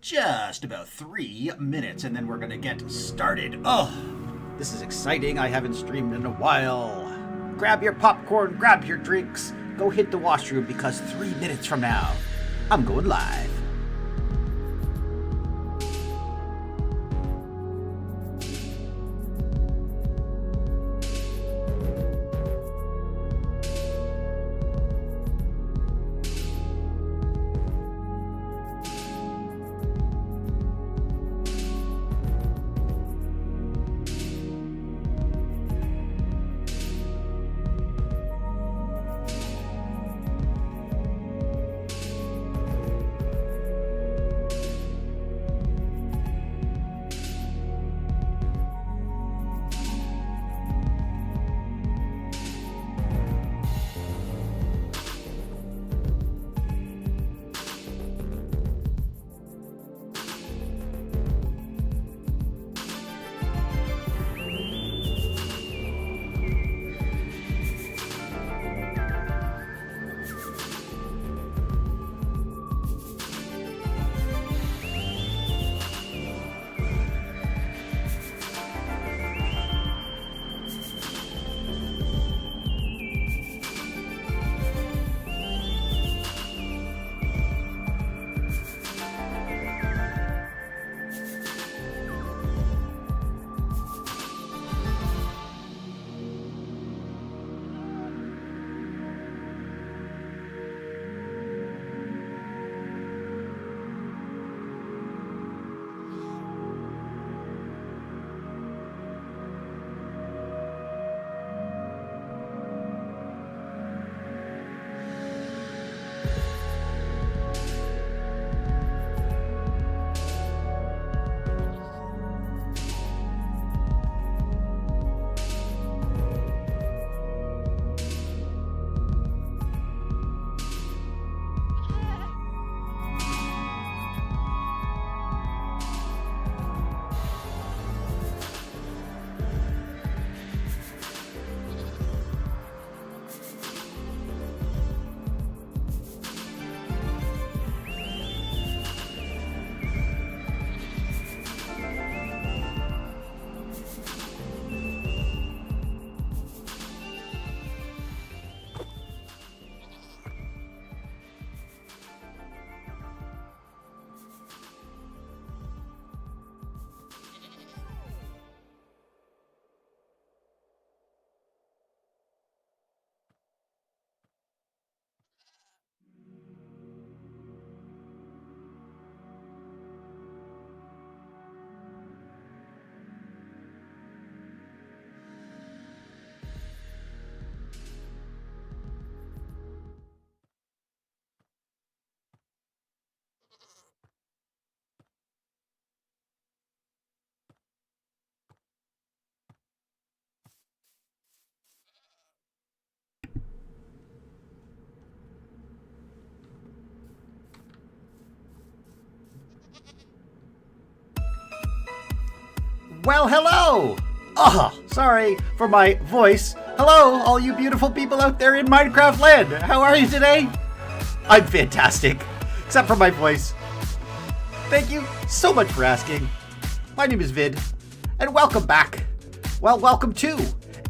just about 3 minutes, and then we're gonna get started. Oh, this is exciting. I haven't streamed in a while. Grab your popcorn, grab your drinks, go hit the washroom, because 3 minutes from now, I'm going live. Well, hello! Oh, sorry for my voice. Hello, all you beautiful people out there in Minecraft land. How are you today? I'm fantastic, except for my voice. Thank you so much for asking. My name is Vid, and welcome back. Well, welcome to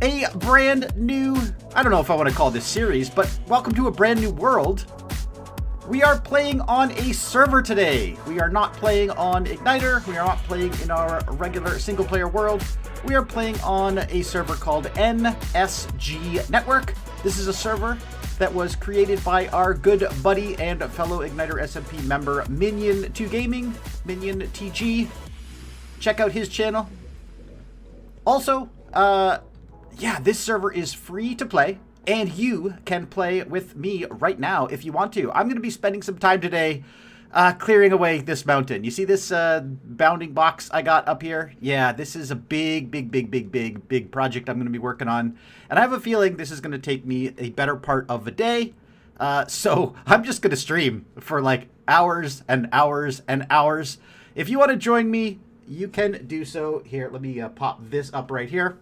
a brand new, I don't know if I want to call this series, but welcome to a brand new world. We are playing on a server today. We are not playing on Igniter. We are not playing in our regular single-player world. We are playing on a server called NSG Network. This is a server that was created by our good buddy and fellow Igniter SMP member, Minion2Gaming, Minion TG. Check out his channel. Also, yeah, this server is free to play. And you can play with me right now if you want to. I'm going to be spending some time today clearing away this mountain. You see this bounding box I got up here? Yeah, this is a big project I'm going to be working on. And I have a feeling this is going to take me a better part of the day. So I'm just going to stream for like hours and hours and hours. If you want to join me, you can do so. Here, let me pop this up right here.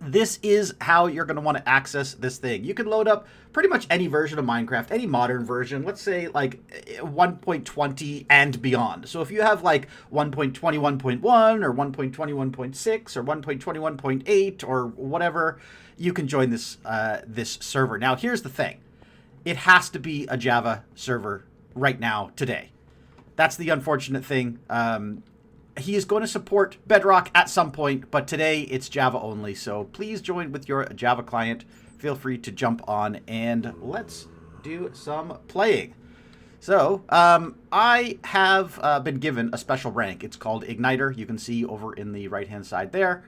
this is how you're going to want to access this thing. You can load up pretty much any version of Minecraft, any modern version, let's say like 1.20 and beyond. So if you have like 1.21.1 or 1.21.6 or 1.21.8 or whatever, you can join this this server. Now, here's the thing. It has to be a Java server right now, today. That's the unfortunate thing. He is going to support Bedrock at some point, but today it's Java only. So please join with your Java client. Feel free to jump on and let's do some playing. So I have been given a special rank. It's called Igniter. You can see over in the right-hand side there.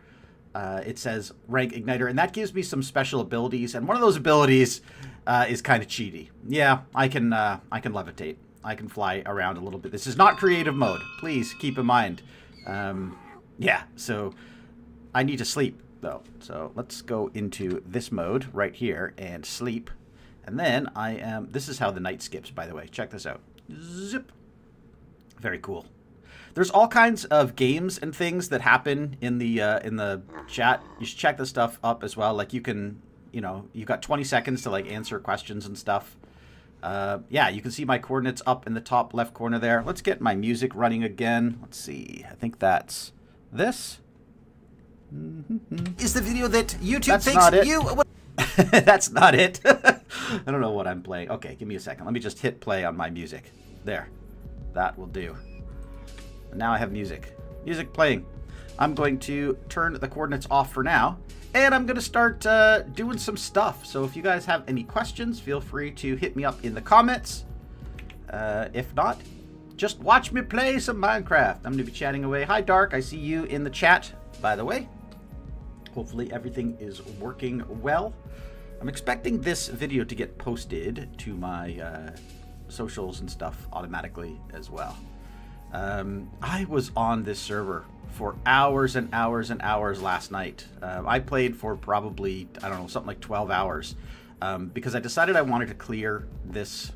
It says rank Igniter, and that gives me some special abilities. And one of those abilities is kind of cheaty. Yeah, I can levitate. I can fly around a little bit. This is not creative mode. Please keep in mind. Yeah, so I need to sleep, though. So let's go into this mode right here and sleep. And then this is how the night skips, by the way. Check this out. Zip. Very cool. There's all kinds of games and things that happen in the chat. You should check this stuff up as well. Like you can, you've got 20 seconds to like answer questions and stuff. Yeah, you can see my coordinates up in the top left corner there. Let's get my music running again. Let's see. I think that's this. Is the video that YouTube thinks you... That's not it. I don't know what I'm playing. Okay, give me a second. Let me just hit play on my music. There. That will do. And now I have music. Music playing. I'm going to turn the coordinates off for now. And I'm going to start doing some stuff. So if you guys have any questions, feel free to hit me up in the comments. If not, just watch me play some Minecraft. I'm going to be chatting away. Hi, Dark. I see you in the chat, by the way. Hopefully everything is working well. I'm expecting this video to get posted to my socials and stuff automatically as well. I was on this server for hours and hours and hours last night. I played for probably, I don't know, something like 12 hours because I decided I wanted to clear this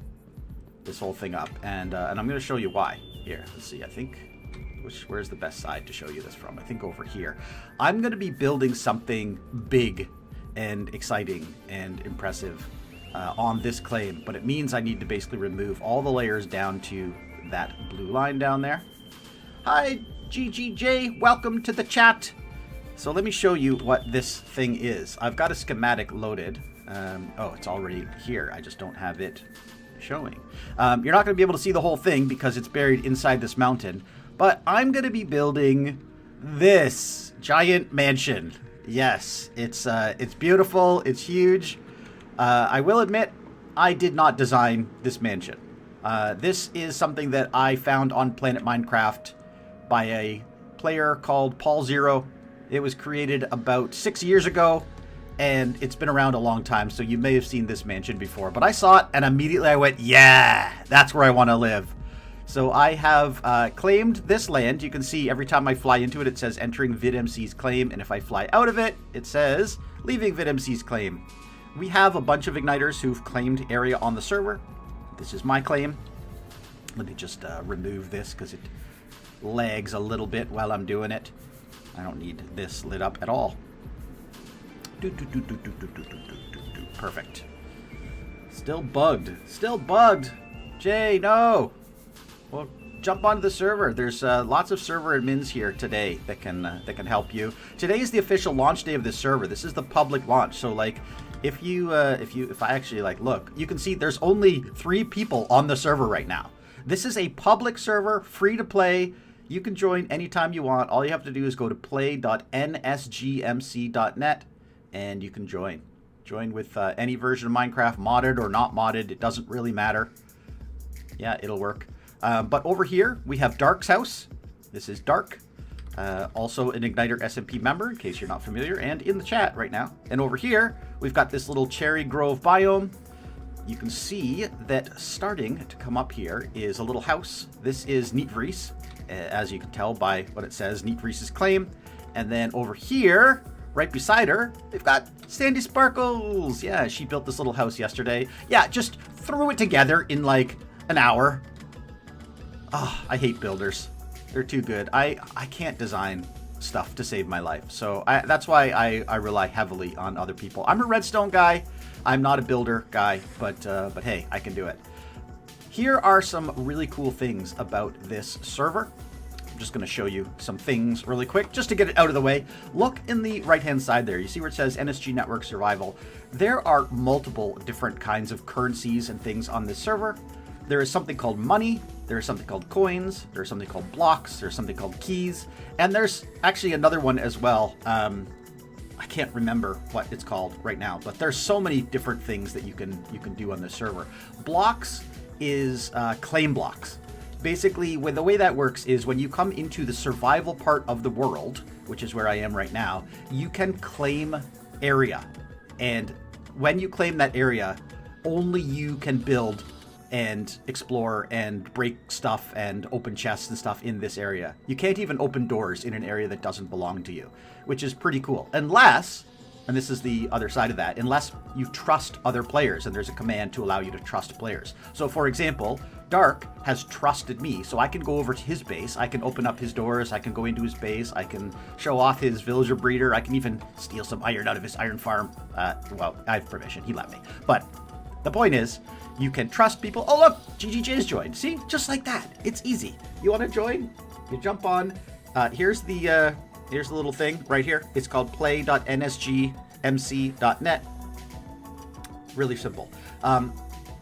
whole thing up, and I'm going to show you why. Here, let's see. I think where's the best side to show you this from? I think over here. I'm going to be building something big and exciting and impressive on this claim, but it means I need to basically remove all the layers down to that blue line down there. Hi, GGJ, welcome to the chat. So let me show you what this thing is. I've got a schematic loaded. Oh, it's already here. I just don't have it showing. You're not going to be able to see the whole thing because it's buried inside this mountain, but I'm going to be building this giant mansion. Yes, it's beautiful. It's huge. I will admit, I did not design this mansion. This is something that I found on Planet Minecraft by a player called Paul Zero. It was created about 6 years ago, and it's been around a long time, so you may have seen this mansion before. But I saw it, and immediately I went, yeah, that's where I want to live. So I have claimed this land. You can see every time I fly into it, it says entering VidMC's claim, and if I fly out of it, it says leaving VidMC's claim. We have a bunch of igniters who've claimed area on the server. This is my claim. Let me just remove this because it lags a little bit while I'm doing it. I don't need this lit up at all. Perfect. Still bugged. Still bugged. Jay, no. Well, jump onto the server. There's lots of server admins here today that can help you. Today is the official launch day of this server. This is the public launch. So like, if I actually like look, you can see there's only 3 people on the server right now. This is a public server, free to play. You can join anytime you want. All you have to do is go to play.nsgmc.net and you can join. Join with any version of Minecraft, modded or not modded. It doesn't really matter. Yeah, it'll work. But over here, we have Dark's house. This is Dark. Also an Igniter SMP member, in case you're not familiar, and in the chat right now. And over here, we've got this little cherry grove biome. You can see that starting to come up here is a little house. This is Neatvries, as you can tell by what it says, Neatvries' claim. And then over here, right beside her, we've got Sandy Sparkles. Yeah, she built this little house yesterday. Yeah, just threw it together in like an hour. Oh, I hate builders. They're too good. I can't design. stuff to save my life. So that's why I rely heavily on other people. I'm a redstone guy. I'm not a builder guy, but hey, I can do it. Here are some really cool things about this server. I'm just going to show you some things really quick, just to get it out of the way. Look in the right-hand side there. You see where it says NSG Network Survival? There are multiple different kinds of currencies and things on this server. There is something called money. There's something called coins. There's something called blocks. There's something called keys. And there's actually another one as well. I can't remember what it's called right now, but there's so many different things that you can do on this server. Blocks is claim blocks. Basically, the way that works is when you come into the survival part of the world, which is where I am right now, you can claim area. And when you claim that area, only you can build and explore and break stuff and open chests and stuff in this area. You can't even open doors in an area that doesn't belong to you, which is pretty cool. Unless, and this is the other side of that, unless you trust other players, and there's a command to allow you to trust players. So for example, Dark has trusted me, so I can go over to his base, I can open up his doors, I can go into his base, I can show off his villager breeder, I can even steal some iron out of his iron farm. Well, I have permission, he let me. But the point is, you can trust people. Oh look, GGJ's joined. See, just like that. It's easy. You want to join? You jump on. Here's the little thing right here. It's called play.nsgmc.net. Really simple.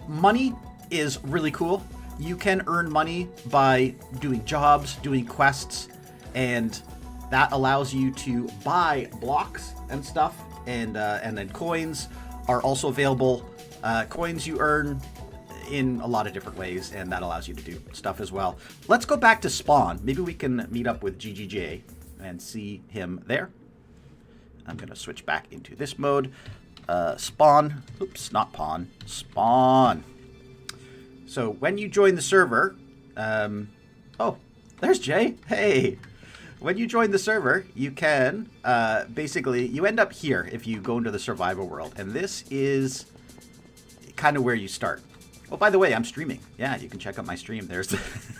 Money is really cool. You can earn money by doing jobs, doing quests, and that allows you to buy blocks and stuff. And then coins are also available. Coins you earn in a lot of different ways, and that allows you to do stuff as well. Let's go back to spawn. Maybe we can meet up with GGJ and see him there. I'm going to switch back into this mode. Spawn. Oops, not pawn. Spawn. So when you join the server... oh, there's Jay. Hey. When you join the server, you can... basically, you end up here if you go into the survival world. And this is kind of where you start. Oh, by the way, I'm streaming. Yeah, you can check out my stream. There's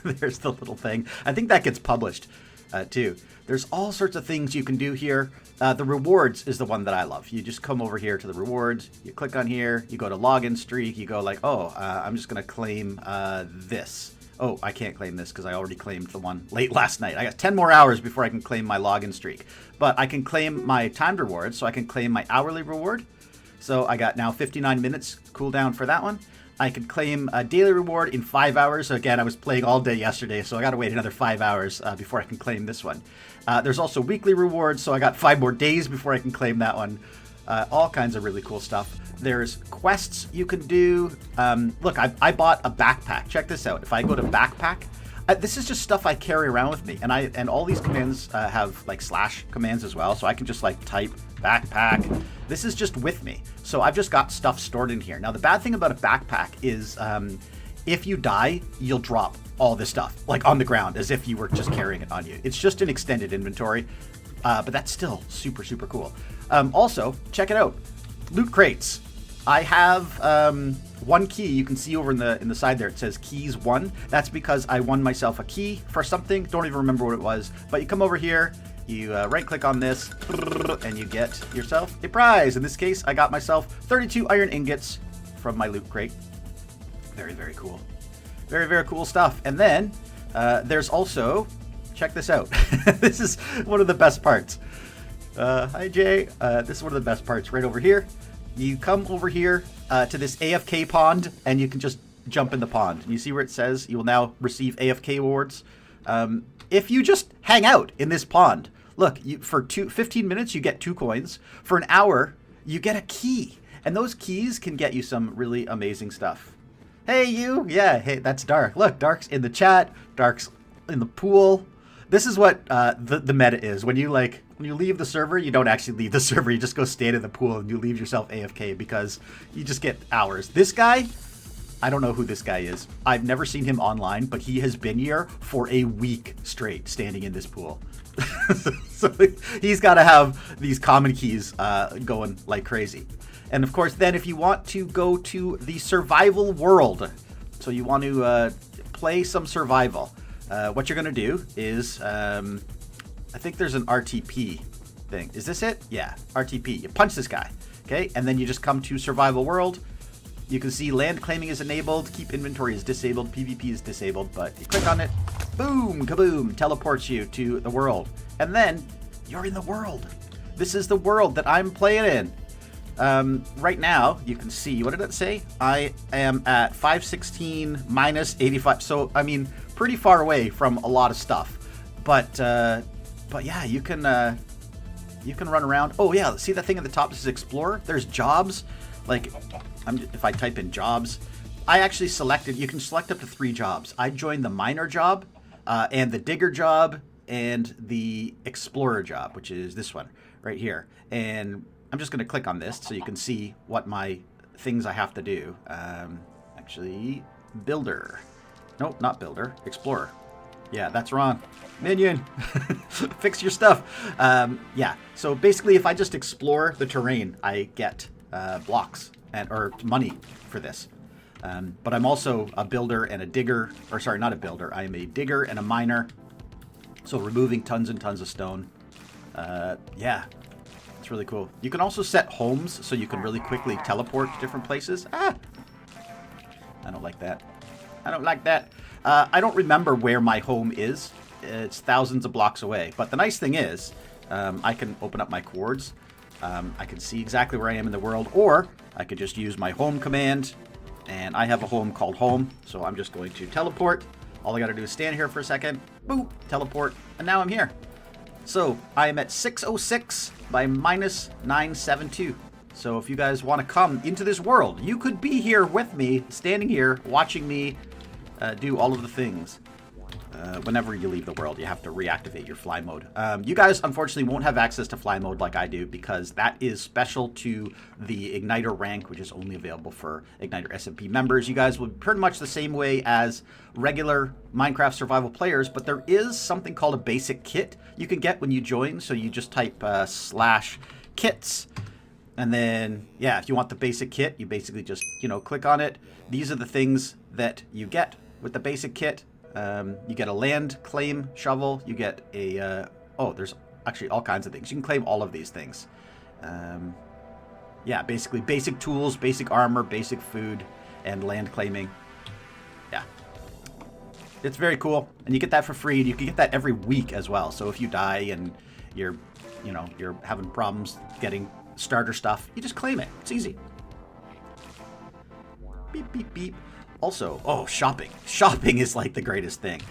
there's the little thing. I think that gets published too. There's all sorts of things you can do here. The rewards is the one that I love. You just come over here to the rewards. You click on here. You go to login streak. You go like, oh, I'm just going to claim this. Oh, I can't claim this because I already claimed the one late last night. I got 10 more hours before I can claim my login streak. But I can claim my timed reward, so I can claim my hourly reward. So I got now 59 minutes cooldown for that one. I can claim a daily reward in 5 hours. So again, I was playing all day yesterday, so I got to wait another 5 hours before I can claim this one. There's also weekly rewards, so I got 5 more days before I can claim that one. All kinds of really cool stuff. There's quests you can do. Look, I bought a backpack. Check this out. If I go to backpack, this is just stuff I carry around with me, and all these commands have like slash commands as well, so I can just like type backpack. This is just with me, so I've just got stuff stored in here. Now the bad thing about a backpack is if you die, you'll drop all this stuff like on the ground as if you were just carrying it on you. It's just an extended inventory, but that's still super cool. Also, check it out, loot crates. I have one key. You can see over in the side there, it says keys 1. That's because I won myself a key for something. Don't even remember what it was. But you come over here, you right click on this, and you get yourself a prize. In this case, I got myself 32 iron ingots from my loot crate. Very cool. Very cool stuff. And then there's also, check this out. This is one of the best parts. Hi Jay. This is one of the best parts right over here. You come over here to this AFK pond, and you can just jump in the pond. And you see where it says you will now receive AFK awards. If you just hang out in this pond, look, for 15 minutes, you get 2 coins. For an hour, you get a key. And those keys can get you some really amazing stuff. Hey, you. Yeah, hey, that's Dark. Look, Dark's in the chat. Dark's in the pool. This is what the meta is. When you leave the server, you don't actually leave the server. You just go stand in the pool and you leave yourself AFK because you just get hours. This guy, I don't know who this guy is. I've never seen him online, but he has been here for a week straight standing in this pool. So he's got to have these common keys going like crazy. And of course, then if you want to go to the survival world, so you want to play some survival, what you're going to do is I think there's an RTP thing. Is this it? Yeah, RTP. You punch this guy, okay? And then you just come to survival world. You can see land claiming is enabled, keep inventory is disabled, PvP is disabled, but you click on it, boom, kaboom, teleports you to the world. And then you're in the world. This is the world that I'm playing in. Right now, you can see, what did it say? I am at 516 minus 85. So, I mean, pretty far away from a lot of stuff. But yeah, you can run around. Oh yeah, see that thing at the top? This is Explorer. There's jobs. Like, if I type in jobs, I actually selected, you can select up to 3 jobs. I joined the miner job, and the digger job, and the explorer job, which is this one right here. And I'm just going to click on this so you can see what my things I have to do. Actually, builder. Nope, not builder, explorer. Yeah, that's wrong. Minion, fix your stuff. Yeah, so basically if I just explore the terrain, I get blocks or money for this. But I'm also a builder and a digger, or sorry, not a builder. I am a digger and a miner. So removing tons and tons of stone. Yeah, it's really cool. You can also set homes so you can really quickly teleport to different places. Ah! I don't like that. I don't like that. I don't remember where my home is. It's thousands of blocks away. But the nice thing is, I can open up my cords. I can see exactly where I am in the world, or I could just use my home command, and I have a home called home, so I'm just going to teleport. All I gotta do is stand here for a second, boop, teleport, and now I'm here. So I am at 606 by minus 972. So if you guys want to come into this world, you could be here with me, standing here, watching me do all of the things. Whenever you leave the world, you have to reactivate your fly mode. You guys, unfortunately, won't have access to fly mode like I do, because that is special to the Igniter rank, which is only available for Igniter SMP members. You guys will be pretty much the same way as regular Minecraft survival players, but there is something called a basic kit you can get when you join. So you just type /kits. And then, yeah, if you want the basic kit, you basically just, click on it. These are the things that you get with the basic kit. You get a land claim shovel. You get a, there's actually all kinds of things. You can claim all of these things. Yeah, basically basic tools, basic armor, basic food, and land claiming. Yeah. It's very cool. And you get that for free. And you can get that every week as well. So if you die and you're having problems getting starter stuff, you just claim it. It's easy. Beep, beep, beep. Also, shopping. Shopping is like the greatest thing.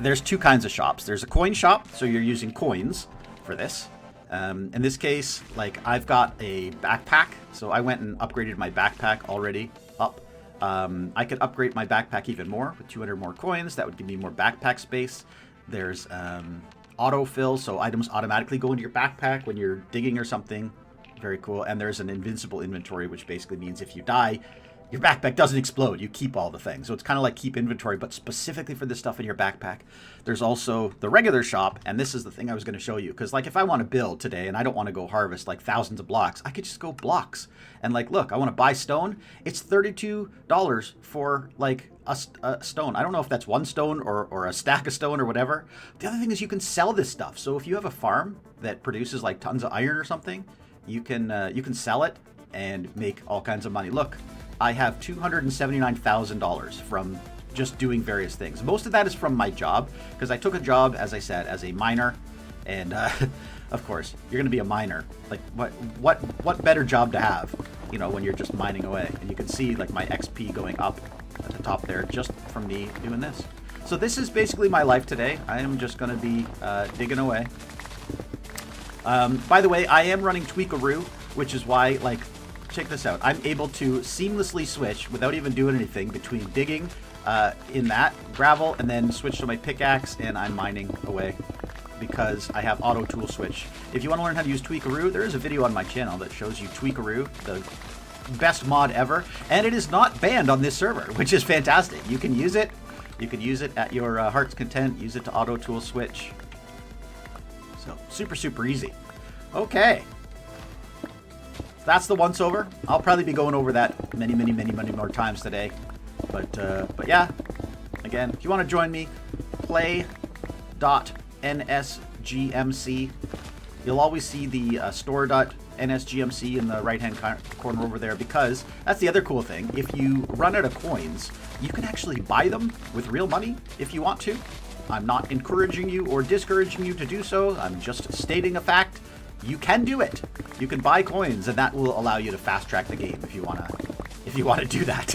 There's 2 kinds of shops. There's a coin shop, so you're using coins for this. In this case, like, I've got a backpack, so I went and upgraded my backpack already up. I could upgrade my backpack even more with 200 more coins. That would give me more backpack space. There's autofill, so items automatically go into your backpack when you're digging or something. Very cool. And there's an invincible inventory, which basically means if you die, your backpack doesn't explode. You keep all the things. So it's kind of like keep inventory, but specifically for the stuff in your backpack. There's also the regular shop, and this is the thing I was going to show you. Because, like, if I want to build today and I don't want to go harvest, like, thousands of blocks, I could just go blocks. And, like, look, I want to buy stone. It's $32 for, like, a stone. I don't know if that's 1 stone or a stack of stone or whatever. The other thing is you can sell this stuff. So if you have a farm that produces, like, tons of iron or something, you can sell it and make all kinds of money. Look. I have $279,000 from just doing various things. Most of that is from my job, because I took a job, as I said, as a miner, and of course, you're going to be a miner. Like, what better job to have, when you're just mining away? And you can see, like, my XP going up at the top there just from me doing this. So this is basically my life today. I am just going to be digging away. By the way, I am running Tweakaroo, which is why, like, check this out. I'm able to seamlessly switch without even doing anything between digging in that gravel and then switch to my pickaxe, and I'm mining away because I have auto tool switch. If you want to learn how to use Tweakaroo, there is a video on my channel that shows you Tweakaroo, the best mod ever, and it is not banned on this server, which is fantastic. You can use it. You can use it at your heart's content. Use it to auto tool switch. So super, super easy. Okay. That's the once over. I'll probably be going over that many more times today. But yeah, again, if you want to join me, play.nj .nsgmc. You'll always see the store.nsgmc in the right-hand corner over there, because that's the other cool thing. If you run out of coins, you can actually buy them with real money if you want to. I'm not encouraging you or discouraging you to do so. I'm just stating a fact. You can do it. You can buy coins, and that will allow you to fast-track the game if you want to do that.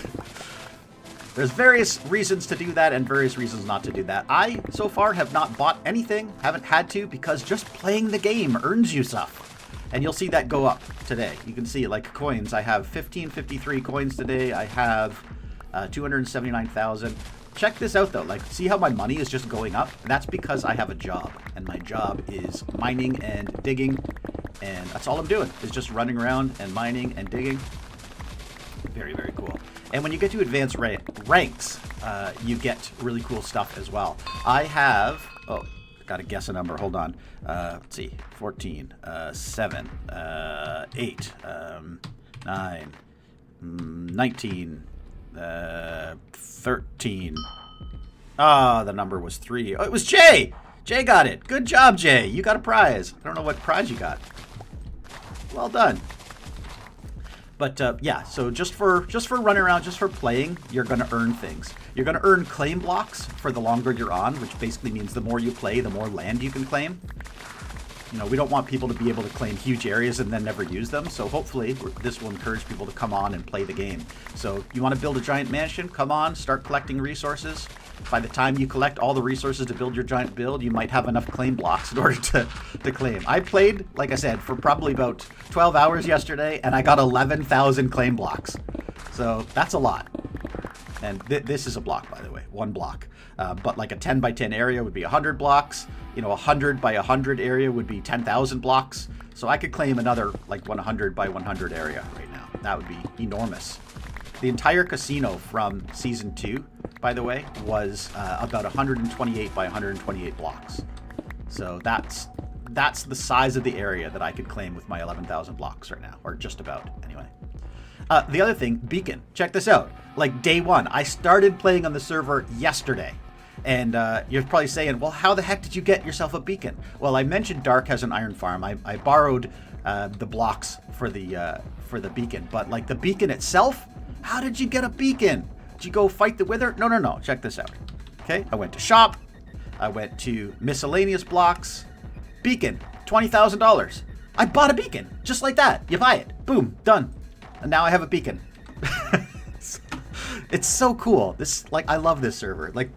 There's various reasons to do that and various reasons not to do that. I, so far, have not bought anything, haven't had to, because just playing the game earns you stuff. And you'll see that go up today. You can see, like, coins. I have 1553 coins today. I have 279,000. Check this out, though. Like, see how my money is just going up? And that's because I have a job. And my job is mining and digging. And that's all I'm doing, is just running around and mining and digging. Very, very cool. And when you get to advanced ranks, you get really cool stuff as well. I have, oh, gotta guess a number, hold on. Let's see, 14, 7, 8, 9, 19, 13. Ah, the number was 3. Oh, it was Jay! Jay got it. Good job, Jay. You got a prize. I don't know what prize you got. Well done. But yeah, so just for running around, just for playing, you're going to earn things. You're going to earn claim blocks for the longer you're on, which basically means the more you play, the more land you can claim. You know, we don't want people to be able to claim huge areas and then never use them. So hopefully this will encourage people to come on and play the game. So you want to build a giant mansion? Come on, start collecting resources. By the time you collect all the resources to build your giant build, you might have enough claim blocks in order to claim. I played, like I said, for probably about 12 hours yesterday, and I got 11,000 claim blocks. So that's a lot. And this is a block, by the way, 1 block. But like a 10 by 10 area would be 100 blocks. You know, 100 by 100 area would be 10,000 blocks. So I could claim another like 100 by 100 area right now. That would be enormous. The entire casino from Season 2, by the way, was about 128 by 128 blocks. So that's the size of the area that I could claim with my 11,000 blocks right now, or just about, anyway. The other thing, beacon. Check this out. Like day 1, I started playing on the server yesterday. And you're probably saying, well, how the heck did you get yourself a beacon? Well, I mentioned Dark has an iron farm. I borrowed the blocks for the beacon. But like the beacon itself, how did you get a beacon? Did you go fight the Wither? No. Check this out. Okay, I went to shop. I went to miscellaneous blocks. Beacon, $20,000. I bought a beacon, just like that. You buy it. Boom, done. And now I have a beacon. It's so cool. I love this server. Like,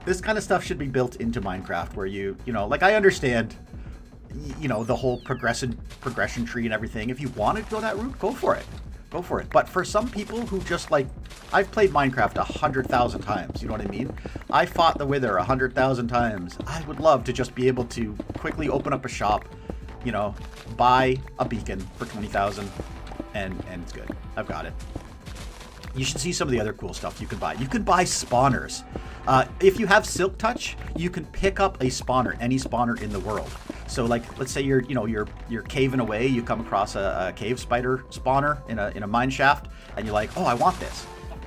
this kind of stuff should be built into Minecraft where you know, like I understand, you know, the whole progression tree and everything. If you want to go that route, go for it. Go for it. But for some people who just like, I've played Minecraft 100,000 times, you know what I mean? I fought the Wither 100,000 times. I would love to just be able to quickly open up a shop, you know, buy a beacon for 20,000 and it's good. I've got it. You should see some of the other cool stuff you can buy. You can buy spawners. If you have Silk Touch, you can pick up a spawner, any spawner in the world. So like, let's say you're caving away, you come across a cave spider spawner in a mine shaft, and you're like, oh, I want this.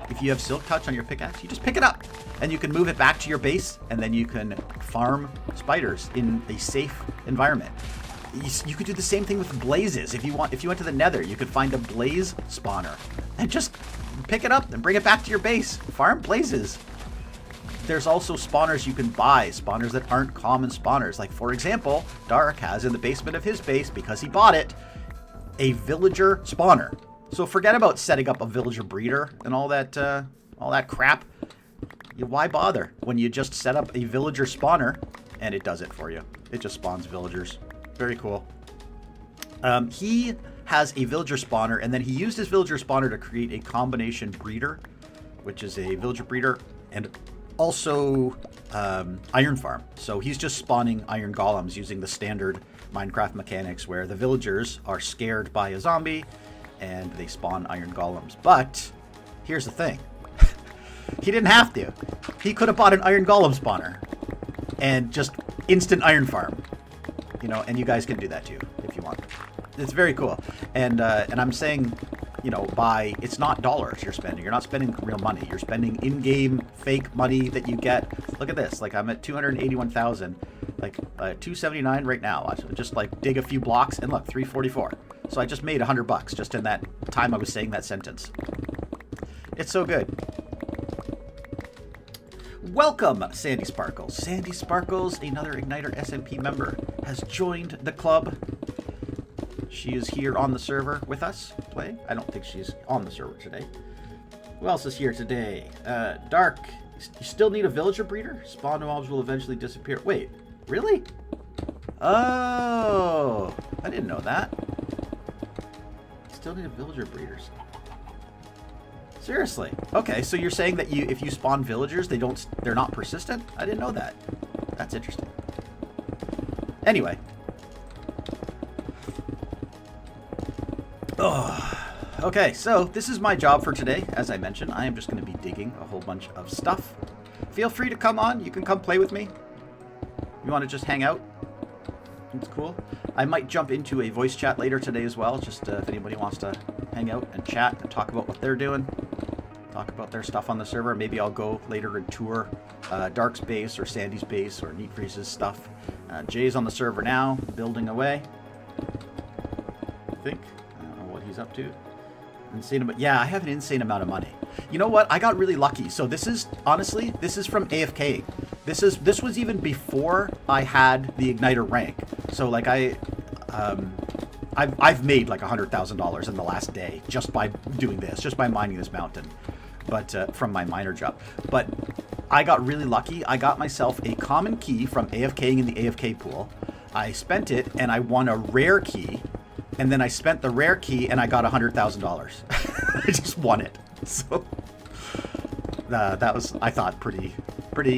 If you have Silk Touch on your pickaxe, you just pick it up, and you can move it back to your base, and then you can farm spiders in a safe environment. You could do the same thing with blazes. If you went to the Nether, you could find a blaze spawner and just pick it up and bring it back to your base. Farm blazes. There's also spawners you can buy, spawners that aren't common spawners. Like, for example, Dark has in the basement of his base, because he bought it, a villager spawner. So forget about setting up a villager breeder and all that crap. Why bother when you just set up a villager spawner and it does it for you? It just spawns villagers. Very cool. He has a villager spawner, and then he used his villager spawner to create a combination breeder, which is a villager breeder and also iron farm. So he's just spawning iron golems using the standard Minecraft mechanics where the villagers are scared by a zombie and they spawn iron golems. But here's the thing. He didn't have to. He could have bought an iron golem spawner and just instant iron farm. You know, and you guys can do that too if you want. It's very cool. And I'm saying you know, by, it's not dollars you're spending. You're not spending real money. You're spending in-game fake money that you get. Look at this. Like, I'm at 281,000, like 279 right now. I just like dig a few blocks and look, 344. So I just made $100 just in that time I was saying that sentence. It's so good. Welcome, Sandy Sparkles. Sandy Sparkles, another Igniter SMP member, has joined the club. She is here on the server with us playing. I don't think she's on the server today. Who else is here today? Dark. You still need a villager breeder? Spawn mobs will eventually disappear. Wait, really? Oh, I didn't know that. Still need a villager breeders. Seriously? Okay, so you're saying that if you spawn villagers, they're not persistent? I didn't know that. That's interesting. Anyway. Oh, okay, so this is my job for today. As I mentioned, I am just going to be digging a whole bunch of stuff. Feel free to come on. You can come play with me. You want to just hang out? It's cool. I might jump into a voice chat later today as well, just if anybody wants to hang out and chat and talk about what they're doing. Talk about their stuff on the server. Maybe I'll go later and tour Dark's base or Sandy's base or Neat Freeze's stuff. Jay's on the server now, building away. I think. I don't know what he's up to. Insane amount. Yeah, I have an insane amount of money. You know what? I got really lucky. So this is, honestly, this is from AFK. This was even before I had the Igniter rank. So like I've made like $100,000 in the last day just by doing this, just by mining this mountain, but from my miner job. But I got really lucky. I got myself a common key from AFKing in the AFK pool. I spent it and I won a rare key, and then I spent the rare key and I got $100,000. I just won it. So that was, I thought, pretty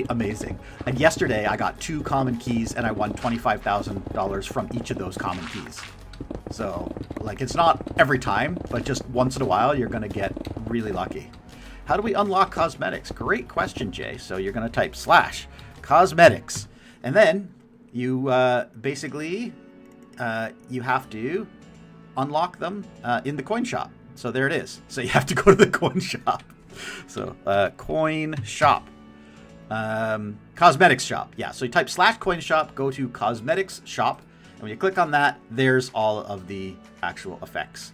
amazing. And yesterday I got 2 common keys and I won $25,000 from each of those common keys. So, like, it's not every time, but just once in a while you're going to get really lucky. How do we unlock cosmetics? Great question, Jay. So you're going to type /cosmetics. And then you basically, you have to unlock them in the coin shop. So there it is. So you have to go to the coin shop. So coin shop. Cosmetics shop. Yeah, so you type /coin shop, go to cosmetics shop. And when you click on that, there's all of the actual effects.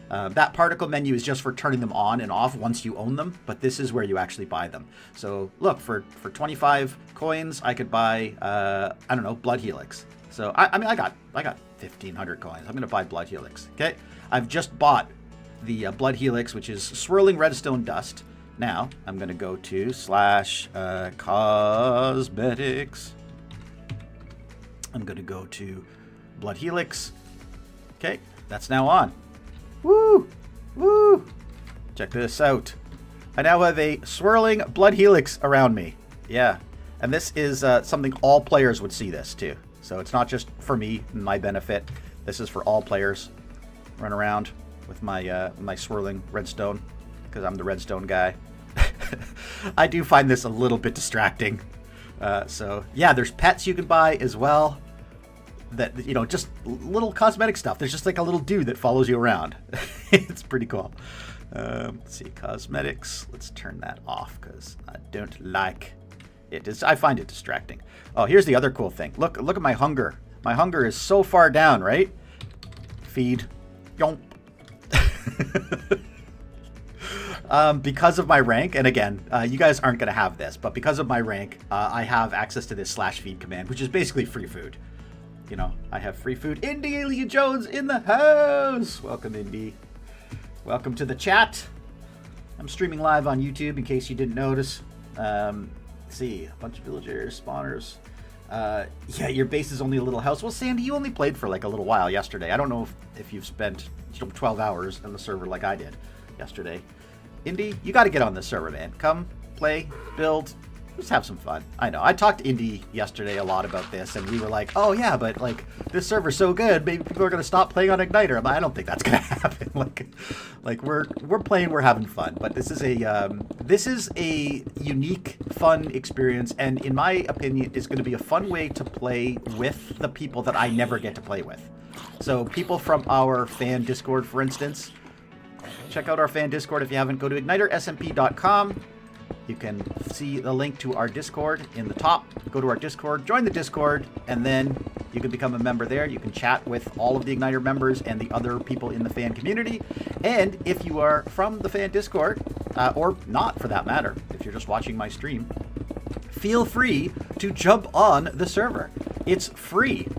That particle menu is just for turning them on and off once you own them, but this is where you actually buy them. So look, for 25 coins, I could buy, I don't know, Blood Helix. So I mean, I got 1,500 coins. I'm going to buy Blood Helix. Okay, I've just bought the Blood Helix, which is swirling redstone dust. Now I'm going to go to /cosmetics. I'm going to go to Blood Helix. Okay, that's now on. Woo! Woo! Check this out. I now have a swirling Blood Helix around me. Yeah, and this is something all players would see this too. So it's not just for me and my benefit. This is for all players. Run around with my my swirling redstone because I'm the redstone guy. I do find this a little bit distracting. So yeah, there's pets you can buy as well. That, you know, just little cosmetic stuff. There's just like a little dude that follows you around. It's pretty cool. Let's see, cosmetics. Let's turn that off because I don't like it. I find it distracting. Oh, here's the other cool thing. Look at my hunger. My hunger is so far down, right? Feed. Yomp. Because of my rank, and again, you guys aren't going to have this, but because of my rank, I have access to this /feed command, which is basically free food. You know, I have free food. Indy Jones in the house. Welcome, Indy. Welcome to the chat. I'm streaming live on YouTube in case you didn't notice. Let's see, a bunch of villagers, spawners. Yeah, your base is only a little house. Well, Sandy, you only played for like a little while yesterday. I don't know if you've spent 12 hours on the server like I did yesterday. Indy, you got to get on this server, man. Come, play, build. Just have some fun. I know. I talked to Indy yesterday a lot about this, and we were like, oh yeah, but like this server's so good, maybe people are gonna stop playing on Igniter. I don't think that's gonna happen. like we're playing, we're having fun. But this is a unique, fun experience, and in my opinion, is going to be a fun way to play with the people that I never get to play with. So people from our fan Discord, for instance, Check out our fan Discord if you haven't. Go to ignitersmp.com. You can see the link to our Discord in the top. Go to our Discord, join the Discord, and then you can become a member there. You can chat with all of the Igniter members and the other people in the fan community. And if you are from the fan Discord, or not for that matter, if you're just watching my stream, feel free to jump on the server. It's free.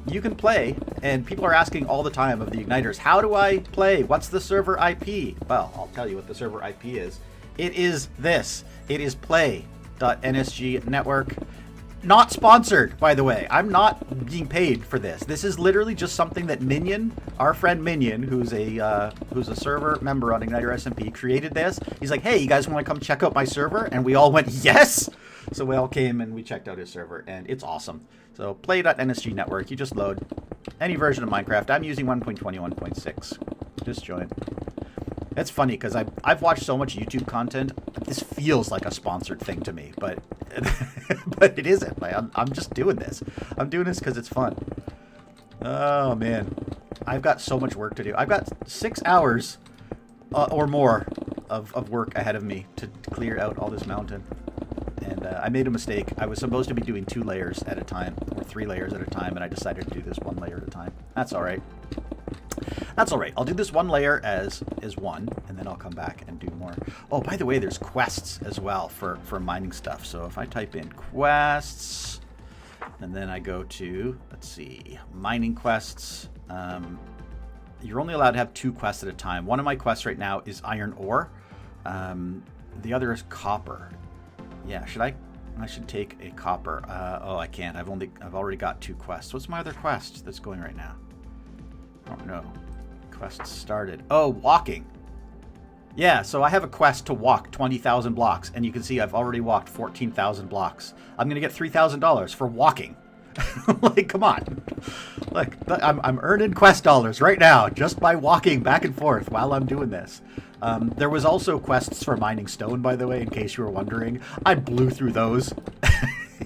You can play, and people are asking all the time of the Igniters, how do I play? What's the server IP? Well, I'll tell you what the server IP is. It is this. It is play.nsg network. Not sponsored, by the way. I'm not being paid for this. This is literally just something that Minion, our friend Minion, who's a server member on Igniter SMP, created this. He's like, hey, you guys want to come check out my server? And we all went, yes! So we all came and we checked out his server, and it's awesome. So play.nsg network, you just load any version of Minecraft. I'm using 1.21.6. Just join. It's funny because I've watched so much YouTube content. This feels like a sponsored thing to me, but but it isn't. Like, I'm just doing this. I'm doing this because it's fun. Oh man, I've got so much work to do. I've got 6 hours or more of work ahead of me to clear out all this mountain. And I made a mistake. I was supposed to be doing 2 layers at a time, or 3 layers at a time, and I decided to do this 1 layer at a time. That's all right. That's all right. I'll do this 1 layer as one, and then I'll come back and do more. Oh, by the way, there's quests as well for mining stuff. So if I type in quests, and then I go to, let's see, mining quests. You're only allowed to have 2 quests at a time. One of my quests right now is iron ore. The other is copper. Yeah, I should take a copper. Oh, I can't. I've already got 2 quests. What's my other quest that's going right now? I don't know. Quest started. Oh, walking. Yeah, so I have a quest to walk 20,000 blocks, and you can see I've already walked 14,000 blocks. I'm going to get $3,000 for walking. Like, come on. Like, I'm earning quest dollars right now just by walking back and forth while I'm doing this. There was also quests for mining stone, by the way, in case you were wondering. I blew through those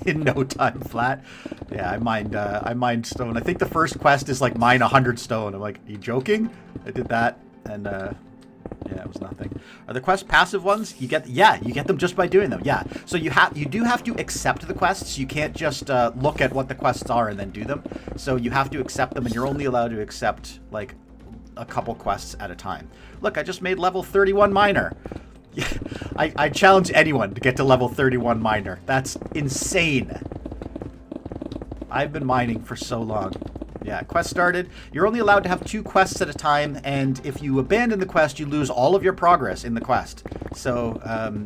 in no time flat. Yeah, I mined stone. I think the first quest is like mine 100 stone. I'm like, are you joking? I did that, and yeah, it was nothing. Are the quest passive ones? You get them just by doing them. Yeah. So you do have to accept the quests. You can't just look at what the quests are and then do them. So you have to accept them, and you're only allowed to accept like a couple quests at a time. Look, I just made level 31 miner. I challenge anyone to get to level 31 miner. That's insane. I've been mining for so long. Yeah, quest started. You're only allowed to have 2 quests at a time, and if you abandon the quest, you lose all of your progress in the quest. So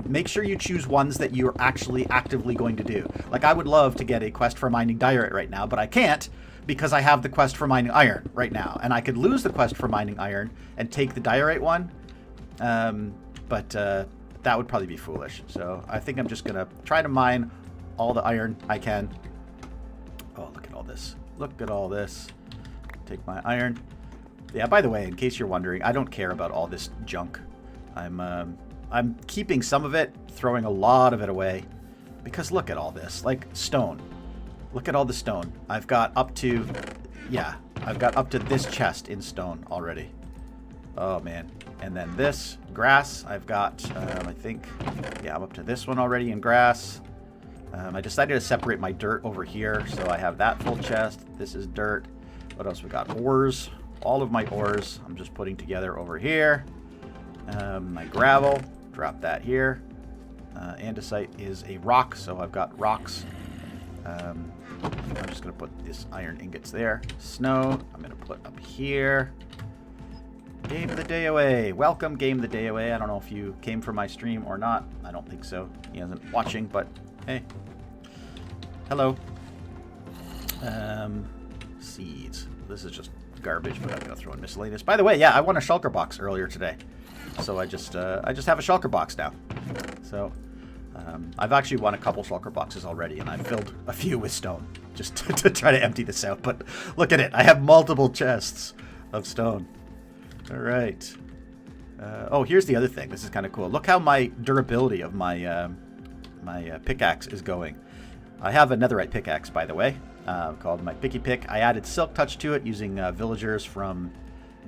make sure you choose ones that you're actually actively going to do. Like, I would love to get a quest for mining diorite right now, but I can't because I have the quest for mining iron right now. And I could lose the quest for mining iron and take the diorite one, but that would probably be foolish. So I think I'm just going to try to mine all the iron I can. Oh, look at all this. Look at all this. Take my iron. Yeah, by the way, in case you're wondering, I don't care about all this junk. I'm keeping some of it, throwing a lot of it away. Because look at all this. Like, stone. Look at all the stone. I've got up to this chest in stone already. Oh, man. And then this, grass, I've got, I think, yeah, I'm up to this one already in grass. I decided to separate my dirt over here, so I have that full chest. This is dirt. What else we got? Ores. All of my ores I'm just putting together over here. My gravel, drop that here. Andesite is a rock, so I've got rocks. I'm just going to put this iron ingots there. Snow, I'm going to put up here. Game the day away. Welcome, Game the day away. I don't know if you came from my stream or not. I don't think so. He isn't watching, but hey. Hello. Seeds. This is just garbage, but I'm going to throw in miscellaneous. By the way, yeah, I won a shulker box earlier today. So I just have a shulker box now. So I've actually won a couple shulker boxes already, and I've filled a few with stone just to try to empty this out. But look at it. I have multiple chests of stone. All right. Oh, here's the other thing. This is kind of cool. Look how my durability of my pickaxe is going. I have a netherite pickaxe, by the way, called my Picky Pick. I added silk touch to it using villagers from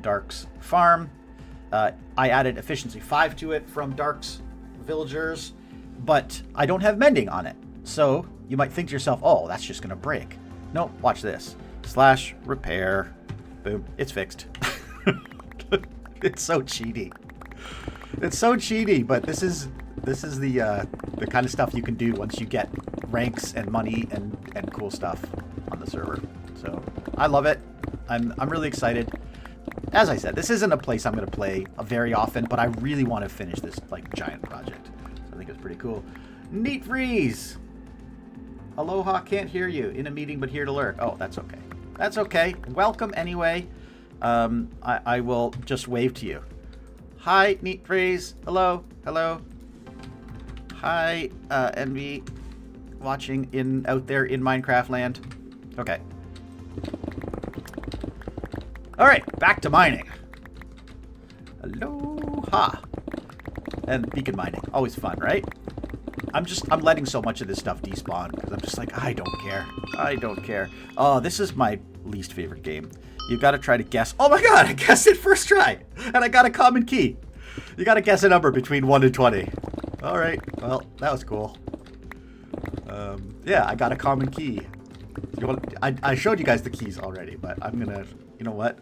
Dark's farm. I added efficiency 5 to it from Dark's villagers, but I don't have mending on it. So you might think to yourself, oh, that's just going to break. No, watch this. Slash repair. Boom. It's fixed. It's so cheaty. It's so cheaty, but this is the kind of stuff you can do once you get ranks and money and cool stuff on the server. So I love it. I'm really excited. As I said, this isn't a place I'm going to play very often, but I really want to finish this like giant project. So I think it's pretty cool. Neat Freeze. Aloha, can't hear you. In a meeting, but here to lurk. Oh, that's okay. That's okay. Welcome anyway. I will just wave to you. Hi, Neat Freeze. Hello. Hello. Hi, Envy. Watching out there in Minecraft land. Okay. Alright, back to mining. Aloha. And beacon mining. Always fun, right? I'm letting so much of this stuff despawn because I'm just like, I don't care. I don't care. Oh, this is my least favorite game. You gotta try to guess. Oh my god, I guessed it first try. And I got a common key. You gotta guess a number between 1 and 20. Alright, well, that was cool. Yeah, I got a common key. I showed you guys the keys already, but I'm gonna, you know what?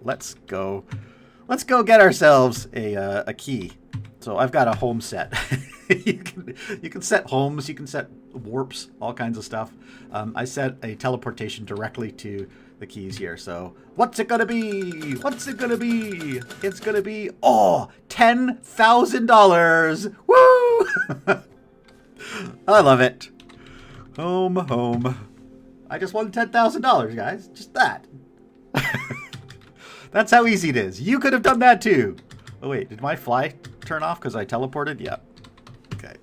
Let's go get ourselves a key. So I've got a home set. you can set homes, you can set warps, all kinds of stuff. I set a teleportation directly to the keys here. So what's it gonna be? What's it gonna be? It's gonna be $10,000. Woo! I love it. Home. I just won $10,000, guys. Just that. That's how easy it is. You could have done that too. Oh wait, did my fly turn off because I teleported? Yep. Okay.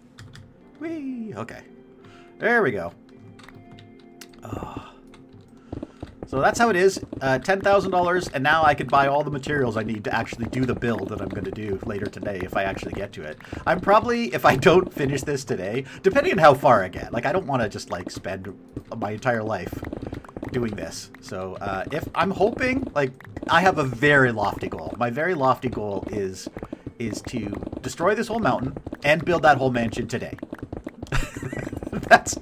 Whee! Okay. There we go. Oh. So that's how it is. $10,000, and now I could buy all the materials I need to actually do the build that I'm going to do later today if I actually get to it. I'm probably, if I don't finish this today, depending on how far I get, like I don't want to just like spend my entire life doing this. So if I'm hoping, like I have a very lofty goal. My very lofty goal is to destroy this whole mountain and build that whole mansion today. That's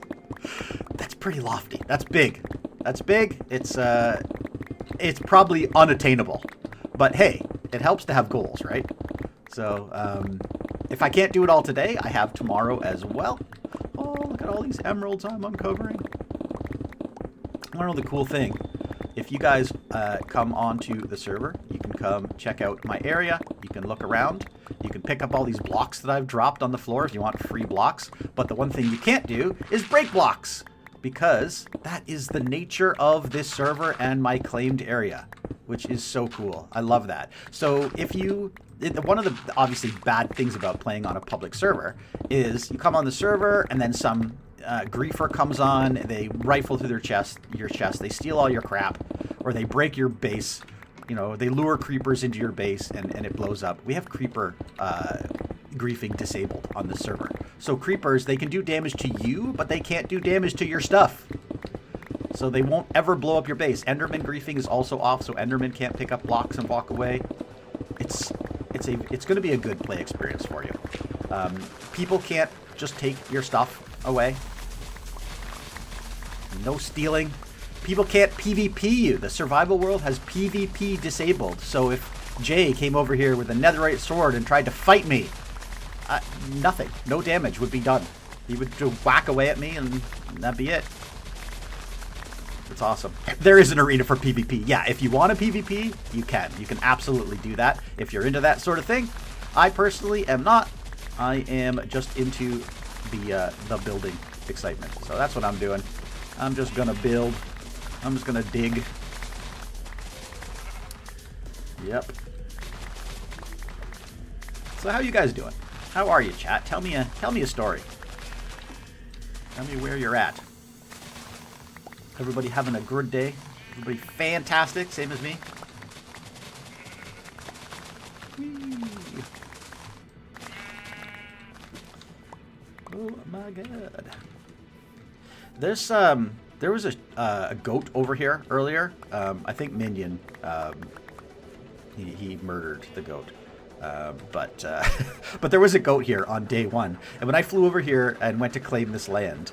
pretty lofty. That's big. That's big. It's probably unattainable, but hey, it helps to have goals, right? So if I can't do it all today, I have tomorrow as well. Oh, look at all these emeralds I'm uncovering. I want to know the cool thing. If you guys come onto the server, you can come check out my area. You can look around. You can pick up all these blocks that I've dropped on the floor if you want free blocks. But the one thing you can't do is break blocks, because that is the nature of this server and my claimed area, which is so cool. I love that. So one of the obviously bad things about playing on a public server is you come on the server and then some griefer comes on, they rifle through your chest, they steal all your crap, or they break your base. You know, they lure creepers into your base and it blows up. We have creeper griefing disabled on the server. So creepers, they can do damage to you, but they can't do damage to your stuff. So they won't ever blow up your base. Enderman griefing is also off, so Enderman can't pick up blocks and walk away. It's going to be a good play experience for you. People can't just take your stuff away. No stealing. People can't PvP you. The survival world has PvP disabled. So if Jay came over here with a netherite sword and tried to fight me, nothing. No damage would be done. He would just whack away at me and that'd be it. It's awesome. There is an arena for PvP. Yeah, if you want to PvP, you can. You can absolutely do that if you're into that sort of thing. I personally am not. I am just into the building excitement. So that's what I'm doing. I'm just going to build. I'm just going to dig. Yep. So how you guys doing? How are you, chat? Tell me a story. Tell me where you're at. Everybody having a good day? Everybody fantastic, same as me? Whee. Oh my god. There was a goat over here earlier. I think Minion He murdered the goat. But there was a goat here on day 1. And when I flew over here and went to claim this land,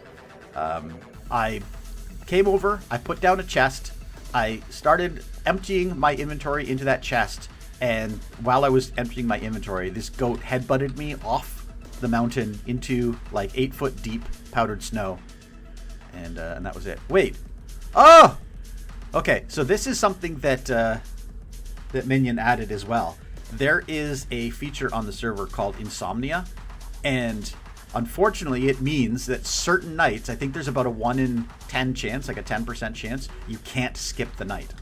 I came over, I put down a chest, I started emptying my inventory into that chest, and while I was emptying my inventory, this goat headbutted me off the mountain into like 8-foot deep powdered snow. And that was it. Wait. Oh! Okay, so this is something that that Minion added as well. There is a feature on the server called Insomnia, and unfortunately it means that certain nights, I think there's about a 1 in 10 chance, like a 10% chance, you can't skip the night.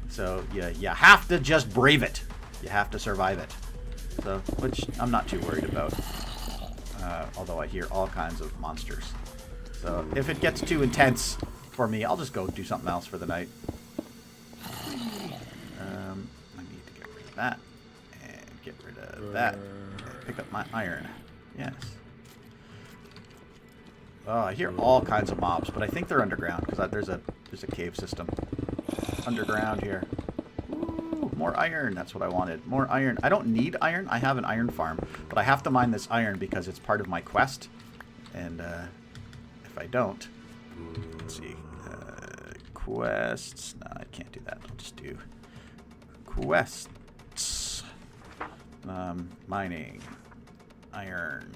So you have to just brave it. You have to survive it. So, which I'm not too worried about, although I hear all kinds of monsters. So if it gets too intense for me, I'll just go do something else for the night. I need to get rid of that and get rid of that. Pick up my iron. Yes. Oh, I hear all kinds of mobs, but I think they're underground because there's a cave system underground here. Ooh, more iron. That's what I wanted. More iron. I don't need iron. I have an iron farm, but I have to mine this iron because it's part of my quest. And if I don't, let's see, quests. No, I can't do that. I'll just do quests. Mining iron.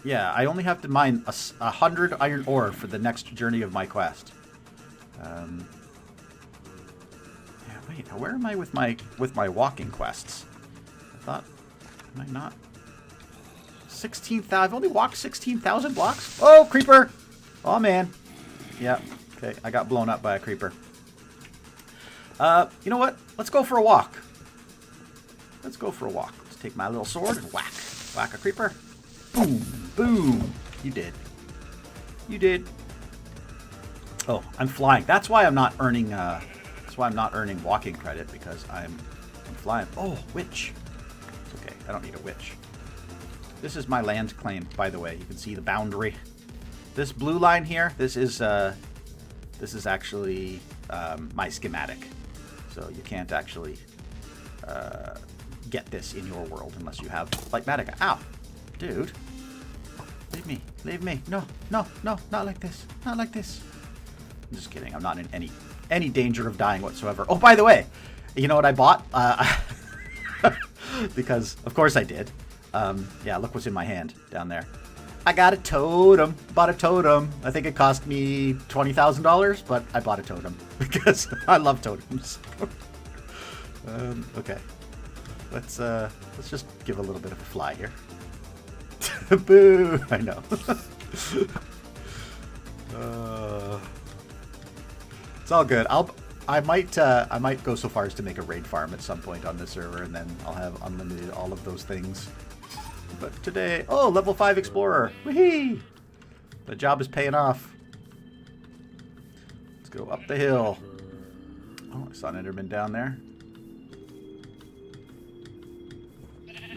Yeah, I only have to mine 100 iron ore for the next journey of my quest. Yeah, wait, where am I with my walking quests? I thought, am I not? 16,000. I've only walked 16,000 blocks. Oh, creeper! Oh man. Yeah. Okay, I got blown up by a creeper. You know what? Let's go for a walk. Let's go for a walk. Let's take my little sword and whack a creeper. Boom, boom. You did. You did. Oh, I'm flying. That's why I'm not earning. That's why I'm not earning walking credit, because I'm flying. Oh, witch. Okay, I don't need a witch. This is my land claim, by the way. You can see the boundary. This blue line here. This is actually my schematic. So you can't actually get this in your world unless you have Lightmatica. Ow. Dude, leave me, leave me. No, no, no, not like this, not like this. I'm just kidding. I'm not in any danger of dying whatsoever. Oh, by the way, you know what I bought? Because of course I did. Yeah, look what's in my hand down there. I got a totem. Bought a totem. I think it cost me $20,000, but I bought a totem because I love totems. Okay, let's just give a little bit of a fly here. Boo! I know. It's all good. I might go so far as to make a raid farm at some point on this server, and then I'll have unlimited all of those things. But today, oh, level 5 explorer. Whee! The job is paying off. Let's go up the hill. Oh, I saw an enderman down there.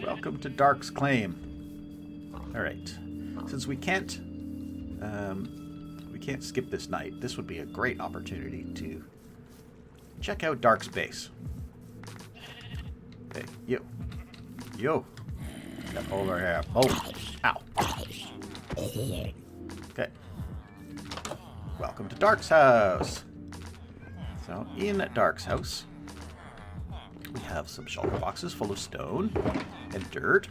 Welcome to Dark's Claim. All right, since we can't skip this night, this would be a great opportunity to check out Dark's base. Hey, you, get over here. Oh, ow. Okay. Welcome to Dark's house. So in Dark's house, we have some shulker boxes full of stone and dirt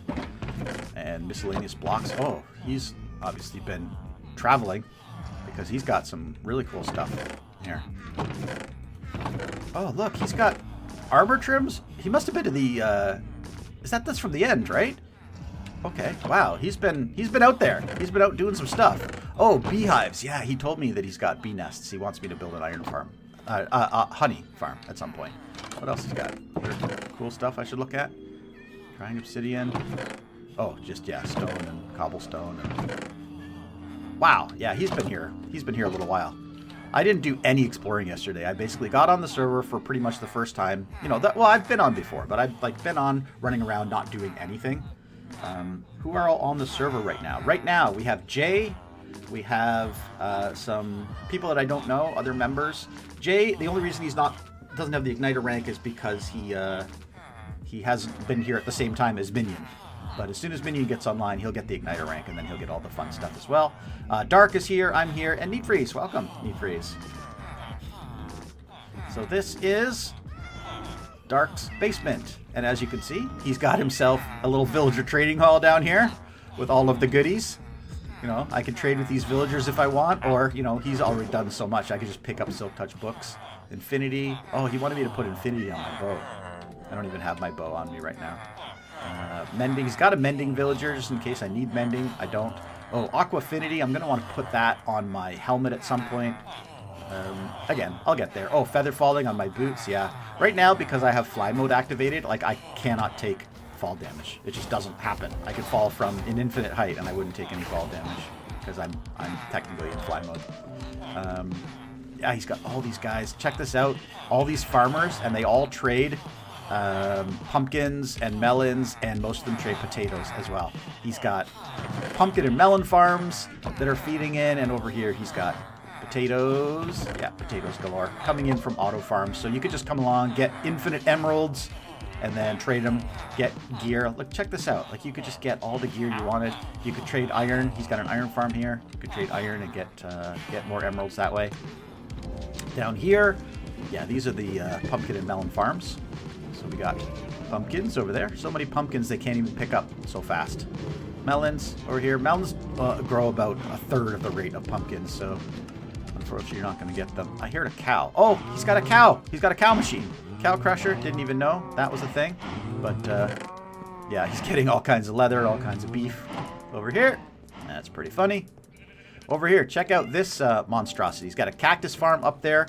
and miscellaneous blocks. Oh, he's obviously been traveling because he's got some really cool stuff here. Oh, look, he's got armor trims. He must have been to the that's from the end, right? Okay. Wow, he's been out there. He's been out doing some stuff. Oh, beehives. Yeah, he told me that he's got bee nests. He wants me to build an iron farm. Honey farm at some point. What else he's got? Other cool stuff I should look at? Trying obsidian. Oh, just, yeah, stone and cobblestone. And... Wow, yeah, he's been here. He's been here a little while. I didn't do any exploring yesterday. I basically got on the server for pretty much the first time. You know, well, I've been on before, but I've been on running around not doing anything. Who are all on the server right now? Right now, we have Jay. We have some people that I don't know, other members. Jay, the only reason he's doesn't have the Igniter rank is because he he hasn't been here at the same time as Minion. But as soon as Minion gets online, he'll get the Igniter rank, and then he'll get all the fun stuff as well. Dark is here, I'm here, and Neat Freeze. Welcome, Neat Freeze. So this is Dark's basement. And as you can see, he's got himself a little villager trading hall down here with all of the goodies. You know, I can trade with these villagers if I want, or, you know, he's already done so much. I can just pick up Silk Touch books. Infinity. Oh, he wanted me to put Infinity on my bow. I don't even have my bow on me right now. Mending. He's got a mending villager just in case I need mending. I don't. Oh, Aquafinity. I'm going to want to put that on my helmet at some point. Again, I'll get there. Oh, feather falling on my boots. Yeah. Right now, because I have fly mode activated, like, I cannot take fall damage. It just doesn't happen. I could fall from an infinite height and I wouldn't take any fall damage because I'm technically in fly mode. Yeah, he's got all these guys. Check this out. All these farmers, and they all trade pumpkins and melons, and most of them trade potatoes as well. He's got pumpkin and melon farms that are feeding in, and over here he's got potatoes. Yeah, potatoes galore coming in from auto farms. So you could just come along, get infinite emeralds, and then trade them, get gear. Look, check this out. Like, you could just get all the gear you wanted. You could trade iron. He's got an iron farm here. You could trade iron and get more emeralds that way. Down here, yeah, these are the pumpkin and melon farms. So we got pumpkins over there. So many pumpkins they can't even pick up so fast. Melons over here. Melons grow about a third of the rate of pumpkins, so unfortunately you're not going to get them. I heard a cow. Oh, he's got a cow. He's got a cow machine. Cow crusher. Didn't even know that was a thing. But yeah, he's getting all kinds of leather, all kinds of beef over here. That's pretty funny. Over here, check out this monstrosity. He's got a cactus farm up there.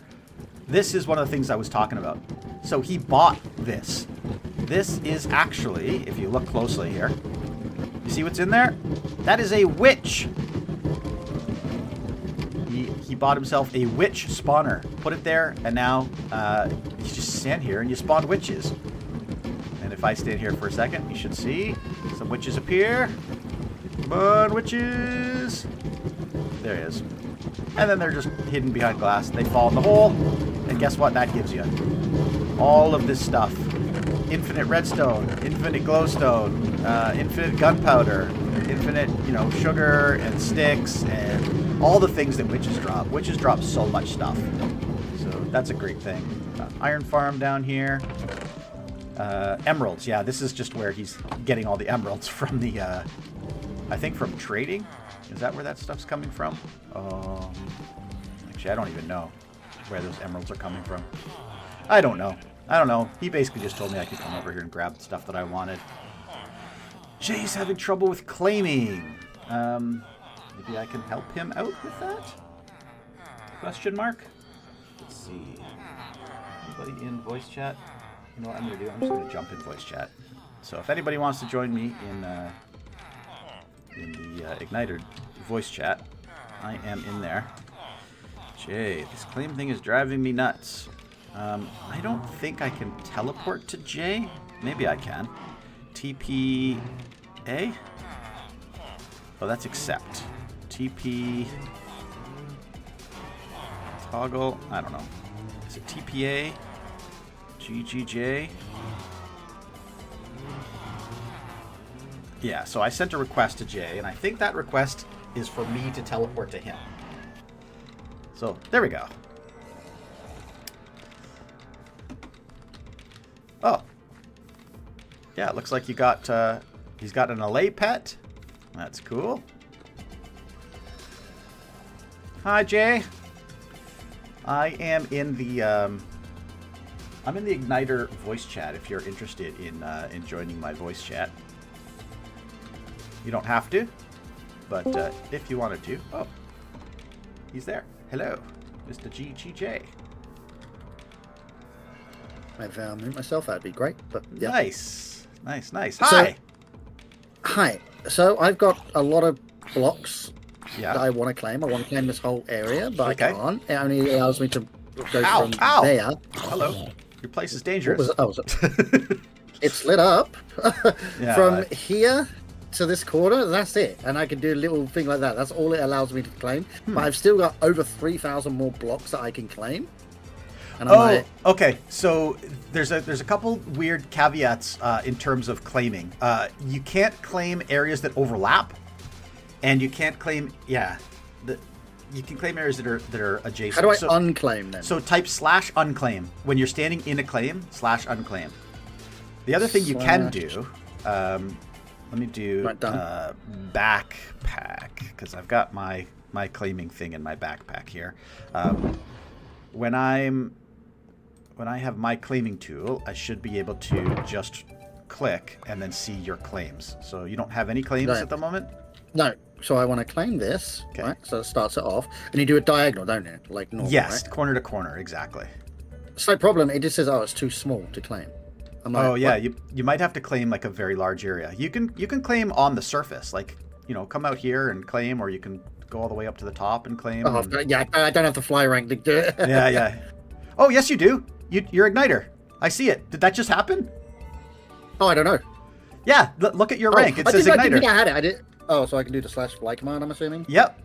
This is one of the things I was talking about. So he bought this. This is actually, if you look closely here, you see what's in there? That is a witch. He bought himself a witch spawner. Put it there, and now you just stand here and you spawn witches. And if I stand here for a second, you should see some witches appear. Come on, witches. There he is. And then they're just hidden behind glass. They fall in the hole. And guess what that gives you? All of this stuff. Infinite redstone, infinite glowstone, infinite gunpowder, infinite, you know, sugar and sticks and all the things that witches drop. Witches drop so much stuff. So that's a great thing. Iron farm down here. Emeralds. Yeah, this is just where he's getting all the emeralds from the, I think from trading. Is that where that stuff's coming from? Actually, I don't even know where those emeralds are coming from. I don't know. I don't know. He basically just told me I could come over here and grab the stuff that I wanted. Jay's having trouble with claiming. Maybe I can help him out with that? Question mark? Let's see. Anybody in voice chat? You know what I'm going to do? I'm just going to jump in voice chat. So if anybody wants to join me in the Igniter voice chat, I am in there. Jay, this claim thing is driving me nuts. I don't think I can teleport to Jay. Maybe I can. TP A? Oh, that's accept. TP toggle. I don't know. Is it TPA? GGJ? Yeah, so I sent a request to Jay, and I think that request is for me to teleport to him. So, there we go. Oh. Yeah, it looks like you got, he's got an allay pet. That's cool. Hi, Jay. I am in the, I'm in the Igniter voice chat if you're interested in joining my voice chat. You don't have to, but if you wanted to. Oh, he's there. Hello, Mr. GGJ. If I mute myself, that'd be great. But yeah. Nice, nice, nice. Hi. Hi. So I've got a lot of blocks that I want to claim. I want to claim this whole area, but I can't. It only allows me to go from there. Hello. Your place is dangerous. It's lit up from here to this corner. That's it, and I can do a little thing like that. That's all it allows me to claim. But I've still got over 3,000 more blocks that I can claim. And I'm okay. So there's a couple weird caveats in terms of claiming. You can't claim areas that overlap, and you can't claim you can claim areas that are adjacent. How do I unclaim then? So type /unclaim when you're standing in a claim /unclaim. The other thing you can do, let me do backpack, because I've got my claiming thing in my backpack here. When I have my claiming tool, I should be able to just click and then see your claims. So you don't have any claims at the moment? No. So I want to claim this, right? So it starts it off, and you do a diagonal, don't you? Like normal, yes, right? Corner to corner, exactly. Slight problem. It just says, "Oh, it's too small to claim." I'm like, oh yeah, you might have to claim like a very large area. You can claim on the surface, like come out here and claim, or you can go all the way up to the top and claim. Oh, yeah, I don't have the fly rank to do it. yeah. Oh yes, you do. Your igniter. I see it. Did that just happen? Oh, I don't know. Yeah, look at your rank. It says igniter. I think I had it. I did. Oh, so I can do the /fly command, I'm assuming? Yep.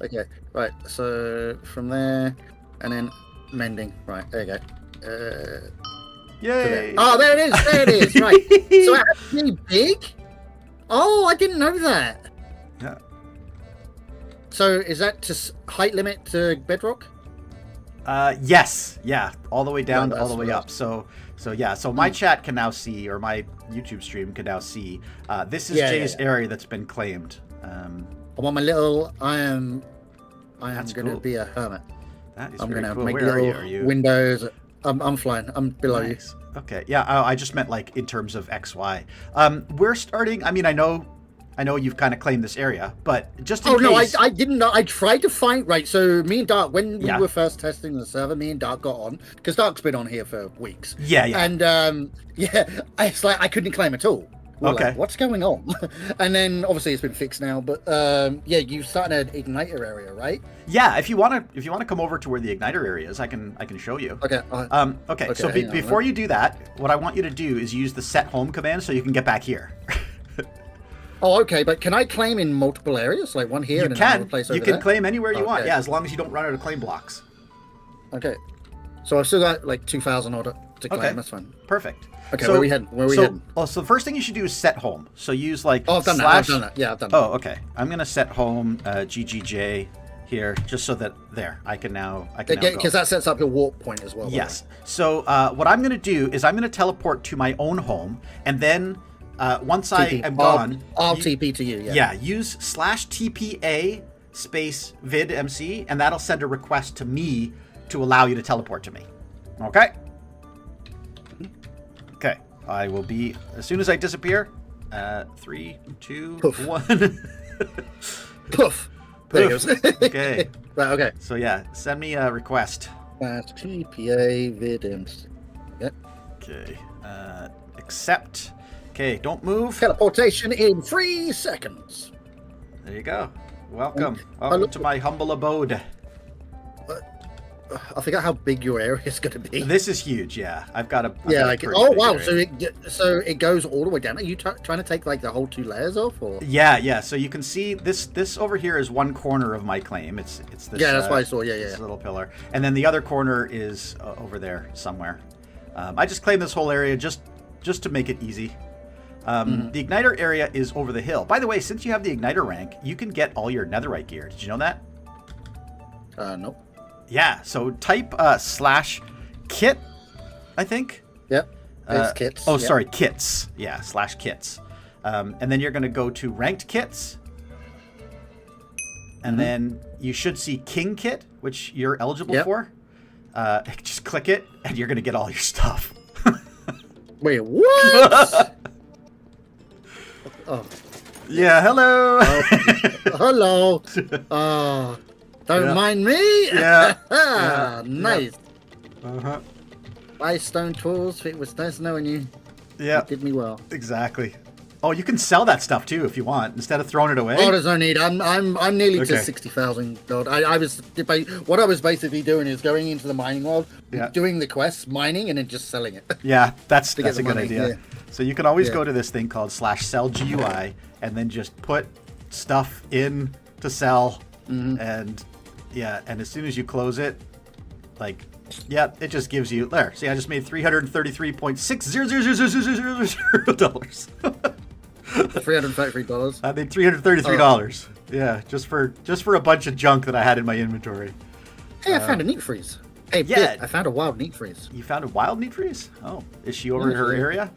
Okay, right. So from there, and then mending. Right, there you go. Yay. Oh, there it is. There it is. Right. So it has to be big? Oh, I didn't know that. Yeah. So is that just height limit to bedrock? Yes. Yeah. All the way down, all the way up. So my chat can now see, or my YouTube stream can now see, this is Jay's area that's been claimed. I'm on my little, I am going to be a hermit. That is I'm very going to cool. make Where little are you? windows. I'm flying. I'm below you. Okay. Yeah. I just meant like in terms of XY. We're starting. I mean, I know you've kind of claimed this area, but just in case. No, I didn't know. I tried to find, right, so me and Dark, when we were first testing the server, me and Dark got on, because Dark's been on here for weeks. Yeah. And, it's like I couldn't claim at all. Okay. Like, what's going on? And then, obviously, it's been fixed now, but, you started an igniter area, right? Yeah, if you want to come over to where the igniter area is, I can show you. Okay. Okay, so before you do that, what I want you to do is use the set home command so you can get back here. Oh, okay, but can I claim in multiple areas? Like one here and another place over there? You can claim anywhere you want, as long as you don't run out of claim blocks. Okay. So I've still got like 2,000 order to claim, that's fine. Perfect. Okay, where are we heading? So the first thing you should do is set home. So use like I've done that. Yeah, I've done that. Oh, okay. I'm going to set home GGJ here, just so that I can now go. Because that sets up your warp point as well. Yes. So what I'm going to do is I'm going to teleport to my own home, and then once I am gone, I'll TP to you. Yeah. Use /TPA space VidMC, and that'll send a request to me to allow you to teleport to me. Okay. Okay. I will be as soon as I disappear. 3, 2, 1. Poof. There it goes. Okay. Right. Okay. So send me a request. /TPA VidMC. Yep. Okay. Accept. Okay, don't move. Teleportation in 3 seconds. There you go. Welcome to my humble abode. I forgot how big your area is going to be. This is huge, yeah. I've got a wow! Area. So it goes all the way down. Are you trying to take like the whole 2 layers off, or? Yeah. So you can see this over here is one corner of my claim. It's this. Yeah, that's what I saw. Yeah. This little pillar, and then the other corner is over there somewhere. I just claimed this whole area just to make it easy. The igniter area is over the hill. By the way, since you have the igniter rank, you can get all your netherite gear. Did you know that? Nope. Yeah, so type /kit, I think. Yep. It's kits. Oh, sorry, kits. Yeah, /kits. And then you're going to go to ranked kits. And then you should see king kit, which you're eligible for. Just click it, and you're going to get all your stuff. Wait, what? Oh. Yeah, hello. Hello. Don't mind me. Yeah. Nice. Buy stone tools. It was nice knowing you. Yeah. You did me well. Exactly. Oh, you can sell that stuff too if you want, instead of throwing it away. Oh, there's no need. I'm nearly to 60,000 gold. What I was basically doing is going into the mining world, doing the quests, mining, and then just selling it. Yeah, that's a good idea. Yeah. So you can always go to this thing called /sell GUI, and then just put stuff in to sell, and as soon as you close it, like, yeah, it just gives you there. See, I just made $333.60000. $333. I made $333. Yeah, just for a bunch of junk that I had in my inventory. Hey, I found a neat freeze. Hey, yeah, I found a wild neat freeze. You found a wild neat freeze? Oh, is she over in her area?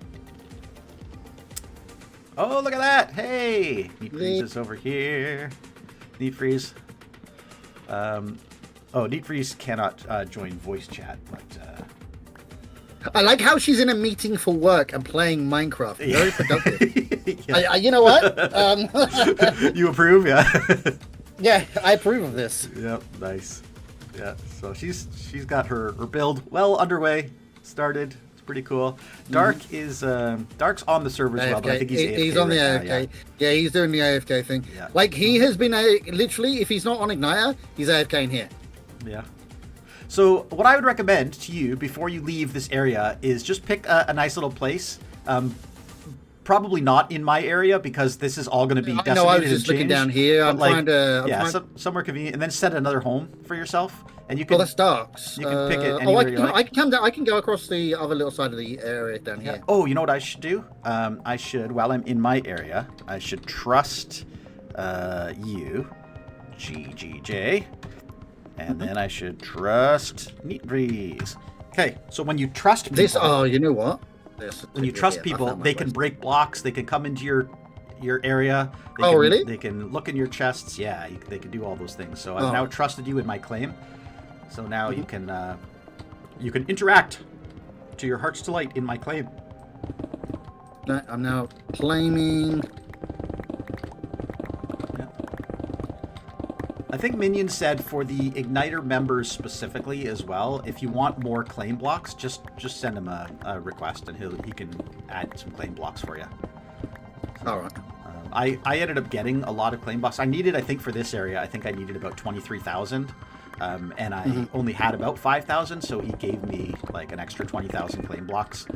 Oh, look at that! Hey, neat freeze is over here. Neat freeze. Oh, neat freeze cannot join voice chat, but. I like how she's in a meeting for work and playing Minecraft. Very productive. Yeah. You know what? You approve, yeah. Yeah, I approve of this. Yep, nice. Yeah, so she's got her build well underway, started. It's pretty cool. Dark is Dark's on the server as well, but I think he's AFK. He's on the AFK. Now, yeah, he's doing the AFK thing. Yeah. Like he has been literally, if he's not on Igniter, he's AFK in here. Yeah. So what I would recommend to you before you leave this area is just pick a nice little place. Probably not in my area because this is all going to be decimated. No, I was just looking down here. I'm trying to. Somewhere convenient, and then set another home for yourself, and you can. Well, that's Dark's. You can pick it anywhere you like. I can come down. I can go across the other little side of the area down here. Oh, you know what I should do? I should, while I'm in my area, I should trust you, GGJ, and then I should trust Neat Breeze. Okay, so when you trust people, this. Oh, you know what? When you trust people, they can break blocks. They can come into your area. Really? They can look in your chests. Yeah, they can do all those things. So I've now trusted you in my claim. So now you can interact to your heart's delight in my claim. I'm now claiming. I think Minion said for the Igniter members specifically as well, if you want more claim blocks, just send him a request and he can add some claim blocks for you. So, all right. I ended up getting a lot of claim blocks. I think for this area, I think I needed about 23,000. And I only had about 5,000, so he gave me like an extra 20,000 claim blocks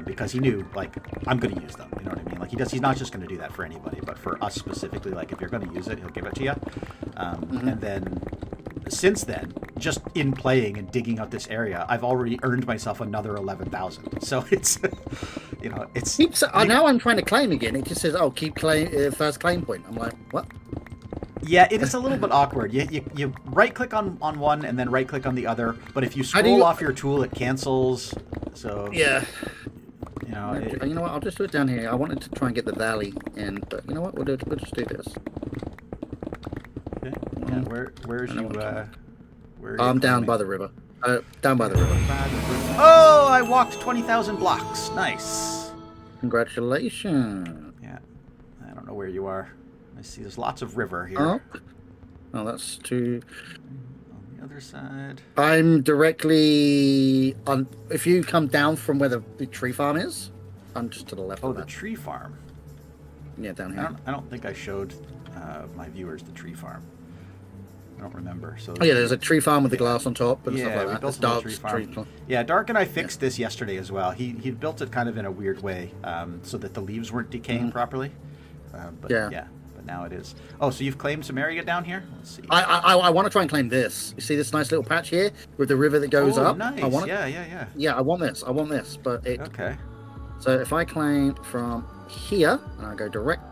because he knew like I'm going to use them. You know what I mean? Like he's not just going to do that for anybody, but for us specifically. Like if you're going to use it, he'll give it to you. And then since then, just in playing and digging out this area, I've already earned myself another 11,000. So it's it's. Now I'm trying to claim again. It just says, "Oh, keep claim first claim point." I'm like, what? Yeah, it is a little bit awkward. You right click on one and then right click on the other, but if you scroll off your tool, it cancels. So yeah, you know what? I'll just do it down here. I wanted to try and get the valley, but you know what? We'll just do this. Okay. Yeah, where's you? Where? I'm down by the river. Down by the river. Oh, I walked 20,000 blocks. Nice. Congratulations. Yeah, I don't know where you are. I see there's lots of river here. Oh, that's too. On the other side. I'm directly on. If you come down from where the tree farm is, I'm just to the left. Oh, the tree farm. Yeah, down here. I don't think I showed my viewers the tree farm. I don't remember. So. Oh yeah, there's a tree farm with the glass on top and stuff like that. We built a tree farm. Yeah, Dark and I fixed this yesterday as well. He built it kind of in a weird way, so that the leaves weren't decaying properly. But yeah. Now it is. Oh, so you've claimed some area down here? Let's see. I want to try and claim this. You see this nice little patch here with the river that goes up? Nice. Yeah. Yeah, I want this, but it... Okay. So if I claim from here, and I go direct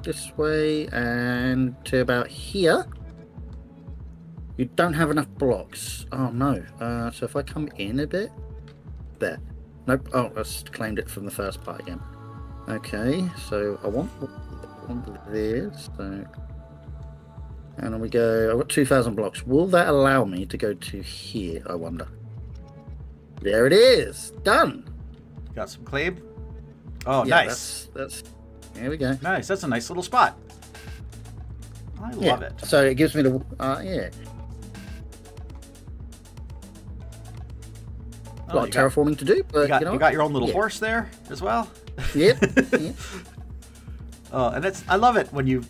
this way, and to about here, you don't have enough blocks. Oh, no. So if I come in a bit, there. Nope. Oh, I just claimed it from the first part again. Okay, so I want this, so, and then we go. I've got 2,000 blocks. Will that allow me to go to here? I wonder. There it is. Done. Got some claim. Oh, yeah, nice. That's. Here we go. Nice. That's a nice little spot. I love it. So it gives me the yeah. A lot of terraforming to do, but you got your own little horse there as well. Yep. Oh, and I love it when you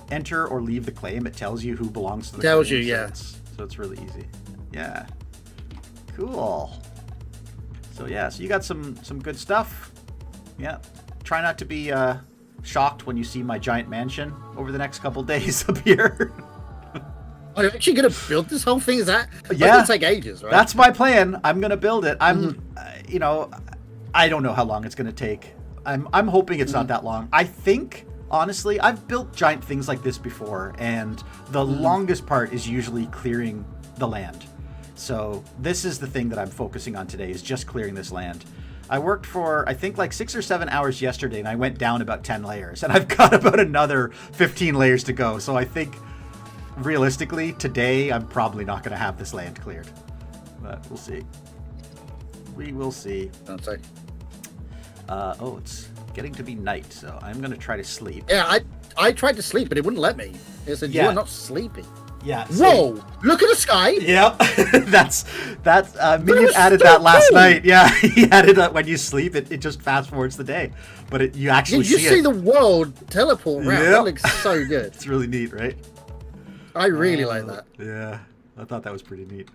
enter or leave the claim, it tells you who belongs to the tells claim. You, yeah. So it's really easy. Yeah. Cool. So yeah, so you got some good stuff. Yeah. Try not to be shocked when you see my giant mansion over the next couple days up here. Are you actually gonna build this whole thing? Is that? Yeah. That's gonna take ages, right? That's my plan. I'm gonna build it. You know, I don't know how long it's gonna take. I'm hoping it's not that long. I think, honestly, I've built giant things like this before, and the longest part is usually clearing the land. So this is the thing that I'm focusing on today, is just clearing this land. I worked for, I think, like 6 or 7 hours yesterday, and I went down about 10 layers, and I've got about another 15 layers to go. So I think, realistically, today I'm probably not going to have this land cleared, but we'll see. We will see. Don't say. Oh, it's getting to be night, so I'm going to try to sleep. Yeah, I tried to sleep, but it wouldn't let me. It said, Yeah. you're not sleeping. Yeah. Whoa! Look at the sky! Yep. that's Minion added that last night. Yeah, he added that when you sleep, it just fast forwards the day. But you actually You see it. the world teleport around. Yep. That looks so good. It's really neat, right? I really like that. Yeah, I thought that was pretty neat.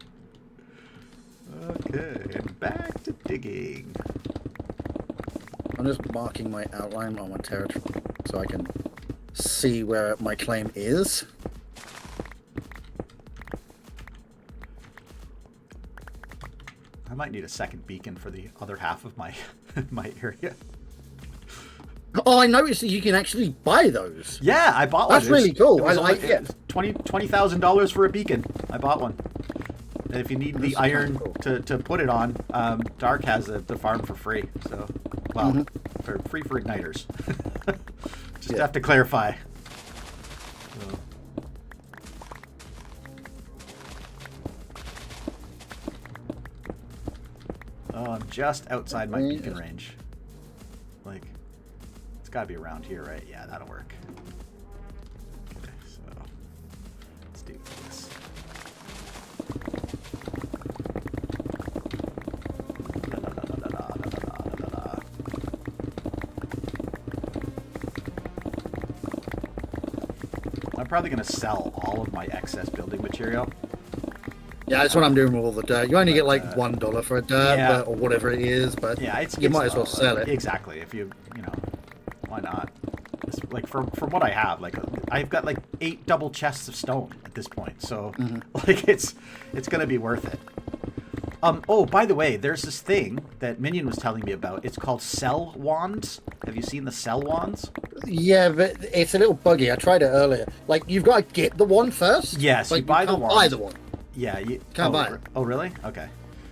Okay, and back to digging. I'm just marking my outline on my territory so I can see where my claim is. I might need a second beacon for the other half of my my area. Oh, I noticed that you can actually buy those. Yeah, I bought one. That's really cool. I like it. $20,000 for a beacon. I bought one. And if you need the iron cool. to put it on, Dark has the farm for free. So, well, for free for igniters. Just have to clarify. So. Oh, I'm just outside my beacon range. Like, it's got to be around here, right? Yeah, that'll work. Okay, so let's do this. I'm probably going to sell all of my excess building material. Yeah, that's what I'm doing with all the dirt. You only get like $1 for a dirt, or whatever it is, but yeah, you might as well sell it. Exactly. If you know, why not? It's like from what I have, like I've got like 8 double chests of stone at this point, so like it's gonna be worth it. Oh, by the way, there's this thing that Minion was telling me about. It's called cell wands. Have you seen the cell wands? Yeah, but it's a little buggy. I tried it earlier. Like, you've got to get the one first. Yes, like, you buy the can't wand. buy the one. Yeah, you Can't buy it. Oh, really? Okay.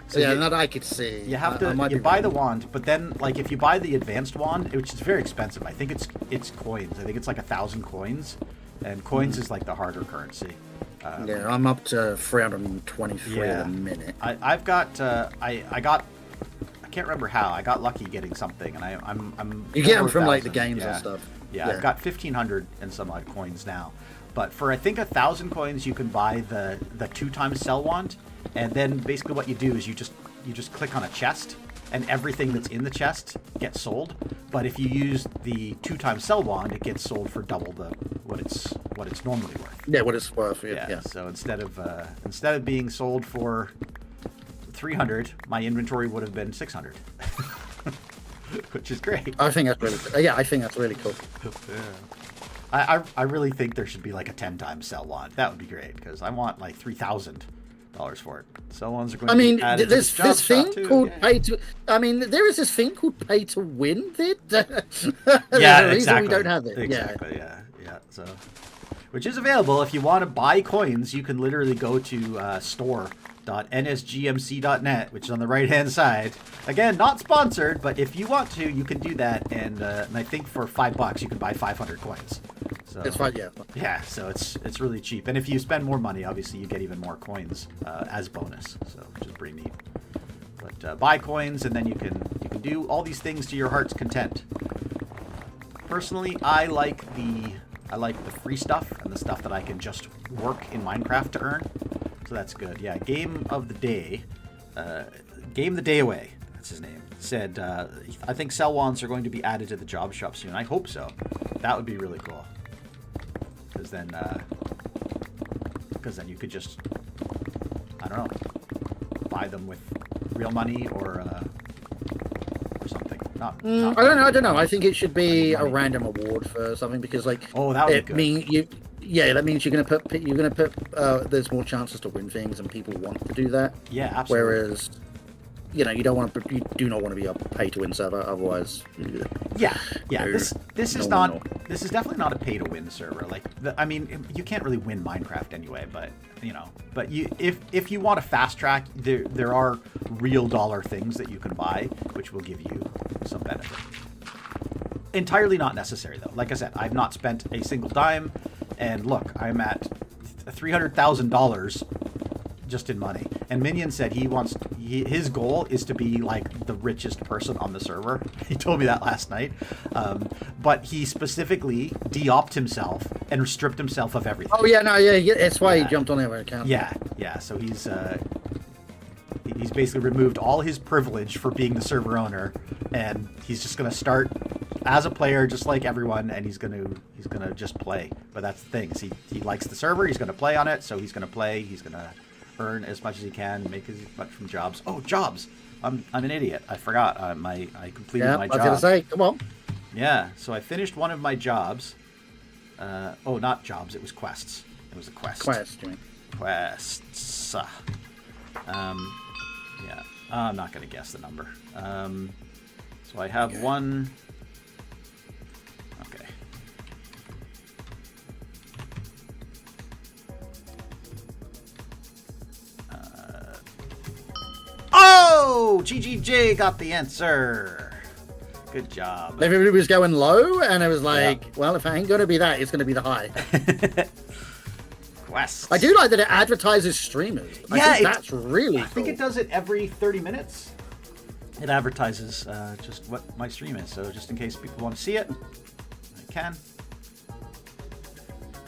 So Yeah, that I could see. You have to you buy the wand, but then like if you buy the advanced wand, which is very expensive, I think it's coins. I think it's like 1,000 coins, and coins is like the harder currency. Yeah, I'm up to 323 at the minute. I've got I can't remember how I got lucky getting something, and I'm You get them over from like the 1,000. games Yeah. and stuff. Yeah, I've got 1,500 and some odd coins now. But for I think 1,000 coins, you can buy the 2x cell wand, and then basically what you do is you just click on a chest, and everything that's in the chest gets sold. But if you use the 2x cell wand, it gets sold for double what it's normally worth. Yeah, what it's worth. Yeah. So instead of being sold for 300, my inventory would have been 600, which is great. I think that's really. Yeah, I think that's really cool. Yeah. I really think there should be like a 10x cell wand. That would be great because I want like $3,000 for it. Cell wands are going to be added to there's job this shop thing too. called pay to. I mean, there is this thing called pay to win. Yeah, the reason exactly. we don't have it. Exactly. Yeah. So, which is available if you want to buy coins. You can literally go to store.nsgmc.net, which is on the right-hand side. Again, not sponsored, but if you want to, you can do that. And I think for $5 you can buy 500 coins. So, It's fine. Yeah. Yeah, so it's really cheap, and if you spend more money, obviously you get even more coins as bonus. So, which is pretty neat. But buy coins, and then you can do all these things to your heart's content. Personally, I like the free stuff and the stuff that I can just work in Minecraft to earn. So that's good. Yeah, Game of the Day, Game the Day Away. That's his name. Said I think cell wands are going to be added to the job shop soon. I hope so. That would be really cool. Because then you could just, I don't know, buy them with real money or something. Not I don't know. I think it should be a random award for something because, like, oh, that would be good. Yeah, that means you're gonna put there's more chances to win things, and people want to do that. Yeah, absolutely. Whereas, you do not want to be a pay to win server, otherwise. Yeah. No, This is no, not. no. This is definitely not a pay to win server. Like, I mean, you can't really win Minecraft anyway. But but if you want a fast track, there are real dollar things that you can buy, which will give you some benefit. Entirely not necessary though. Like I said, I've not spent a single dime, and look, I'm at $300,000 just in money. And Minion said his goal is to be like the richest person on the server. He told me that last night. But he specifically de-opt himself and stripped himself of everything. Oh yeah, no, yeah. That's why he jumped on every account. Yeah. So he's basically removed all his privilege for being the server owner, and he's just gonna start as a player just like everyone, and he's gonna just play. But that's the thing, is he likes the server, he's gonna play on it, so he's gonna play, he's gonna earn as much as he can, make as much from jobs. Oh, jobs! I'm an idiot. I forgot. I completed my job. I was gonna say, come on. Yeah, so I finished one of my jobs. Not jobs. It was quests. It was a quest. Quests. Yeah. I'm not gonna guess the number. So I have one. Okay. Oh! GGJ got the answer. Good job. Everybody was going low, and I was like, well, if it ain't going to be that, it's going to be the high. Quests. I do like that it advertises streamers. I think that's really cool. I think it does it every 30 minutes. It advertises just what my stream is. So just in case people want to see it, I can.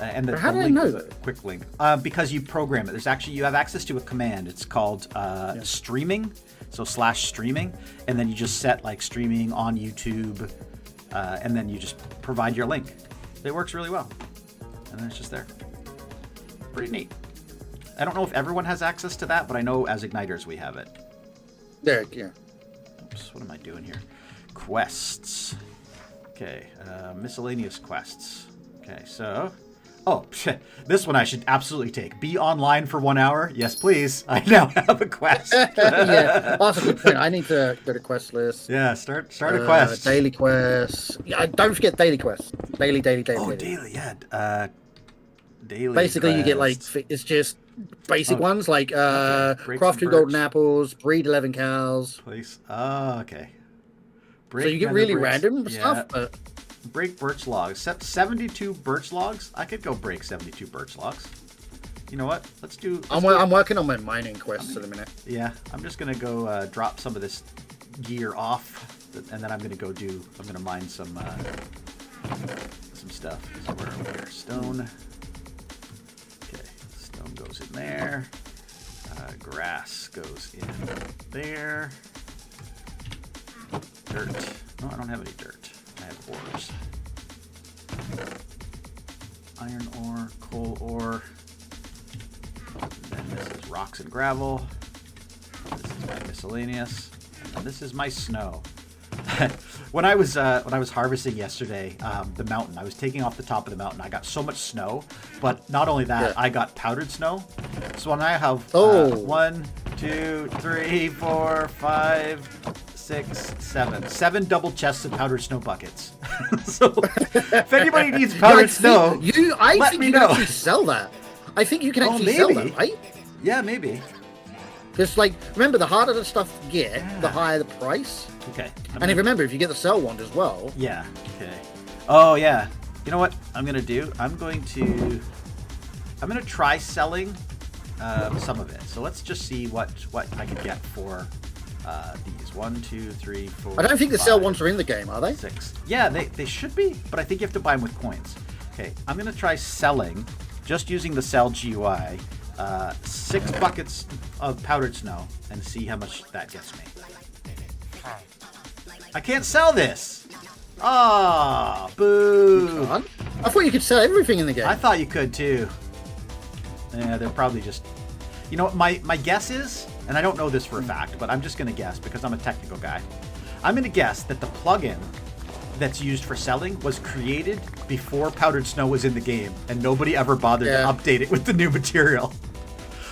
And how do I know that? Quick link. Because you program it. You have access to a command. It's called streaming. So /streaming. And then you just set like streaming on YouTube. And then you just provide your link. It works really well. And then it's just there. Pretty neat. I don't know if everyone has access to that, but I know as Igniters we have it. There, yeah. Oops, what am I doing here? Quests. Okay, miscellaneous quests. Okay, so... Oh, this one I should absolutely take. Be online for 1 hour? Yes, please. I now have a quest. Yeah, that's a good point. I need to go to quest list. Yeah, start a quest. Daily quests. Yeah, don't forget daily quests. Daily. Oh, daily, yeah. Daily basically, quests. you get like, it's just basic ones like craft 2 birds. golden apples, breed 11 cows. Place. Oh, okay. So you get really random stuff, but... Break birch logs. 72 birch logs? I could go break 72 birch logs. You know what? Let's do... I'm working on my mining quests at the minute. Yeah, I'm just going to go drop some of this gear off, and then I'm going to mine some stuff. So where stone. Okay, stone goes in there. Grass goes in there. Dirt. No, I don't have any dirt. I have ores. Iron ore, coal ore. And then this is rocks and gravel. This is my miscellaneous. And then this is my snow. When I was harvesting yesterday, the mountain, I was taking off the top of the mountain. I got so much snow, but not only that, I got powdered snow. So when I have 1, 2, 3, 4, 5, 6, 7 double chests of powdered snow buckets. So if anybody needs powdered snow, I think you can actually sell that. I think you can actually sell that, right? Yeah, maybe. Because, remember, the harder the stuff you get, the higher the price. Okay. And remember, if you get the sell one as well. Yeah. Okay. Oh yeah. You know what I'm gonna do? I'm gonna try selling some of it. So let's just see what I can get for these. 1, 2, 3, 4. I don't think the sell ones are in the game, are they? 6. Yeah, they should be, but I think you have to buy them with coins. Okay, I'm gonna try selling, just using the sell GUI, 6 buckets of powdered snow and see how much that gets me. I can't sell this. Ah, boo. I thought you could sell everything in the game. I thought you could too. Yeah, they're probably just... You know what, my guess is, and I don't know this for a fact, but I'm just going to guess because I'm a technical guy. I'm going to guess that the plugin that's used for selling was created before powdered snow was in the game, and nobody ever bothered to update it with the new material.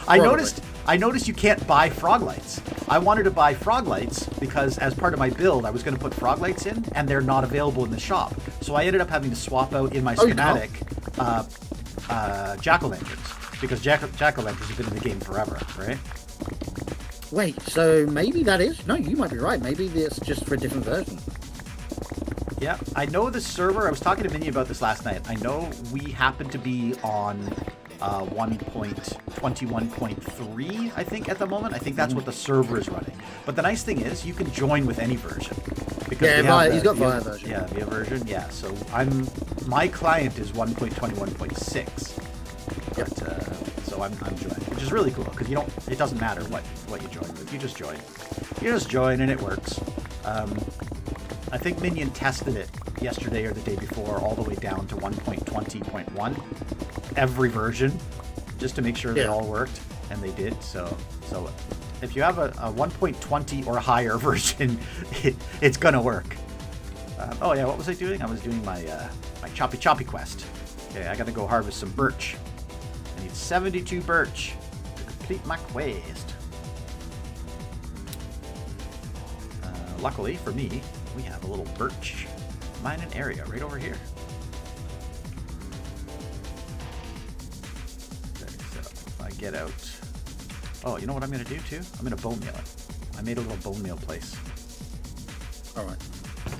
I noticed you can't buy frog lights. I wanted to buy frog lights because as part of my build, I was going to put frog lights in, and they're not available in the shop. So I ended up having to swap out in my schematic jack-o'-lanterns, because jack-o'-lanterns have been in the game forever, right? Wait, so maybe that is... No, you might be right. Maybe it's just for a different version. Yeah, I know the server... I was talking to Minnie about this last night. I know we happen to be on 1.21.3, I think, at the moment. I think that's what the server is running. But the nice thing is, you can join with any version. Because he's got VIA version. Yeah, VIA version, yeah. So my client is 1.21.6. Yep. So I'm joining, which is really cool, because it doesn't matter what you join with. You just join. You just join and it works. I think Minion tested it yesterday or the day before all the way down to 1.20.1, every version, just to make sure they all worked, and they did. So if you have a 1.20 or higher version, it's gonna work. Oh yeah, what was I doing? I was doing my choppy quest. Okay, I gotta go harvest some birch. I need 72 birch to complete my quest. Luckily for me, we have a little birch mining area right over here. Okay, so if I get out... Oh, you know what I'm going to do too? I'm going to bone meal it. I made a little bone meal place. Alright.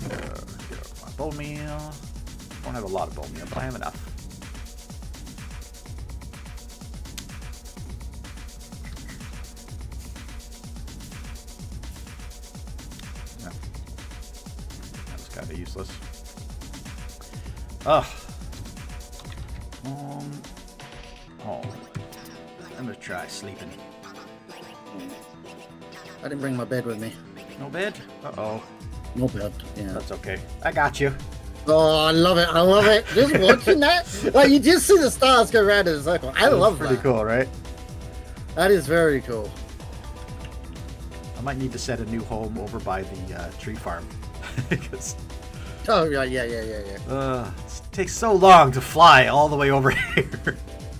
Get out my bone meal. Don't have a lot of bone meal, but I have enough. Kind of useless. Ugh. I'm gonna try sleeping. I didn't bring my bed with me. No bed? Uh-oh. No bed, yeah. That's okay. I got you. Oh, I love it. I love it. Just watching that. Like, you just see the stars go around in a circle. I love that. Pretty cool, right? That is very cool. I might need to set a new home over by the tree farm. Because yeah. it takes so long to fly all the way over here.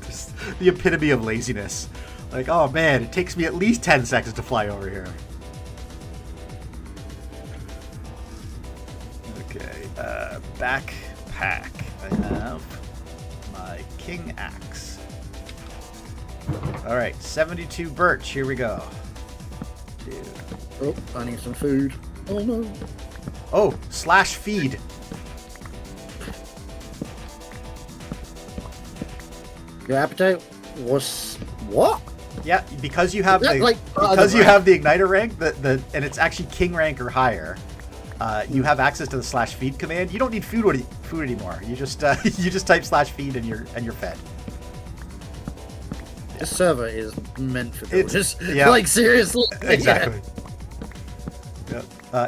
Just the epitome of laziness. Like, oh man, it takes me at least 10 seconds to fly over here. Okay, backpack. I have my king axe. Alright, 72 birch, here we go. Dude. Oh, I need some food. Oh no. Oh, /feed. Your appetite was what? Yeah, because you have the you have the igniter rank, and it's actually king rank or higher. You have access to the /feed command. You don't need food anymore. You just type /feed and you're fed. This server is meant for builders. Yeah. Like, seriously. Exactly. Yeah.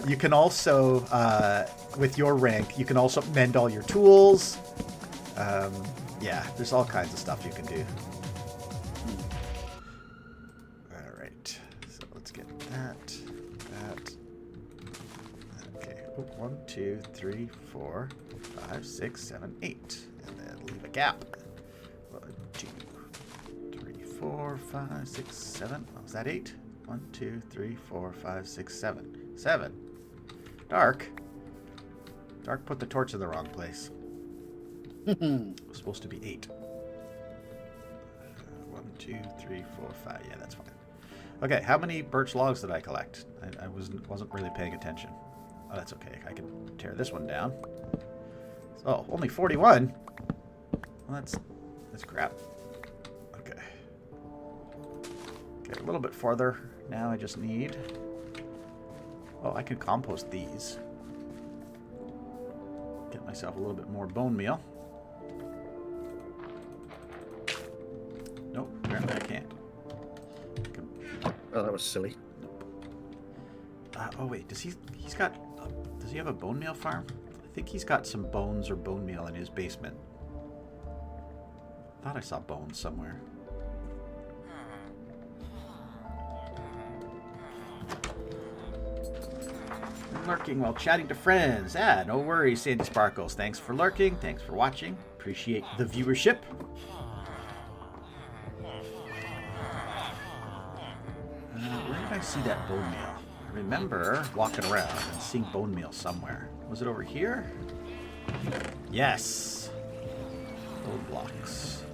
You can also, with your rank, you can also mend all your tools. Yeah, there's all kinds of stuff you can do. All right, so let's get that. Okay, 1, 2, 3, 4, 5, 6, 7, 8, and then leave a gap. 1, 2, 3, 4, 5, 6, 7. Oh, is that 8? 1, 2, 3, 4, 5, 6, 7. 7. Dark put the torch in the wrong place. It was supposed to be 8. 1, 2, 3, 4, 5. Yeah, that's fine. Okay, how many birch logs did I collect? I wasn't really paying attention. Oh, that's okay. I can tear this one down. Oh, only 41. Well, that's crap. Okay. Okay, a little bit farther. Now I just need... Oh, I can compost these. Get myself a little bit more bone meal. Nope, apparently I can't. Oh, that was silly. Oh wait, does he have a bone meal farm? I think he's got some bones or bone meal in his basement. Thought I saw bones somewhere. lurking while chatting to friends. No worries, Sandy Sparkles. Thanks for lurking. Thanks for watching. Appreciate the viewership. Where did I see that bone meal? I remember walking around and seeing bone meal somewhere. Was it over here? Yes. Bone blocks.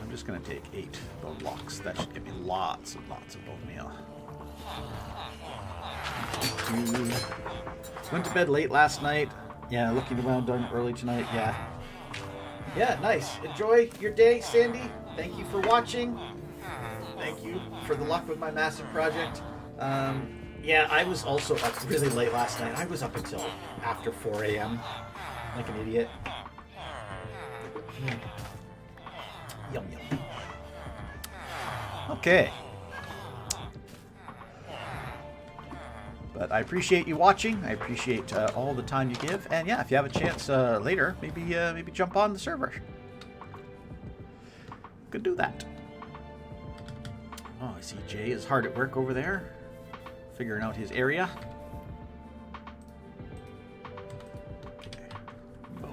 I'm just going to take 8 bone blocks. That should give me lots and lots of bone meal. Went to bed late last night. Yeah, looking around done early tonight. Yeah. Yeah, nice. Enjoy your day, Sandy. Thank you for watching. Thank you for the luck with my massive project. Yeah, I was also up really late last night. I was up until after 4 a.m. like an idiot. Yum, yum. Okay. But I appreciate you watching. I appreciate all the time you give. And yeah, if you have a chance later, maybe jump on the server. Could do that. Oh, I see Jay is hard at work over there, figuring out his area. Okay.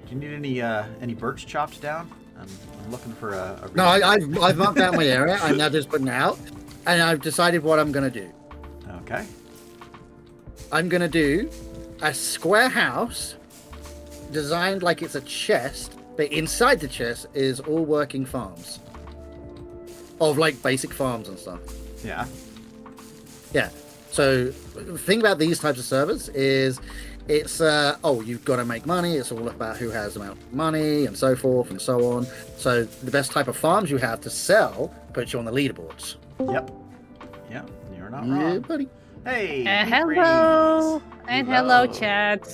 Do you need any birch chops down? I'm looking for a No, I've marked out my area. I'm now just putting it out, and I've decided what I'm going to do. Okay. I'm going to do a square house designed like it's a chest, but inside the chest is all working farms. Of like basic farms and stuff. Yeah. Yeah. So the thing about these types of servers is it's you've got to make money. It's all about who has the amount of money and so forth and so on. So the best type of farms you have to sell puts you on the leaderboards. Yep. Yep. You're not wrong. Yeah, buddy. Hey. Hello. And hello, Hello. chat.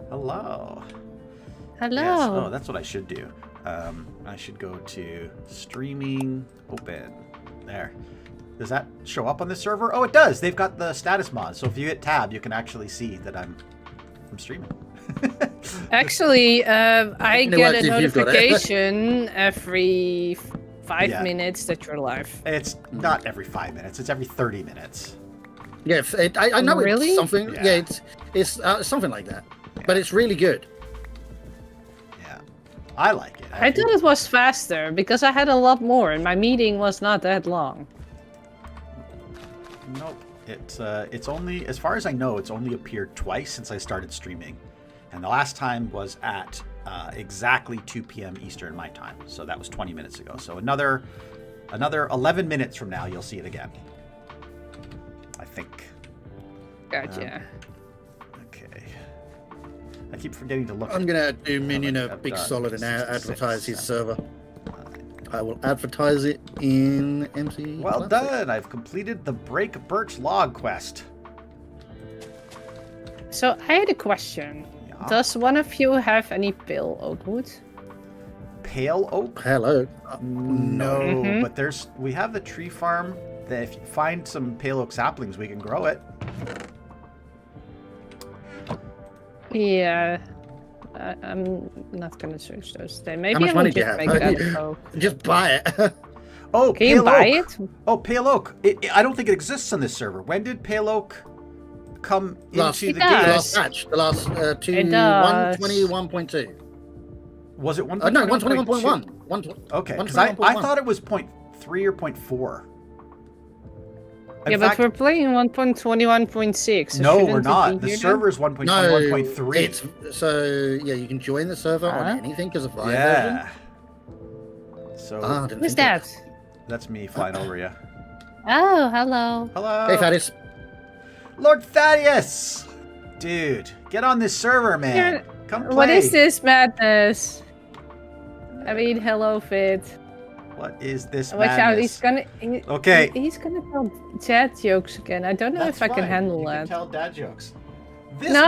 Hello. Hello. Yes. Oh, that's what I should do. I should go to streaming open. There. Does that show up on this server? Oh, it does. They've got the status mod. So if you hit tab, you can actually see that I'm streaming. Actually, I It get works a if you've got it. notification every 5 Yeah. minutes that you're live. It's not every 5 minutes. It's every 30 minutes. Yeah, I know Really? it's something. Yeah. Yeah, it's something like that. But it's really good. Yeah. I like it. I thought it was faster because I had a lot more and my meeting was not that long. Nope. It's only, as far as I know, it's only appeared twice since I started streaming. And the last time was at exactly 2 p.m. Eastern my time. So that was 20 minutes ago. So another 11 minutes from now, you'll see it again. I think. Gotcha. Okay. I keep forgetting to look. I'm gonna do Minion a I've big done solid and 66, advertise his server. 9. I will advertise it in MC. Well Classic. done. I've completed the Break Birch Log quest. So I had a question. Yeah. Does one of you have any pale oak wood? Pale oak? Hello. No, Mhm. but we have the tree farm that if you find some pale oak saplings, we can grow it. Yeah. I'm not gonna search those today. Maybe much I will money do you just have? make that oak. Just buy it. Oh, Can you pale buy oak. it? Oh, pale oak. I don't think it exists on this server. When did pale oak come Last- into the It game? the does. last patch. The last It does. 121.2. Was it 1.1? No, 121.1. Okay, because I 121.1. thought it was 0.3 or 0.4. In Yeah, fact, but we're playing 1.21.6. so no, shouldn't we're it not. be The here server's No, 1.21.3. it's so yeah. You can join the server on Huh? anything because of version. Yeah. So Ah, then? didn't Who's think of that? that's me flying over you. Oh, hello. Hello. Hey, Thaddeus. Lord Thaddeus! Dude, get on this server, man. Come play. What is this madness? I mean, hello, Vid. What is this Watch out, madness? he's gonna. Okay. He's gonna tell dad jokes again. I don't know That's if I can fine. handle You that. can tell dad jokes. This No!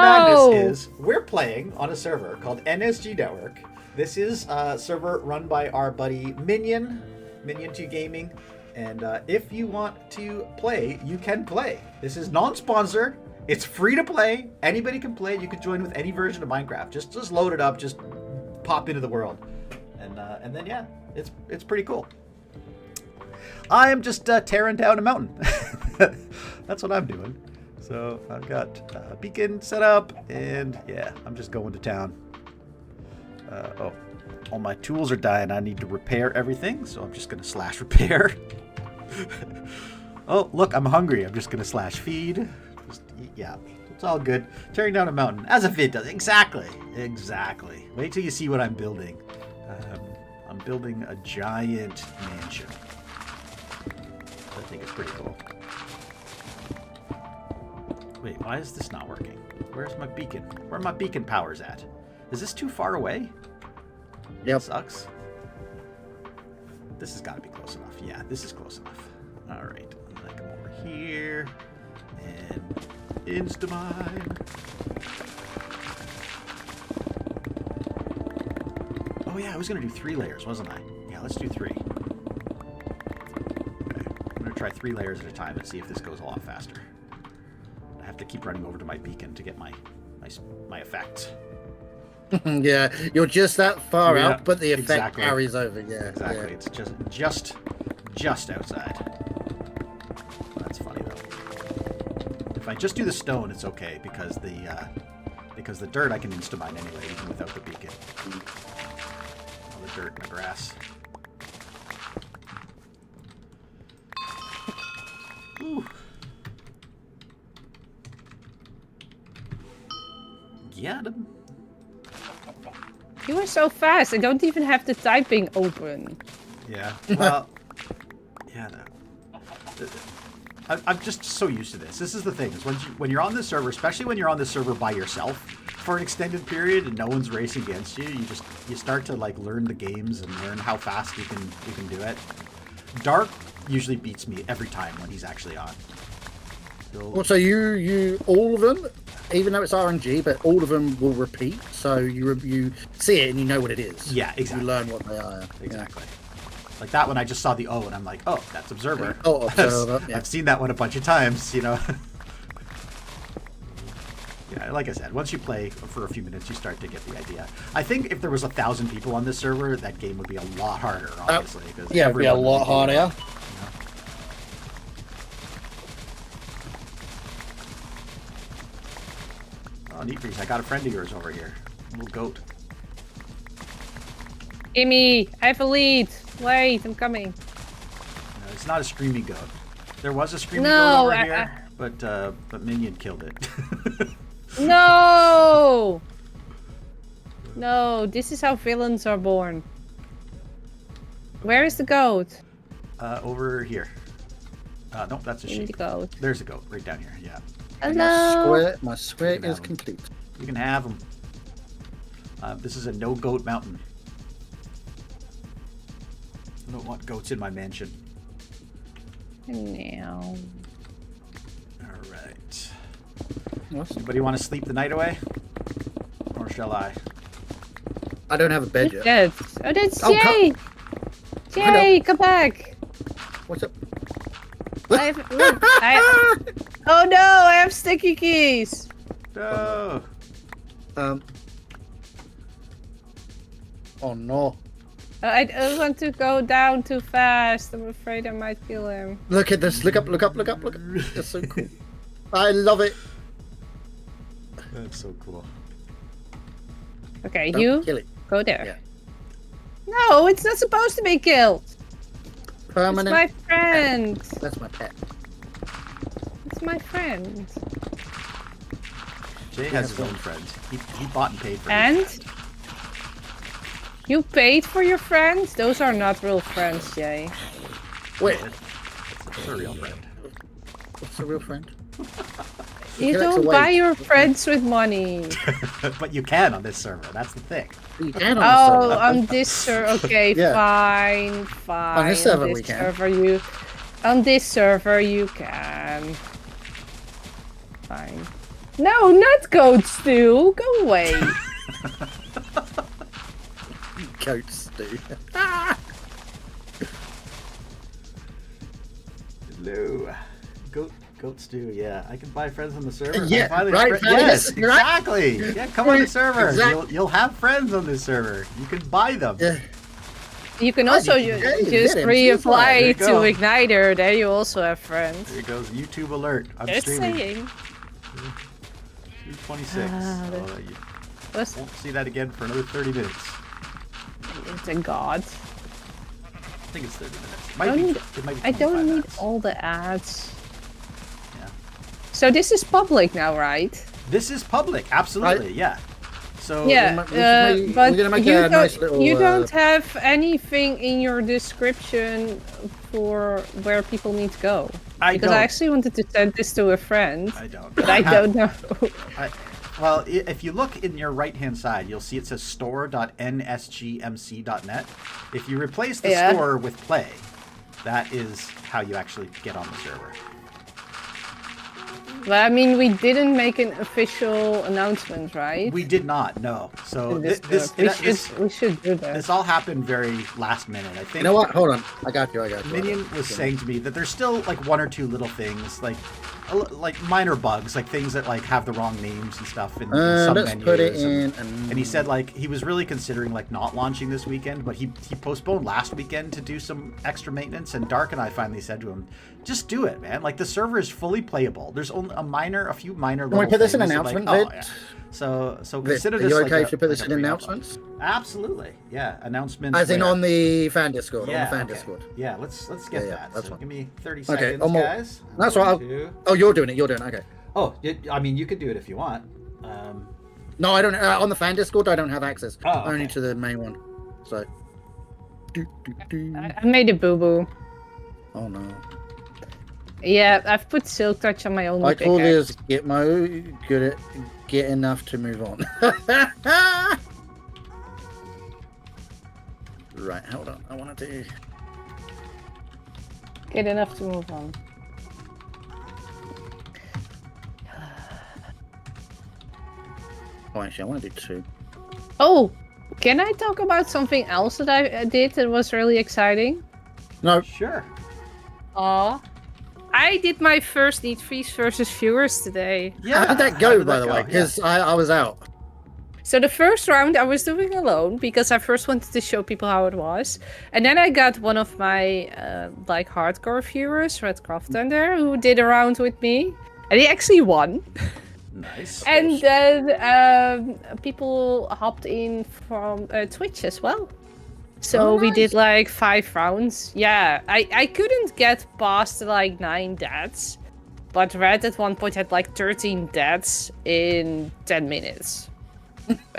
madness is we're playing on a server called NSG Network. This is a server run by our buddy Minion2 Gaming. And if you want to play, you can play. This is non-sponsored. It's free to play. Anybody can play. You can join with any version of Minecraft. Just load it up. Just pop into the world, and then yeah, it's pretty cool. I am just tearing down a mountain. That's what I'm doing. So I've got a beacon set up, and yeah, I'm just going to town. Oh, all my tools are dying. I need to repair everything, so I'm just going to slash repair. Oh, look, I'm hungry. I'm just going to slash feed. Just eat, yeah, it's all good. Tearing down a mountain, as a vid does. Exactly. Wait till you see what I'm building. I'm building a giant mansion. I think it's pretty cool. Wait, why is this not working? Where's my beacon? Where are my beacon powers at? Is this too far away? Yep. Sucks. This has got to be close enough. Yeah, this is close enough. All right. I come over here and insta-mine. Oh yeah, I was going to do 3 layers, wasn't I? Yeah, let's do 3. Okay. I'm going to try 3 layers at a time and see if this goes a lot faster. I have to keep running over to my beacon to get my effects. Yeah, you're just that far Yeah, out, but the effect exactly. carries over. Yeah, Exactly. yeah. It's just outside. That's funny though. If I just do the stone, it's okay because the dirt I can insta-mine anyway, even without the beacon. All the dirt and the grass. Ooh. Get him. You are so fast. I don't even have the typing open. Yeah. Well. Yeah. No. I'm just so used to this. This is the thing: is when you're on this server, especially when you're on this server by yourself for an extended period and no one's racing against you, you start to like learn the games and learn how fast you can do it. Dark usually beats me every time when he's actually on. Well, so you all of them, even though it's RNG, but all of them will repeat. So you see it and you know what it is. Yeah, exactly. You learn what they are. Exactly. Like that one, I just saw the O and I'm like, oh, that's observer. Oh, observer. Yeah. I've seen that one a bunch of times, you know. Yeah, like I said, once you play for a few minutes, you start to get the idea. I think if there was 1,000 people on this server, that game would be a lot harder, obviously. Yeah, it'd be a lot harder. Oh, neat piece. I got a friend of yours over here. A little goat. Gimme, I have a lead. Wait, I'm coming. No, it's not a screamy goat. There was a screamy No, goat over here, but Minion killed it. No! No, this is how villains are born. Where is the goat? Over here. No, that's a Give me the sheep. goat. There's a goat right down here. Yeah, Hello. My square You can is have 'em. complete. you can have them. This is a no goat mountain. I don't want goats in my mansion. No. All right. What? Anybody want to sleep the night away, or shall I? I don't have a bed yet. Dead. Oh, that's Oh, Jay! Jay, come back! What's up? Look, oh no, I have sticky keys! No. Oh no. I don't want to go down too fast. I'm afraid I might kill him. Look at this. Look up, look up, look up, look up. That's so cool. I love it. That's so cool. Okay, Don't you kill it. go there. Yeah. No, it's not supposed to be killed. Permanent. It's my friend. That's my pet. It's my friend. Jay has his own friends. He bought and paid for And? his friends. You paid for your friends? Those are not real friends, Jay. Wait, It's a real friend. what's a real friend? You collects don't away. buy your friends with money. But you can on this server. That's the thing. You can on Oh, the server. on this server. Okay, Yeah. fine, fine. On this server we can. On this server you can. Fine. No, not goat stew. Go away. Goats do. Hello. Goat stew, yeah. I can buy friends on the server. Yeah, I finally right, have finally, yes, yes, you're right. exactly. Yeah, come on the server. Exactly. You'll have friends on this server. You can buy them. Yeah. You can also just reapply to Igniter. There you also have friends. There goes YouTube alert. I'm Just streaming. saying. 226. You won't see that again for another 30 minutes. Thank God. I think it's 30 minutes. I don't need all the ads. Yeah. So this is public now, right? This is public, absolutely, yeah. So yeah, but you don't have anything in your description for where people need to go. I actually wanted to send this to a friend. I don't. But I don't know. Well, if you look in your right-hand side, you'll see it says store.nsgmc.net. If you replace the store with play, that is how you actually get on the server. But I mean, we didn't make an official announcement, right? We did not, no. So we should do that. This all happened very last minute, I think. You know what? Hold on. I got you. Minion was saying to me that there's still like one or two little things, like minor bugs, like things that like have the wrong names and stuff in some let's menus. Put it in. And he said like he was really considering like not launching this weekend, but he postponed last weekend to do some extra maintenance. And Dark and I finally said to him, just do it, man. Like the server is fully playable. There's only a few minor. Can we put this in announcement, like, Vid? So Vid, consider are this. you like okay if you put this in announcements? Absolutely, yeah. Announcements. As in on the fan Discord. Yeah, on the fan Discord. Yeah, let's get that. That's so fine. give me 30 seconds, guys. That's right. Oh, you're doing it. Okay. Oh, I mean, you could do it if you want. No, I don't. On the fan Discord, I don't have access. Oh, okay. Only to the main one. So. I made a boo-boo. Oh no. Yeah, I've put Silk Touch on my own. I call this Gitmo. Good at get enough to move on. Right, hold on. I want to do. Get enough to move on. Oh, actually, I want to do 2. Oh, can I talk about something else that I did that was really exciting? No. Sure. I did my first Need Freeze versus viewers today. Yeah. How did that go, by the way? Because I was out. So the first round I was doing alone because I first wanted to show people how it was. And then I got one of my like hardcore viewers, Red Crofton there, who did a round with me. And he actually won. Nice. And then people hopped in from Twitch as well. So we did like 5 rounds. Yeah, I couldn't get past like 9 deaths. But Red at one point had like 13 deaths in 10 minutes.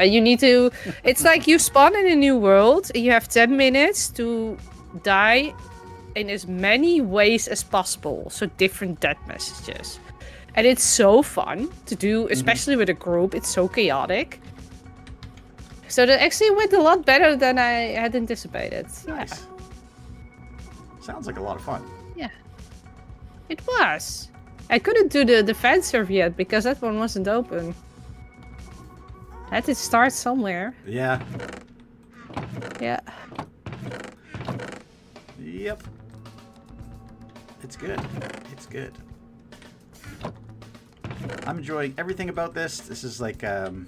You need to... It's like you spawn in a new world. And you have 10 minutes to die in as many ways as possible. So different death messages. And it's so fun to do, especially with a group. It's so chaotic. So that actually went a lot better than I had anticipated. Nice. Yeah. Sounds like a lot of fun. Yeah. It was. I couldn't do the fan serve yet because that one wasn't open. I had to start somewhere. Yeah. Yeah. Yep. It's good. It's good. I'm enjoying everything about this. This is like I'm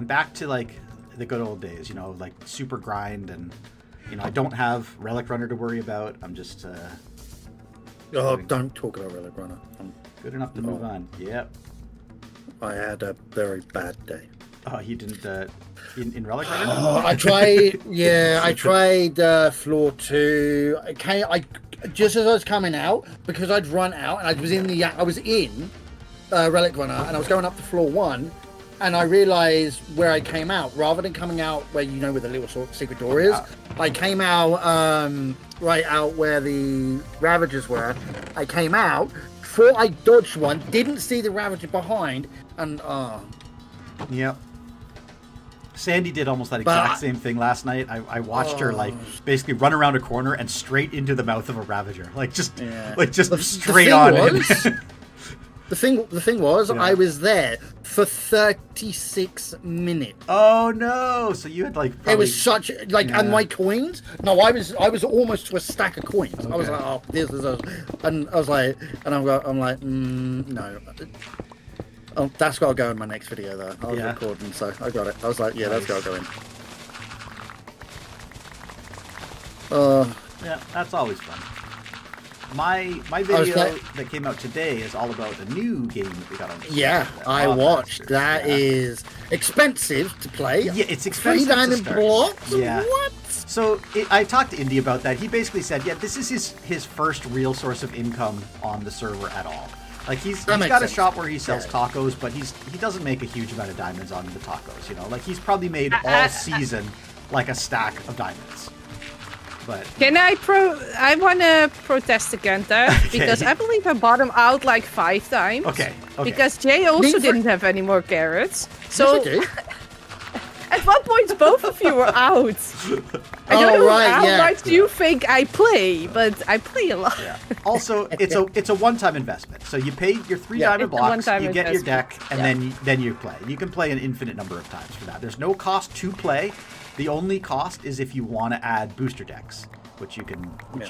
back to like the good old days, you know, like super grind, and you know, I don't have Relic Runner to worry about. I'm just don't talk about Relic Runner. I'm good enough to move on. Yep. I had a very bad day. Oh, you didn't in Relic Runner? I tried. Yeah, I tried floor 2. I just as I was coming out, because I'd run out and I was in Relic Runner and I was going up to floor 1, and I realized where I came out, rather than coming out where, you know, where the little secret door is, I came out right out where the Ravagers were. I came out, thought I dodged one, didn't see the Ravager behind, and Yep. Sandy did almost that exact same thing last night. I watched her like basically run around a corner and straight into the mouth of a Ravager, like just straight on him. The thing was, I was there for 36 minutes. Oh no! So you had like it was such like, and my coins. No, I was almost to a stack of coins. Okay. I was like, oh, this is, and I was like, and I'm like, no. Oh, that's got to go in my next video though. I was recording, so I got it. I was like, yeah, that's got to go in. Yeah, that's always fun. My video that came out today is all about a new game that we got on. Yeah, I watched. That is expensive to play. Yeah, it's expensive. 3 diamond blocks. Yeah. What? So I talked to Indy about that. He basically said, yeah, this is his first real source of income on the server at all. Like he's got a shop where he sells tacos, but he doesn't make a huge amount of diamonds on the tacos. You know, like he's probably made all season like a stack of diamonds. But can I want to protest again there because I believe I bought him out like 5 times. Okay. Because Jay also didn't have any more carrots. So Yes, at one point both of you were out. I don't know how much you think I play, but I play a lot. Yeah. Also, it's a one-time investment. So you pay your 3 diamond blocks, you get your deck, and then you play. You can play an infinite number of times for that. There's no cost to play. The only cost is if you want to add booster decks, which you can if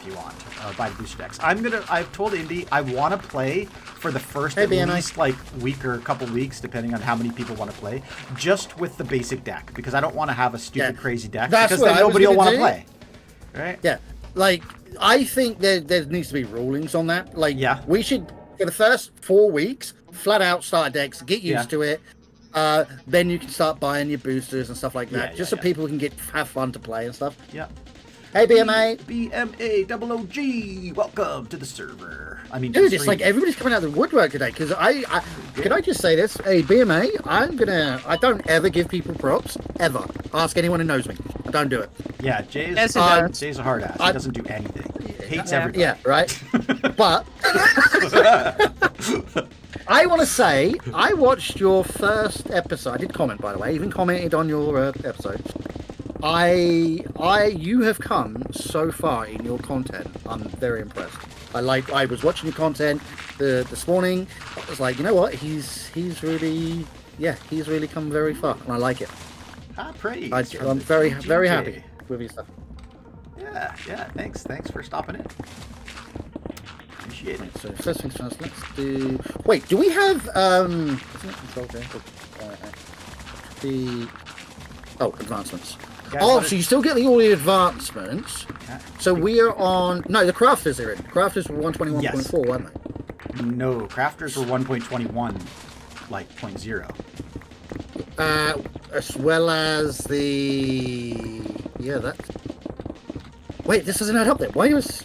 you want. Buy the booster decks. I've told Indy I want to play for the first at least like week or a couple weeks, depending on how many people want to play, just with the basic deck because I don't want to have a stupid crazy deck because then nobody will want to play. Right? Yeah. Like I think there needs to be rulings on that. Like we should for the first 4 weeks flat out start decks, get used to it. Then you can start buying your boosters and stuff like that, just so people can have fun to play and stuff. Yeah. Hey, BMA. BMA-OOG, welcome to the server. I mean, dude, it's like everybody's coming out of the woodwork today. Because can I just say this? Hey, BMA, I don't ever give people props ever. Ask anyone who knows me. I don't do it. Yeah, Jay's a hard ass. He doesn't do anything. He hates everybody. Yeah, right. But I want to say, I watched your first episode. I did comment, by the way. Even commented on your episode. You have come so far in your content. I'm very impressed. I was watching your content this morning. I was like, you know what? He's really come very far, and I like it. Praise. I'm very happy with your stuff. Yeah. Thanks for stopping in. Appreciate it. So first things first, let's do. Wait, do we have advancements. So you still get all the advancements. So we are on. No, the crafters are in. Crafters were 121.4, weren't they? No, crafters were 1.21, like 0.0. As well as the that. Wait, this doesn't add up there. Why was?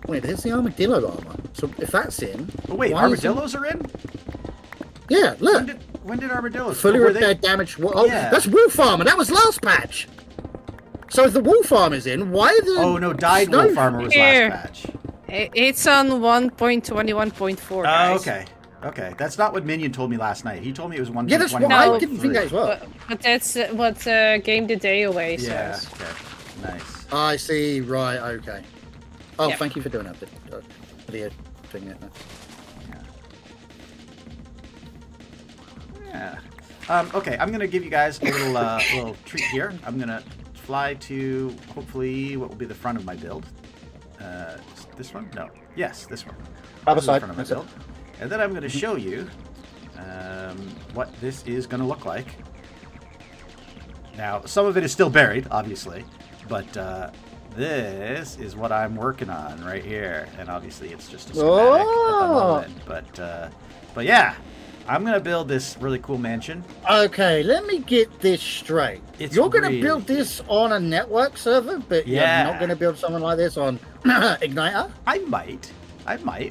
Wait, there's the armadillo armor. So if that's in. Oh wait, armadillos are in? Yeah, look. When did armadillos? Fully repaired damage. That's wolf armor. That was last patch. So if the wolf armor is in, why the? Oh no, died wolf armor was last patch. It's on 1.21.4. Oh, okay. That's not what Minion told me last night. He told me it was 1.21. Yeah, that's what I didn't think that as well. But that's what Game the Day Away says. Yeah. Okay. Nice. I see. Right. Okay. Oh, thank you for doing that video thing there. Yeah. Okay, I'm gonna give you guys a little treat here. I'm gonna fly to hopefully what will be the front of my build. This one? No. Yes, this one. Other side. Front of my build. And then I'm gonna show you what this is gonna look like. Now, some of it is still buried, obviously, but this is what I'm working on right here, and obviously it's just a schematic at the moment. But yeah. I'm going to build this really cool mansion. Okay, let me get this straight. You're going to build this on a network server, but you're not going to build something like this on Igniter? I might.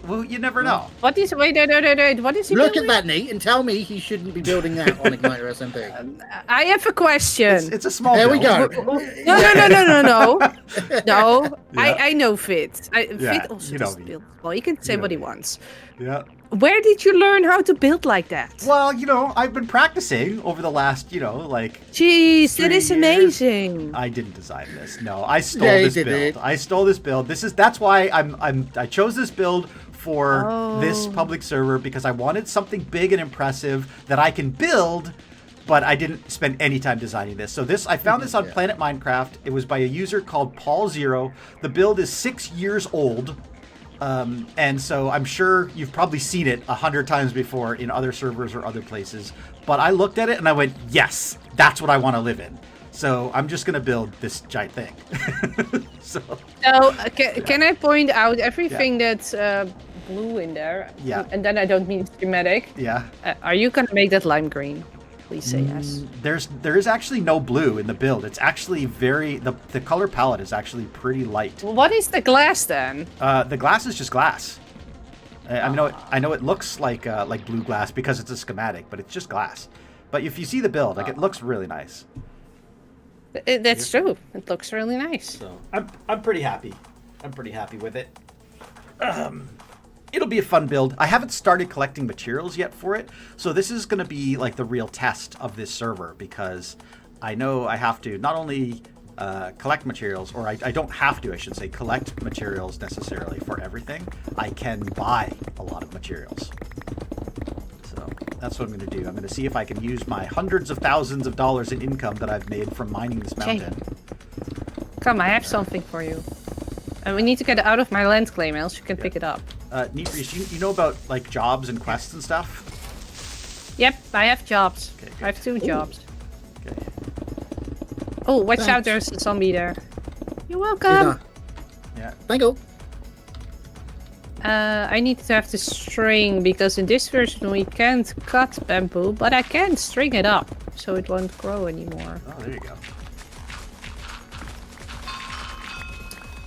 Well, you never know. What is... Wait. What is he Look doing? at that, Nate, and tell me he shouldn't be building that on Igniter SMP. I have a question. It's a small There build. we go. No. No. Yeah. I know Vid. Vid also you doesn't build well. He can say what he wants. Yeah. Where did you learn how to build like that? Well, I've been practicing over the last, like... Jeez, that is years. Amazing. I didn't design this. No, I stole this build. I stole this build. That's why I chose this build for this public server because I wanted something big and impressive that I can build, but I didn't spend any time designing this. So I found this on Planet Minecraft. It was by a user called Paul Zero. The build is 6 years old. And so I'm sure you've probably seen it 100 times before in other servers or other places. But I looked at it and I went, yes, that's what I want to live in. So I'm just gonna build this giant thing. So can I point out everything that's blue in there? Yeah. And then I don't mean schematic. yeah. Are you gonna make that lime green? Please say yes. There is actually no blue in the build. It's actually the color palette is actually pretty light. Well, what is the glass then? The glass is just glass. I know it looks like blue glass because it's a schematic, but it's just glass. But if you see the build, like it looks really nice. That's true. It looks really nice. So I'm pretty happy. I'm pretty happy with it. It'll be a fun build. I haven't started collecting materials yet for it, so this is going to be like the real test of this server because I know I have to not only collect materials, or I don't have to, I should say, collect materials necessarily for everything. I can buy a lot of materials. So that's what I'm going to do. I'm going to see if I can use my hundreds of thousands of dollars in income that I've made from mining this mountain. Come, I have something for you. And we need to get it out of my land claim, else you can pick it up. Nitrees, you know about like jobs and quests and stuff? Yep, I have jobs. Okay, I have 2 jobs. Okay. Oh, watch out, there's a zombie there. You're welcome. Yeah. Thank you. I need to have the string because in this version we can't cut bamboo, but I can string it up so it won't grow anymore. Oh, there you go.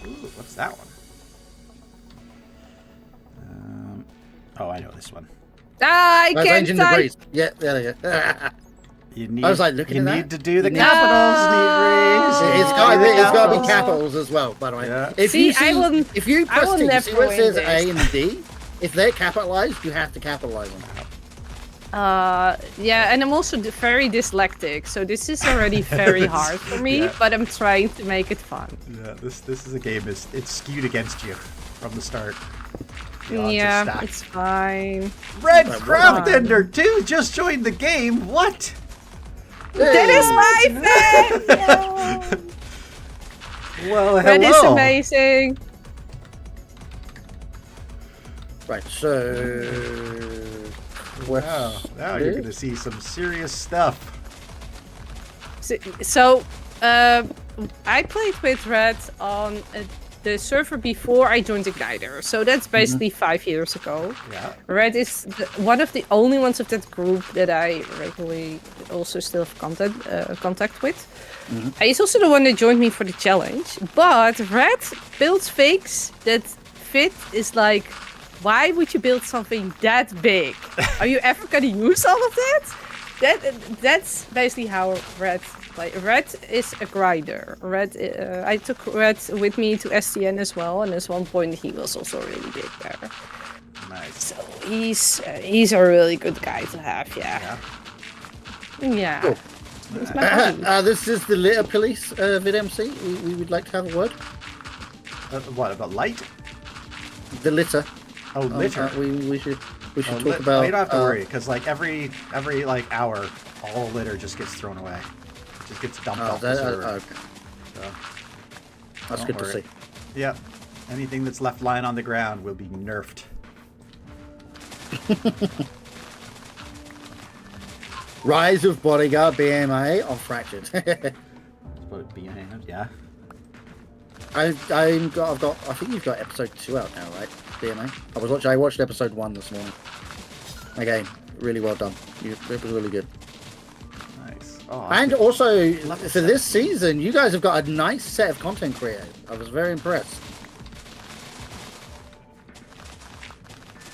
Ooh, what's that one? Oh, I know this one. Ah, I can't type. Yeah, there you go. You need, I was like, looking you at need that. to do the You need- capitals, Nitrees. It's got to be capitals as well, by the way. Yeah. If See, you see, I will- if you I press will T, you see where it never says win A and D. If they're capitalized, you have to capitalize them. Yeah, and I'm also very dyslexic, so this is already very hard for me, Yeah. but I'm trying to make it fun. Yeah, this is a game. It's skewed against you from the start. The odds are Yeah, stacked. it's fine. Red Right, Craft right. Ender 2 just joined the game. What? That is my fan! Well, hello. That is amazing. Right, so. Wow, now you're going to see some serious stuff. So, I played with Red on the server before I joined Igniter, so that's basically 5 years ago. Yeah. Red is one of the only ones of that group that I regularly also still have contact with. He's also the one that joined me for the challenge. But Red builds fakes that fit is like, why would you build something that big? Are you ever gonna use all of that? That's basically how Red play. Red is a grinder. Red, I took Red with me to STN as well, and at one point he was also really big there. Nice. So he's a really good guy to have, yeah. Yeah. Cool. He's my buddy. This is the litter police, VidMC. We would like to have a word. What about light? The litter. Oh, litter. We should talk Oh, about. you don't have to worry, because like every like hour, all litter just gets thrown away. It just gets dumped off the server. Okay. So, That's don't good to worry. see. Yep. Anything that's left lying on the ground will be nerfed. Rise of Bodyguard BMA on Fractured. Yeah. I think you've got episode 2 out now, right? BMA. I watched episode 1 this morning. Again, really well done. It was really good. Nice. Oh, And also, Love this for this season, you guys have got a nice set of content created. I was very impressed.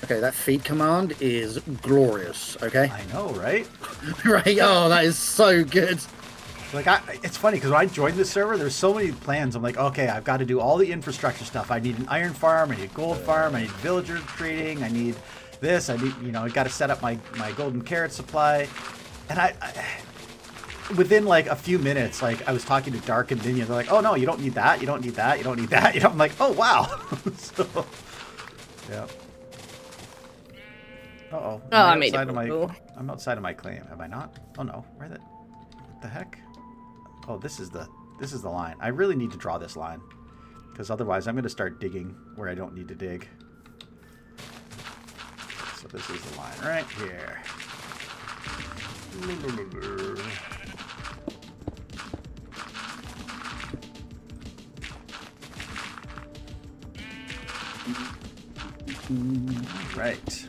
Okay, that feed command is glorious, okay? I know, right? Right? Oh, that is so good. Like, it's funny because when I joined this server, there's so many plans. I'm like, okay, I've got to do all the infrastructure stuff. I need an iron farm, I need a gold farm, I need villager trading, I need this, I need, I got to set up my golden carrot supply. And I within like a few minutes, like I was talking to Dark and Vinya, they're like, oh no, you don't need that, you don't need that, you don't need that. I'm like, oh wow. So, yeah. Uh-oh. Oh, I made it. I'm outside of my claim. Am I not? Oh no. What the heck? Oh, this is the line. I really need to draw this line, because otherwise I'm going to start digging where I don't need to dig. So this is the line right here. Right.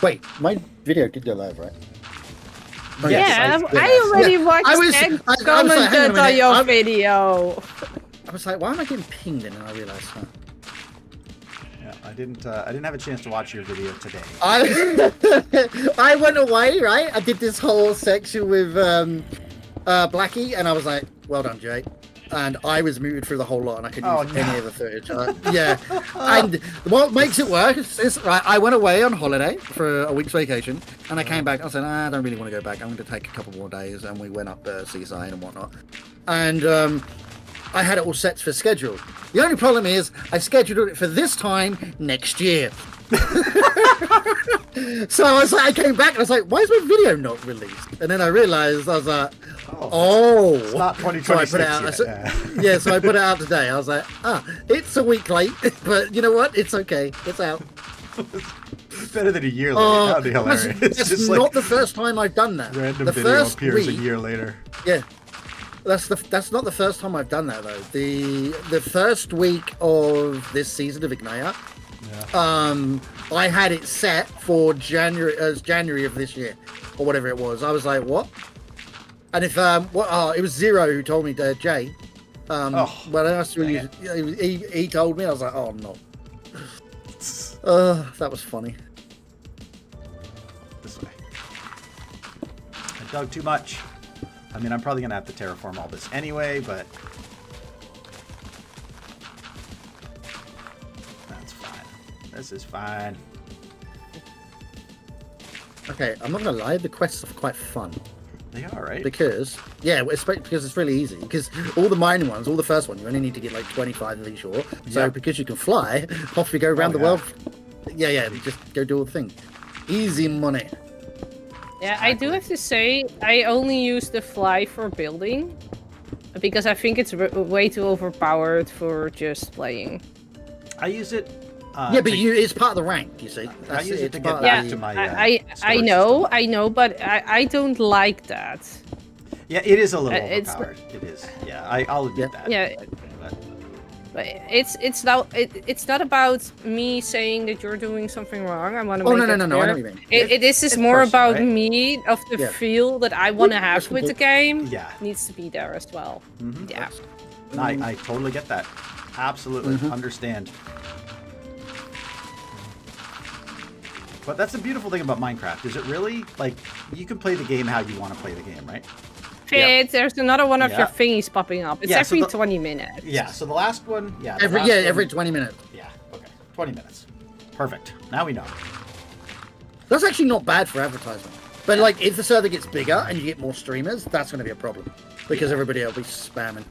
Wait, my video did go live, right? Oh, Yeah, yes, I already watched I was and like, hang on a commented on minute, your video. I was like, why am I getting pinged? And then I realized that. Yeah, I didn't have a chance to watch your video today. I went away, right? I did this whole section with Blackie, and I was like, well done, Jay. And I was muted through the whole lot, and I couldn't use any of the footage. Yeah. And what makes it worse is, right, I went away on holiday for a week's vacation, and I came back. I said, I don't really want to go back. I'm going to take a couple more days. And we went up Seaside and whatnot. And I had it all set for schedule. The only problem is I scheduled it for this time next year. So I was like, I came back and I was like, why is my video not released? And then I realized, I was like, It's not 2026 so I put it out. yet. So I put it out today. I was like, it's a week late, but you know what? It's okay. It's out. Better than a year later. That would be hilarious. It's just not like the first time I've done that. random The video first appears a week, year later. yeah. That's not the first time I've done that though. The first week of this season of Ignite, I had it set for January of this year, or whatever it was. I was like, what? And if it was Zero who told me, Jay. When I asked him, he told me. I was like, oh no. That was funny. This way. I dug too much. I mean, I'm probably gonna have to terraform all this anyway, but that's fine. This is fine. Okay, I'm not gonna lie. The quests are quite fun. They are, right? Because it's really easy. Because all the mining ones, all the first one, you only need to get like 25 of each ore. So because you can fly, off you go around the world. Yeah, you just go do all the thing. Easy money. Yeah, I do have to say, I only use the fly for building. Because I think it's way too overpowered for just playing. I use it. It's part of the rank, you see. I use it to part get of back to my. I know, but I don't like that. Yeah, it is a little overpowered. It is. Yeah, I'll admit that. Yeah. But it's not about me saying that you're doing something wrong. I want to. No. I know what you mean. This is more personal, about right? me of the feel that I want to have with the game. Yeah, needs to be there as well. Mm-hmm. Yeah, I totally get that. Absolutely understand. But that's the beautiful thing about Minecraft. Is it really like you can play the game how you want to play the game, right? There's another one of your thingies popping up. It's every 20 minutes. Yeah, so the last one, every 20 minutes. Yeah, okay. 20 minutes. Perfect. Now we know. That's actually not bad for advertising. But like if the server gets bigger and you get more streamers, that's going to be a problem. Because everybody will be spamming.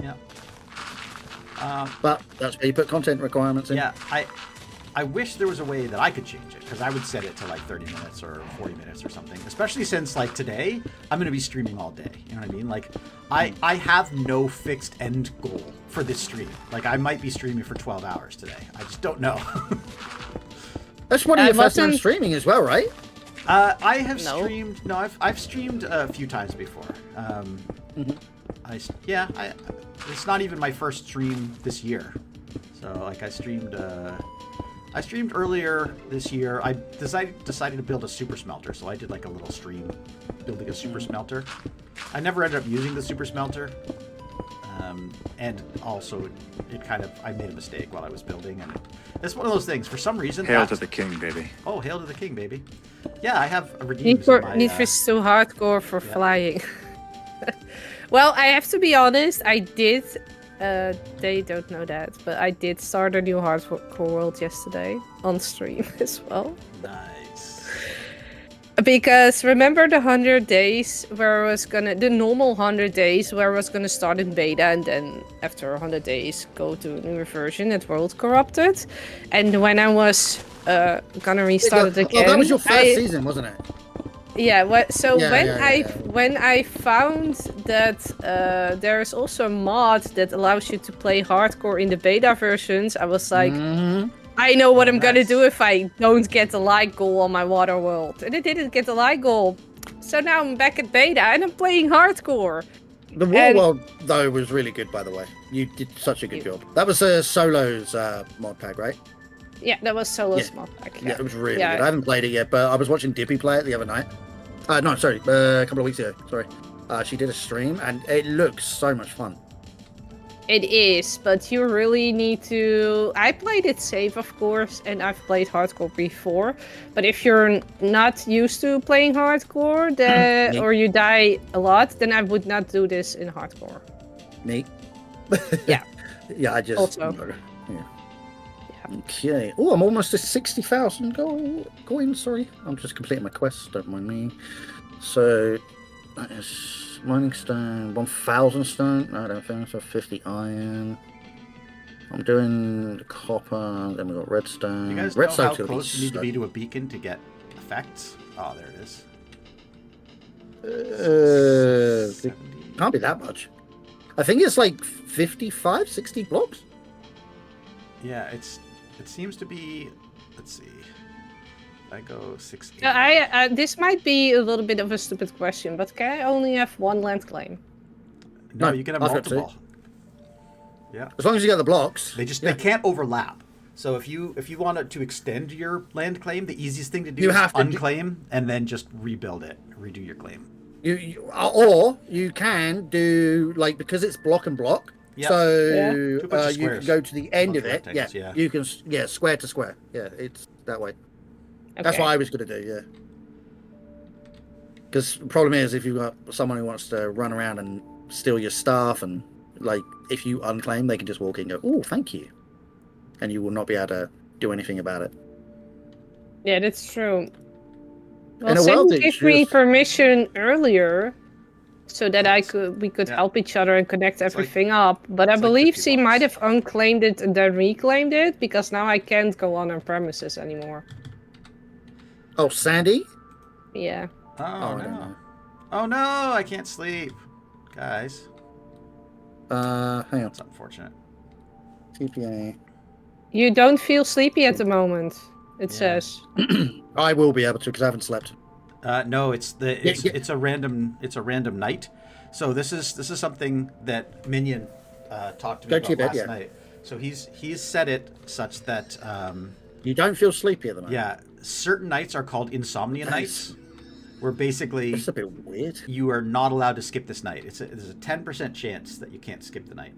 Yeah. But that's where you put content requirements in. Yeah, I wish there was a way that I could change it, because I would set it to like 30 minutes or 40 minutes or something. Especially since like today, I'm going to be streaming all day. You know what I mean? Like, I have no fixed end goal for this stream. Like, I might be streaming for 12 hours today. I just don't know. That's one of your first time streaming as well, right? I have streamed. No, I've streamed a few times before. It's not even my first stream this year. So like I streamed earlier this year. I decided to build a super smelter, so I did like a little stream building a super smelter. I never ended up using the super smelter, and also I made a mistake while I was building, and it's one of those things. For some reason, hail to the king, baby. Oh, hail to the king, baby! Yeah, I have a redeem. Need for so hardcore for flying. Well, I have to be honest. I did. They don't know that, but I did start a new hardcore world yesterday on stream as well. Nice. Because remember the 100 days where I was the normal 100 days where I was gonna start in beta and then after 100 days go to a newer version at World Corrupted, and when I was gonna restart it again. Oh, that was your first season, wasn't it? Yeah, when I found that there is also a mod that allows you to play hardcore in the beta versions, I was like, I know what I'm gonna do if I don't get the like goal on my water world. And I didn't get the like goal. So now I'm back at beta and I'm playing hardcore. The water world, though, was really good, by the way. You did such a good job. That was a Solo's mod pack, right? Yeah, that was Solo's mod pack. Yeah, it was really good. I haven't played it yet, but I was watching Dippy play it the other night. No, sorry, a couple of weeks ago. Sorry. She did a stream, and it looks so much fun. It is, but you really need to... I played it safe, of course, and I've played hardcore before. But if you're not used to playing hardcore, or you die a lot, then I would not do this in hardcore. Me? Yeah. Yeah, I just... Also. Yeah. Okay. Oh, I'm almost at 60,000 coins, sorry. I'm just completing my quest, don't mind me. So, that is... Mining stone, 1,000 stone. No, I don't think so. 50 iron. I'm doing the copper. Then we got redstone. You guys redstone know how close you need to be to a beacon to get effects? Oh, there it is. It can't be that much. I think it's like 55, 60 blocks. Yeah, it seems to be. Let's see. I go 6. This might be a little bit of a stupid question, but can I only have one land claim? No, you can have multiple. Yeah. As long as you got the blocks. They can't overlap. So if you wanted to extend your land claim, the easiest thing to do you is have to unclaim and then just rebuild it, redo your claim. Or you can do like, because it's block and block. Yep. So you can go to the end of it. Yeah. You can square to square. Yeah, it's that way. Okay. That's what I was going to do, yeah. Because the problem is, if you've got someone who wants to run around and steal your stuff, and like, if you unclaim, they can just walk in and go, oh, thank you. And you will not be able to do anything about it. Yeah, that's true. In Well, a world Sam that gave me just- permission earlier so that we could help each other and connect everything up. But I believe she might have unclaimed it and then reclaimed it, because now I can't go on her premises anymore. Oh, Sandy? Yeah. Oh, I don't no. know. Oh, no, I can't sleep. Guys. Hang on. That's unfortunate. TPA. You don't feel sleepy at the moment, it says. I will be able to, because I haven't slept. No, it's a random night. So this is something that Minion talked to me about last night. So he's set it such that you don't feel sleepy at the moment. Yeah, certain nights are called insomnia nights, where basically it's a bit weird. You are not allowed to skip this night. There's a 10% chance that you can't skip the night.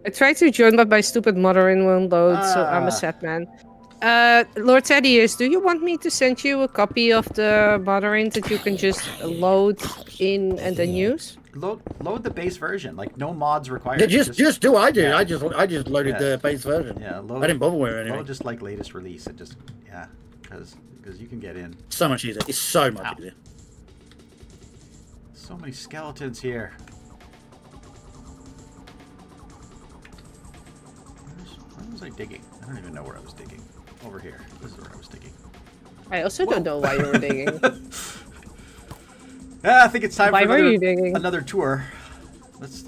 I tried to join, but my stupid mother-in won't load, so I'm a sad man. Lord Thaddeus, do you want me to send you a copy of the mother-in that you can just load in and then use? Load the base version, like no mods required. Yeah, just do what I do. Yeah. I just loaded the base version. Yeah, I didn't bother with it anyway. Load just like latest release. It just because you can get in. So much easier. It's so much easier. So many skeletons here. Where was I digging? I don't even know where I was digging. Over here. This is where I was digging. I also don't know why you were digging. I think it's time Why for were you digging? another tour. Let's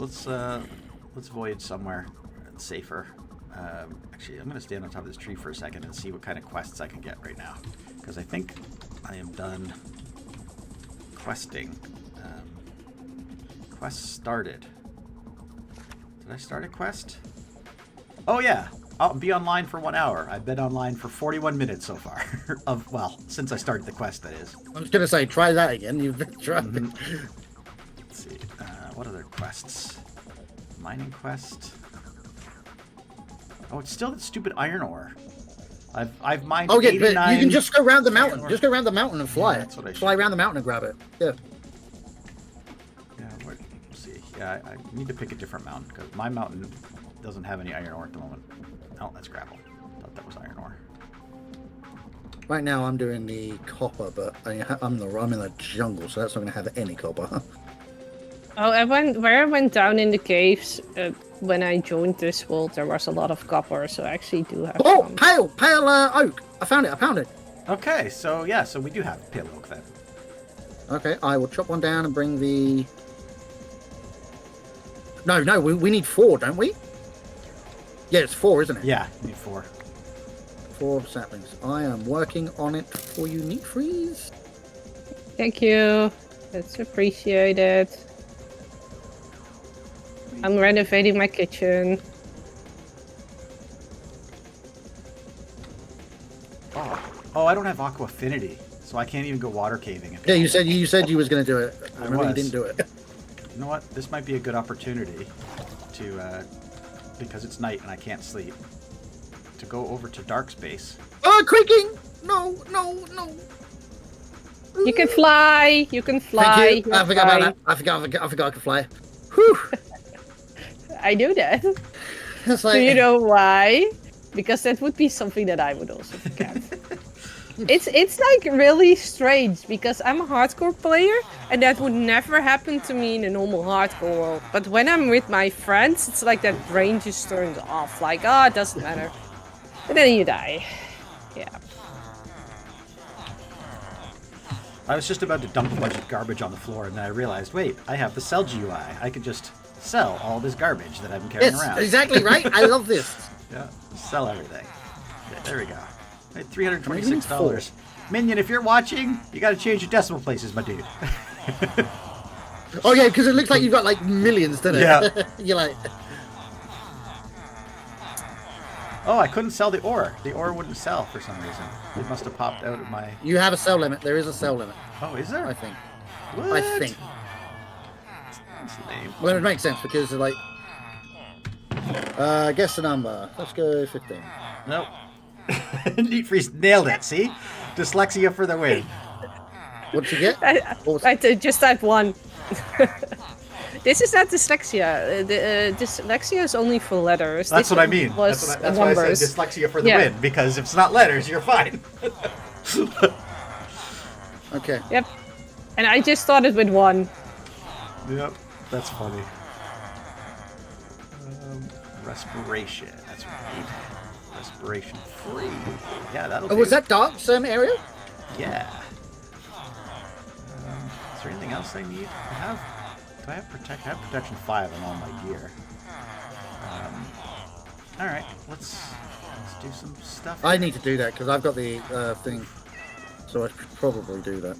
voyage somewhere safer. Actually, I'm gonna stand on top of this tree for a second and see what kind of quests I can get right now, because I think I am done questing. Quest started. Did I start a quest? Oh yeah. I'll be online for 1 hour. I've been online for 41 minutes so far. Since I started the quest, that is. I was gonna say, try that again. You've tried. Let's see. What other quests? Mining quest. Oh, it's still that stupid iron ore. I've mined. Oh yeah, but 89 you can just go around the mountain. Just go around the mountain and fly Yeah, it. that's what I should Fly do. around the mountain and grab it. Yeah. Yeah, let's see. Yeah, I need to pick a different mountain, because my mountain doesn't have any iron ore at the moment. Oh, that's gravel. Thought that was iron ore. Right now I'm doing the copper, but I'm in the jungle, so that's not gonna have any copper. Oh, where I went down in the caves, when I joined this world, there was a lot of copper, so I actually do have some. Pale oak. I found it. Okay, so we do have pale oak then. Okay, I will chop one down and bring the... No, we need 4, don't we? Yeah, it's 4, isn't it? Yeah, you need 4. 4 saplings. I am working on it for you, Neat Freeze. Thank you. That's appreciated. I'm renovating my kitchen. Oh, I don't have aqua affinity, so I can't even go water caving. Yeah, you said you was going to do it. I remember you was. didn't do it. You know what? This might be a good opportunity to, because it's night and I can't sleep, to go over to dark space. Oh, creaking! No, no, no. You can fly. You can fly. Thank you. I forgot about that. I forgot I could fly. Whew. I knew that. It's like, Do you know why? Because that would be something that I would also forget. It's like really strange because I'm a hardcore player and that would never happen to me in a normal hardcore world. But when I'm with my friends, it's like that brain just turns off. Like, oh, it doesn't matter. And then you die. Yeah. I was just about to dump a bunch of garbage on the floor, and then I realized, wait, I have the sell GUI. I could just sell all this garbage that I've been carrying yes, around. exactly right. I love this. Yeah, sell everything. Okay, there we go. I had $326. Minion, if you're watching, you got to change your decimal places, my dude. Oh yeah, because it looks like you've got like millions, doesn't it? Yeah. You're like, Oh, I couldn't sell the ore. The ore wouldn't sell for some reason. It must have popped out of my... you have a sell limit. There is a sell limit. Oh, is there? I think. What? I think. That's lame. Well, it makes sense because like, guess the number. Let's go 15. Nope. Neat Freeze nailed it, see? Dyslexia for the win. What'd you get? I just type 1. This is not dyslexia. Dyslexia is only for letters. That's This what I mean. was That's why I numbers. said dyslexia for the Yeah. win, because if it's not letters, you're fine. Okay. Yep. And I just started with 1. Yep, that's funny. Respiration, that's what I need. Respiration free. Yeah, that'll do. Oh, was that dark some area? Yeah. Is there anything else I need? Do I have protect? I have protection 5 on all my gear. All right, let's do some stuff. I need to do that because I've got the thing, so I should probably do that.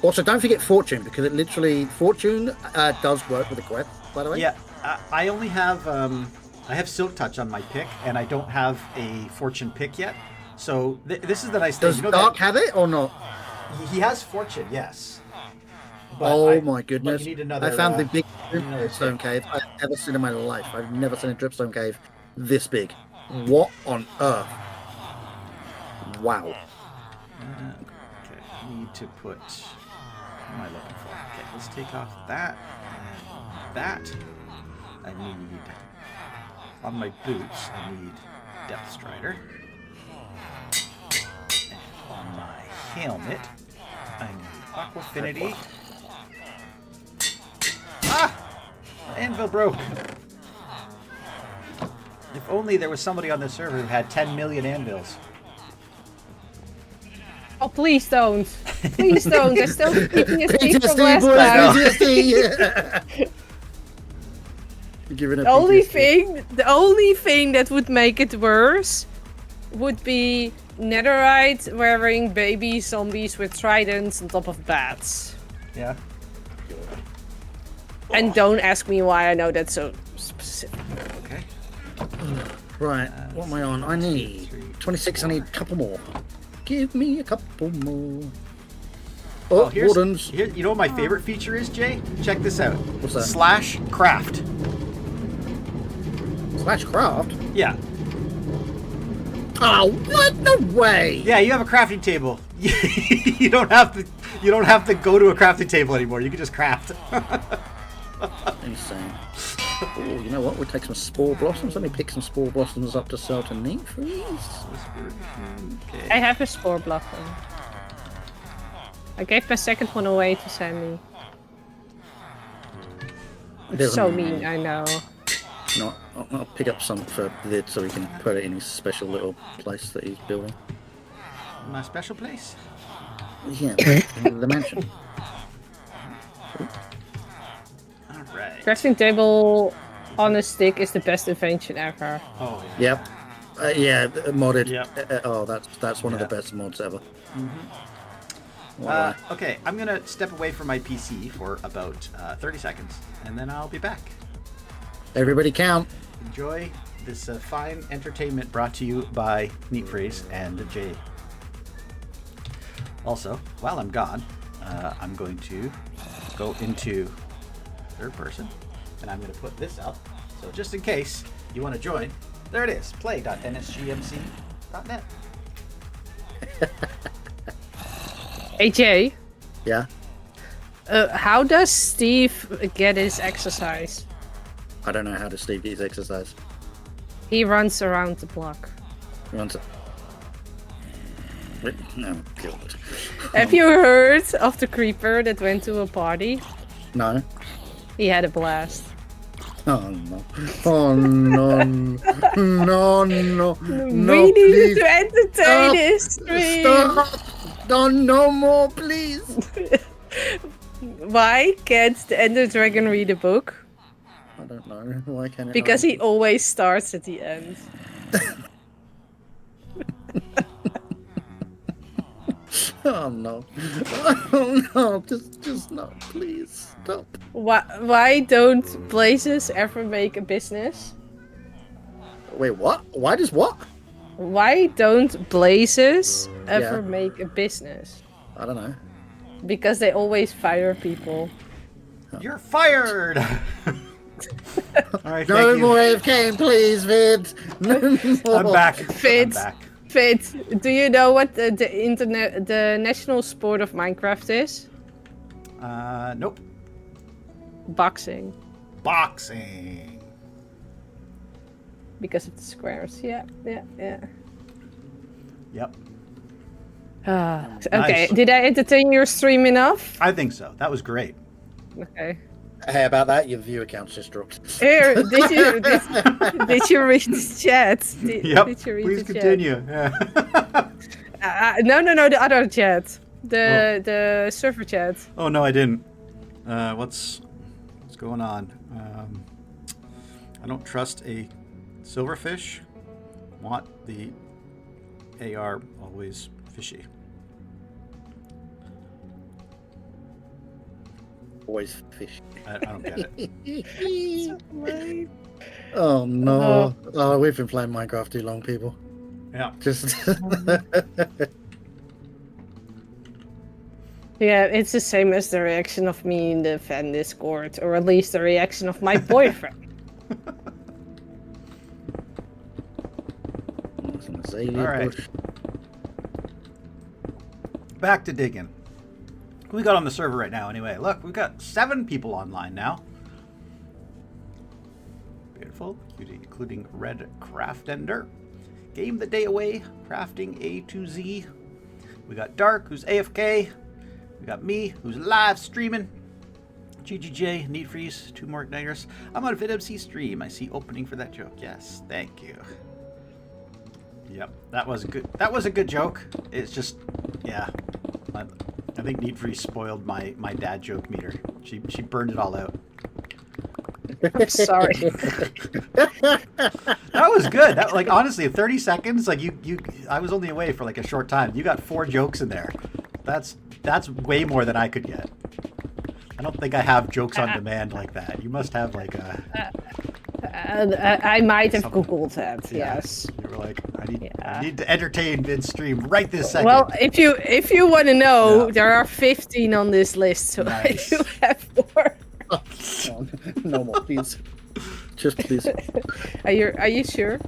Also, don't forget fortune because it literally fortune does work with the quest. By the way. Yeah, I only have I have silk touch on my pick, and I don't have a fortune pick yet. So this is the nice thing. Does You know Dark that have it or not? he has fortune, yes. But Oh my goodness! but you need another, I found the big another dripstone cave I've ever seen in my life. I've never seen a dripstone cave this big. What on earth? Wow. Okay, I need to put. What am I looking for? Okay, let's take off that. And that. I need on my boots. I need Depth Strider. And on my helmet, I need Aqua Affinity. Ah! The anvil broke. If only there was somebody on the server who had 10 million anvils. Oh, please don't. Please don't. They're still keeping us deep from PTSD, last boys, time. PTSD. Giving up The only thing that would make it worse would be netherite wearing baby zombies with tridents on top of bats. Yeah. And don't ask me why I know that so specific. Okay. Right, what am I on? I need 26. I need a couple more. Give me a couple more. Oh, here's, wardens. here, you know what my favorite feature is, Jay? Check this out. What's that? /craft. /craft? Yeah. Oh, what? No way! Yeah, you have a crafting table. you don't have to go to a crafting table anymore. You can just craft. Insane. Oh, you know what? We'll take some spore blossoms. Let me pick some spore blossoms up to sell to Neat Freeze. Okay. I have a spore blossom. I gave my second one away to Sammy. There's So a- mean, I know. No, I'll pick up some for Vid so he can put it in his special little place that he's building. My special place. Yeah, in the mansion. All right. Crafting table on a stick is the best invention ever. Oh yeah. Yep. Yeah, modded. Yep. Oh, that's one of the best mods ever. Okay, I'm gonna step away from my PC for about 30 seconds, and then I'll be back. Everybody count. Enjoy this fine entertainment brought to you by Neat Freeze and Jay. Also, while I'm gone, I'm going to go into third person, and I'm going to put this up. So just in case you want to join, there it is, play.nsgmc.net. Hey Jay, Yeah. how does Steve get his exercise? I don't know how to Steve these exercise. He runs around the block. No, God. Have you heard of the creeper that went to a party? No. He had a blast. Oh no. Oh no. No, no. No, We needed please. to entertain Stop. his stream. Stop. No more, please. Why can't the Ender Dragon read a book? I don't know. Why can't it? Because he always starts at the end. Oh no. Oh no. Just no. Please stop. Why don't Blazes ever make a business? Wait, what? Why does what? Why don't Blazes ever Yeah. make a business? I don't know. Because they always fire people. You're fired! All right, No thank you. more AFK, please, Vid. No more. I'm back. Fit. I'm back. Fit, do you know what the national sport of Minecraft is? Nope. Boxing. Boxing. Because of the squares. Yeah. Yep. Okay, Nice. did I entertain your stream enough? I think so. That was great. Okay. Hey, about that, your view account's just dropped. Here, did you read the chat? Yep. Did you read Please the continue. Chat? No, the other chat. The server chat. Oh no, I didn't. What's going on? I don't trust a silverfish. Want the AR always fishy. Always fish. I don't get it. Oh no. Oh, we've been playing Minecraft too long, people. Yeah. Just Yeah, it's the same as the reaction of me in the fan Discord, or at least the reaction of my boyfriend. Azalea All right. bush. Back to digging. Who we got on the server right now anyway? Look, we've got 7 people online now. Beautiful, including Red Craftender. Game the day away, crafting A to Z. We got Dark, who's AFK. We got me, who's live streaming. GGJ, Neat Freeze, 2 more Igniters. I'm on a VidMC stream. I see opening for that joke. Yes, thank you. Yep, that was a good joke. It's just, yeah. I think Neat Freeze spoiled my dad joke meter. She burned it all out. I'm sorry. That was good. That, like, honestly, 30 seconds. Like I was only away for like a short time. You got 4 jokes in there. That's way more than I could get. I don't think I have jokes on demand like that. You must have like a. I might have Something. Googled that. Yeah. Yes. You were like, Yeah. I need to entertain Vid's stream right this second. Well, if you want to know, Yeah. there are 15 on this list, so Nice. I do have 4. No more, please. Just please. Are you sure?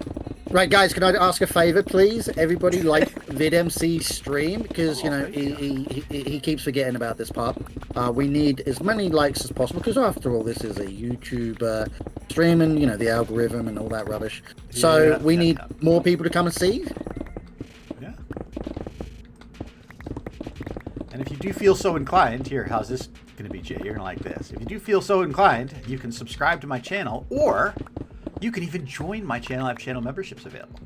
Right, guys, can I ask a favor, please? Everybody like VidMC stream, because, you know, he keeps forgetting about this part. We need as many likes as possible, because after all, this is a YouTube stream, and, you know, the algorithm and all that rubbish. So we need more people to come and see. Yeah. And if you do feel so inclined, here, how's this going to be, Jay? You're going to like this. If you do feel so inclined, you can subscribe to my channel, or you can even join my channel. I have channel memberships available.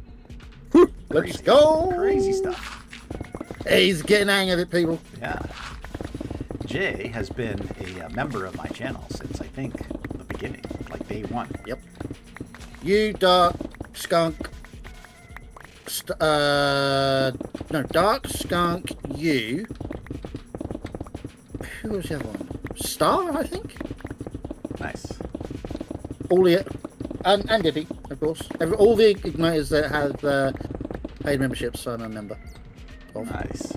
Let's go! Crazy stuff. Hey, he's getting the hang of it, people. Yeah. Jay has been a member of my channel since, I think, the beginning, like day 1. Yep. You, Dark Skunk. No, Dark Skunk, you. who was the other one? Star, I think. Nice. All the and Diddy, of course. All the igniters that have paid memberships, I'm a member of. Nice.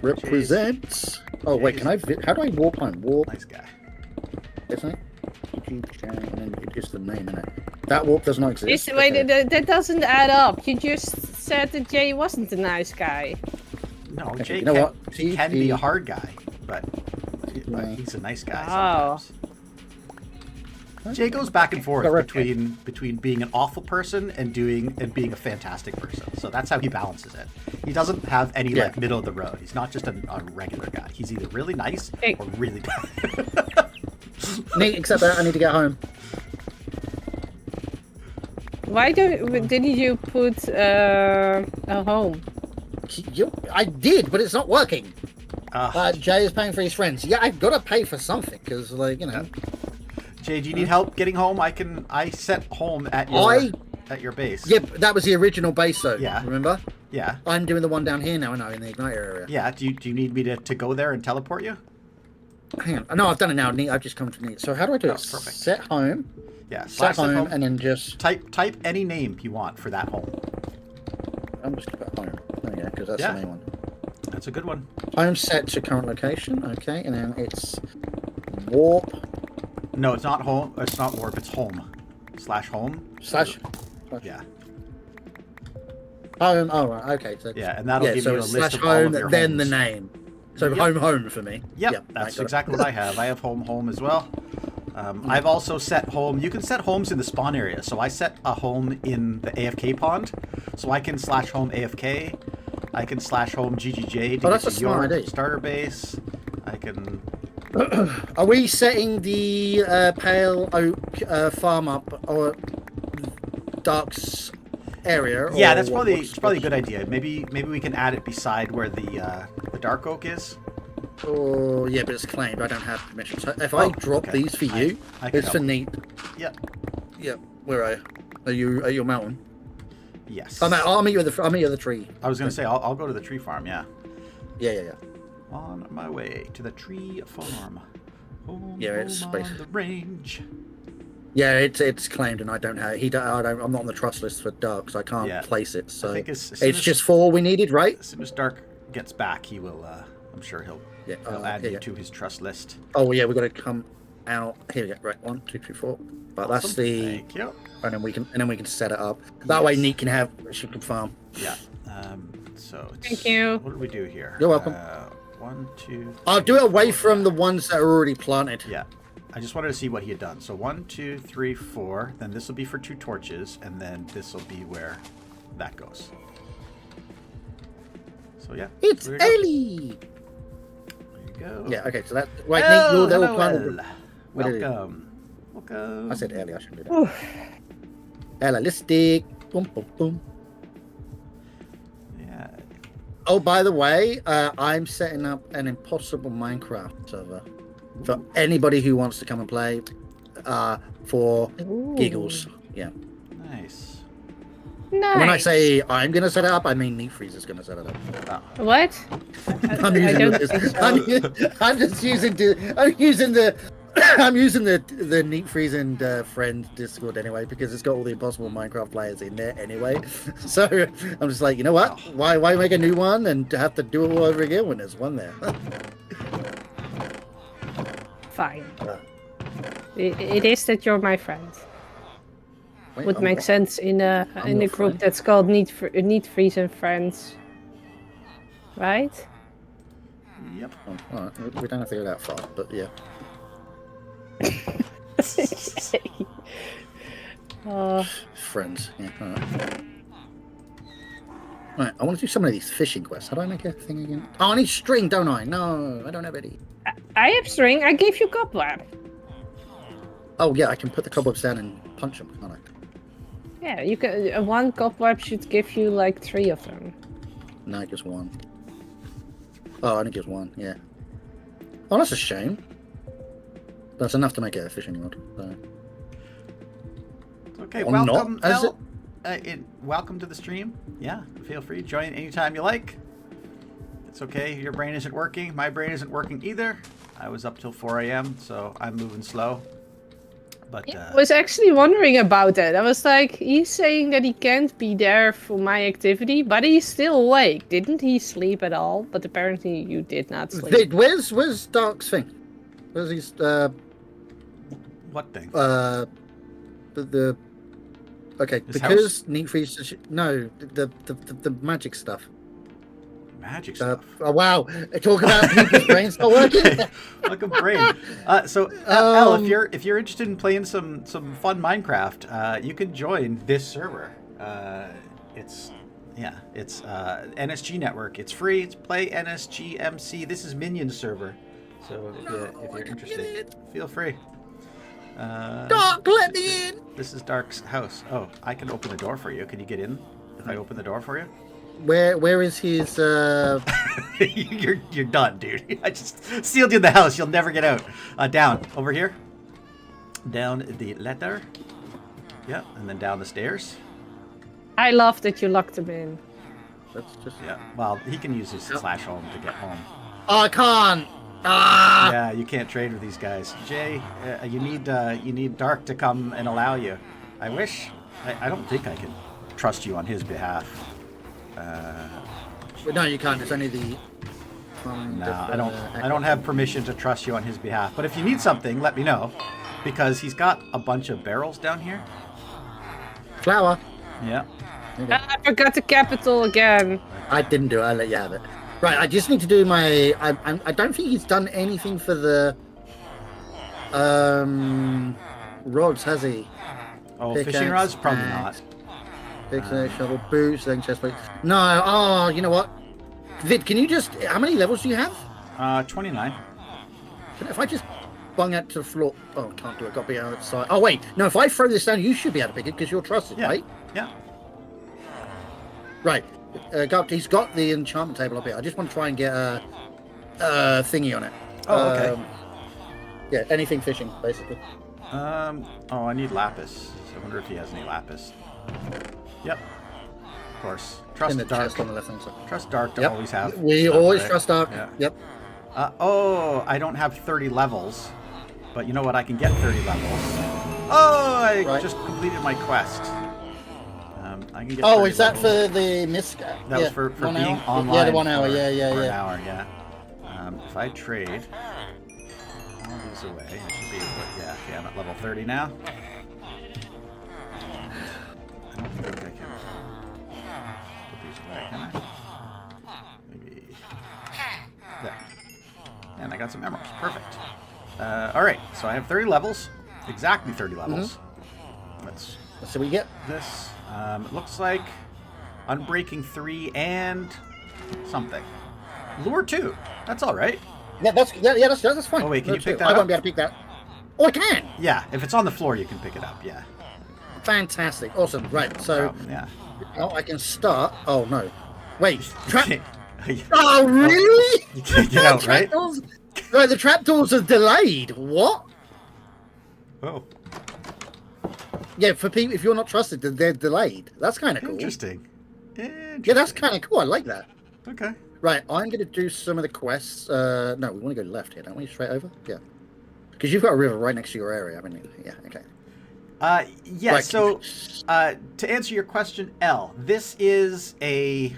Represents. Oh wait, can I? How do I warp home? Warp. Nice guy. Isn't it? And then it's the name, isn't it? That warp does not exist. Wait, Okay. that doesn't add up. You just said that Jay wasn't a nice guy. No, Okay, Jay you know what? he can be a hard guy, but he's a nice guy sometimes. Jay goes back and forth between being an awful person and being a fantastic person. So that's how he balances it. He doesn't have any like middle of the road. He's not just a regular guy. He's either really nice or really bad. Neat, except that I need to get home. Why didn't you put a home? I did, but it's not working. Jay is paying for his friends. Yeah, I've got to pay for something because, like, you know. Jay, do you need help getting home? I set home at your base. Yeah, that was the original base, though. Yeah. Remember? Yeah. I'm doing the one down here now, in the igniter area. Yeah. Do you need me to go there and teleport you? Hang on. No, I've done it now. Neat. I've just come to Neat. So how do I do it? Perfect. Set home. Yeah. Set home, and then just type any name you want for that home. I'm just gonna put home. There we go, because that's the main one. That's a good one. Home set to current location. Okay, and then it's warp. No, it's not home. It's not warp. It's home. /home. Yeah. Home. Oh right. Okay. So yeah, and that'll give you a list of all home, of your then homes. the name. So home for me. Yep, that's exactly what I have. I have home as well. I've also set home. You can set homes in the spawn area. So I set a home in the AFK pond. So I can /home AFK. I can /home GGJ to get to your starter base. I can. Are we setting the Pale Oak farm up or Dark's area? Yeah, that's probably a good idea. Maybe we can add it beside where the dark oak is. Oh yeah, but it's claimed. I don't have permission. So if I drop these for you, it's for Neat. Yep. Yep. Where are you? Are you at your mountain? Yes. I'll meet you at the tree. I was gonna say I'll go to the tree farm. Yeah. Yeah. On my way to the tree farm. It's on the range. Yeah, it's claimed, and I don't have. I'm not on the trust list for Dark, so I can't place it. So it's just 4 we needed, right? As soon as Dark gets back, he will. I'm sure he'll add you to his trust list. Oh yeah, we've got to come out. Here we go. Right, 1, 2, 3, 4. But awesome. That's the. Thank you. And then we can set it up. That way, Neat can farm. Yeah. So. Thank you. What do we do here? You're welcome. 1, 2. I'll do it away from the ones that are already planted. Yeah. I just wanted to see what he had done. So 1, 2, 3, 4. Then this will be for 2 torches, and then this will be where that goes. So yeah. It's Ellie. There you go. Yeah. Okay. So that right. Neat, they're all planted. Welcome. I said Ellie. I shouldn't do that. Ellistic. Boom, boom, boom. Yeah. Oh, by the way, I'm setting up an impossible Minecraft server for anybody who wants to come and play for giggles. Yeah. Nice. Nice. When I say I'm going to set it up, I mean Neat Freezer's going to set it up. Oh. What? I'm just using the Neat Freeze and friend Discord anyway, because it's got all the impossible Minecraft players in there anyway. So I'm just like, you know what? Why make a new one and have to do it all over again when there's one there? Fine. It is that you're my friend. Would make sense in a group that's called Neat Freeze and Friends, right? Yep. Oh, all right. We don't have to go that far, but yeah. Friends. Yeah. All right. Right. I want to do some of these fishing quests. How do I make a thing again? Oh, I need string, don't I? No, I don't have any. I have string. I gave you cobweb. Oh yeah, I can put the cobwebs down and punch them, can't I? Yeah, you can. One cobweb should give you like 3 of them. No, just 1. Oh, only gives 1. Yeah. Oh, that's a shame. That's enough to make it a fishing rod. So. Okay, Or welcome. not, welcome to the stream. Yeah, feel free to join anytime you like. It's okay. Your brain isn't working. My brain isn't working either. I was up till 4 a.m., so I'm moving slow. But I was actually wondering about that. I was like, he's saying that he can't be there for my activity, but he's still awake. Didn't he sleep at all? But apparently you did not sleep. Vid, where's Dark's thing? Where's his what thing? The okay, His because house? neat freeze. No, the magic stuff. Magic stuff. Oh wow! Talk about people's brains not working. Like a brain. So, Elle, if you're interested in playing some fun Minecraft, you can join this server. It's NSG network. It's free. It's play NSG MC. This is Minion server. So if you're interested, feel free. Dark, let me in. This is Dark's house. Oh, I can open the door for you. Can you get in if I open the door for you? Where is his? You're done, dude. I just sealed you in the house. You'll never get out. Down over here. Down the ladder. Yeah, and then down the stairs. I love that you locked him in. That's just. Yeah. Well, he can use his slash home to get home. Oh, I can't. Ah. Yeah, you can't trade with these guys. Jay, you need Dark to come and allow you. I wish. I don't think I can trust you on his behalf. But no, you can't. It's only the. No, I don't have permission to trust you on his behalf. But if you need something, let me know, because he's got a bunch of barrels down here. Flour. Yeah. Okay. I forgot the capital again. I didn't do it. I'll let you have it. Right. I just need to do my. I don't think he's done anything for the. Rods, has he? Oh, Pickaxe fishing rods? Probably and- not. Pickaxe, shovel, boots, then chest plate. No. Oh, you know what? Vid, can you just? How many levels do you have? 29. If I just bung it to the floor. Oh, can't do it. Got to be outside. Oh wait, no. If I throw this down, you should be able to pick it because you're trusted, Yeah. right? Yeah. Right. He's got the enchantment table up here. I just want to try and get a thingy on it. Oh, okay. Yeah, anything fishing, basically. Oh, I need lapis. So I wonder if he has any lapis. Yep. Of course. Trust In the Dark. chest on the left hand side. Trust Dark to Yep. always have. We stuff, always right? trust Dark. Yeah. Yep. Oh, I don't have 30 levels, but you know what? I can get 30 levels. Oh, I Right. just completed my quest. I can get. Oh, 30 is that levels. for the misc? That was for 1 being hour? online. Yeah, the 1 hour. for- Yeah. for an hour, yeah. If I trade all these away, it should be. Yeah. I'm at level 30 now. I don't think I can put these away, can I? Maybe there. And I got some emeralds. Perfect. All right, so I have 30 levels, exactly 30 levels. Let's So we get. this. It looks like Unbreaking 3 and something. Lure 2. That's all right. Yeah, that's fine. Oh, wait, can you That's pick it. that I up? won't be able to pick that. Oh, I can. Yeah, if it's on the floor, you can pick it up. Yeah. Fantastic. Awesome. Right. So Yeah. now I can start. Oh no. Wait. You Trap. can't- Oh really? You can't get out, right? Trapdoors- Right. The trapdoors are delayed. What? Oh, Yeah. For people, if you're not trusted, then they're delayed. That's kind of cool. interesting. Yeah, that's kind of cool. I like that. Okay. Right. I'm going to do some of the quests. No, we want to go left here, don't we? Straight over. Yeah. Because you've got a river right next to your area, haven't you? Yeah. Okay. Yeah, Right. so to answer your question, L, this is a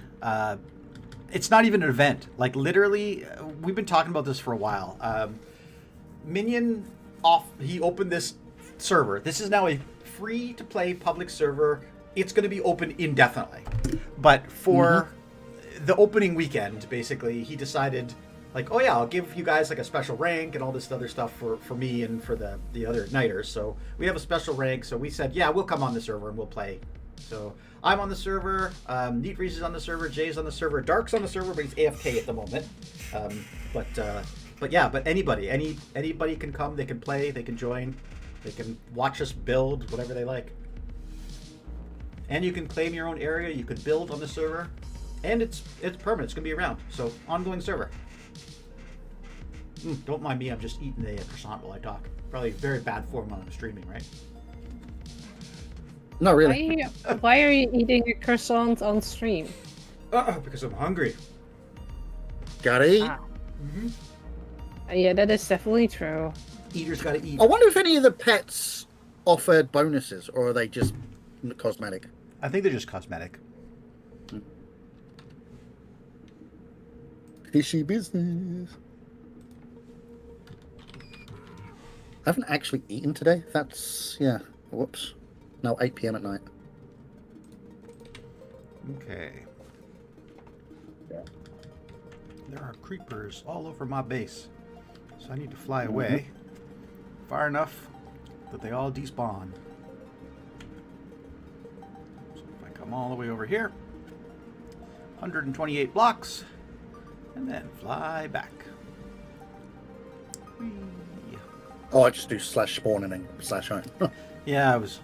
it's not even an event. Like literally, we've been talking about this for a while. Minion he opened this server. This is now a free to play public server. It's going to be open indefinitely. But for the opening weekend, basically, he decided like, oh yeah, I'll give you guys like a special rank and all this other stuff for me and for the other Igniters. So we have a special rank. So we said, yeah, we'll come on the server and we'll play. So I'm on the server. Neat Reese is on the server. Jay's on the server. Dark's on the server, but he's AFK at the moment. But yeah, but anybody can come. They can play. They can join. They can watch us build whatever they like. And you can claim your own area. You could build on the server, and it's permanent. It's gonna be around. So ongoing server. Don't mind me, I'm just eating a croissant while I talk. Probably very bad form when I'm streaming, right? No, really. Why are you eating a croissant on stream? Because I'm hungry. Gotta eat. Yeah, that is definitely true. Eaters gotta eat. I wonder if any of the pets offered bonuses, or are they just cosmetic? I think they're just cosmetic. Fishy business. I haven't actually eaten today. That's, yeah. Whoops. No, 8 p.m. at night. Okay. There are creepers all over my base. So I need to fly away far enough that they all despawn. So if I come all the way over here, 128 blocks, and then fly back. Whee. Oh, I just do /spawn and then /home. Yeah, I was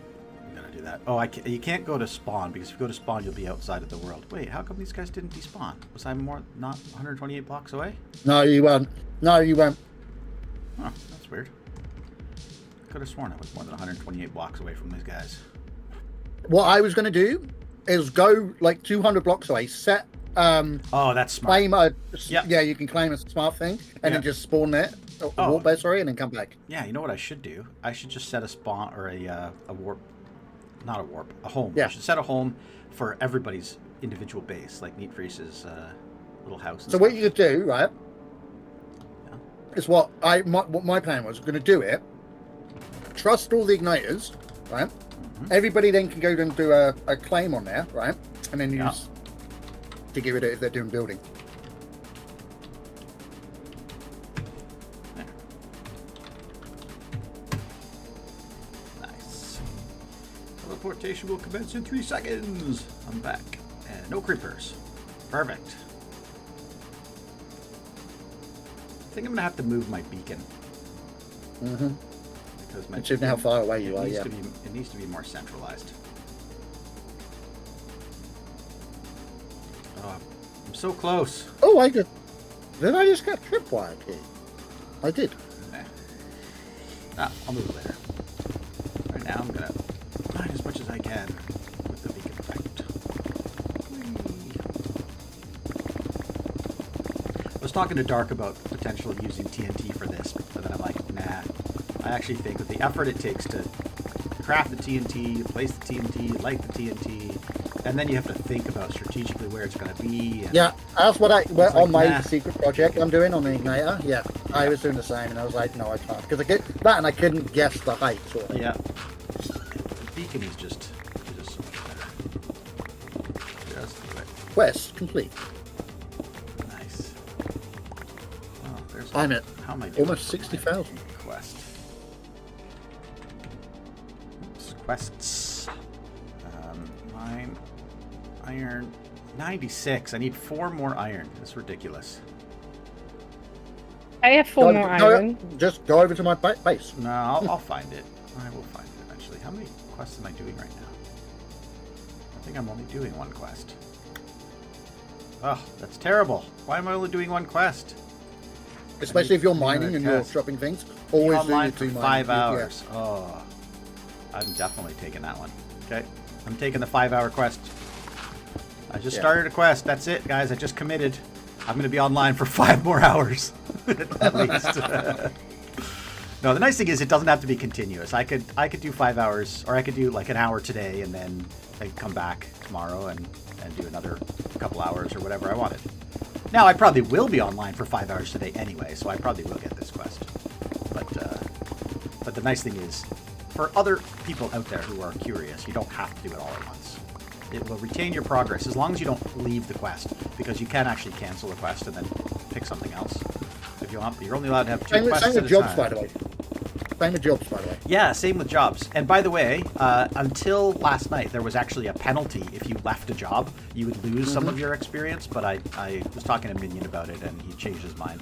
gonna do that. Oh, you can't go to spawn, because if you go to spawn, you'll be outside of the world. Wait, how come these guys didn't despawn? Was I not 128 blocks away? No, you won't. No, you won't. Oh, that's weird. Could have sworn I was more than 128 blocks away from these guys. What I was going to do is go like 200 blocks away, set Oh, that's smart. claim a Yeah. yeah, you can claim a smart thing and then just spawn there, Oh. warp there, sorry, and then come back. Yeah, you know what I should do? I should just set a spawn or a warp, not a warp, a home. Yeah. I should set a home for everybody's individual base, like Neat Freeze's little house. And So stuff. what you could do, right, Yeah. is what my plan was. Going to do it, trust all the igniters, right? Everybody then can go and do a claim on there, right? And then use to get rid of it if they're doing building. There. Nice. Teleportation will commence in 3 seconds. I'm back. And no creepers. Perfect. I think I'm going to have to move my beacon. Mm-hmm. Because my Considering how far away you are, yeah. It needs to be more centralized. Oh, I'm so close. Oh, did I just get tripwired here? I did. I'll move it later. Right now, I'm gonna mine as much as I can with the beacon effect. Whee! I was talking to Dark about potential of using TNT for this, but then I'm like, nah. I actually think with the effort it takes to craft the TNT, place the TNT, light the TNT, and then you have to think about strategically where it's going to be. And Yeah, that's what on my nah. secret project I'm doing on the igniter. Yeah, I was doing the same, and I was like, no, I can't, because I get that, and I couldn't guess the height. Sort of thing. Yeah. The beacon is just so much better. Just do it. Quest complete. Nice. Oh, there's I'm at how am I doing almost for my 60,000. Quest. Oops, quests. Mine. Iron. 96. I need 4 more iron. That's ridiculous. I have 4 more iron. Just go over to my base. No, I'll find it. I will find it eventually. How many quests am I doing right now? I think I'm only doing 1 quest. Oh, that's terrible. Why am I only doing 1 quest? Especially if you're mining another and you're test. dropping things. Be Always do online your for 2 5 mining. hours. Oh, I'm definitely taking that one. Okay, I'm taking the 5-hour quest. I just started a quest. That's it, guys. I just committed. I'm going to be online for 5 more hours, at least. No, the nice thing is it doesn't have to be continuous. I could do 5 hours, or I could do like an hour today, and then I come back tomorrow and do another couple hours or whatever I wanted. Now, I probably will be online for 5 hours today anyway, so I probably will get this quest. But the nice thing is, for other people out there who are curious, you don't have to do it all at once. It will retain your progress as long as you don't leave the quest, because you can actually cancel the quest and then pick something else. If you want, you're only allowed to have 2 quests Same at with a jobs, time. by the way. Same with jobs, by the way. Yeah, same with jobs. And by the way, until last night, there was actually a penalty if you left a job. You would lose some of your experience, but I was talking to Minion about it, and he changed his mind.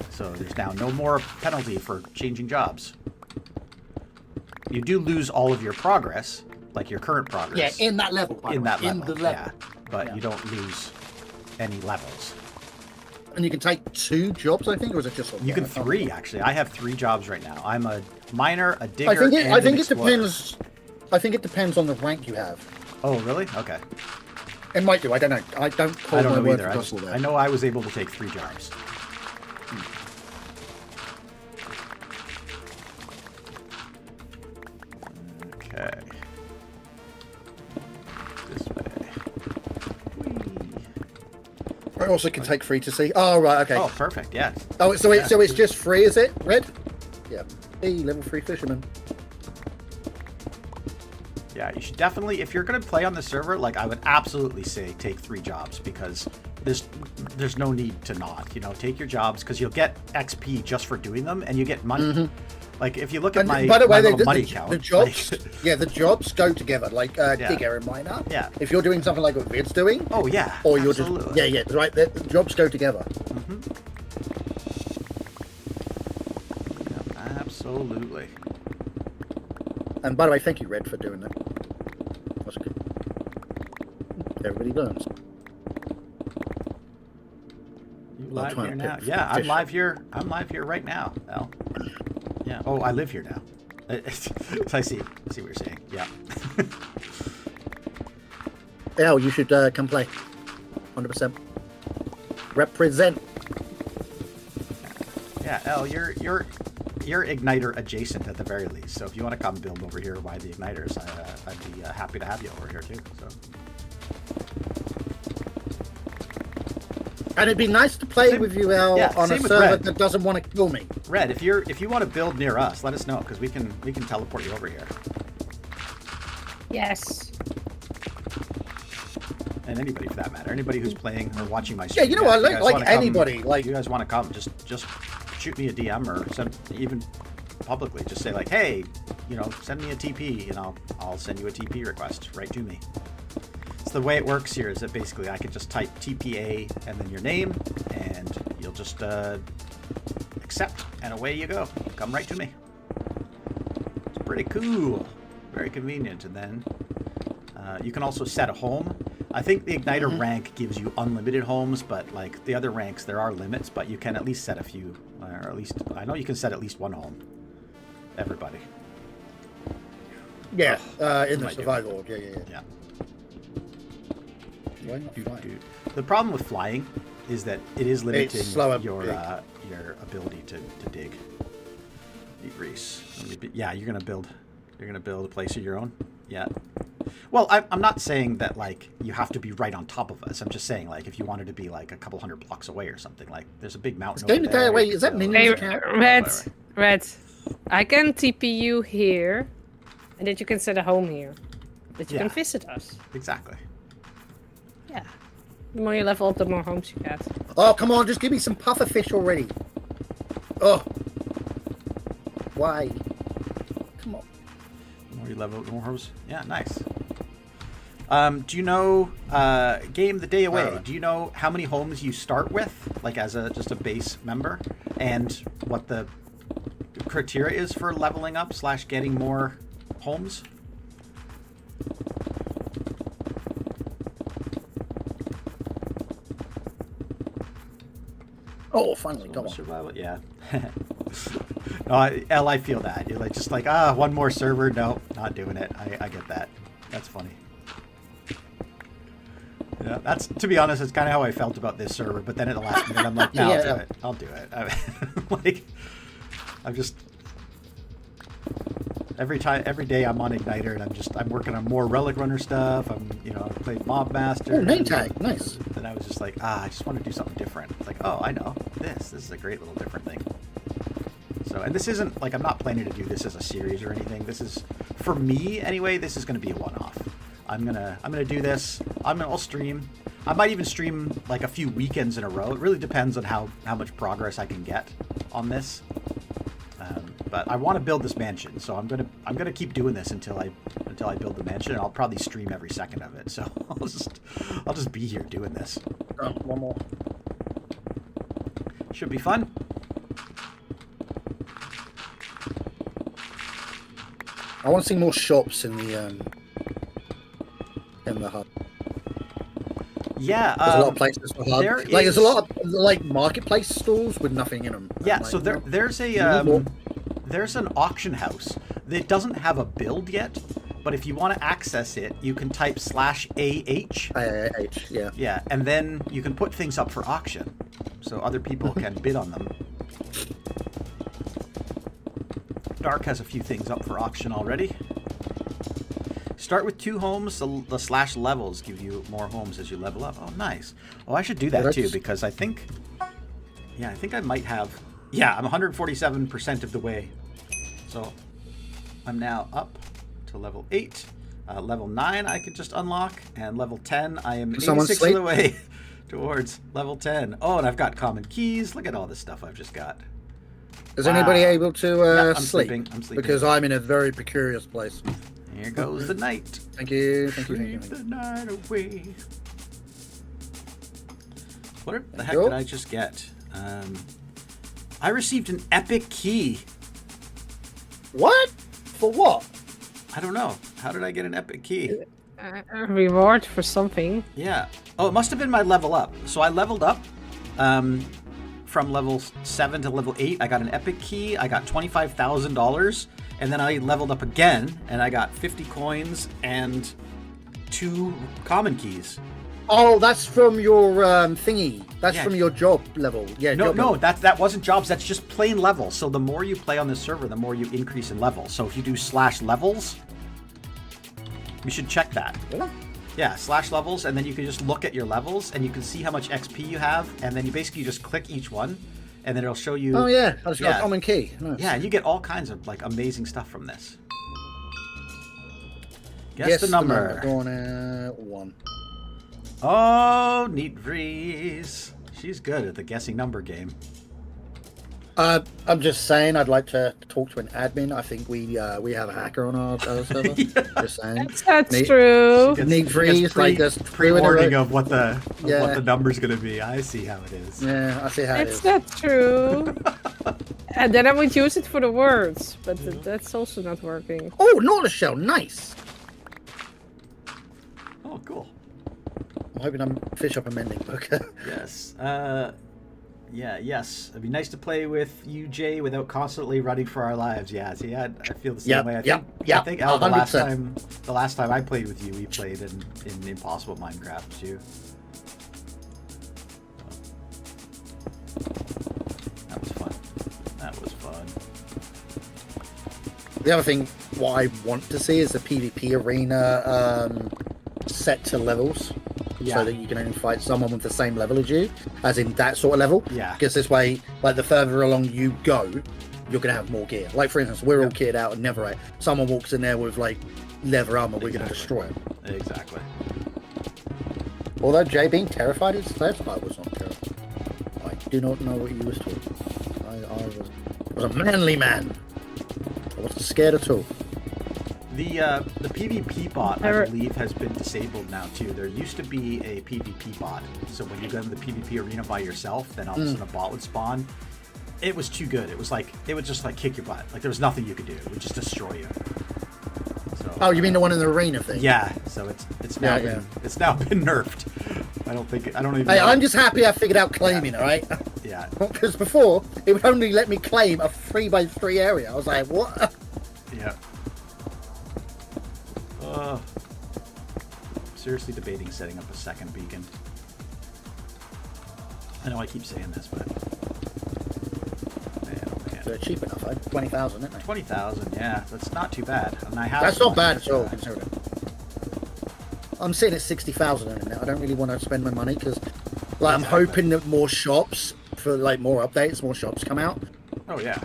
So there's now no more penalty for changing jobs. You do lose all of your progress, like your current progress. Yeah, in that level. By in the way. that level, In the level. yeah. But you don't lose any levels. And you can take 2 jobs, I think, or was it just one? You can 3, actually. I have 3 jobs right now. I'm a miner, a digger, I think and an it explorer. depends. I think it depends on the rank you have. Oh, really? Okay. It might do. I don't know. I don't call I don't my know word either. for gospel I there. know I was able to take 3 jobs. Okay. This way. I also can take 3 to see. Oh, right. Okay. Oh, perfect. Yeah. Oh, so it's just 3, is it? Red? Yeah. Hey, level 3 fisherman. Yeah, you should definitely, if you're going to play on the server, like, I would absolutely say take 3 jobs, because there's no need to not, you know, take your jobs, because you'll get XP just for doing them, and you get money. Mm-hmm. Like, if you look at my, by the way, little money count. The jobs, like, the jobs go together, like digger and miner. Yeah. If you're doing something like what Vid's doing. Oh, yeah. Or absolutely. you're just, right, the jobs go together. Mm-hmm. Yeah, absolutely. And by the way, thank you, Red, for doing that. That's good. Everybody learns. You live here now? Yeah, I'm live here. I'm live here right now, Al. Yeah. Oh, I live here now. I see what you're saying. Yeah. Al, you should come play. 100%. Represent. Yeah, Al, you're Igniter adjacent at the very least. So if you want to come build over here by the Igniters, I'd be happy to have you over here too. So. And it'd be nice to play with you, Al, on a server that doesn't want to kill me. Red, if you want to build near us, let us know, because we can teleport you over here. Yes. And anybody for that matter, anybody who's playing or watching my stream. Yeah, you know what? Like anybody, like you guys want to come, just shoot me a DM or send, even publicly, just say like, hey, you know, send me a TP, and I'll send you a TP request right to me. So the way it works here is that basically I can just type TPA and then your name, and you'll just accept, and away you go. Come right to me. It's pretty cool, very convenient. And then you can also set a home. I think the Igniter rank gives you unlimited homes, but like the other ranks, there are limits, but you can at least set a few, or at least, I know you can set at least 1 home. Everybody. Yeah, in the survival. Yeah. Why not flying? The problem with flying is that it is limiting your ability to dig. Grease. Yeah, you're gonna build a place of your own. Yeah. Well, I'm not saying that like you have to be right on top of us. I'm just saying like if you wanted to be like a couple 100 blocks away or something, like there's a big mountain over there. Wait, is that minions account? Red, I can TP you here, and that you can set a home here, that you can visit us. Exactly. Yeah. The more you level up, the more homes you get. Oh, come on, just give me some pufferfish already. Oh. Why? Come on. The more you level up, the more homes. Yeah, nice. Do you know, game the day away, do you know how many homes you start with, like as just a base member, and what the criteria is for leveling up / getting more homes? Oh, finally, come on. Survival, yeah. No, I feel that. You're like, just like, one more server. No, not doing it. I get that. That's funny. Yeah, that's, to be honest, it's kind of how I felt about this server. But then at the last minute, I'm like, no, I'll do it. Like, I'm just every day I'm on Igniter, and I'm working on more Relic Runner stuff. I played Mob Master. Oh, name tag, nice. And I was just like, I just want to do something different. It's like, oh, I know this is a great little different thing. So, and this isn't like, I'm not planning to do this as a series or anything. This is, for me anyway, this is going to be a one-off. I'm gonna do this. I'll stream. I might even stream like a few weekends in a row. It really depends on how much progress I can get on this. But I want to build this mansion, so I'm gonna keep doing this until I build the mansion. And I'll probably stream every second of it. So I'll just be here doing this. One more. Should be fun. I want to see more shops in the hub. Yeah, there's a lot of places for hub. There's a lot of like marketplace stalls with nothing in them. Yeah, so there's an auction house that doesn't have a build yet, but if you want to access it, you can type /AH. yeah. Yeah, and then you can put things up for auction, so other people can bid on them. Dark has a few things up for auction already. Start with 2 homes. The /levels give you more homes as you level up. Oh, nice. Oh, I should do that too, because I think... Yeah, I think I might have... Yeah, I'm 147% of the way. So I'm now up to level 8. Level 9 I could just unlock. And level 10 I am 86 of the way towards level 10. Oh, and I've got common keys. Look at all this stuff I've just got. Is anybody able to I'm sleep? sleeping. I'm sleeping. Because I'm in a very precarious place. Here goes the night. Thank you. Thank you. Thank you. Sleep the night away. What the heck you. did I just get? I received an epic key. What? For what? I don't know. How did I get an epic key? A reward for something. Yeah. Oh, it must have been my level up. So I leveled up from level 7 to level 8. I got an epic key. I got $25,000. And then I leveled up again, and I got 50 coins and 2 common keys. Oh, that's from your thingy. That's from your job level. Yeah. No, that wasn't jobs. That's just plain level. So the more you play on this server, the more you increase in level. So if you do /levels, you should check that. Really? Yeah, /levels, and then you can just look at your levels, and you can see how much XP you have, and then you basically just click each one, and then it'll show you. Oh yeah, I just got a common key. Nice. Yeah, you get all kinds of like amazing stuff from this. Guess the number. Go on, 1. Oh, neat Vreeze. She's good at the guessing number game. I'm just saying, I'd like to talk to an admin. I think we have a hacker on our server. Yeah. Just saying. That's true. Neat Vreeze, like there's pre-warning of what the number's gonna be. I see how it is. Yeah, I see how it is. It's not true. And then I would use it for the words, but that's also not working. Oh, not a shell. Nice. Oh, cool. I'm hoping I'm fish up a mending book. Yes. Yes. It'd be nice to play with you, Jay, without constantly running for our lives. Yeah, see, I feel the same way. I think Al, the last time I played with you, we played in Impossible Minecraft too. That was fun. The other thing, what I want to see is the PvP arena set to levels. Yeah. So that you can only fight someone with the same level as you, as in that sort of level. Yeah. Because this way, like the further along you go, you're going to have more gear. Like for instance, we're all geared out and Netherite. Someone walks in there with like leather armor, we're going to destroy him. Exactly. Although Jay being terrified is said, I was not terrified. I do not know what you was talking. I was a manly man. I wasn't scared at all. The PvP bot, I believe, has been disabled now too. There used to be a PvP bot, so when you go to the PvP arena by yourself, then all of a sudden a bot would spawn. It was too good. It was like it would just like kick your butt. Like there was nothing you could do. It would just destroy you. So, oh, you mean the one in the arena thing? Yeah. So it's now been nerfed. I don't even. Hey, I'm just happy I figured out claiming, alright? Yeah. Because before it would only let me claim a 3x3 area. I was like, what? Yeah. Seriously debating setting up a second beacon. I know I keep saying this, but man. They're cheap enough, right? 20,000, isn't they? 20,000, yeah, that's not too bad. And I have. That's not bad at all. I'm sitting at 60,000 in it now. I don't really want to spend my money because, like, I'm hoping that more shops for like more updates, more shops come out. Oh yeah.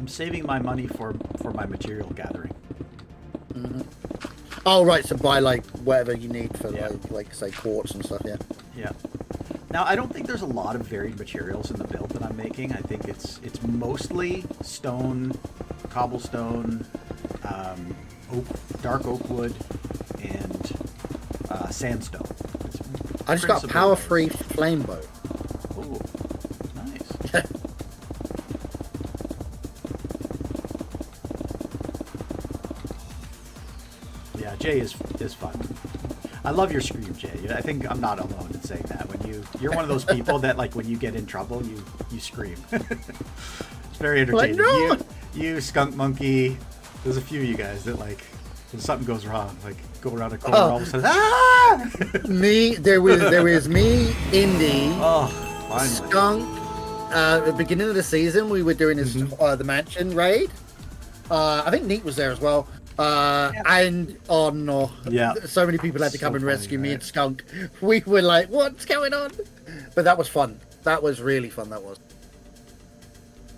Saving my money for my material gathering. Mm-hmm. Oh right, so buy like whatever you need for like say quartz and stuff. Yeah. Now I don't think there's a lot of varied materials in the build that I'm making. I think it's mostly stone, cobblestone, dark oak wood, and sandstone. I just got power free flame bow. Oh, nice. Jay is fun. I love your scream, Jay. I think I'm not alone in saying that. When you're one of those people that like when you get in trouble, you scream. It's very entertaining. no! You skunk monkey. There's a few of you guys that like when something goes wrong, like go around a corner, all of a sudden, ah! There was me, Indy, Finally. Skunk. At the beginning of the season, we were doing this the mansion raid. I think Neat was there as well. And oh no, so many people had to come and rescue me and Skunk. We were like, what's going on? But that was fun. That was really fun. That was.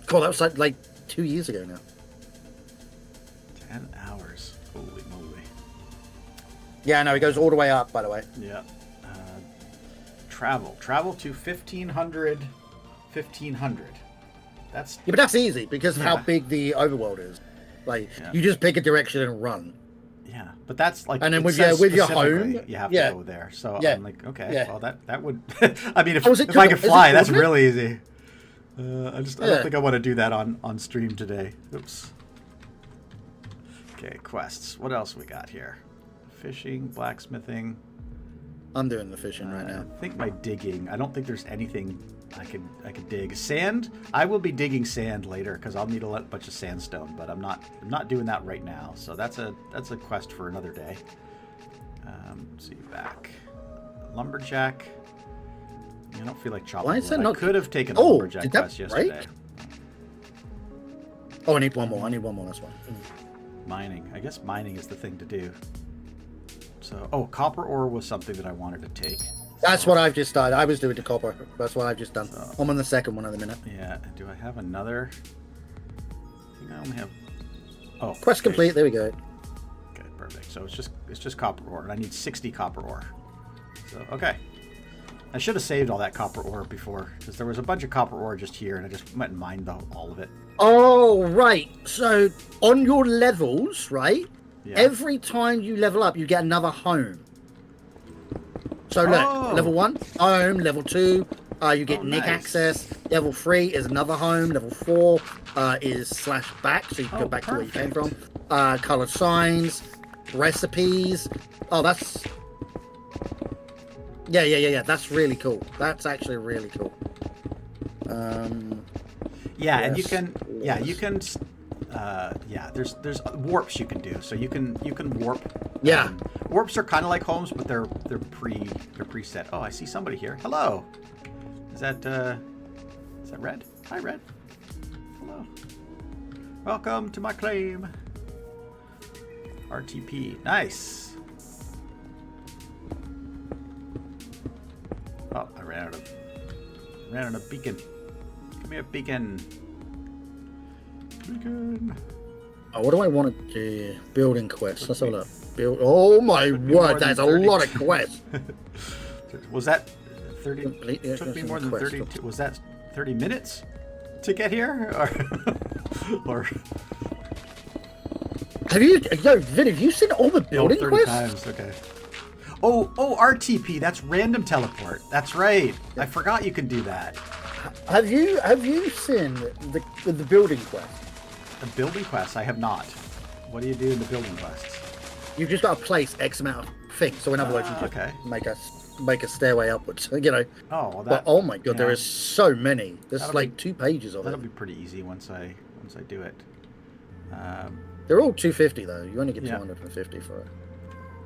Cool. That was like 2 years ago now. 10 hours. Holy moly. Yeah, no, it goes all the way up, by the way. Yeah. Travel to 1500. 1500. That's but that's easy because of how big the overworld is. Like you just pick a direction and run. Yeah, but that's like, and then with your home, you have to go there. So I'm like, okay, well that would. I mean, if if I could fly, that's really easy. I don't think I want to do that on stream today. Oops. Okay, quests. What else we got here? Fishing, blacksmithing. I'm doing the fishing right now. I think my digging. I don't think there's anything I could dig. Sand. I will be digging sand later because I'll need a bunch of sandstone, but I'm not doing that right now. So that's a quest for another day. Let's see, back. Lumberjack. I don't feel like chopping. Why is that not? I could have taken a lumberjack quest yesterday. Break? Oh, I need one more. That's one. Mining. I guess mining is the thing to do. So, copper ore was something that I wanted to take. That's what I've just done. I was doing the copper. That's what I've just done. So, I'm on the second one at the minute. Yeah. Do I have another? I think I only have. Oh. Quest complete. There we go. Okay, perfect. So it's just copper ore, and I need 60 copper ore. So okay. I should have saved all that copper ore before, because there was a bunch of copper ore just here, and I just went and mined all of it. Oh right. So on your levels, right? Yeah. Every time you level up, you get another home. So look, level 1, home. Level 2, you get nick access. Level 3 is another home. Level 4 is /back, so you can go back to where you came from. Colored signs, recipes. Oh, that's... Yeah. That's really cool. That's actually really cool. Yeah, and you can... Yeah, you can... there's warps you can do. So you can warp. Yeah. Warps are kind of like homes, but they're preset. Oh, I see somebody here. Hello. Is that Red? Hi, Red. Hello. Welcome to my claim. RTP. Nice. Oh, I ran out of beacon. Come here, beacon. Oh, what do I want to do? Building quests. Let's have a look. Oh my word, that's a lot of quests. Was that 30? It took me more than 30. Was that 30 minutes to get here? Or Vid, have you seen all the building 30 quests? times. Okay. Oh, RTP. That's random teleport. That's right. I forgot you can do that. Have you seen the building quest? The building quests? I have not. What do you do in the building quests? You've just got to place X amount of things. So in other words, you just make a stairway upwards. Oh, well, but oh my god, there is so many. There's like 2 pages of it. That'll be pretty easy once I do it. They're all 250 though. You only get 250 for it.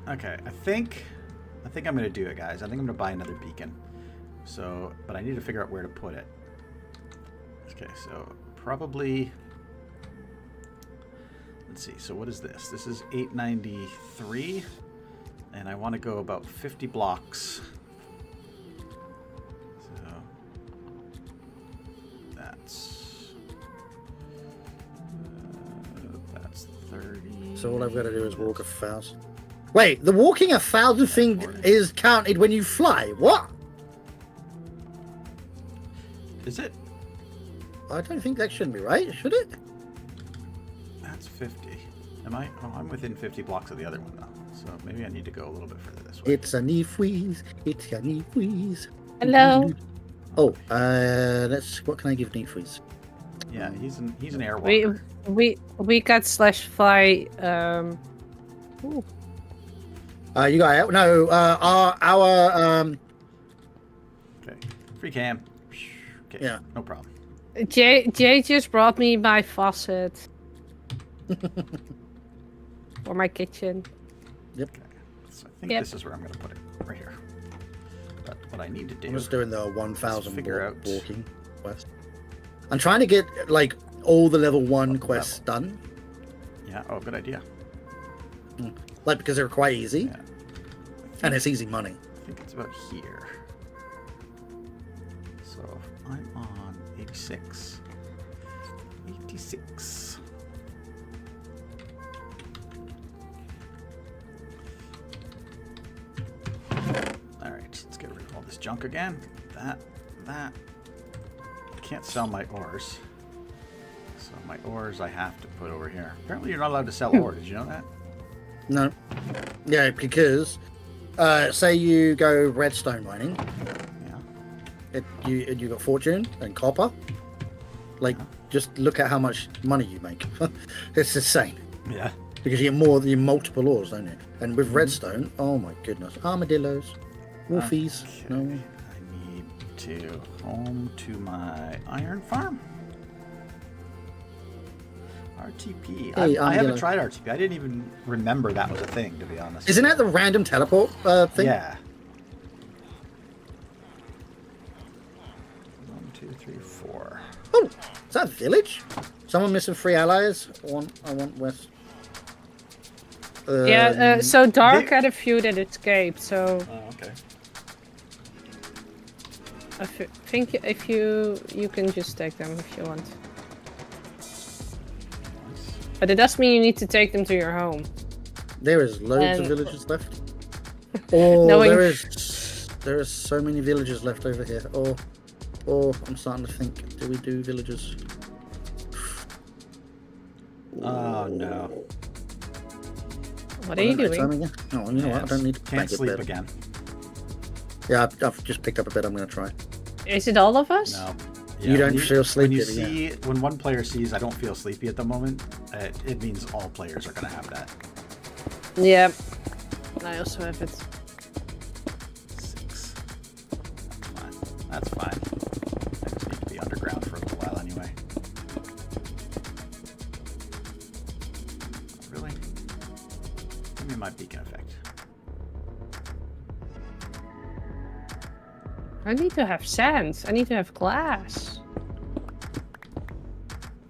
Okay, I think I'm gonna do it, guys. I think I'm gonna buy another beacon. So, but I need to figure out where to put it. Okay, so probably. Let's see. So what is this? This is 893, and I want to go about 50 blocks. So that's 30. So all I've got to do is walk 1,000. Wait, the walking 1,000 thing is counted when you fly. What? Is it? I don't think that shouldn't be right, should it? That's 50. Am I? Oh, I'm within 50 blocks of the other one now. So maybe I need to go a little bit further this way. It's a Neefweeze. It's a Neefweeze. Hello. Oh, what can I give Neefweeze? Yeah, he's an airwalker. We got /fly. You got no. Our Okay. Free cam. Okay. Yeah. No problem. Jay just brought me my faucet. For my kitchen. Yep. So I think this is where I'm going to put it. Right here. But what I need to do... I'm just doing the 1,000 figure out walking quest. I'm trying to get, like, all the level 1 quests done. Yeah. Oh, good idea. Like, because they're quite easy. Yeah. And it's easy money. I think it's about here. So if I'm on 86. 86. Alright, let's get rid of all this junk again. That. I can't sell my ores. So my ores I have to put over here. Apparently you're not allowed to sell ore. Did you know that? No. Yeah, because say you go redstone mining. Yeah. You got fortune and copper. Like, just look at how much money you make. It's insane. Yeah. Because you get multiple ores, don't you? And with redstone, oh my goodness, armadillos, wolfies. Okay. No. I need to home to my iron farm. RTP. Hey, I haven't tried RTP. I didn't even remember that was a thing, to be honest. Isn't that the random teleport thing? Yeah. 1, 2, 3, 4. Oh, is that a village? Someone missing 3 allies. I want west. So Dark had a few that escaped, so... Oh, okay. I think if you can just take them if you want. But it does mean you need to take them to your home. There is loads of villages left. Oh, there is so many villages left over here. Oh, I'm starting to think, do we do villages? Oh, no. What are you doing? Oh, you know what? I don't need to Can't sleep again. Yeah, I've just picked up a bed. I'm going to try. Is it all of us? No. Yeah, you don't feel sleepy. When one player sees I don't feel sleepy at the moment, it means all players are going to have that. Yeah. I also have it. 6. That's fine. I just need to be underground for a little while anyway. Really? Give me my beacon effect. I need to have sand. I need to have glass.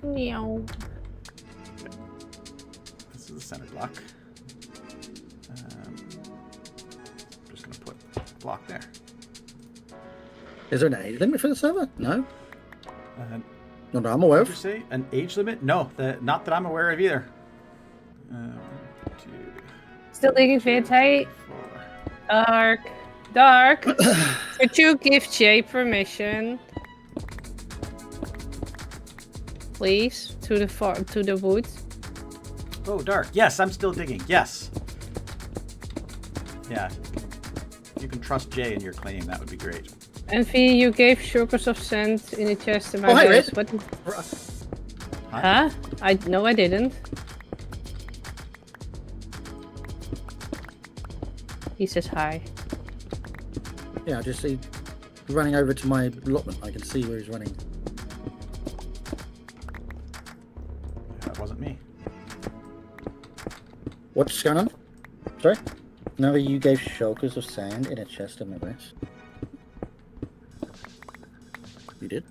Meow. Okay. This is the center block. I'm just going to put a block there. Is there an age limit for the server? No? Not that I'm aware What did you say? An age limit? No, not that I'm aware of either. 1, 2, Still digging Vid, hey? 4. Dark. Could you give Jay permission? Please, to the wood. Oh, Dark. Yes, I'm still digging. Yes. Yeah. You can trust Jay in your claim. That would be great. And V, you gave shulkers of sand in the chest to my Red. What? Huh? No, I didn't. He says hi. Yeah, I just see running over to my allotment. I can see where he's running. That wasn't me. What's going on? Sorry? No, you gave shulkers of sand in a chest of my rest. You did?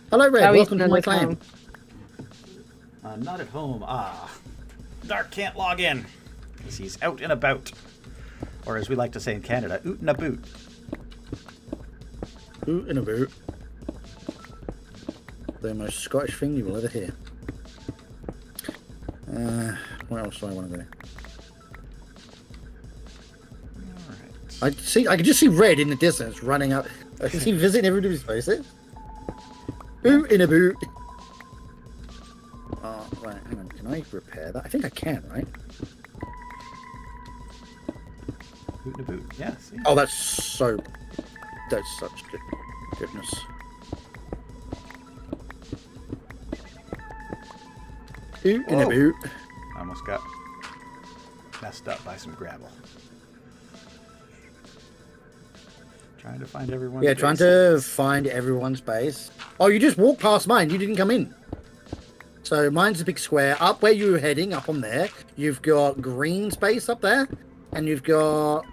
Hello, Red. Welcome to my clan. I'm not at home. Dark can't log in. Because he's out and about. Or as we like to say in Canada, oot and a boot. Oot and a boot. The most Scottish thing you will ever hear. What else do I want to do? Alright. I can just see Red in the distance running up. I can see visiting everybody's faces. Oot and a boot. Oh, right, hang on. Can I repair that? I think I can, right? Boot and a boot. Yeah, see? Oh, that's such goodness. Boot in a boot. Almost got messed up by some gravel. Trying to find everyone's Yeah, trying to find everyone's base. Oh, you just walked past mine. You didn't come in. So mine's a big square. Up where you were heading, up on there, you've got green space up there. And you've got...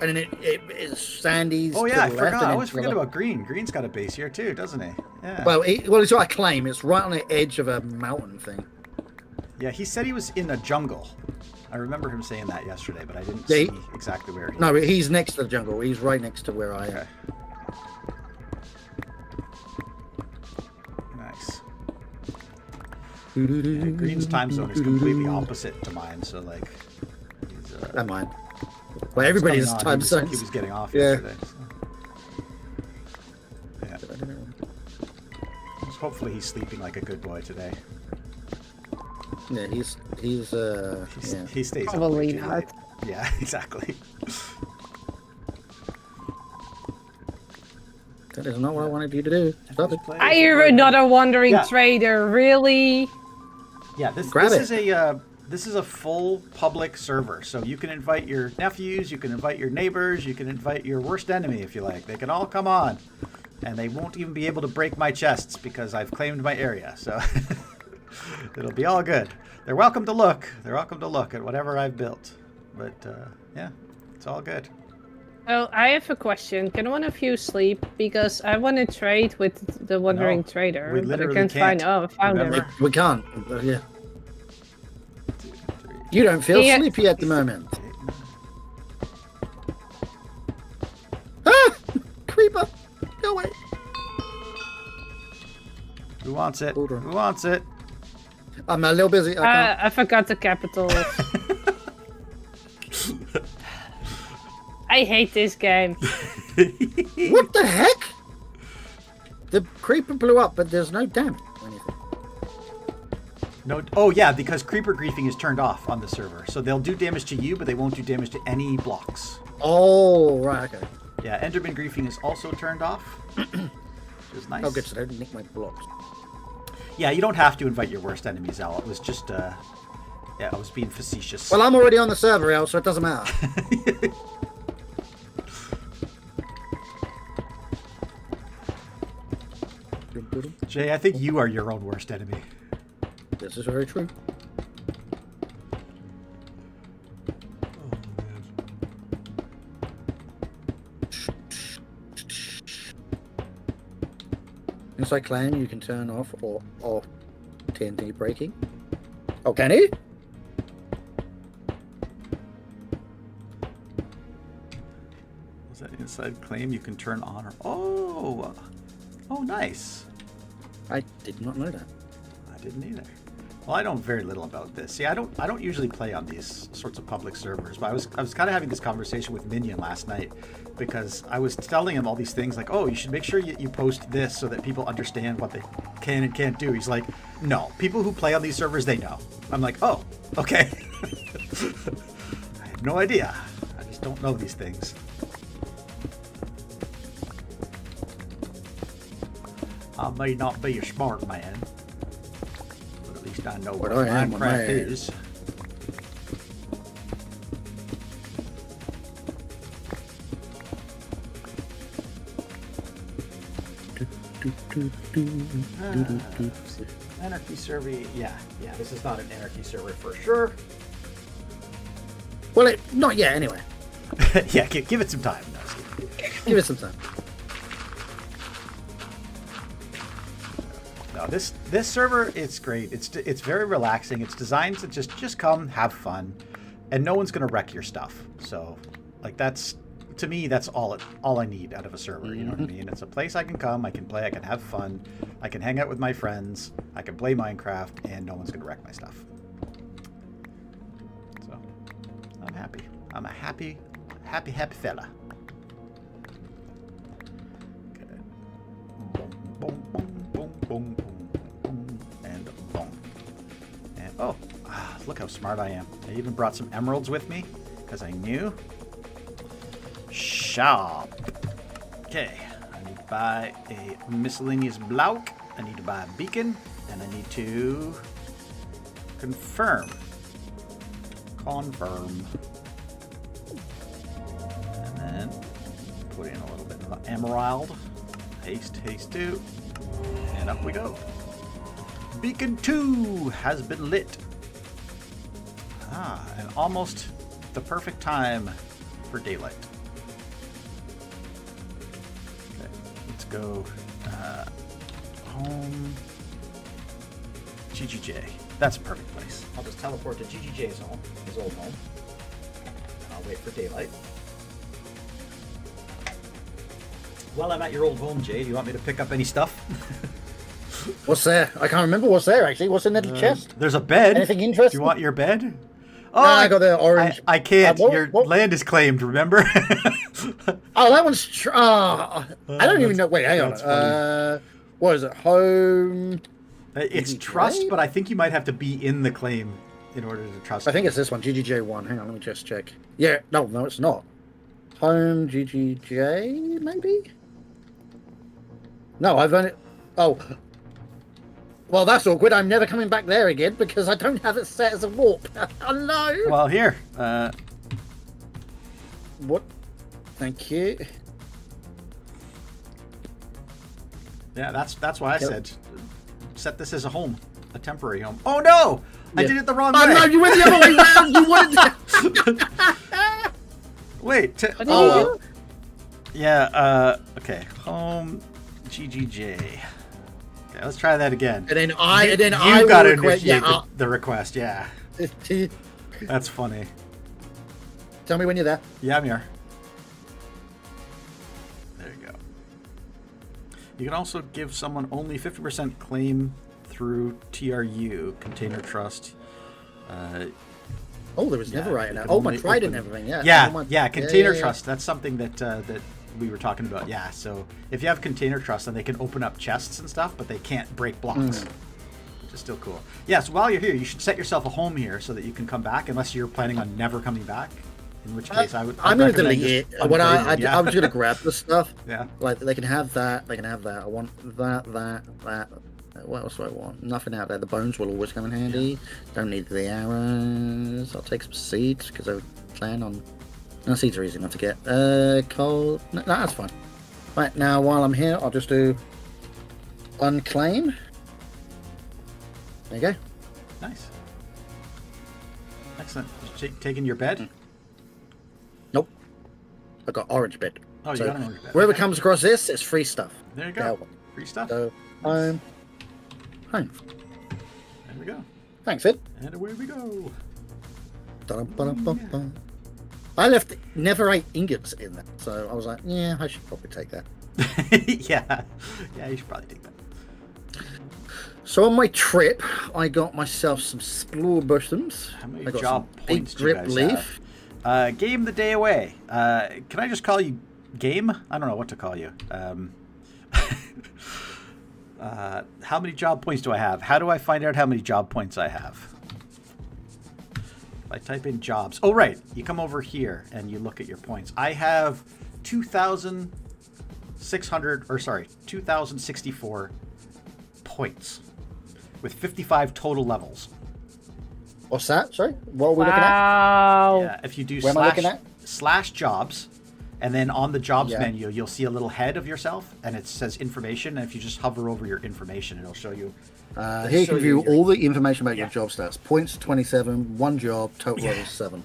And then it's Sandy's. Oh, yeah, I to the forgot. left, I and always then to forget the- about Green. Green's got a base here, too, doesn't he? Yeah. Well, it's got a claim. It's right on the edge of a mountain thing. Yeah, he said he was in a jungle. I remember him saying that yesterday, but I didn't Yeah, see exactly where he No, he's next to the jungle. He's right next to where I am. Okay. Nice. Yeah, Green's time zone is completely opposite to mine, so like, he's, Don't mind. Well, everybody's coming on. time He zones. was getting off Yeah. yesterday. So. Yeah. Hopefully he's sleeping like a good boy today. Yeah, he's He stays up Probably way too not. late. Yeah, exactly. That is not what I wanted you to do. Stop it. Are you another wandering Yeah. trader? Really? Yeah, this Grab is it. this is a full public server, so you can invite your nephews, you can invite your neighbors, you can invite your worst enemy if you like. They can all come on, and they won't even be able to break my chests because I've claimed my area. So it'll be all good. They're welcome to look. They're welcome to look at whatever I've built. But yeah, it's all good. Oh, I have a question. Can one of you sleep? Because I want to trade with the wandering No, trader, we but I literally can't find. can't. Oh, I found him. Remember? We can't. Yeah. You don't feel Yeah. sleepy at the moment. Ah! Creeper! Go away. Who wants it? Hold on. Who wants it? I'm a little busy. I can't. I forgot the capital. I hate this game. What the heck? The creeper blew up, but there's no damage or anything. No. Oh yeah, because creeper griefing is turned off on the server, so they'll do damage to you, but they won't do damage to any blocks. Oh, right, okay. Yeah, Enderman griefing is also turned off, which is nice. Oh, good, so they didn't nick my blocks. Yeah, you don't have to invite your worst enemies, Al. It was just, yeah, I was being facetious. Well, I'm already on the server, Al, so it doesn't matter. Jay, I think you are your own worst enemy. This is very true. As I claim, you can turn off or off TNT breaking. Oh, can he? Was that inside claim you can turn on or... Oh! Oh, nice. I did not know that. I didn't either. Well, I know very little about this. See, I don't usually play on these sorts of public servers, but I was kind of having this conversation with Minion last night because I was telling him all these things like, oh, you should make sure you post this so that people understand what they can and can't do. He's like, no, people who play on these servers, they know. I'm like, oh, okay. I have no idea. I just don't know these things. I may not be a smart man, but at least I know what I am a Minecraft man. is. Anarchy server, yeah, this is not an anarchy server for sure. Well, not yet, anyway. Yeah, give it some time. Give it some time. No, this server, it's great. It's very relaxing. It's designed to just come, have fun, and no one's gonna wreck your stuff. So, like that's to me, that's all I need out of a server. You know what I mean? It's a place I can come, I can play, I can have fun, I can hang out with my friends, I can play Minecraft, and no one's gonna wreck my stuff. So, I'm happy. I'm a happy fella. Okay. Boom, boom, boom, boom, boom, boom, and boom. And oh, look how smart I am. I even brought some emeralds with me because I knew. Shop. Okay, I need to buy a miscellaneous block. I need to buy a beacon, and I need to confirm. Confirm. And then put in a little bit of emerald. Haste, haste 2. And up we go. Beacon 2 has been lit. And almost the perfect time for daylight. Okay, let's go home. GGJ. That's a perfect place. I'll just teleport to GGJ's home, his old home. And I'll wait for daylight. While I'm at your old home, Jay, do you want me to pick up any stuff? What's there? I can't remember what's there, actually. What's in the chest? There's a bed. Anything interesting? Do you want your bed? Oh, no, I got the orange. I can't. Your what? land is claimed, remember? Oh, that one's... I don't even know. Wait, hang on. What is it? Home... It's trust, but I think you might have to be in the claim in order to trust. I think it's this one, GGJ1. Hang on, let me just check. Yeah, no, it's not. Home GGJ, maybe? No, I've only... Oh. Well, that's awkward. I'm never coming back there again because I don't have it set as a warp. Oh, no! Well, here. What? Thank you. Yeah, that's why I said set this as a home, a temporary home. Oh no! Yeah. I did it the wrong way. Oh no, you went the other way around. You wanted to... Wait. What did you do? Yeah. Okay. Home. GGJ. Okay, let's try that again. And then I got to request, initiate the request. Yeah. That's funny. Tell me when you're there. Yeah, I'm here. There you go. You can also give someone only 50% claim through TRU, Container Trust. Oh, there was never right now. Oh, my trident and everything. Yeah. Yeah. Container Trust. That's something that we were talking about. Yeah. So if you have Container Trust, then they can open up chests and stuff, but they can't break blocks, which is still cool. Yeah. So while you're here, you should set yourself a home here so that you can come back, unless you're planning on never coming back. In which case, I'm going to delete it. I was going to grab the stuff. Yeah. Like they can have that. They can have that. I want that. What else do I want? Nothing out there. The bones will always come in handy. Don't need the arrows. I'll take some seeds because I plan on. No, seeds are easy enough to get. Coal. No, that's fine. Right now, while I'm here, I'll just do unclaim. There you go. Nice. Excellent. Taking your bed? Nope. I got orange bed. Oh, you got an orange bed. Whoever comes across this, it's free stuff. There you go. Free stuff. So, home. There we go. Thanks, Ed. And away we go. Dun-dun-dun-dun-dun. I left netherite ingots in there, so I was like, yeah, I should probably take that. yeah, you should probably take that. So on my trip, I got myself some explore buttons. How many job points do you guys leaf. have? Game the day away. Can I just call you Game? I don't know what to call you. How many job points do I have? How do I find out how many job points I have? If I type in jobs. Oh, right. You come over here and you look at your points. I have 2,064 points with 55 total levels. What's that? Sorry? What are we looking at? Wow. Yeah, if you do Where am I looking at? slash jobs, and then on the jobs menu, you'll see a little head of yourself, and it says information. And if you just hover over your information, it'll show you. Here you can view all the information about your job stats. Points 27, one job, total level 7.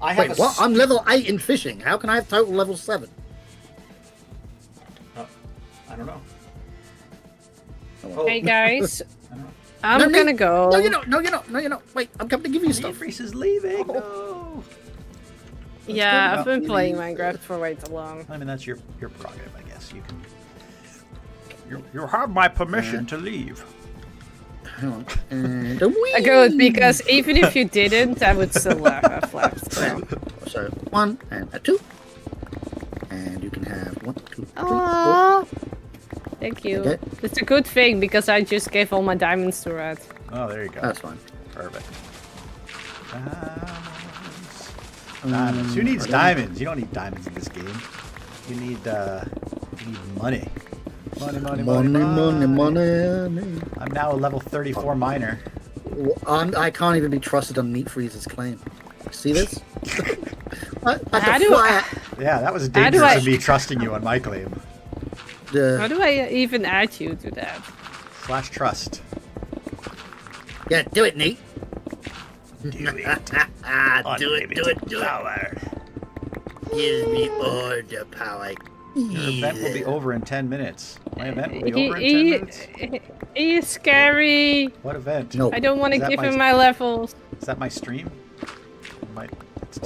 Wait, what? I'm level 8 in fishing. How can I have total level 7? I don't know. Hey guys, I'm gonna go. No, you're not. Wait, I'm coming to give you stuff. Reese is leaving. No. Yeah, I've been playing Minecraft for way too long. I mean, that's your prerogative, I guess. You can. You have my permission to leave. Hang on. And Good, because even if you didn't, I would still have left. So 1 and a 2, and you can have 1, 2, 3, 4. Aww. Thank you. Okay. It's a good thing because I just gave all my diamonds to Red. Oh, there you go. That's fine. Perfect. Diamonds. Who needs diamonds? You don't need diamonds in this game. You need money. Money. I'm now a level 34 miner. I can't even be trusted on Meat Freezer's claim. See this? I How can do fly I- out. Yeah, that was How do dangerous I- of me trusting you on my claim. How do I even add you to that? /trust. Yeah, do it, Nate. Do it. Do it. Power. Give me all the power. Your event will be over in 10 minutes. My event will be over in 10 minutes? He is scary. What event? No. I don't want to Is that give my- him my levels. Is that my stream? It's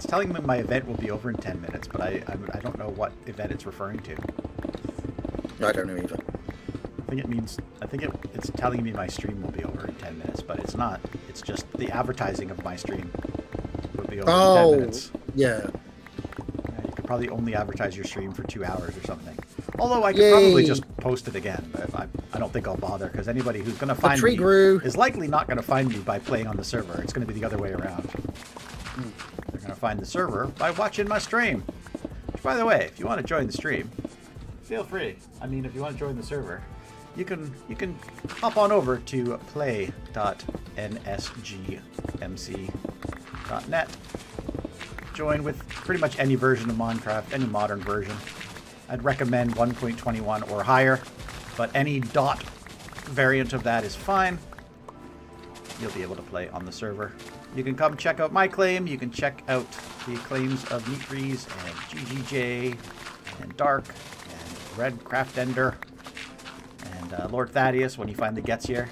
telling me my event will be over in 10 minutes, but I don't know what event it's referring to. I don't know either. I think it's telling me my stream will be over in 10 minutes, but it's not. It's just the advertising of my stream will be over in 10 minutes. Yeah. You could probably only advertise your stream for 2 hours or something. Although I could probably just post it again, but I don't think I'll bother, because anybody who's going to find me is likely not going to find me by playing on the server. It's going to be the other way around. They're going to find the server by watching my stream. Which, by the way, if you want to join the stream, feel free. I mean, if you want to join the server, you can hop on over to play.nsgmc.net. Join with pretty much any version of Minecraft, any modern version. I'd recommend 1.21 or higher, but any dot variant of that is fine. You'll be able to play on the server. You can come check out my claim. You can check out the claims of Meatrees and GGJ and Dark and Red Craft Ender and Lord Thaddeus when he finally gets here.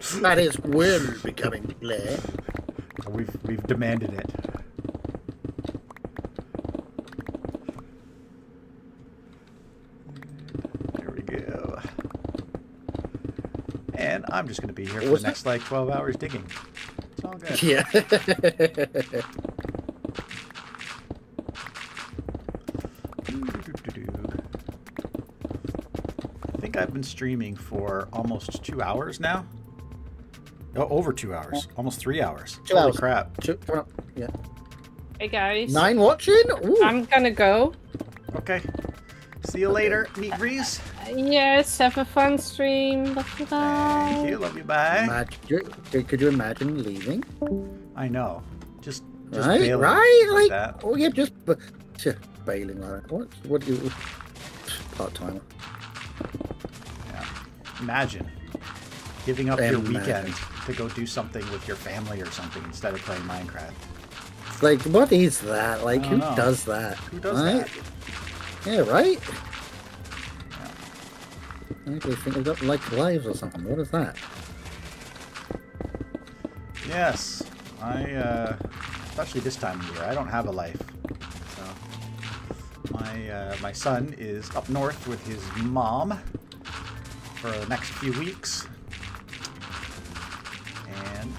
Thaddeus will be coming later. We've demanded it. There we go. And I'm just going to be here for the next like 12 hours digging. It's all good. Yeah. I think I've been streaming for almost 2 hours now. Oh, over 2 hours. Almost 3 hours. 2 Holy hours. crap. Yeah. Hey guys. 9 watching? Ooh. I'm gonna go. Okay. See you later, Meat Breeze. Yes, have a fun stream. Love you, bye. Thank you. Love you. Bye. Could you imagine leaving? I know. Just Right? bailing Right? like Like, that. oh yeah, just bailing like that. What do you... Part-timer. Yeah. Imagine giving up your Imagine. weekend to go do something with your family or something instead of playing Minecraft. Like, what is that? Like, I who don't know. does that? Who does right? that? Yeah, right? Yeah. Like, they think they've got, like, lives or something. What is that? Yes. Especially this time of year, I don't have a life. So my son is up north with his mom for the next few weeks. And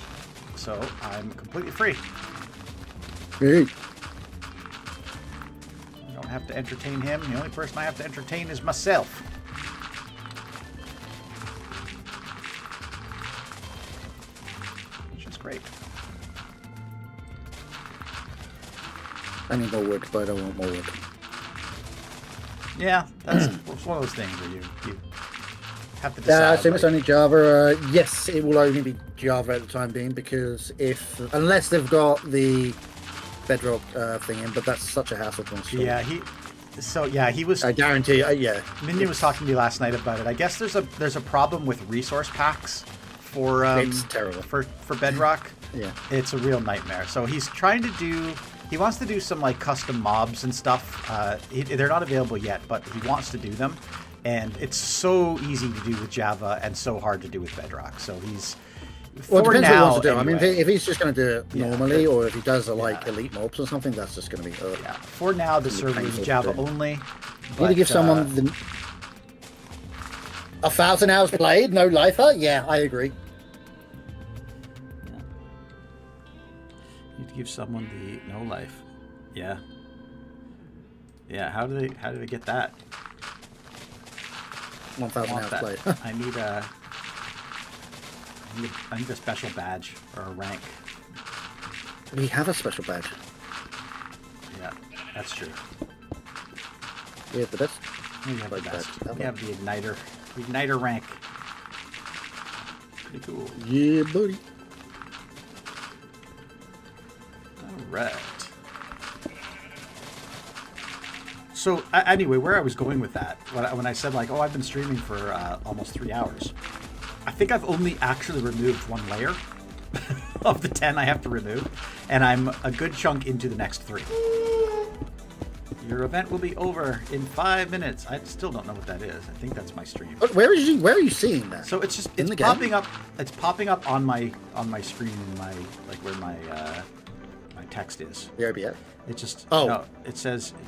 so I'm completely free. Hey. I don't have to entertain him. The only person I have to entertain is myself. Which is great. I need more wood, but I don't want more wood. Yeah, that's it's one of those things where you have to Yeah, decide. so it's only Java. Yes, it will only be Java at the time being, because unless they've got the Bedrock thing in, but that's such a hassle to install. Yeah, he was. I guarantee. Yeah. Mindy was talking to me last night about it. I guess there's a problem with resource packs for It's terrible. for Bedrock. Yeah. It's a real nightmare. So he's trying to do. He wants to do some like custom mobs and stuff. They're not available yet, but he wants to do them, and it's so easy to do with Java and so hard to do with Bedrock. So he's. Well, it For depends what he now, wants to do. anyway. I mean, if he's just going to do it Yeah. normally, or if he does like Yeah. elite mobs or something, that's just going to be. Yeah. For now, the server is painful to Java do. only. You need to give but, someone 1,000 hours played, no lifer. Yeah, I agree. You need to give someone the no life. Yeah. Yeah. How do they get that? 1,000 want hours that. played. I need a special badge or a rank. We have a special badge. Yeah, that's true. We have the best. We have the Like best. badge. We have the igniter rank. Pretty cool. Yeah, buddy. So anyway, where I was going with that, when I said like, oh, I've been streaming for almost 3 hours, I think I've only actually removed 1 layer of the 10 I have to remove, and I'm a good chunk into the next 3. Your event will be over in 5 minutes. I still don't know what that is. I think that's my stream. But where are you seeing that? So it's in the popping game? up. It's popping up on my screen in my where my text is. The OBS. It just it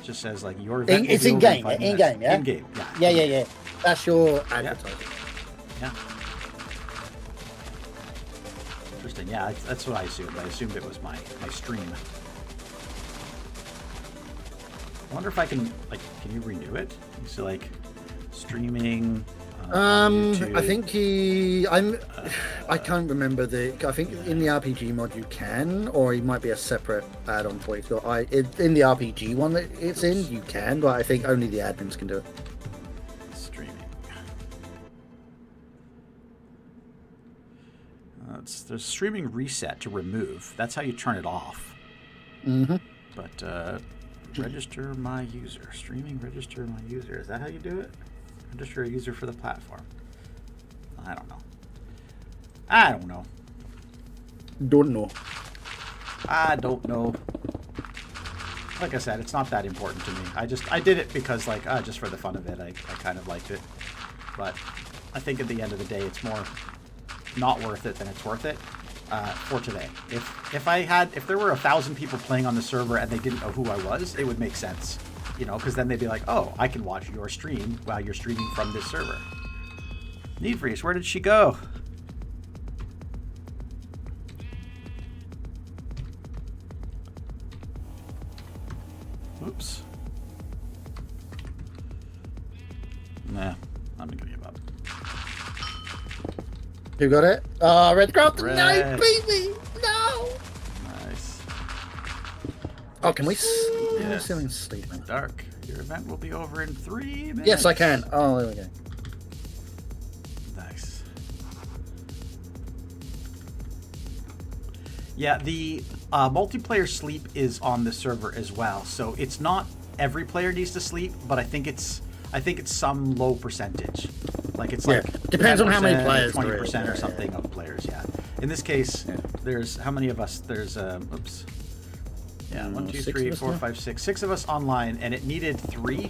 just says like your event. It's will in be over game. in 5 In minutes. game. Yeah. In game. Yeah. Yeah. That's your advertising. Yeah. Interesting. Yeah, that's what I assumed. I assumed it was my stream. I wonder if I can can you renew it? So like streaming. YouTube. I think I can't remember I think in the RPG mod you can, or it might be a separate add-on for you. So in the RPG one that it's in, you can, but I think only the admins can do it. Streaming. There's streaming reset to remove. That's how you turn it off. Mm-hmm. But register my user. Streaming register my user. Is that how you do it? Register a user for the platform. I don't know. I don't know. Like I said, it's not that important to me. I did it because just for the fun of it. I kind of liked it. But I think at the end of the day, it's more not worth it than it's worth it for today. If there were 1,000 people playing on the server and they didn't know who I was, it would make sense. You know, because then they'd be like, oh, I can watch your stream while you're streaming from this server. Need Freeze, where did she go? Oops. Nah, I'm gonna give up. You got it? Oh, Red Craft! Red. No, baby! No! Nice. Oh, can we Yes. sleep, man? Dark. Your event will be over in 3 minutes. Yes, I can. Oh, there we go. Nice. Yeah, the multiplayer sleep is on the server as well. So it's not every player needs to sleep, but I think it's some low percentage. Like it's like depends on how many 10%, players 20% or something of players. Yeah. In this case, there's how many of us? There's oops. Yeah, 1, 2, 3, 4, 5, 6. 6 of us online, and it needed 3.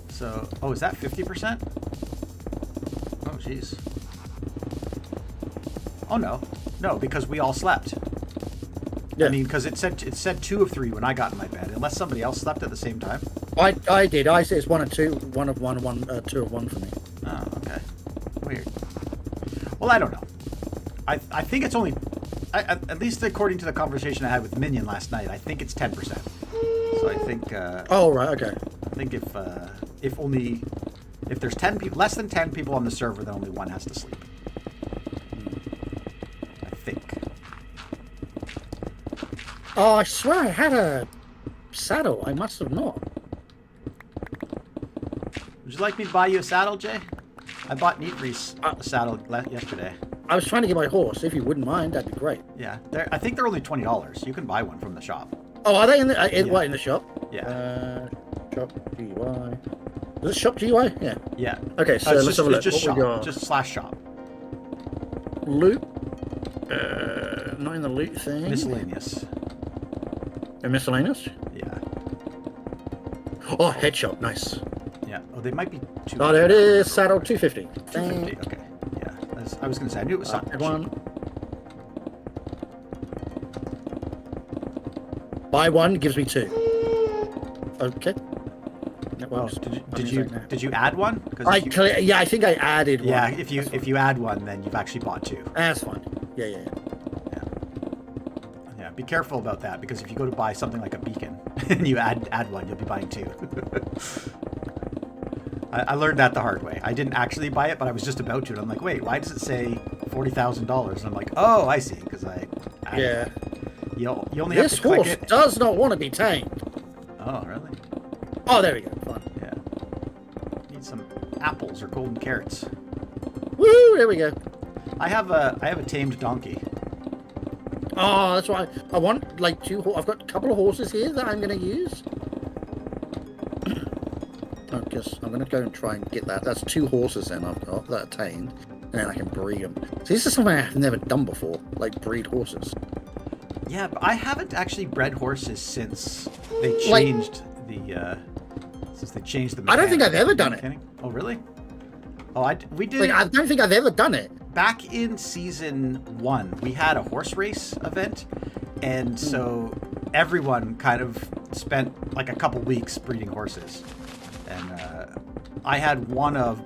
So, oh, is that 50%? Oh, jeez. Oh no, because we all slept. Yeah. I mean, because it said 2 of 3 when I got in my bed, unless somebody else slept at the same time. I did. I said it's 1 of 2, 1 of 1, 2 of 1 for me. Oh, okay. Weird. Well, I don't know. I think it's only, at least according to the conversation I had with Minion last night, I think it's 10%. So I think. Oh right, okay. I think if there's 10 people, less than 10 people on the server, then only 1 has to sleep. I think. Oh, I swear I had a saddle. I must have not. Would you like me to buy you a saddle, Jay? I bought Neat Reese a saddle yesterday. I was trying to get my horse. If you wouldn't mind, that'd be great. Yeah, I think they're only $20. You can buy one from the shop. Oh, are they in the what in the shop? Yeah. Shop GUI. Is it shop GUI? Yeah. Yeah. Okay, so let's have a look. Just What we shop. got? Just /shop. Loot. Not in the loot thing. Miscellaneous. A miscellaneous? Yeah. Oh, head shop. Nice. Yeah. Oh, they might be $250. Oh, there it is. Saddle 250. $250. Okay. Yeah. I was gonna say I knew it was something One. cheap. Buy 1 gives me 2. Okay. That Oh, works. did you add one? 'Cause I if you- yeah, I think I added one. yeah. If you add one, then you've actually bought 2. That's fine. Yeah. Yeah. Be careful about that, because if you go to buy something like a beacon and you add one, you'll be buying 2. I learned that the hard way. I didn't actually buy it, but I was just about to. And I'm like, wait, why does it say $40,000? And I'm like, oh, I see, because I Yeah. You only have This to click horse it. does not want to be tamed. Oh, really? Oh, there we go. Fine. Yeah. Need some apples or golden carrots. Woo! There we go. I have a tamed donkey. Oh, that's why I want like 2. I've got a couple of horses here that I'm going to use. Because I'm going to go and try and get that. That's 2 horses then I've got that attained. And then I can breed them. So this is something I've never done before, like breed horses. Yeah, but I haven't actually bred horses since they changed the I don't think I've ever done it. Oh, really? Oh, we did. Like, I don't think I've ever done it. Back in season 1, we had a horse race event, and so everyone kind of spent like a couple weeks breeding horses. And I had one of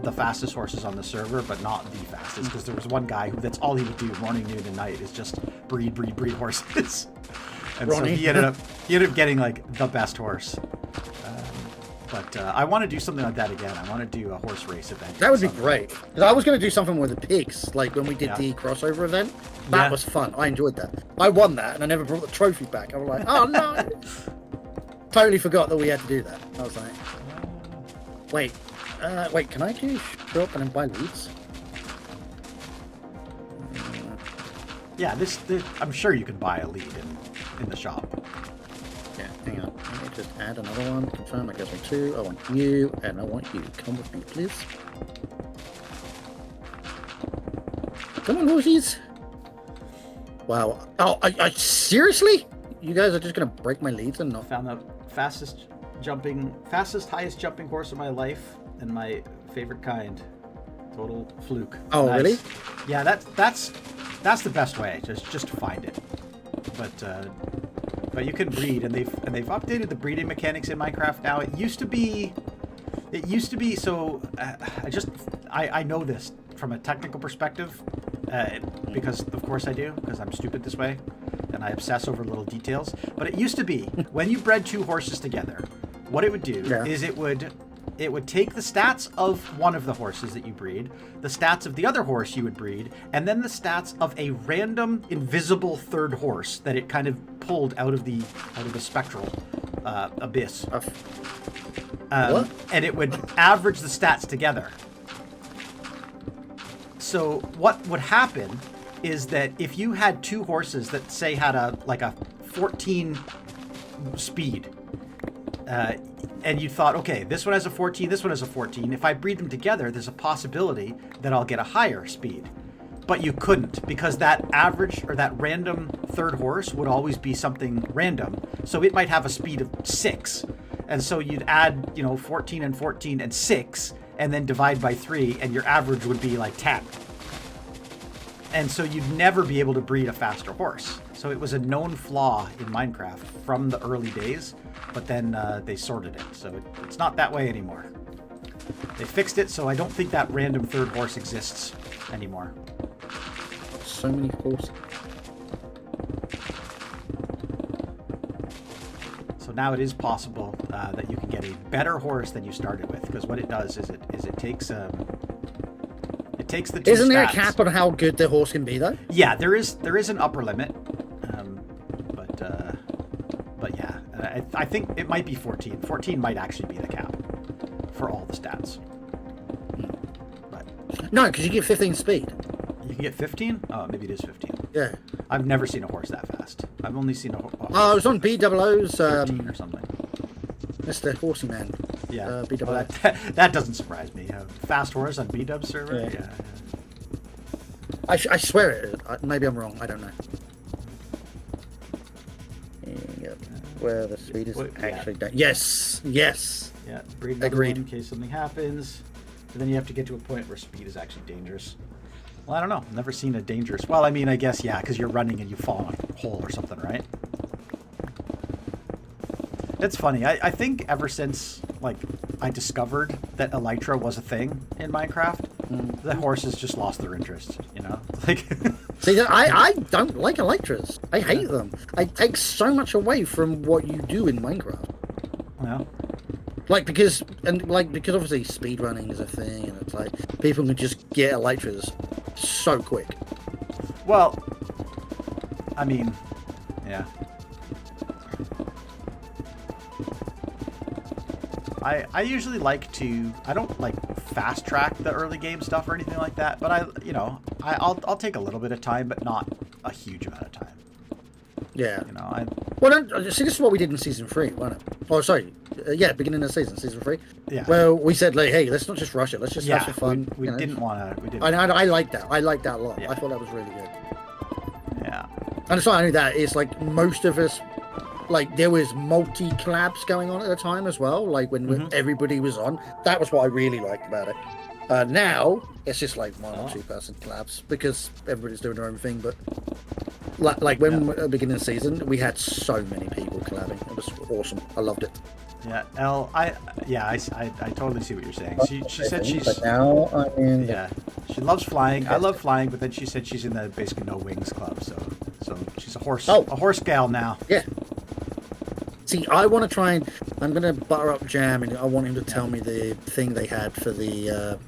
the fastest horses on the server, but not the fastest, because there was one guy who that's all he would do morning, noon, and night is just breed horses. And Ronnie. so he ended up getting like the best horse. But I want to do something like that again. I want to do a horse race event. That would be great. Because I was going to do something with the pigs, like when we did the crossover event. That was fun. I enjoyed that. I won that, and I never brought the trophy back. I was like, oh no! Totally forgot that we had to do that. I was like, wait, can I do shop and then buy leads? Yeah, I'm sure you can buy a lead in the shop. Yeah, hang on. Let me just add another one. Confirm that gives me 2. I want you, and I want you. Come with me, please. Come on, horsies. Wow. Oh, I seriously? You guys are just gonna break my leads and not... Found the fastest, highest jumping horse of my life, and my favorite kind. Total fluke. Oh, nice. Really? Yeah, that's the best way. Just to find it. But you can breed, and they've updated the breeding mechanics in Minecraft now. It used to be so. I know this from a technical perspective, because of course I do, because I'm stupid this way, and I obsess over little details. But it used to be when you bred 2 horses together, what it would do is it would take the stats of one of the horses that you breed, the stats of the other horse you would breed, and then the stats of a random invisible third horse that it kind of pulled out of the spectral abyss. What? And it would average the stats together. So what would happen is that if you had 2 horses that say had a 14 speed, and you thought, okay, this one has a 14, this one has a 14. If I breed them together, there's a possibility that I'll get a higher speed. But you couldn't, because that average or that random third horse would always be something random. So it might have a speed of 6. And so you'd add, 14 and 14 and 6, and then divide by 3, and your average would be like 10. And so you'd never be able to breed a faster horse. So it was a known flaw in Minecraft from the early days, but then they sorted it. So it's not that way anymore. They fixed it, so I don't think that random third horse exists anymore. So many horses. So now it is possible that you can get a better horse than you started with, because what it does is it takes the 2 Isn't there a stats. cap on how good the horse can be, though? Yeah, there is an upper limit, but yeah, I think it might be 14. 14 might actually be the cap for all the stats. But No, because you get 15 speed. you can get 15. Oh, maybe it is 15. Yeah. I've never seen a horse that fast. I've only seen a horse. Oh, it was on BOO's 13 or something. Mr. Horsey Man. Yeah, BOO. well, that doesn't surprise me. A fast horse on B-Dub server. Yeah. Yeah. I swear it is. Maybe I'm wrong. I don't know. Yep. Where the speed is actually down. Yes. Yes. Yeah. Breed another Agreed. one in case something happens. But then you have to get to a point where speed is actually dangerous. Well, I don't know. Never seen a dangerous. Well, I mean, I guess yeah, because you're running and you fall in a hole or something, right? It's funny. I think ever since I discovered that elytra was a thing in Minecraft, the horses just lost their interest. See, I don't like elytras. I hate them. They take so much away from what you do in Minecraft. Well, Because obviously speedrunning is a thing, and it's like people can just get elytras so quick. well, I mean, yeah. I usually like to. I don't like fast track the early game stuff or anything like that, but I'll take a little bit of time, but not a huge amount of time. Yeah. You know, Well, see, this is what we did in season 3, wasn't it? Oh, sorry, beginning of the season 3. Yeah. Well, we said like, hey, let's not just rush it. Let's just have some fun. We didn't want to. We didn't. I like that. I like that a lot. Yeah. I thought that was really good. Yeah. And it's not only that, it's like most of us, like there was multi-collabs going on at the time as well, like when everybody was on. That was what I really liked about it. Now, it's just like 1 or 2 person collabs because everybody's doing their own thing. But like when at the beginning of the season, we had so many people collabing. It was awesome. I loved it. Yeah, I totally see what you're saying. She said she's... But now I'm in... Yeah, she loves flying. I love flying, but then she said she's in the basically no wings club, so she's a horse gal now. Yeah. See, I want to try and... I'm going to butter up Jam, and I want him to tell me the thing they had for the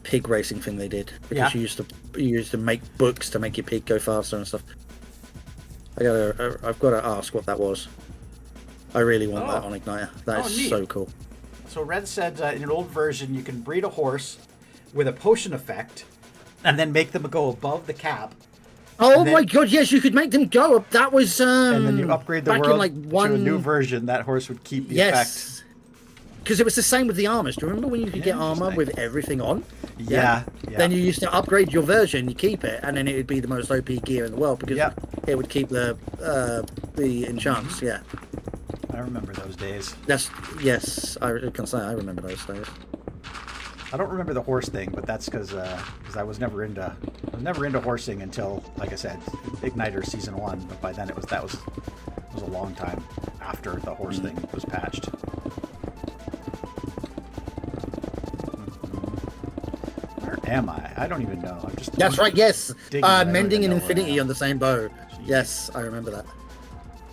pig racing thing they did. Because you used to make books to make your pig go faster and stuff. I've got to ask what that was. I really want that on Igniter. That is neat. so cool. So Red said in an old version you can breed a horse with a potion effect and then make them go above the cap. Oh my god, yes, you could make them go up. That was and then you upgrade the back world in, like, to a new version. That horse would keep the effect. Because it was the same with the armors. Do you remember when you could get armor with everything on? Yeah. Then you used to upgrade your version, you keep it, and then it would be the most OP gear in the world because it would keep the enchants. Yeah. I remember those days. Yes, I can say I remember those days. I don't remember the horse thing, but that's because I was never into horsing until, like I said, Igniter Season 1. But by then that was a long time after the horse thing was patched. Where am I? I don't even know. I'm just. That's right. Yes, mending and and infinity on the same bow. Jeez. Yes, I remember that.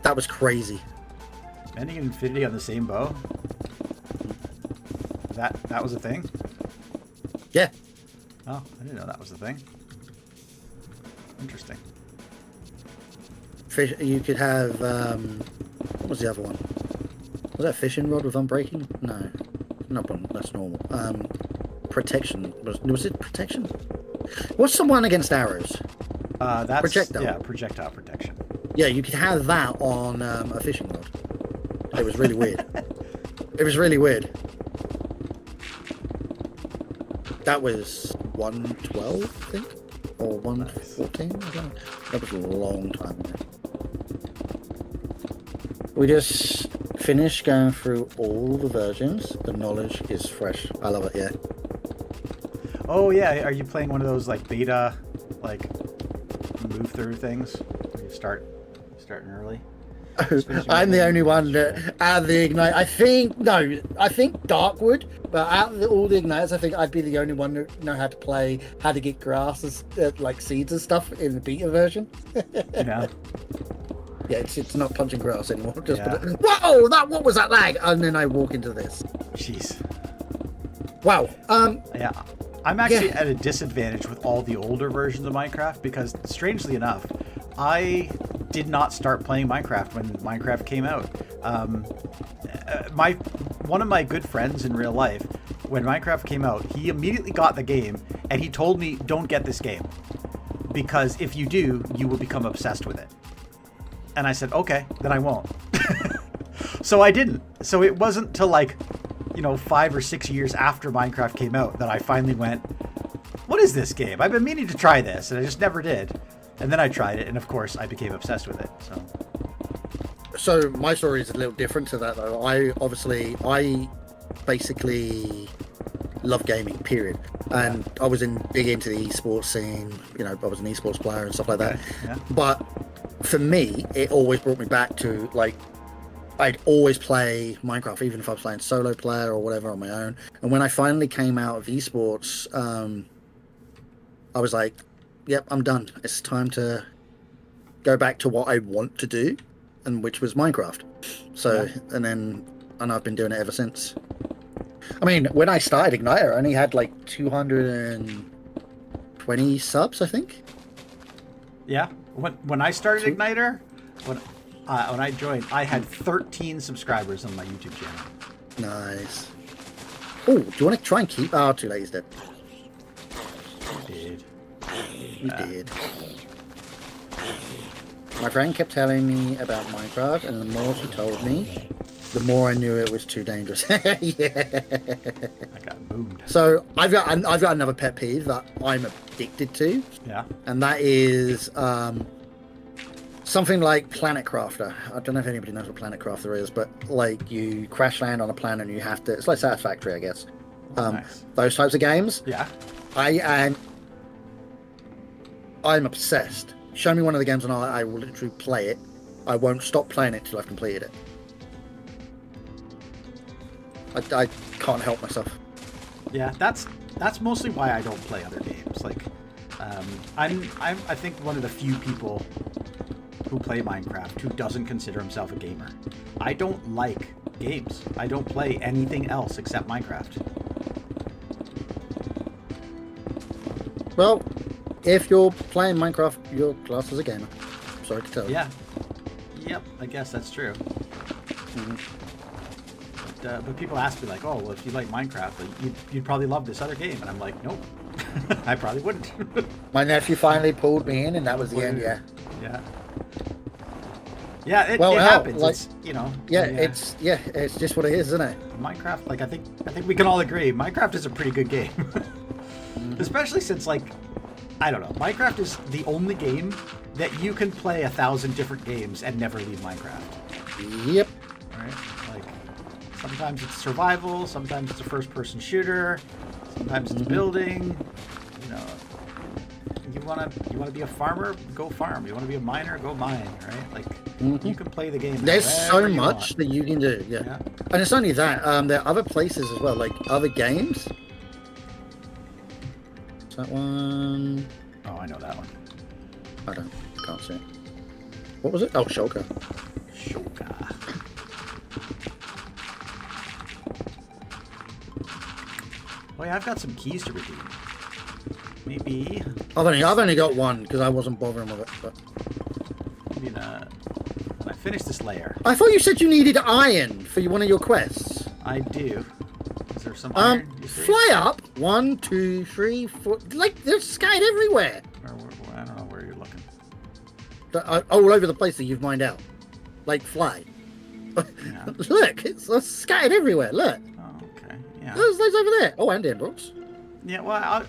That was crazy. Mending and infinity on the same bow. That was a thing. Yeah. Oh, I didn't know that was a thing. Interesting. Fish. You could have. What was the other one? Was that fishing rod with unbreaking? No, not one. That's normal. Protection. Was it protection? What's the one against arrows? That's projectile. Yeah, projectile protection. Yeah, you could have that on a fishing rod. It was really weird. It was really weird. That was 112, I think, or 114. I don't know. That was a long time ago. We just finished going through all the versions. The knowledge is fresh. I love it. Yeah. Oh yeah, are you playing one of those like beta, like move through things? Where you starting early. I'm the only one that out of the Ignite. I think Darkwood, but out of all the Ignites, I think I'd be the only one that know how to get grasses, like seeds and stuff in the beta version. Yeah. Yeah, it's not punching grass anymore. Just whoa! What was that lag? And then I walk into this. Jeez. Wow. Yeah. I'm actually at a disadvantage with all the older versions of Minecraft because, strangely enough, I did not start playing Minecraft when Minecraft came out. One of my good friends in real life, when Minecraft came out, he immediately got the game and he told me, don't get this game because if you do, you will become obsessed with it. And I said, okay, then I won't. So I didn't. So it wasn't till 5 or 6 years after Minecraft came out that I finally went, what is this game? I've been meaning to try this, and I just never did. And then I tried it, and of course, I became obsessed with it. So my story is a little different to that, though. I basically love gaming, period. And I was big into the esports scene. I was an esports player and stuff like that. Yeah. But for me, it always brought me back to I'd always play Minecraft, even if I was playing solo player or whatever on my own. And when I finally came out of esports, I was like, yep, I'm done. It's time to go back to what I want to do, and which was Minecraft. So, and I've been doing it ever since. I mean, when I started Igniter, I only had 220 subs, I think. Yeah. When I started Igniter, when I joined, I had 13 subscribers on my YouTube channel. Nice. Oh, do you want to try and keep? Oh, too late, he's dead. I did. You did. My friend kept telling me about Minecraft, and the more she told me, the more I knew it was too dangerous. Yeah. I got boomed. So I've got another pet peeve that I'm addicted to. Yeah. And that is something like Planet Crafter. I don't know if anybody knows what Planet Crafter is, but like you crash land on a planet and you have to. It's like Satisfactory, I guess. Nice. Those types of games. Yeah. I'm obsessed. Show me one of the games and I will literally play it. I won't stop playing it till I've completed it. I can't help myself. Yeah, that's mostly why I don't play other games. Like, I'm I think one of the few people who play Minecraft who doesn't consider himself a gamer. I don't like games. I don't play anything else except Minecraft. Well, if you're playing Minecraft, you're classed as a gamer. Sorry to tell you. Yeah. Yep, I guess that's true. Mm-hmm. But people ask me like, oh, well, if you like Minecraft, you'd probably love this other game. And I'm like, nope, I probably wouldn't. My nephew finally pulled me in, and that was the end, yeah. Yeah. Yeah, it Well, happens. like- It's, you know. Yeah, it's just what it is, isn't it? Minecraft, like, I think we can all agree, Minecraft is a pretty good game. Especially since, like, I don't know, Minecraft is the only game that you can play 1,000 different games and never leave Minecraft. Yep. Right? Like, sometimes it's survival, sometimes it's a first-person shooter, sometimes it's building. You know, you wanna be a farmer, go farm. You wanna be a miner, go mine. Right? Like, you can play the game. There's so however you much want. that you can do, yeah. Yeah. And it's only that, there are other places as well, like other games. Is that one? Oh, I know that one. I can't see it. What was it? Oh, Shulker. Shoka. Oh yeah, I've got some keys to redeem. Maybe. I've only got one because I wasn't bothering with it. But When I finish this layer, I thought you said you needed iron for one of your quests. I do. Is there some iron? You see? Fly up. 1, 2, 3, 4. Like they're scattered everywhere. I don't know where you're looking. All over the place that you've mined out. Like fly. Yeah. Look, it's scattered everywhere. Look. Oh, okay. Yeah. There's over there. Oh, and emeralds. Yeah. Well,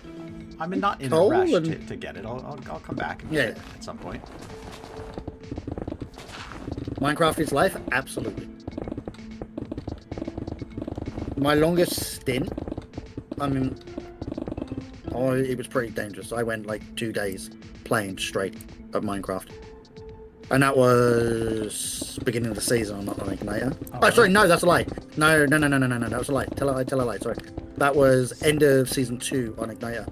I'm not in Coal a rush and- to get it. I'll come back and Yeah. get it at some point. Minecraft is life? Absolutely. My longest stint, it was pretty dangerous. I went like 2 days playing straight of Minecraft. And that was beginning of the season on Igniter. Oh, sorry, no, that's a lie. No, that was a lie. Tell a lie, sorry. That was end of season 2 on Igniter.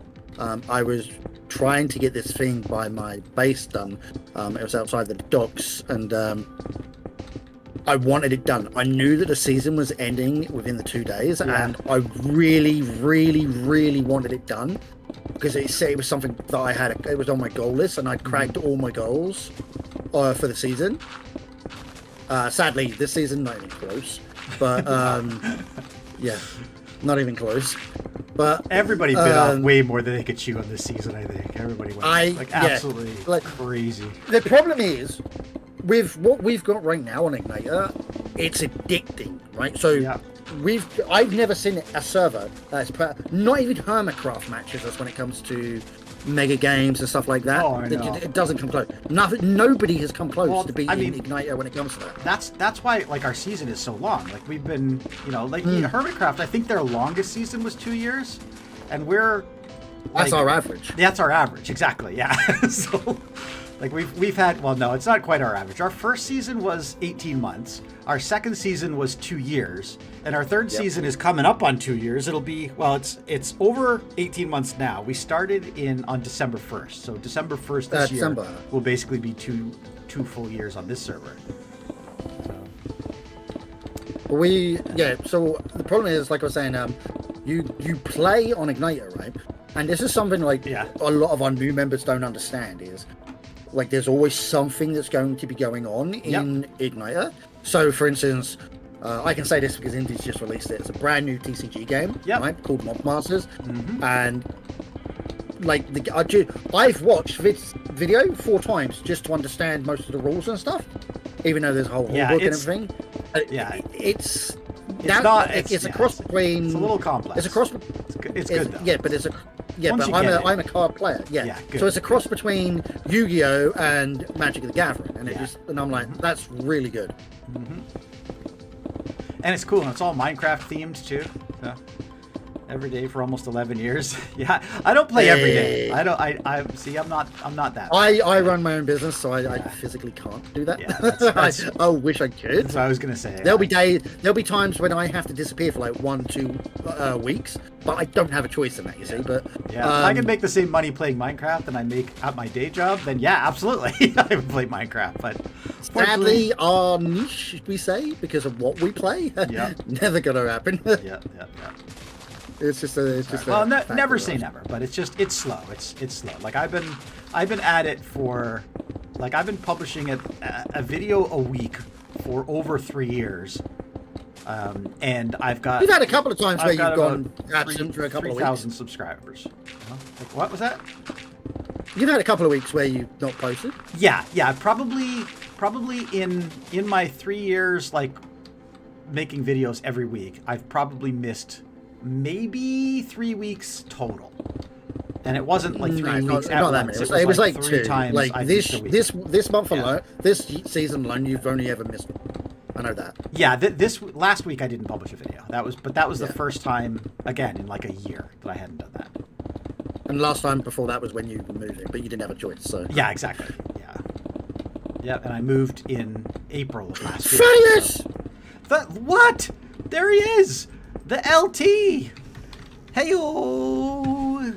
I was trying to get this thing by my base done. It was outside the docks, and I wanted it done. I knew that the season was ending within the 2 days, and I really, really, really wanted it done because it was something that I had. It was on my goal list, and I'd cracked all my goals for the season. Sadly, this season not even close, but yeah, not even close. But Everybody bit off way more than they could chew on this season. I think everybody went absolutely crazy. The problem is, with what we've got right now on Igniter, it's addicting, right? So I've never seen a server that's not even Hermitcraft matches us when it comes to mega games and stuff like that. Oh, I know. It doesn't come close. Nobody has come close to beating I mean, Igniter when it comes to that. That's why like our season is so long. Like we've been, Hermitcraft. I think their longest season was 2 years, and we're That's our average. That's our average, exactly. Yeah. So, like we've had. Well, no, it's not quite our average. Our first season was 18 months. Our second season was 2 years, and our third season is coming up on 2 years. It'll be it's over 18 months now. We started on December 1st, so December 1st this year will basically be two full years on this server. So the problem is, like I was saying, you play on Igniter, right? And this is something like a lot of our new members don't understand is like there's always something that's going to be going on in Igniter. So, for instance, I can say this because Indie's just released it. It's a brand new TCG game, right, called Mob Masters, and like I've watched video 4 times just to understand most of the rules and stuff, even though there's a whole rule book and everything. It's a cross between. It's a little complex. It's a cross. It's good though. Yeah, but it's a. Yeah, Once but you I'm a card player. Yeah, good. So it's a cross between Yu-Gi-Oh and Magic the Gathering, and I'm like, that's really good. And it's cool, and it's all Minecraft themed too. So, every day for almost 11 years. Yeah, I don't play every day. I see. I'm not that. I run my own business, so I physically can't do that. Yeah, I wish I could. That's what I was gonna say. There'll be times when I have to disappear for like 1-2 weeks, but I don't have a choice in that. You see, but if I can make the same money playing Minecraft than I make at my day job, then yeah, absolutely, I would play Minecraft. But sadly, our niche, we say, because of what we play, never gonna happen. Yeah. It's just well, never say never, but it's slow. It's slow. Like I've been at it for, like I've been publishing a video a week for over 3 years, and I've got. You've had a couple of times where you've gone absent for a couple of weeks. 3,000 subscribers. Like, what was that? You've had a couple of weeks where you've not posted. Yeah. Probably in my 3 years, like making videos every week, I've probably missed maybe 3 weeks total, and it wasn't like 3 weeks at once. It was like 3 2 times. Like this month alone, this season alone, you've only ever missed one. I know that. Yeah, this last week I didn't publish a video. That was the first time again in like a year that I hadn't done that. And last time before that was when you were moving, but you didn't have a choice. So yeah, exactly. Yeah, and I moved in April of last year. Phineas! What? There he is. The LT! Hey-o!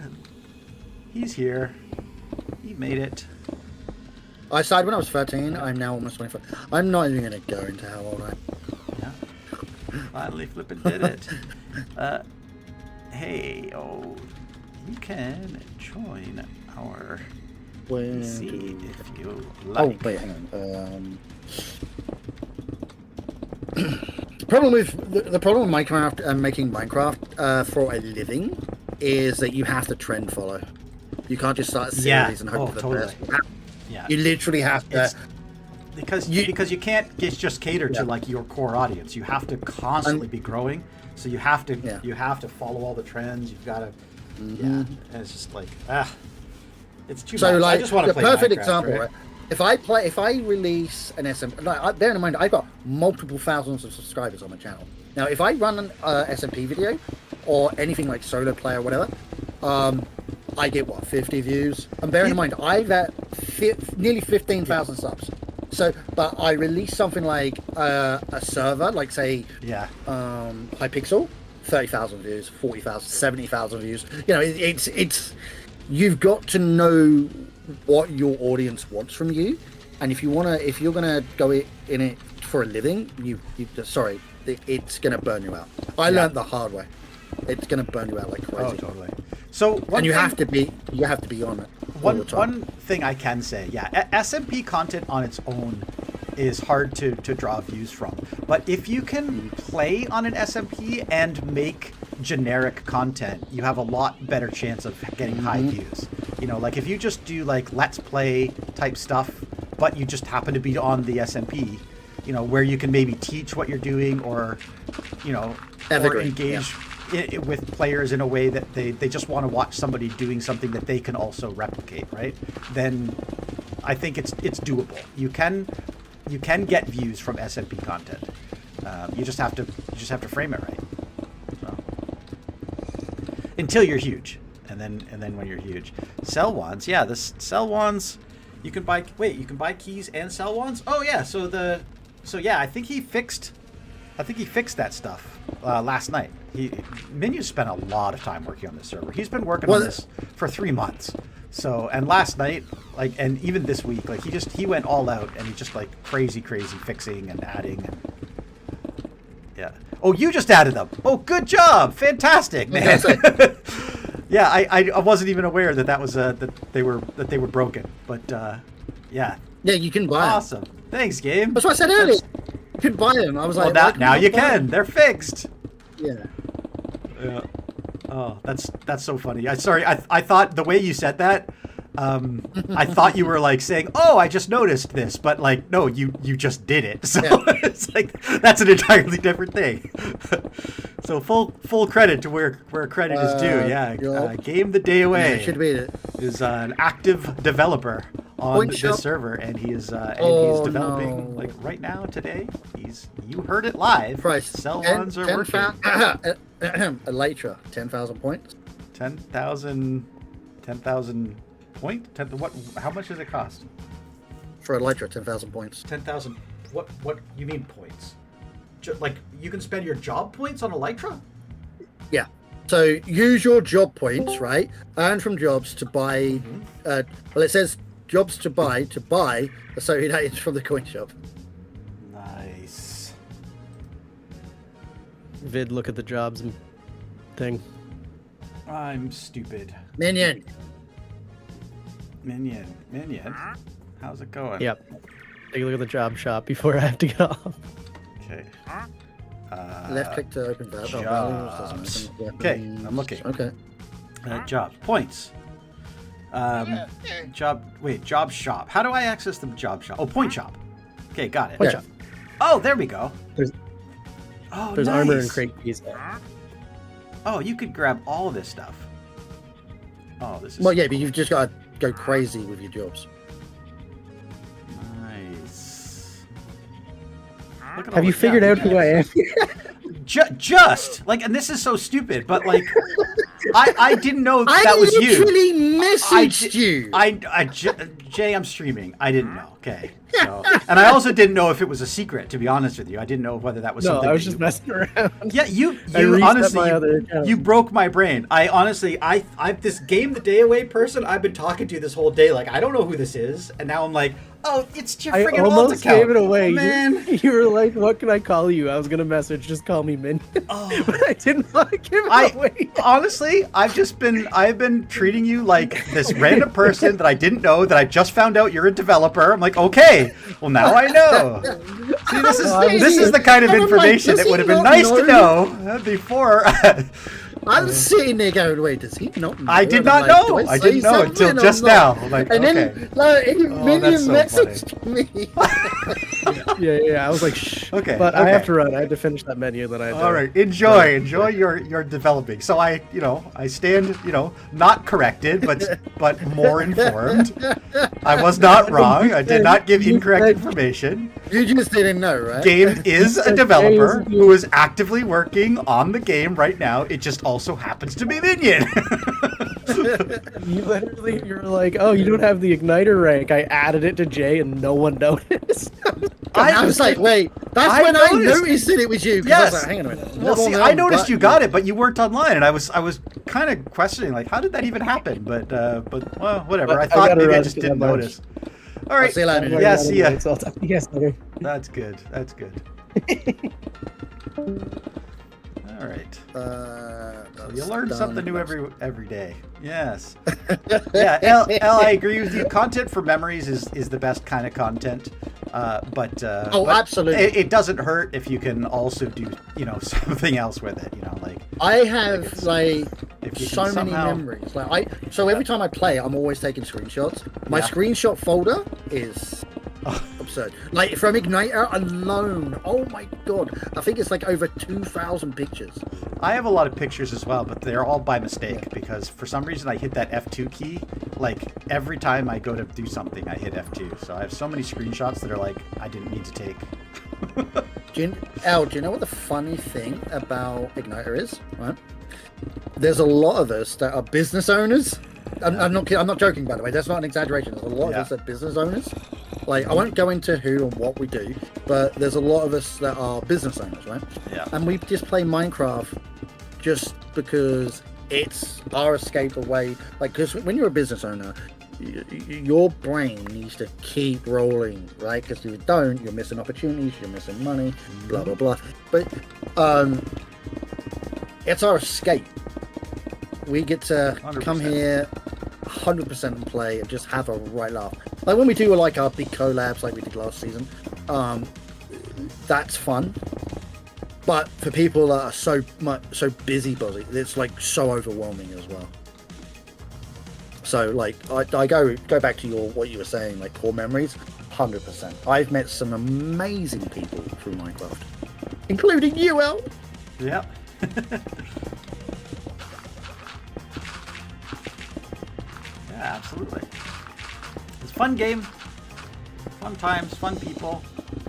He's here. He made it. I started when I was 13. I'm now almost 25. I'm not even going to go into how old I am. Yeah. Finally flippin' did it. Hey-o. You can join our PC if you like. Oh, wait, hang on. The problem with Minecraft and making Minecraft for a living is that you have to trend follow. You can't just start a series and hope for the best. Yeah. You literally have to. Because you can't just cater to like your core audience. You have to constantly be growing. So you have to follow all the trends. You've got to and it's just like it's too much. Like, I just want to play perfect Minecraft, example, right? If I release an SMP, like, bear in mind I've got multiple thousands of subscribers on my channel. Now if I run an SMP video or anything like solo play or whatever, I get 50 views. And bearing in mind I've got nearly 15,000 subs. So, but I release something like a server, like say, Hypixel, 30,000 views, 40,000, 70,000 views. You know, it's you've got to know what your audience wants from you, and if you're gonna go in it for a living, it's gonna burn you out. I learned the hard way. It's gonna burn you out like crazy. Oh, totally. So you have to be on it. One thing I can say, SMP content on its own is hard to draw views from. But if you can play on an SMP and make generic content, you have a lot better chance of getting high views. You know, like if you just do like let's play type stuff, but you just happen to be on the SMP, you know, where you can maybe teach what you're doing or, you know, or engage with players in a way that they just want to watch somebody doing something that they can also replicate, right? Then I think it's doable. You can get views from SMP content. You just have to frame it right. So, until you're huge, and then when you're huge, sell wands. Yeah, the sell wands. You can buy. Wait, you can buy keys and sell wands. Oh yeah. So yeah, I think he fixed that stuff last night. Minu spent a lot of time working on this server. He's been working on this for 3 months. So, and last night, like, and even this week, like, he went all out and he just like crazy fixing and adding. And, yeah. Oh, you just added them. Oh, good job. Fantastic, man. Yeah, I wasn't even aware that was that they were broken. But yeah. Yeah, you can buy them. Awesome. Thanks, game. That's what I said earlier. You can buy them. I was like, well, now you can. They're fixed. Yeah. Oh, that's so funny. I thought the way you said that, I thought you were like saying, "Oh, I just noticed this," but like, no, you just did it. So it's like that's an entirely different thing. So full credit to where credit is due. Yeah, Game the Day Away should be it. is an active developer on this server, and he is developing like right now today. You heard it live. Price. Cell runs are working. Elytra, 10,000 points. 10,000 point? What? How much does it cost? For Elytra, 10,000 points. 10,000. What? You mean points? Like you can spend your job points on Elytra? Yeah. So use your job points, right? Earn from jobs to buy. Well, it says jobs to buy associated from the coin shop. Nice. Vid, look at the jobs and thing. I'm stupid. Minion. How's it going? Yep. Take a look at the job shop before I have to get off. Okay. Left click to open that. Jobs. Okay, I'm looking. Okay. Jobs. Points. Job shop. How do I access the job shop? Oh, point shop. Okay, got it. Point shop. Oh, there we go. There's nice. armor and crate keys there. Oh, you could grab all of this stuff. Oh, this is Well, yeah, but you've just got to go crazy with your jobs. nice. Look at Have all you the- figured out who I am? Just like, and this is so stupid, but like, I didn't know that was you. I literally messaged you. Jay, I'm streaming. I didn't know. Okay. So, and I also didn't know if it was a secret, to be honest with you. I didn't know whether that was No, something. I was that just you... messing around. Yeah, you reset honestly, my other account. you broke my brain. I this Game the Day Away person I've been talking to this whole day. Like, I don't know who this is, and now I'm like, oh, it's your I friggin' old almost account. gave it away. Man. You were like, what can I call you? I was going to message, just call me Min. Oh. But I didn't want to give it away. Honestly, I've been treating you like this random person that I didn't know, that I just found out you're a developer. I'm like, okay, well now I know. See, this is the kind of information that would have been nice to know before. I'm sitting there going, wait, does he not know? I did And not I'm like, know. do I say didn't know something until or just not? now. I'm like, And okay. then, like, Minion that's so messaged me. Yeah. I was like, shh. Okay, But I okay. have to run. I had to finish that menu that I had to. All right, enjoy your developing. So I stand, not corrected, but more informed. I was not wrong. I did not give incorrect information. You just didn't know, right? Game is a developer who is actively working on the game right now. It just also happens to be Minion. You were like, oh, you don't have the igniter rank. I added it to Jay and no one noticed. I was like, wait, that's when I noticed that it was you. 'Cause I was like, hang on a minute. Well, see, I noticed you got it, but you weren't online, and I was kind of questioning, like, how did that even happen? But well, whatever. I thought maybe I just didn't notice. All right. I'll see you later. Yeah, see ya. So I'll talk to you guys later. That's good. That's good. All right. You learn something new every day. Yes. Yeah. L, I agree with you. Content for memories is the best kind of content. But absolutely. It doesn't hurt if you can also do something else with it. Like I have like if you so can many somehow- memories. Like every time I play, I'm always taking screenshots. My screenshot folder is absurd. Like from Igniter alone, oh my god, I think it's like over 2,000 pictures. I have a lot of pictures as well, but they're all by mistake because for some reason I hit that F2 key. Like every time I go to do something, I hit F2. So I have so many screenshots that are like I didn't need to take. Do you know what the funny thing about Igniter is? Right? There's a lot of us that are business owners. I'm not joking, by the way. That's not an exaggeration. There's a lot of us that are business owners. Like, I won't go into who and what we do, but there's a lot of us that are business owners, right? Yeah. And we just play Minecraft just because it's our escape away. Like, because when you're a business owner, your brain needs to keep rolling, right? Because if you don't, you're missing opportunities, you're missing money, blah, blah, blah. But it's our escape. We get to 100%. come here 100% and play and just have a right laugh. Like when we do like our big collabs like we did last season, that's fun. But for people that are so busybody, it's like so overwhelming as well. So like I go back to what you were saying, like core memories, 100%. I've met some amazing people through Minecraft, including you, El. Yep. Yeah, absolutely. It's a fun game, fun times, fun people,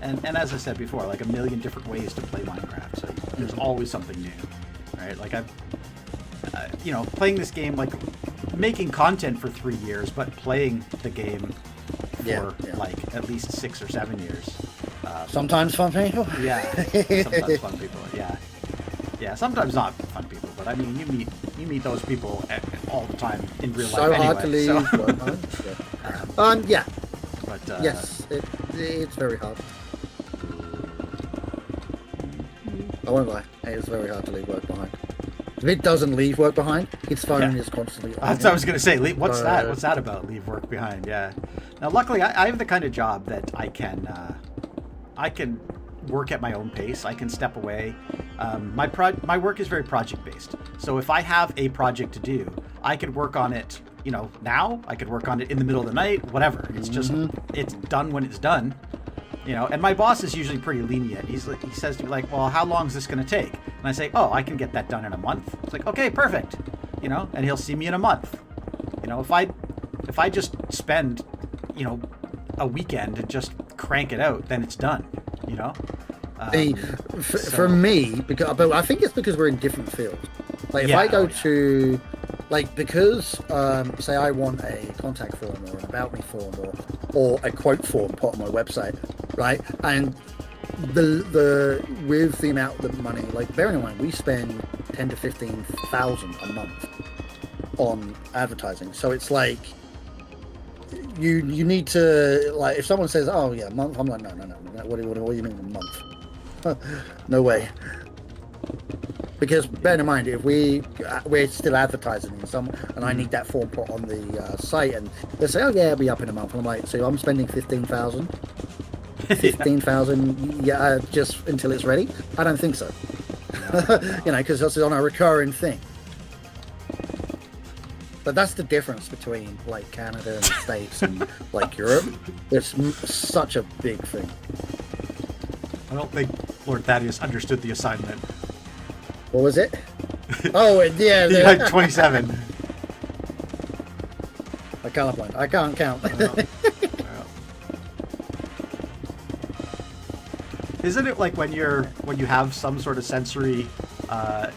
and as I said before, like a million different ways to play Minecraft. So there's always something new, right? Like I've, playing this game, like making content for 3 years, but playing the game for like at least 6 or 7 years. Sometimes fun people. Yeah, sometimes fun people. Yeah. Sometimes not fun people, but I mean, you meet those people all the time in real life. So anyway, hard to leave. So. Yeah. But yes, it's very hard. I won't lie. It's very hard to leave work behind. If it doesn't leave work behind, its phone is constantly on. That's what I was going to say. What's that? What's that about? Leave work behind? Yeah. Now, luckily, I have the kind of job that I can work at my own pace. I can step away. My work is very project based. So if I have a project to do, I could work on it. Now I could work on it in the middle of the night. Whatever. It's just it's done when it's done. And my boss is usually pretty lenient. He says to me like, well, how long is this going to take? And I say, oh, I can get that done in a month. It's like, okay, perfect. And he'll see me in a month. If I just spend, a weekend and just crank it out, then it's done. For me, but I think it's because we're in different fields. Like if I go to, like, because say I want a contact form or an about me form or a quote form put on my website, right? And the with the amount of money, like bearing in mind we spend 10 to 15,000 a month on advertising, so it's like you need to, like, if someone says, oh yeah, a month, I'm like, no, what do you mean a month? No way. Because bear in mind, if we're still advertising and I need that form put on the site, and they say, oh yeah, it'll be up in a month, and I'm like, so I'm spending 15,000 just until it's ready? I don't think so. Because it's on a recurring thing. But that's the difference between like Canada and the States and like Europe. It's such a big thing. I don't think Lord Thaddeus understood the assignment. What was it? Oh, yeah. He had 27. I colorblind. I can't count. Isn't it like when you have some sort of sensory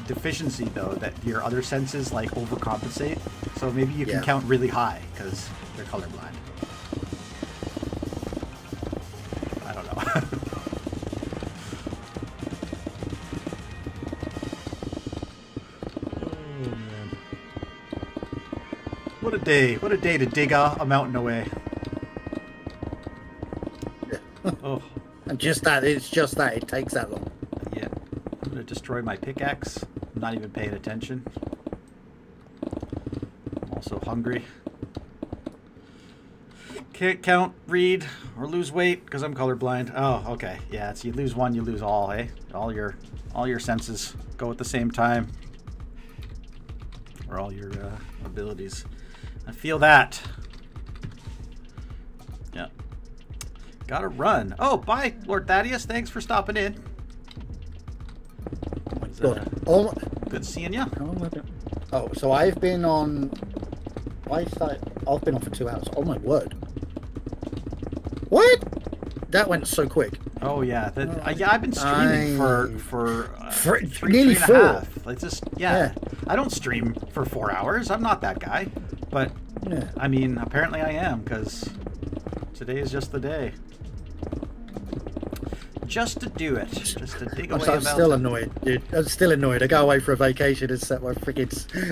deficiency though, that your other senses like overcompensate? So maybe you can count really high because you're colorblind. I don't know. Oh man. What a day to dig a mountain away. Oh. And it's just that it takes that long. Yeah. I'm gonna destroy my pickaxe. I'm not even paying attention. I'm also hungry. Can't count, read, or lose weight because I'm colorblind. Oh, okay. Yeah, it's you lose one, you lose all, eh? All your senses go at the same time. Or all your abilities. I feel that. Yeah. Gotta run. Oh, bye, Lord Thaddeus. Thanks for stopping in. Good seeing you. Oh, so I've been on for 2 hours. Oh my word. What? That went so quick. Oh yeah. I've been streaming for nearly 3 and a half. It's just I don't stream for 4 hours. I'm not that guy. But I mean, apparently I am, because today is just the day. Just to do it. Just to dig away. I'm still annoyed, dude. I'm still annoyed. I go away for a vacation and set my freaking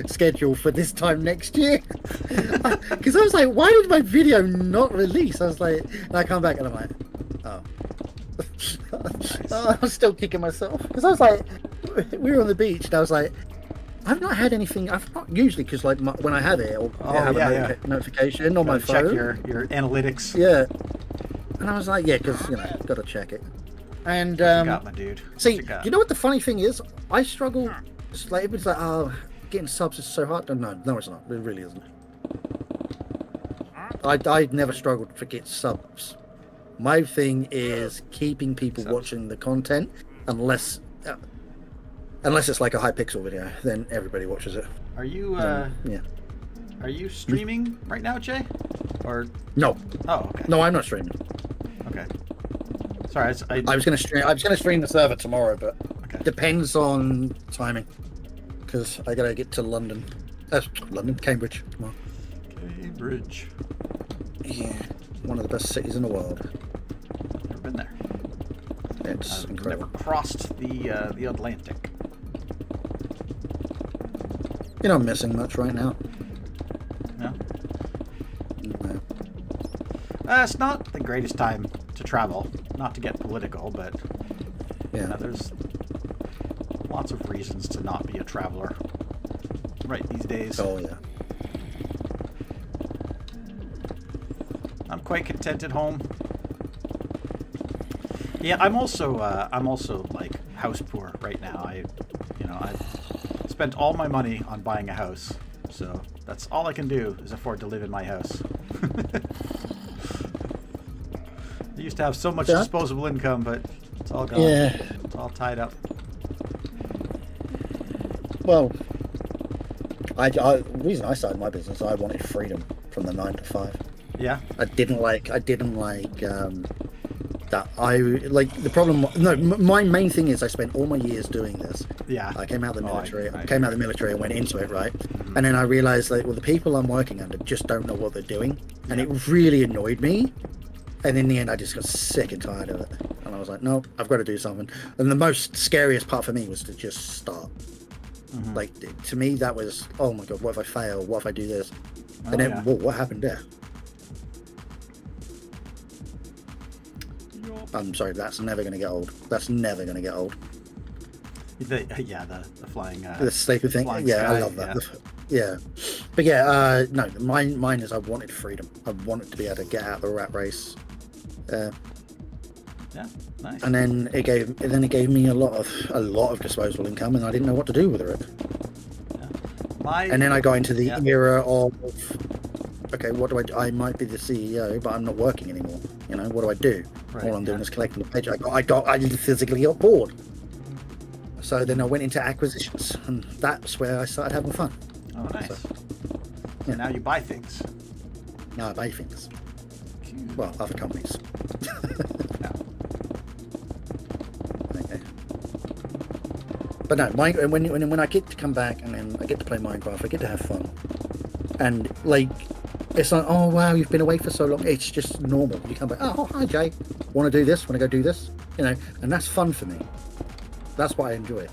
schedule for this time next year. Because I was like, why did my video not release? I was like, and I come back and I'm like, oh. Nice. I'm still kicking myself. Because I was like, we were on the beach and I was like, I've not had anything. I've not usually, because like when I have it, I'll have a notification on my phone. Check your analytics. Yeah. And I was like, yeah, because, got to check it. And What you got, my dude? What see, you got? you know what the funny thing is? I struggle. It's like everybody's like, oh, getting subs is so hard. No, it's not. It really isn't. I never struggled to get subs. My thing is keeping people watching the content, unless it's like a high pixel video, then everybody watches it. Are you Yeah. Are you streaming right now, Jay? Or No. oh, okay. No, I'm not streaming. Okay. Sorry, I was gonna stream the server tomorrow, but Okay. depends on timing. Because I gotta get to London. Cambridge tomorrow. Cambridge. Yeah. One of the best cities in the world. Never been there. It's I've incredible. never crossed the Atlantic. You're not missing much right now. No. No. It's not the greatest time to travel. Not to get political, but Yeah. there's lots of reasons to not be a traveler right these days. Oh yeah. I'm quite content at home. Yeah, I'm also like house poor right now. I've spent all my money on buying a house, so that's all I can do is afford to live in my house. I used to have so much disposable income, but it's all gone. Yeah. It's all tied up. Well, the reason I started my business, I wanted freedom from the 9 to 5. Yeah. I didn't like that. The problem. No, my main thing is I spent all my years doing this. Yeah. I came out of the military. I came out of the military and went into it, right? And then I realized that the people I'm working under just don't know what they're doing, and it really annoyed me. And in the end, I just got sick and tired of it, and I was like, no, I've got to do something. And the most scariest part for me was to just start. Like, to me, that was, oh my god, what if I fail? What if I do this? And then, whoa, what happened there? I'm sorry, that's never going to get old. That's never going to get old. The flying. The sleeping thing. Flying Yeah, sky, I love that. Yeah. But yeah, no, mine is I wanted freedom. I wanted to be able to get out of the rat race. Yeah, nice. And then it gave me a lot of disposable income, and I didn't know what to do with it. And then I got into the era of, okay, what do I do? I might be the CEO, but I'm not working anymore. What do I do? Right, All I'm doing is collecting the page. I physically got bored. So then I went into acquisitions, and that's where I started having fun. Oh, nice. So, And now you buy things. now I buy things. Well, other companies. Yeah. Okay. But no, when I get to come back and then I get to play Minecraft, I get to have fun. And like, it's like, oh wow, you've been away for so long. It's just normal. You come back, oh hi Jay, want to do this? Want to go do this? And that's fun for me. That's why I enjoy it.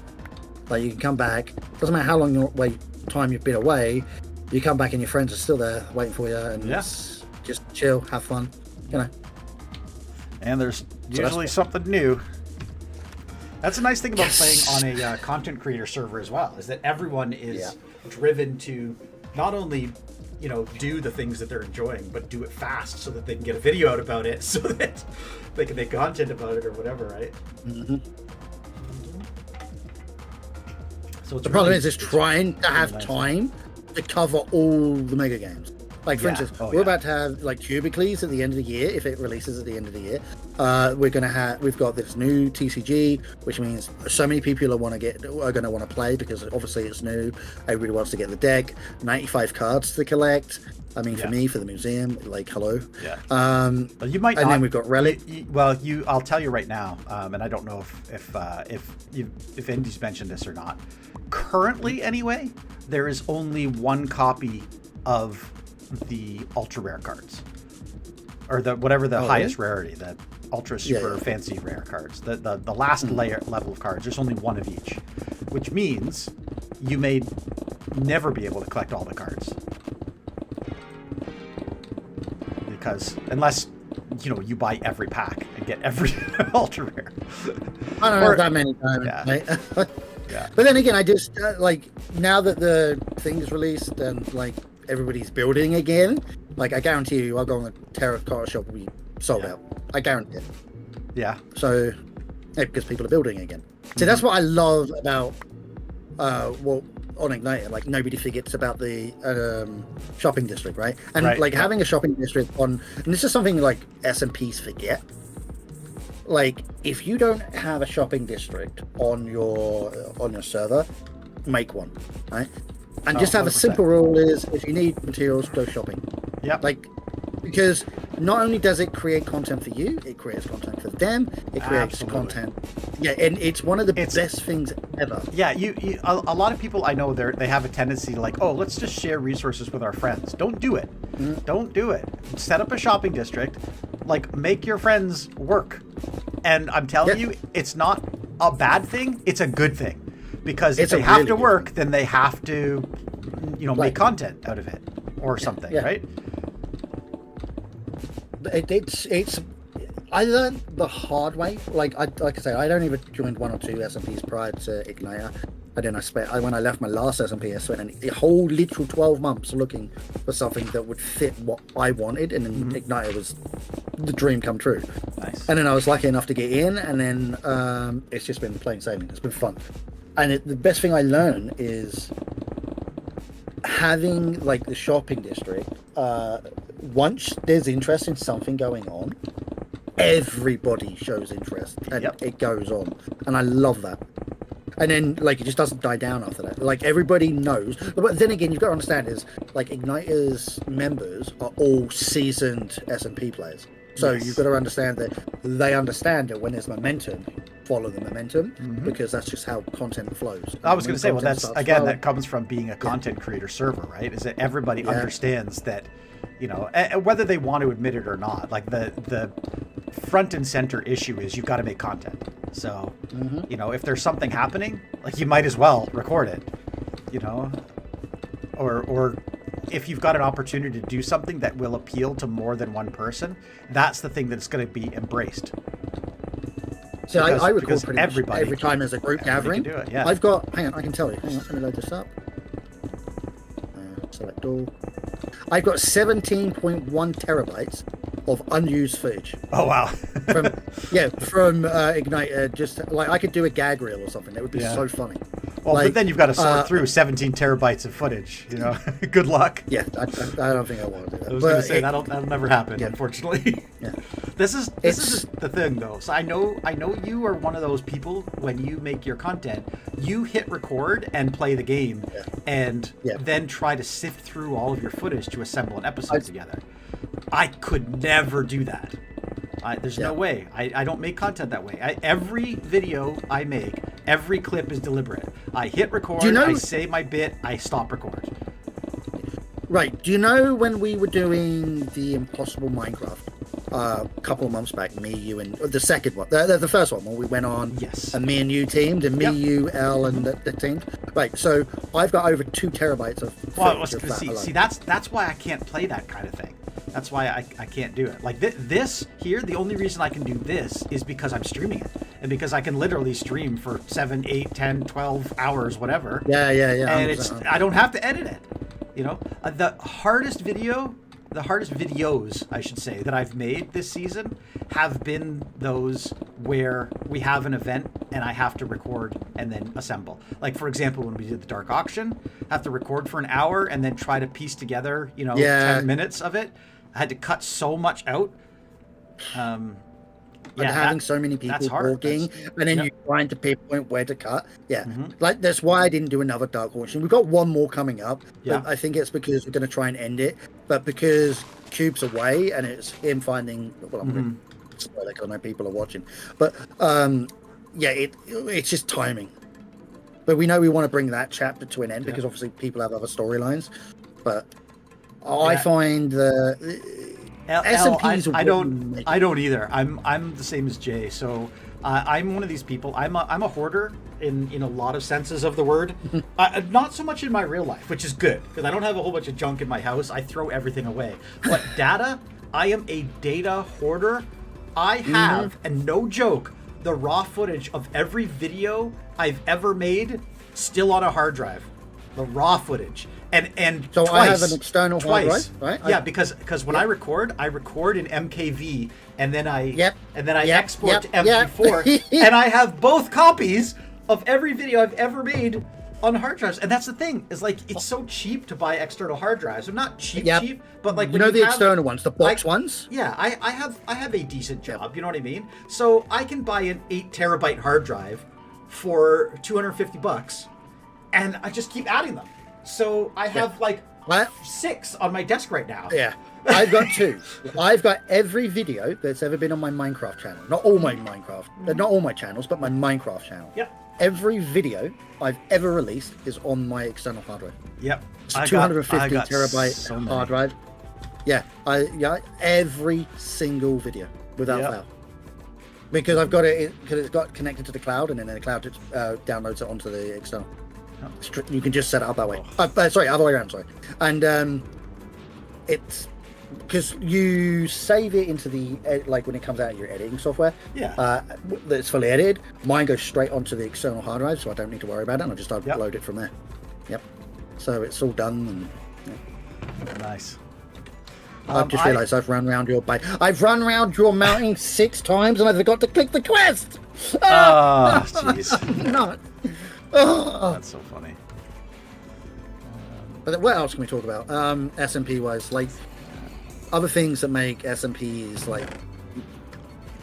Like, you can come back. Doesn't matter how long time you've been away. You come back and your friends are still there waiting for you, and it's just chill, have fun. And there's usually something new. That's a nice thing about playing on a content creator server as well, is that everyone is driven to not only, do the things that they're enjoying, but do it fast so that they can get a video out about it, so that they can make content about it or whatever, right? Mm-hmm. So The problem is trying to have time to cover all the mega games. Like, for instance, we're about to have like Cubicles at the end of the year. If it releases at the end of the year, we've got this new TCG, which means so many people are going to want to play, because obviously it's new. Everybody wants to get the deck. 95 cards to collect. I mean, for me, for the museum, like, hello. Yeah. Well, you might. And then we've got Relic. I'll tell you right now, and I don't know if Indy's mentioned this or not. Currently, anyway, there is only one copy of the ultra rare cards, or the highest rarity, the ultra super fancy rare cards, the last level of cards. There's only one of each, which means you may never be able to collect all the cards, because unless you buy every pack and get every ultra rare. I don't know that many times. Mate. Yeah. But then again, I just like, now that the thing is released and like everybody's building again, like, I guarantee you, I'll go on the terracotta shop, will be sold out. I guarantee it. Yeah. So, because people are building again. So that's what I love about on Igniter. Like nobody forgets about the shopping district, right? And like having a shopping district and this is something like SMPs forget. Like if you don't have a shopping district on your server, make one, right? And just have 100%. A simple rule is if you need materials, go shopping. Yeah. Like because not only does it create content for you, it creates content for them. It creates content. Yeah, and it's one of the best things ever. Yeah, a lot of people I know they have a tendency to like, oh, let's just share resources with our friends. Don't do it. Don't do it. Set up a shopping district. Like make your friends work. And I'm telling you, it's not a bad thing. It's a good thing. Because if they have to work, then they have to, make content out of it or something, right? It's. I learned the hard way. Like I say, I'd only joined 1 or 2 SMPs prior to Igniter. And then when I left my last SMP, I spent a whole literal 12 months looking for something that would fit what I wanted, and then Igniter was the dream come true. Nice. And then I was lucky enough to get in, and then it's just been plain sailing. It's been fun. And the best thing I learned is having like the shopping district. Once there's interest in something going on, everybody shows interest and it goes on, and I love that. And then like it just doesn't die down after that. Like everybody knows. But then again, you've got to understand is like Igniter's members are all seasoned SMP players. So you've got to understand that they understand that when there's momentum, follow the momentum, because that's just how content flows. I was going to say, well, that's again, that comes from being a content creator server, right? Is that everybody understands that, whether they want to admit it or not, like the front and center issue is you've got to make content. So, if there's something happening, like you might as well record it, or if you've got an opportunity to do something that will appeal to more than one person, that's the thing that's going to be embraced. So I record pretty much every time there's a group gathering. Do it, yeah. I've got, hang on, I can tell you. Hang on, let me load this up. Select all. I've got 17.1 terabytes of unused footage. Oh wow! from Igniter. Just like I could do a gag reel or something. That would be so funny. Well, but then you've got to sort through 17 terabytes of footage. Good luck. Yeah, I don't think I want to do that. I was going to say that'll never happen, unfortunately. Yeah. This is the thing, though. So I know you are one of those people. When you make your content, you hit record and play the game, and then try to sift through all of your footage to assemble an episode together. I could never do that. There's no way. I don't make content that way. Every video I make, every clip is deliberate. I hit record, I say my bit, I stop record. Right. Do you know when we were doing the Impossible Minecraft a couple of months back, me, you, and the second one, the first one when we went on, and me and you teamed, and me, you, Elle, and the team. Right. So I've got over 2 terabytes of footage. See, that's why I can't play that kind of thing. That's why I can't do it. Like this here, the only reason I can do this is because I'm streaming it. And because I can literally stream for 7, 8, 10, 12 hours, whatever. Yeah. And I don't have to edit it. The hardest videos, I should say, that I've made this season have been those where we have an event and I have to record and then assemble. Like, for example, when we did the Dark Auction, I have to record for an hour and then try to piece together, 10 minutes of it. I had to cut so much out. Having so many people talking, and then you trying to pinpoint where to cut. Yeah, like that's why I didn't do another Dark Auction. We've got one more coming up. But I think it's because we're going to try and end it. But because Cube's away and it's him finding. Well, I'm going to spoil it because I know people are watching. But it's just timing. But we know we want to bring that chapter to an end because obviously people have other storylines. But I find the SMPs. I don't either. I'm the same as Jay. So I'm one of these people. I'm a hoarder in a lot of senses of the word. Not so much in my real life, which is good because I don't have a whole bunch of junk in my house. I throw everything away. But data, I am a data hoarder. I have, and no joke, the raw footage of every video I've ever made still on a hard drive. the raw footage, and So twice, I have an external hard twice. drive, right? Yeah, because when I record in MKV, and then I Yep. export to MP4, and I have both copies of every video I've ever made on hard drives. And that's the thing, is like it's so cheap to buy external hard drives. They're not cheap, but like you when know you the have, external ones, the box ones. Yeah, I have a decent job. You know what I mean? So I can buy an 8 terabyte hard drive for $250, and I just keep adding them. So I have like 6 on my desk right now. Yeah, I've got 2. I've got every video that's ever been on my Minecraft channel. Not all my Minecraft, not all my channels, but my Minecraft channel. Yep. Every video I've ever released is on my external hard drive. Yep. It's a 250 terabyte so hard drive. Yeah, every single video without fail. Because I've got it, because it's got connected to the cloud, and then the cloud downloads it onto the external. You can just set it up that way. Sorry, other way around. Sorry, and it's because you save it into the like when it comes out of your editing software. Yeah. That's fully edited. Mine goes straight onto the external hard drive, so I don't need to worry about it. And I just upload it from there. Yep. So it's all done. And, Nice. I've just realised I've run round your mountain 6 times, and I forgot to click the quest. Oh, jeez. No. That's so funny. But what else can we talk about? SMP wise, like other things that make SMPs, like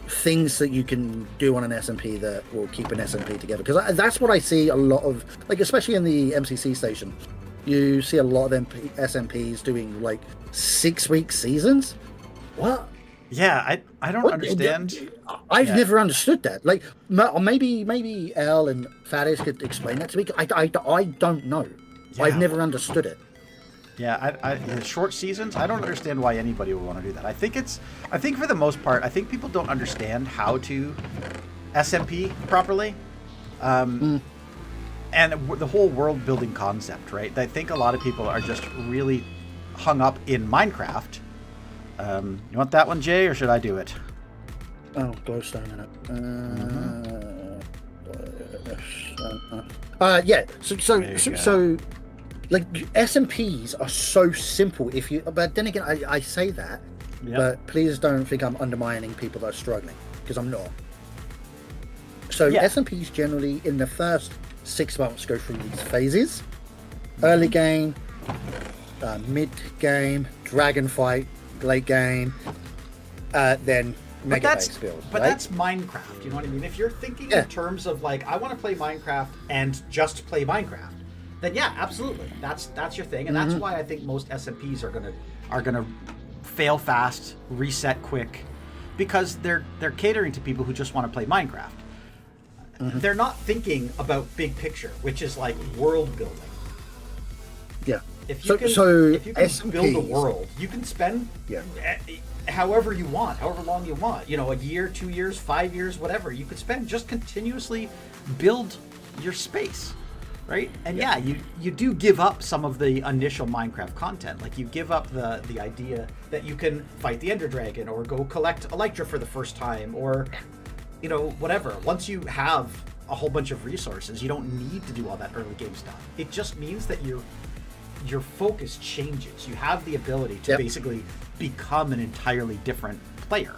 things that you can do on an SMP that will keep an SMP together. Because that's what I see a lot of, like especially in the MCC station. You see a lot of SMPs doing like 6-week seasons. What? Yeah, I don't understand. I've never understood that. Like, maybe Elle and Faddis could explain that to me. I don't know. Yeah. I've never understood it. Yeah, the short seasons, I don't understand why anybody would want to do that. I think for the most part, I think people don't understand how to SMP properly. And the whole world building concept, right? I think a lot of people are just really hung up in Minecraft. You want that one, Jay, or should I do it? Oh, glowstone in it. Yeah. So, like SMPs are so simple. But then again, I say that, but please don't think I'm undermining people that are struggling, because I'm not. So SMPs generally in the first 6 months go through these phases: early game, mid game, dragon fight, late game, then mega base build. But right? that's Minecraft. You know what I mean? If you're thinking in terms of like, I want to play Minecraft and just play Minecraft, then yeah, absolutely, that's your thing, and that's why I think most SMPs are gonna fail fast, reset quick, because they're catering to people who just want to play Minecraft. They're not thinking about big picture, which is like world building. Yeah. If you can SMPs, build a world, you can spend however you want, however long you want. You know, a year, 2 years, 5 years, whatever. You could spend just continuously build your space, right? And you do give up some of the initial Minecraft content. Like you give up the idea that you can fight the Ender Dragon or go collect Elytra for the first time, or you know, whatever. Once you have a whole bunch of resources, you don't need to do all that early game stuff. It just means that your focus changes. You have the ability to basically become an entirely different player,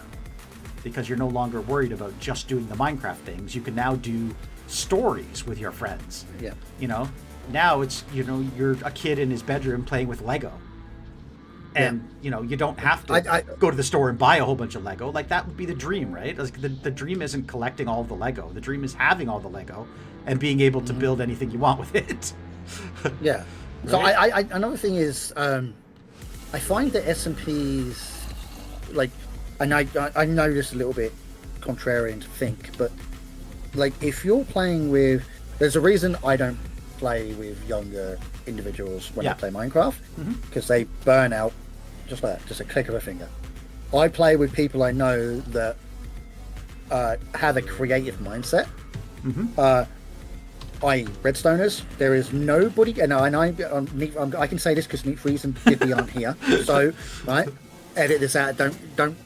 because you're no longer worried about just doing the Minecraft things. You can now do stories with your friends. Yeah. You know, now it's, you know, you're a kid in his bedroom playing with Lego. And, you know, you don't have to go to the store and buy a whole bunch of Lego. Like, that would be the dream, right? Like, the dream isn't collecting all of the Lego. The dream is having all the Lego and being able to build anything you want with it. Yeah. Right? So another thing is, I find that SMPs, like, and I know this a little bit contrarian to think, but, like, if you're playing with... There's a reason I don't play with younger individuals when I play Minecraft, because they burn out just like that, just a click of a finger. I play with people I know that have a creative mindset, i.e. redstoners. There is nobody, and I can say this because Neat Freeze and Dippy aren't here, so right, edit this out. Don't.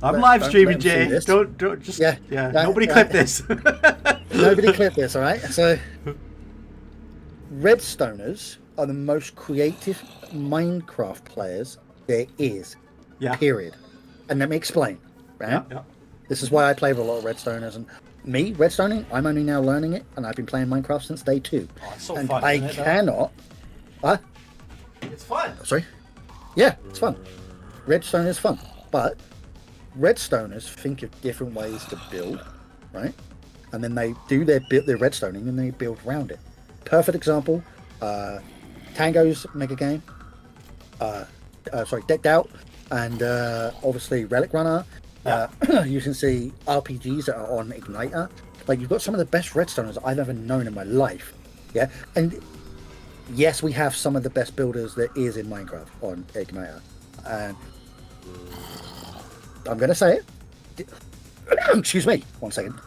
I'm live streaming, Jay. Don't just nobody clip this. Nobody clip this, all right? So redstoners are the most creative Minecraft players there is. Yeah. Period. And let me explain. Right? Yeah. Yeah. This is why I play with a lot of redstoners, and me redstoning. I'm only now learning it, and I've been playing Minecraft since day 2. Oh, it's so and fun. I isn't it, though? cannot. What? It's fun. Sorry. Yeah, it's fun. Redstone is fun, but redstoners think of different ways to build, right? And then they do their redstoning and they build around it. Perfect example: Tango's mega game. Decked Out, and obviously Relic Runner. Yeah. You can see RPGs that are on Igniter. Like, you've got some of the best redstoners I've ever known in my life. Yeah, and yes, we have some of the best builders there is in Minecraft on Igniter. And I'm going to say it. Excuse me. 1 second.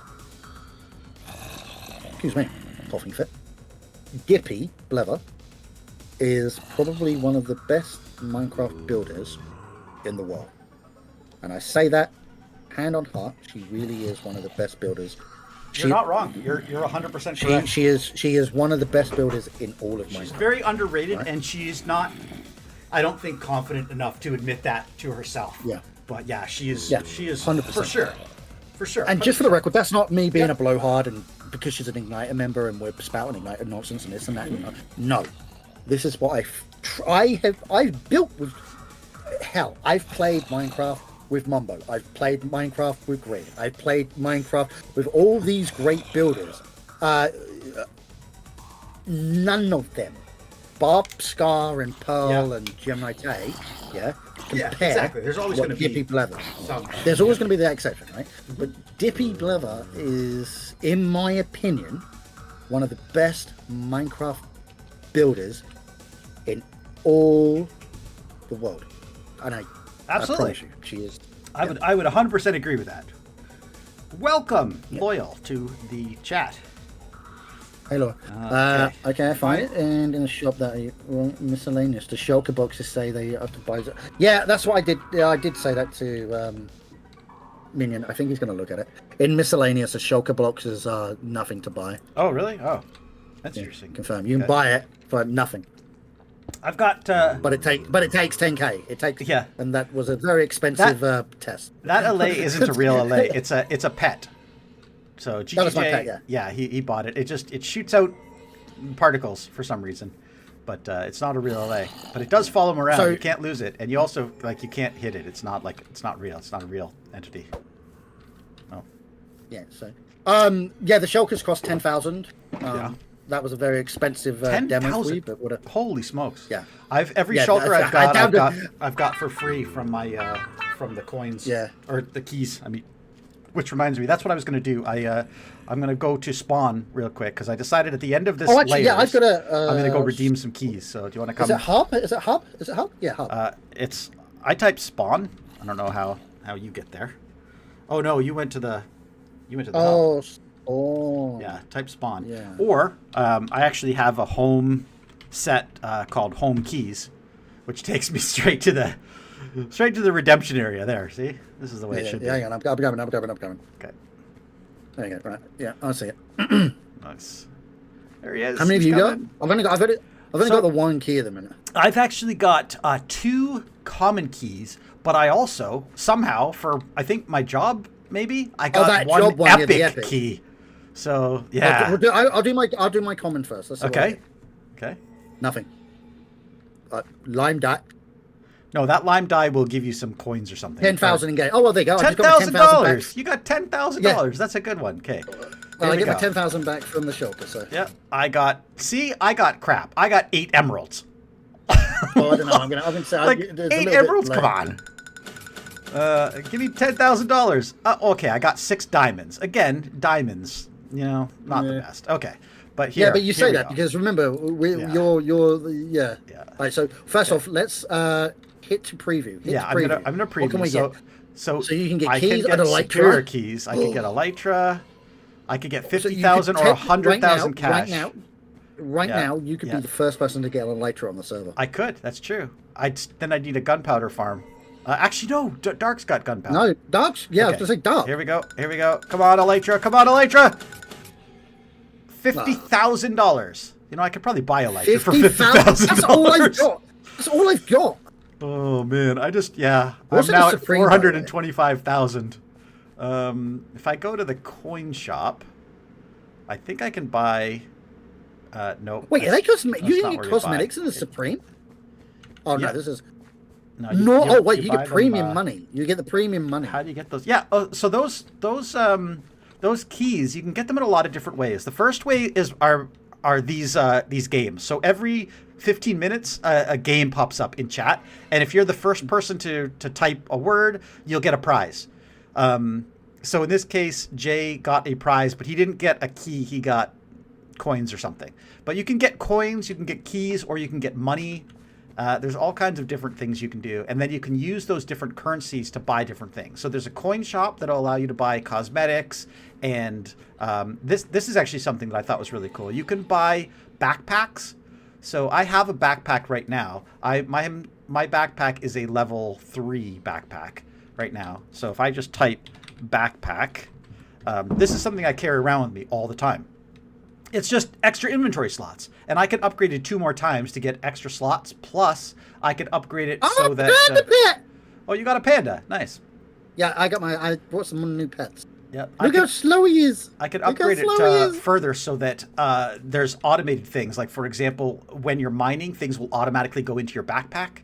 Excuse me. Coughing fit. Dippy Blever is probably one of the best Minecraft builders in the world. And I say that hand on heart, she really is one of the best builders. You're not wrong. You're 100% correct. She is one of the best builders in all of Minecraft. She's very underrated, right? and she's not, I don't think, confident enough to admit that to herself. Yeah. But yeah, she is. Yeah, She is 100%. for sure. For sure. And just for the 100%. record, that's not me being a blowhard and because she's an Igniter member and we're spouting Igniter nonsense and this and that. You know. No, this is what I've built with. Hell, I've played Minecraft with Mumbo. I've played Minecraft with Grid. I've played Minecraft with all these great builders. None of them, Bob, Scar, and Pearl, and Gemini Tay, compare exactly. There's always what going to be Dippy Blever. some. There's always going to be the exception, right? But Dippy Blever is, in my opinion, one of the best Minecraft builders in all the world. And I Absolutely. promise you, she is. I would 100% agree with that. Welcome, Loyal, to the chat. Hello. Okay, I find it, and in the shop that miscellaneous. The shulker boxes say they have to buy it. Yeah, that's what I did. Yeah, I did say that to Minion. I think he's going to look at it. In miscellaneous, the shulker boxes are nothing to buy. Oh, really? Oh, that's interesting. Confirm. You can buy it for nothing. I've got. But it takes 10k. It takes. Yeah. And that was a very expensive test. That allay isn't a real allay. It's a pet. So GGJ, That was my pet, yeah. He bought it. It shoots out particles for some reason, but it's not a real allay. But it does follow him around. So- You can't lose it, and you also you can't hit it. It's not real. It's not a real entity. Oh. Yeah. So. The shulkers cost 10,000. Yeah. That was a very expensive demo for you, but what a. Holy smokes! Yeah. Every Yeah, shulker that's- I've got for free from my from the coins. Yeah. Or the keys. I mean, which reminds me, that's what I was going to do. I'm going to go to spawn real quick because I decided at the end of this. Oh, actually, yeah, layers, I've got a. I'm going to go redeem some keys. So do you want to come? Is it hub? Is it hub? Is it hub? Yeah, hub. I typed spawn. I don't know how you get there. Oh no, you went to the. Hub. Oh. Yeah, type spawn. Yeah. Or I actually have a home set called home keys, which takes me straight to the redemption area. There, see, this is the way it should be. Yeah, hang on, I'm coming. Okay, There you go. Right. Yeah, I see it. nice. There he is. How many have He's you got? coming. I've only got the one key at the minute. I've actually got 2 common keys, but I also somehow, for I think my job, maybe I got that one job one, yeah, the epic epic. key. So yeah. I'll do my common first. That's Okay. Okay. Nothing. Lime dye. No, that lime dye will give you some coins or something. 10,000 in game. Oh well, there you go. I just got my $10,000. $10,000 You got $10,000. That's a good one. Okay. Well, I Here get we my go. 10,000 back from the shulker. So. Yeah, I got crap. I got 8 emeralds. Well, I don't know. I'm gonna say Like there's a 8 little bit emeralds. left. Come on. Give me $10,000. Okay, I got 6 diamonds. Again, diamonds. You know, not the best. Okay, but here. Yeah, but you say we that go. because remember, Yeah. you're Yeah. All right. So first off, let's hit to preview. Hit to I'm gonna preview. What can we get? So So you can get I keys can and get elytra? superior keys. I can get elytra. I could get So you 50,000 could or take- 100,000 cash. Right Yeah, now, you could yeah. be the first person to get an elytra on the server. I could. That's true. Then I'd need a gunpowder farm. Actually, no. Dark's got gunpowder. No, darks. Yeah, I was Okay. gonna say dark. Here we go. Here we go. Come on, elytra. Come on, elytra. $50,000. You know, I could probably buy a Elytra for $50,000. $50,000. That's all I've got. That's all I've got. Oh man, I'm What's now a at Supreme, 425,000. If I go to the coin shop, I think I can buy. No. Wait, are they that's you not can where get you cosmetics buy. in the Supreme? Oh no, Yeah. this is No. oh wait, you buy get them, premium money. You get the premium money. How do you get those? Yeah. So those keys, you can get them in a lot of different ways. The first way are these games. So every 15 minutes, a game pops up in chat, and if you're the first person to type a word, you'll get a prize. So in this case, Jay got a prize, but he didn't get a key. He got coins or something. But you can get coins, you can get keys, or you can get money. There's all kinds of different things you can do, and then you can use those different currencies to buy different things. So there's a coin shop that'll allow you to buy cosmetics, and this is actually something that I thought was really cool. You can buy backpacks. So I have a backpack right now. My backpack is a level 3 backpack right now. So if I just type backpack, this is something I carry around with me all the time. It's just extra inventory slots, and I can upgrade it 2 more times to get extra slots. Plus, I can upgrade it so that. Oh, you got a panda! Nice. Yeah, I bought some new pets. Yeah. Look how slow he is. I could upgrade it further so that there's automated things. Like, for example, when you're mining, things will automatically go into your backpack.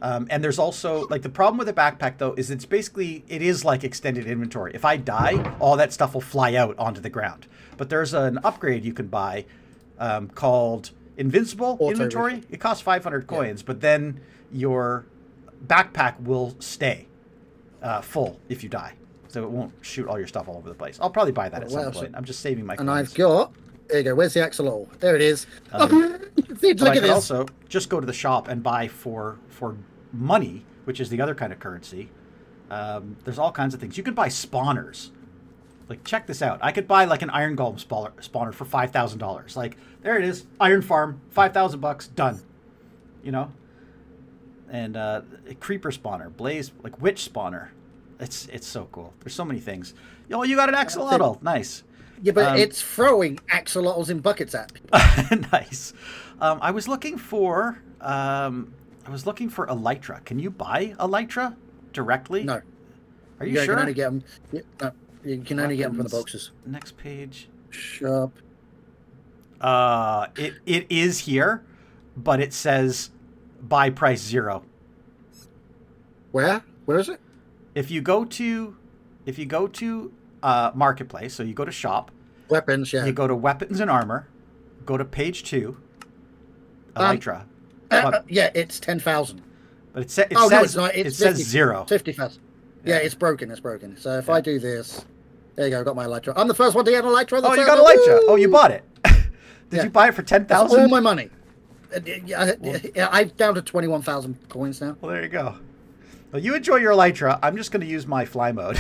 And there's also, like, the problem with a backpack, though, is it is like extended inventory. If I die, all that stuff will fly out onto the ground. But there's an upgrade you can buy called Invincible Inventory. It costs 500 coins, but then your backpack will stay full if you die. So it won't shoot all your stuff all over the place. I'll probably buy that at some point. I'm just saving my coins. And I've got... There you go. Where's the axolotl? There it is. But Look I at could this. also just go to the shop and buy for money, which is the other kind of currency. There's all kinds of things. You could buy spawners. Like, check this out. I could buy, like, an iron golem spawner for $5,000. Like, there it is. Iron farm. $5,000. Done. You know? And a creeper spawner. Blaze, like, witch spawner. It's so cool. There's so many things. Oh, you got an axolotl. Nice. Yeah, but it's throwing axolotls in buckets at people. Nice. I was looking for elytra. Can you buy elytra directly? No. Are you sure? You can only get them. No, you can only get them from the boxes. Next page. Shop. It is here, but it says buy price 0. Where? Where is it? If you go to marketplace, so you go to shop, weapons, yeah. You go to weapons and armor, go to page 2, elytra. Yeah, it's 10,000. But it says no, it's not. It says 0. 50,000. Yeah, it's broken. It's broken. So if I do this, there you go. I got my elytra. I'm the first one to get an elytra. Oh, you got elytra. Oh, you bought it. Did you buy it for 10,000? All my money. I'm down to 21,000 coins now. Well, there you go. Well, you enjoy your elytra. I'm just going to use my fly mode.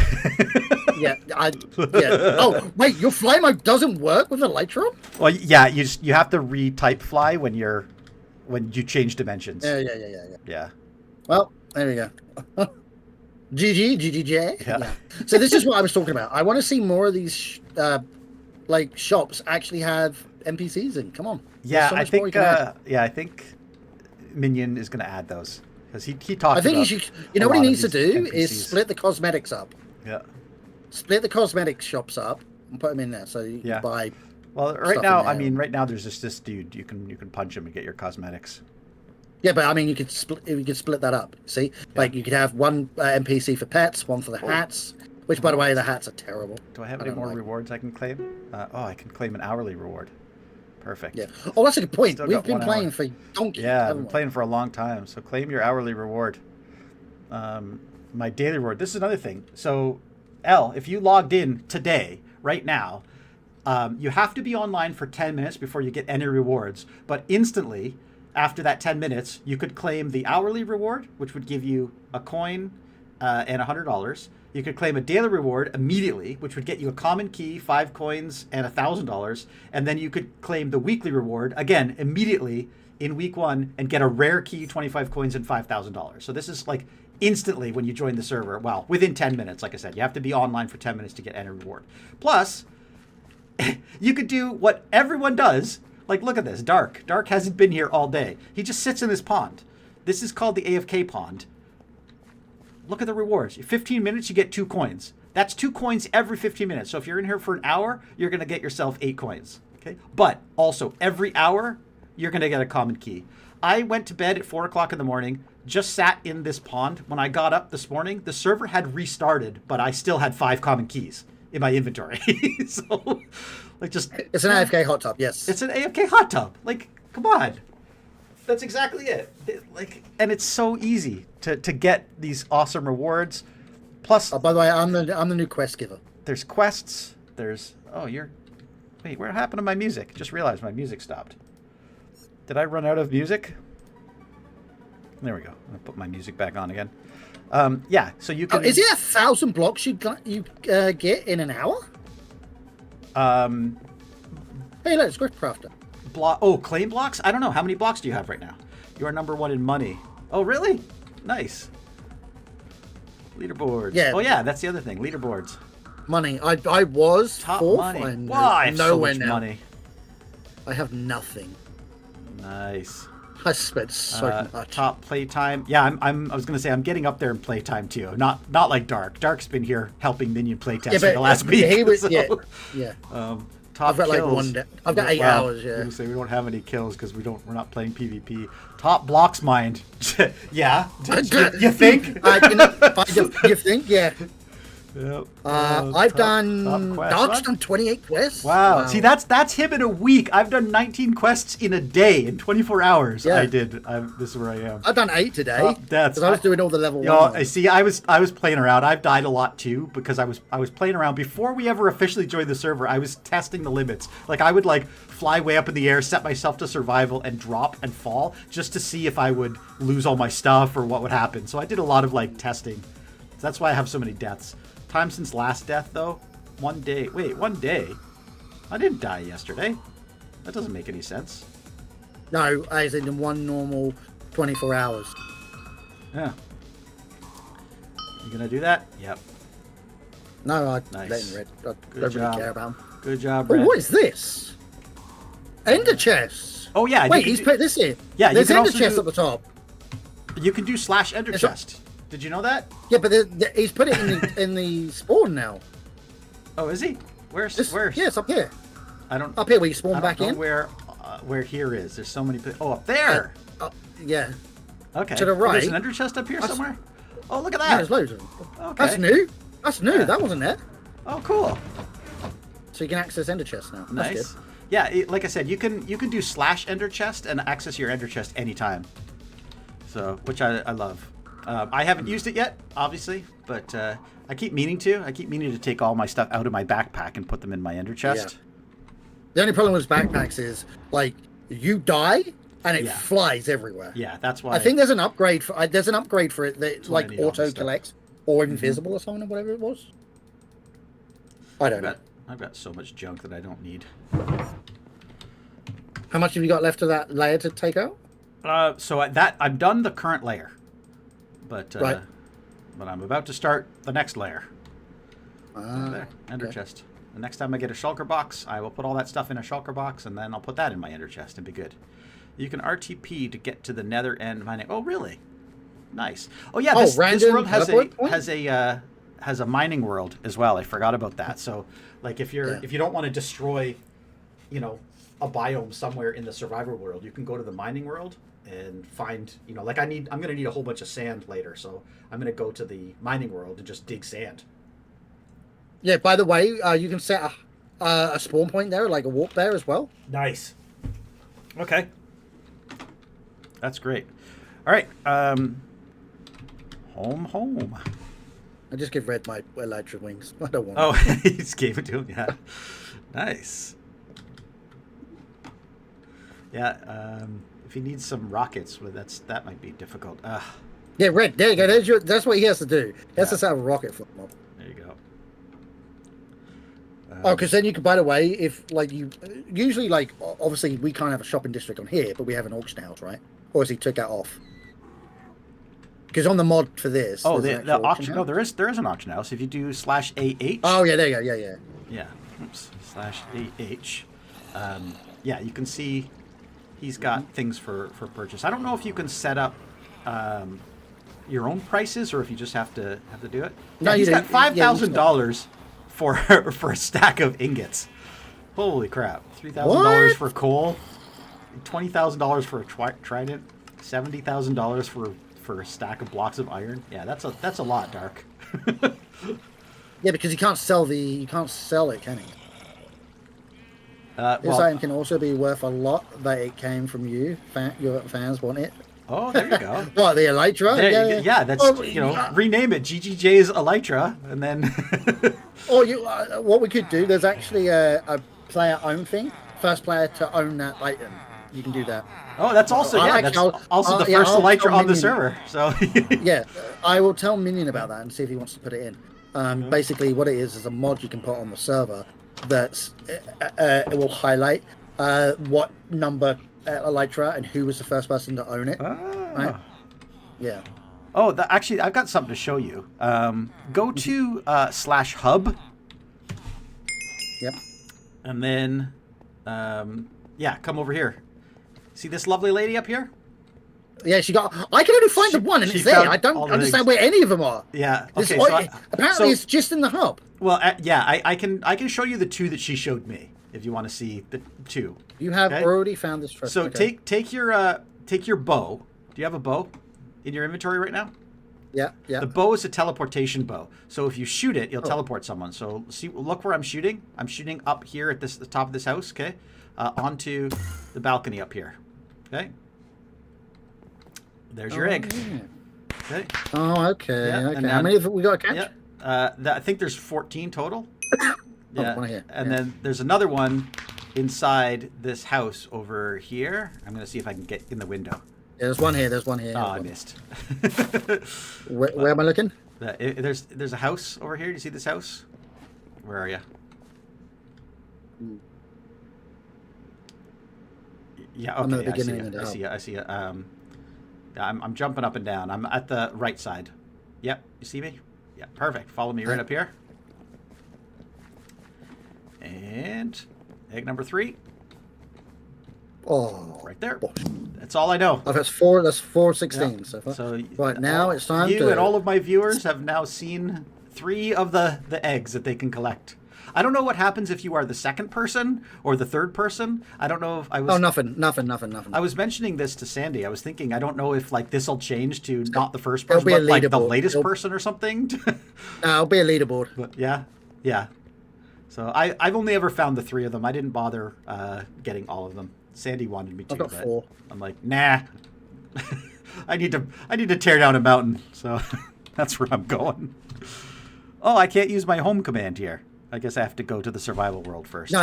Yeah. Oh, wait, your fly mode doesn't work with elytra? Well, yeah, you have to retype fly when you change dimensions. Yeah. Well, there we go. GGJ. Yeah. So this is what I was talking about. I want to see more of these like shops actually have NPCs in. Come on. Yeah, I think Minion is going to add those. Because he talked I think about he should. You know what he needs to do NPCs. is split the cosmetics up. Yeah. Split the cosmetics shops up and put them in there so you can buy. Well, right now there's just this dude. You can punch him and get your cosmetics. Yeah, but I mean, you could split that up. See, like you could have one NPC for pets, one for the hats. Which, by the way, the hats are terrible. Do I have any more rewards I can claim? I can claim an hourly reward. Perfect. Yeah. Oh, that's a good point. Still We've been 1 playing hour. for donkey. Yeah, I've been playing for a long time. So claim your hourly reward. My daily reward. This is another thing. So, if you logged in today, right now, you have to be online for 10 minutes before you get any rewards. But instantly, after that 10 minutes, you could claim the hourly reward, which would give you a coin and $100. You could claim a daily reward immediately, which would get you a common key, 5 coins, and $1,000. And then you could claim the weekly reward, again, immediately in week 1, and get a rare key, 25 coins, and $5,000. So this is like instantly when you join the server. Well, within 10 minutes, like I said. You have to be online for 10 minutes to get any reward. Plus, you could do what everyone does, Like, look at this. Dark. Dark hasn't been here all day. He just sits in this pond. This is called the AFK pond. Look at the rewards. 15 minutes, you get 2 coins. That's 2 coins every 15 minutes. So if you're in here for an hour, you're going to get yourself 8 coins. Okay. But also, every hour, you're going to get a common key. I went to bed at 4 o'clock in the morning, just sat in this pond. When I got up this morning, the server had restarted, but I still had 5 common keys in my inventory. So, like, just... It's an AFK hot tub, yes. It's an AFK hot tub. Like, come on. That's exactly it. Like, and it's so easy to get these awesome rewards. Plus... Oh, by the way, I'm the new quest giver. There's quests. There's... Oh, you're... Wait, what happened to my music? Just realized my music stopped. Did I run out of music? There we go. I'll put my music back on again. Yeah, so you can... is it 1,000 blocks you get in an hour? Hey, look, it's Swift Crafter. Claim blocks? I don't know. How many blocks do you have right now? You are number 1 in money. Oh, really? Nice. Leaderboards. Yeah. Oh, yeah, that's the other thing. Leaderboards. Money. I was Top 4th. money. Wow, I have so much money. I have nothing. Nice. I spent so much. Top playtime. Yeah, I was gonna say I'm getting up there in playtime too. Not like Dark. Dark's been here helping Minion playtest for the last week. He was, so. Yeah. Top I've got kills. I've got 8 hours. Yeah. I was gonna say we don't have any kills because we're not playing PvP. Top blocks mined. Yeah. You think? You think? Yeah. Yep. I've done 28 quests. Wow. See, that's him in a week. I've done 19 quests in a day in 24 hours. Yeah. I did. This is where I am. I've done 8 today. That's. I was doing all the level 1. I see. I was playing around. I've died a lot too because I was playing around before we ever officially joined the server. I was testing the limits. Like I would fly way up in the air, set myself to survival, and drop and fall just to see if I would lose all my stuff or what would happen. So I did a lot of testing. So that's why I have so many deaths. Time since last death, though? 1 day. Wait, 1 day? I didn't die yesterday. That doesn't make any sense. No, as in 1 normal 24 hours. Yeah. You gonna do that? Yep. No, I Nice. let him Red. I Good don't job. really care about him. Good job, Oh, Red. what is this? Ender chests. Oh, yeah. Wait, he's put this in. Yeah, there's you can ender also chests do- at the top. You can do /ender chest. Did you know that? Yeah, but he's put it in the spawn now. Oh, is he? Where's? Yeah, it's up here. I don't. Up here where you I spawn don't back know in. where here is. There's so many. Oh, up there. Yeah. Okay. To the Oh, right. there's an ender chest up here somewhere. Oh, look at Yeah, that. there's loads of them. Okay. That's new. That's new. Yeah. That wasn't there. Oh, cool. So you can access ender chests now. That's Nice. good. Yeah, like I said, you can do /ender chest and access your ender chest anytime. So, which I love. I haven't used it yet, obviously, but I keep meaning to. I keep meaning to take all my stuff out of my backpack and put them in my ender chest. Yeah. The only problem with backpacks is you die and it Yeah. flies everywhere. Yeah, that's why. I think there's an upgrade for it that That's why I need all auto this stuff. collects or invisible or something or whatever it was. I don't know. I've got so much junk that I don't need. How much have you got left of that layer to take out? So I've done the current layer, but Right. but I'm about to start the next layer. There, ender okay. chest. The next time I get a shulker box, I will put all that stuff in a shulker box, and then I'll put that in my ender chest and be good. You can RTP to get to the nether end mining. Oh, really? Nice. Oh, yeah. This random world has teleport point? has a mining world as well. I forgot about that. So, if you don't want to destroy, a biome somewhere in the survivor world, you can go to the mining world and find, I'm going to need a whole bunch of sand later, so I'm going to go to the mining world and just dig sand. Yeah, by the way, you can set a spawn point there, like a warp there as well. Nice. Okay. That's great. All right. Home. I just give Red my elytra wings. I don't want Oh, them. he just gave it to him. Yeah. Nice. Yeah. If he needs some rockets, well, that might be difficult. Yeah, Red, there you go. That's what he has to do. He has to set a rocket for them. There you go. Oh, because then you can, by the way, if usually obviously we can't have a shopping district on here, but we have an auction house, right? Or has he took that off? Because on the mod for this, Oh, there's an the actual auction. No, house. there is an auction house. If you do /AH. Oh yeah, there you go. Yeah. Yeah. Oops. /AH. yeah, you can see he's got things for purchase. I don't know if you can set up your own prices or if you just have to do it. No, Yeah, he's you got don't. $5,000 for a stack of ingots. Holy crap! $3,000 for coal, $20,000 for a trident, $70,000 for a stack of blocks of iron. Yeah, that's a lot, Dark. Yeah, because you can't sell it, can you? This item can also be worth a lot that it came from you. Your fans want it. Oh, there you go. What, the elytra? Yeah, that's, rename it GGJ's Elytra, and then... Or what we could do, there's actually a player-owned thing. First player to own that item. You can do that. Oh, that's also, that's also the first Elytra on the server, so... Yeah, I will tell Minion about that and see if he wants to put it in. Basically, what it is a mod you can put on the server that it will highlight what number elytra and who was the first person to own it. Right? Yeah. Oh, actually, I've got something to show you. Go to /hub. Yep. And then, come over here. See this lovely lady up here? Yeah, I can only find the one, and it's there. I don't understand where any of them are. Yeah. Okay. Apparently, it's just in the hub. Well, I can show you the two that she showed me if you want to see the two. You have already found this treasure. So take your bow. Do you have a bow in your inventory right now? Yeah. The bow is a teleportation bow. So if you shoot it, you'll teleport someone. So look where I'm shooting. I'm shooting up here at the top of this house. Okay, onto the balcony up here. Okay. There's your egg. Yeah. Okay. Oh, okay. Yeah, okay. How many have we got to catch? Yeah. I think there's 14 total. Yeah. One here. And then there's another one inside this house over here. I'm going to see if I can get in the window. Yeah, there's one here. Oh, I missed. Where am I looking? There's a house over here. Do you see this house? Where are you? Yeah, okay. I'm at the beginning of the I see you. I'm jumping up and down. I'm at the right side. Yep. You see me? Yeah, perfect. Follow me right up here. And egg number 3. Oh, right there. That's all I know. Oh, that's 416 Yeah. so far. So right now it's time you and all of my viewers have now seen 3 of the eggs that they can collect. I don't know what happens if you are the second person or the third person. I don't know if I was... Oh, nothing. I was mentioning this to Sandy. I was thinking, I don't know if like this will change to not the first person, but like the latest person or something. It'll be a leaderboard. But yeah. So I've only ever found the 3 of them. I didn't bother getting all of them. Sandy wanted me to. I've got 4. I'm like, nah. I need to tear down a mountain. So that's where I'm going. Oh, I can't use my home command here. I guess I have to go to the survival world first. No,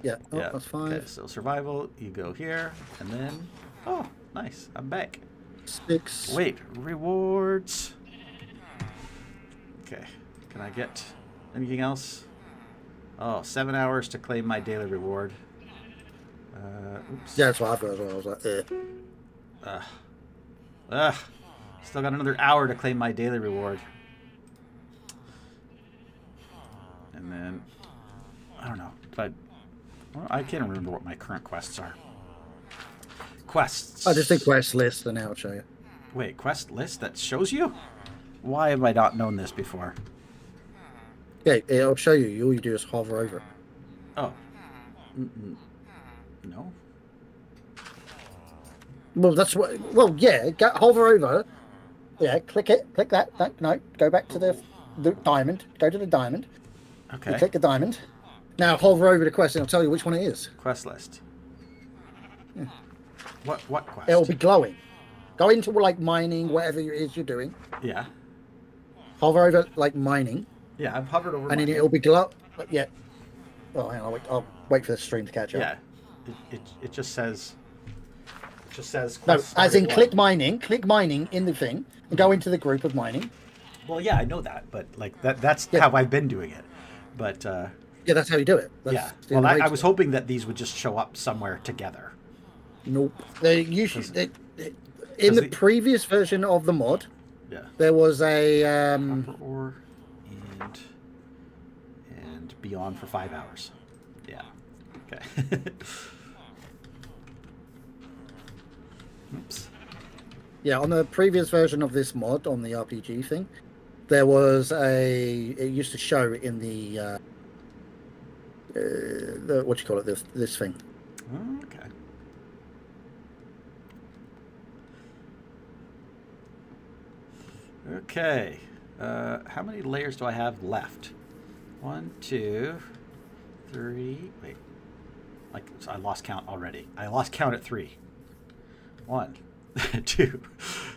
yeah. Oh, yeah. That's 5. Okay, so survival, you go here, and then... Oh, nice. I'm back. 6. Wait, rewards. Okay. Can I get anything else? Oh, 7 hours to claim my daily reward. Oops. Yeah, that's what I've got as well. I was like, Still got another hour to claim my daily reward. And then, I don't know. I can't remember what my current quests are. Quests. I just think quest list, and now I'll show you. Wait, quest list that shows you? Why have I not known this before? Yeah, it'll show you. All you do is hover over it. Oh. No. Well, that's what. Well, yeah. Hover over. Yeah, click it. Click that. No, go back to the diamond. Go to the diamond. Okay. You click the diamond. Now hover over the quest, and I'll tell you which one it is. Quest list. Yeah. What quest? It'll be glowing. Go into like mining, whatever it is you're doing. Yeah. Hover over like mining. Yeah, I've hovered over. And then it'll be glow. Yeah. Oh, hang on. I'll wait for the stream to catch up. Yeah. It just says. No, as in click mining in the thing and go into the group of mining. Well, yeah, I know that, but like that's how I've been doing it. But yeah, that's how you do it. Well, I was hoping that these would just show up somewhere together. Nope. They usually in the previous version of the mod. Yeah. There was a copper ore and beyond for 5 hours. Yeah. Okay. Oops. Yeah, on the previous version of this mod on the RPG thing, there was it used to show in the what do you call it? This thing. Okay. Okay. How many layers do I have left? 1, 2, 3. Wait. Like, so I lost count already. I lost count at 3. 1, 2,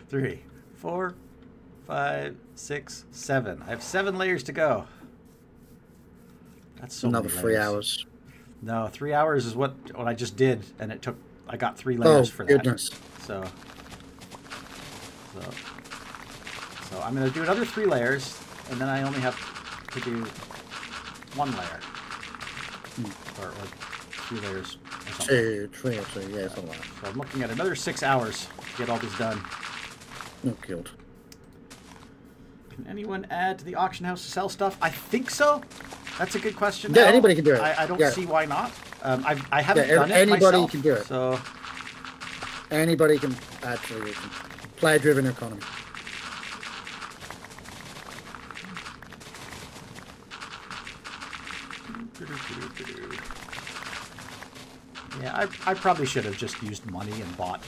3, 4, 5, 6, 7. I have 7 layers to go. That's so Another many 3 layers. hours. No, 3 hours is what I just did, and it took. I got 3 layers for that. Goodness. So I'm gonna do another 3 layers, and then I only have to do 1 layer, or like 3 layers or something. 2, 3 or 2, yeah, something like that. So I'm looking at another 6 hours to get all this done. Oh, God. Can anyone add to the auction house to sell stuff? I think so. That's a good question. Yeah, Al. anybody can do it. I don't Yeah. see why not. I haven't done it anybody myself, can do it. So Anybody can actually player-driven economy. yeah, I probably should have just used money and bought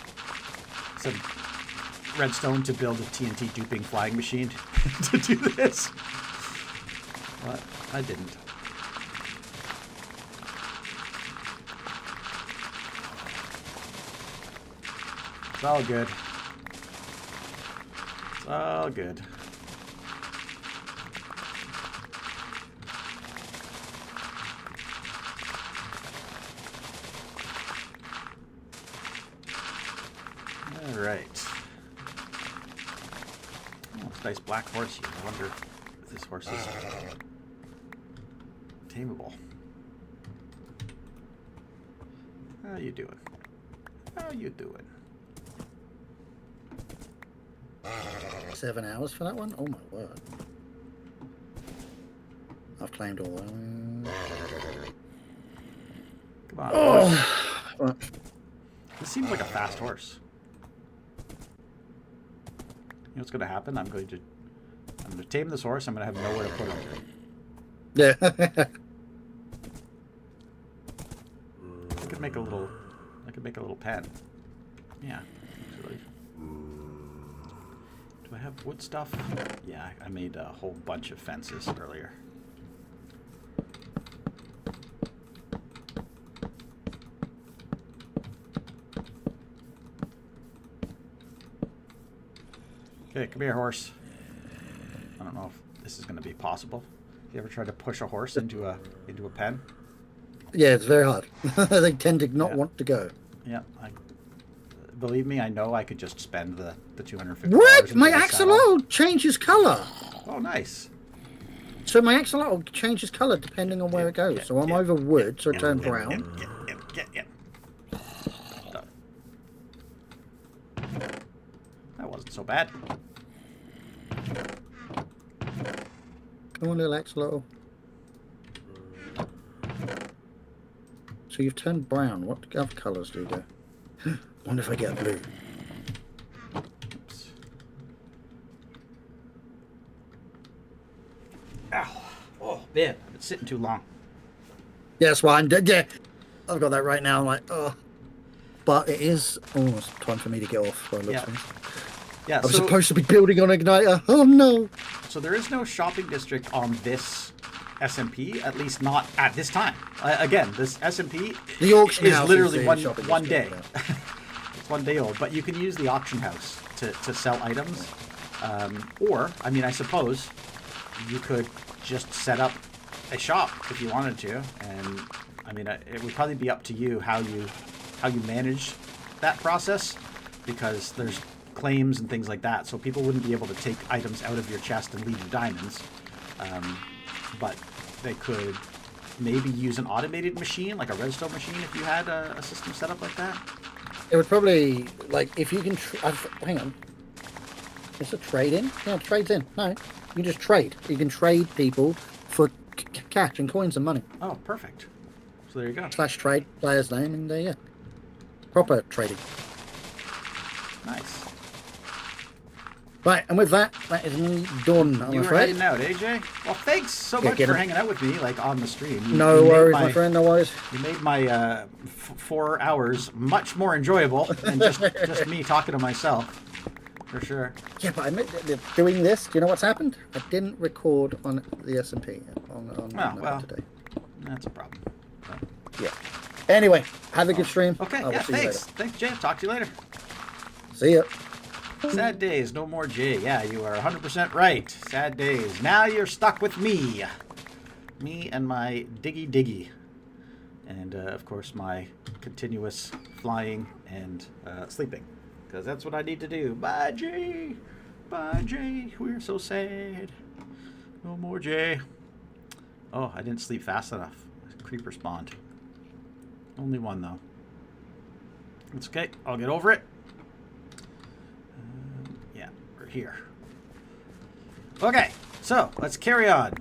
some redstone to build a TNT duping flying machine to do this. But I didn't. It's all good. It's all good. All right. Oh, it's a nice black horse here. I wonder if this horse is tameable. How you doing? How you doing? 7 hours for that one? Oh my word. I've claimed all that. Come on. Oh. Right. This seems like a fast horse. You know what's going to happen? I'm going to tame this horse. I'm going to have nowhere to put him. Yeah. I could make a little pen. Yeah. Actually. Do I have wood stuff? Yeah, I made a whole bunch of fences earlier. Okay, come here, horse. I don't know if this is going to be possible. You ever tried to push a horse into a pen? Yeah, it's very hard. They tend to not want to go. Yeah, believe me, I know I could just spend the $250. What? and My get a saddle. axolotl changes colour. Oh, nice. So my axolotl changes colour depending on where it goes. So I'm over wood, so it turns brown. That wasn't so bad. Come on, little axolotl. So you've turned brown. What other colours do you go? Wonder if I get blue. Oops. Ow. Oh, man. I've been sitting too long. Yeah, that's why I'm dead. Yeah, I've got that right now. I'm like, oh. But it is almost time for me to get off. By the looks of things. Yeah, I was supposed to be building on Igniter. Oh, no. So there is no shopping district on this SMP, at least not at this time. Again, this SMP The auction is house literally is the one shopping day. district, It's 1 day old, but you can use the auction house to sell items. Or, I mean, I suppose you could just set up a shop if you wanted to, and I mean, it would probably be up to you how you manage that process, because there's claims and things like that, so people wouldn't be able to take items out of your chest and leave you diamonds. But they could maybe use an automated machine, like a redstone machine, if you had a system set up like that. It would probably, like, if you can... hang on. Is it trade in? Yeah, it trades in. No, you just trade. You can trade people for cash and coins and money. Oh, perfect. So there you go. /trade, player's name, and yeah. Proper trading. Nice. Right, and with that, that is me done, I'm You were afraid. hanging out, AJ? Well, thanks so much get for him. hanging out with me, like, on the stream. No made worries, my friend, no worries. You made my 4 hours much more enjoyable than just me talking to myself. For sure. Yeah, but I admit that doing this, do you know what's happened? I didn't record on the S&P well, today. That's a problem. But, Yeah. Anyway, have a good stream. okay, I will yeah, see you thanks. Thanks, Jay. Talk to you later. later. See ya. Sad days, no more Jay. Yeah, you are 100% right. Sad days. Now you're stuck with me. Me and my diggy. And, of course, my continuous flying and sleeping. Because that's what I need to do. Bye, Jay. Bye, Jay. We're so sad. No more Jay. Oh, I didn't sleep fast enough. Creeper spawned. Only one, though. It's okay. I'll get over it. Yeah, we're here. Okay, so let's carry on.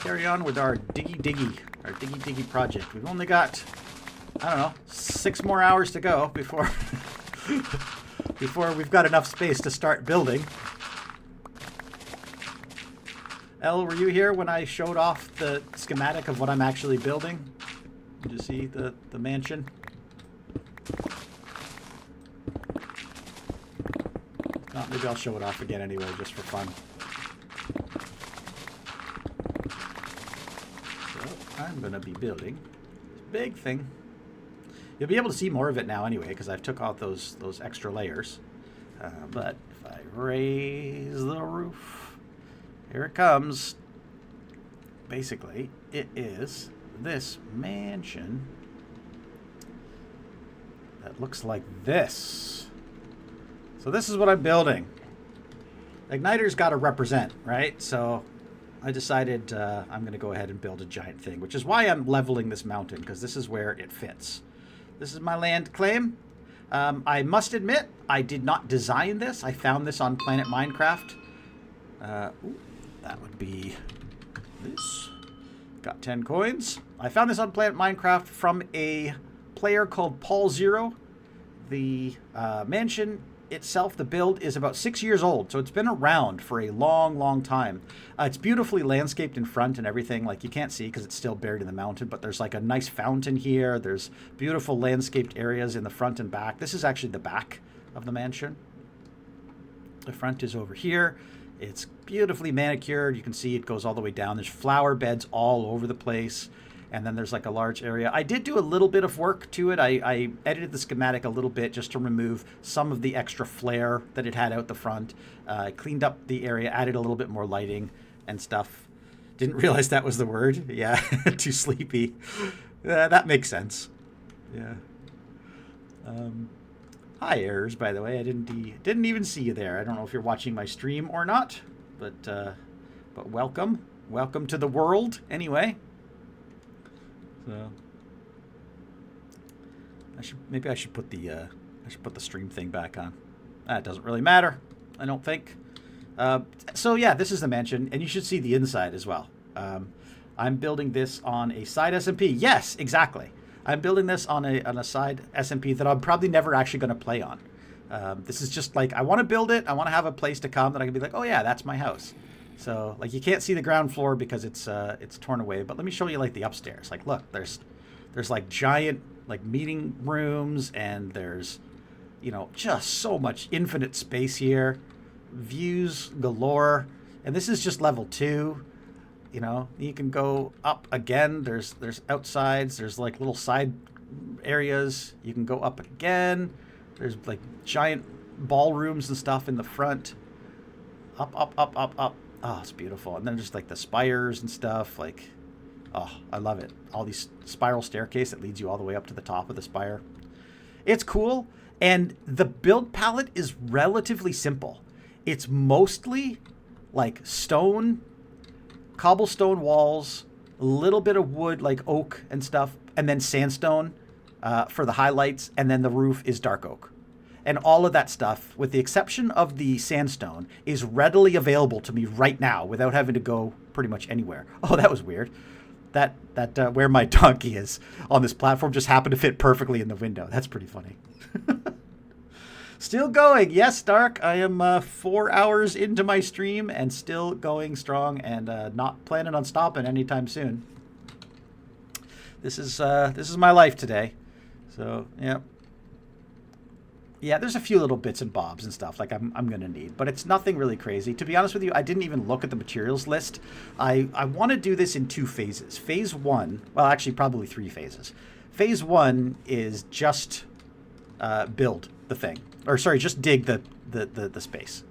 Carry on with our diggy project. We've only got, I don't know, 6 more hours to go before before we've got enough space to start building. Elle, were you here when I showed off the schematic of what I'm actually building? Did you see the mansion? If not, maybe I'll show it off again anyway, just for fun. So, I'm going to be building this big thing. You'll be able to see more of it now anyway, because I've took out those extra layers. But if I raise the roof, here it comes. Basically, it is this mansion that looks like this. So this is what I'm building. Igniter's got to represent, right? So I decided I'm going to go ahead and build a giant thing, which is why I'm leveling this mountain, because this is where it fits. This is my land claim. I must admit, I did not design this. I found this on Planet Minecraft. Ooh, that would be this. Got 10 coins. I found this on Planet Minecraft from a player called Paul Zero. The mansion itself, the build, is about 6 years old, so it's been around for a long time. It's beautifully landscaped in front and everything. Like, you can't see because it's still buried in the mountain, but there's like a nice fountain here. There's beautiful landscaped areas in the front and back. This is actually the back of the mansion. The front is over here. It's beautifully manicured. You can see it goes all the way down. There's flower beds all over the place. And then there's like a large area. I did do a little bit of work to it. I edited the schematic a little bit just to remove some of the extra flare that it had out the front. I cleaned up the area, added a little bit more lighting and stuff. Didn't realize that was the word. Yeah, too sleepy. That makes sense. Yeah. Hi, errors, by the way. I didn't even see you there. I don't know if you're watching my stream or not, but welcome. Welcome to the world, anyway. So maybe I should put the stream thing back on. That doesn't really matter, I don't think. So yeah, this is the mansion, and you should see the inside as well. I'm building this on a side SMP. Yes, exactly. I'm building this on a side SMP that I'm probably never actually going to play on. This is just like, I want to build it. I want to have a place to come that I can be like, oh yeah, that's my house. So like, you can't see the ground floor because it's torn away. But let me show you like the upstairs. Like, look, there's like giant like meeting rooms, and there's, you know, just so much infinite space here. Views galore. And this is just level 2. You know, you can go up again. There's outsides. There's like little side areas. You can go up again. There's like giant ballrooms and stuff in the front. Up. Oh, it's beautiful. And then just like the spires and stuff. Like, oh, I love it. All these spiral staircase that leads you all the way up to the top of the spire. It's cool. And the build palette is relatively simple. It's mostly like stone, cobblestone walls, a little bit of wood like oak and stuff, and then sandstone for the highlights, and then the roof is dark oak. And all of that stuff, with the exception of the sandstone, is readily available to me right now without having to go pretty much anywhere. Oh, that was weird. That where my donkey is on this platform just happened to fit perfectly in the window. That's pretty funny. Still going. Yes, Dark. I am 4 hours into my stream and still going strong and not planning on stopping anytime soon. This is my life today. So, yeah. Yeah, there's a few little bits and bobs and stuff like I'm going to need, but it's nothing really crazy. To be honest with you, I didn't even look at the materials list. I want to do this in 2 phases. Phase 1, well, actually probably 3 phases. Phase 1 is just build the thing. Or sorry, just dig the space.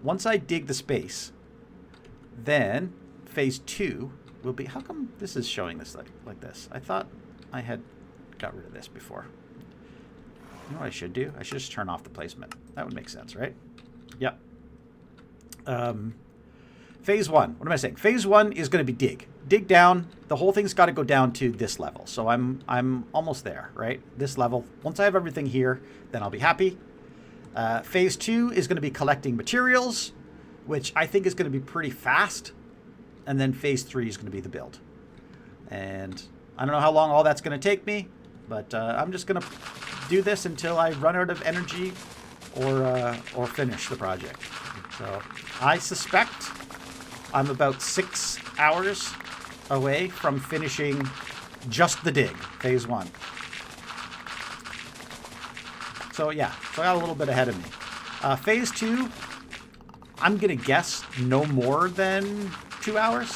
Once I dig the space, then phase 2 will be... How come this is showing this like this? I thought I had got rid of this before. You know what I should do? I should just turn off the placement. That would make sense, right? Yep. Phase 1. What am I saying? Phase 1 is going to be dig. Dig down. The whole thing's got to go down to this level. So I'm almost there, right? This level. Once I have everything here, then I'll be happy. Phase 2 is going to be collecting materials, which I think is going to be pretty fast. And then phase 3 is going to be the build. And I don't know how long all that's going to take me, but I'm just going to do this until I run out of energy or finish the project. So I suspect I'm about 6 hours away from finishing just the dig, phase 1. So yeah, so I got a little bit ahead of me. Phase 2, I'm going to guess no more than 2 hours.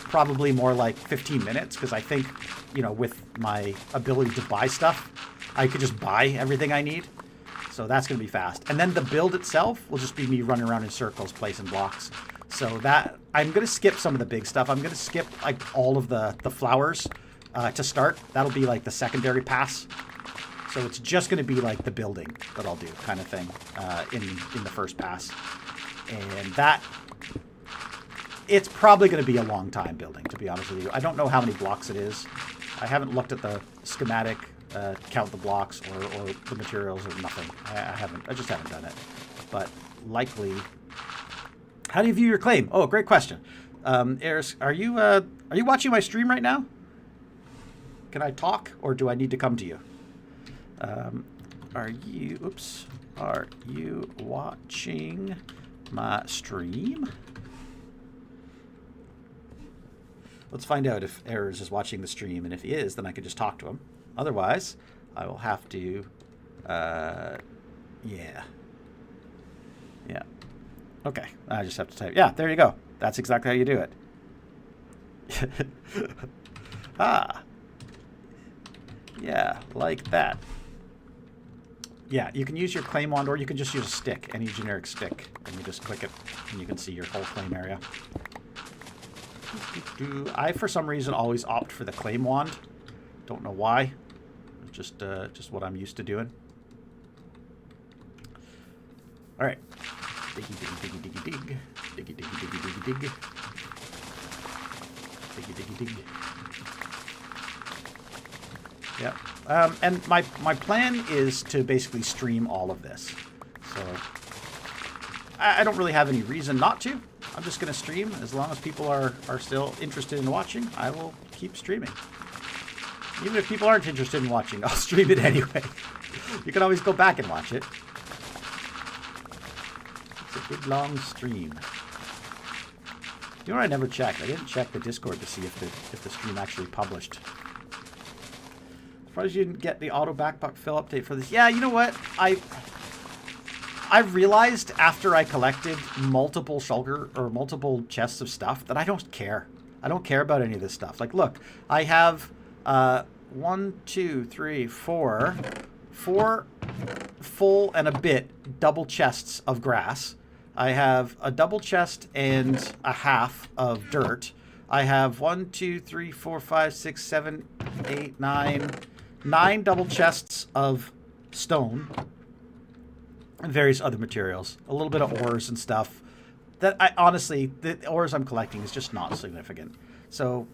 Probably more like 15 minutes, because I think, you know, with my ability to buy stuff, I could just buy everything I need. So that's going to be fast. And then the build itself will just be me running around in circles, placing blocks. So that, I'm going to skip some of the big stuff. I'm going to skip like all of the flowers to start. That'll be like the secondary pass. So it's just going to be like the building that I'll do kind of thing in the first pass. And that, it's probably going to be a long time building, to be honest with you. I don't know how many blocks it is. I haven't looked at the schematic, count the blocks or the materials or nothing. I just haven't done it. But likely... How do you view your claim? Oh, great question. Eris, are you watching my stream right now? Can I talk, or do I need to come to you? Are you watching my stream? Let's find out if Eris is watching the stream, and if he is, then I can just talk to him. Otherwise, I will have to, yeah. Okay, I just have to type. Yeah, there you go. That's exactly how you do it. Ah. Yeah, like that. Yeah, you can use your claim wand, or you can just use a stick, any generic stick, and you just click it, and you can see your whole claim area. I, for some reason, always opt for the claim wand. Don't know why. It's just what I'm used to doing. All right. Diggy, diggy, diggy, diggy, dig. Diggy, diggy, diggy, diggy, dig. Diggy, diggy, dig. Yeah. And my plan is to basically stream all of this. So I don't really have any reason not to. I'm just going to stream. As long as people are still interested in watching, I will keep streaming. Even if people aren't interested in watching, I'll stream it anyway. You can always go back and watch it. It's a good long stream. You know what I never checked? I didn't check the Discord to see if the stream actually published. Surprised you didn't get the auto backpack fill update for this. Yeah, you know what? I realized after I collected multiple shulker or multiple chests of stuff that I don't care. I don't care about any of this stuff. Like, look, I have 1, 2, 3, 4 full and a bit double chests of grass. I have a double chest and a half of dirt. I have 1, 2, 3, 4, 5, 6, 7, 8, 9 double chests of stone and various other materials. A little bit of ores and stuff. That I honestly, the ores I'm collecting is just not significant. So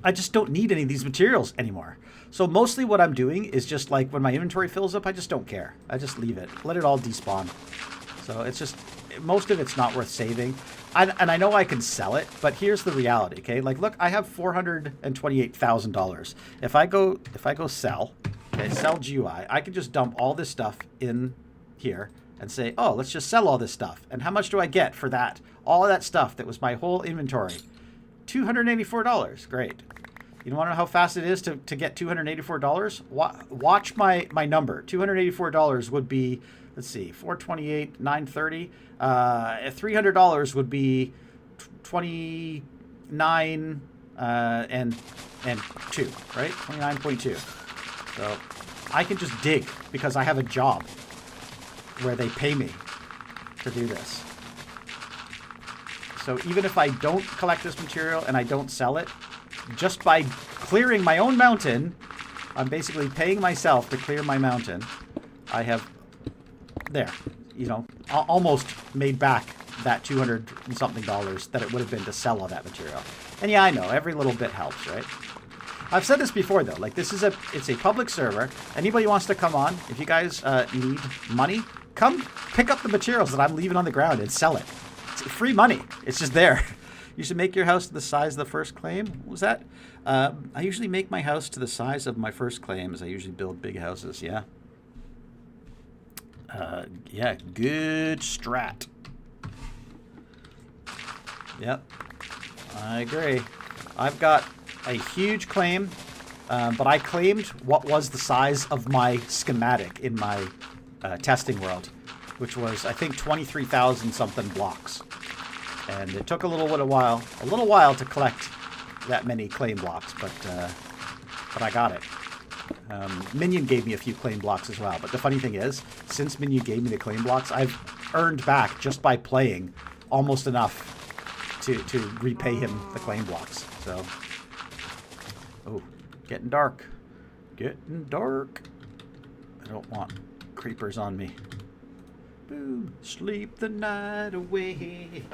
I just don't need any of these materials anymore. So mostly what I'm doing is just like when my inventory fills up, I just don't care. I just leave it. Let it all despawn. So it's just, most of it's not worth saving. And I know I can sell it, but here's the reality, okay? Like, look, I have $428,000. If I go sell, Okay, sell GUI. I can just dump all this stuff in here and say, oh, let's just sell all this stuff. And how much do I get for that? All of that stuff that was my whole inventory. $284. Great. You want to know how fast it is to get $284? Watch my number. $284 would be, let's see, 428, 930. $300 would be 29 and 2, right? 29.2. So I can just dig because I have a job where they pay me to do this. So even if I don't collect this material and I don't sell it, just by clearing my own mountain, I'm basically paying myself to clear my mountain. I have, there, you know, almost made back that $200 and something that it would have been to sell all that material. And yeah, I know, every little bit helps, right? I've said this before though, like it's a public server. Anybody wants to come on, if you guys need money, come pick up the materials that I'm leaving on the ground and sell it. It's free money. It's just there. You should make your house to the size of the first claim. What was that? I usually make my house to the size of my first claim, as I usually build big houses. Yeah. Yeah, good strat. Yep, I agree. I've got a huge claim, but I claimed what was the size of my schematic in my testing world, which was, I think, 23,000 something blocks. And it took a little while to collect that many claim blocks, but I got it. Minion gave me a few claim blocks as well, but the funny thing is, since Minion gave me the claim blocks, I've earned back, just by playing, almost enough to repay him the claim blocks. So, oh, getting dark. Getting dark. I don't want creepers on me. Boom. Sleep the night away.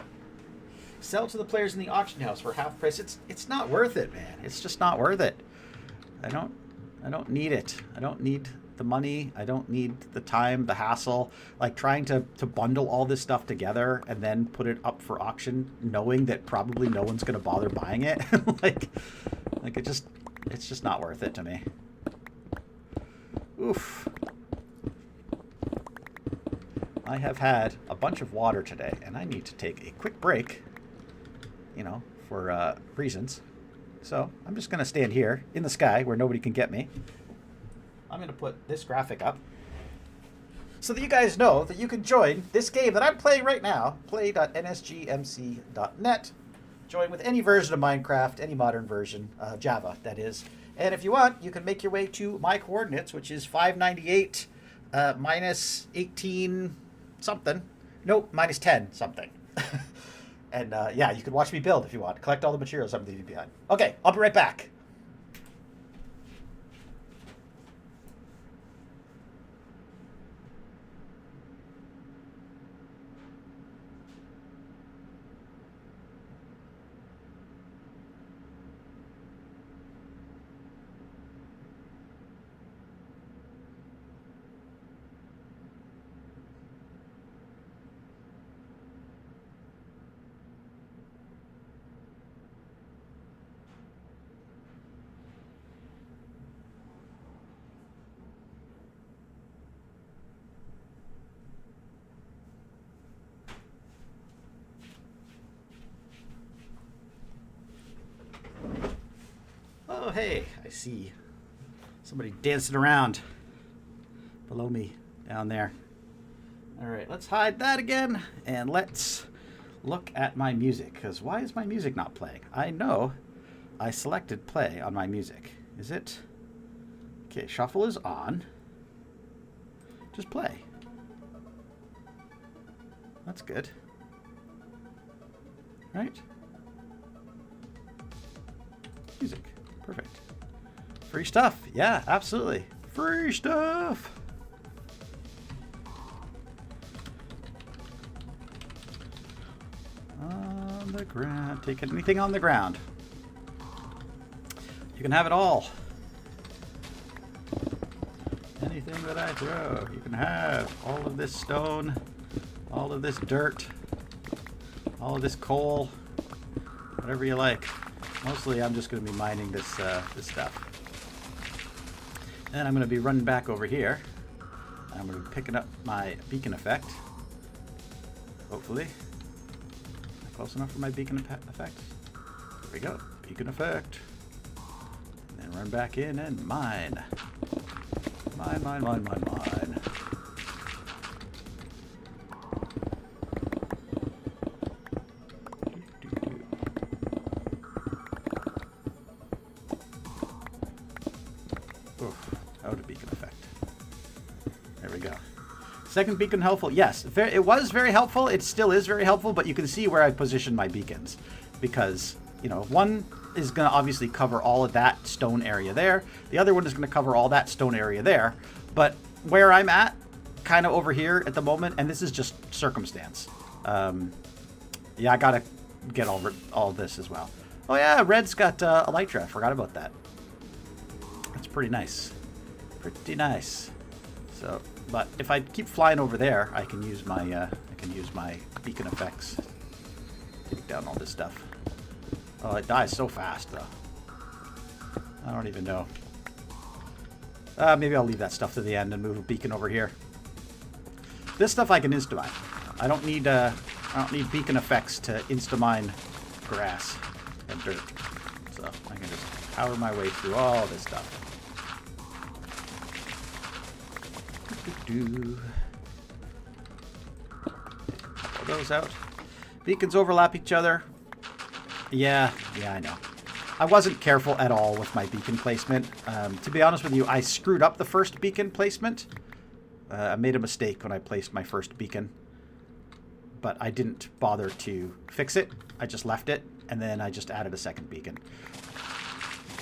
Sell to the players in the auction house for half price. It's not worth it, man. It's just not worth it. I don't need it. I don't need the money. I don't need the time, the hassle. Like trying to bundle all this stuff together and then put it up for auction, knowing that probably no one's gonna bother buying it. like it's just not worth it to me. Oof. I have had a bunch of water today, and I need to take a quick break, you know, for reasons. So I'm just going to stand here in the sky where nobody can get me. I'm going to put this graphic up so that you guys know that you can join this game that I'm playing right now, play.nsgmc.net. Join with any version of Minecraft, any modern version, Java, that is. And if you want, you can make your way to my coordinates, which is 598 minus 18 something. Nope, minus 10 something. And yeah, you can watch me build if you want. Collect all the materials I'm leaving behind. Okay, I'll be right back. Oh, hey, I see somebody dancing around below me down there. All right, let's hide that again, and let's look at my music, because why is my music not playing? I know I selected play on my music. Is it? Okay, shuffle is on. Just play. That's good. Right? Music. Perfect. Free stuff. Yeah, absolutely. Free stuff. On the ground. Take anything on the ground. You can have it all. Anything that I throw, you can have. All of this stone, all of this dirt, all of this coal, whatever you like. Mostly I'm just going to be mining this this stuff. And I'm going to be running back over here. I'm going to be picking up my beacon effect. Hopefully. Am I close enough for my beacon effect? There we go. Beacon effect. And then run back in and mine. Mine, mine, mine, mine, mine. Out of beacon effect. There we go. Second beacon helpful. Yes, it was very helpful. It still is very helpful, but you can see where I positioned my beacons. Because, you know, one is going to obviously cover all of that stone area there. The other one is going to cover all that stone area there. But where I'm at, kind of over here at the moment, and this is just circumstance. Yeah, I got to get all this as well. Oh yeah, Red's got Elytra. I forgot about that. That's pretty nice. Pretty nice. So, but if I keep flying over there, I can use my beacon effects. Take down all this stuff. Oh, it dies so fast though. I don't even know. Maybe I'll leave that stuff to the end and move a beacon over here. This stuff I can insta-mine. I don't need beacon effects to insta-mine grass and dirt. So I can just power my way through all this stuff. Pull those out. Beacons overlap each other. Yeah, I know. I wasn't careful at all with my beacon placement. To be honest with you, I screwed up the first beacon placement. I made a mistake when I placed my first beacon. But I didn't bother to fix it. I just left it, and then I just added a second beacon.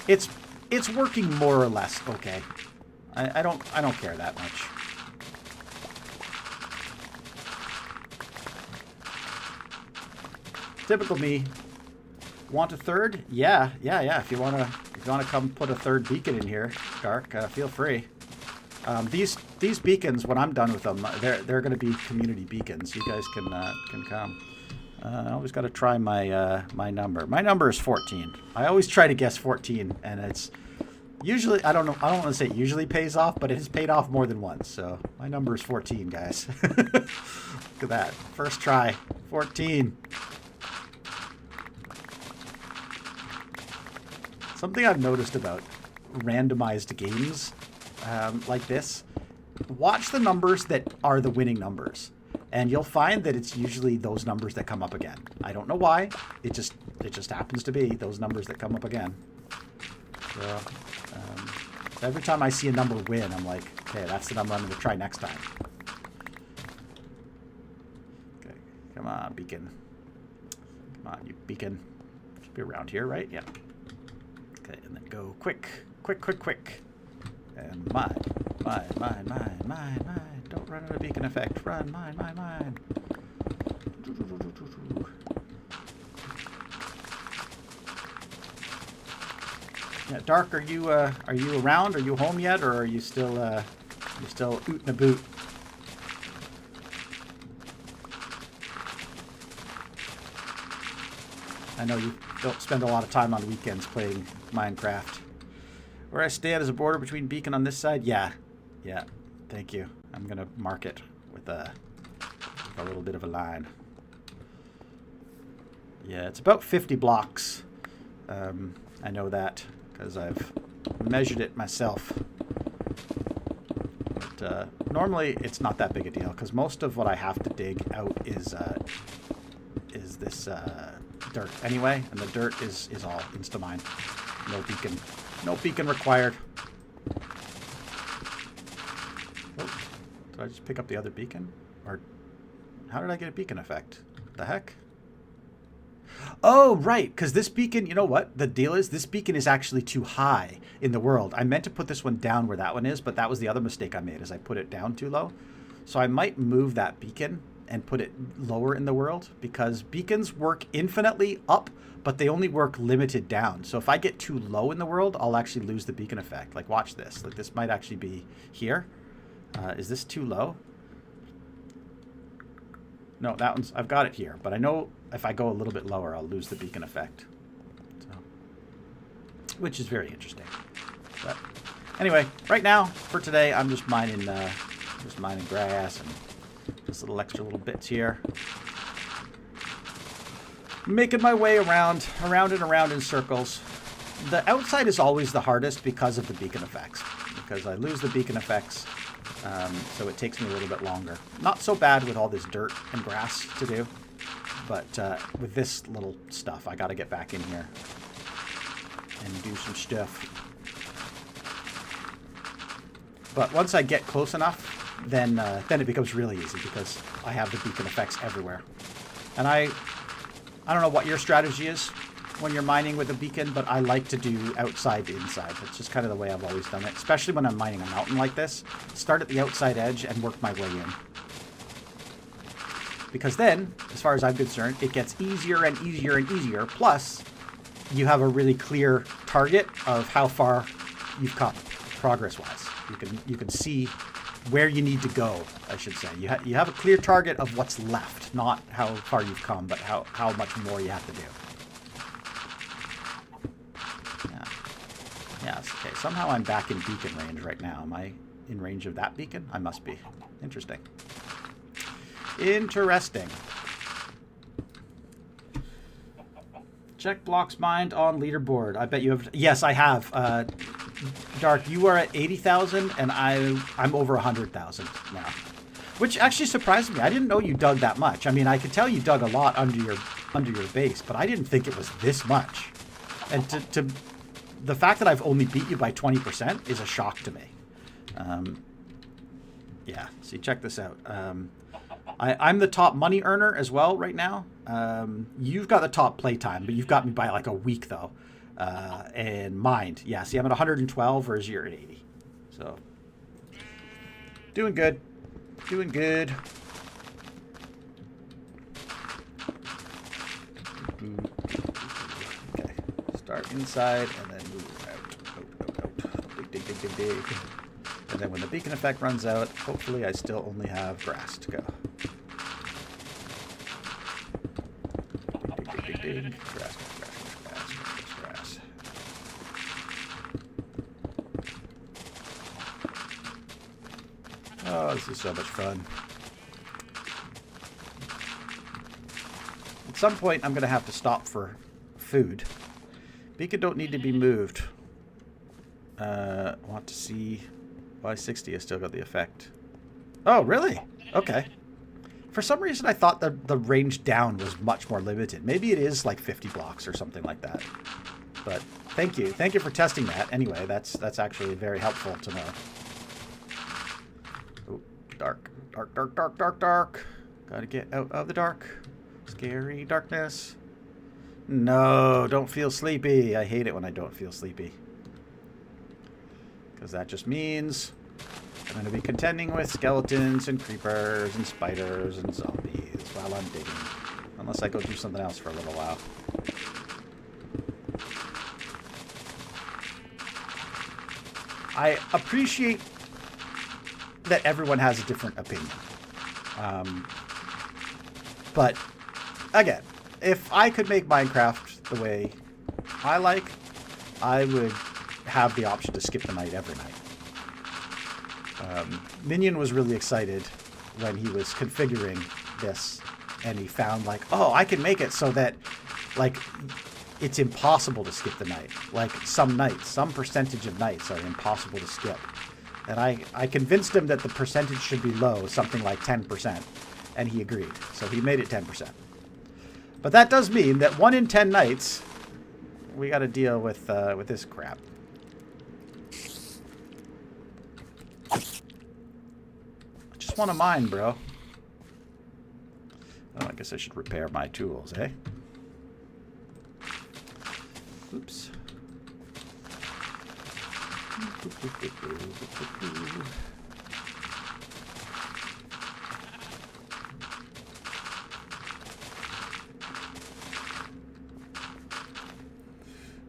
It's working more or less okay. I don't care that much. Typical me. Want a third? Yeah. If you wanna come put a third beacon in here, Dark, feel free. These beacons, when I'm done with them, they're gonna be community beacons. You guys can come. I always got to try my my number. My number is 14. I always try to guess 14, and it's usually I don't want to say it usually pays off, but it has paid off more than once. So my number is 14, guys. Look at that. First try, 14. Something I've noticed about randomized games like this, watch the numbers that are the winning numbers, and you'll find that it's usually those numbers that come up again. I don't know why. It just happens to be those numbers that come up again. So every time I see a number win, I'm like, okay, that's the number I'm going to try next time. Okay, come on, beacon. Come on, you beacon. Should be around here, right? Yeah. Okay, and then go quick. And mine. Don't run out of beacon effect. Run, mine. Yeah, Dark, are you around? Are you home yet, or are you still oot and a boot? I know you don't spend a lot of time on weekends playing Minecraft. Where I stand is a border between beacon on this side. Yeah. Thank you. I'm gonna mark it with a little bit of a line. Yeah, it's about 50 blocks. I know that because I've measured it myself. But normally it's not that big a deal because most of what I have to dig out is this dirt anyway, and the dirt is all insta-mine. No beacon required. Oh, did I just pick up the other beacon? Or how did I get a beacon effect? The heck? Oh, right, because this beacon, you know what? The deal is this beacon is actually too high in the world. I meant to put this one down where that one is, but that was the other mistake I made, is I put it down too low. So I might move that beacon and put it lower in the world, because beacons work infinitely up, but they only work limited down. So if I get too low in the world, I'll actually lose the beacon effect. Like, watch this. Like, this might actually be here. Is this too low? No, that one's... I've got it here. But I know if I go a little bit lower, I'll lose the beacon effect. So, which is very interesting. But Anyway, right now, for today, I'm just mining grass and just little bits here. Making my way around and around in circles. The outside is always the hardest because of the beacon effects. Because I lose the beacon effects, so it takes me a little bit longer. Not so bad with all this dirt and grass to do, but with this little stuff, I got to get back in here and do some stuff. But once I get close enough, then it becomes really easy because I have the beacon effects everywhere. And I don't know what your strategy is when you're mining with a beacon, but I like to do outside to inside. It's just kind of the way I've always done it, especially when I'm mining a mountain like this. Start at the outside edge and work my way in. Because then, as far as I'm concerned, it gets easier and easier and easier. Plus, you have a really clear target of how far you've come, progress-wise. You can see where you need to go, I should say. You have a clear target of what's left, not how far you've come, but how much more you have to do. Yes, okay, somehow I'm back in beacon range right now. Am I in range of that beacon? I must be. Interesting. Interesting. Check blocks mined on leaderboard. I bet you have... Yes, I have. Dark, you are at 80,000 and I'm over 100,000 now. Which actually surprised me. I didn't know you dug that much. I mean, I could tell you dug a lot under your base, but I didn't think it was this much. And to the fact that I've only beat you by 20% is a shock to me. Yeah, see, check this out. I'm the top money earner as well right now. You've got the top playtime, but you've got me by like a week, though. And mined. Yeah, see, I'm at 112, whereas you're at 80. So, doing good. Doing good. Okay, start inside and then move out. Dig. And then when the beacon effect runs out, hopefully I still only have grass to go. Dig. Grass. Oh, this is so much fun. At some point, I'm going to have to stop for food. Beacon don't need to be moved. Want to see... Y60 has still got the effect. Oh, really? Okay. For some reason, I thought the range down was much more limited. Maybe it is like 50 blocks or something like that. But thank you. Thank you for testing that. Anyway, that's actually very helpful to know. Oh, dark. Gotta get out of the dark. Scary darkness. No, don't feel sleepy. I hate it when I don't feel sleepy. Because that just means I'm going to be contending with skeletons and creepers and spiders and zombies while I'm digging. Unless I go do something else for a little while. I appreciate that everyone has a different opinion. But, again, if I could make Minecraft the way I like, I would have the option to skip the night every night. Minion was really excited when he was configuring this, and he found, like, oh, I can make it so that, like, it's impossible to skip the night. Like, some nights, some percentage of nights are impossible to skip. And I convinced him that the percentage should be low, something like 10%, and he agreed. So he made it 10%. But that does mean that 1 in 10 nights, we got to deal with this crap. I just want to mine, bro. Oh, I guess I should repair my tools, eh? Oops.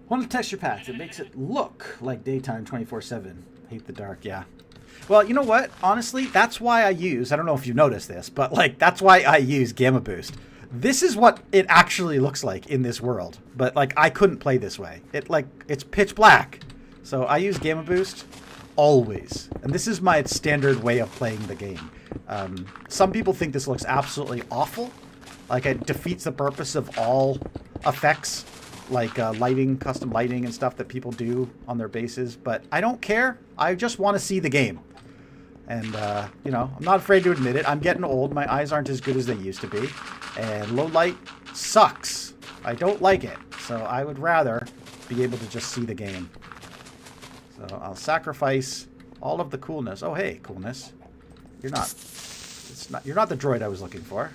Want a texture pack that makes it look like daytime 24/7. Hate the dark, yeah. Well, you know what? Honestly, that's why I use, I don't know if you noticed this, but like that's why I use Gamma Boost. This is what it actually looks like in this world. But like I couldn't play this way. It's pitch black. So I use Gamma Boost always, and this is my standard way of playing the game. Some people think this looks absolutely awful. Like, it defeats the purpose of all effects, like lighting, custom lighting and stuff that people do on their bases. But I don't care. I just want to see the game. And, you know, I'm not afraid to admit it. I'm getting old. My eyes aren't as good as they used to be. And low light sucks. I don't like it. So I would rather be able to just see the game. So I'll sacrifice all of the coolness. Oh, hey, coolness. You're not. It's not. You're not the droid I was looking for.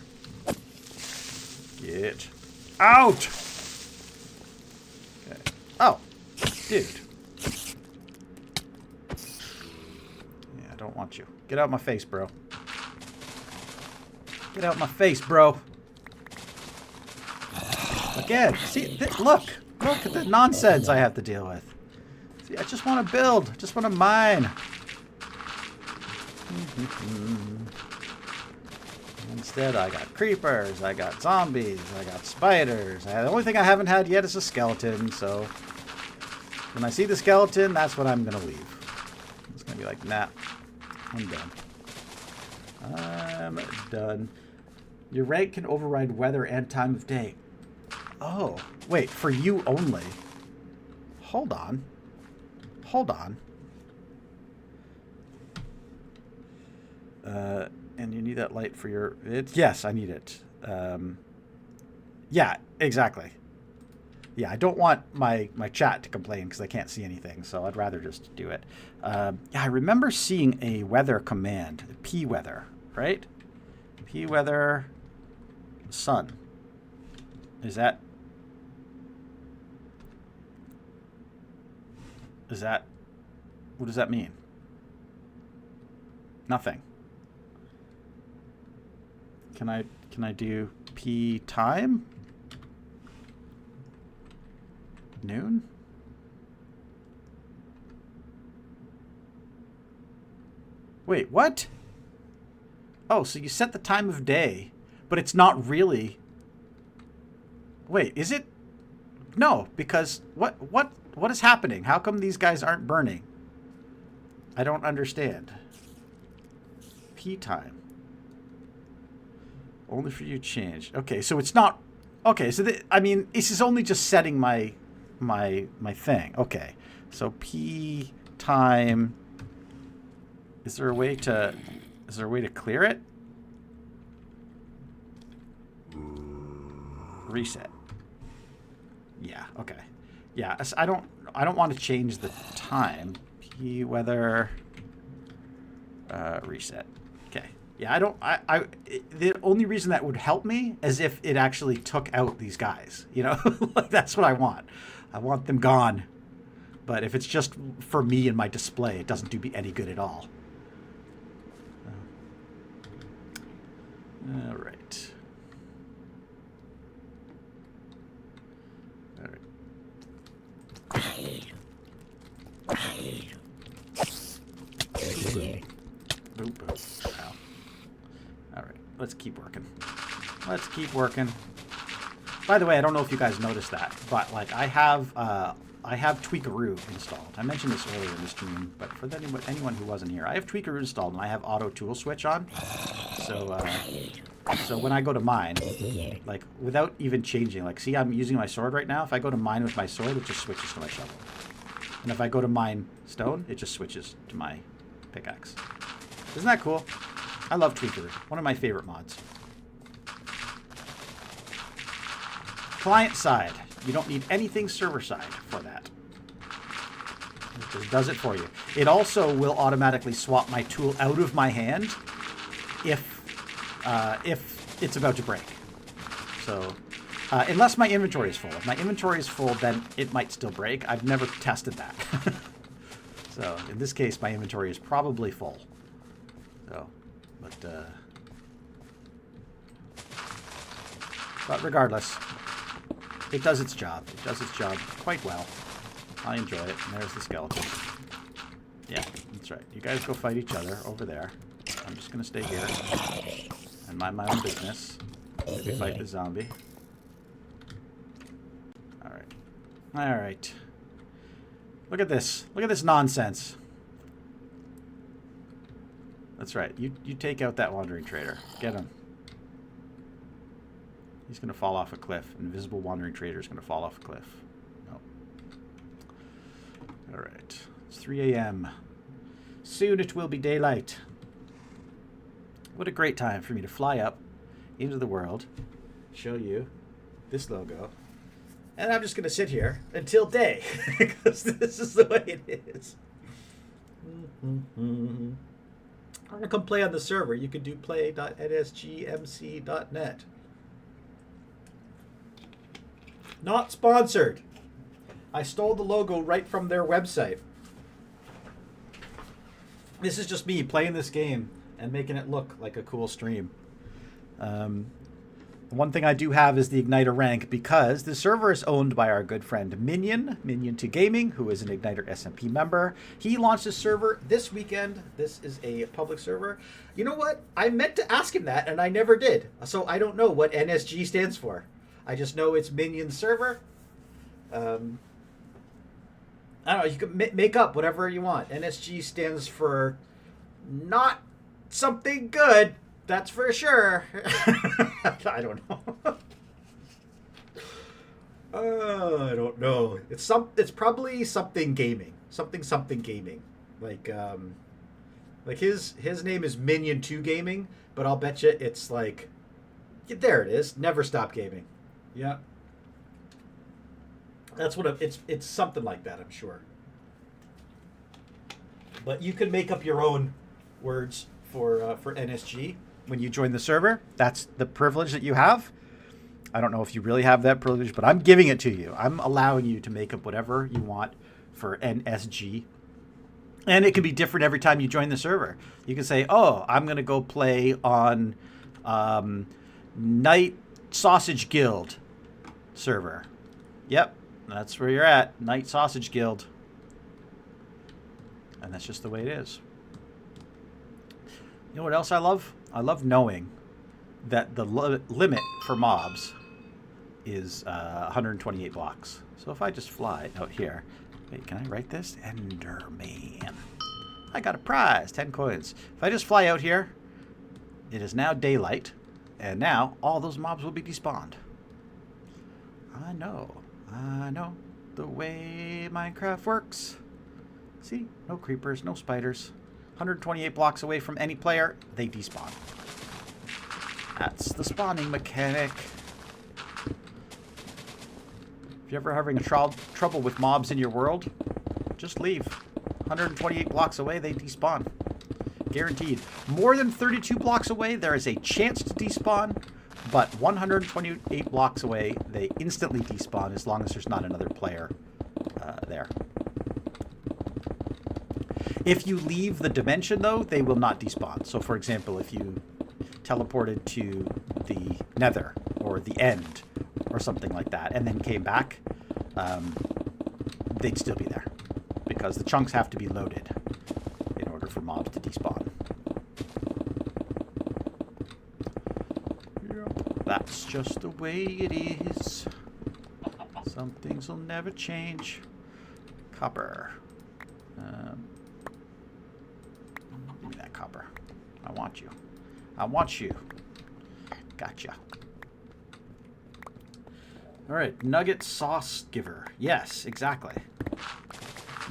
Get out! Okay. Oh, dude. Yeah, I don't want you. Get out my face, bro. Get out my face, bro. Again, see, look at the nonsense I have to deal with. See, I just want to build. I just want to mine. Instead, I got creepers, I got zombies, I got spiders. The only thing I haven't had yet is a skeleton, so when I see the skeleton, that's when I'm going to leave. It's going to be like, nah, I'm done. I'm done. Your rank can override weather and time of day. Oh, wait, for you only. Hold on. Hold on. And you need that light for your... Yes, I need it. Yeah, exactly. Yeah, I don't want my chat to complain because I can't see anything, so I'd rather just do it. Yeah, I remember seeing a weather command, p-weather, right? P-weather sun. Is that... What does that mean? Nothing. Can I do P time? Noon? Wait, what? Oh, so you set the time of day, but it's not really... Wait, is it? No, because what is happening? How come these guys aren't burning? I don't understand. P time. Only for you change. Okay, so it's not... Okay, so I mean, this is only just setting my thing. Okay, so P time... Is there a way to clear it? Reset. Yeah, okay. Yeah, I don't want to change the time. P weather reset. Okay. Yeah, the only reason that would help me is if it actually took out these guys, you know? Like, that's what I want. I want them gone. But if it's just for me and my display, it doesn't do me any good at all. All right. All right. Boop, boop. Ow. All right, let's keep working. Let's keep working. By the way, I don't know if you guys noticed that, but like I have Tweakaroo installed. I mentioned this earlier in the stream, but for anyone who wasn't here, I have Tweakaroo installed and I have auto tool switch on. So when I go to mine, like without even changing, like see, I'm using my sword right now. If I go to mine with my sword, it just switches to my shovel. And if I go to mine stone, it just switches to my pickaxe. Isn't that cool? I love Tweaker. One of my favorite mods. Client side. You don't need anything server side for that. It just does it for you. It also will automatically swap my tool out of my hand if it's about to break. So, unless my inventory is full. If my inventory is full, then it might still break. I've never tested that. So, in this case, my inventory is probably full. So, but regardless, it does its job. It does its job quite well. I enjoy it. And there's the skeleton. Yeah, that's right. You guys go fight each other over there. I'm just going to stay here and mind my own business. Maybe fight the zombie. Alright. Alright. Look at this. Look at this nonsense. That's right. You take out that wandering trader. Get him. He's going to fall off a cliff. Invisible wandering trader is going to fall off a cliff. No. All right. It's 3 a.m. Soon it will be daylight. What a great time for me to fly up into the world, show you this logo, and I'm just going to sit here until day because this is the way it is. I'm going to come play on the server. You can do play.nsgmc.net. Not sponsored. I stole the logo right from their website. This is just me playing this game and making it look like a cool stream. One thing I do have is the Igniter rank because the server is owned by our good friend Minion2 Gaming, who is an Igniter SMP member. He launched his server this weekend. This is a public server. You know what? I meant to ask him that, and I never did. So I don't know what NSG stands for. I just know it's Minion server. I don't know. You can make up whatever you want. NSG stands for not something good. That's for sure. I don't know. I don't know. It's probably something gaming. Something gaming. Like his name is Minion2 Gaming, but I'll bet you it's like, there it is. Never Stop Gaming. Yeah. That's what it's something like that, I'm sure. But you can make up your own words for NSG when you join the server. That's the privilege that you have. I don't know if you really have that privilege, but I'm giving it to you. I'm allowing you to make up whatever you want for NSG. And it can be different every time you join the server. You can say, oh, I'm going to go play on Night Sausage Guild server. Yep, that's where you're at. Night Sausage Guild. And that's just the way it is. You know what else I love? I love knowing that the limit for mobs is 128 blocks. So if I just fly out here, wait, can I write this? Enderman. I got a prize, 10 coins. If I just fly out here, it is now daylight, and now all those mobs will be despawned. I know the way Minecraft works. See, no creepers, no spiders. 128 blocks away from any player, they despawn. That's the spawning mechanic. If you're ever having trouble with mobs in your world, just leave. 128 blocks away, they despawn. Guaranteed. More than 32 blocks away, there is a chance to despawn, but 128 blocks away, they instantly despawn as long as there's not another player there. If you leave the dimension, though, they will not despawn. So, for example, if you teleported to the nether or the end or something like that and then came back, they'd still be there because the chunks have to be loaded in order for mobs to despawn. Yep, that's just the way it is. Some things will never change. Copper. Give me that copper. I want you. I want you. Gotcha. All right, nugget sauce giver. Yes, exactly.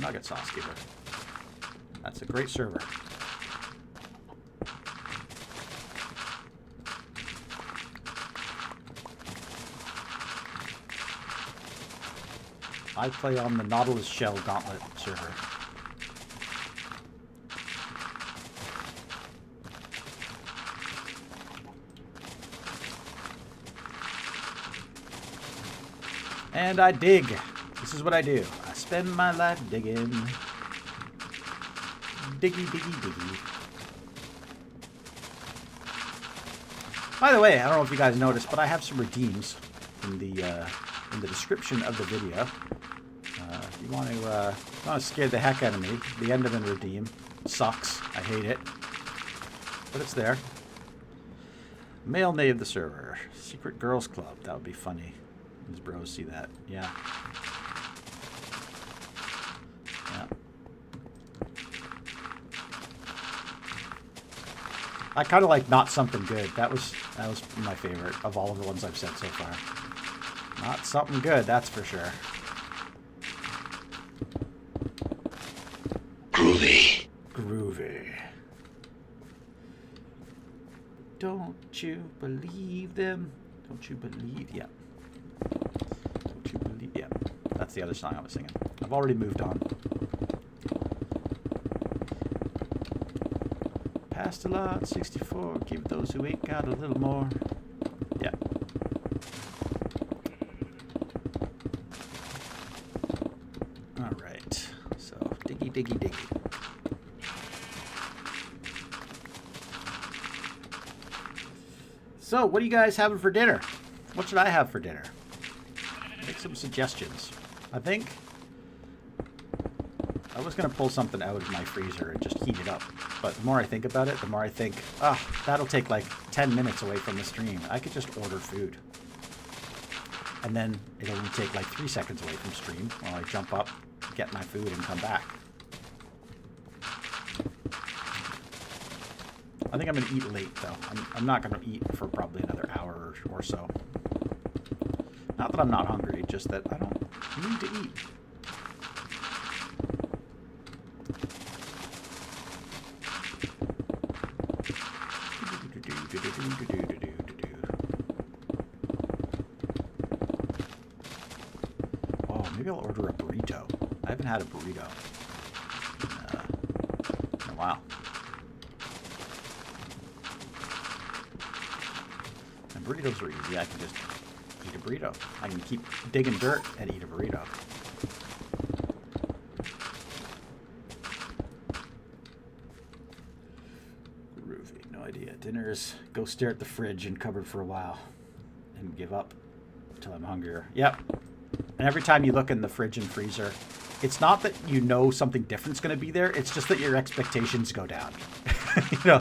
Nugget sauce giver. That's a great server. I play on the Nautilus Shell Gauntlet server. And I dig. This is what I do. I spend my life digging. Diggy, diggy, diggy. By the way, I don't know if you guys noticed, but I have some redeems in the description of the video. If you want to scare the heck out of me, the Enderman redeem sucks. I hate it, but it's there. Male name of the server. Secret Girls Club. That would be funny. These bros see that. Yeah. Yeah. I kind of like not something good. That was my favorite of all of the ones I've said so far. Not something good, that's for sure. Groovy. Groovy. Don't you believe them? Don't you believe? Yeah. Don't you believe? Yeah. That's the other song I was singing. I've already moved on. Passed a lot, 64. Give those who ain't got a little more. Yeah. All right. So, diggy, diggy, diggy. So, what are you guys having for dinner? What should I have for dinner? Make some suggestions. I think I was going to pull something out of my freezer and just heat it up. But the more I think about it, the more I think, that'll take like 10 minutes away from the stream. I could just order food. And then it'll only take like 3 seconds away from stream while I jump up, get my food, and come back. I think I'm going to eat late, though. I'm not going to eat for probably another hour or so. Not that I'm not hungry, just that I don't need to eat. Oh, maybe I'll order a burrito. I haven't had a burrito in a while. And burritos are easy. I can just eat a burrito. I can keep digging dirt and eat a burrito. Groovy. No idea. Dinner's go stare at the fridge and cupboard for a while and give up until I'm hungrier. Yep. And every time you look in the fridge and freezer, it's not that you know something different's going to be there. It's just that your expectations go down. You know,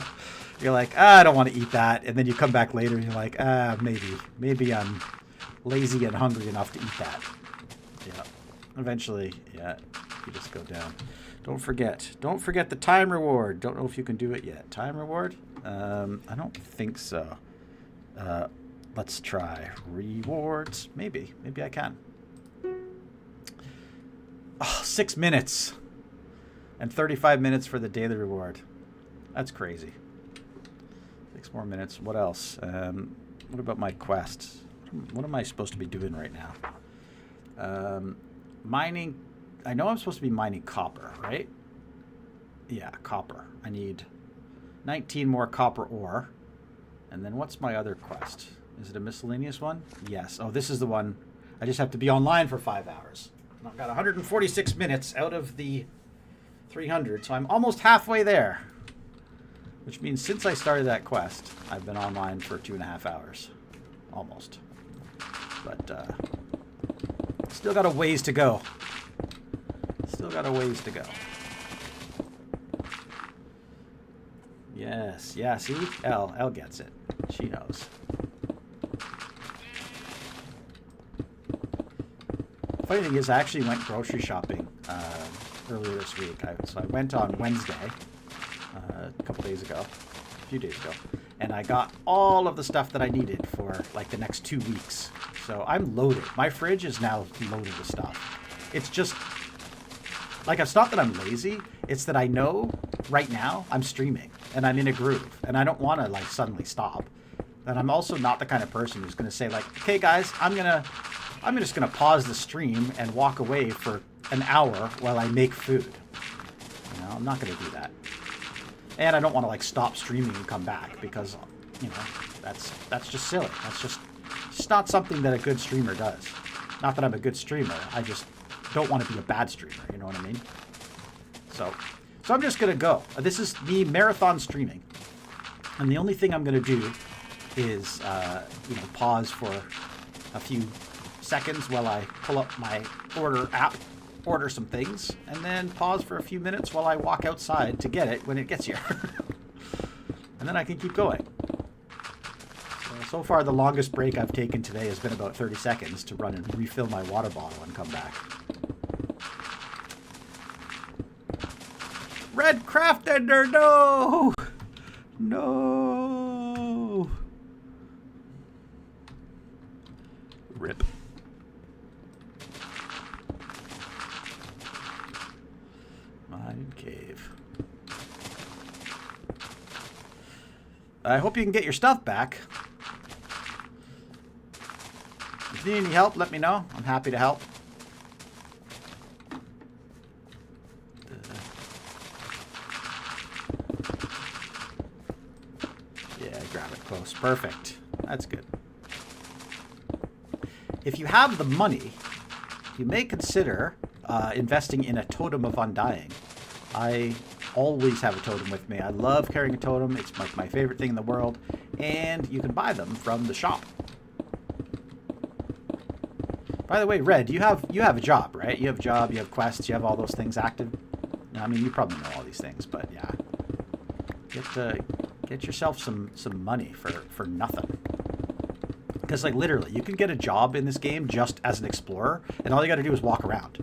you're like, I don't want to eat that. And then you come back later and you're like, maybe I'm lazy and hungry enough to eat that. Yeah. Eventually, yeah, you just go down. Don't forget the time reward. Don't know if you can do it yet. Time reward? I don't think so. Let's try rewards. Maybe I can. Oh, 6 minutes and 35 minutes for the daily reward. That's crazy. 6 more minutes. What else? What about my quests? What am I supposed to be doing right now? Mining. I know I'm supposed to be mining copper, right? Yeah, copper. I need 19 more copper ore. And then what's my other quest? Is it a miscellaneous one? Yes. Oh, this is the one. I just have to be online for 5 hours. And I've got 146 minutes out of the 300, so I'm almost halfway there. Which means since I started that quest, I've been online for 2.5 hours. Almost. But, still got a ways to go. Still got a ways to go. Yes, yeah, see? Elle gets it. She knows. Funny thing is, I actually went grocery shopping earlier this week. So I went on Wednesday, a couple days ago, a few days ago, and I got all of the stuff that I needed for like the next 2 weeks. So I'm loaded. My fridge is now loaded with stuff. It's just, like, it's not that I'm lazy. It's that I know right now I'm streaming and I'm in a groove and I don't want to like suddenly stop. And I'm also not the kind of person who's going to say like, okay guys, I'm just going to pause the stream and walk away for an hour while I make food. You know, I'm not going to do that. And I don't want to like stop streaming and come back because, you know, that's just silly. That's just not something that a good streamer does. Not that I'm a good streamer. I just don't want to be a bad streamer. You know what I mean? So I'm just going to go. This is me marathon streaming. And the only thing I'm going to do is, pause for a few seconds while I pull up my order app, order some things, and then pause for a few minutes while I walk outside to get it when it gets here. And then I can keep going. So far, the longest break I've taken today has been about 30 seconds to run and refill my water bottle and come back. Red craft ender, no! No. Rip. Mine cave. I hope you can get your stuff back. If you need any help, let me know. I'm happy to help. Yeah, grab it close. Perfect. That's good. If you have the money, you may consider investing in a totem of undying. I always have a totem with me. I love carrying a totem. It's like my favorite thing in the world. And you can buy them from the shop. By the way, Red, you have a job, right? You have a job, you have quests, you have all those things active. I mean, you probably know all these things, but yeah. Get yourself some money for nothing. Because, like, literally, you can get a job in this game just as an explorer, and all you got to do is walk around.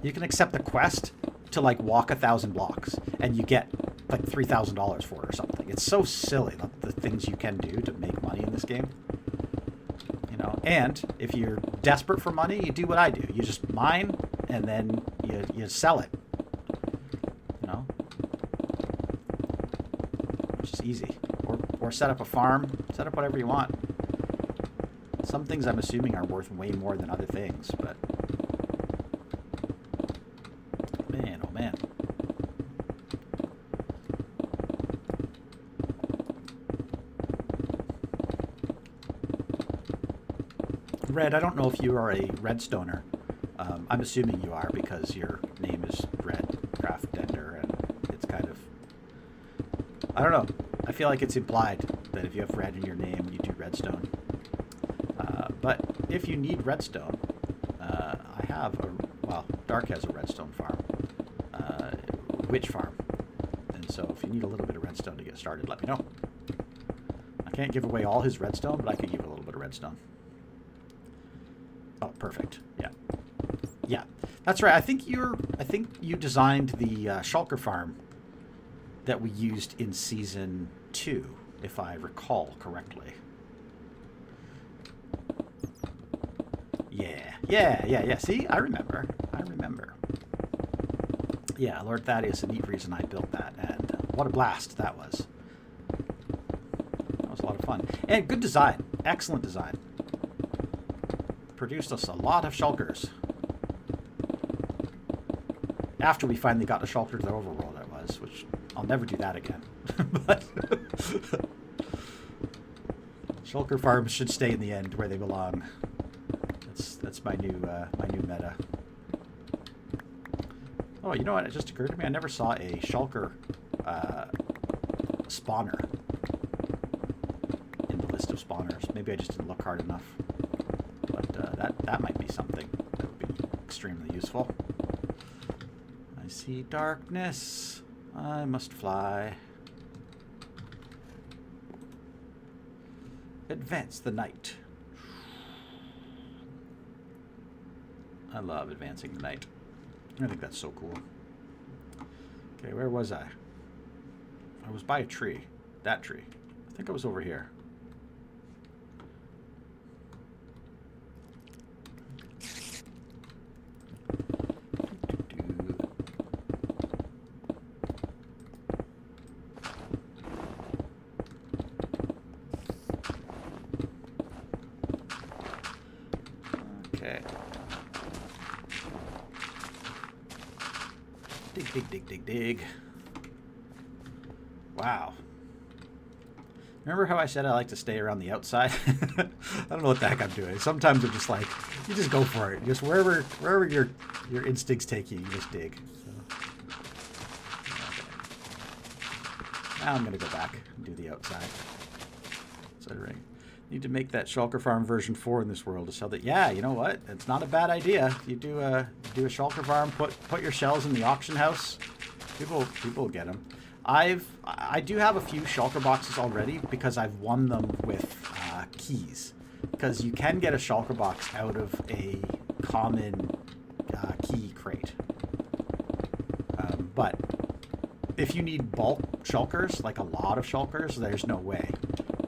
You can accept the quest to, like, walk 1,000 blocks, and you get, like, $3,000 for it or something. It's so silly, the things you can do to make money in this game. You know, and if you're desperate for money, you do what I do. You just mine, and then you sell it. You know? Which is easy. Or set up a farm. Set up whatever you want. Some things I'm assuming are worth way more than other things, but... Man, oh man. Red, I don't know if you are a redstoner. I'm assuming you are because your name is Red Craft Ender, and it's kind of... I don't know. I feel like it's implied that if you have red in your name, you do redstone. But if you need redstone, I have a... Well, Dark has a redstone farm. Witch farm. And so if you need a little bit of redstone to get started, let me know. I can't give away all his redstone, but I could give a little bit of redstone. Oh, perfect. Yeah. Yeah. That's right. I think you designed the shulker farm that we used in Season 2, if I recall correctly. Yeah. See? I remember. Yeah, Lord Thaddeus, a neat reason I built that, and what a blast that was. That was a lot of fun. And good design. Excellent design. Produced us a lot of shulkers. After we finally got a shulker to the overworld, it was, which I'll never do that again. But shulker farms should stay in the end where they belong. That's my new meta. Oh, you know what? It just occurred to me. I never saw a shulker spawner in the list of spawners. Maybe I just didn't look hard enough. But that might be something that would be extremely useful. I see darkness. I must fly. Advance the night. I love advancing the night. I think that's so cool. Okay, where was I? I was by a tree. That tree. I think I was over here. Okay. Dig. Wow. Remember how I said I like to stay around the outside? I don't know what the heck I'm doing. Sometimes I'm just like, you just go for it. Just wherever your instincts take you, you just dig. So, okay. Now I'm going to go back and do the outside. Considering. Need to make that shulker farm version 4 in this world to sell that. Yeah, you know what? It's not a bad idea. You do a shulker farm, put your shells in the auction house. People will get them. I do have a few shulker boxes already because I've won them with keys. Because you can get a shulker box out of a common key crate. But if you need bulk shulkers, like a lot of shulkers, there's no way.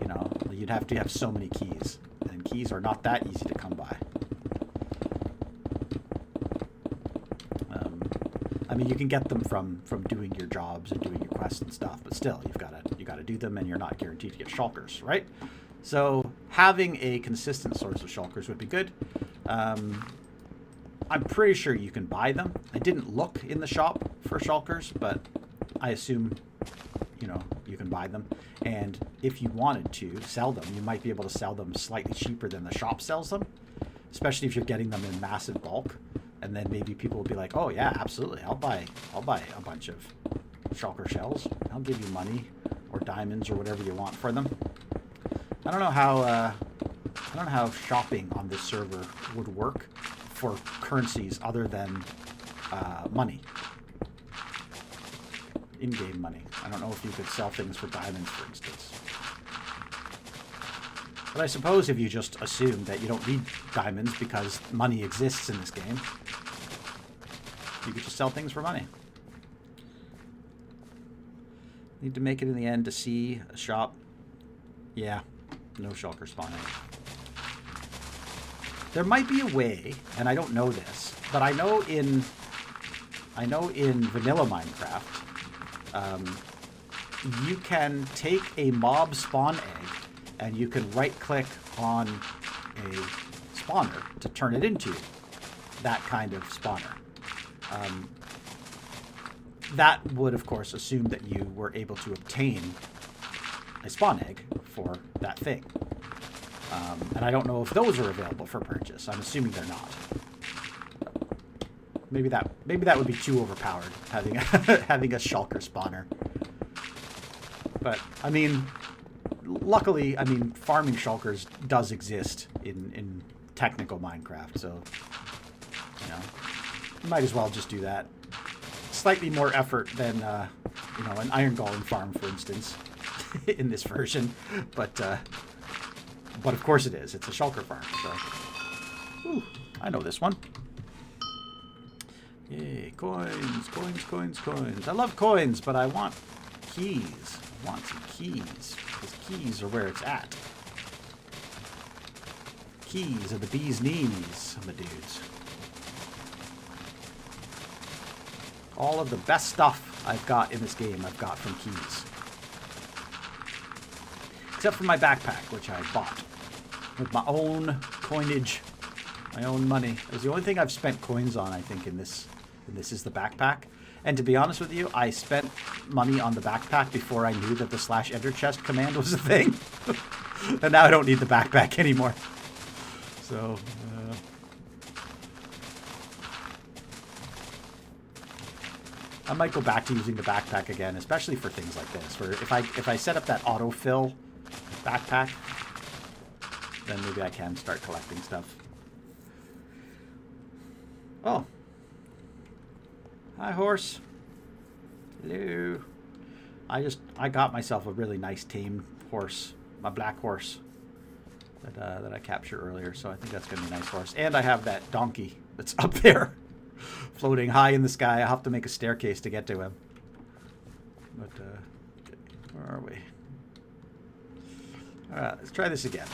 You know, you'd have to have so many keys, and keys are not that easy to come by. I mean, you can get them from doing your jobs and doing your quests and stuff, but still, you gotta do them, and you're not guaranteed to get shulkers, right? So having a consistent source of shulkers would be good. I'm pretty sure you can buy them. I didn't look in the shop for shulkers, but I assume, you know, you can buy them. And if you wanted to sell them, you might be able to sell them slightly cheaper than the shop sells them, especially if you're getting them in massive bulk. And then maybe people will be like, oh yeah, absolutely, I'll buy a bunch of shulker shells. I'll give you money or diamonds or whatever you want for them. I don't know how shopping on this server would work for currencies other than money, in-game money. I don't know if you could sell things for diamonds, for instance. But I suppose if you just assume that you don't need diamonds because money exists in this game, you could just sell things for money. Need to make it in the end to see a shop. Yeah, no shulker spawning. There might be a way, and I don't know this, but I know in vanilla Minecraft, you can take a mob spawn egg and you can right-click on a spawner to turn it into that kind of spawner. That would, of course, assume that you were able to obtain a spawn egg for that thing. And I don't know if those are available for purchase. I'm assuming they're not. Maybe that would be too overpowered, having having a shulker spawner. But I mean, luckily, I mean, farming shulkers does exist in technical Minecraft, so you know, you might as well just do that. Slightly more effort than you know, an iron golem farm, for instance, in this version, but of course it is. It's a shulker farm, so. Ooh, I know this one. Yay, coins, coins, coins, coins. I love coins, but I want keys. I want some keys, because keys are where it's at. Keys are the bee's knees, my dudes. All of the best stuff I've got in this game, I've got from keys. Except for my backpack, which I bought with my own coinage, my own money. It was the only thing I've spent coins on, I think, in this is the backpack. And to be honest with you, I spent money on the backpack before I knew that the /enter chest command was a thing. And now I don't need the backpack anymore. So, I might go back to using the backpack again, especially for things like this. Where if I set up that autofill backpack, then maybe I can start collecting stuff. Oh. Hi, horse. Hello. I got myself a really nice tame horse, my black horse that I captured earlier, so I think that's going to be a nice horse. And I have that donkey that's up there, floating high in the sky. I'll have to make a staircase to get to him. But, where are we? Alright, let's try this again.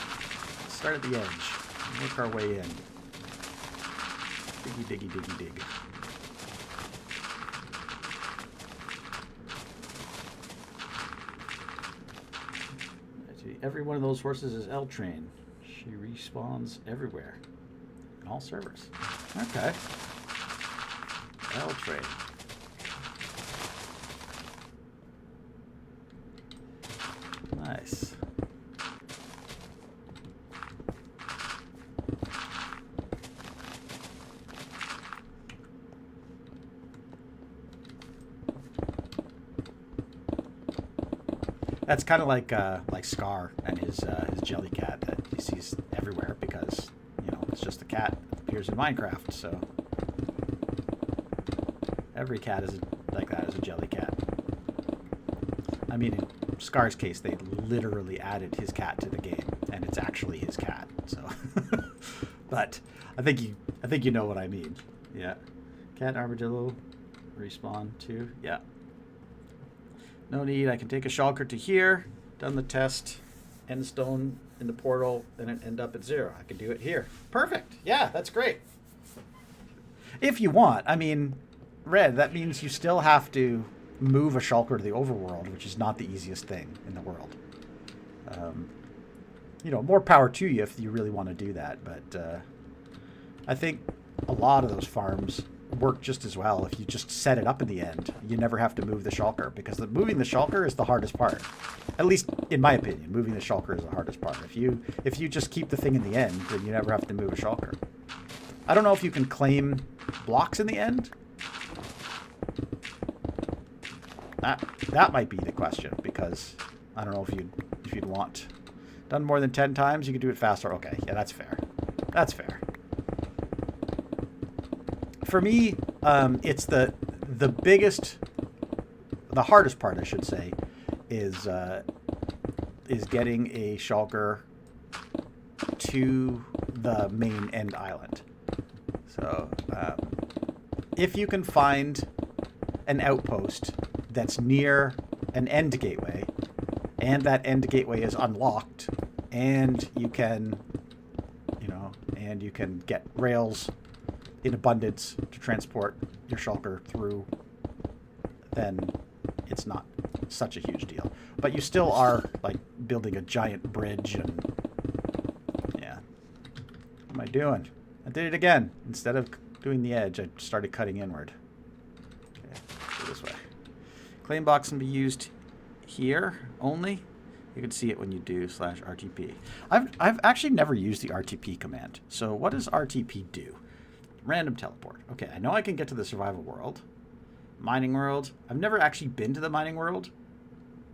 Let's start at the edge. Work our way in. Diggy, diggy, diggy, dig. Every one of those horses is L-Train. She respawns everywhere. In all servers. Okay. L-Train. Nice. That's kind of like Scar and his jelly cat that he sees everywhere because, you know, it's just a cat that appears in Minecraft. So every cat is like that is a jelly cat. I mean, in Scar's case, they literally added his cat to the game, and it's actually his cat. So, but I think you know what I mean. Yeah, cat armadillo respawn too. Yeah. No need. I can take a shulker to here. Done the test. End stone in the portal, and it end up at 0. I can do it here. Perfect. Yeah, that's great. If you want. I mean, Red, that means you still have to move a shulker to the overworld, which is not the easiest thing in the world. You know, more power to you if you really want to do that. But I think a lot of those farms work just as well if you just set it up in the end. You never have to move the shulker, because moving the shulker is the hardest part. At least in my opinion, moving the shulker is the hardest part. If you just keep the thing in the end, then you never have to move a shulker. I don't know if you can claim blocks in the end. That might be the question, because I don't know if you'd want done more than 10 times. You could do it faster. Okay, yeah, that's fair. That's fair. For me, it's the biggest, the hardest part, I should say, is getting a shulker to the main end island. So, if you can find an outpost that's near an end gateway, and that end gateway is unlocked, and you can, and you can get rails in abundance to transport your shulker through, then it's not such a huge deal. But you still are, like, building a giant bridge, and yeah. What am I doing? I did it again. Instead of doing the edge, I started cutting inward. Okay, go this way. Claim box can be used here only. You can see it when you do /RTP. I've actually never used the RTP command. So what does RTP do? Random teleport. Okay, I know I can get to the survival world. Mining world. I've never actually been to the mining world.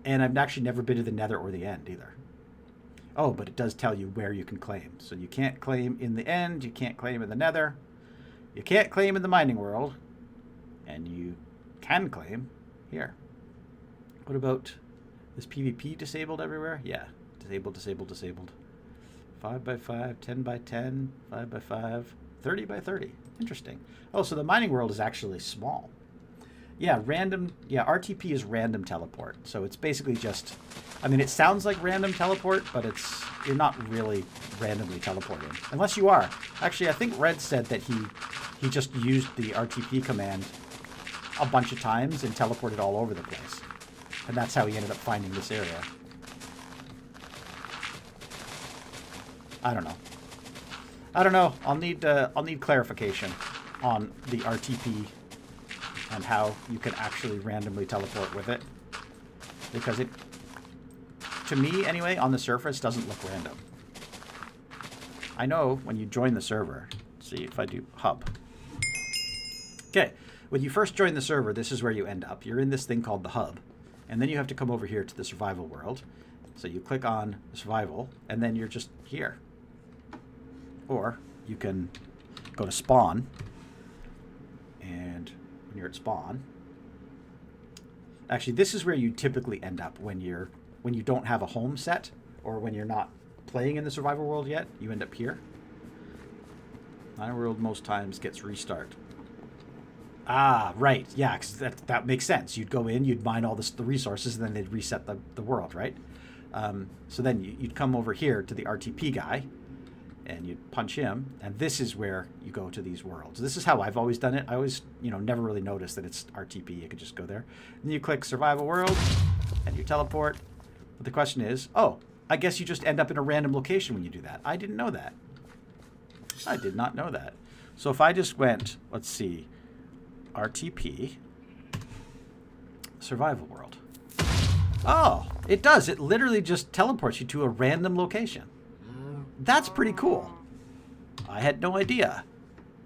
And I've actually never been to the nether or the end either. Oh, but it does tell you where you can claim. So you can't claim in the end. You can't claim in the nether. You can't claim in the mining world. And you can claim here. What about... is PvP disabled everywhere? Yeah. Disabled, disabled, disabled. 5 by 5, 10 by 10, 5 by 5, 30 by 30. Interesting. Oh, so the mining world is actually small. Yeah, random. Yeah, RTP is random teleport. So it's basically just, I mean, it sounds like random teleport, but you're not really randomly teleporting. Unless you are. Actually, I think Red said that he just used the RTP command a bunch of times and teleported all over the place. And that's how he ended up finding this area. I don't know. I don't know. I'll need clarification on the RTP and how you can actually randomly teleport with it. Because it, to me anyway, on the surface doesn't look random. I know when you join the server, see if I do hub. Okay, when you first join the server, this is where you end up. You're in this thing called the hub. And then you have to come over here to the survival world. So you click on survival, and then you're just here. Or you can go to spawn. And when you're at spawn, actually this is where you typically end up when you don't have a home set, or when you're not playing in the survival world yet. You end up here. My world most times gets restart. Ah, right. Yeah, 'cause that makes sense. You'd go in, you'd mine all the resources, and then they'd reset the world, right? So then you'd come over here to the RTP guy, and you'd punch him, and this is where you go to these worlds. This is how I've always done it. I always, never really noticed that it's RTP. You could just go there. And you click survival world, and you teleport. But the question is, oh, I guess you just end up in a random location when you do that. I didn't know that. I did not know that. So if I just went, let's see, RTP, survival world. Oh, it does. It literally just teleports you to a random location. That's pretty cool. I had no idea.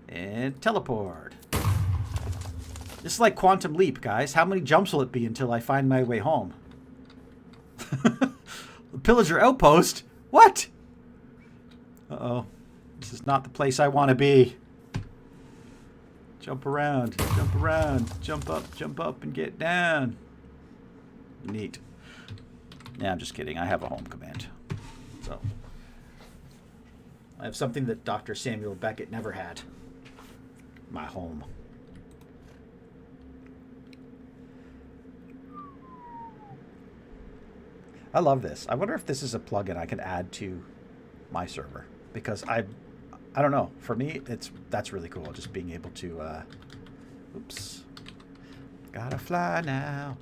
And teleport. This is like Quantum Leap, guys. How many jumps will it be until I find my way home? Pillager Outpost? What? Uh-oh. This is not the place I want to be. Jump around, jump up, and get down. Neat. Yeah, I'm just kidding. I have a home command. So, I have something that Dr. Samuel Beckett never had. My home. I love this. I wonder if this is a plugin I can add to my server, because I don't know. For me, that's really cool. Just being able to, oops, gotta fly now.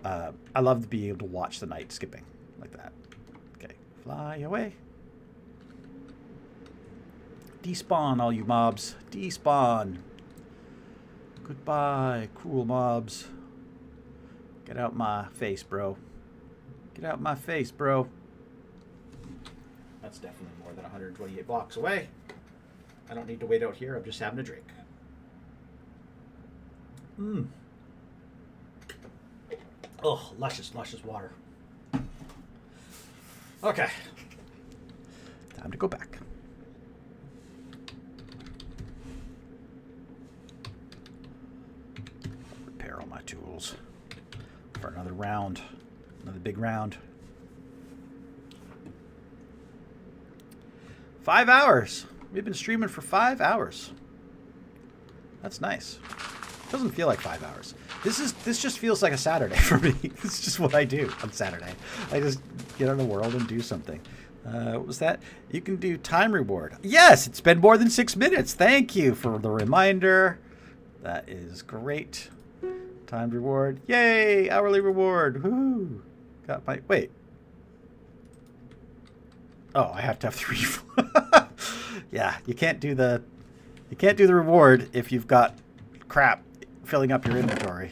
I love to be able to watch the night skipping like that. Okay, fly away. Despawn, all you mobs. Despawn. Goodbye, cruel mobs. Get out my face, bro. Get out my face, bro. That's definitely more than 128 blocks away. I don't need to wait out here. I'm just having a drink. Mmm. Oh, luscious, luscious water. Okay. Time to go back. Repair all my tools for another round. Another big round. 5 hours. We've been streaming for 5 hours. That's nice. Doesn't feel like 5 hours. This just feels like a Saturday for me. It's just what I do on Saturday. I just get out of the world and do something. What was that? You can do time reward. Yes, it's been more than 6 minutes. Thank you for the reminder. That is great. Time reward. Yay! Hourly reward. Woo! Got my... Wait. Oh, I have to have 3. Yeah, you can't do the reward if you've got crap filling up your inventory.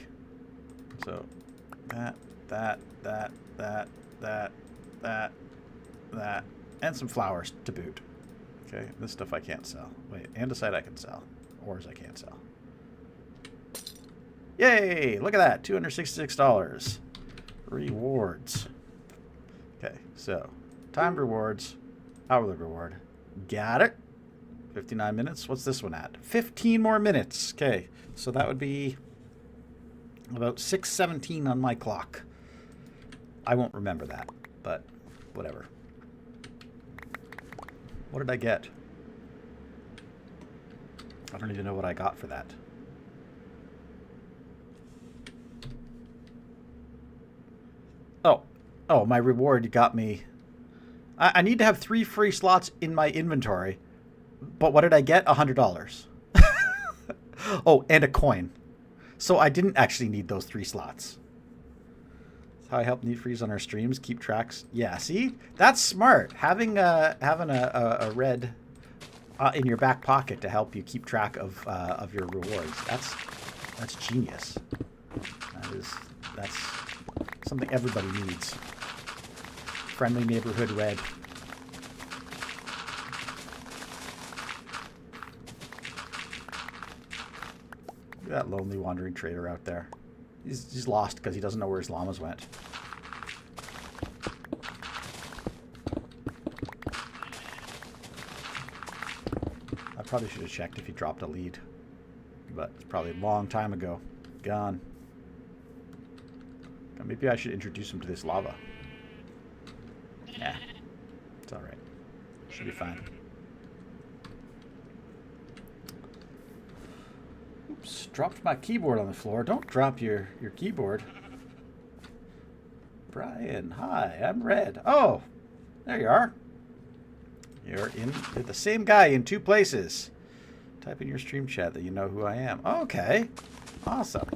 So that, and some flowers to boot. Okay, this stuff I can't sell. Wait, andesite I can sell. Ores I can't sell. Yay! Look at that, $266. Rewards. Okay, so timed rewards, hourly reward. Got it. 59 minutes. What's this one at? 15 more minutes. Okay, so that would be about 6:17 on my clock. I won't remember that, but whatever. What did I get? I don't even know what I got for that. Oh, my reward got me. I need to have 3 free slots in my inventory. But what did I get? $100. Oh, and a coin. So I didn't actually need those 3 slots. That's how I help Need Freeze on our streams. Keep tracks. Yeah, see? That's smart. Having a red in your back pocket to help you keep track of your rewards. That's genius. That's something everybody needs. Friendly neighborhood red. Look at that lonely wandering trader out there. He's lost because he doesn't know where his llamas went. I probably should have checked if he dropped a lead. But it's probably a long time ago. Gone. Maybe I should introduce him to this lava. Yeah. It's alright. Should be fine. Oops. Dropped my keyboard on the floor. Don't drop your keyboard. Brian, hi. I'm Red. Oh, there you are. You're the same guy in 2 places. Type in your stream chat that you know who I am. Okay. Awesome.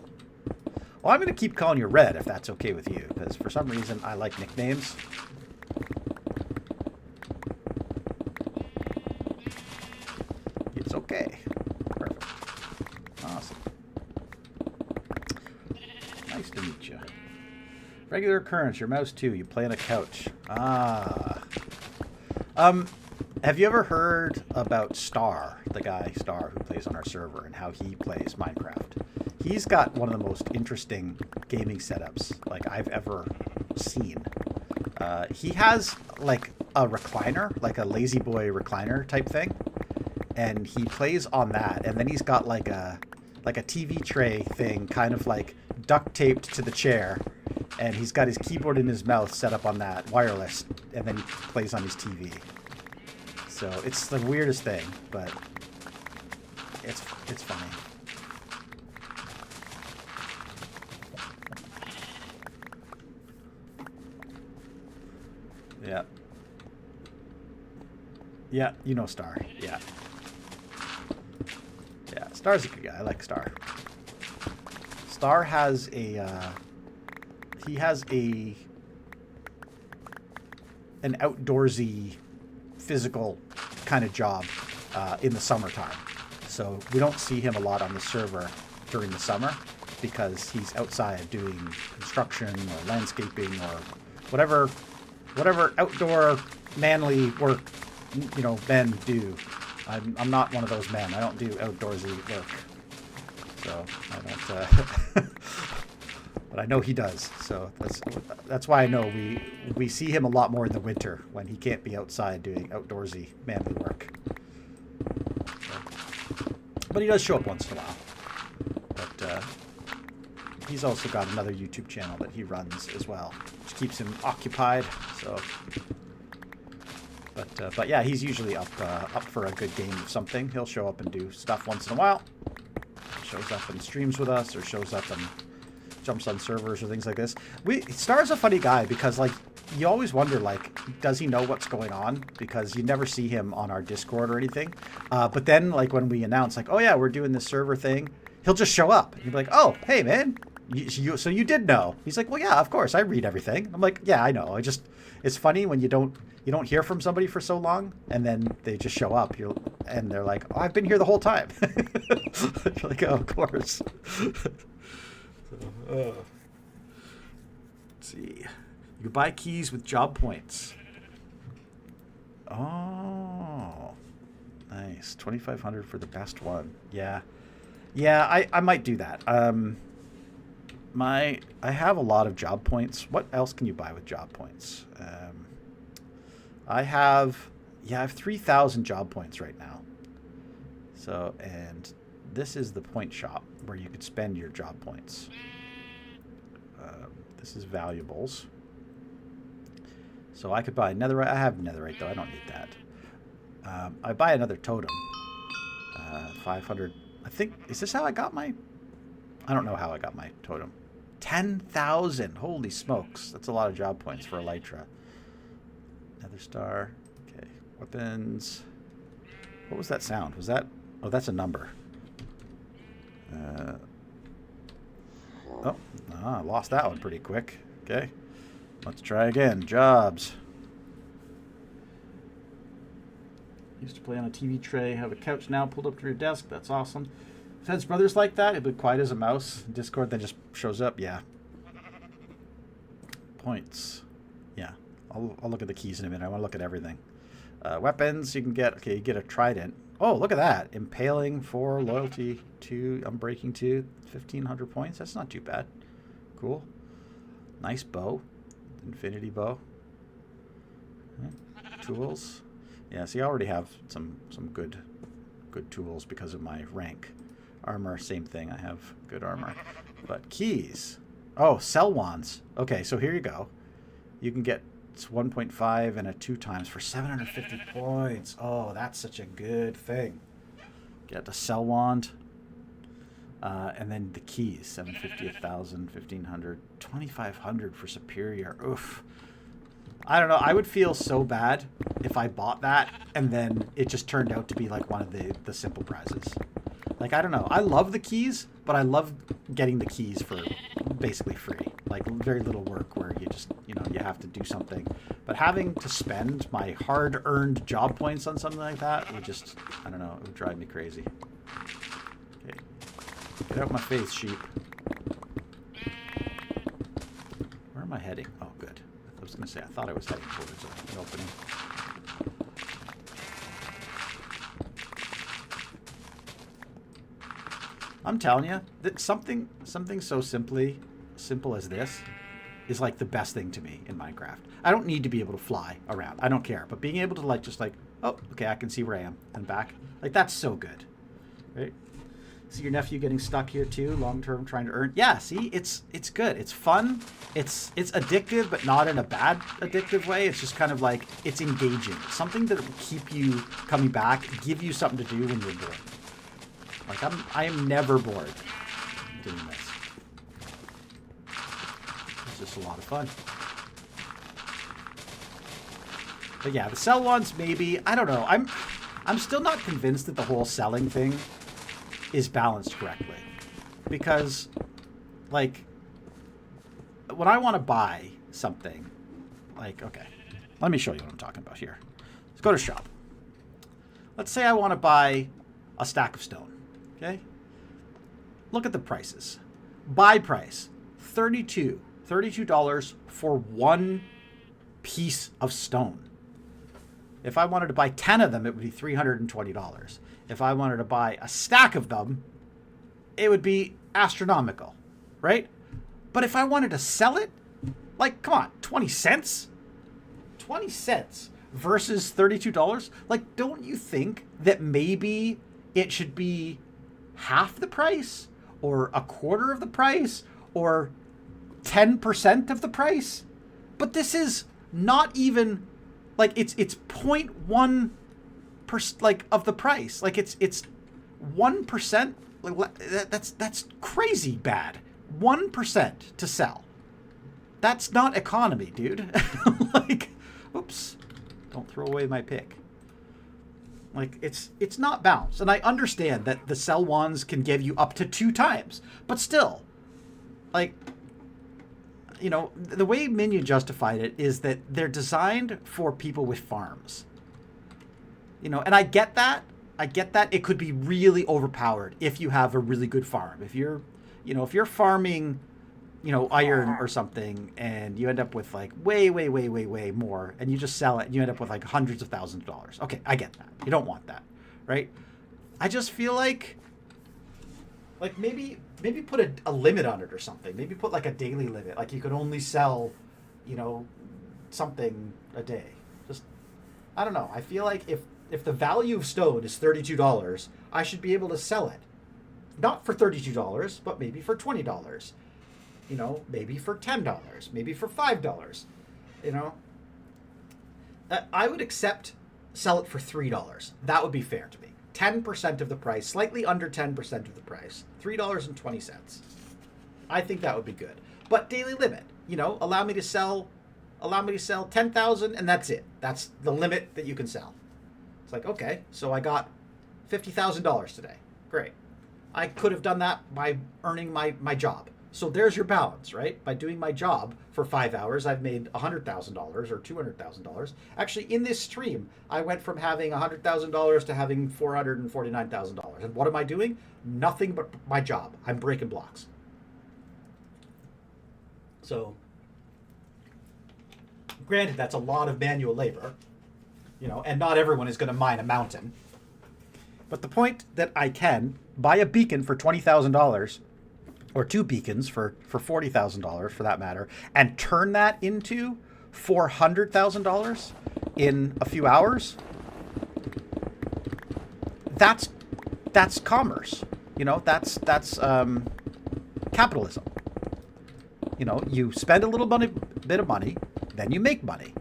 Well, I'm going to keep calling you Red if that's okay with you, because for some reason I like nicknames. It's okay. Perfect. Awesome. Nice to meet you. Regular occurrence, your mouse too. You play on a couch. Ah. Have you ever heard about Star, the guy Star who plays on our server, and how he plays Minecraft? He's got one of the most interesting gaming setups like I've ever seen. He has like a recliner, like a lazy boy recliner type thing, and he plays on that. And then he's got like a TV tray thing, kind of like duct taped to the chair, and he's got his keyboard in his mouth set up on that, wireless, and then he plays on his TV. So it's the weirdest thing, but it's funny. Yeah, you know Star. Yeah. Yeah, Star's a good guy. I like Star. Star has a, he has an outdoorsy, physical kind of job in the summertime. So we don't see him a lot on the server during the summer because he's outside doing construction or landscaping or whatever outdoor manly work, you know, men do. I'm not one of those men. I don't do outdoorsy work. So I don't, but I know he does. So that's why I know we see him a lot more in the winter when he can't be outside doing outdoorsy manly work. So, but he does show up once in a while. But he's also got another YouTube channel that he runs as well, which keeps him occupied. So, but yeah, he's usually up for a good game of something. He'll show up and do stuff once in a while. Shows up and streams with us, or shows up and jumps on servers or things like this. Star's a funny guy because, like, you always wonder, like, does he know what's going on? Because you never see him on our Discord or anything. But then, like, when we announce, like, oh yeah, we're doing this server thing, he'll just show up. He'll be like, oh, hey man, so you did know? He's like, well, yeah, of course, I read everything. I'm like, yeah, I know. It's funny when you don't hear from somebody for so long, and then they just show up. And they're like, oh, I've been here the whole time. You're like, oh, of course. Let's see. You can buy keys with job points. Oh, nice. 2,500 for the best one. Yeah. Yeah, I might do that. I have a lot of job points. What else can you buy with job points? I have 3,000 job points right now. So, and this is the point shop where you could spend your job points. This is valuables. So I could buy netherite. I have netherite though. I don't need that. I buy another totem. 500. I think, is this how I got my... I don't know how I got my totem. 10,000. Holy smokes. That's a lot of job points for Elytra. Nether star. Okay. Weapons. What was that sound? Was that... Oh, that's a number. I lost that one pretty quick. Okay. Let's try again. Jobs. Used to play on a TV tray. Have a couch now pulled up to your desk. That's awesome. Fed's brother's like that. It'd be quiet as a mouse. Discord then just shows up. Yeah. Points. Yeah. I'll look at the keys in a minute. I want to look at everything. Weapons. You can get... Okay, you get a trident. Oh, look at that. Impaling 4, loyalty 2, unbreaking 2, 1,500 points. That's not too bad. Cool. Nice bow. Infinity bow. Tools. Yeah, see, I already have some good tools because of my rank. Armor, same thing. I have good armor. But keys. Oh, sell wands. Okay, so here you go. You can get 1.5 and a 2 times for 750 points. Oh, that's such a good thing. Get the sell wand. And then the keys. 750, 1,000, 1,500, 2,500 for superior. Oof. I don't know. I would feel so bad if I bought that and then it just turned out to be like one of the simple prizes. Like, I don't know. I love the keys, but I love getting the keys for basically free. Like, very little work where you just, you have to do something. But having to spend my hard-earned job points on something like that would just, I don't know, it would drive me crazy. Okay. Get out my face, sheep. Where am I heading? Oh, good. I was going to say, I thought I was heading towards an opening. I'm telling you that something so simple as this is like the best thing to me in Minecraft. I don't need to be able to fly around. I don't care. But being able to oh, okay, I can see where I am and back. Like, that's so good. Right? See your nephew getting stuck here too, long term trying to earn. Yeah, see, it's good. It's fun. It's addictive, but not in a bad addictive way. It's just kind of like, it's engaging. It's something that will keep you coming back, give you something to do when you're bored. Like, I am never bored doing this. It's just a lot of fun. But yeah, the sell ones, maybe. I don't know. I'm still not convinced that the whole selling thing is balanced correctly. Because, like, when I want to buy something, like, okay, let me show you what I'm talking about here. Let's go to shop. Let's say I want to buy a stack of stone, okay? Look at the prices. Buy price, $32 for one piece of stone. If I wanted to buy 10 of them, it would be $320. If I wanted to buy a stack of them, it would be astronomical, right? But if I wanted to sell it, like, come on, 20 cents? 20 cents versus $32? Like, don't you think that maybe it should be half the price or a quarter of the price or 10% of the price? But this is not even, like, it's 0.1% like of the price. Like, it's 1%. Like, that's crazy bad. 1% to sell. That's not economy, dude. Like, oops, don't throw away my pick. Like, it's not balanced. And I understand that the sell wands can give you up to 2 times, but still, like, you know, the way Minion justified it is that they're designed for people with farms. You know, and I get that. It could be really overpowered if you have a really good farm. If you're, you know, if you're farming, you know, iron or something, and you end up with like way more, and you just sell it, and you end up with like hundreds of thousands of dollars. Okay, I get that. You don't want that, right? I just feel like maybe put a limit on it or something. Maybe put like a daily limit. Like, you could only sell, you know, something a day. Just, I don't know. I feel like if the value of stone is $32, I should be able to sell it. Not for $32, but maybe for $20. You know, maybe for $10, maybe for $5. You know, I would accept sell it for $3. That would be fair to me. 10% of the price, slightly under 10% of the price, $3.20. I think that would be good. But daily limit, you know, allow me to sell 10,000, and that's it. That's the limit that you can sell. It's like, okay, so I got $50,000 today. Great. I could have done that by earning my job. So there's your balance, right? By doing my job for 5 hours, I've made $100,000 or $200,000. Actually, in this stream, I went from having $100,000 to having $449,000. And what am I doing? Nothing but my job. I'm breaking blocks. So, granted, that's a lot of manual labor, you know, and not everyone is going to mine a mountain. But the point that I can buy a beacon for $20,000, or 2 beacons for $40,000 for that matter, and turn that into $400,000 in a few hours, that's commerce. You know, that's capitalism. You know, you spend a little bit of money, then you make money.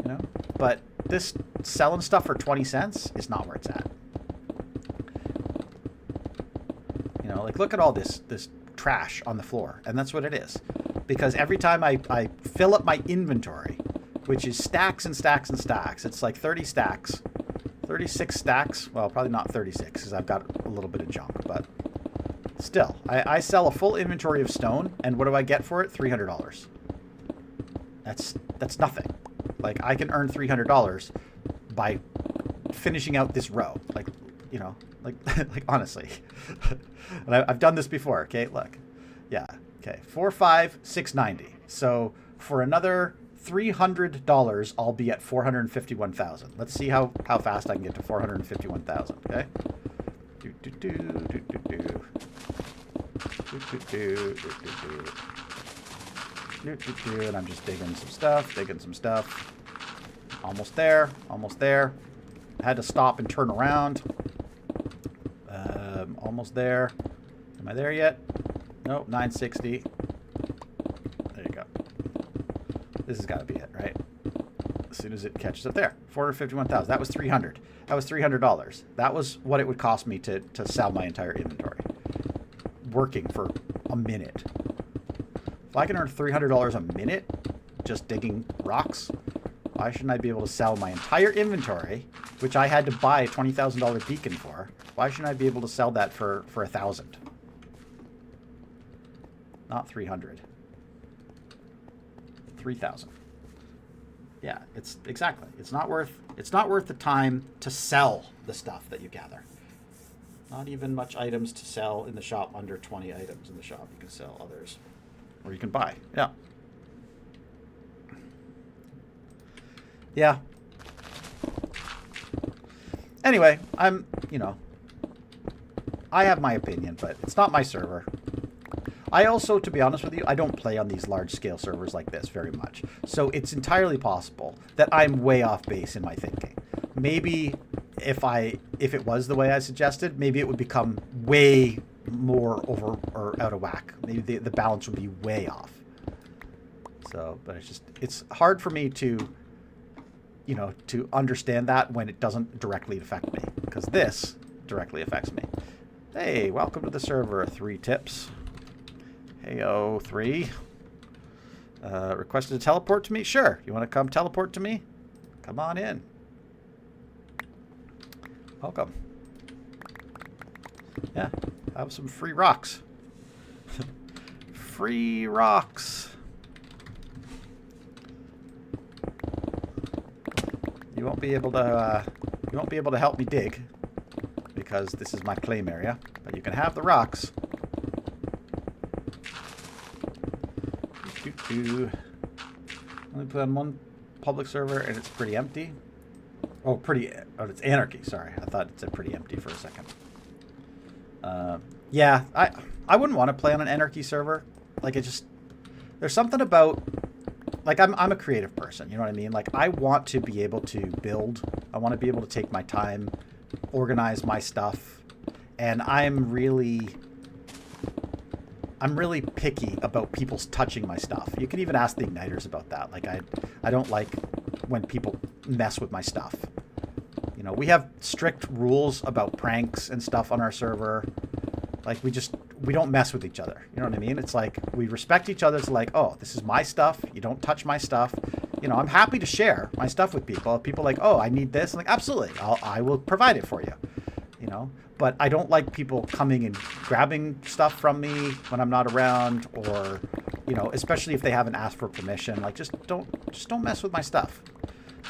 You know, but this selling stuff for 20 cents is not where it's at. You know, like, look at all this trash on the floor, and that's what it is. Because every time I fill up my inventory, which is stacks and stacks and stacks, it's like 30 stacks, 36 stacks. Well, probably not 36 because I've got a little bit of junk, but still, I sell a full inventory of stone, and what do I get for it? $300. That's nothing. Like, I can earn $300 by finishing out this row. Like, you know, like honestly. And I've done this before. Okay, look. Yeah. Okay. 4, 5, 690. So for another $300, I'll be at 451,000. Let's see how fast I can get to 451,000. Okay. And I'm just digging some stuff. Almost there. I had to stop and turn around. Almost there. Am I there yet? Nope, 960. There you go. This has got to be it, right? As soon as it catches up there. 451,000. That was 300. That was $300. That was what it would cost me to sell my entire inventory. Working for a minute. If I can earn $300 a minute just digging rocks, Why shouldn't I be able to sell my entire inventory, which I had to buy a $20,000 beacon for? Why shouldn't I be able to sell that for 1,000? Not 300. 3,000. Yeah, it's exactly. It's not worth the time to sell the stuff that you gather. Not even much items to sell in the shop, under 20 items in the shop. You can sell others. Or you can buy. Yeah. Yeah. Anyway, I have my opinion, but it's not my server. I also, to be honest with you, I don't play on these large-scale servers like this very much. So it's entirely possible that I'm way off base in my thinking. Maybe if it was the way I suggested, maybe it would become way more over or out of whack. Maybe the balance would be way off. So, but it's hard for me to understand that when it doesn't directly affect me, because this directly affects me. Hey, welcome to the server, 3 tips. Heyo, 3. Requested to teleport to me? Sure. You want to come teleport to me? Come on in. Welcome. Yeah, have some free rocks. Free rocks. You won't be able to help me dig because this is my claim area, but you can have the rocks. Only put on one public server and it's pretty empty. Oh, it's anarchy. Sorry, I thought it said pretty empty for a second. Yeah, I wouldn't want to play on an anarchy server. Like, there's something about, like, I'm a creative person, you know what I mean? Like, I want to be able to build. I want to be able to take my time, organize my stuff, and I'm really picky about people touching my stuff. You can even ask the Igniters about that. Like, I don't like when people mess with my stuff. You know, we have strict rules about pranks and stuff on our server. Like, we don't mess with each other. You know what I mean? It's like, we respect each other. It's like, oh, this is my stuff. You don't touch my stuff. You know, I'm happy to share my stuff with people. If people are like, oh, I need this. I'm like, absolutely. I will provide it for you. You know? But I don't like people coming and grabbing stuff from me when I'm not around, or, you know, especially if they haven't asked for permission. Like, just don't mess with my stuff.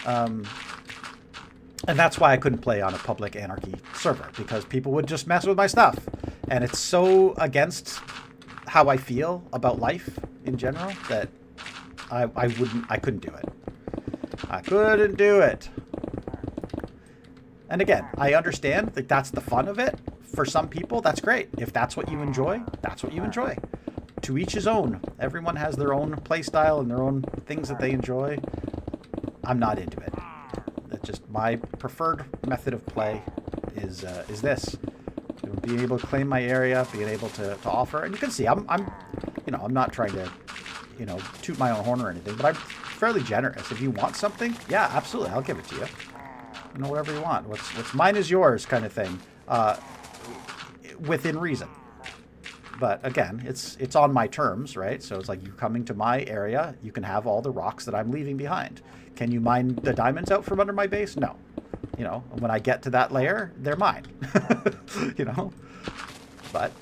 And that's why I couldn't play on a public anarchy server, because people would just mess with my stuff. And it's so against how I feel about life in general that I couldn't do it. I couldn't do it. And again, I understand that that's the fun of it. For some people, that's great. If that's what you enjoy, that's what you enjoy. To each his own. Everyone has their own play style and their own things that they enjoy. I'm not into it. That's just my preferred method of play is this. Being able to claim my area, being able to offer. And you can see I'm not trying to, toot my own horn or anything, but I'm fairly generous. If you want something, yeah, absolutely, I'll give it to you. Whatever you want. What's mine is yours kind of thing. Within reason. But again, it's on my terms, right? So it's like, you're coming to my area, you can have all the rocks that I'm leaving behind. Can you mine the diamonds out from under my base? No. When I get to that layer, they're mine. But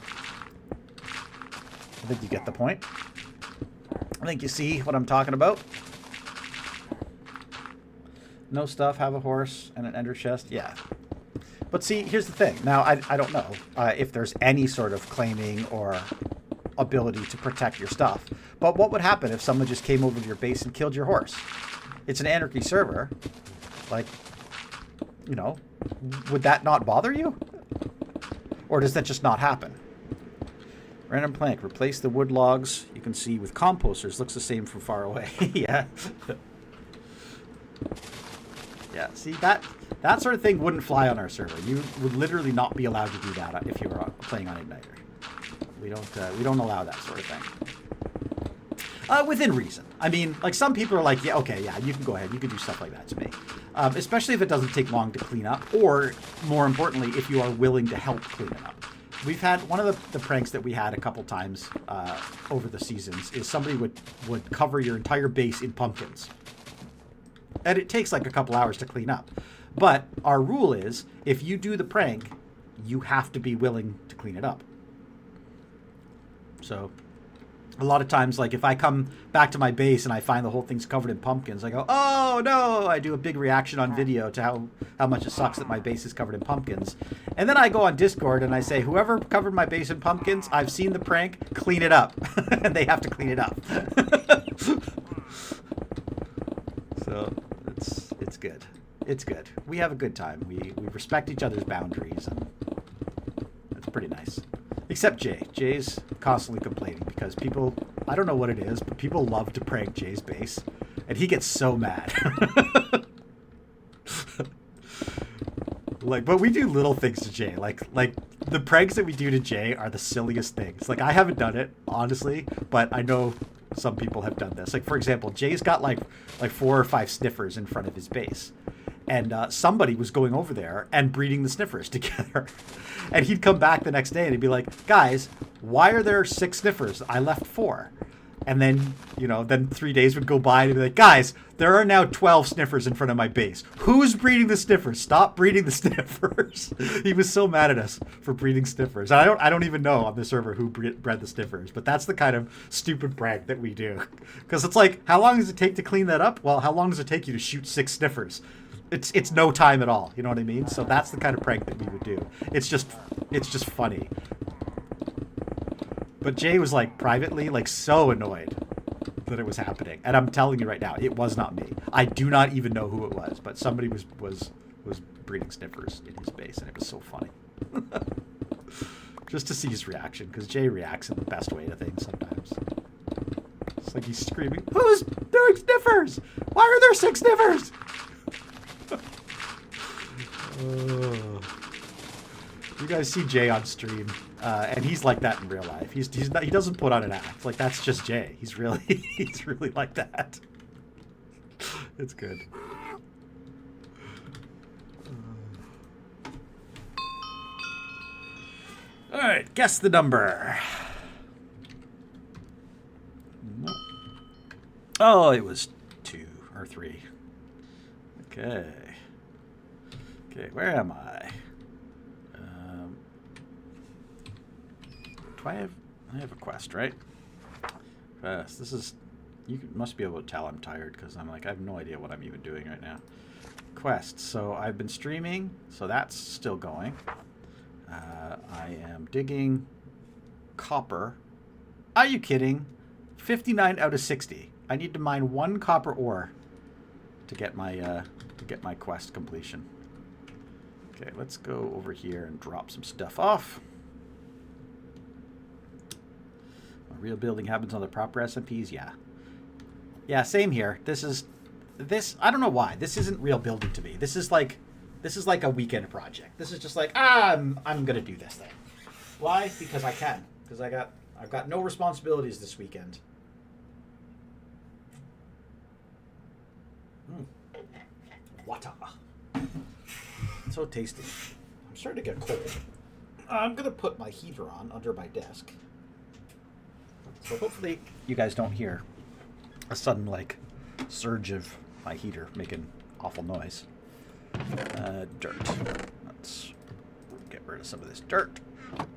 I think you get the point. I think you see what I'm talking about. No stuff, have a horse and an ender chest. Yeah. But see, here's the thing. Now, I don't know if there's any sort of claiming or ability to protect your stuff. But what would happen if someone just came over to your base and killed your horse? It's an anarchy server. Like, would that not bother you? Or does that just not happen? Random plank. Replace the wood logs you can see with composters. Looks the same from far away. Yeah. Yeah, see, that sort of thing wouldn't fly on our server. You would literally not be allowed to do that if you were playing on Igniter. We don't allow that sort of thing. Within reason. I mean, like, some people are like, yeah, okay, yeah, you can go ahead. You can do stuff like that to me. Especially if it doesn't take long to clean up, or, more importantly, if you are willing to help clean it up. We've had, one of the pranks that we had a couple times over the seasons is somebody would cover your entire base in pumpkins. And it takes like a couple hours to clean up. But our rule is, if you do the prank, you have to be willing to clean it up. So a lot of times, like if I come back to my base and I find the whole thing's covered in pumpkins, I go, oh no, I do a big reaction on video to how much it sucks that my base is covered in pumpkins. And then I go on Discord and I say, whoever covered my base in pumpkins, I've seen the prank, clean it up. And they have to clean it up. So it's good. It's good. We have a good time. We respect each other's boundaries, and it's pretty nice. Except Jay. Jay's constantly complaining because people, I don't know what it is, but people love to prank Jay's base, and he gets so mad. Like, but we do little things to Jay. Like the pranks that we do to Jay are the silliest things. Like, I haven't done it, honestly, but I know some people have done this. Like, for example, Jay's got like 4 or 5 sniffers in front of his base. And somebody was going over there and breeding the sniffers together. And he'd come back the next day and he'd be like, guys, why are there 6 sniffers? I left 4. And then, then 3 days would go by and he'd be like, guys, there are now 12 sniffers in front of my base. Who's breeding the sniffers? Stop breeding the sniffers. He was so mad at us for breeding sniffers. And I don't even know on the server who bred the sniffers, but that's the kind of stupid prank that we do. Because it's like, how long does it take to clean that up? Well, how long does it take you to shoot 6 sniffers? It's no time at all. You know what I mean? So that's the kind of prank that we would do. It's just funny. But Jay was like privately so annoyed that it was happening. And I'm telling you right now, it was not me. I do not even know who it was, but somebody was breeding sniffers in his base, and it was so funny. Just to see his reaction, because Jay reacts in the best way to things sometimes. It's like he's screaming, who's doing sniffers? Why are there 6 sniffers? You guys see Jay on stream, and he's like that in real life. He doesn't put on an act. Like, that's just Jay. He's really like that. It's good. All right, guess the number. Oh, it was 2 or 3. Okay. Okay, where am I? Do I have a quest, right? This is, must be able to tell I'm tired because I have no idea what I'm even doing right now. Quests. So I've been streaming, so that's still going. I am digging copper. Are you kidding? 59 out of 60. I need to mine 1 copper ore to get my quest completion. Okay, let's go over here and drop some stuff off. Real building happens on the proper SMPs, yeah. Yeah, same here. This I don't know why. This isn't real building to me. This is like a weekend project. This is just like, I'm gonna do this thing. Why? Because I can. Because I've got no responsibilities this weekend. Water. So tasty. I'm starting to get cold. I'm gonna put my heater on under my desk. So hopefully you guys don't hear a sudden surge of my heater making awful noise. Dirt. Let's get rid of some of this dirt.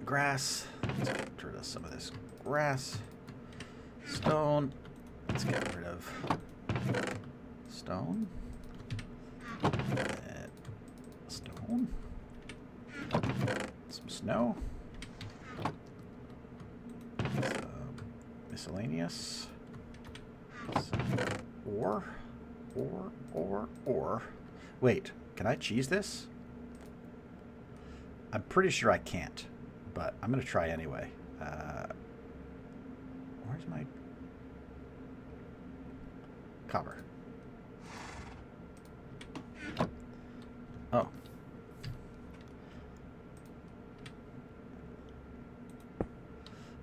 Grass. Let's get rid of some of this grass. Stone. Let's get rid of stone. Stone. Some snow. Miscellaneous. Ore. Wait, can I cheese this? I'm pretty sure I can't, but I'm going to try anyway. Where's my copper? Oh.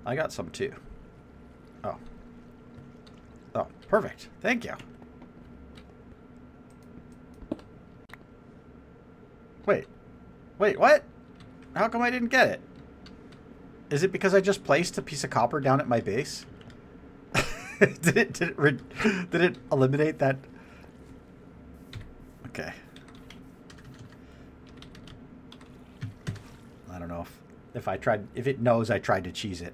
I got some too. Oh. Oh, perfect. Thank you. Wait, what? How come I didn't get it? Is it because I just placed a piece of copper down at my base? Did it eliminate that Okay. I don't know if it knows I tried to cheese it.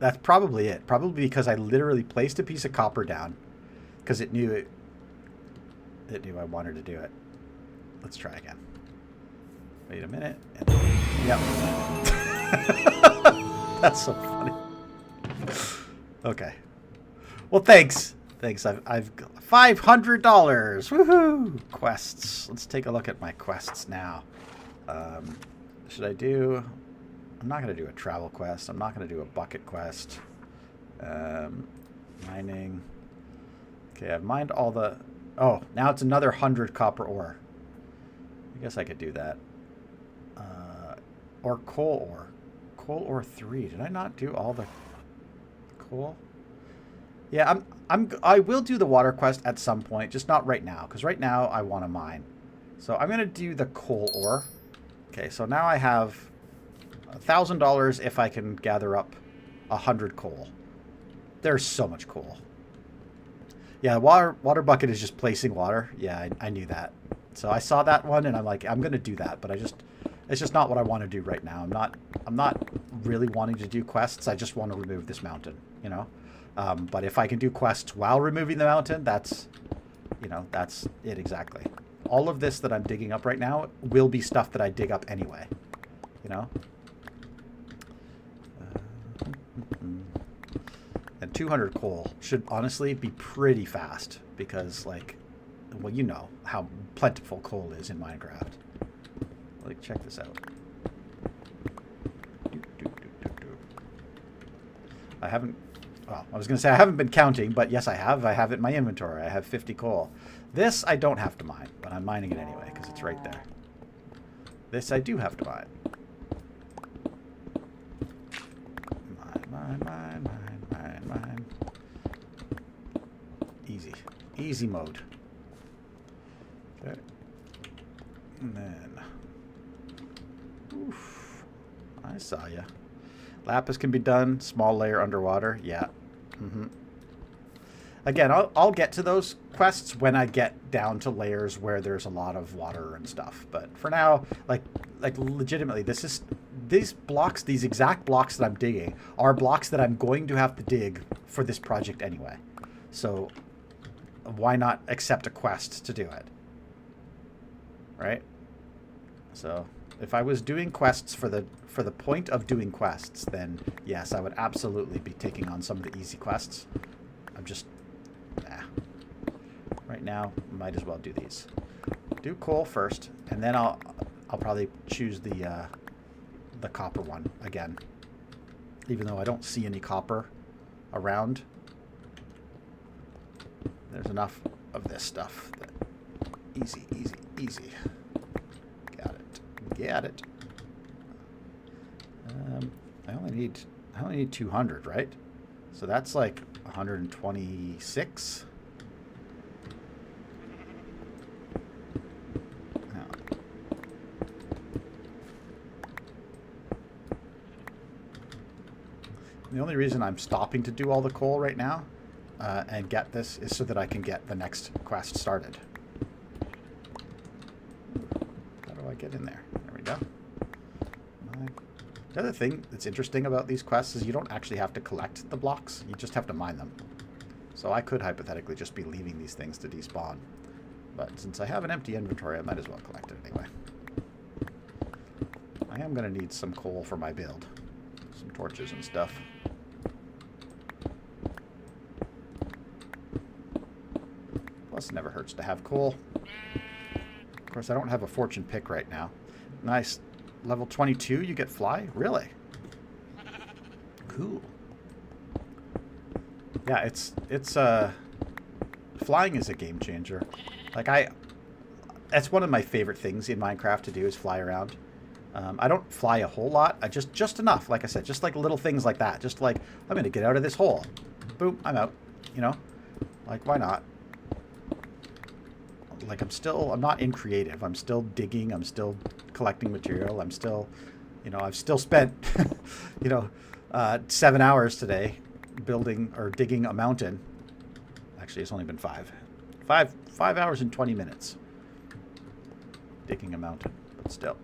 That's probably it. Probably because I literally placed a piece of copper down because it knew I wanted to do it. Let's try again. Wait a minute. Yep. That's so funny. Okay. Well, thanks. I've got $500. Woohoo! Quests. Let's take a look at my quests now. Should I do... I'm not going to do a travel quest. I'm not going to do a bucket quest. Mining. Okay, I've mined all the... Oh, now it's another 100 copper ore. I guess I could do that. Or coal ore. Coal ore 3. Did I not do all the coal? Yeah, I will do the water quest at some point, just not right now, because right now I want to mine. So I'm going to do the coal ore. Okay, so now I have $1,000 if I can gather up 100 coal. There's so much coal. Yeah, water bucket is just placing water. Yeah, I knew that. So I saw that one and I'm like, I'm going to do that, but it's just not what I want to do right now. I'm not really wanting to do quests. I just want to remove this mountain, you know? But if I can do quests while removing the mountain, that's it exactly. All of this that I'm digging up right now will be stuff that I dig up anyway, you know? And 200 coal should honestly be pretty fast because, like, well, you know how plentiful coal is in Minecraft. Like, check this out. I haven't... Well, I was going to say I haven't been counting, but yes, I have. I have it in my inventory. I have 50 coal. This I don't have to mine, but I'm mining it anyway because it's right there. This I do have to mine. Mine. Easy. Easy mode. Okay. And then... Oof. I saw ya. Lapis can be done. Small layer underwater. Yeah. Again, I'll get to those quests when I get down to layers where there's a lot of water and stuff. But for now, like legitimately, these blocks, these exact blocks that I'm digging, are blocks that I'm going to have to dig for this project anyway. So why not accept a quest to do it? Right? So if I was doing quests for the point of doing quests, then yes, I would absolutely be taking on some of the easy quests. I'm just, right now, might as well do these. Do coal first, and then I'll probably choose the copper one again. Even though I don't see any copper around, there's enough of this stuff that easy. Got it. I only need 200, right? So that's like 126. The only reason I'm stopping to do all the coal right now and get this is so that I can get the next quest started. How do I get in there? There we go. The other thing that's interesting about these quests is you don't actually have to collect the blocks. You just have to mine them. So I could hypothetically just be leaving these things to despawn. But since I have an empty inventory, I might as well collect it anyway. I am going to need some coal for my build. Some torches and stuff. Plus, it never hurts to have coal. Of course, I don't have a fortune pick right now. Nice. Level 22, you get fly? Really? Cool. Yeah, it's flying is a game changer. Like that's one of my favorite things in Minecraft to do is fly around. I don't fly a whole lot. I just enough, like I said, just like little things like that. Just like, I'm gonna get out of this hole. Boom, I'm out. You know? Like, why not? Like, I'm not in creative. I'm still digging. I'm still collecting material. I'm still, I've still spent, 7 hours today building or digging a mountain. Actually, it's only been 5 hours and 20 minutes. digging a mountain, but still.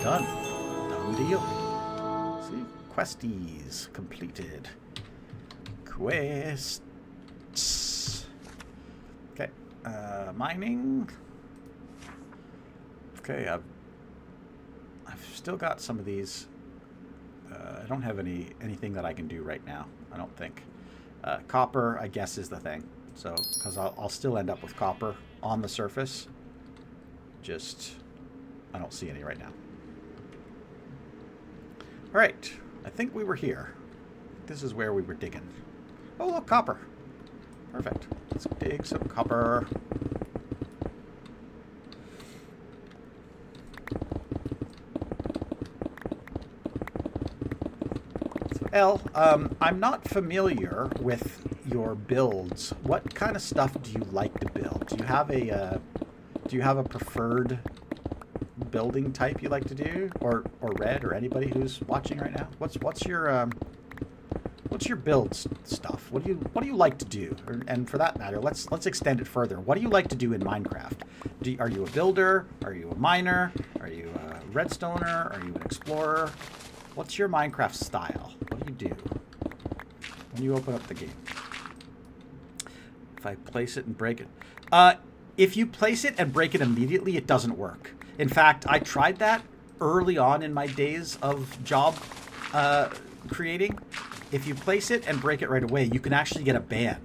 Done. Done deal. See? Questies completed. Quests. Okay. Mining. Okay, I've still got some of these. I don't have anything that I can do right now, I don't think. Copper, I guess, is the thing. So, because I'll still end up with copper on the surface. Just, I don't see any right now. All right, I think we were here. This is where we were digging. Oh, look, copper. Perfect. Let's dig some copper. El, I'm not familiar with your builds. What kind of stuff do you like to build? Do you have a preferred building type you like to do, or Red, or anybody who's watching right now? What's your build stuff? What do you like to do? And for that matter, let's extend it further. What do you like to do in Minecraft? Are you a builder? Are you a miner? Are you a redstoner? Are you an explorer? What's your Minecraft style? What do you do when you open up the game? If I place it and break it. If you place it and break it immediately, it doesn't work. In fact, I tried that early on in my days of job creating. If you place it and break it right away, you can actually get a ban.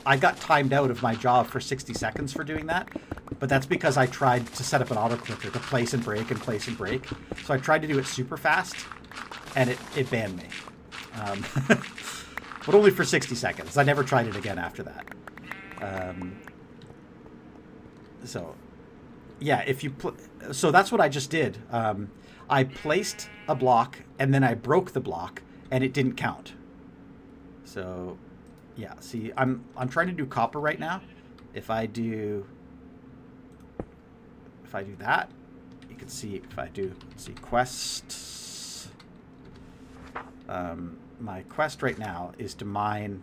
I got timed out of my job for 60 seconds for doing that. But that's because I tried to set up an auto clicker to place and break and place and break. So I tried to do it super fast, and it banned me. But only for 60 seconds. I never tried it again after that. So, yeah, so that's what I just did. I placed a block, and then I broke the block, and it didn't count. So, yeah, see, I'm trying to do copper right now. If I do that, you can see if I do, quests. My quest right now is to mine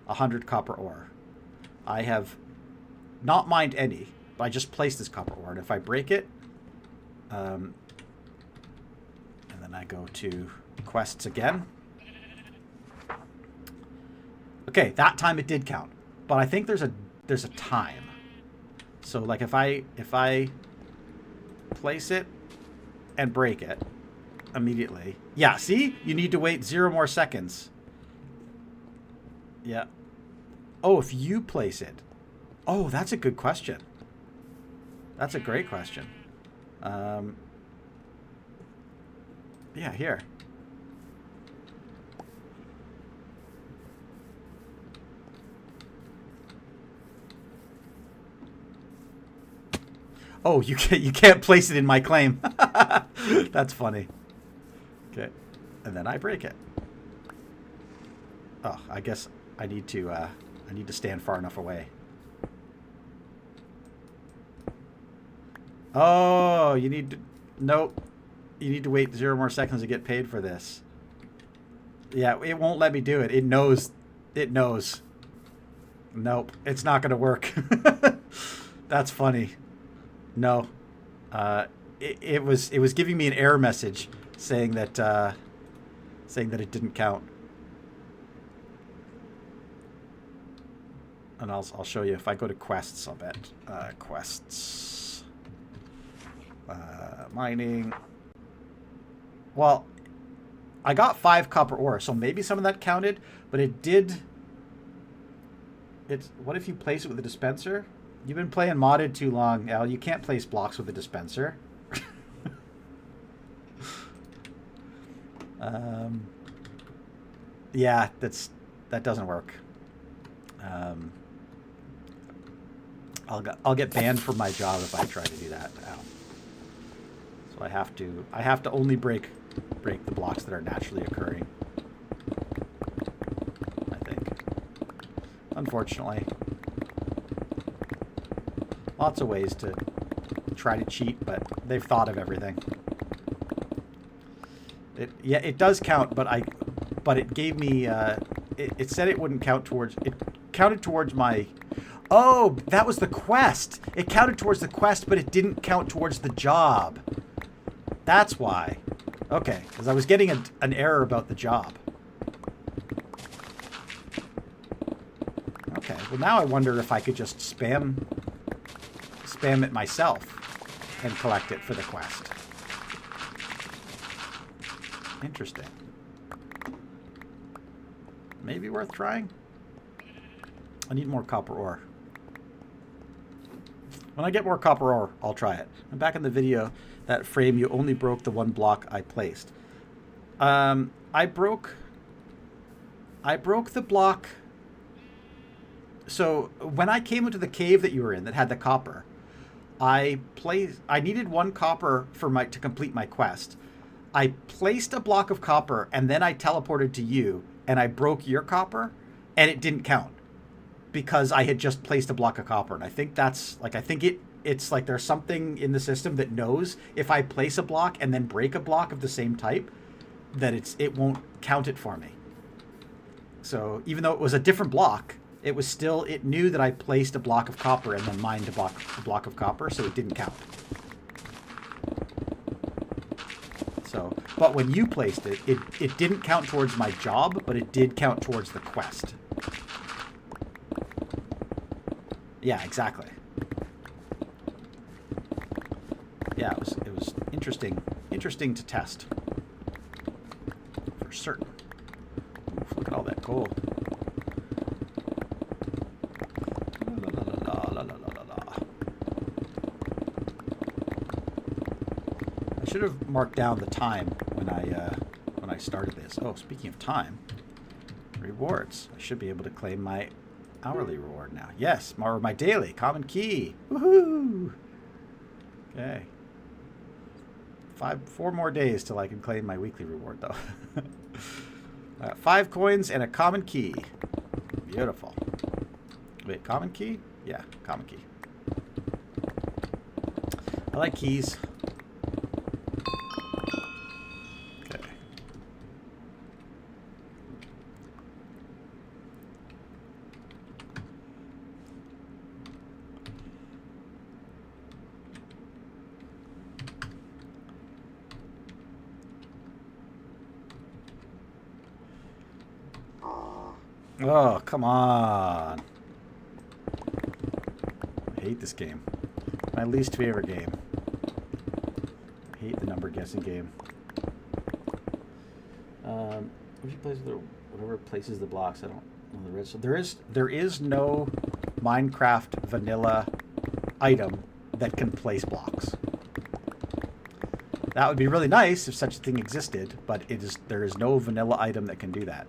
100 copper ore. I have not mined any, but I just placed this copper ore. And if I break it, and then I go to quests again. Okay, that time it did count, but I think there's a time. So like if I place it and break it immediately. Yeah, see? You need to wait 0 more seconds. Yeah. Oh, if you place it. Oh, that's a good question. That's a great question. Yeah, here. Oh, you can't place it in my claim. That's funny. Okay, and then I break it. Oh, I guess I need to stand far enough away. Oh, nope. You need to wait 0 more seconds to get paid for this. Yeah, it won't let me do it. It knows. Nope, it's not going to work. That's funny. No, it was giving me an error message saying that it didn't count. And I'll show you if I go to quests. I'll bet quests, mining. Well, I got 5 copper ore, so maybe some of that counted, but it did. What if you place it with a dispenser? You've been playing modded too long, Al. You can't place blocks with a dispenser. Yeah, that doesn't work. I'll get banned from my job if I try to do that, Al. So I have to only break the blocks that are naturally occurring. I think. Unfortunately. Lots of ways to try to cheat, but they've thought of everything. It does count, but it gave me it said it wouldn't count towards, it counted towards my, Oh, that was the quest. It counted towards the quest, but it didn't count towards the job. That's why. Okay, because I was getting an error about the job. Okay, well now I wonder if I could just spam it myself and collect it for the quest. Interesting. Maybe worth trying. I need more copper ore. When I get more copper ore, I'll try it. And back in the video, that frame, you only broke the one block I placed. I broke the block. So when I came into the cave that you were in that had the copper, I needed one copper to complete my quest. I placed a block of copper and then I teleported to you and I broke your copper and it didn't count because I had just placed a block of copper. And I think that's like, it's like there's something in the system that knows if I place a block and then break a block of the same type, that it won't count it for me. So even though it was a different block, it knew that I placed a block of copper and then mined a block of copper, so it didn't count. So, but when you placed it, it didn't count towards my job, but it did count towards the quest. Yeah, exactly. Yeah, it was interesting to test. For certain. Oof, look at all that gold. I should have marked down the time when I started this. Oh, speaking of time, rewards. I should be able to claim my hourly reward now. Yes, my daily common key. Woohoo! Okay. 4 more days till I can claim my weekly reward, though. 5 coins and a common key. Beautiful. Wait, common key? Yeah, common key. I like keys. Okay. Oh, come on. I hate this game. My least favorite game. I hate the number guessing game. Whatever places the blocks, I don't know the redstone. There is no Minecraft vanilla item that can place blocks. That would be really nice if such a thing existed, but there is no vanilla item that can do that.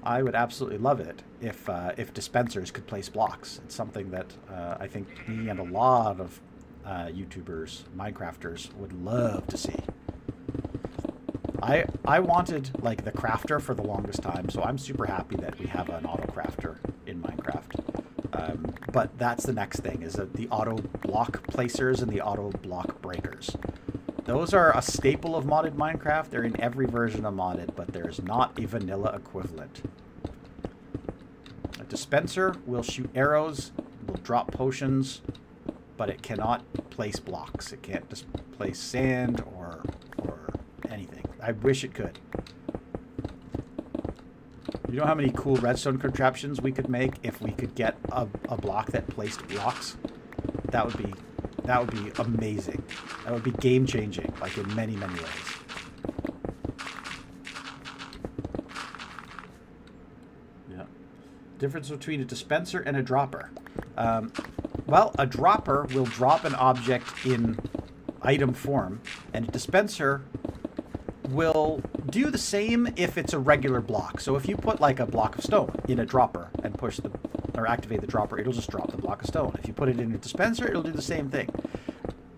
I would absolutely love it if dispensers could place blocks. It's something that I think me and a lot of YouTubers, Minecrafters would love to see. I wanted like the crafter for the longest time, so I'm super happy that we have an auto crafter in Minecraft. But that's the next thing, is the auto block placers and the auto block breakers. Those are a staple of modded Minecraft. They're in every version of modded, but there's not a vanilla equivalent. A dispenser will shoot arrows, will drop potions, but it cannot place blocks. It can't just place sand or anything. I wish it could. You know how many cool redstone contraptions we could make if we could get a block that placed blocks? That would be amazing. That would be game-changing, like in many, many ways. Yeah. Difference between a dispenser and a dropper. Well, a dropper will drop an object in item form, and a dispenser will do the same if it's a regular block. So if you put like a block of stone in a dropper and activate the dropper, it'll just drop the block of stone. If you put it in a dispenser, it'll do the same thing.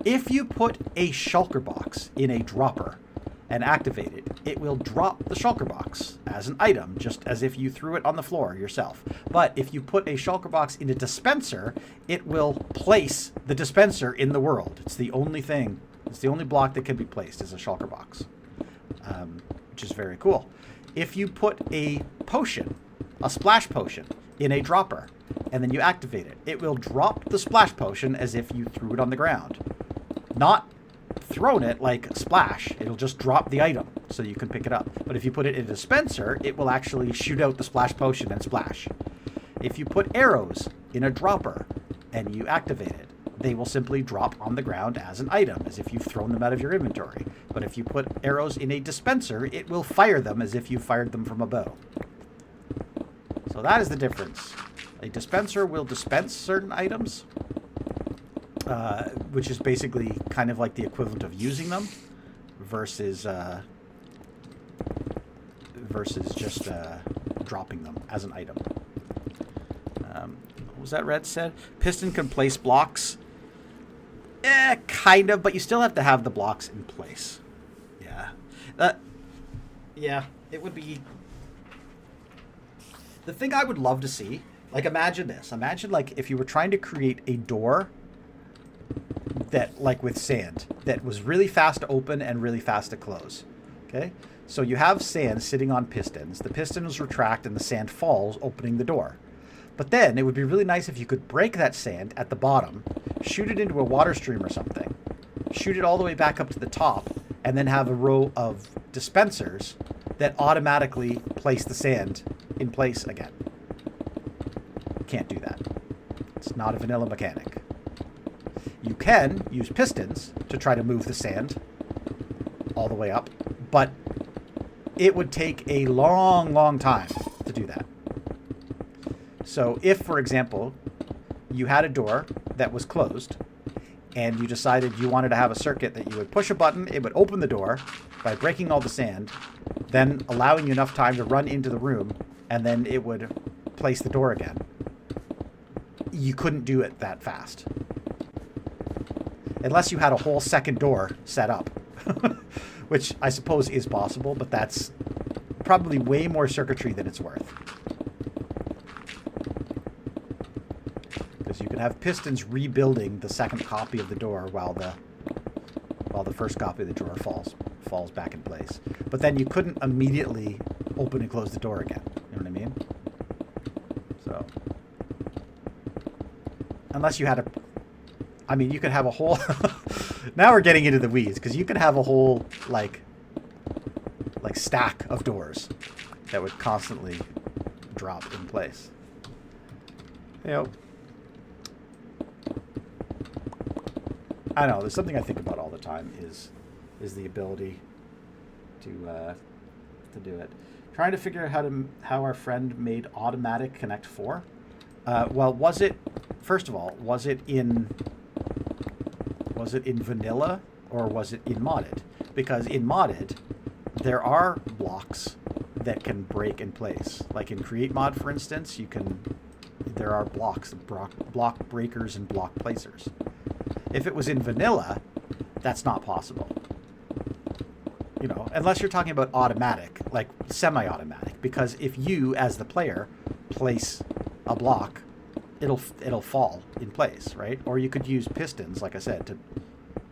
If you put a shulker box in a dropper and activate it, it will drop the shulker box as an item, just as if you threw it on the floor yourself. But if you put a shulker box in a dispenser, it will place the dispenser in the world. It's the only thing, it's the only block that can be placed is a shulker box, which is very cool. If you put a potion a splash potion in a dropper, and then you activate it. It will drop the splash potion as if you threw it on the ground. Not thrown it like splash. It'll just drop the item so you can pick it up. But if you put it in a dispenser, it will actually shoot out the splash potion and splash. If you put arrows in a dropper and you activate it, they will simply drop on the ground as an item, as if you've thrown them out of your inventory. But if you put arrows in a dispenser, it will fire them as if you fired them from a bow. So that is the difference. A dispenser will dispense certain items, which is basically kind of like the equivalent of using them, versus just dropping them as an item. What was that Red said? Piston can place blocks. Kind of, but you still have to have the blocks in place. Yeah. Yeah, it would be... The thing I would love to see, like, imagine this. Imagine, like, if you were trying to create a door that, like, with sand, that was really fast to open and really fast to close. Okay? So you have sand sitting on pistons. The pistons retract and the sand falls, opening the door. But then it would be really nice if you could break that sand at the bottom, shoot it into a water stream or something, shoot it all the way back up to the top, and then have a row of dispensers that automatically place the sand in place again. You can't do that. It's not a vanilla mechanic. You can use pistons to try to move the sand all the way up, but it would take a long, long time to do that. So if, for example, you had a door that was closed and you decided you wanted to have a circuit that you would push a button, it would open the door by breaking all the sand, then allowing you enough time to run into the room, and then it would place the door again. You couldn't do it that fast. Unless you had a whole second door set up, which I suppose is possible, but that's probably way more circuitry than it's worth. You can have pistons rebuilding the second copy of the door while the first copy of the door falls back in place. But then you couldn't immediately open and close the door again. You know what I mean? So unless you had you could have a whole now we're getting into the weeds, because you could have a whole like stack of doors that would constantly drop in place. You know, I don't know, there's something I think about all the time is the ability to do it. Trying to figure out how our friend made automatic Connect 4. Well, was it in vanilla or was it in modded? Because in modded, there are blocks that can break in place. Like in Create Mod, for instance, there are blocks, block breakers and block placers. If it was in vanilla, that's not possible. You know, unless you're talking about automatic, like semi-automatic, because if you, as the player, place a block, it'll fall in place, right? Or you could use pistons, like I said,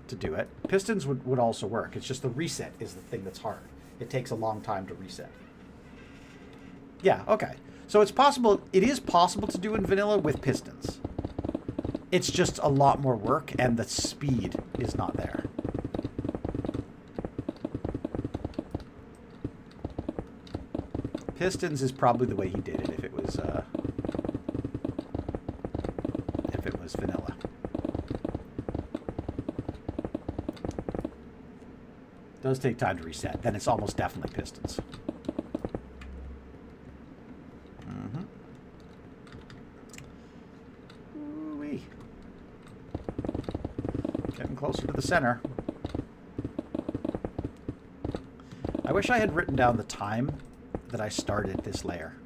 to do it. Pistons would also work. It's just the reset is the thing that's hard. It takes a long time to reset. Yeah, okay. So it's possible, it is possible to do in vanilla with pistons. It's just a lot more work, and the speed is not there. Pistons is probably the way he did it if it was vanilla. It does take time to reset. Then it's almost definitely pistons. Closer to the center. I wish I had written down the time that I started this layer,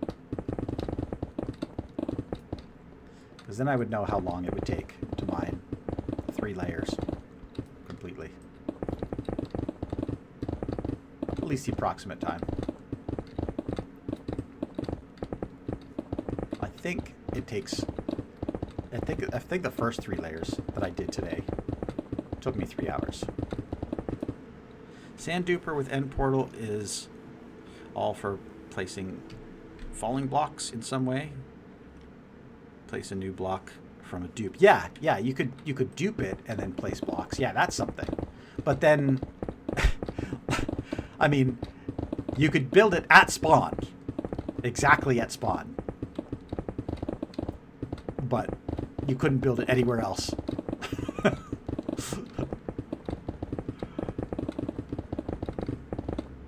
because then I would know how long it would take to mine 3 layers completely. At least the approximate time. I think it takes... I think the first 3 layers that I did today took me 3 hours. Sand duper with end portal is all for placing falling blocks in some way. Place a new block from a dupe. Yeah, you could dupe it and then place blocks. Yeah, that's something. But then, I mean, you could build it at spawn. Exactly at spawn. But you couldn't build it anywhere else.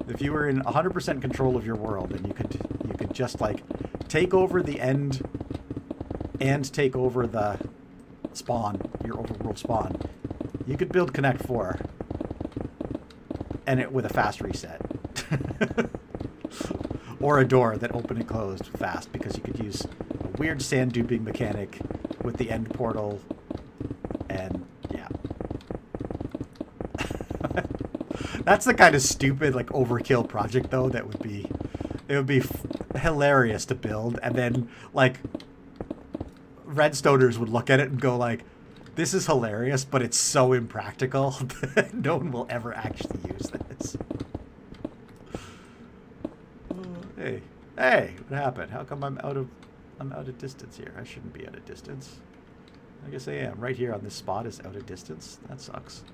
If you were in 100% control of your world, then you could just like take over the end and take over the spawn, your overworld spawn. You could build Connect 4 and it with a fast reset. Or a door that opened and closed fast, because you could use a weird sand duping mechanic with the end portal, and yeah. That's the kind of stupid, like, overkill project, though, that would be... It would be hilarious to build, and then, like, Redstoners would look at it and go, like, this is hilarious, but it's so impractical that no one will ever actually use this. Hey, what happened? How come I'm out of distance here? I shouldn't be out of distance. I guess I am. Right here on this spot is out of distance. That sucks.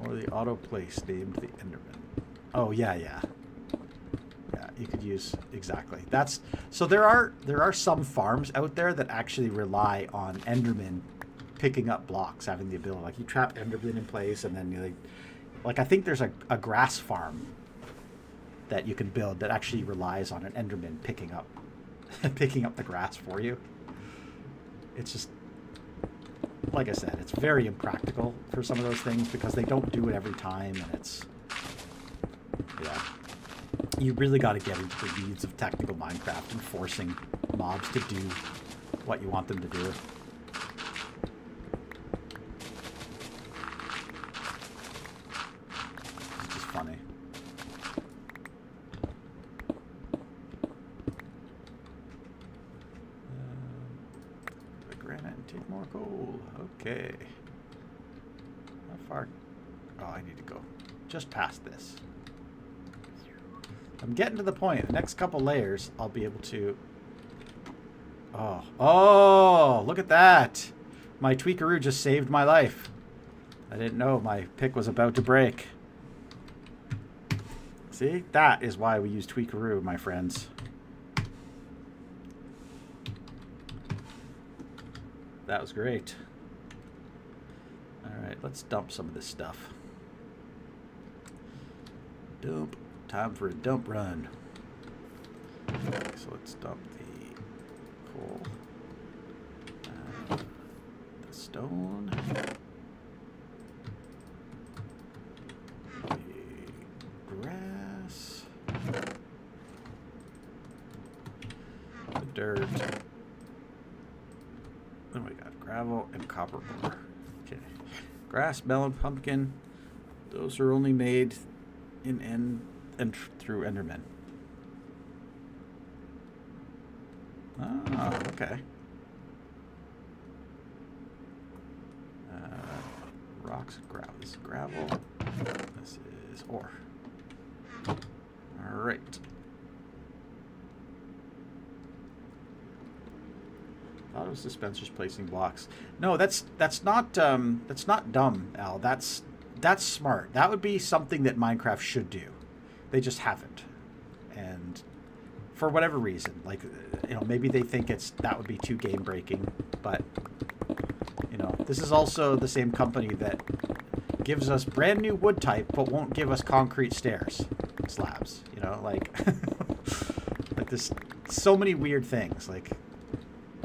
Or the auto place named the Enderman. Oh, yeah. Yeah, you could use exactly. That's so there are some farms out there that actually rely on Enderman picking up blocks, having the ability, like, you trap Enderman in place, and then you like I think there's a grass farm that you can build that actually relies on an Enderman picking up the grass for you. It's just, like I said, it's very impractical for some of those things because they don't do it every time, and it's, yeah. You really got to get into the weeds of technical Minecraft and forcing mobs to do what you want them to do. It's just funny. The granite and take more coal. Okay. How far? Oh, I need to go just past this. I'm getting to the point. The next couple layers, I'll be able to... Oh, look at that. My tweakaroo just saved my life. I didn't know my pick was about to break. See? That is why we use tweakaroo, my friends. That was great. Alright, let's dump some of this stuff. Dump. Time for a dump run. So let's dump the coal, the stone, the grass, the dirt. Then we got gravel and copper ore. Okay, grass, melon, pumpkin. Those are only made in and through Endermen. Ah, okay. Rocks and gravel. This is gravel. This is ore. All right. Thought it was dispensers placing blocks. No, that's not dumb, Al. That's smart. That would be something that Minecraft should do. They just haven't, and for whatever reason, like, you know, maybe they think that would be too game breaking. But, you know, this is also the same company that gives us brand new wood type, but won't give us concrete stairs slabs. You know, like, like this, so many weird things. Like,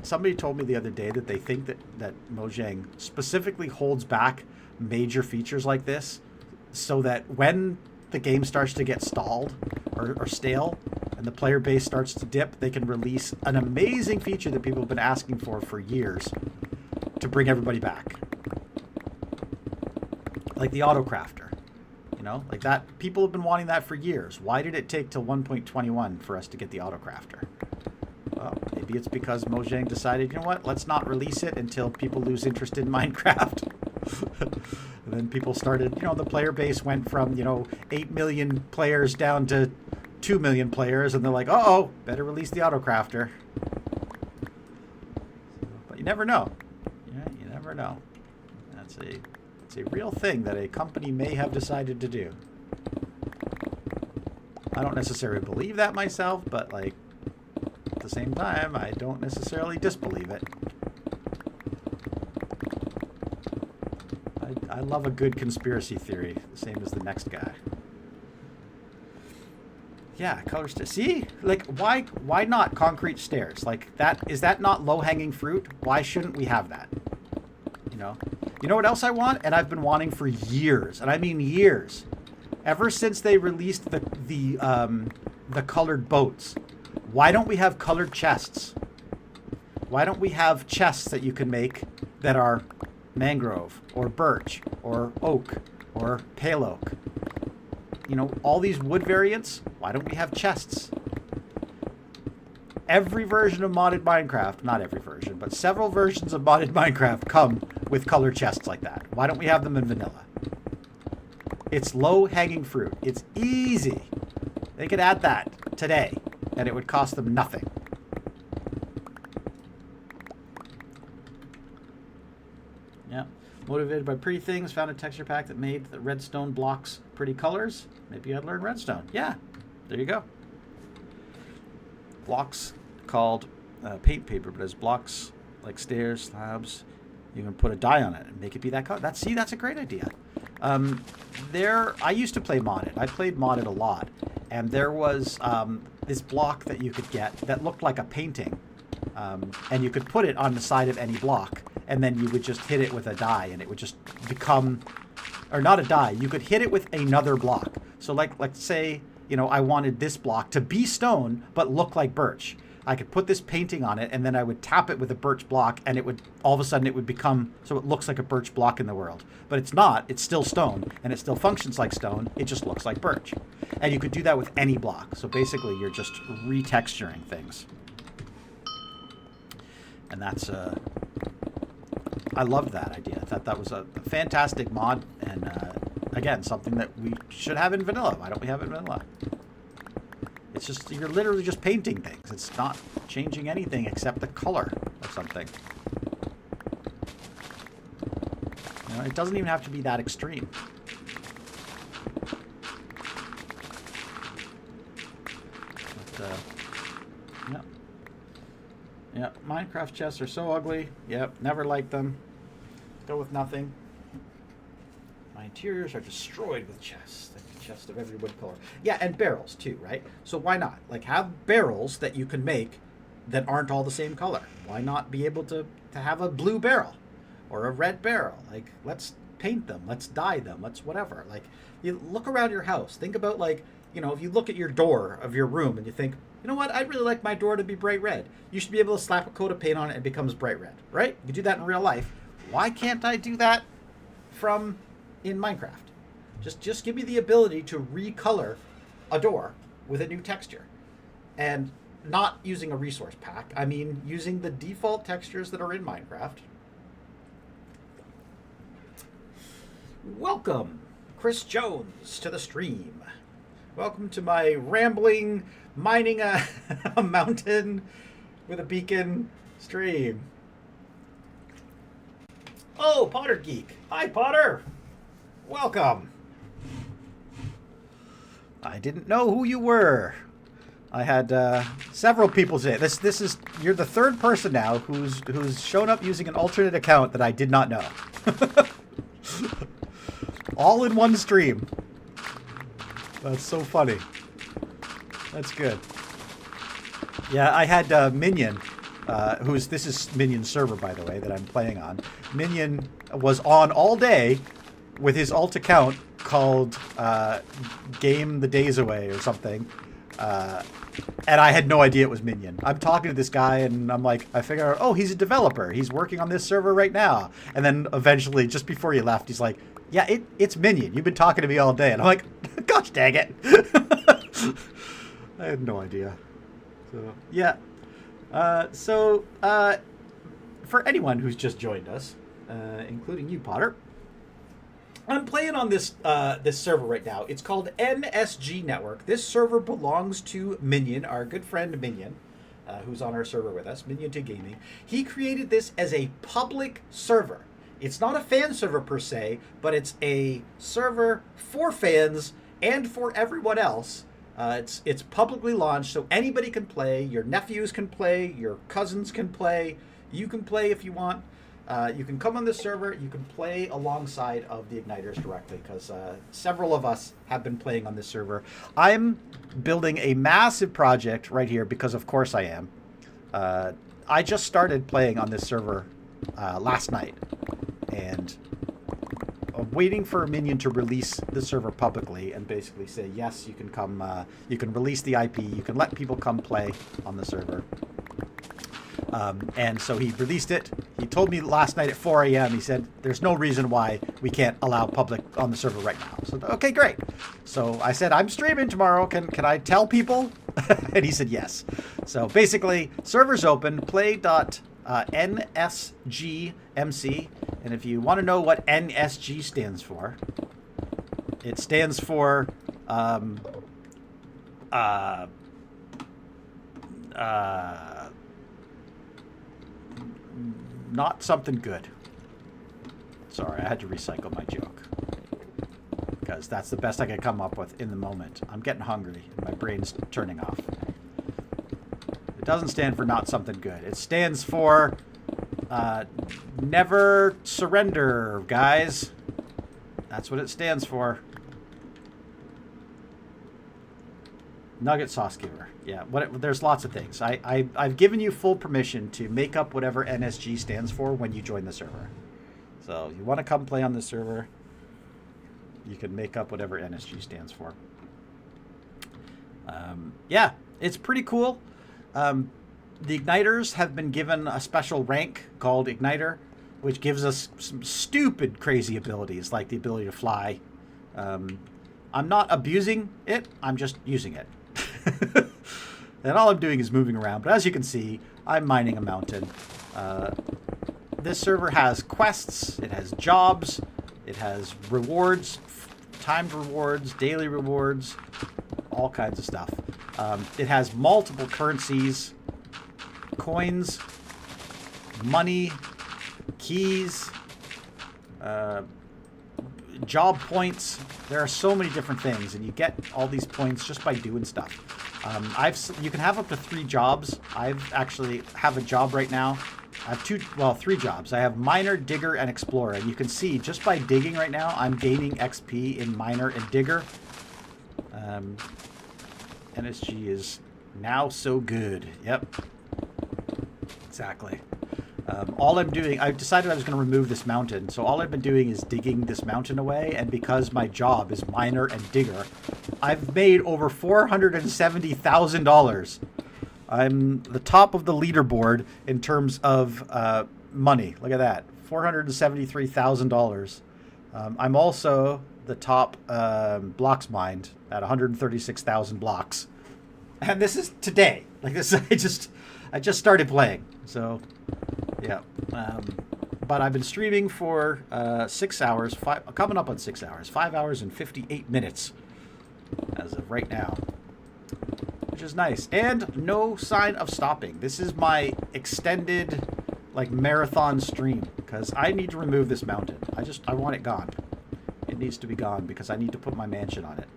somebody told me the other day that they think that Mojang specifically holds back major features like this, so that when the game starts to get stalled or stale and the player base starts to dip, they can release an amazing feature that people have been asking for years to bring everybody back. Like the auto crafter, you know, like that. People have been wanting that for years. Why did it take till 1.21 for us to get the auto crafter? Well, maybe it's because Mojang decided, you know what, let's not release it until people lose interest in Minecraft. And then people started, the player base went from, 8 million players down to 2 million players, and they're like, uh-oh, better release the autocrafter. But you never know. Yeah, you never know. It's a real thing that a company may have decided to do. I don't necessarily believe that myself, but, like, at the same time, I don't necessarily disbelieve it. I love a good conspiracy theory, the same as the next guy. Yeah, color stairs. See? Like, why not concrete stairs? Like, is that not low-hanging fruit? Why shouldn't we have that? You know what else I want? And I've been wanting for years, and I mean years. Ever since they released the colored boats. Why don't we have colored chests? Why don't we have chests that you can make that are mangrove or birch or oak or pale oak? All these wood variants, why don't we have chests? Every version of modded Minecraft, not every version, but several versions of modded Minecraft come with colored chests like that. Why don't we have them in vanilla? It's low-hanging fruit. It's easy. They could add that today, and it would cost them nothing. Yeah. Motivated by pretty things, found a texture pack that made the redstone blocks pretty colors. Maybe I'd learn redstone. Yeah, there you go. Blocks called paint paper, but as blocks like stairs, slabs, you can put a dye on it and make it be that color. That's a great idea. I used to play modded. I played modded a lot, and there was this block that you could get that looked like a painting, and you could put it on the side of any block, and then you would just hit it with a dye, and it would just become, or not a dye, you could hit it with another block. So let's say, I wanted this block to be stone, but look like birch. I could put this painting on it, and then I would tap it with a birch block, and it would, all of a sudden, it would become, so it looks like a birch block in the world. But it's not. It's still stone, and it still functions like stone. It just looks like birch. And you could do that with any block. So basically, you're just retexturing things. And that's, I loved that idea. I thought that was a fantastic mod, and, again, something that we should have in vanilla. Why don't we have it in vanilla? It's just, you're literally just painting things. It's not changing anything except the color of something. It doesn't even have to be that extreme. But, yeah. Yeah, Minecraft chests are so ugly. Yep, never liked them. Go with nothing. My interiors are destroyed with chests. Chest of every wood color. Yeah, and barrels too, right? So why not? Like, have barrels that you can make that aren't all the same color. Why not be able to have a blue barrel or a red barrel? Like, let's paint them. Let's dye them. Let's whatever. Like, you look around your house. Think about, like, if you look at your door of your room and you think, you know what? I'd really like my door to be bright red. You should be able to slap a coat of paint on it and it becomes bright red, right? You do that in real life. Why can't I do that in Minecraft? Just give me the ability to recolor a door with a new texture. And not using a resource pack. I mean, using the default textures that are in Minecraft. Welcome, Chris Jones, to the stream. Welcome to my rambling, mining a mountain with a beacon stream. Oh, Potter Geek. Hi, Potter. Welcome. I didn't know who you were. I had several people say this is you're the third person now who's shown up using an alternate account that I did not know. All in one stream. That's so funny. That's good. Yeah, I had Minion, this is Minion's server, by the way, that I'm playing on. Minion was on all day with his alt account called Game the Days Away or something. And I had no idea it was Minion. I'm talking to this guy and I'm like, I figure out, oh, he's a developer. He's working on this server right now. And then eventually, just before he left, he's like, yeah, it's Minion. You've been talking to me all day. And I'm like, gosh dang it. I had no idea. So, yeah. For anyone who's just joined us, including you, Potter, I'm playing on this this server right now. It's called NSG Network. This server belongs to Minion, our good friend Minion, who's on our server with us, Minion to Gaming. He created this as a public server. It's not a fan server per se, but it's a server for fans and for everyone else. It's publicly launched, so anybody can play. Your nephews can play. Your cousins can play. You can play if you want. You can come on this server. You can play alongside of the Igniters directly, because several of us have been playing on this server. I'm building a massive project right here because, of course, I am. I just started playing on this server last night, and I'm waiting for Minion to release the server publicly and basically say, yes, you can come, you can release the IP, you can let people come play on the server. And so he released it. He told me last night at 4 a.m. He said, there's no reason why we can't allow public on the server right now. So, okay, great. So I said, I'm streaming tomorrow. Can I tell people? And he said, yes. So basically, server's open, play.nsgmc. And if you want to know what NSG stands for, it stands for not something good. Sorry, I had to recycle my joke, because that's the best I could come up with in the moment. I'm getting hungry and my brain's turning off. It doesn't stand for not something good. It stands for never surrender, guys. That's what it stands for. Nugget sauce giver. Yeah, there's lots of things. I've given you full permission to make up whatever NSG stands for when you join the server. So you want to come play on the server, you can make up whatever NSG stands for. Yeah, it's pretty cool. The Igniters have been given a special rank called Igniter, which gives us some stupid, crazy abilities, like the ability to fly. I'm not abusing it, I'm just using it. And all I'm doing is moving around. But as you can see, I'm mining a mountain. This server has quests, it has jobs, it has rewards, timed rewards, daily rewards, all kinds of stuff. It has multiple currencies, coins, money, keys, job points. There are so many different things, and you get all these points just by doing stuff. You can have up to 3 jobs. I've actually have a job right now. I have 3 jobs. I have miner, digger, and explorer. And you can see just by digging right now, I'm gaining XP in miner and digger. NSG is now so good. Yep. Exactly. All I'm doing, I decided I was going to remove this mountain, so all I've been doing is digging this mountain away, and because my job is miner and digger, I've made over $470,000. I'm the top of the leaderboard in terms of money. Look at that, $473,000. I'm also the top blocks mined at 136,000 blocks. And this is today. Like this, I just started playing, so... Yeah, but I've been streaming for 6 hours, coming up on 6 hours, 5 hours and 58 minutes as of right now, which is nice. And no sign of stopping. This is my extended, like, marathon stream, because I need to remove this mountain. I want it gone. It needs to be gone because I need to put my mansion on it.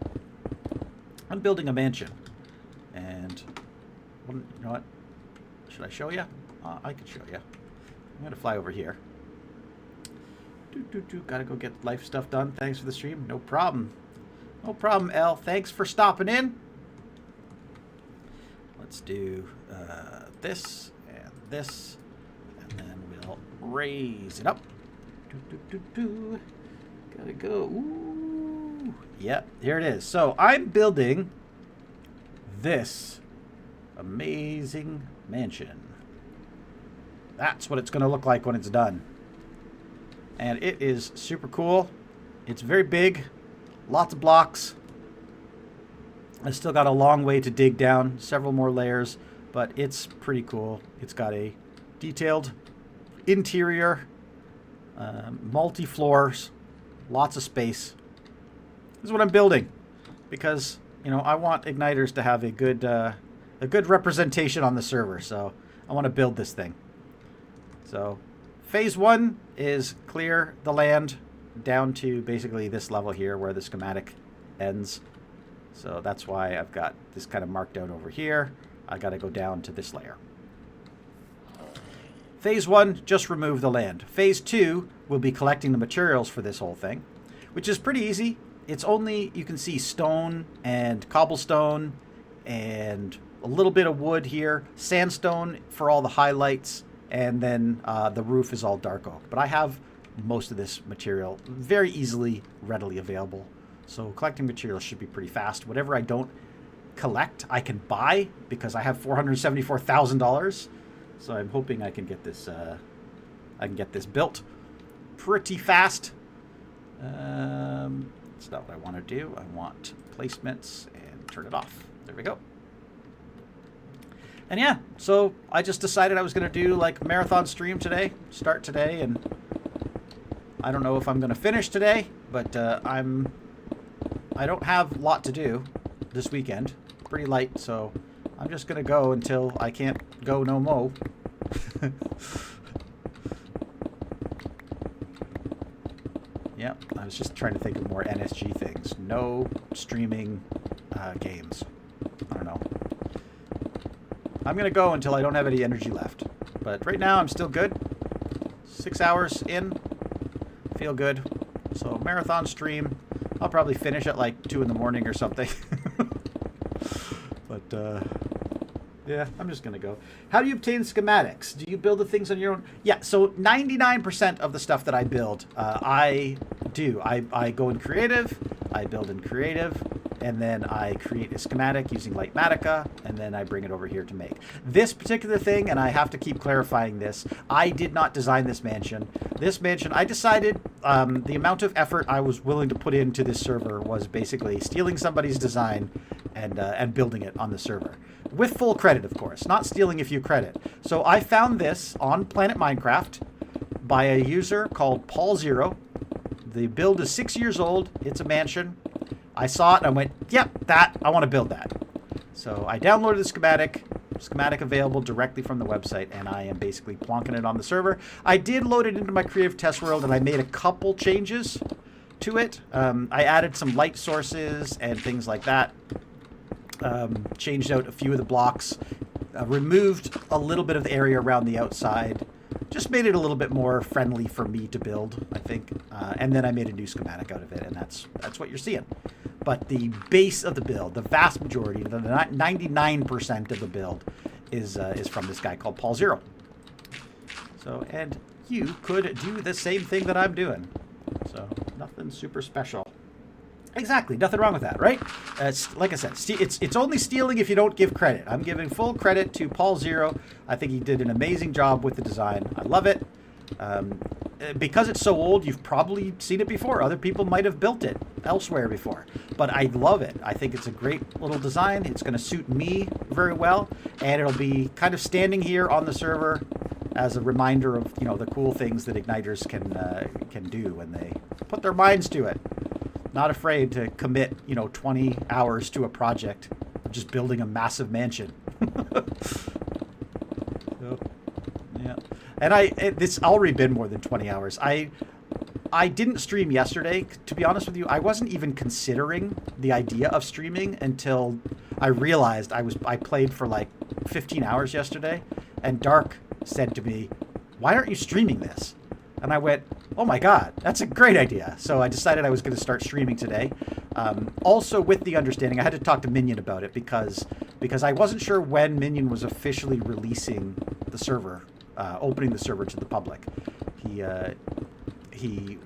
I'm building a mansion, and you know what? Should I show you? I can show you. I'm going to fly over here. Gotta go get life stuff done. Thanks for the stream. No problem. No problem, L. Thanks for stopping in. Let's do this, and then we'll raise it up. Gotta go. Ooh. Yep, here it is. So I'm building this amazing mansion. That's what it's going to look like when it's done. And it is super cool. It's very big. Lots of blocks. I still got a long way to dig down. Several more layers. but it's pretty cool. It's got a detailed interior, multi-floors, lots of space. This is what I'm building because, you know, I want igniters to have a good representation on the server. So I want to build this thing. So phase 1 is clear the land down to basically this level here where the schematic ends. So that's why I've got this kind of marked out over here. I got to go down to this layer. Phase 1, just remove the land. Phase 2 will be collecting the materials for this whole thing, which is pretty easy. It's only, you can see stone and cobblestone and a little bit of wood here, sandstone for all the highlights, and then the roof is all dark oak. But I have most of this material very easily, readily available. So collecting materials should be pretty fast. Whatever I don't collect, I can buy because I have $474,000. So I'm hoping I can get this. I can get this built pretty fast. It's not what I want to do. I want placements and turn it off. There we go. And yeah, so I just decided I was going to do like a marathon stream today. Start today, and I don't know if I'm going to finish today, but I don't have a lot to do this weekend. Pretty light, so I'm just going to go until I can't go no mo. Yep, I was just trying to think of more NSG things. No streaming games. I don't know. I'm going to go until I don't have any energy left. But right now I'm still good. 6 hours in. Feel good. So marathon stream. I'll probably finish at like 2 in the morning or something. But yeah, I'm just going to go. How do you obtain schematics? Do you build the things on your own? Yeah, so 99% of the stuff that I build, I do. I go in creative, I build in creative, and then I create a schematic using Lightmatica, and then I bring it over here to make. This particular thing, and I have to keep clarifying this, I did not design this mansion. This mansion, I decided the amount of effort I was willing to put into this server was basically stealing somebody's design and building it on the server. With full credit, of course, not stealing a few credit. So I found this on Planet Minecraft by a user called Paul Zero. The build is 6 years old. It's a mansion. I saw it and I went, yep, I want to build that. So I downloaded the schematic available directly from the website, and I am basically plonking it on the server. I did load it into my creative test world, and I made a couple changes to it. I added some light sources and things like that. Changed out a few of the blocks, removed a little bit of the area around the outside, just made it a little bit more friendly for me to build, I think. And then I made a new schematic out of it, and that's what you're seeing. But the base of the build, the vast majority, the 99% of the build is from this guy called Paul Zero. So, and you could do the same thing that I'm doing. So, nothing super special. Exactly, nothing wrong with that, right? Like I said, it's only stealing if you don't give credit. I'm giving full credit to Paul Zero. I think he did an amazing job with the design. I love it. Because it's so old, you've probably seen it before. Other people might have built it elsewhere before. But I love it. I think it's a great little design. It's going to suit me very well. And it'll be kind of standing here on the server as a reminder of, you know, the cool things that Igniters can do when they put their minds to it. Not afraid to commit, 20 hours to a project of just building a massive mansion. So, yeah. And it's already been more than 20 hours. I didn't stream yesterday. To be honest with you, I wasn't even considering the idea of streaming until I realized I played for like 15 hours yesterday, and Dark said to me, "Why aren't you streaming this?" And I went, oh my god, that's a great idea. So I decided I was going to start streaming today. Also with the understanding, I had to talk to Minion about it because I wasn't sure when Minion was officially releasing the server, opening the server to the public. He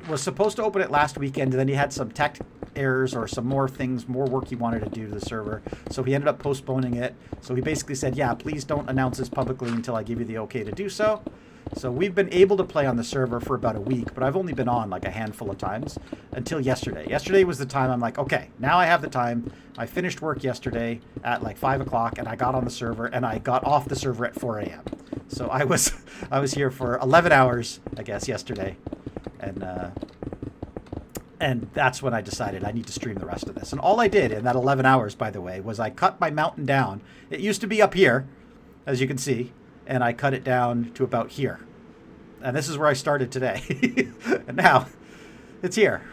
was supposed to open it last weekend, and then he had some tech errors or some more work he wanted to do to the server. So he ended up postponing it. So he basically said, yeah, please don't announce this publicly until I give you the okay to do so. So we've been able to play on the server for about a week, but I've only been on like a handful of times until yesterday. Yesterday was the time I'm like, okay, now I have the time. I finished work yesterday at like 5 o'clock, and I got on the server, and I got off the server at 4 a.m. So I was here for 11 hours, I guess, yesterday, and that's when I decided I need to stream the rest of this. And all I did in that 11 hours, by the way, was I cut my mountain down. It used to be up here, as you can see, and I cut it down to about here. And this is where I started today. And now it's here.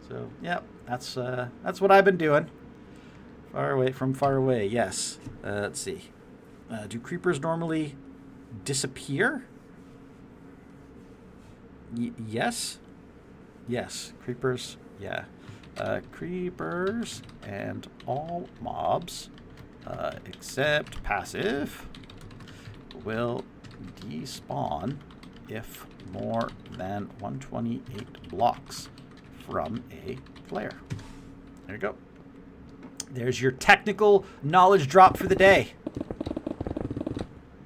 So, yeah, that's what I've been doing. Far away, yes. Let's see. Do creepers normally disappear? Yes. Yes, creepers, yeah. Creepers and all mobs, except passive, will despawn if more than 128 blocks from a player. There you go. There's your technical knowledge drop for the day.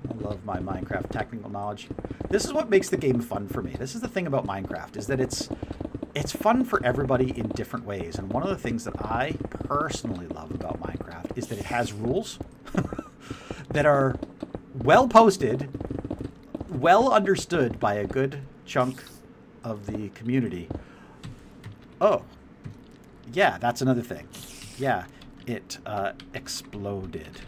I love my Minecraft technical knowledge. This is what makes the game fun for me. This is the thing about Minecraft, is that it's fun for everybody in different ways. And one of the things that I personally love about Minecraft is that it has rules that are well posted, well understood by a good chunk of the community. Oh, yeah, that's another thing. Yeah, it exploded.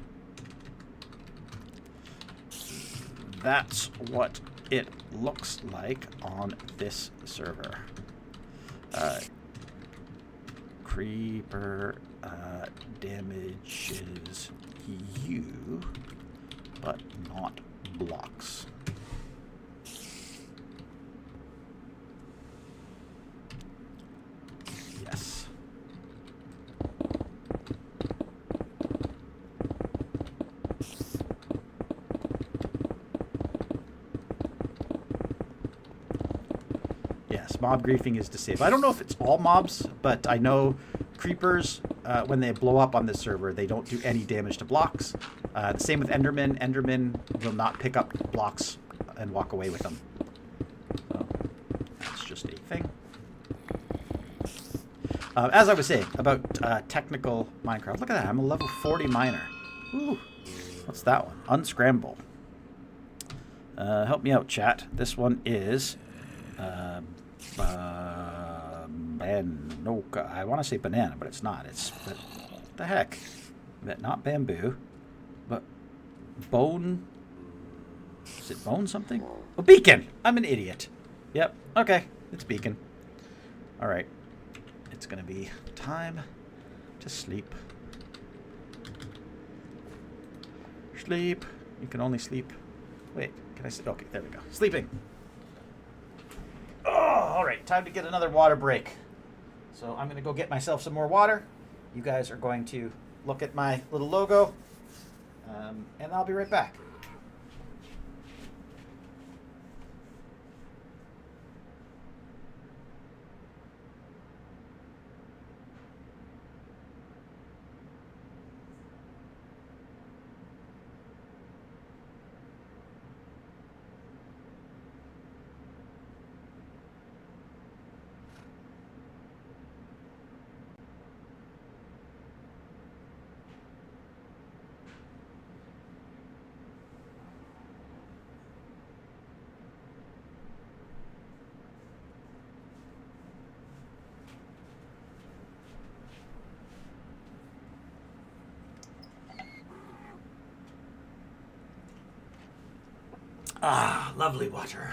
That's what it looks like on this server. Creeper damages you, but not blocks. Yes. Yes, mob griefing is disabled. I don't know if it's all mobs, but I know creepers, when they blow up on this server, they don't do any damage to blocks. The same with Enderman. Enderman will not pick up blocks and walk away with them. So that's just a thing. As I was saying about technical Minecraft, look at that. I'm a level 40 miner. Ooh, what's that one? Unscramble. Help me out, chat. This one is no, I want to say banana, but it's not. It's what the heck? Not bamboo, but bone. Is it bone something? Oh, beacon. I'm an idiot. Yep. Okay, it's beacon. All right. It's gonna be time to sleep. Sleep. You can only sleep. Wait, can I sleep? Okay, there we go. Sleeping. Oh, all right. Time to get another water break. So I'm gonna go get myself some more water. You guys are going to look at my little logo, and I'll be right back. Ah, lovely water.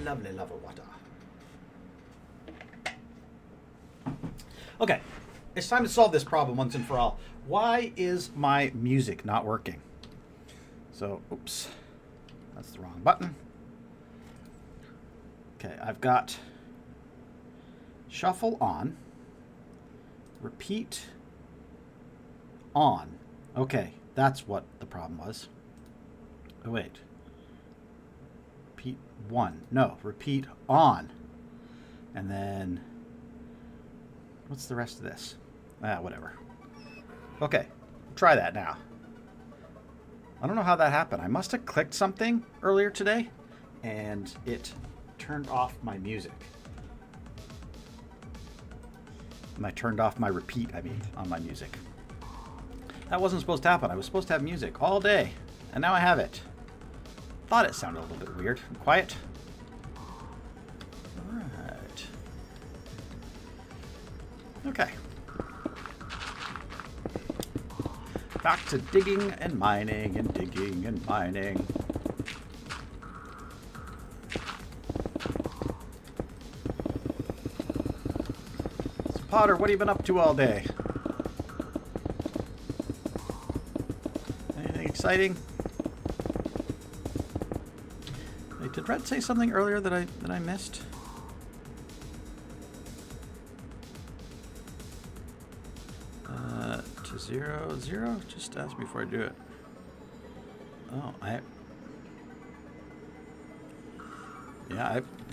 Lovely, lovely water. Okay, it's time to solve this problem once and for all. Why is my music not working? So, oops, that's the wrong button. Okay, I've got shuffle on, repeat on. Okay, that's what the problem was. Oh, wait. Repeat one. No, repeat on. And then, what's the rest of this? Whatever. Okay, try that now. I don't know how that happened. I must have clicked something earlier today, and it turned off my music. And I turned off my repeat, on my music. That wasn't supposed to happen. I was supposed to have music all day, and now I have it. Thought it sounded a little bit weird and quiet. All right. Okay. Back to digging and mining and digging and mining. So Potter, what have you been up to all day? Anything exciting? Wait, did Red say something earlier that I missed? To 0, 0? Just ask me before I do it. Oh,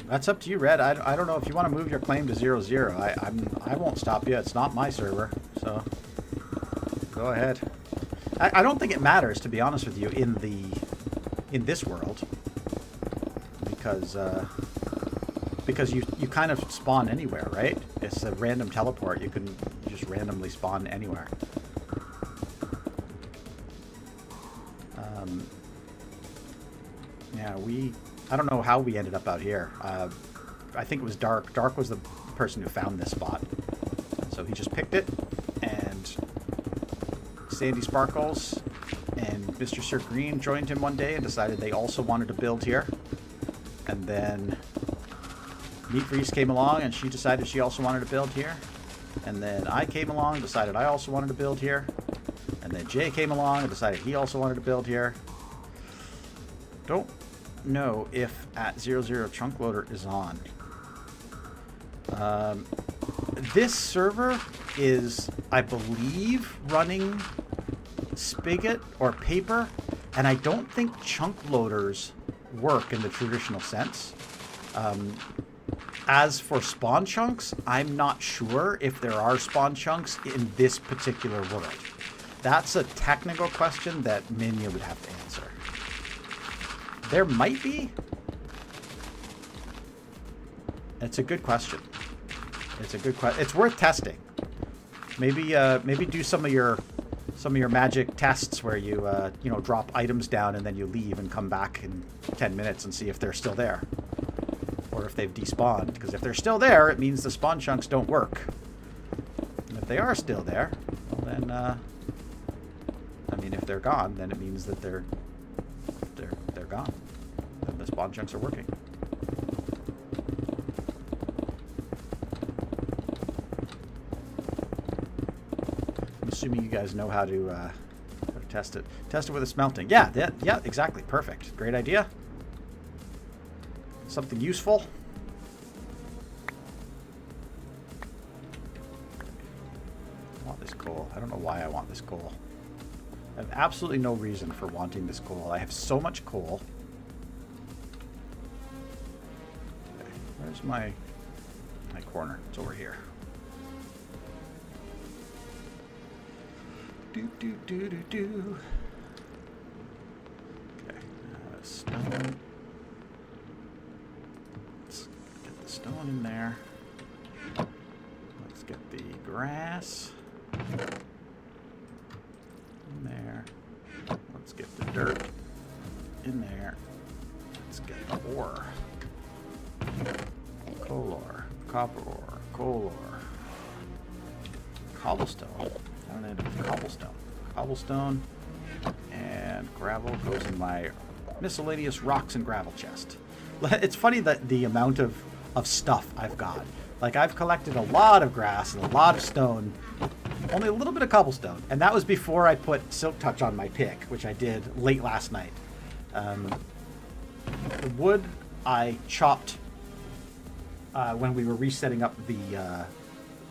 that's up to you, Red. I don't know if you want to move your claim to 0, 0. I won't stop you. It's not my server, so go ahead. I don't think it matters, to be honest with you, in this world, because you kind of spawn anywhere, right? It's a random teleport. You can just randomly spawn anywhere. Yeah, I don't know how we ended up out here. I think it was Dark. Dark was the person who found this spot. So he just picked it, and Sandy Sparkles and Mr. Sir Green joined him one day and decided they also wanted to build here. And then Meat Freeze came along and she decided she also wanted to build here. And then I came along and decided I also wanted to build here. And then Jay came along and decided he also wanted to build here. Don't know if at 00 chunk loader is on. This server is, I believe, running Spigot or Paper, and I don't think chunk loaders work in the traditional sense. As for spawn chunks, I'm not sure if there are spawn chunks in this particular world. That's a technical question that Minya would have to answer. There might be. It's a good question. It's a good question. It's worth testing. Maybe do some of your magic tests where you drop items down and then you leave and come back in 10 minutes and see if they're still there, or if they've despawned. Because if they're still there, it means the spawn chunks don't work. And if they are still there, well then, if they're gone, then it means that they're gone. Then the spawn chunks are working. I'm assuming you guys know how to test it. Test it with a smelting. Yeah, exactly. Perfect. Great idea. Something useful. I want this coal. I don't know why I want this coal. I have absolutely no reason for wanting this coal. I have so much coal. Okay, where's my corner? It's over here. Do. Okay, stone. Let's get the stone in there. Let's get the grass in there. Let's get the dirt in there. Let's get the ore. Coal ore, copper ore, coal ore, cobblestone. I don't need cobblestone. Cobblestone and gravel goes in my miscellaneous rocks and gravel chest. It's funny that the amount of stuff I've got. Like, I've collected a lot of grass and a lot of stone, only a little bit of cobblestone. And that was before I put Silk Touch on my pick, which I did late last night. The wood I chopped when we were resetting up the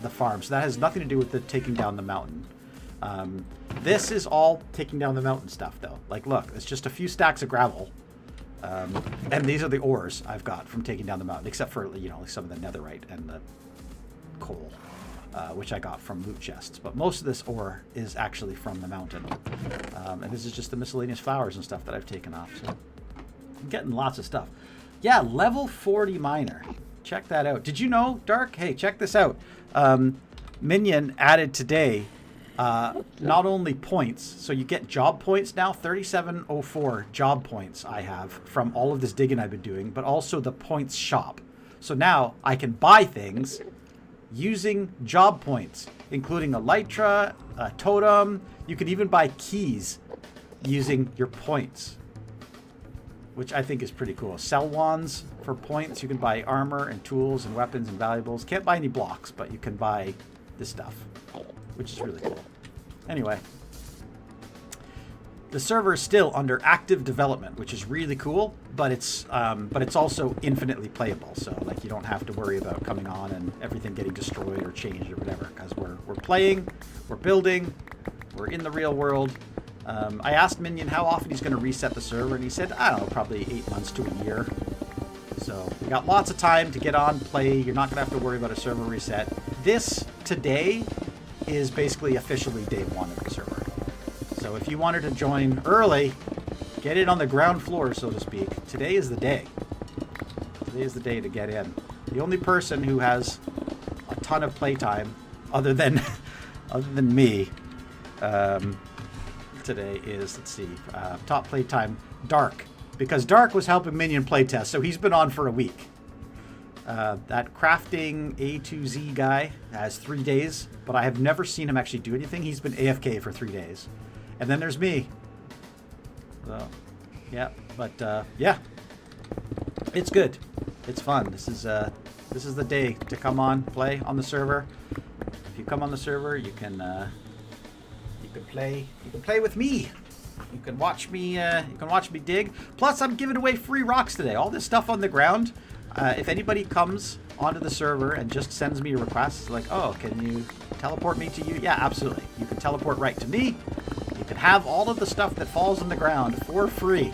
farm. So that has nothing to do with the taking down the mountain. This is all taking down the mountain stuff, though. Like, look, it's just a few stacks of gravel. And these are the ores I've got from taking down the mountain, except for, like some of the netherite and the coal. which I got from loot chests. But most of this ore is actually from the mountain. And this is just the miscellaneous flowers and stuff that I've taken off. So I'm getting lots of stuff. Yeah, level 40 miner. Check that out. Did you know, Dark? Hey, check this out. Minion added today not only points, so you get job points now, 3704 job points I have from all of this digging I've been doing, but also the points shop. So now I can buy things using job points, including elytra, a totem. You can even buy keys using your points, which I think is pretty cool. Sell wands for points. You can buy armor and tools and weapons and valuables. Can't buy any blocks, but you can buy this stuff, which is really cool. Anyway, the server is still under active development, which is really cool, but it's also infinitely playable. So like you don't have to worry about coming on and everything getting destroyed or changed or whatever, because we're playing, we're building, we're in the real world. I asked Minion how often he's going to reset the server, and he said, I don't know, probably 8 months to a year. So we got lots of time to get on, play. You're not going to have to worry about a server reset. This today is basically officially day 1 of the server. So if you wanted to join early, get in on the ground floor, so to speak, today is the day. Today is the day to get in. The only person who has a ton of playtime, other than me, today is, let's see, top playtime, Dark. Because Dark was helping Minion playtest, so he's been on for a week. That crafting A to Z guy has 3 days, but I have never seen him actually do anything. He's been AFK for 3 days. And then there's me. So, yeah, but yeah, it's good. It's fun. This is the day to come on, play on the server. If you come on the server, you can play with me. You can watch me dig. Plus, I'm giving away free rocks today. All this stuff on the ground. If anybody comes onto the server and just sends me a request, like, oh, can you teleport me to you? Yeah, absolutely. You can teleport right to me. You can have all of the stuff that falls on the ground for free.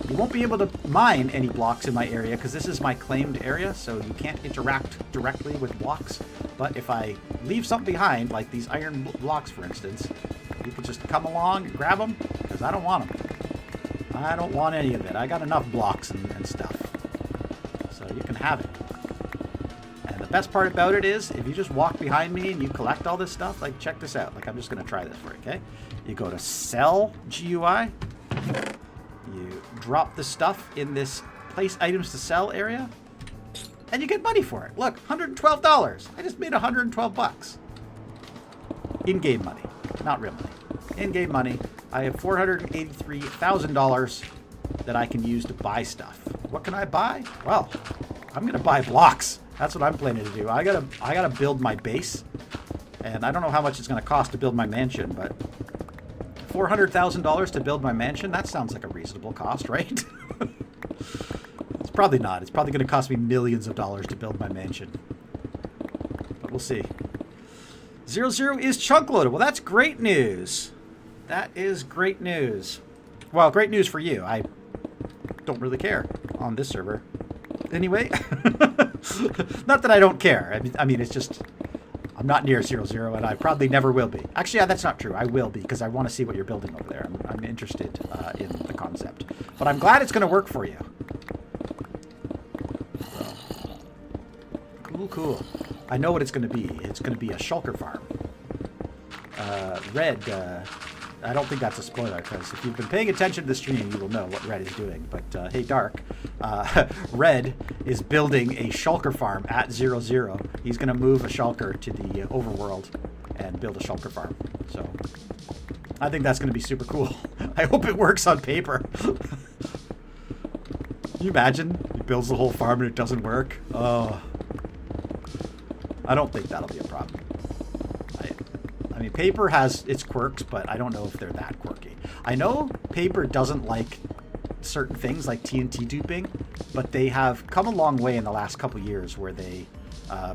You won't be able to mine any blocks in my area because this is my claimed area, so you can't interact directly with blocks. But if I leave something behind, like these iron blocks, for instance, you can just come along and grab them, because I don't want them. I don't want any of it. I got enough blocks and stuff. So you can have it. And the best part about it is, if you just walk behind me and you collect all this stuff, like, check this out. Like, I'm just going to try this for you, okay? You go to Sell GUI. You drop the stuff in this Place Items to Sell area, and you get money for it. Look, $112. I just made 112 bucks. In-game money. Not real money. In-game money. I have $483,000 that I can use to buy stuff. What can I buy? Well, I'm gonna buy blocks. That's what I'm planning to do. I gotta build my base, and I don't know how much it's gonna cost to build my mansion, but $400,000 to build my mansion? That sounds like a reasonable cost, right? It's probably not. It's probably gonna cost me millions of dollars to build my mansion, but we'll see. 00 is chunk loaded. Well, that's great news. That is great news. Well, great news for you. I don't really care on this server. Anyway, not that I don't care. I mean, it's just I'm not near 00, and I probably never will be. Actually, yeah, that's not true. I will be, because I want to see what you're building over there. I'm interested in the concept. But I'm glad it's going to work for you. So, cool. I know what it's going to be. It's going to be a shulker farm. Red, I don't think that's a spoiler, because if you've been paying attention to the stream, you will know what Red is doing. But hey, Dark, Red is building a shulker farm at 00. He's going to move a shulker to the overworld and build a shulker farm. So I think that's going to be super cool. I hope it works on paper. Can you imagine? He builds the whole farm and it doesn't work. Oh, I don't think that'll be a problem. I mean, paper has its quirks, but I don't know if they're that quirky. I know paper doesn't like certain things like TNT duping, but they have come a long way in the last couple years where they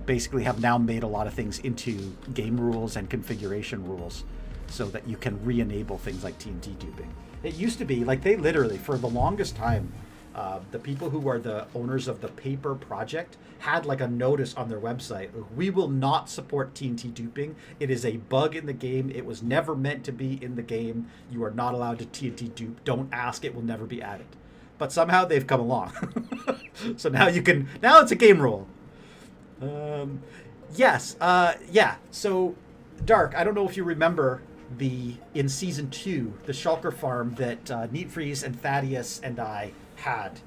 basically have now made a lot of things into game rules and configuration rules so that you can re-enable things like TNT duping. It used to be, like, they literally, for the longest time, The people who are the owners of the paper project had like a notice on their website. We will not support TNT duping. It is a bug in the game. It was never meant to be in the game. You are not allowed to TNT dupe. Don't ask. It will never be added. But somehow they've come along. So now you can, now it's a game rule. Yes. Yeah. So Dark, I don't know if you remember in season 2, the shulker farm that Neat Freeze and Thaddeus and I had.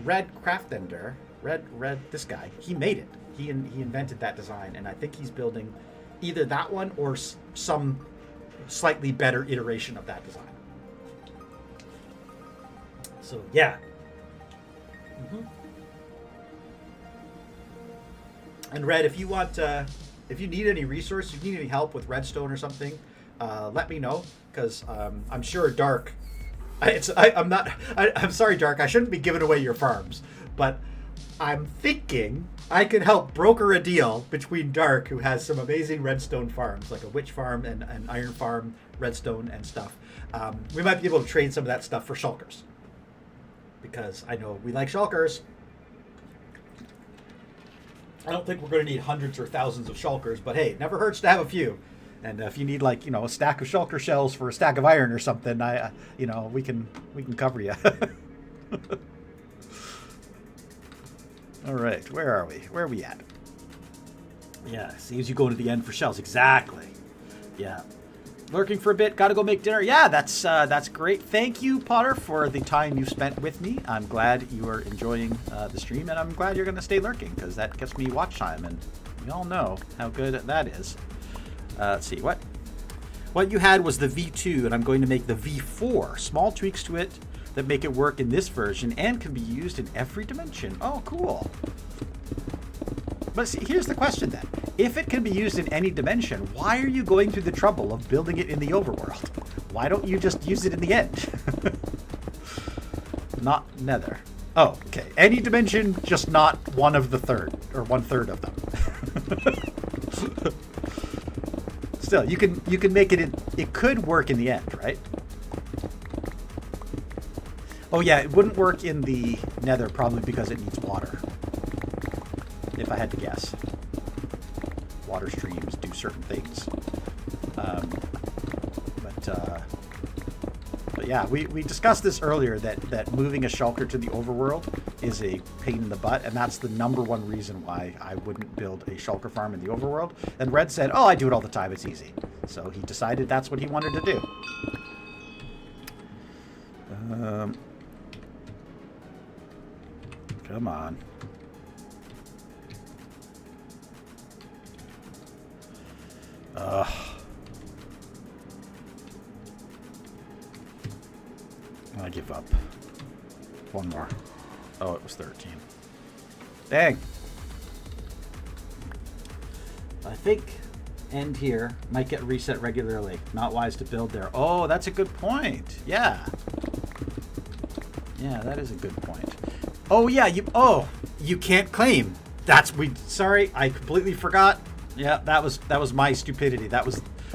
Red Craftender, Red, this guy, he made it. He invented that design, and I think he's building either that one or some slightly better iteration of that design. So yeah. And Red, if you want, if you need any resources, if you need any help with redstone or something, let me know, because I'm sure Dark. I'm sorry, Dark. I shouldn't be giving away your farms, but I'm thinking I could help broker a deal between Dark, who has some amazing redstone farms, like a witch farm and an iron farm, redstone and stuff. We might be able to trade some of that stuff for shulkers, because I know we like shulkers. I don't think we're going to need hundreds or thousands of shulkers, but hey, it never hurts to have a few. And if you need, like, a stack of shulker shells for a stack of iron or something, we can cover you. All right, where are we? Where are we at? Yeah, saves you going to the end for shells. Exactly. Yeah. Lurking for a bit. Got to go make dinner. Yeah, that's great. Thank you, Potter, for the time you spent with me. I'm glad you are enjoying the stream, and I'm glad you're going to stay lurking, because that gets me watch time, and we all know how good that is. Let's see, what you had was the V2, and I'm going to make the V4. Small tweaks to it that make it work in this version and can be used in every dimension. Oh, cool. But see, here's the question then. If it can be used in any dimension, why are you going through the trouble of building it in the overworld? Why don't you just use it in the end? Not nether. Oh, okay. Any dimension, just not one of the third, or 1/3 of them. Still, you can make it in. It could work in the end, right? Oh yeah, it wouldn't work in the nether probably because it needs water. If I had to guess, water streams do certain things. But yeah, we discussed this earlier that moving a shulker to the overworld is a pain in the butt, and that's the #1 reason why I wouldn't build a shulker farm in the overworld. And Red said, "Oh, I do it all the time. It's easy." So he decided that's what he wanted to do. Come on. I give up. One more. Oh, it was 13. Dang. I think end here. Might get reset regularly. Not wise to build there. Oh, that's a good point. Yeah. Yeah, that is a good point. Oh yeah, you can't claim. Sorry, I completely forgot. Yeah, that was my stupidity.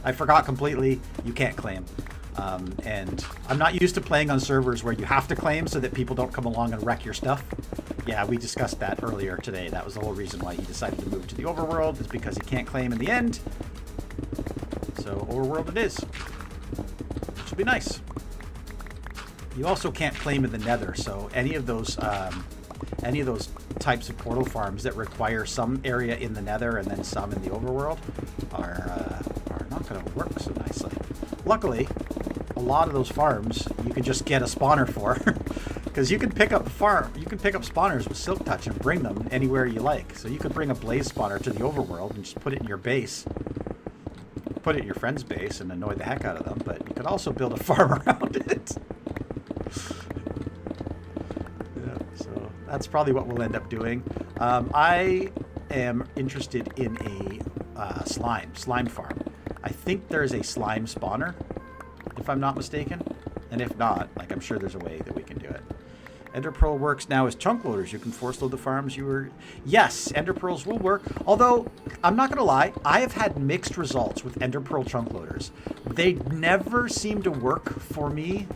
I forgot completely. You can't claim. And I'm not used to playing on servers where you have to claim so that people don't come along and wreck your stuff. Yeah, we discussed that earlier today. That was the whole reason why he decided to move to the overworld, is because he can't claim in the end. So overworld it is. Which will be nice. You also can't claim in the nether, so any of those types of portal farms that require some area in the nether and then some in the overworld are not going to work so nicely. Luckily, a lot of those farms you can just get a spawner for, because you can pick up spawners with Silk Touch and bring them anywhere you like. So you could bring a blaze spawner to the overworld and just put it in your base, put it in your friend's base and annoy the heck out of them. But you could also build a farm around it. Yeah, so that's probably what we'll end up doing. I am interested in a slime farm. I think there's a slime spawner, if I'm not mistaken. And if not, like, I'm sure there's a way that we can do it. Ender Pearl works now as chunk loaders. You can force load the farms you were... Yes, Ender Pearls will work. Although, I'm not going to lie, I have had mixed results with Ender Pearl chunk loaders. They never seem to work for me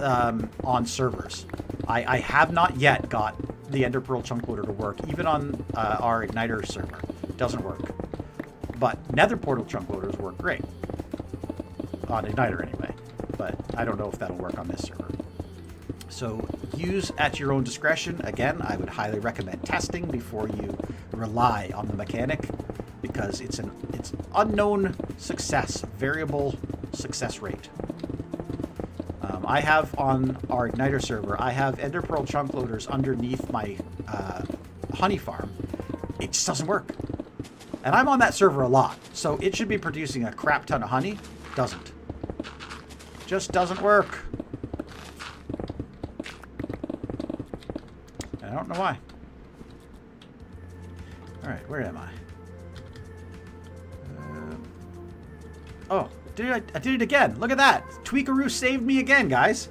on servers. I have not yet got the Ender Pearl chunk loader to work, even on our Igniter server. It doesn't work. But Nether Portal chunk loaders work great. On Igniter anyway. But I don't know if that'll work on this server. So use at your own discretion. Again, I would highly recommend testing before you rely on the mechanic, because it's unknown success, variable success rate. I have on our Igniter server, I have Ender Pearl chunk loaders underneath my honey farm. It just doesn't work. And I'm on that server a lot, so it should be producing a crap ton of honey. Doesn't. Just doesn't work. I don't know why. Alright, where am I? Oh, I did it again. Look at that. Tweakaroo saved me again, guys.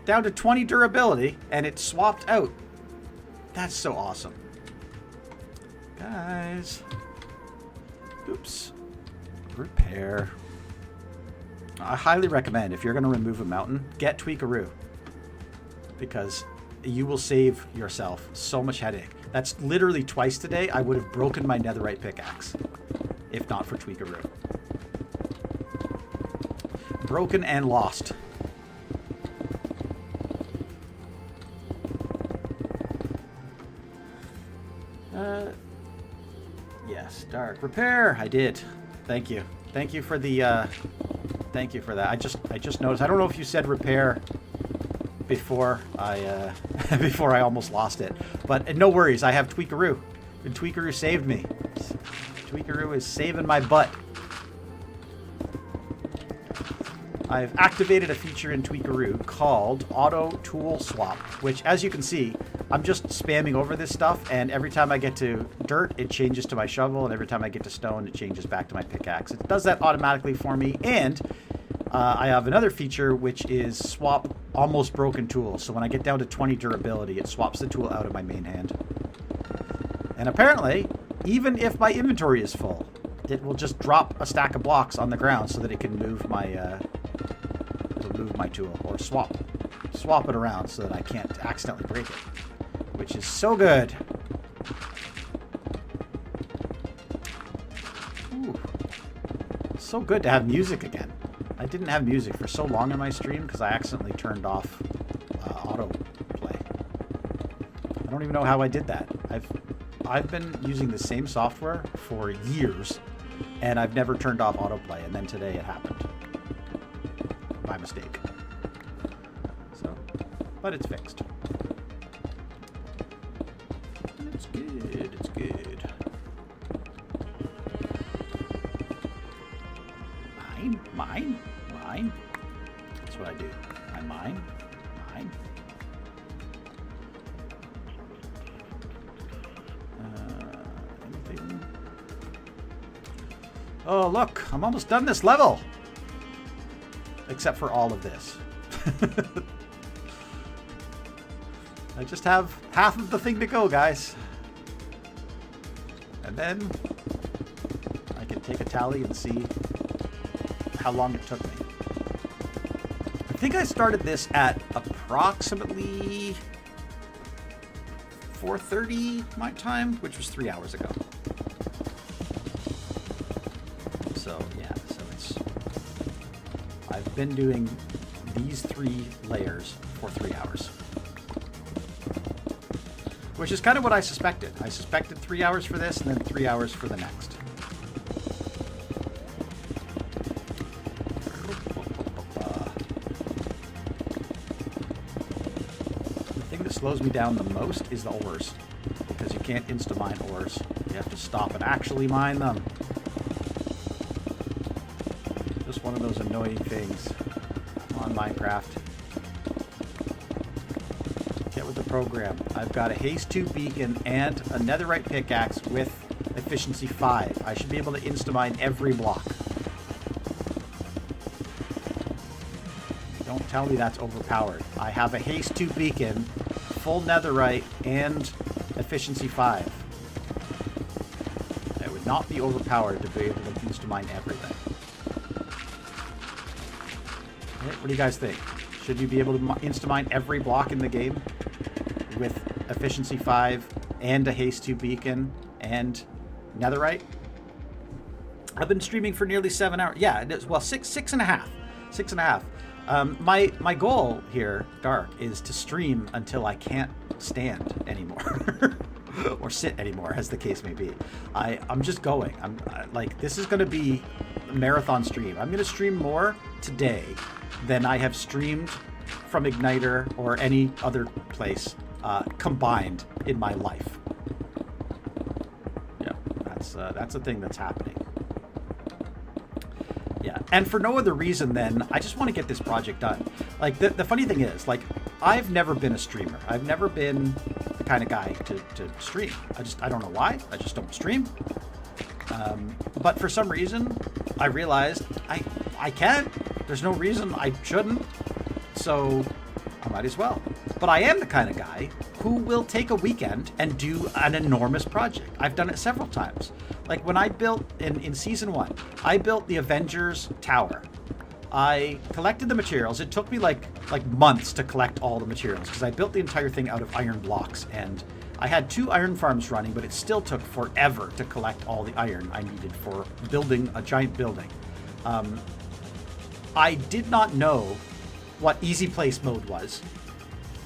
Down to 20 durability, and it swapped out. That's so awesome. Guys. Oops. Repair. I highly recommend, if you're going to remove a mountain, get Tweakaroo. Because you will save yourself so much headache. That's literally twice today I would have broken my netherite pickaxe. If not for Tweakaroo. Broken and lost. Yes, dark repair. I did. Thank you. Thank you for the. Thank you for that. I just noticed. I don't know if you said repair before I before I almost lost it, but no worries. I have Tweakaroo, and Tweakaroo saved me. Tweakaroo is saving my butt. I've activated a feature in Tweakaroo called Auto Tool Swap, which, as you can see, I'm just spamming over this stuff, and every time I get to dirt, it changes to my shovel, and every time I get to stone, it changes back to my pickaxe. It does that automatically for me, and I have another feature, which is swap almost broken tools. So when I get down to 20 durability, it swaps the tool out of my main hand. And apparently, even if my inventory is full, it will just drop a stack of blocks on the ground so that it can move my tool, or swap it around so that I can't accidentally break it, which is so good. Ooh. So good to have music again. I didn't have music for so long in my stream because I accidentally turned off autoplay. I don't even know how I did that. I've been using the same software for years, and I've never turned off autoplay, and then today it happened. By mistake. So, but it's fixed. It's good, it's good. Mine. That's what I do. I mine. Anything? Oh, look, I'm almost done this level. Except for all of this. I just have half of the thing to go, guys. And then I can take a tally and see how long it took me. I think I started this at approximately 4:30 my time, which was 3 hours ago. So, yeah, I've been doing these 3 layers for 3 hours. Which is kind of what I suspected. I suspected 3 hours for this and then 3 hours for the next. The thing that slows me down the most is the ores. Because you can't insta-mine ores. You have to stop and actually mine them. Just one of those annoying things on Minecraft. Get with the program. I've got a haste 2 beacon and a netherite pickaxe with efficiency 5. I should be able to insta-mine every block. Don't tell me that's overpowered. I have a haste 2 beacon, full netherite, and efficiency 5. It would not be overpowered to be able to insta-mine everything. What do you guys think? Should you be able to insta-mine every block in the game with efficiency 5 and a haste 2 beacon and netherite? I've been streaming for nearly 7 hours. Yeah, it is. Well, six and a half. My goal here, Dark, is to stream until I can't stand anymore. Or sit anymore, as the case may be. I'm just going. Like, this is going to be a marathon stream. I'm going to stream more today than I have streamed from Igniter or any other place combined in my life. Yeah, that's a thing that's happening. Yeah, and for no other reason than I just want to get this project done. Like, the funny thing is, like, I've never been a streamer. I've never been the kind of guy to stream. I don't know why. I just don't stream. But for some reason, I realized I can. There's no reason I shouldn't. So I might as well. But I am the kind of guy who will take a weekend and do an enormous project. I've done it several times. Like when I built in season 1, I built the Avengers Tower. I collected the materials. It took me like months to collect all the materials because I built the entire thing out of iron blocks, and I had 2 iron farms running, but it still took forever to collect all the iron I needed for building a giant building. I did not know what easy place mode was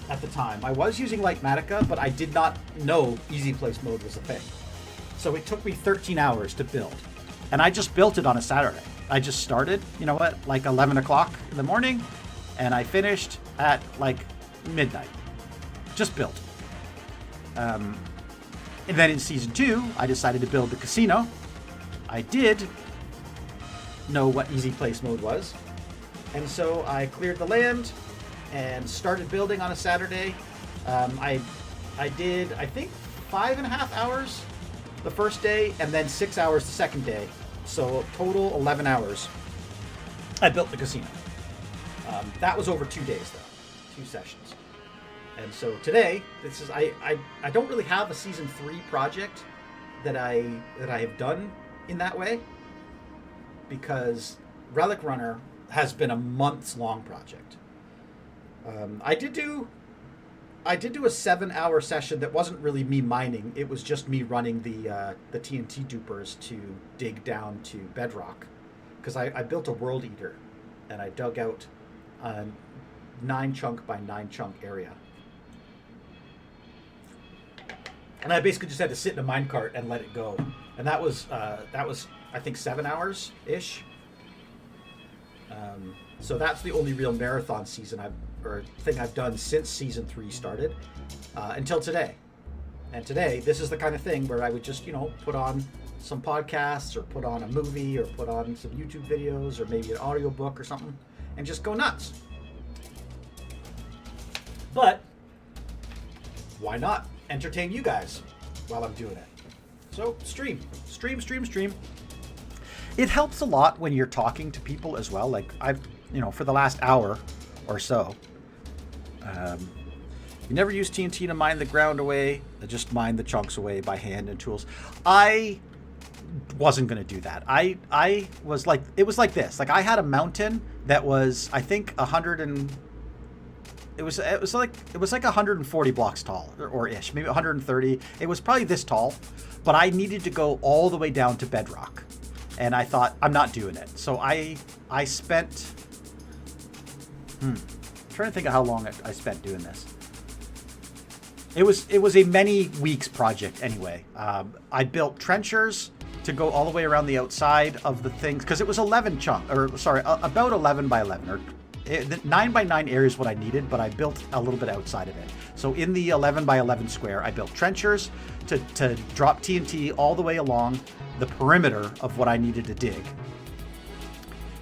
at the time. I was using Lightmatica, but I did not know easy place mode was a thing. So it took me 13 hours to build, and I just built it on a Saturday. I just started, you know what, like 11 o'clock in the morning, and I finished at like midnight. Just built. And then in season 2, I decided to build the casino. I did know what easy place mode was, and so I cleared the land and started building on a Saturday. I did, I think, 5.5 hours the first day, and then 6 hours the second day. So total 11 hours. I built the casino. That was over 2 days though, 2 sessions. And so today, this is I don't really have a season 3 project that I have done in that way, because Relic Runner has been a months long project. I did do a 7-hour session that wasn't really me mining. It was just me running the TNT dupers to dig down to bedrock, because I built a world eater, and I dug out a 9 chunk by 9 chunk area, and I basically just had to sit in a minecart and let it go, and that was I think 7 hours ish. So that's the only real marathon season thing I've done since season 3 started, until today. And today, this is the kind of thing where I would just, put on some podcasts, or put on a movie, or put on some YouTube videos, or maybe an audiobook or something, and just go nuts. But why not entertain you guys while I'm doing it? So stream. It helps a lot when you're talking to people as well. Like I've, for the last hour or so, you never use TNT to mine the ground away. I just mine the chunks away by hand and tools. I wasn't going to do that. I was like, it was like this. Like I had a mountain that was, I think, it was like 140 blocks tall or ish, maybe 130. It was probably this tall, but I needed to go all the way down to bedrock. And I thought, I'm not doing it. So I spent, I'm trying to think of how long I spent doing this. It was a many weeks project anyway. I built trenchers to go all the way around the outside of the things, because it was about 11 by 11, or 9 by 9 area is what I needed, but I built a little bit outside of it. So in the 11 by 11 square, I built trenchers to drop TNT all the way along the perimeter of what I needed to dig.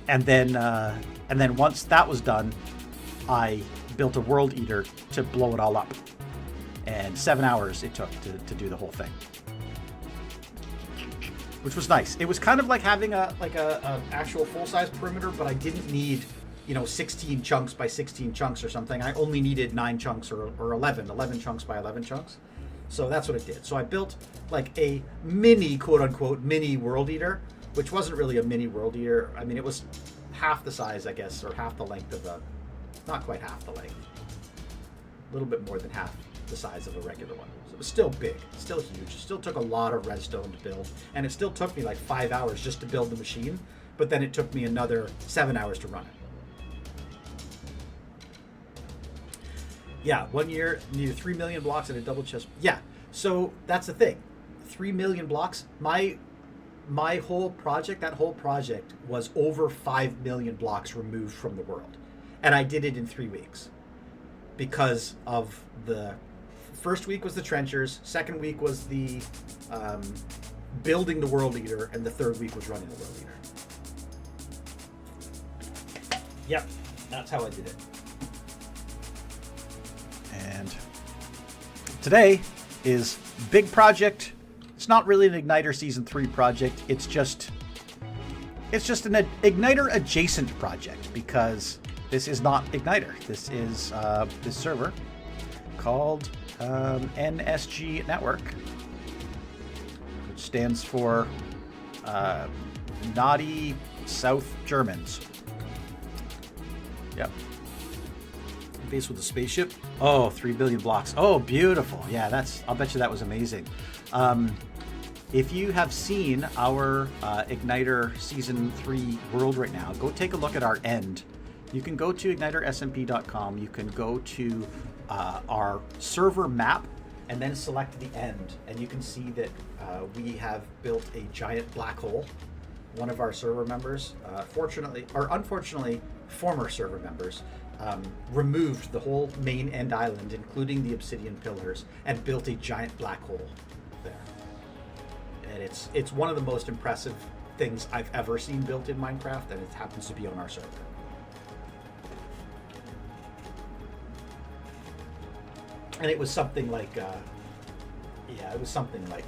And then once that was done, I built a world eater to blow it all up. And 7 hours it took to do the whole thing, which was nice. It was kind of like having a actual full-size perimeter, but I didn't need 16 chunks by 16 chunks or something. I only needed 9 chunks or 11 chunks by 11 chunks. So that's what it did. So I built like a mini, quote-unquote, mini world eater, which wasn't really a mini world eater. I mean, it was half the size, I guess, or half the length of not quite half the length. A little bit more than half the size of a regular one. So it was still big, still huge. It still took a lot of redstone to build, and it still took me like 5 hours just to build the machine, but then it took me another 7 hours to run it. Yeah, 1 year, needed 3 million blocks and a double chest. Yeah, so that's the thing. 3 million blocks. My whole project, that whole project was over 5 million blocks removed from the world. And I did it in 3 weeks. Because of the first week was the trenchers, second week was the building the world eater, and the third week was running the world eater. Yep, that's how I did it. And today is big project. It's not really an Igniter Season 3 project. It's just an Igniter adjacent project, because this is not Igniter. This is this server called NSG Network, which stands for Naughty South Germans. Yep. Base with a spaceship. Oh, 3 billion blocks. Oh, beautiful. Yeah, I'll bet you that was amazing. If you have seen our Igniter Season 3 world right now, go take a look at our end. You can go to ignitersmp.com. You can go to our server map and then select the end. And you can see that we have built a giant black hole. One of our server members, fortunately, or unfortunately, former server members, removed the whole main end island, including the obsidian pillars, and built a giant black hole there. And it's one of the most impressive things I've ever seen built in Minecraft, and it happens to be on our server. And it was something like, it was something like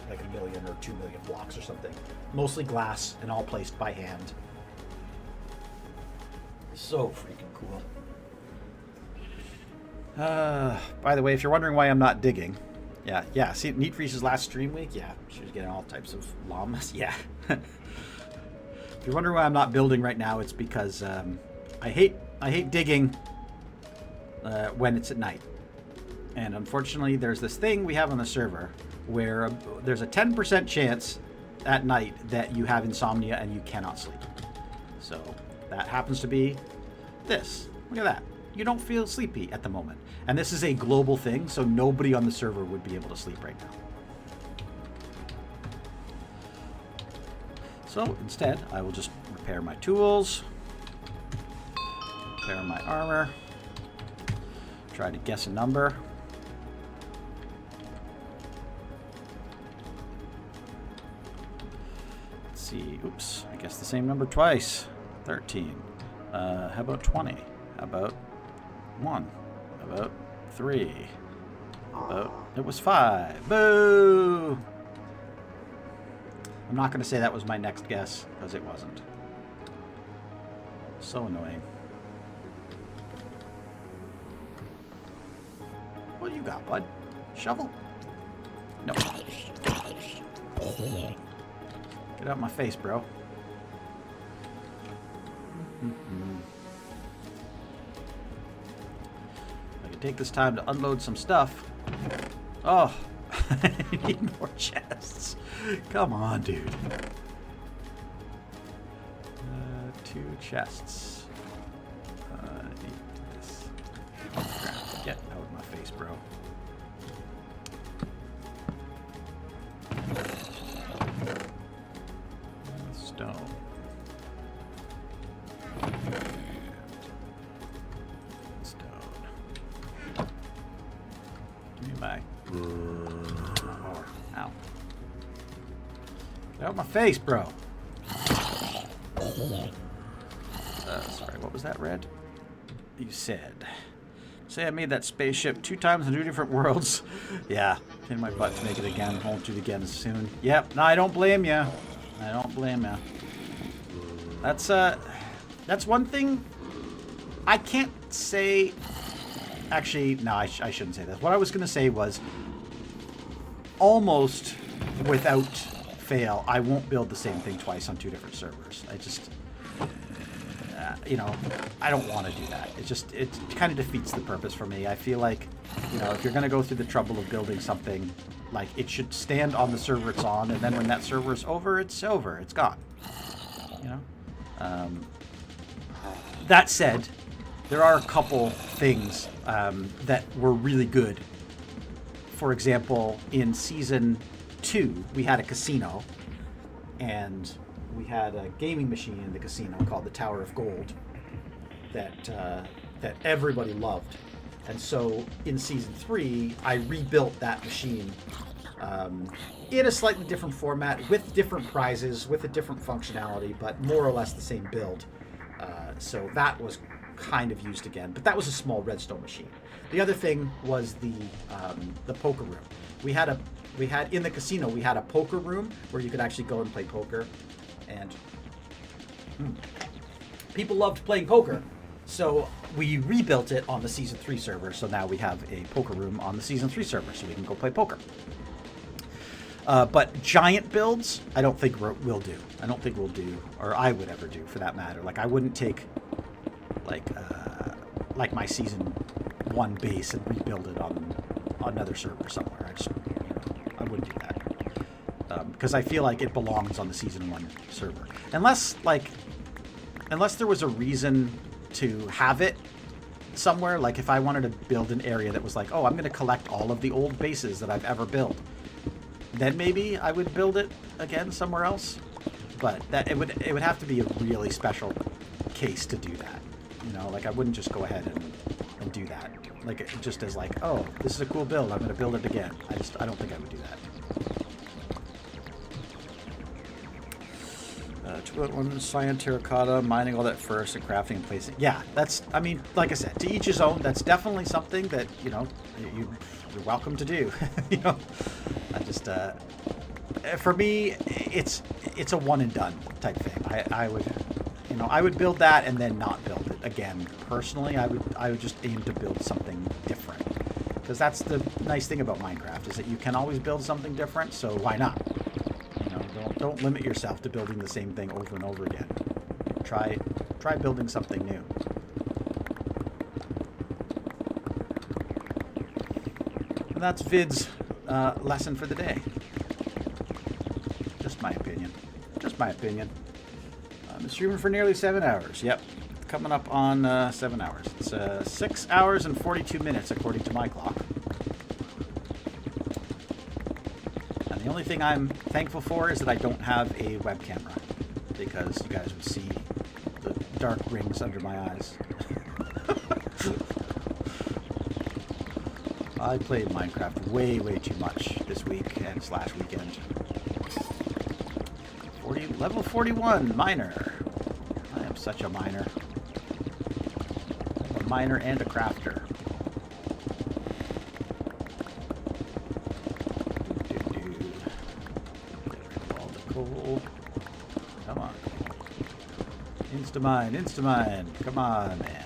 1 million or 2 million blocks or something. Mostly glass and all placed by hand. So freaking cool. By the way, if you're wondering why I'm not digging, yeah. See, Neat Freeze's last stream week, yeah, she was getting all types of llamas, yeah. If you're wondering why I'm not building right now, it's because I hate digging when it's at night. And unfortunately, there's this thing we have on the server where there's a 10% chance at night that you have insomnia and you cannot sleep. So that happens to be this. Look at that. You don't feel sleepy at the moment. And this is a global thing, so nobody on the server would be able to sleep right now. So instead, I will just repair my tools, repair my armor, try to guess a number. See, oops, I guess the same number twice. 13. How about 20? How about 1? How about 3? How about, it was 5. Boo! I'm not going to say that was my next guess, because it wasn't. So annoying. What do you got, bud? Shovel? No. Get out my face, bro. I can take this time to unload some stuff. Oh, I need more chests. Come on, dude. 2 chests. I need this. Get out of my face, bro. Stone. Stone. Give me my more. Ow. Get out of my face, bro. Sorry, what was that, Red? You said. Say I made that spaceship 2 times in 2 different worlds. Yeah, in my butt to make it again. Won't do it again soon. Yep, no, I don't blame you. I don't blame you. That's one thing I can't say. Actually, no, I shouldn't say that. What I was going to say was almost without fail, I won't build the same thing twice on 2 different servers. you know, I don't want to do that. It kind of defeats the purpose for me. I feel like, you know, if you're going to go through the trouble of building something, like, it should stand on the server it's on, and then when that server is over, it's over. It's gone. You know? That said, there are a couple things that were really good. For example, in Season 2, we had a casino, and we had a gaming machine in the casino called the Tower of Gold that everybody loved. And so in Season 3, I rebuilt that machine in a slightly different format, with different prizes, with a different functionality, but more or less the same build. So that was kind of used again, but that was a small redstone machine. The other thing was the poker room. We had in the casino, we had a poker room where you could actually go and play poker, and people loved playing poker. So we rebuilt it on the Season 3 server, so now we have a poker room on the Season 3 server, so we can go play poker. But giant builds, I don't think we'll do. I don't think we'll do, or I would ever do, for that matter. Like, I wouldn't take, like my Season 1 base and rebuild it on another server somewhere. I wouldn't do that. Because I feel like it belongs on the Season 1 server. Unless there was a reason to have it somewhere, like if I wanted to build an area that was like, oh, I'm going to collect all of the old bases that I've ever built, then maybe I would build it again somewhere else. But that it would have to be a really special case to do that. You know, like I wouldn't just go ahead and do that. Like it just as like, oh, this is a cool build, I'm going to build it again. I don't think I would do that. 2.1 cyan terracotta, mining all that first and crafting and placing. Yeah, that's, I mean, like I said, to each his own. That's definitely something that, you know, you're welcome to do. You know, I just, for me, it's a one and done type thing. I would build that and then not build it again. Personally, I would just aim to build something different, because that's the nice thing about Minecraft, is that you can always build something different. So why not? Don't limit yourself to building the same thing over and over again. Try building something new. And that's Vid's lesson for the day. Just my opinion. Just my opinion. I've been streaming for nearly 7 hours. Yep, coming up on 7 hours. It's 6 hours and 42 minutes according to my clock. The only thing I'm thankful for is that I don't have a web camera, because you guys would see the dark rings under my eyes. I played Minecraft way too much this week and / weekend. Level 41, miner. I am such a miner. I'm a miner and a crafter. Come on. Instamine. Come on, man.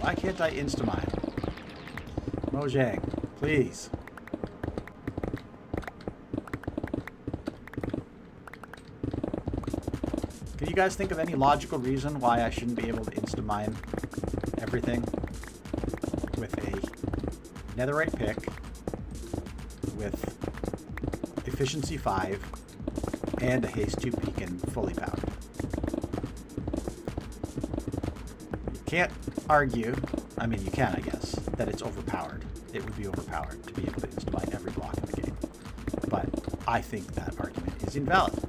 Why can't I instamine? Mojang, please. Can you guys think of any logical reason why I shouldn't be able to instamine everything with a netherite pick, with efficiency 5, and a haste 2 beacon fully powered? You can't argue, I mean you can I guess, that it's overpowered. It would be overpowered to be able to instamine every block in the game. But I think that argument is invalid,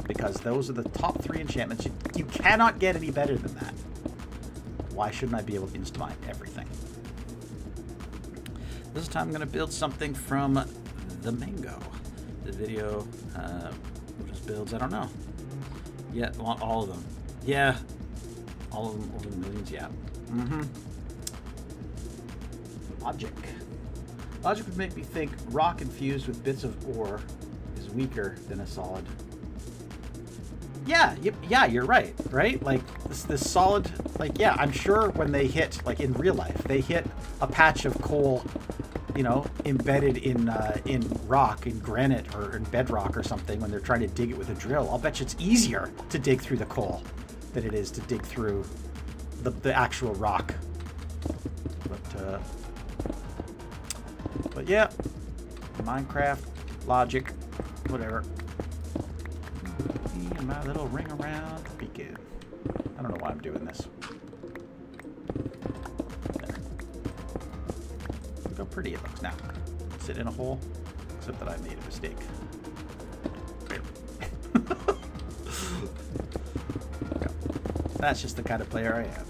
because those are the top 3 enchantments. You cannot get any better than that. Why shouldn't I be able to instamine everything? This time I'm going to build something from the mango. The video just builds, I don't know. Yeah, all of them. Yeah. All of them over the millions, yeah. Logic. Logic would make me think rock infused with bits of ore is weaker than a solid. Yeah, you're right? Like, this solid, like, yeah, I'm sure when they hit, like in real life, they hit a patch of coal you know, embedded in rock, in granite, or in bedrock or something when they're trying to dig it with a drill. I'll bet you it's easier to dig through the coal than it is to dig through the actual rock. But yeah, Minecraft logic, whatever. And my little ring around begin. I don't know why I'm doing this. There. Look how pretty it looks now. Sit in a hole, except that I made a mistake. There. Yeah. That's just the kind of player I am.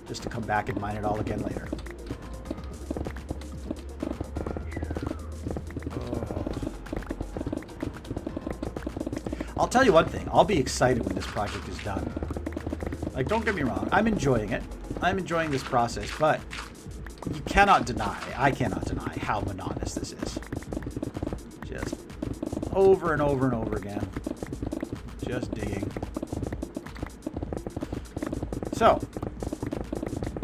Just to come back and mine it all again later. I'll tell you one thing. I'll be excited when this project is done. Like, don't get me wrong. I'm enjoying it. I'm enjoying this process, but you cannot deny, I cannot deny how monotonous this is. Just over and over and over again. Just digging. So,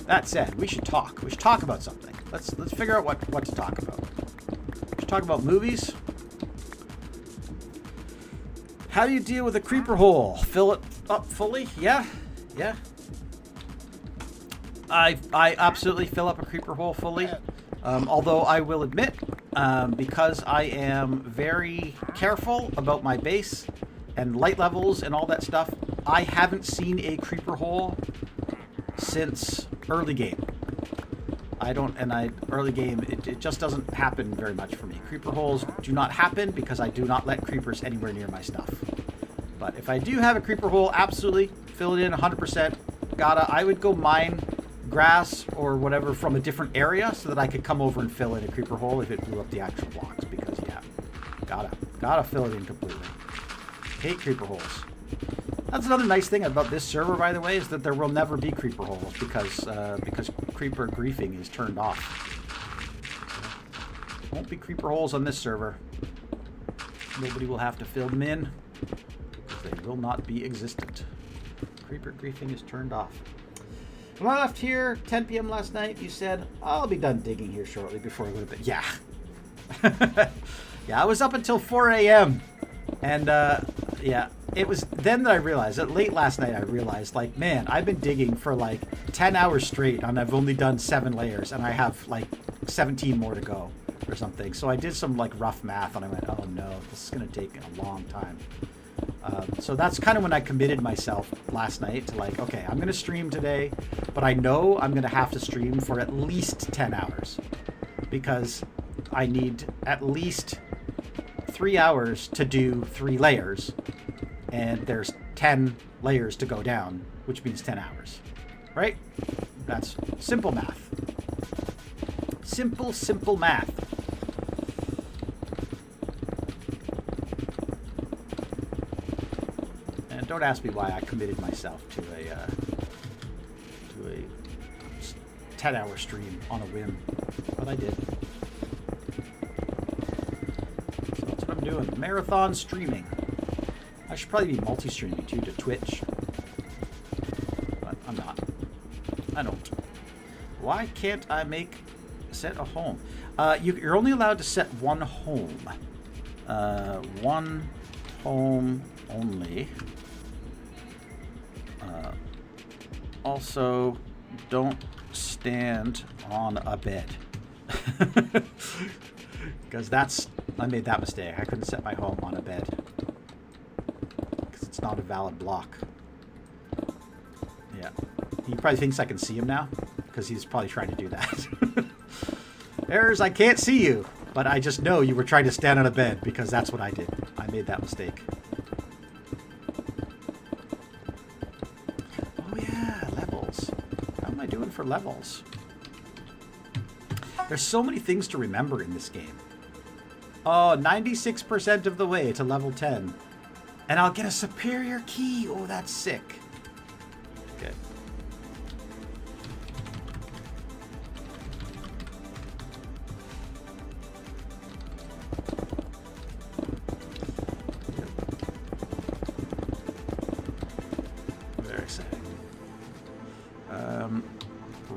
that said, we should talk. We should talk about something. Let's figure out what to talk about. We should talk about movies. How do you deal with a creeper hole? Fill it up fully? Yeah. Yeah. I absolutely fill up a creeper hole fully. Although I will admit, because I am very careful about my base and light levels and all that stuff, I haven't seen a creeper hole since early game. Early game, it just doesn't happen very much for me. Creeper holes do not happen because I do not let creepers anywhere near my stuff. But if I do have a creeper hole, absolutely, fill it in 100%. I would go mine grass or whatever from a different area so that I could come over and fill in a creeper hole if it blew up the actual blocks, because yeah, gotta fill it in completely. Hate creeper holes. That's another nice thing about this server, by the way, is that there will never be creeper holes because creeper griefing is turned off. Won't be creeper holes on this server. Nobody will have to fill them in because they will not be existent. Creeper griefing is turned off. When I left here 10 p.m. last night, you said, I'll be done digging here shortly before I go to bed. Yeah. Yeah, I was up until 4 a.m. And, yeah, it was then that I realized, late last night I realized, like, man, I've been digging for, like, 10 hours straight, and I've only done 7 layers, and I have, like, 17 more to go or something. So I did some, like, rough math, and I went, oh, no, this is going to take a long time. So that's kind of when I committed myself last night to, like, okay, I'm going to stream today, but I know I'm going to have to stream for at least 10 hours because I need at least 3 hours to do 3 layers, and there's 10 layers to go down, which means 10 hours, right? That's simple math. Simple math. And don't ask me why I committed myself to a 10-hour stream on a whim, but I did. So that's what I'm doing. Marathon streaming. I should probably be multi-streaming too to Twitch, but I'm not. I don't. Why can't I set a home? You're only allowed to set one home. One home only. Also, don't stand on a bed. Because I made that mistake. I couldn't set my home on a bed. Because it's not a valid block. Yeah. He probably thinks I can see him now. Because he's probably trying to do that. Errors, I can't see you. But I just know you were trying to stand on a bed. Because that's what I did. I made that mistake. Oh yeah, levels. How am I doing for levels? There's so many things to remember in this game. Oh, 96% of the way to level 10. And I'll get a superior key. Oh, that's sick. Okay. Very exciting.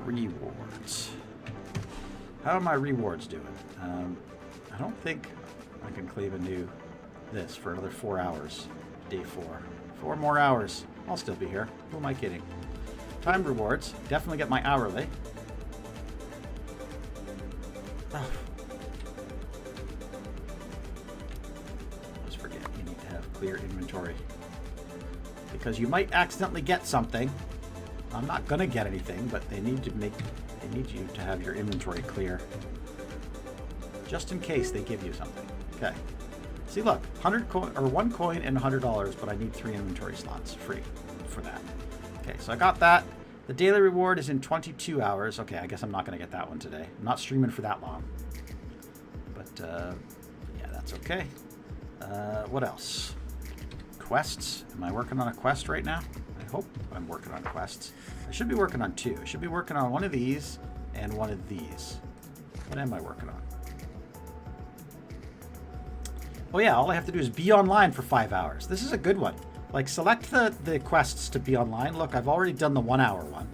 Rewards. How are my rewards doing? I don't think I can claim a new this for another 4 hours. Day 4. 4 more hours. I'll still be here. Who am I kidding? Time rewards. Definitely get my hourly. Oh. Just forget you need to have clear inventory. Because you might accidentally get something. I'm not gonna get anything, but they need you to have your inventory clear. Just in case they give you something. Okay. See, look, 100 coin or 1 coin and $100, but I need 3 inventory slots free for that. Okay, so I got that. The daily reward is in 22 hours. Okay, I guess I'm not going to get that one today. I'm not streaming for that long. But, yeah, that's okay. What else? Quests. Am I working on a quest right now? I hope I'm working on quests. I should be working on 2. I should be working on one of these and one of these. What am I working on? Oh yeah, all I have to do is be online for 5 hours. This is a good one. Like, select the quests to be online. Look, I've already done the 1 hour one.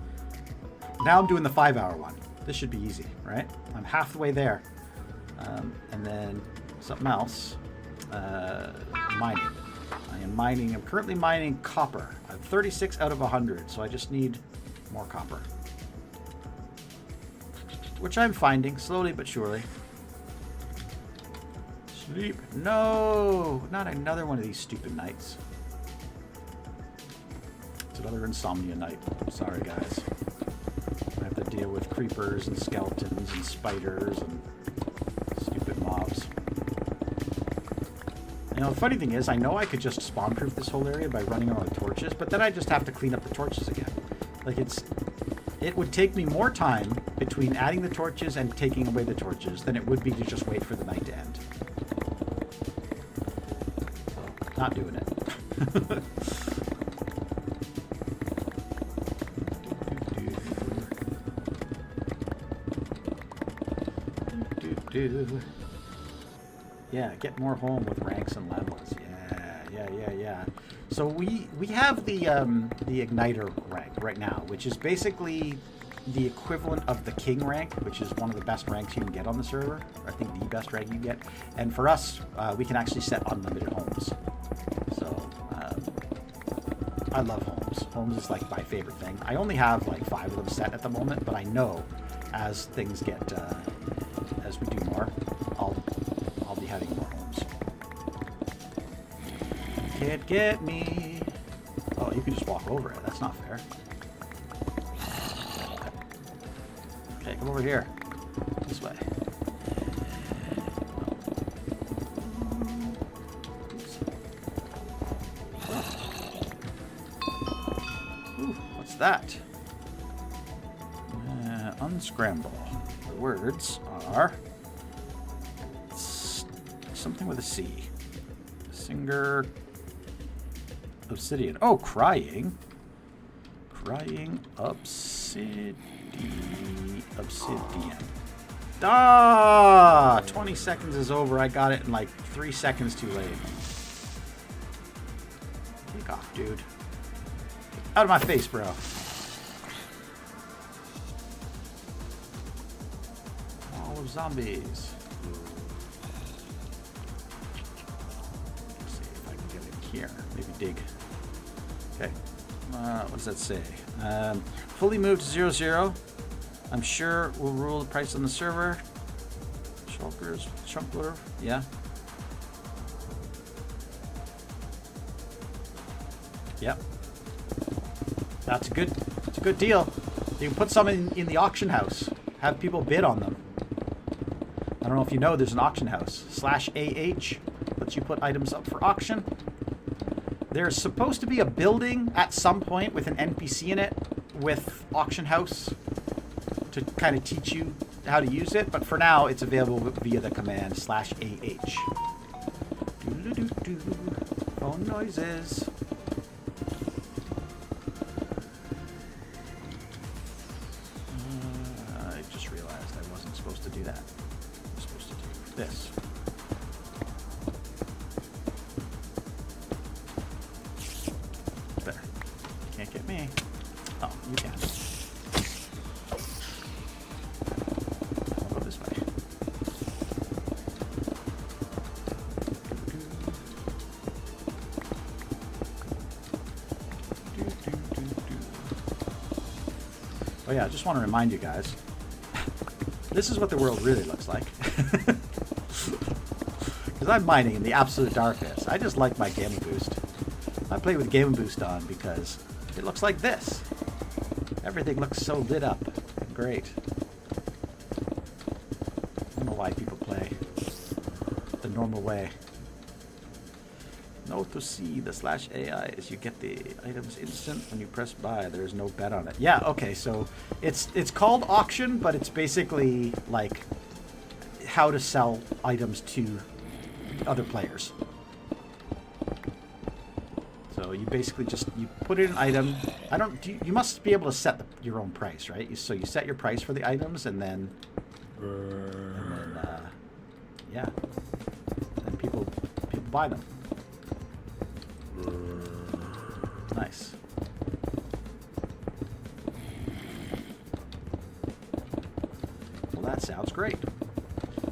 Now I'm doing the 5 hour one. This should be easy, right? I'm halfway there. And then something else. Mining. I am mining. I'm currently mining copper. I'm 36 out of 100, so I just need more copper. Which I'm finding, slowly but surely. Sleep. No! Not another one of these stupid nights. It's another insomnia night. Sorry, guys. I have to deal with creepers and skeletons and spiders and stupid mobs. You know, the funny thing is, I know I could just spawn-proof this whole area by running around with torches, but then I just have to clean up the torches again. Like, it would take me more time between adding the torches and taking away the torches than it would be to just wait for the night to end. Not doing it. Yeah, get more home with ranks and levels. Yeah. So we have the igniter rank right now, which is basically the equivalent of the king rank, which is one of the best ranks you can get on the server. I think the best rank you get. And for us, we can actually set unlimited homes. So I love homes. Homes is like my favorite thing. I only have like 5 of them set at the moment, but I know as things get as we do more, I'll be having more homes. Can't get me. Oh, you can just walk over it. That's not fair. Okay, come over here. This way. Ooh, what's that? Unscramble. The words are something with a C. Singer. Obsidian. Oh, crying. Crying obsidian. Ah! 20 seconds is over. I got it in like 3 seconds too late. Take off, dude. Out of my face, bro. All of zombies. Let's see if I can get in here. Maybe dig. Okay. What does that say? Fully moved to 0-0. I'm sure we'll rule the price on the server. Chunkler. Yeah. Yep. That's a good deal. You can put some in the auction house. Have people bid on them. I don't know if you know, there's an auction house. /AH lets you put items up for auction. There's supposed to be a building at some point with an NPC in it with auction house to kind of teach you how to use it, but for now it's available via the command /AH. Phone noises. I just realized I wasn't supposed to do that. I'm supposed to do this. There. Can't get me. Oh, you can. I'll go this way. Oh yeah, I just want to remind you guys, this is what the world really looks like. Because I'm mining in the absolute darkness. I just like my gaming boost. I play with gaming boost on because it looks like this. Everything looks so lit up. Great. I don't know why people play the normal way. Note to see the /AI is you get the items instant when you press buy. There's no bet on it. Yeah, okay, so it's called auction, but it's basically like how to sell items to other players. So you basically just you put in an item. You must be able to set your own price, right? So you set your price for the items, and then yeah, and people buy them. Nice. Well, that sounds great.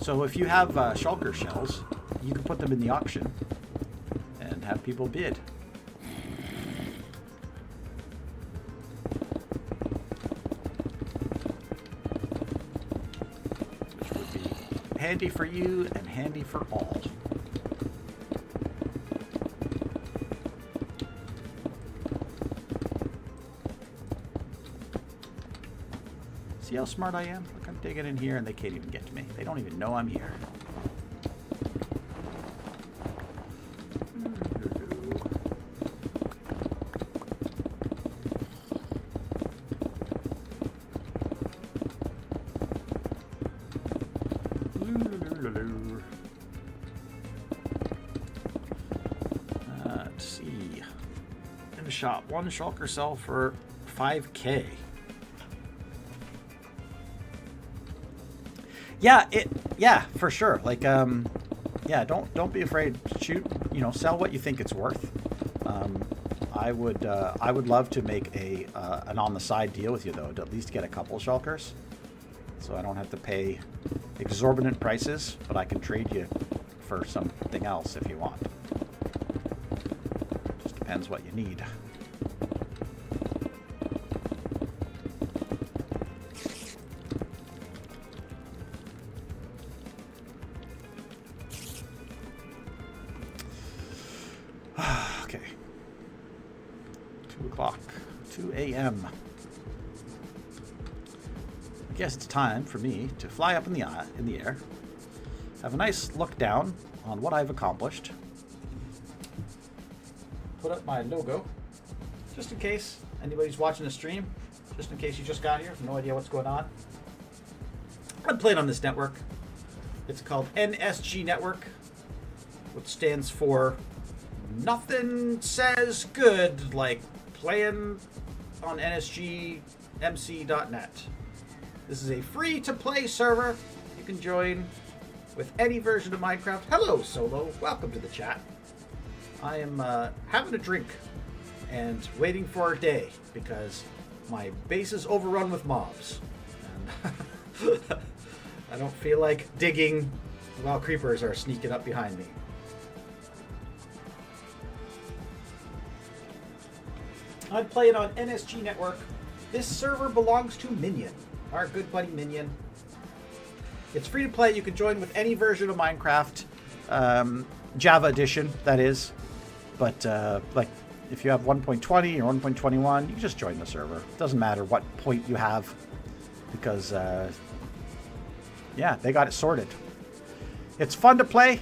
So if you have shulker shells, you can put them in the auction and have people bid. Which would be handy for you and handy for all. See how smart I am? Look, I'm digging in here and they can't even get to me. They don't even know I'm here. Let's see. In the shop, one shulker sell for 5K. Yeah, for sure. Like, yeah, don't be afraid. Shoot, sell what you think it's worth. I would love to make an on the side deal with you though, to at least get a couple shulkers, so I don't have to pay exorbitant prices, but I can trade you for something else if you want. Just depends what you need. Okay. 2 o'clock. 2 a.m. I guess it's time for me to fly up in the air, have a nice look down on what I've accomplished, put up my logo, just in case anybody's watching the stream, just in case you just got here, no idea what's going on. I'm playing on this network. It's called NSG Network, which stands for Nothing Says Good Like Playing on NSGMC.net. This is a free-to-play server you can join with any version of Minecraft. Hello, Solo. Welcome to the chat. I am having a drink and waiting for our day because my base is overrun with mobs. And I don't feel like digging while creepers are sneaking up behind me. I'm playing on NSG Network. This server belongs to Minion, our good buddy Minion. It's free to play. You can join with any version of Minecraft, Java edition, that is. But like, if you have 1.20 or 1.21, you can just join the server. It doesn't matter what point you have, because yeah, they got it sorted. It's fun to play.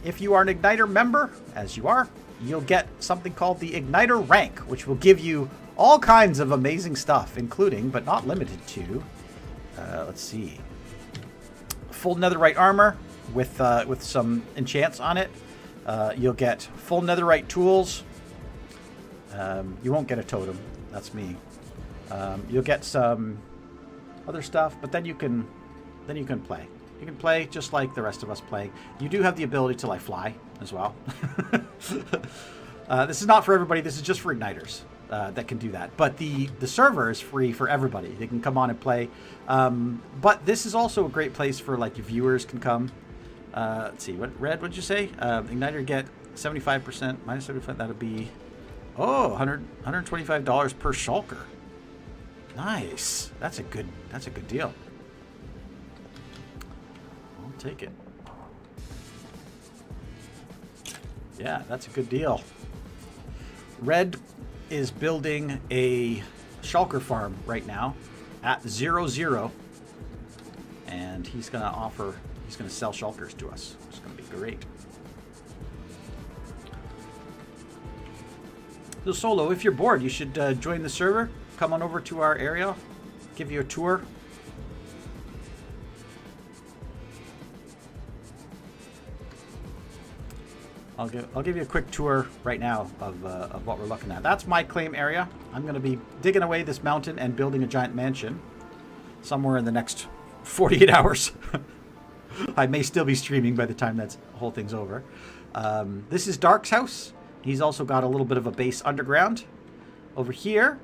If you are an Igniter member, as you are, you'll get something called the Igniter rank, which will give you all kinds of amazing stuff, including, but not limited to, let's see, full netherite armor with some enchants on it. You'll get full netherite tools. You won't get a totem. That's me. You'll get some other stuff, but then you can play. You can play just like the rest of us playing. You do have the ability to like fly as well. This is not for everybody. This is just for Igniters that can do that. But the server is free for everybody. They can come on and play. But this is also a great place for like your viewers can come. Let's see. What'd you say? Igniter get 75% minus 75. That'll be Oh, $125 per shulker. Nice. That's a good deal. I'll take it. Yeah, that's a good deal. Red is building a shulker farm right now at 0-0. And he's going to sell shulkers to us. It's going to be great. So Solo, if you're bored, you should join the server. Come on over to our area. Give you a tour. I'll give you a quick tour right now of what we're looking at. That's my claim area. I'm going to be digging away this mountain and building a giant mansion somewhere in the next 48 hours. I may still be streaming by the time that whole thing's over. This is Dark's house. He's also got a little bit of a base underground. Over here,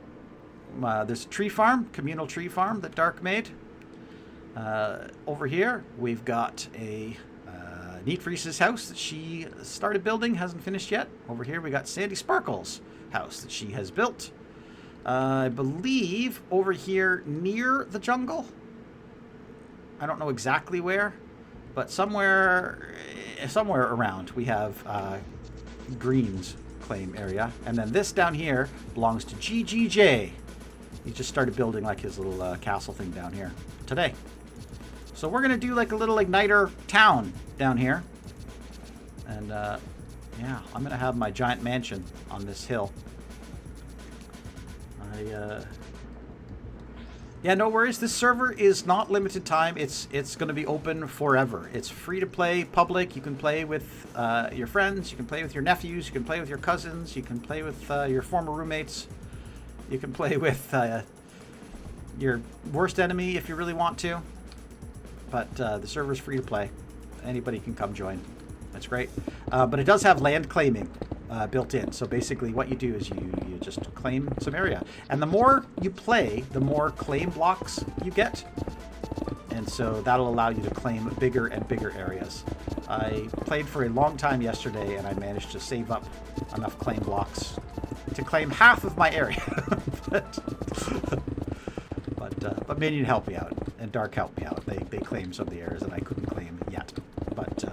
there's a tree farm, communal tree farm that Dark made. Over here, we've got a Neat Freeze's house that she started building, hasn't finished yet. Over here, we got Sandy Sparkle's house that she has built. I believe over here near the jungle. I don't know exactly where, but somewhere around we have Green's claim area. And then this down here belongs to GGJ. He just started building like his little castle thing down here today. So we're going to do like a little igniter town down here. And yeah, I'm going to have my giant mansion on this hill. Yeah, no worries. This server is not limited time. It's going to be open forever. It's free to play, public. You can play with your friends. You can play with your nephews. You can play with your cousins. You can play with your former roommates. You can play with your worst enemy if you really want to. But the server is free to play. Anybody can come join. That's great. But it does have land claiming built in. So basically what you do is you just claim some area. And the more you play, the more claim blocks you get. And so that'll allow you to claim bigger and bigger areas. I played for a long time yesterday and I managed to save up enough claim blocks to claim half of my area. But Minion helped me out and Dark helped me out. They claimed some of the areas that I couldn't claim yet. But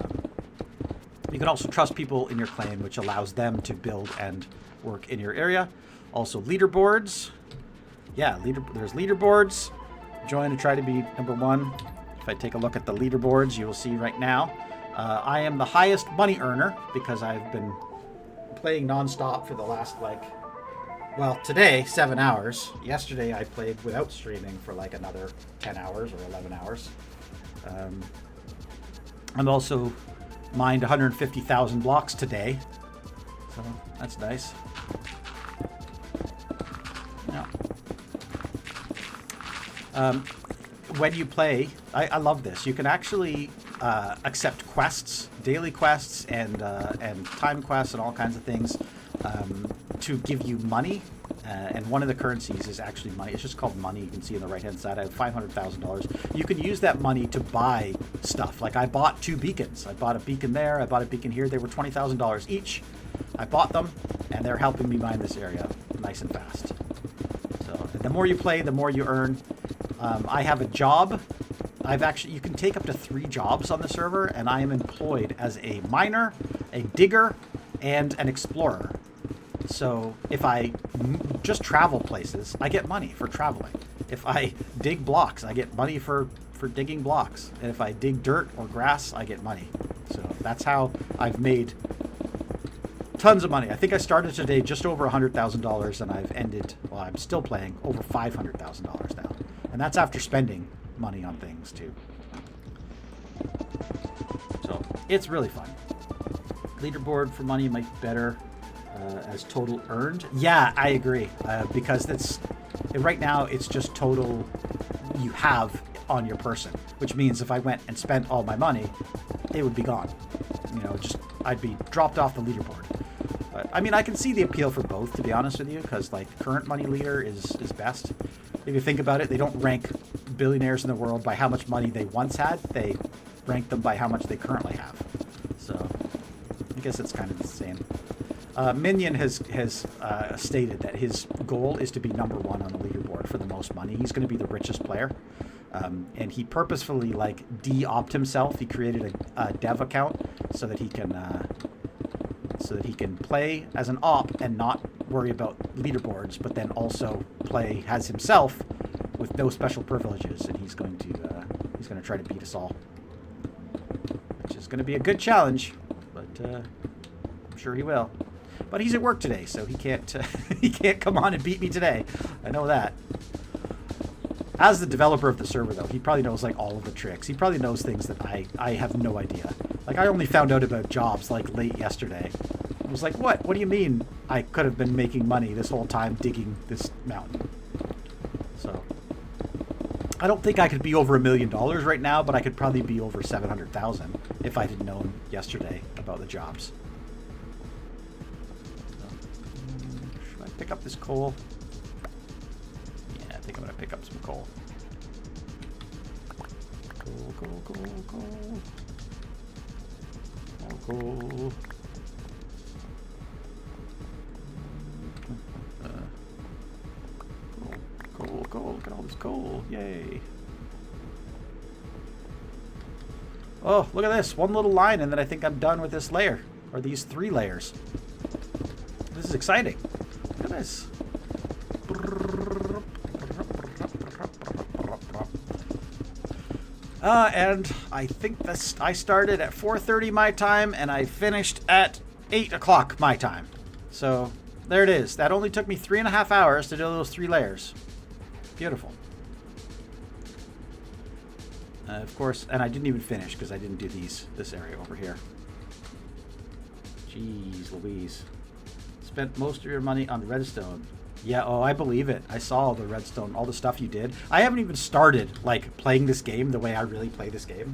you can also trust people in your claim, which allows them to build and work in your area. Also leaderboards. Yeah, there's leaderboards. Join and try to be #1. If I take a look at the leaderboards, you will see right now I am the highest money earner because I've been playing nonstop for the last well, today 7 hours. Yesterday I played without streaming for like another 10 hours or 11 hours. I'm also mined 150,000 blocks today, so that's nice. Yeah. When you play, I love this. You can actually accept quests, daily quests, and time quests, and all kinds of things to give you money. And one of the currencies is actually money. It's just called money. You can see on the right-hand side. I have $500,000. You can use that money to buy stuff. Like I bought 2 beacons. I bought a beacon there. I bought a beacon here. They were $20,000 each. I bought them, and they're helping me mine this area nice and fast. So the more you play, the more you earn. I have a job. You can take up to 3 jobs on the server, and I am employed as a miner, a digger, and an explorer. So if I just travel places, I get money for traveling. If I dig blocks, I get money for digging blocks. And if I dig dirt or grass, I get money. So that's how I've made tons of money. I think I started today just over $100,000 and I've ended, well, I'm still playing over $500,000 now. And that's after spending money on things too. So it's really fun. Leaderboard for money might be better. As total earned. Yeah, I agree. Because right now it's just total you have on your person, which means if I went and spent all my money, it would be gone. I'd be dropped off the leaderboard. But I mean, I can see the appeal for both, to be honest with you, because like current money leader is best. If you think about it, they don't rank billionaires in the world by how much money they once had. They rank them by how much they currently have. So I guess it's kind of the same. Minion has stated that his goal is to be number 1 on the leaderboard for the most money. He's going to be the richest player. And he purposefully like de-opt himself. He created a dev account so that he can play as an op and not worry about leaderboards, but then also play as himself with no special privileges. And he's going to try to beat us all, which is going to be a good challenge. But I'm sure he will. But he's at work today, so he can't he can't come on and beat me today. I know that. As the developer of the server, though, he probably knows like all of the tricks. He probably knows things that I have no idea. Like I only found out about jobs like late yesterday. I was like, what? What do you mean I could have been making money this whole time digging this mountain? So I don't think I could be over $1 million right now, but I could probably be over 700,000 if I had known yesterday about the jobs. Should I pick up this coal? I think I'm going to pick up some coal. Coal. Coal. Look at all this coal. Yay. Oh, look at this. One little line and then I think I'm done with this layer. Or these 3 layers. This is exciting. Look at this. And I think I started at 4:30 my time and I finished at 8 o'clock my time. So there it is. That only took me 3.5 hours to do those 3 layers. Beautiful. Of course, and I didn't even finish because I didn't do this area over here. Jeez Louise. Spent most of your money on redstone. Yeah, oh, I believe it. I saw all the redstone, all the stuff you did. I haven't even started, like, playing this game the way I really play this game.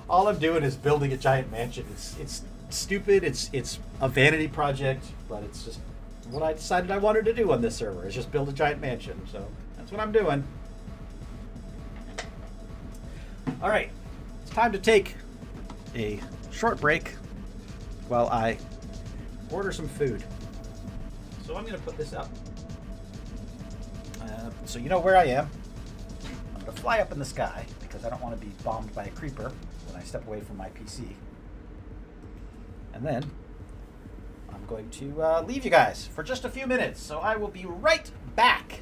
All I'm doing is building a giant mansion. It's stupid. It's a vanity project, but it's just what I decided I wanted to do on this server, is just build a giant mansion. So that's what I'm doing. All right, it's time to take a short break while I order some food. So I'm going to put this up. So you know where I am. I'm going to fly up in the sky because I don't want to be bombed by a creeper when I step away from my PC. And then I'm going to leave you guys for just a few minutes. So I will be right back.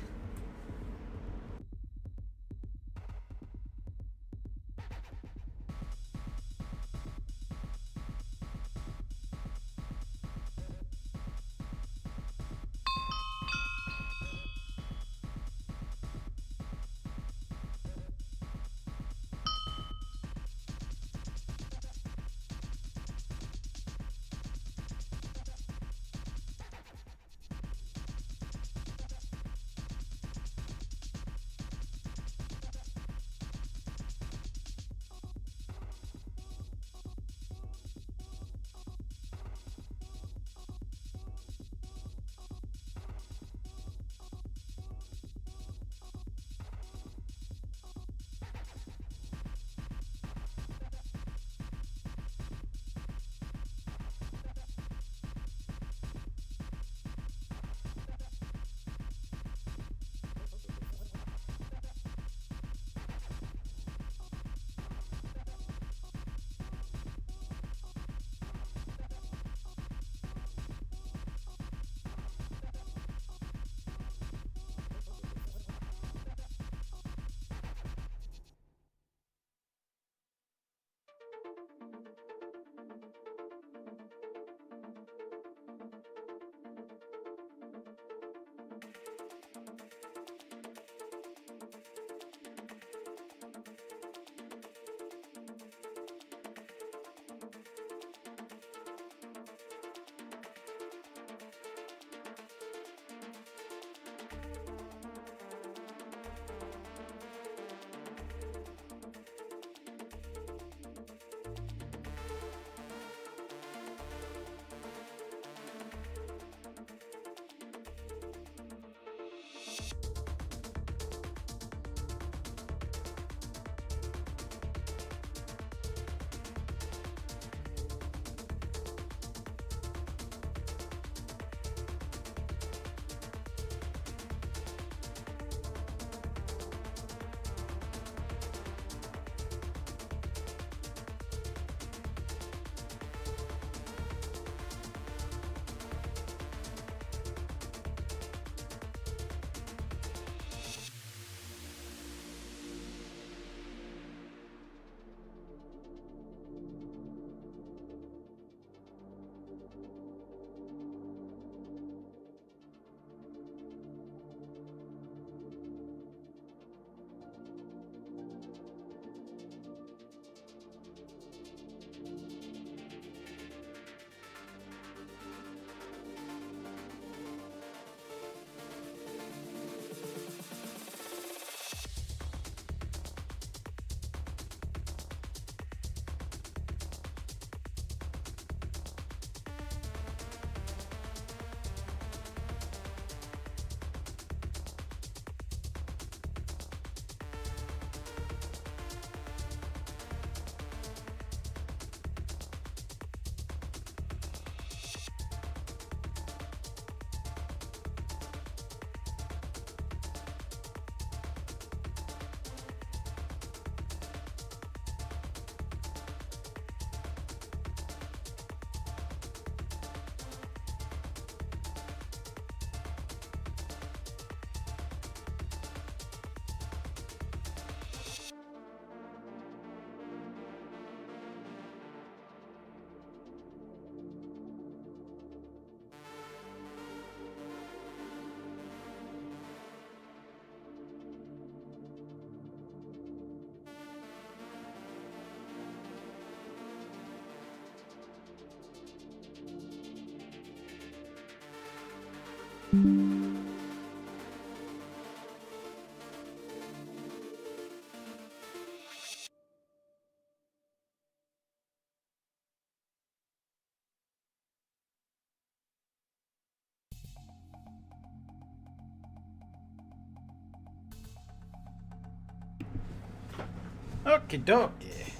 Okie dokie.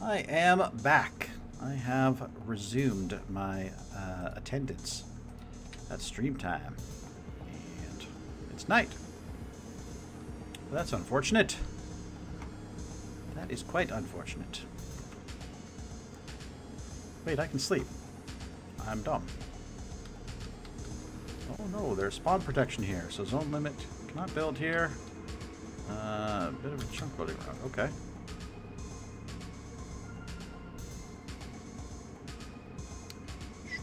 I am back. I have resumed my attendance at stream time. And it's night. That's unfortunate. That is quite unfortunate. Wait, I can sleep. I'm dumb. Oh no, there's spawn protection here. So zone limit. Cannot build here. A bit of a chunk building around. Okay.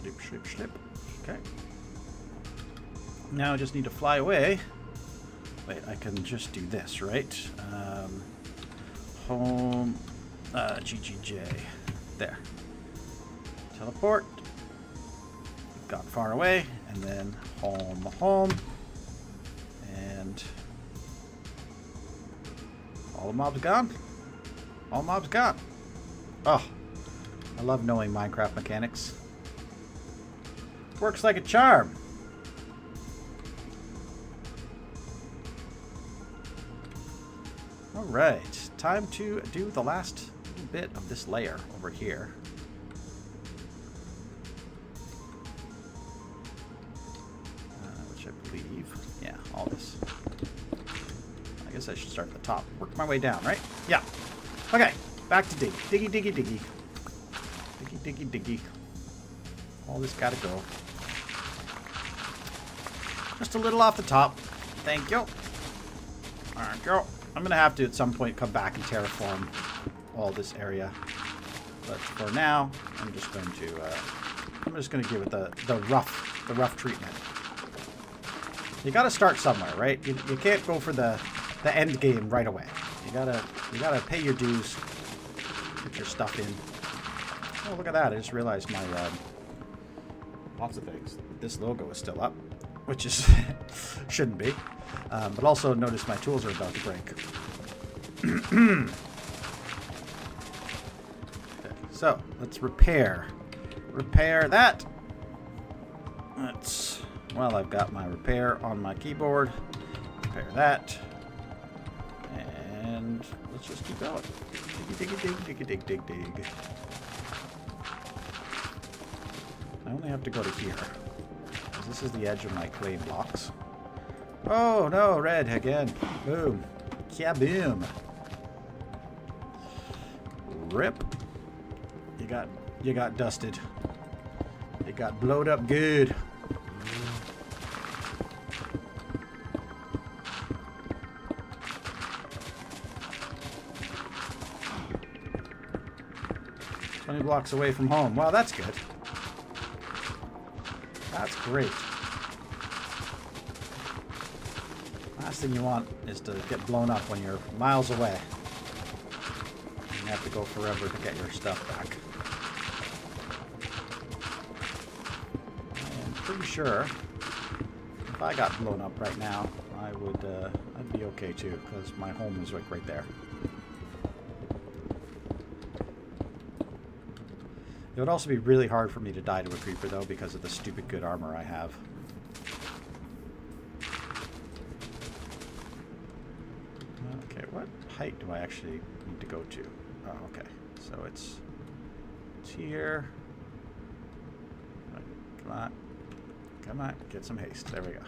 Slip, slip, slip. Okay. Now I just need to fly away. Wait, I can just do this, right? Home. GGJ. There. Teleport. Got far away. And then home, home. And all the mobs gone? All mobs gone. Oh, I love knowing Minecraft mechanics. Works like a charm. Alright, time to do the last little bit of this layer over here. Which I believe, yeah, all this. I guess I should start at the top. Work my way down, right? Yeah. Okay, back to dig. Diggy, diggy, diggy. Diggy, diggy, diggy. All this gotta go. Just a little off the top. Thank you. Thank you. I'm gonna have to at some point come back and terraform all this area. But for now, I'm just going to give it the rough treatment. You gotta start somewhere, right? You can't go for the end game right away. You gotta pay your dues, put your stuff in. Oh, look at that! I just realized my lots of things. This logo is still up, which is shouldn't be. But also notice my tools are about to break. Okay, so let's repair that. Well, I've got my repair on my keyboard. Repair that. And let's just keep going. Diggy, diggy, dig, diggy, dig, dig, dig. I only have to go to here. Because this is the edge of my clay blocks. Oh, no, red again. Boom. Kaboom. Rip. You got dusted. You got blowed up good. Blocks away from home. Wow, that's good. That's great. Last thing you want is to get blown up when you're miles away. You have to go forever to get your stuff back. I am pretty sure if I got blown up right now, I'd be okay too, because my home is like right there. It would also be really hard for me to die to a creeper, though, because of the stupid good armor I have. Okay, what height do I actually need to go to? Oh, okay. So it's here. Come on. Come on. Get some haste. There we go.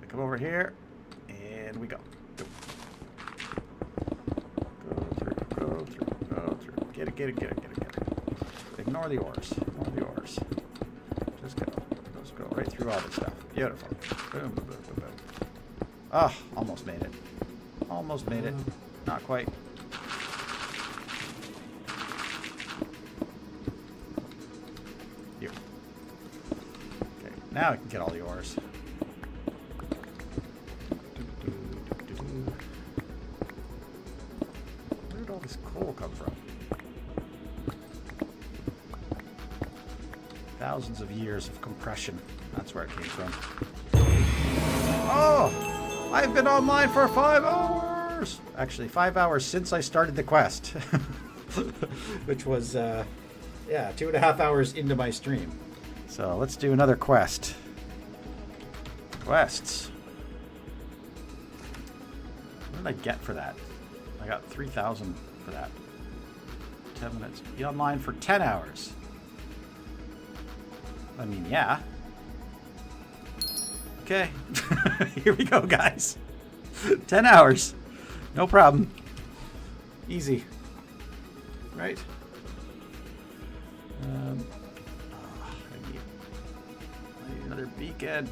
Come over here. And we go. Go. Go through. Get it. Ignore the ores. Just go right through all this stuff. Beautiful. Boom, boom, boom, boom, boom. Ah, almost made it. Not quite. You. Okay, now I can get all the ores. Where did all this coal come from? Thousands of years of compression. That's where it came from. Oh! I've been online for 5 hours! Actually, 5 hours since I started the quest. Which was, yeah, 2.5 hours into my stream. So let's do another quest. Quests. What did I get for that? I got 3,000 for that. 10 minutes. Be online for 10 hours. I mean, yeah. Okay. Here we go, guys. 10 hours. No problem. Easy. Right? I need another beacon.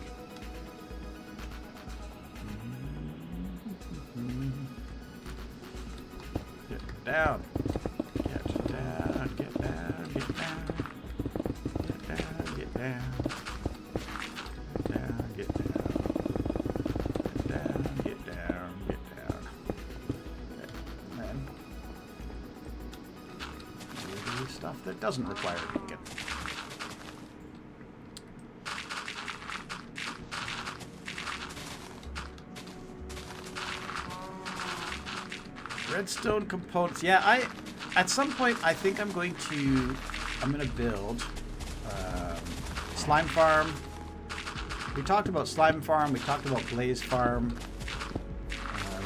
Get down. Get down. Get down. Get down. Get down. Get down. Get down. Get down. Get down. Get down. Get down. And then do stuff that doesn't require a beacon. Redstone components. Yeah, at some point I think I'm going to build slime farm. We talked about slime farm. We talked about blaze farm.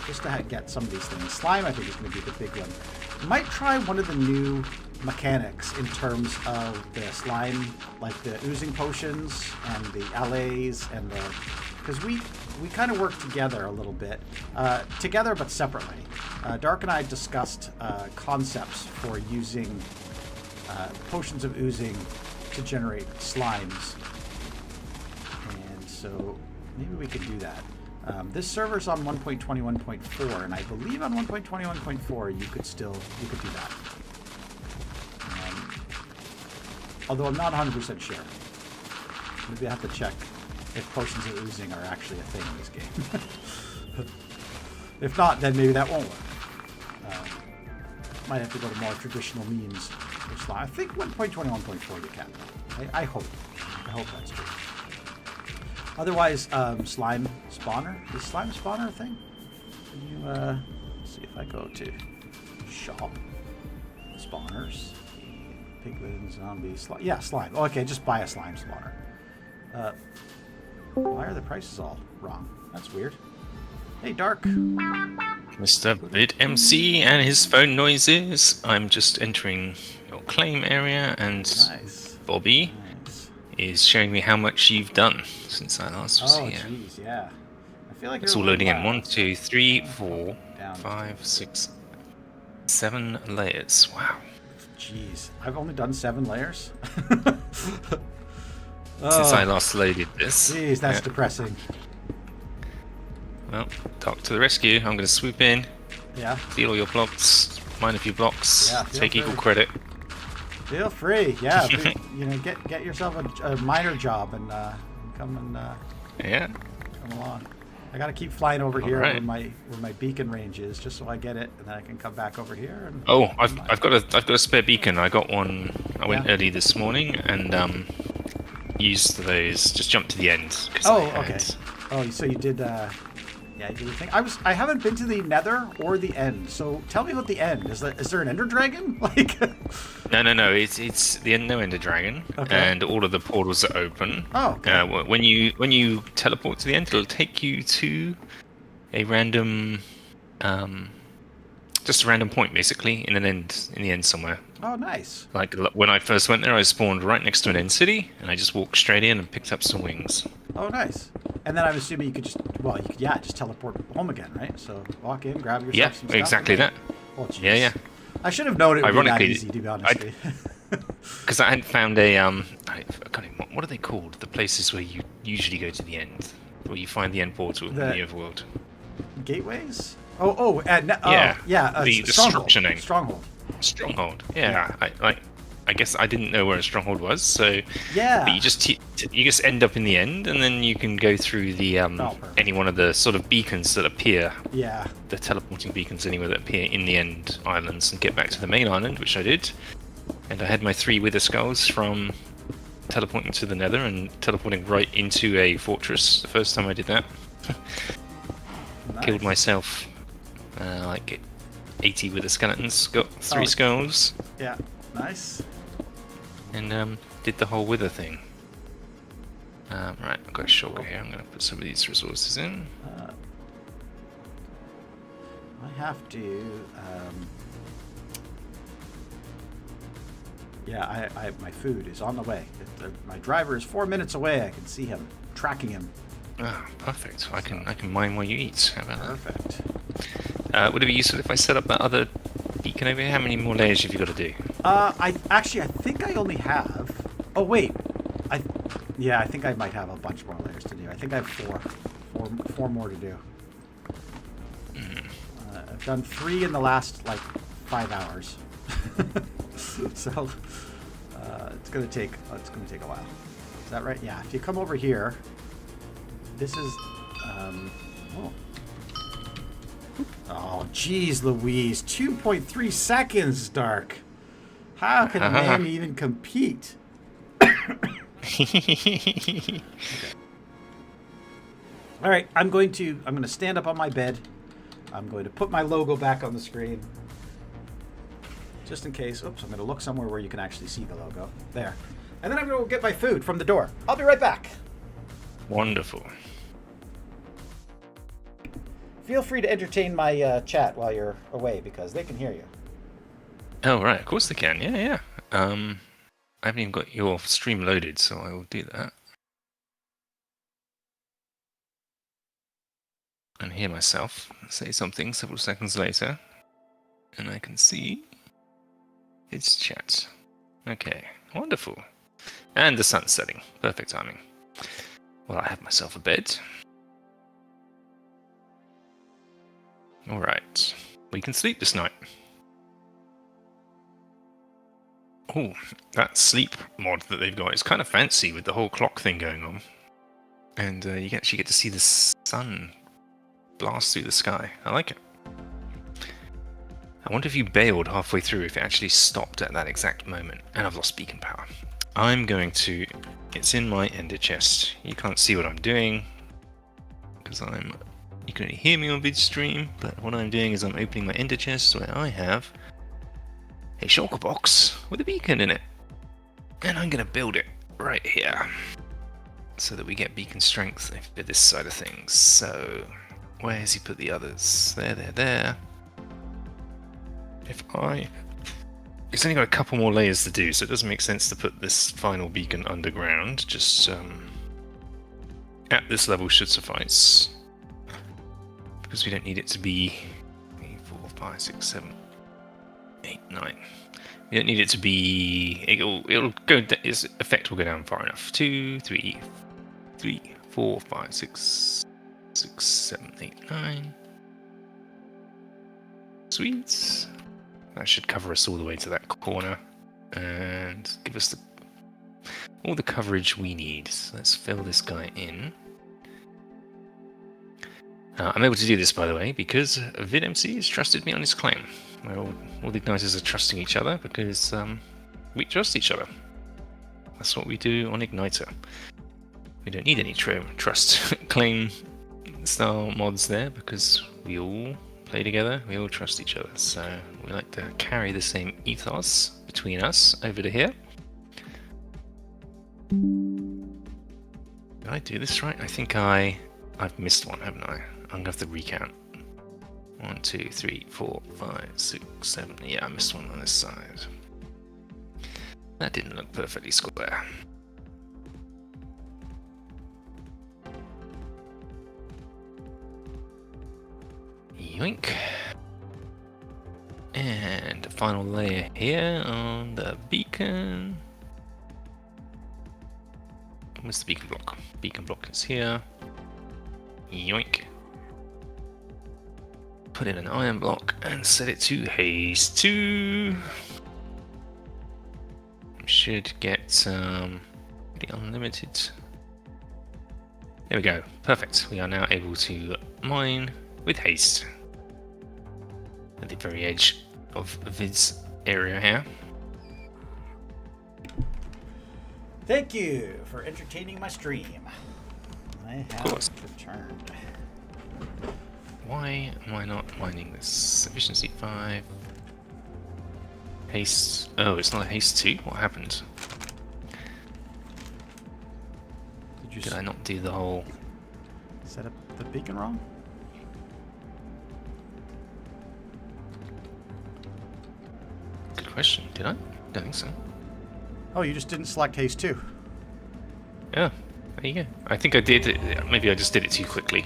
Just to get some of these things. Slime I think is going to be the big one. Might try one of the new mechanics in terms of the slime, like the oozing potions and the allays and the, because we kind of work together a little bit, together but separately. Dark and I discussed concepts for using potions of oozing to generate slimes, and so maybe we could do that. This server's on 1.21.4, and I believe on 1.21.4 you could do that. Although I'm not 100% sure. Maybe I have to check if potions of oozing are actually a thing in this game. If not, then maybe that won't work. Might have to go to more traditional means for slime. I think 1.21.4 you can. I hope. I hope that's true. Otherwise, slime spawner. Is slime spawner a thing? Can you, let's see if I go to shop. Spawners. Piglin, zombie, slime. Yeah, slime. Oh, okay, just buy a slime spawner. Why are the prices all wrong? That's weird. Hey, Dark. Mr. VidMC and his phone noises. I'm just entering your claim area, and Nice. Bobby is showing me how much you've done since I last was here. Oh, jeez, yeah. I feel like It's you're all loading in. wow. 1, 2, 3, 4, Down. 5, 6, 7 layers. Wow. Jeez, I've only done 7 layers. Since I last loaded this. Jeez, that's Yeah. depressing. Well, Doc to the rescue. I'm going to swoop in, Yeah, steal all your blocks, mine a few blocks, Yeah, feel take free. equal credit. feel free. Yeah, get yourself a miner job and come and Yeah. come along. I gotta keep flying over here Alright. where my beacon range is, just so I get it, and then I can come back over here. And Oh, I've got a spare beacon. I got one. I went Yeah. early this morning and used those. Just jumped to the end. 'Cause Oh, I had- okay. Oh, so you did. Yeah, you did the thing. I haven't been to the Nether or the End. So tell me about the End. Is there an Ender Dragon? Like. No. It's the no ender dragon, Okay. and all of the portals are open. Oh, okay. When you teleport to the end, it'll take you to a random, just a random point basically in the end somewhere. Oh, nice. Like when I first went there, I spawned right next to an end city, and I just walked straight in and picked up some wings. Oh, nice. And then I'm assuming you could just teleport home again, right? So walk in, grab yourself Yeah, some stuff. exactly and that. Oh, jeez. Yeah. I should have known it would be that Ironically, easy, to be honest with you. Because I hadn't found a I can't even, what are they called? The places where you usually go to the end, where you find the end portal in the overworld. Gateways? Yeah. The Stronghold. structure name. Stronghold. Stronghold. Yeah. I guess I didn't know where a stronghold was, so Yeah. but you just end up in the end, and then you can go through the perfect. any one of the sort of beacons that appear, Yeah. the teleporting beacons anywhere that appear in the end islands, and get back to the main island, which I did. And I had my 3 wither skulls from teleporting to the nether and teleporting right into a fortress the first time I did that. Nice. Killed myself like 80 with the skeletons, got 3 Oh. skulls, Yeah, nice. and did the whole wither thing. Right, I've got a shulker here. I'm going to put some of these resources in. I have to. Yeah, my food is on the way. My driver is 4 minutes away. I can see him, tracking him. Ah, perfect. I can mine while you eat. How about that? Perfect. Would it be useful if I set up that other beacon over here? How many more layers have you got to do? I think I only have. Oh wait, I think I might have a bunch more layers to do. I think I have four more to do. I've done 3 in the last like 5 hours, so it's gonna take a while. Is that right? Yeah. If you come over here, this is. Oh, geez, Louise, 2.3 seconds, Dark. How can a man even compete? Okay. All right, I'm going to stand up on my bed. I'm going to put my logo back on the screen, just in case. Oops, I'm going to look somewhere where you can actually see the logo. There. And then I'm going to get my food from the door. I'll be right back. Wonderful. Feel free to entertain my chat while you're away, because they can hear you. Oh, right. Of course they can. Yeah. I haven't even got your stream loaded, so I will do that. And hear myself say something several seconds later. And I can see its chat. Okay, wonderful. And the sun's setting. Perfect timing. Well, I have myself a bed. Alright. We can sleep this night. Oh, that sleep mod that they've got is kind of fancy with the whole clock thing going on. And you actually get to see the sun blast through the sky. I like it. I wonder if you bailed halfway through, if it actually stopped at that exact moment. And I've lost beacon power. I'm going to... It's in my ender chest. You can't see what I'm doing, because you can only hear me on vidstream, but what I'm doing is I'm opening my ender chest where I have a shulker box with a beacon in it. And I'm going to build it right here, so that we get beacon strength for this side of things. So, where has he put the others? There. It's only got a couple more layers to do, so it doesn't make sense to put this final beacon underground. Just at this level should suffice, because we don't need it to be 3, 4, 5, 6, 7, 8, 9. We don't need it to be. It'll go. Its effect will go down far enough. 2, 3, 4, 5, 6, 7, 8, 9. Sweet. That should cover us all the way to that corner and give us all the coverage we need. So let's fill this guy in. I'm able to do this, by the way, because VidMC has trusted me on his claim. All the igniters are trusting each other because we trust each other. That's what we do on Igniter. We don't need any trust claim style mods there, because we all play together, we all trust each other, so we like to carry the same ethos between us over to here. Did I do this right? I think I've missed one, haven't I? I'm gonna have to recount. 1, 2, 3, 4, 5, 6, 7. Yeah, I missed one on this side. That didn't look perfectly square. Yoink. And a final layer here on the beacon. Where's the beacon block? Beacon block is here. Yoink. Put in an iron block and set it to haste 2. Should get the unlimited. There we go. Perfect. We are now able to mine with haste at the very edge of Vid's area here. Thank you for entertaining my stream. I have returned. Why am I not mining this? Efficiency 5. Haste. Oh, it's not a haste 2? What happened? Did I not do the whole... Set up the beacon wrong? Good question. Did I? Don't think so. Oh, you just didn't select haste 2. Yeah, there you go. I think I did it. Maybe I just did it too quickly.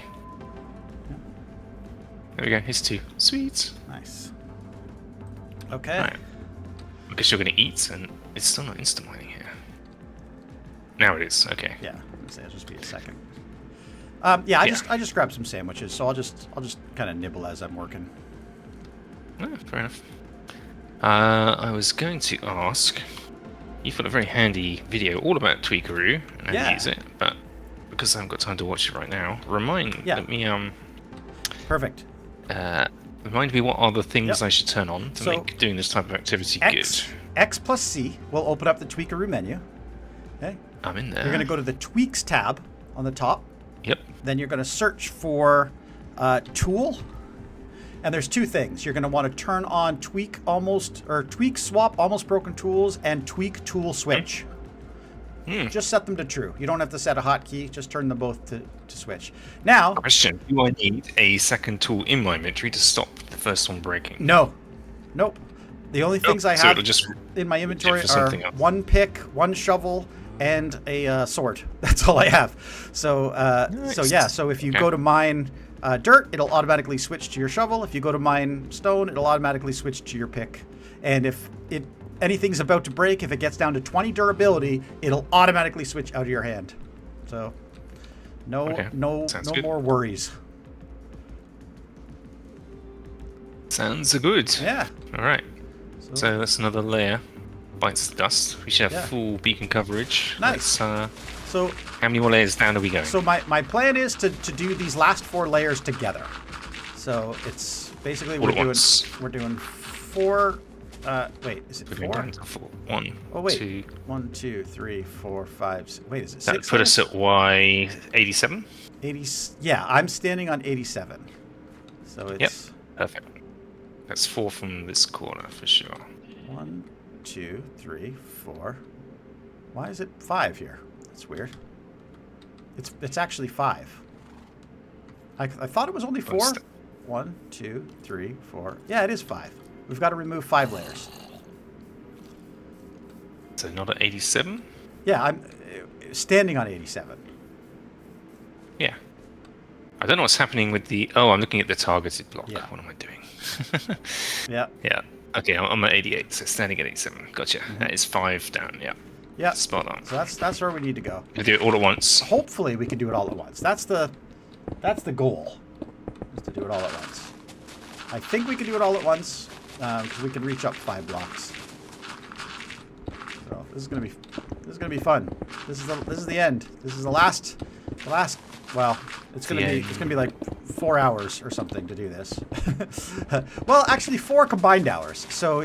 There we go. Haste 2. Sweet. Nice. Okay. Right. I guess you're going to eat, and it's still not instant mining here. Now it is. Okay. Yeah. It'll just be a second. Yeah, I just grabbed some sandwiches, so I'll just kind of nibble as I'm working. Oh, fair enough. I was going to ask. You've got a very handy video all about Tweakaroo and how to use it, but because I haven't got time to watch it right now, let me Perfect. Remind me what are the things I should turn on to make doing this type of activity good. X plus C will open up the Tweakaroo menu. Okay. I'm in there. You're going to go to the Tweaks tab on the top. Yep. Then you're going to search for Tool. And there's two things. You're going to want to turn on Tweak Swap Almost Broken Tools and Tweak Tool Switch. Just set them to true. You don't have to set a hotkey. Just turn them both to switch. Now... Question. Do I need a second tool in my inventory to stop the first one breaking? No. Nope. The only things I have just in my inventory are one pick, one shovel, and a sword. That's all I have. So, nice. So if you go to mine dirt, it'll automatically switch to your shovel. If you go to mine stone, it'll automatically switch to your pick. And if anything's about to break, if it gets down to 20 durability, it'll automatically switch out of your hand. So, no more worries. Sounds good. Yeah. All right. So that's another layer. Bites the dust. We should have full beacon coverage. Nice. So how many more layers down are we going? So my plan is to do these last 4 layers together. So it's basically we're doing 4. Wait, is it 4? 1. Oh wait. 2. 1, 2, 3, 4, 5. Wait, is it 6? That put us at Y87. 80. Yeah, I'm standing on 87. So it's perfect. That's 4 from this corner for sure. 1, 2, 3, 4. Why is it 5 here? That's weird. It's actually 5. I thought it was only 4. 1, 2, 3, 4. Yeah, it is 5. We've got to remove 5 layers. So not at 87? Yeah, I'm standing on 87. Yeah. I don't know what's happening with the... Oh, I'm looking at the targeted block. Yeah. What am I doing? Yeah. Yeah. Okay, I'm at 88, so standing at 87. Gotcha. That is 5 down, yeah. Yeah. Spot on. So that's where we need to go. We'll do it all at once. Hopefully we can do it all at once. That's the goal, is to do it all at once. I think we can do it all at once, because we can reach up 5 blocks. So this is gonna be fun. This is the end. This is the last. Well, it's gonna be like 4 hours or something to do this. Well, actually 4 combined hours. So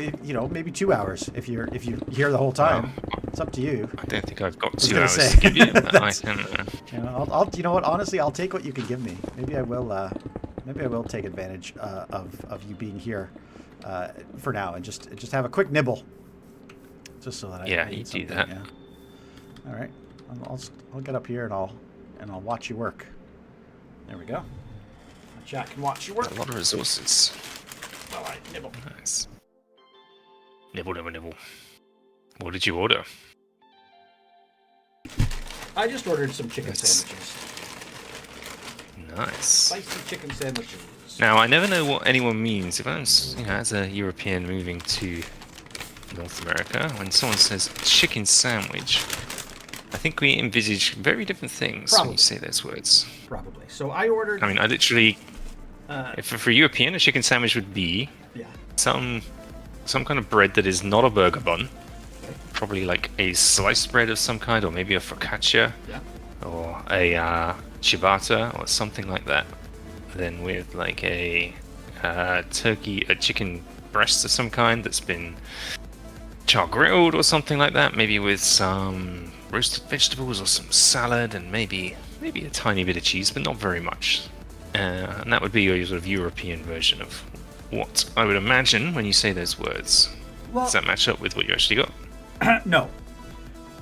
maybe 2 hours if you're here the whole time. It's up to you. I don't think I've got 2 hours to give you. But I can. I'll you know what? Honestly, I'll take what you can give me. Maybe I will take advantage of you being here for now and just have a quick nibble. Just so that I you do that. Yeah. All right. I'll get up here and I'll watch you work. There we go. My chat can watch you work. A lot of resources. While I nibble. Nice. Nibble, nibble, nibble. What did you order? I just ordered some chicken sandwiches. Nice. Spicy chicken sandwiches. Now, I never know what anyone means. If I'm, as a European moving to North America, when someone says chicken sandwich, I think we envisage very different things when you say those words. Probably. So I ordered... I mean, I literally... if for a European, a chicken sandwich would be some kind of bread that is not a burger bun. Okay. Probably like a sliced bread of some kind, or maybe a focaccia. Yeah. Or a ciabatta, or something like that. Then with like a chicken breast of some kind that's been char grilled or something like that, maybe with some roasted vegetables or some salad, and maybe a tiny bit of cheese, but not very much. And that would be your sort of European version of what I would imagine when you say those words. Well, Does that match up with what you actually got? no.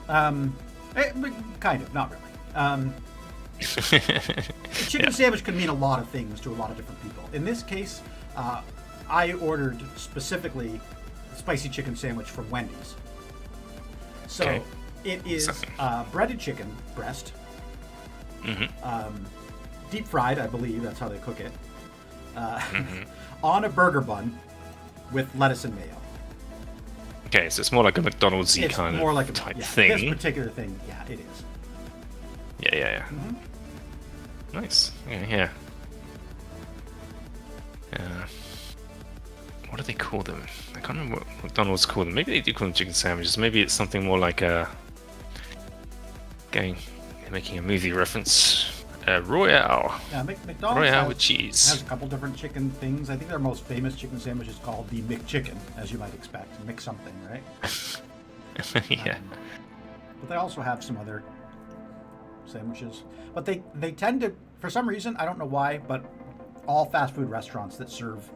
Kind of, not really. Chicken sandwich can mean a lot of things to a lot of different people. In this case, I ordered specifically spicy chicken sandwich from Wendy's. So Okay. it is breaded chicken breast, Mm-hmm. deep fried, I believe that's how they cook it, on a burger bun with lettuce and mayo. Okay, so it's more like a McDonald's-y It's kind more of like a type This thing. particular thing, yeah, it is. Yeah. Mm-hmm. Nice. Yeah. What do they call them? I can't remember what McDonald's call them. Maybe they do call them chicken sandwiches. Maybe it's something more like making a movie reference. Royale. Yeah, McDonald's Royale has, with cheese. has a couple different chicken things. I think their most famous chicken sandwich is called the McChicken, as you might expect. Mix something, right? Yeah. But they also have some other sandwiches. But they tend to, for some reason, I don't know why, but all fast food restaurants that serve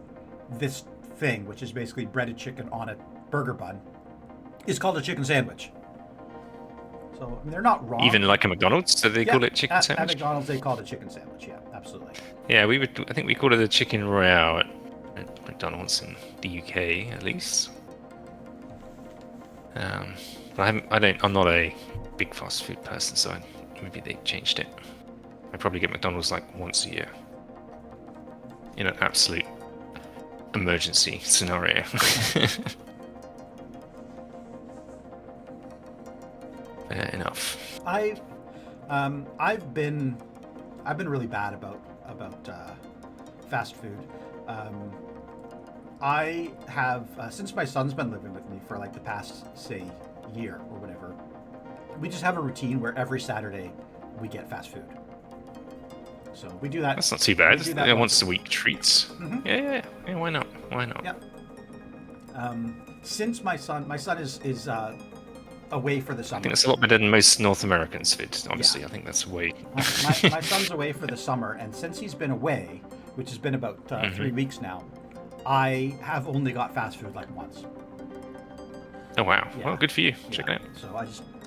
this thing, which is basically breaded chicken on a burger bun, is called a chicken sandwich. So I mean, they're not wrong. Even like a McDonald's, so they call it chicken at sandwich. McDonald's, they call it a chicken sandwich. Yeah, absolutely. Yeah, I think we call it a chicken royale at McDonald's in the UK, at least. But I'm not a big fast food person, so maybe they changed it. I probably get McDonald's like once a year, in an absolute emergency scenario. Fair enough. I've been really bad about fast food. I have since my son's been living with me for like the past, say, year or whatever. We just have a routine where every Saturday we get fast food. So we do that. That's not too bad. we do that They're once a week treats. Mhm. Yeah. Why not? Yeah. Since my son is away for the summer. I think that's a lot better than most North Americans' food. Honestly, Yeah. I think that's way. my son's away for the summer, and since he's been away, which has been about 3 weeks now, I have only got fast food like once. Oh wow! Yeah. Well, good for you. Check it out. So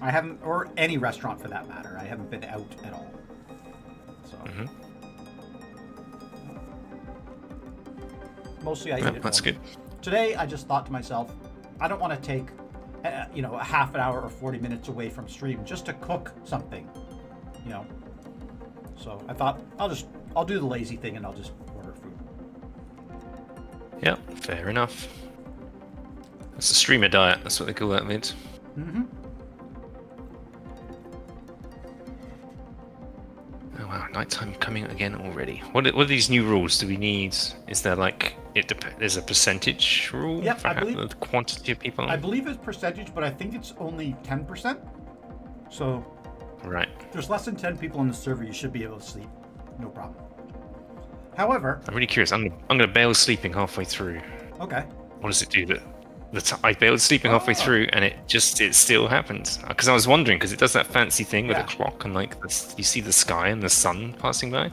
I haven't, or any restaurant for that matter, I haven't been out at all. So mostly I eat at That's home. good. Today I just thought to myself, I don't want to take a half an hour or 40 minutes away from stream just to cook something, So I thought I'll do the lazy thing and I'll just order food. Yeah, fair enough. It's a streamer diet. That's what they call that, Vid. Mm-hmm. Oh wow, nighttime coming again already. What are these new rules? Do we need? Is there like there's a percentage rule Yep, for I believe- the quantity of people? I believe it's percentage, but I think it's only 10%. So Right. if there's less than 10 people on the server, you should be able to sleep, no problem. However, I'm really curious. I'm gonna bail sleeping halfway through. okay. What does it do? I bailed sleeping halfway through, and it still happened. Because I was wondering, because it does that fancy thing with Yeah. a clock, and like you see the sky and the sun passing by.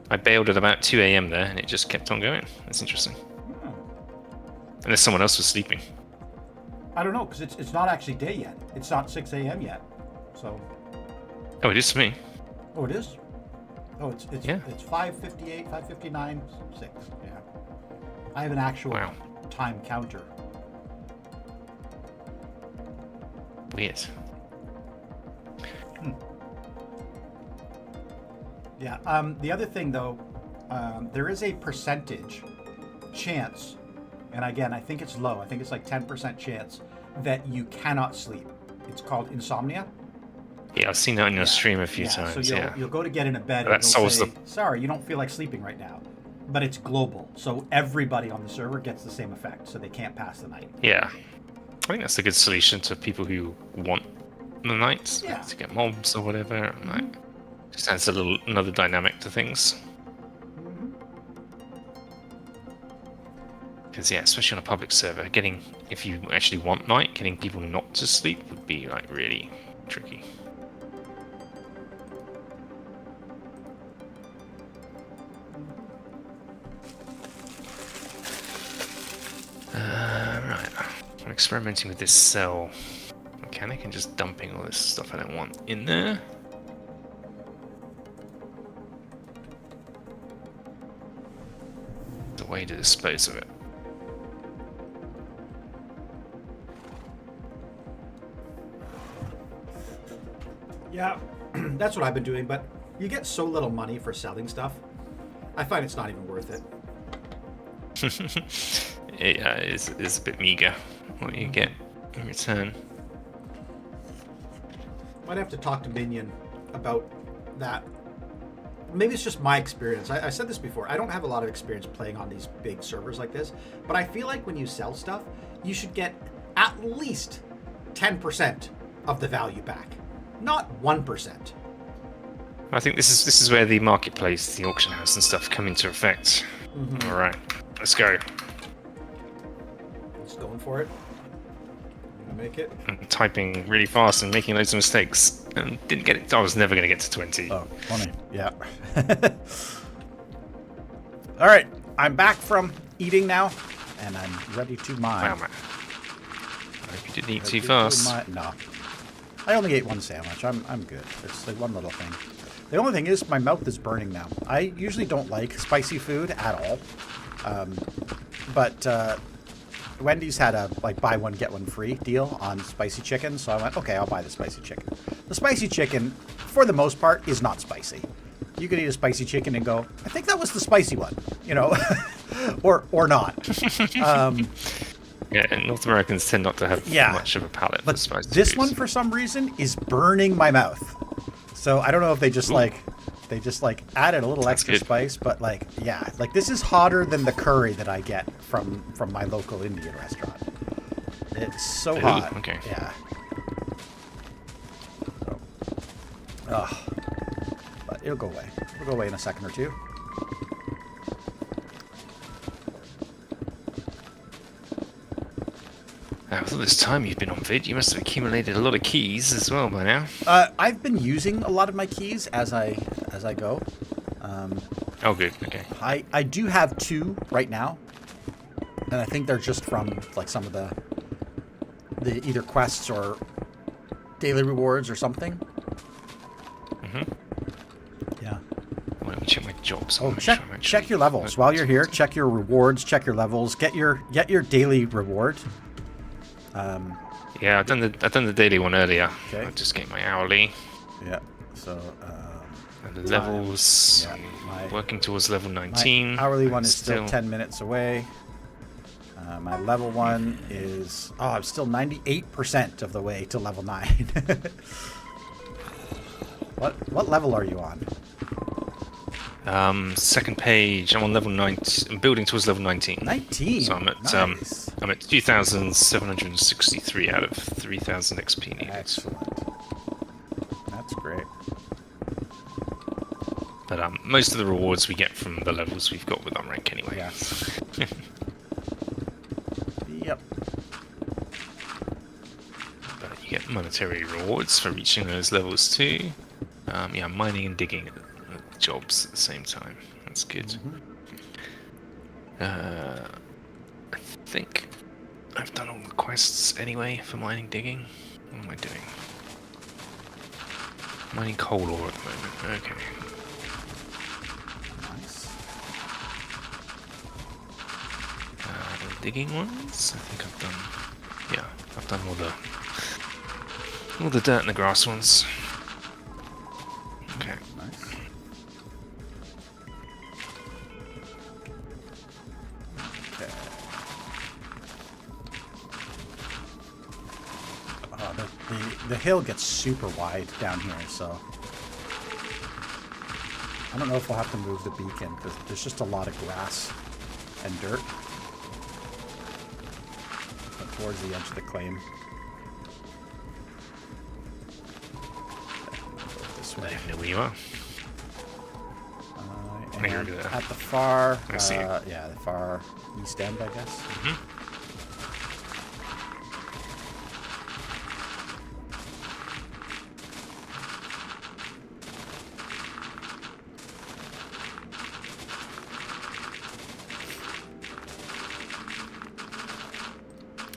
I bailed at about 2 a.m. there, and it just kept on going. That's interesting. Unless someone else was sleeping. I don't know, because it's not actually day yet. It's not 6 a.m. yet. So, Oh, it is for me. oh, it is? Oh, it's Yeah. it's 5:58, 5:59, 6. Yeah. I have an actual Wow. time counter. Weird. Yeah. The other thing, though, there is a percentage chance, and again, I think it's low. I think it's like 10% chance that you cannot sleep. It's called insomnia. Yeah, I've seen that on your stream a few So times. you'll go to get in a bed That and it'll solves say, sorry, you don't feel like sleeping right now. But it's global, so everybody on the server gets the same effect, so they can't pass the night. Yeah. I think that's a good solution to people who want the nights Yeah. to get mobs or whatever. Like, just adds another dynamic to things. Because yeah, especially on a public server, if you actually want night, getting people not to sleep would be like really tricky. Right, I'm experimenting with this cell mechanic and just dumping all this stuff I don't want in there. The way to dispose of it. Yeah, that's what I've been doing, but you get so little money for selling stuff. I find it's not even worth it. It is a bit meager what you get in return. Might have to talk to Minion about that. Maybe it's just my experience. I said this before. I don't have a lot of experience playing on these big servers like this, but I feel like when you sell stuff, you should get at least 10% of the value back, not 1%. I think this is where the marketplace, the auction house and stuff come into effect. All right, let's go. Just going for it. I'm gonna make it. I'm typing really fast and making loads of mistakes and didn't get it. I was never going to get to 20. Oh, funny. Yeah. All right, I'm back from eating now, and I'm ready to mine. Wow, man. I hope you didn't eat too fast. No. I only ate one sandwich. I'm good. It's like one little thing. The only thing is my mouth is burning now. I usually don't like spicy food at all. But Wendy's had a buy one get one free deal on spicy chicken, so I went, okay, I'll buy the spicy chicken. The spicy chicken, for the most part, is not spicy. You could eat a spicy chicken and go, I think that was the spicy one, you know, or not. Yeah, and North Americans tend not to have much of a palate for spicy this foods. one, for some reason, is burning my mouth. So I don't know if they just added a little extra spice, but this is hotter than the curry that I get from my local Indian restaurant. It's so hot. Okay. Yeah. Ugh. But it'll go away. It'll go away in a second or two. With all this time you've been on Vid, you must have accumulated a lot of keys as well by now. I've been using a lot of my keys as I go. Oh, good. Okay. I do have 2 right now, and I think they're just from some of the either quests or daily rewards or something. Yeah. Well, let me check my jobs. Oh, check your levels while you're here. Check your rewards. Check your levels. Get your daily reward. Yeah, I've done the daily one earlier. Okay. I'll just get my hourly. Yeah. So. And the levels. Yeah, working towards level 19. My hourly one is still 10 minutes away. My level 1 is I'm still 98% of the way to level 9. What level are you on? Second page. I'm on level 19. I'm building towards level 19. 19. So I'm at nice. I'm at 2,763 out of 3,000 XP needed. Excellent. That's great. But most of the rewards we get from the levels we've got with our rank anyway. Yes. Yep. But you get monetary rewards for reaching those levels too. Yeah, mining and digging jobs at the same time. That's good. I think I've done all the quests anyway for mining, digging. What am I doing? Mining coal ore at the moment. Okay. Nice. The digging ones. I think I've done. Yeah, I've done all the dirt and the grass ones. Okay. Nice. Okay. The hill gets super wide down here, so I don't know if we'll have to move the beacon because there's just a lot of grass and dirt. But towards the edge of the claim. This I way. don't know where you are. I Maybe And over there. at the far, I see. yeah, the far east end, I guess.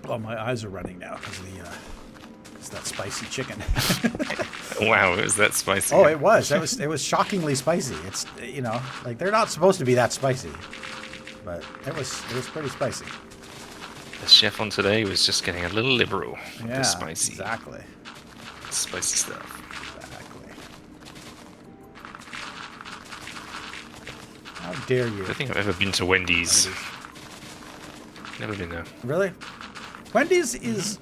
Oh, my eyes are running now because of that spicy chicken. Wow, it was that spicy. Oh, it was. It was shockingly spicy. It's, you know, like they're not supposed to be that spicy, but it was pretty spicy. The chef on today was just getting a little liberal with Yeah, the spicy exactly. stuff. Exactly. How dare you? I don't think I've ever been to Wendy's. Never been there. Really? Wendy's is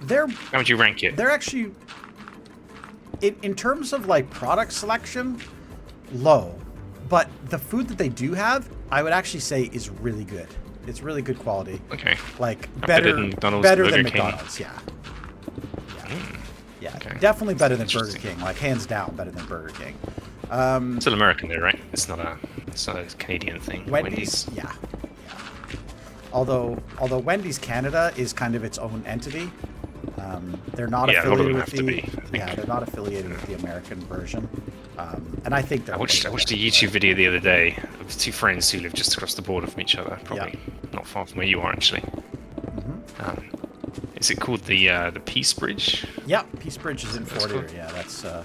they're How would you rank it? they're actually in terms of like product selection low, but the food that they do have, I would actually say is really good. It's really good quality. Okay. Like Better better than McDonald's, better Burger than King? McDonald's, yeah. Yeah, okay. definitely better than Burger Interesting. King. Like hands down better than Burger King. It's still American though, right? It's not a Canadian thing. Wendy's, yeah. Although Wendy's Canada is kind of its own entity. They're not Yeah, a lot of them affiliated with have to the be, I think. they're not affiliated with the American version. And I think they're I watched a YouTube video the other day of two friends who live just across the border from each other, probably not far from where you are actually. Is it called the Peace Bridge? Yeah, Peace Bridge is in That's Fort cool. Erie. Yeah, that's yeah.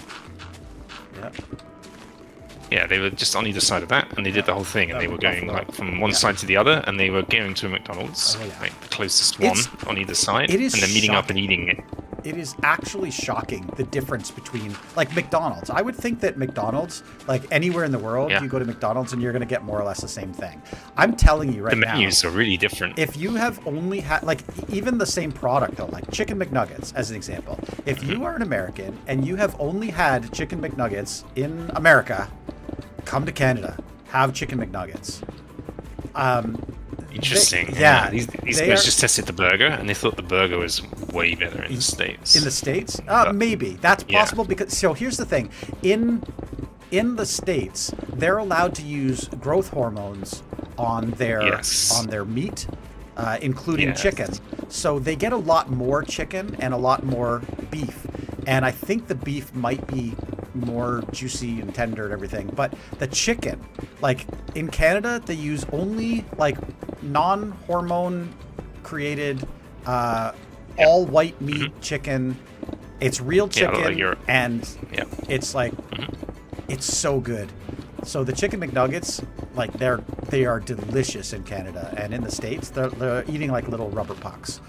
Yeah, they were just on either side of that, and they did the whole thing, and That they were was going Buffalo. like from one Yeah. side to the other, and they were going to a McDonald's, Oh, yeah. like the closest It's- one on either side, it is and then meeting up and shocking. eating it. It is actually shocking the difference between like McDonald's. I would think that McDonald's, like anywhere in the world, Yeah. you go to McDonald's and you're going to get more or less the same thing. I'm telling you right The now. menus are really different. If you have only had, like, even the same product, though, like Chicken McNuggets, as an example, if you are an American and you have only had Chicken McNuggets in America, come to Canada, have Chicken McNuggets. Interesting. yeah, These they guys are- just tested the burger, and they thought the burger was way better in the States. In the States? But- Maybe. That's yeah. possible because, so here's the thing. In the States, they're allowed to use growth hormones on their Yes. meat, including Yes. chicken. So they get a lot more chicken and a lot more beef. And I think the beef might be more juicy and tender and everything. But the chicken, like in Canada, they use only like non-hormone created all white meat chicken. It's real Yeah, like chicken Europe. and Yeah. it's like it's so good. So the chicken McNuggets, like they are delicious in Canada, and in the States they're eating like little rubber pucks.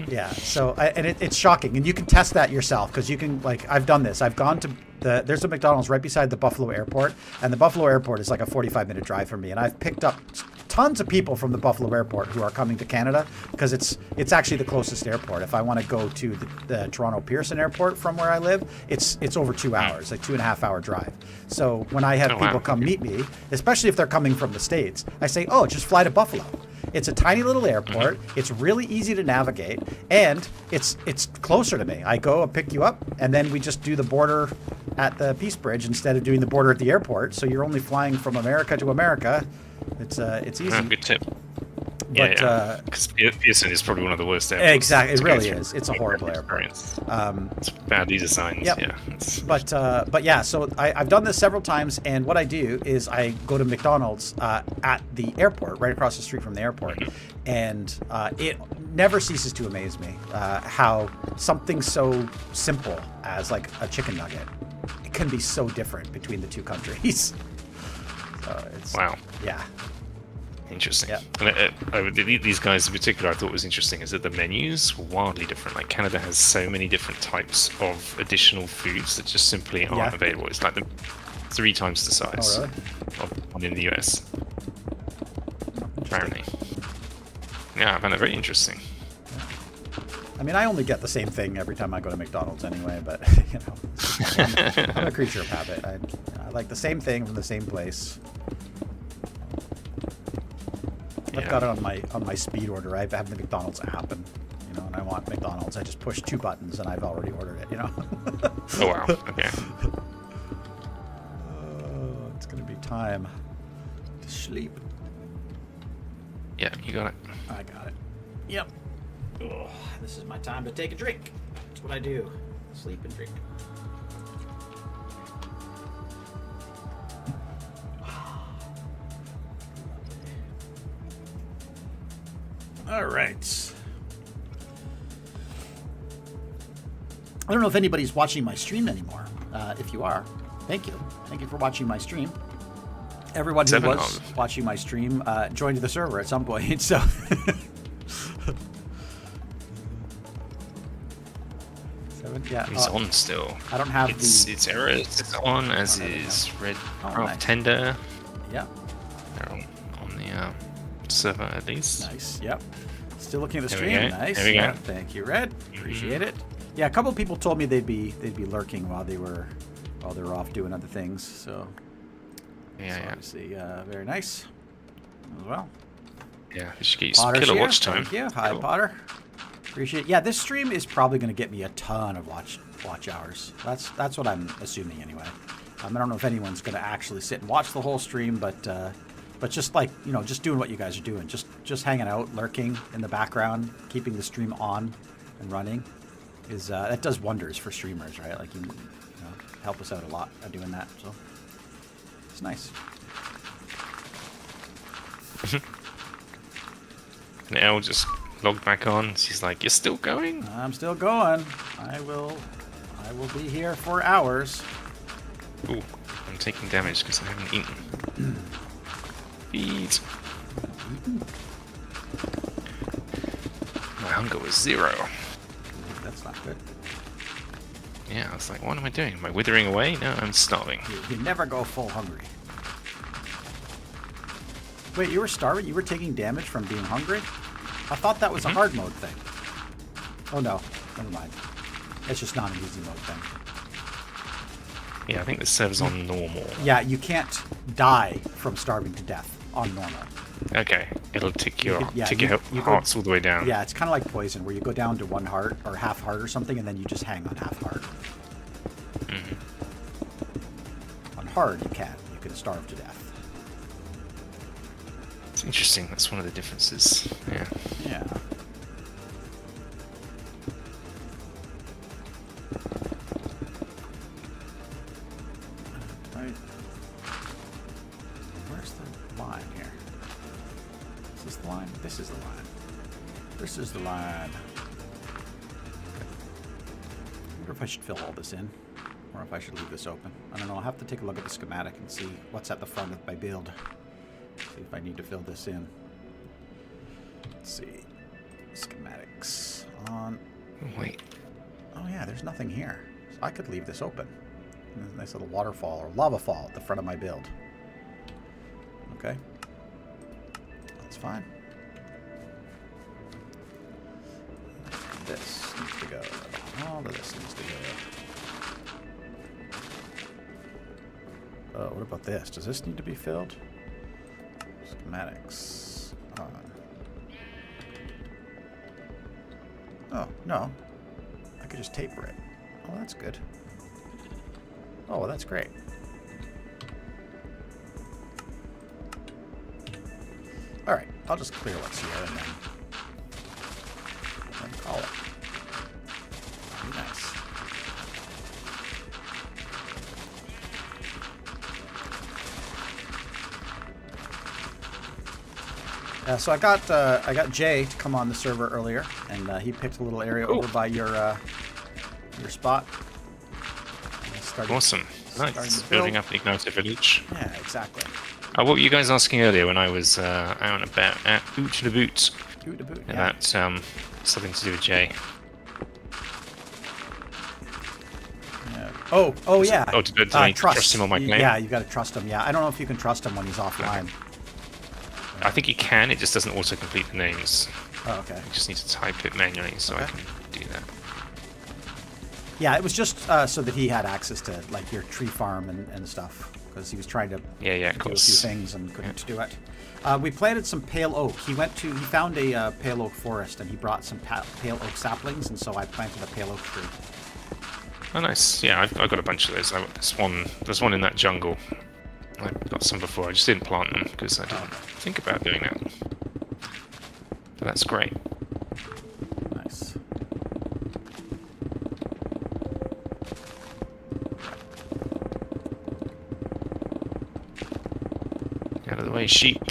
Yeah. So it's shocking, and you can test that yourself because you can, like, I've done this. I've gone to there's a McDonald's right beside the Buffalo Airport, and the Buffalo Airport is like a 45-minute drive from me, and I've picked up tons of people from the Buffalo Airport who are coming to Canada because it's actually the closest airport. If I want to go to the Toronto Pearson Airport from where I live, it's over 2 hours, like 2.5 hour drive. So when I have Oh, wow. people come meet me, especially if they're coming from the States, I say, oh, just fly to Buffalo. It's a tiny little airport. It's really easy to navigate, and it's closer to me. I go and pick you up, and then we just do the border at the Peace Bridge instead of doing the border at the airport. So you're only flying from America to America. It's easy. Ah, good tip. But, yeah. Because Pearson is probably one of the worst airports. Exactly, it to go really through. is. It's a horrible airport. Experience. Um, It's badly designed. Yep. Yeah. It's, But yeah, so I've done this several times, and what I do is I go to McDonald's at the airport, right across the street from the airport, and it never ceases to amaze me how something so simple as like a chicken nugget, it can be so different between the two countries. So it's, wow. yeah. Interesting. Yeah. And these guys in particular, I thought was interesting, is that the menus were wildly different. Like Canada has so many different types of additional foods that just simply aren't Yeah. available. It's like 3 times the size Oh, really? of one in the US. Apparently. Yeah, I found it very interesting. I mean, I only get the same thing every time I go to McDonald's anyway, but, you know, I'm a creature of habit. I like the same thing from the same place. I've got it on my speed order. I have the McDonald's app, and you know, and I want McDonald's. I just push 2 buttons, and I've already ordered it. You know. Oh wow. Okay. time to sleep. Yeah, you got it. I got it. Yep. Oh, this is my time to take a drink. That's what I do. Sleep and drink. All right. I don't know if anybody's watching my stream anymore. If you are, thank you. Thank you for watching my stream. Everyone who was watching my stream joined the server at some point, so... Yeah, He's on still. I don't have It's errors. It's on, as is red nice. tender. Yeah. They're on the server at least. Nice. Yep. Still looking at the There we stream. go. Nice. There we go. Yeah, thank you, Red. Appreciate it. Yeah, a couple of people told me they'd be lurking while they were off doing other things. So obviously very nice as well. Yeah, we should get you some Potter's killer here. watch time. Thank you. Hi, Cool. Potter. Appreciate it. Yeah, this stream is probably going to get me a ton of watch hours. That's what I'm assuming anyway. I don't know if anyone's going to actually sit and watch the whole stream, but just like, you know, just doing what you guys are doing, just hanging out, lurking in the background, keeping the stream on and running is that does wonders for streamers, right? Like you know, help us out a lot by doing that. So it's nice. And Elle just logged back on. She's like, "You're still going?" I'm still going. I will be here for hours. Ooh, I'm taking damage because I haven't eaten. Feed. My hunger was 0. That's not good. Yeah, I was like, what am I doing? Am I withering away? No, I'm starving. You never go full hungry. Wait, you were starving? You were taking damage from being hungry? I thought that was a hard mode thing. Oh no, never mind. It's just not an easy mode thing. Yeah, I think the server's on normal. Yeah, you can't die from starving to death on normal. Okay, it'll tick your you hearts all the way down. Yeah, it's kind of like poison, where you go down to 1 heart or half heart or something, and then you just hang on half heart. On hard, you can starve to death. It's interesting. That's one of the differences. Yeah. Yeah. Right. Where's the line here? Is this the line? This is the line. This is the line. I wonder if I should fill all this in, or if I should leave this open. I don't know. I'll have to take a look at the schematic and see what's at the front of my build. See if I need to fill this in. Let's see. Schematics on. Wait. Oh yeah, there's nothing here. So I could leave this open. There's a nice little waterfall or lava fall at the front of my build. Okay. That's fine. This needs to go. All of this needs to go. Oh, what about this? Does this need to be filled? Schematics on. Oh, no. I could just taper it. Oh, that's good. Oh, well, that's great. Alright, I'll just clear what's here and then call it. Be nice. So I got Jay to come on the server earlier, and he picked a little area over by your spot. Awesome. Nice. Building up the Igniter village. Yeah, exactly. What were you guys asking earlier when I was out and about at Oot to the Boot? Oot to Boot, yeah. About something to do with Jay. Yeah. Oh yeah. Oh, did I trust him on my claim? Yeah, you got to trust him. Yeah, I don't know if you can trust him when he's offline. Okay. I think you can, it just doesn't auto-complete the names. Oh, okay. You just need to type it manually, so I can do that. Yeah, it was just so that he had access to like your tree farm and stuff, because he was trying to of do a few things and couldn't do it. We planted some pale oak. He found a pale oak forest, and he brought some pale oak saplings, and so I planted a pale oak tree. Oh, nice. Yeah, I've got a bunch of those. There's one in that jungle. I got some before. I just didn't plant them because I didn't think about doing that. But that's great. Nice. Out of the way, sheep.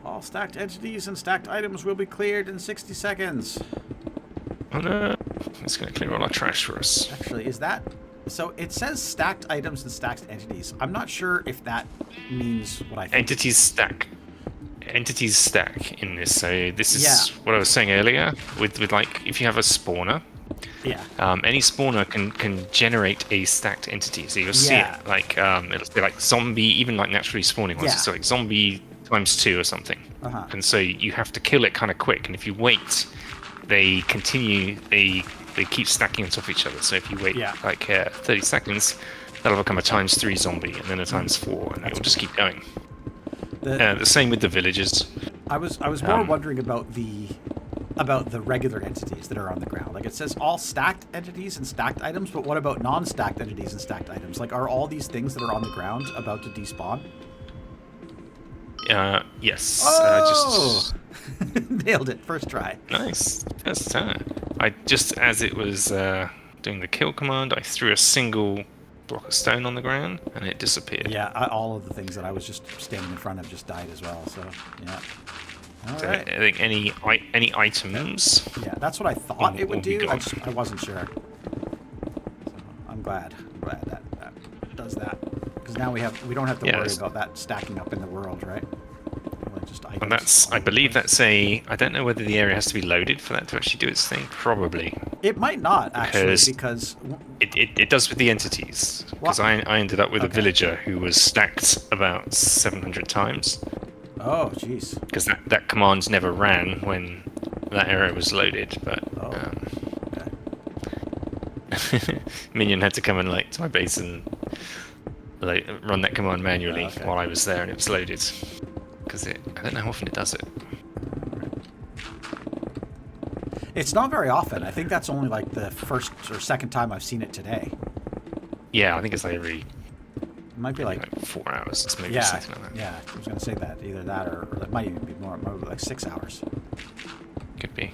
All stacked entities and stacked items will be cleared in 60 seconds. Oh no! It's going to clear all our trash for us. Actually, is that... So it says stacked items and stacked entities. I'm not sure if that means what I think. Entities stack. Entities stack in this. So this is Yeah. what I was saying earlier. With like, if you have a spawner, Yeah. any spawner can generate a stacked entity. So you'll see Yeah. it like it'll be like zombie, even like naturally spawning ones. Yeah. So like zombie times 2 or something. Uh-huh. And so you have to kill it kind of quick. And if you wait, they continue. They keep stacking on top of each other. So if you wait like 30 seconds, that'll become a ×3 zombie, and then a ×4, and it'll just keep going. The same with the villagers. I was more wondering about the regular entities that are on the ground. Like it says all stacked entities and stacked items, but what about non-stacked entities and stacked items? Like are all these things that are on the ground about to despawn? Yes. Oh! Nailed it. First try. Nice. First time. I just, as it was doing the kill command, I threw a single block of stone on the ground, and it disappeared. Yeah, all of the things that I was just standing in front of just died as well. So yeah. All So right. I think any items. Yeah, that's what I thought it would will be do. gone. I wasn't sure. So I'm glad that does that, because now we don't have to worry about that stacking up in the world, right? Like just And that's, I believe that's I don't know whether the area has to be loaded for that to actually do its thing. Probably. It might not actually, because it does with the entities. Because I ended up with a villager who was stacked about 700 times. Oh, jeez. Because that command never ran when that area was loaded, but Minion had to come and to my base and run that command manually while I was there and it was loaded. Because I don't know how often it does it. It's not very often. I think that's only like the first or second time I've seen it today. Yeah, I think it's like every... It might be like 4 hours. It's maybe something like that. Yeah, I was going to say that. Either that or it might even be more like 6 hours. Could be.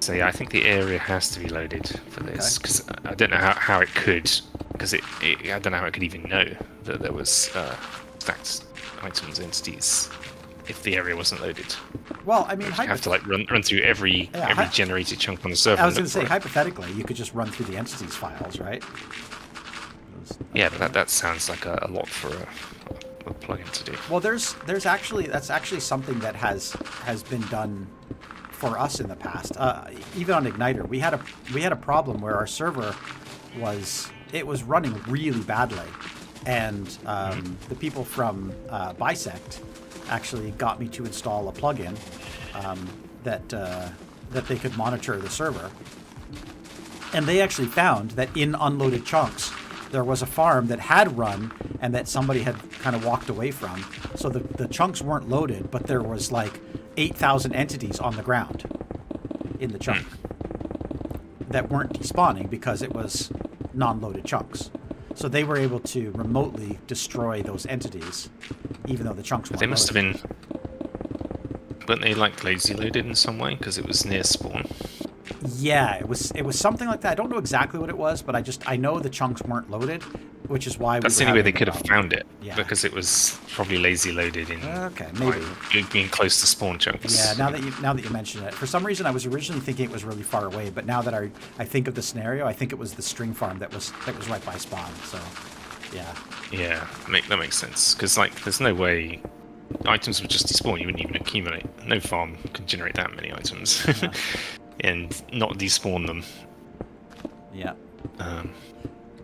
So yeah, I think the area has to be loaded for this, because I don't know how it could, because I don't know how it could even know that there was stacked items, entities, if the area wasn't loaded. Well, I mean, you have to run through every generated chunk on the server. I was going to say, hypothetically, you could just run through the entities files, right? Yeah, but that sounds like a lot for a plugin to do. Well, that's actually something that has been done for us in the past. Even on Igniter, we had a problem where our server was running really badly, and the people from Bisect actually got me to install a plugin that they could monitor the server, and they actually found that in unloaded chunks there was a farm that had run and that somebody had kind of walked away from. So the chunks weren't loaded, but there was like 8,000 entities on the ground in the chunk that weren't despawning because it was non-loaded chunks. So they were able to remotely destroy those entities, even though the chunks weren't They must have loaded. been... Weren't they lazy loaded in some way because it was near spawn? Yeah, it was something like that. I don't know exactly what it was, but I know the chunks weren't loaded, which is why that's we the were only way they having could the have problem. found it. Yeah. Because it was probably lazy loaded in maybe being close to spawn chunks. Yeah, now that you mention it, for some reason I was originally thinking it was really far away, but now that I think of the scenario, I think it was the string farm that was right by spawn. So, yeah. Yeah, that makes sense. Because there's no way items would just despawn. You wouldn't even accumulate. No farm can generate that many items, and not despawn them. Yeah.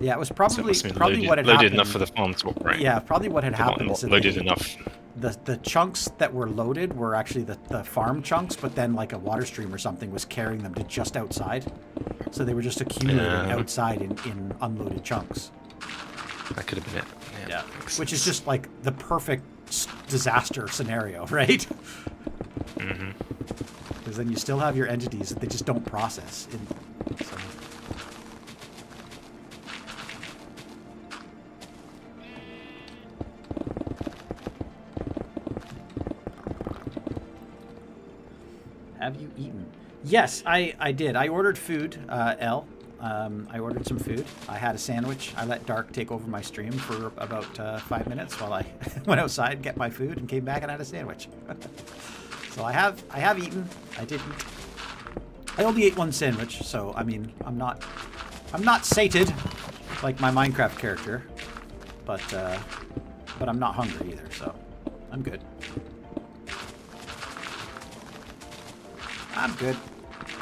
Yeah, it was probably loaded, what had loaded happened. enough for the farm to operate. Yeah, probably what had happened Not is that loaded enough. The chunks that were loaded were actually the farm chunks, but then like a water stream or something was carrying them to just outside. So they were just accumulating outside in unloaded chunks. That could have been it. Yeah. Which is just like the perfect disaster scenario, right? Mm-hmm. Because then you still have your entities that they just don't process. Have you eaten? Yes, I did. I ordered food, L. I ordered some food. I had a sandwich. I let Dark take over my stream for about 5 minutes while I went outside, get my food, and came back and had a sandwich. So I have eaten. I did eat. I only ate one sandwich, so I mean I'm not sated like my Minecraft character, but I'm not hungry either, so I'm good. I'm good.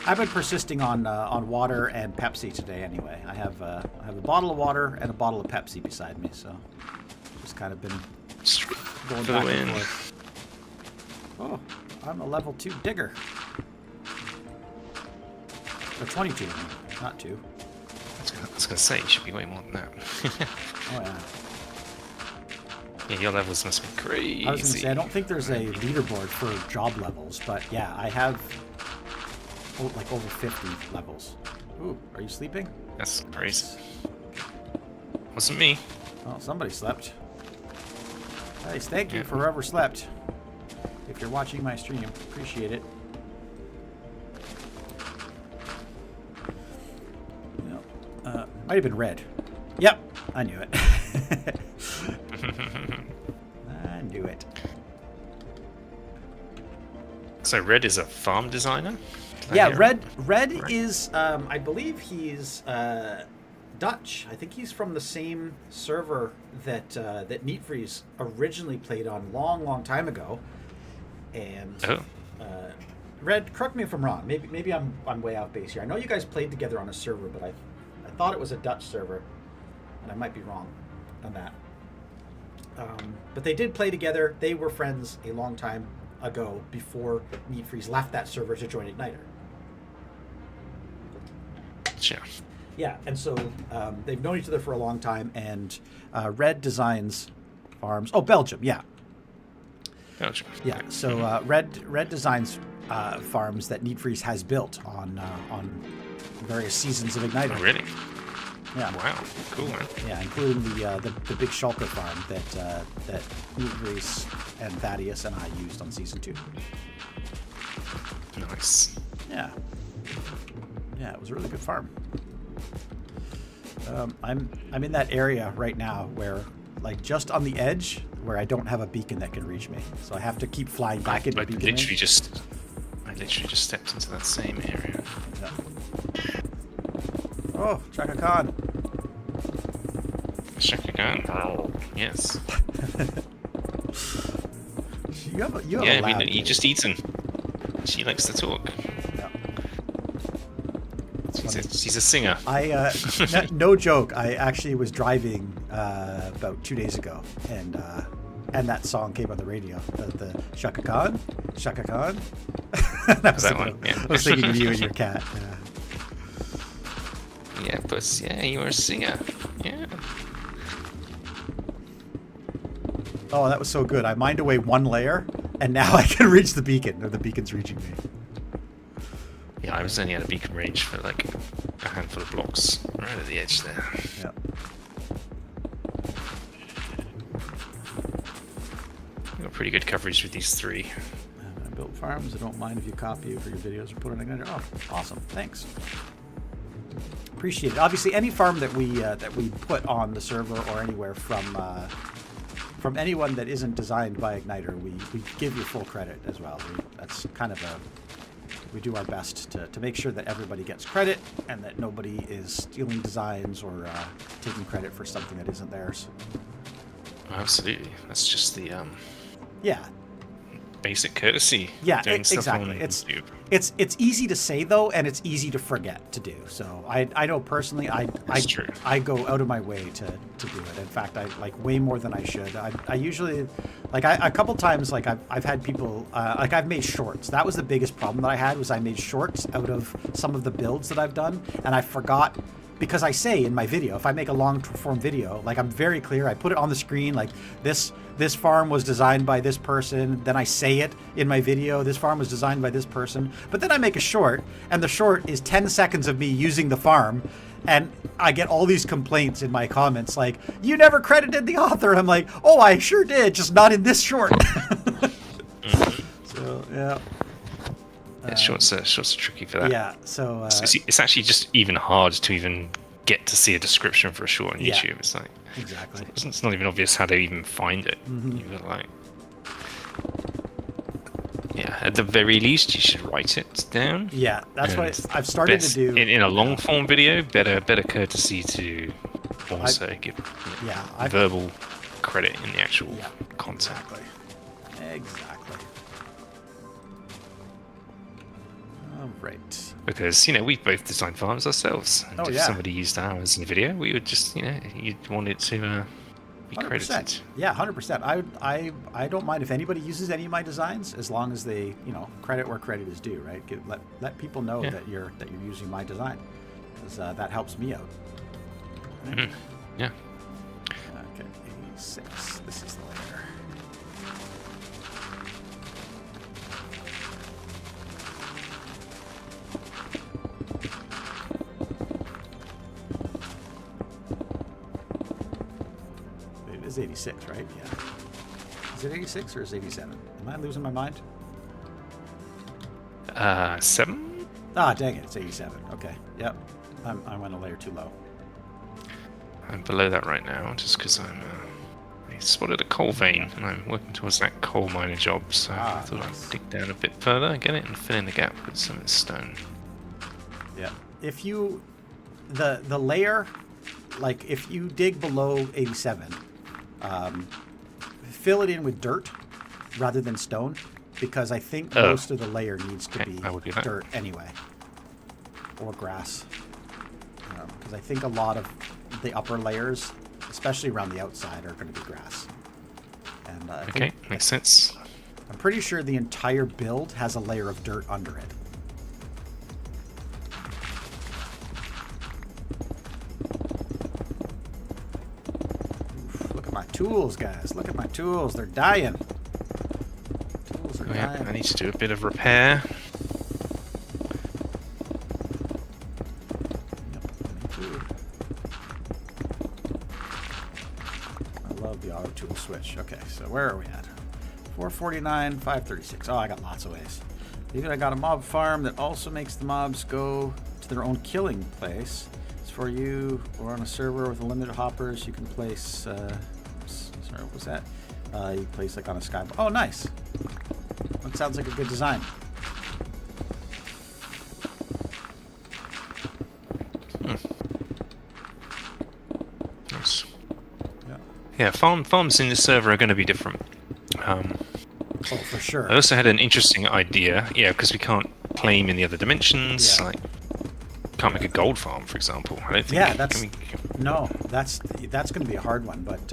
I've been persisting on water and Pepsi today anyway. I have a bottle of water and a bottle of Pepsi beside me, so just kind of been going back and forth. Oh, I'm a level 2 digger. Or 22, not 2. I was gonna say, you should be way more than that. Oh yeah. Yeah, your levels must be crazy. I was gonna say, I don't think there's a leaderboard for job levels, but yeah, I have like over 50 levels. Ooh, are you sleeping? That's crazy. Wasn't me. Oh, somebody slept. Nice, thank you for whoever slept. If you're watching my stream, appreciate it. Might have been red. Yep, I knew it. I knew it. So Red is a farm designer? Yeah, Red is, I believe he's Dutch. I think he's from the same server that that NeatFreeze originally played on long time ago. And Red, correct me if I'm wrong. Maybe I'm way off base here. I know you guys played together on a server, but I thought it was a Dutch server, and I might be wrong on that. But they did play together. They were friends a long time ago before NeatFreeze left that server to join Igniter. Sure. Yeah, and so they've known each other for a long time, and Red designs farms. Oh, Belgium, yeah. Belgium. Yeah, so Red designs farms that NeatFreeze has built on various seasons of Igniter. Oh, really? Yeah. Wow. Cool, man. Yeah, including the big shulker farm that NeatFreeze and Thaddeus and I used on season 2. Nice. Yeah. Yeah, it was a really good farm. I'm in that area right now where, like, just on the edge where I don't have a beacon that can reach me, so I have to keep flying back into beacon range. I literally just stepped into that same area. Yeah. Oh, Chaka Khan. Chaka Khan. Oh, yes. You have a yeah, lab, I mean, he just eaten. She likes to talk. Yeah. She's a singer. No joke. I actually was driving about 2 days ago, and that song came on the radio. The Chaka Khan, Chaka Khan. I was thinking of you and your cat. Yeah, but yeah, you are a singer. Yeah. Oh, that was so good. I mined away one layer, and now I can reach the beacon, or the beacon's reaching me. Yeah, I was only at a beacon range for like a handful of blocks right at the edge there. Yeah. We've got pretty good coverage with these 3. I built farms. I don't mind if you copy for your videos or put on Igniter. Oh, awesome. Thanks. Appreciate it. Obviously, any farm that we put on the server or anywhere from anyone that isn't designed by Igniter, we give you full credit as well. That's kind of we do our best to make sure that everybody gets credit and that nobody is stealing designs or taking credit for something that isn't theirs. Absolutely. That's just the yeah. basic courtesy. Yeah, doing stuff exactly. on YouTube. It's easy to say though, and it's easy to forget to do. So I know personally, I go out of my way to do it. In fact, I like way more than I should. I usually like a couple times like I've had people like I've made shorts. That was the biggest problem that I had was I made shorts out of some of the builds that I've done, and I forgot. Because I say in my video, if I make a long form video, like I'm very clear, I put it on the screen, like this farm was designed by this person, then I say it in my video, this farm was designed by this person, but then I make a short, and the short is 10 seconds of me using the farm, and I get all these complaints in my comments, like, you never credited the author. I'm like, oh, I sure did, just not in this short. So, yeah. Yeah, shorts are tricky for that. Yeah, so It's actually just even hard to even get to see a description for a short on YouTube. It's like exactly. it's not even obvious how they even find it. Mhm. You're like, yeah, at the very least, you should write it down. Yeah, that's And what I've started to do. in a long form video. Better courtesy to also give verbal credit in the actual content. Exactly. All right. Because we've both designed farms ourselves. And if somebody used ours in the video, we would just you'd want it to be 100%. credited. Yeah, 100%. I don't mind if anybody uses any of my designs, as long as they credit where credit is due, right? Let people know that you're using my design, because that helps me out. Right? Mm-hmm. Yeah. Okay, 86. This is the layer. It is 86, right? Yeah. Is it 86 or is it 87? Am I losing my mind? 7. Ah, dang it! It's 87. Okay. Yep. I went a layer too low. I'm below that right now, just because I spotted a coal vein, and I'm working towards that coal miner job. So I thought I'd dig down a bit further, get it, and fill in the gap with some of the stone. Yeah. If you the layer, like if you dig below 87, fill it in with dirt rather than stone, because I think most of the layer needs to be dirt anyway, or grass. Because I think a lot of the upper layers, especially around the outside, are going to be grass. And okay, makes sense. I'm pretty sure the entire build has a layer of dirt under it. Oof, look at my tools, guys. Look at my tools. They're dying. Tools are dying. I need to do a bit of repair. Tool switch. Okay, so where are we at? 449, 536. Oh, I got lots of ways. Even I got a mob farm that also makes the mobs go to their own killing place. It's for you, or on a server with unlimited hoppers. You can place. Sorry, what was that? You place like on a sky. Oh, nice. That sounds like a good design. Nice. Yeah, farms in the server are going to be different. Oh, for sure. I also had an interesting idea, because we can't claim in the other dimensions. Like, can't make a gold farm, for example. I don't think. Yeah, that's going to be a hard one, but.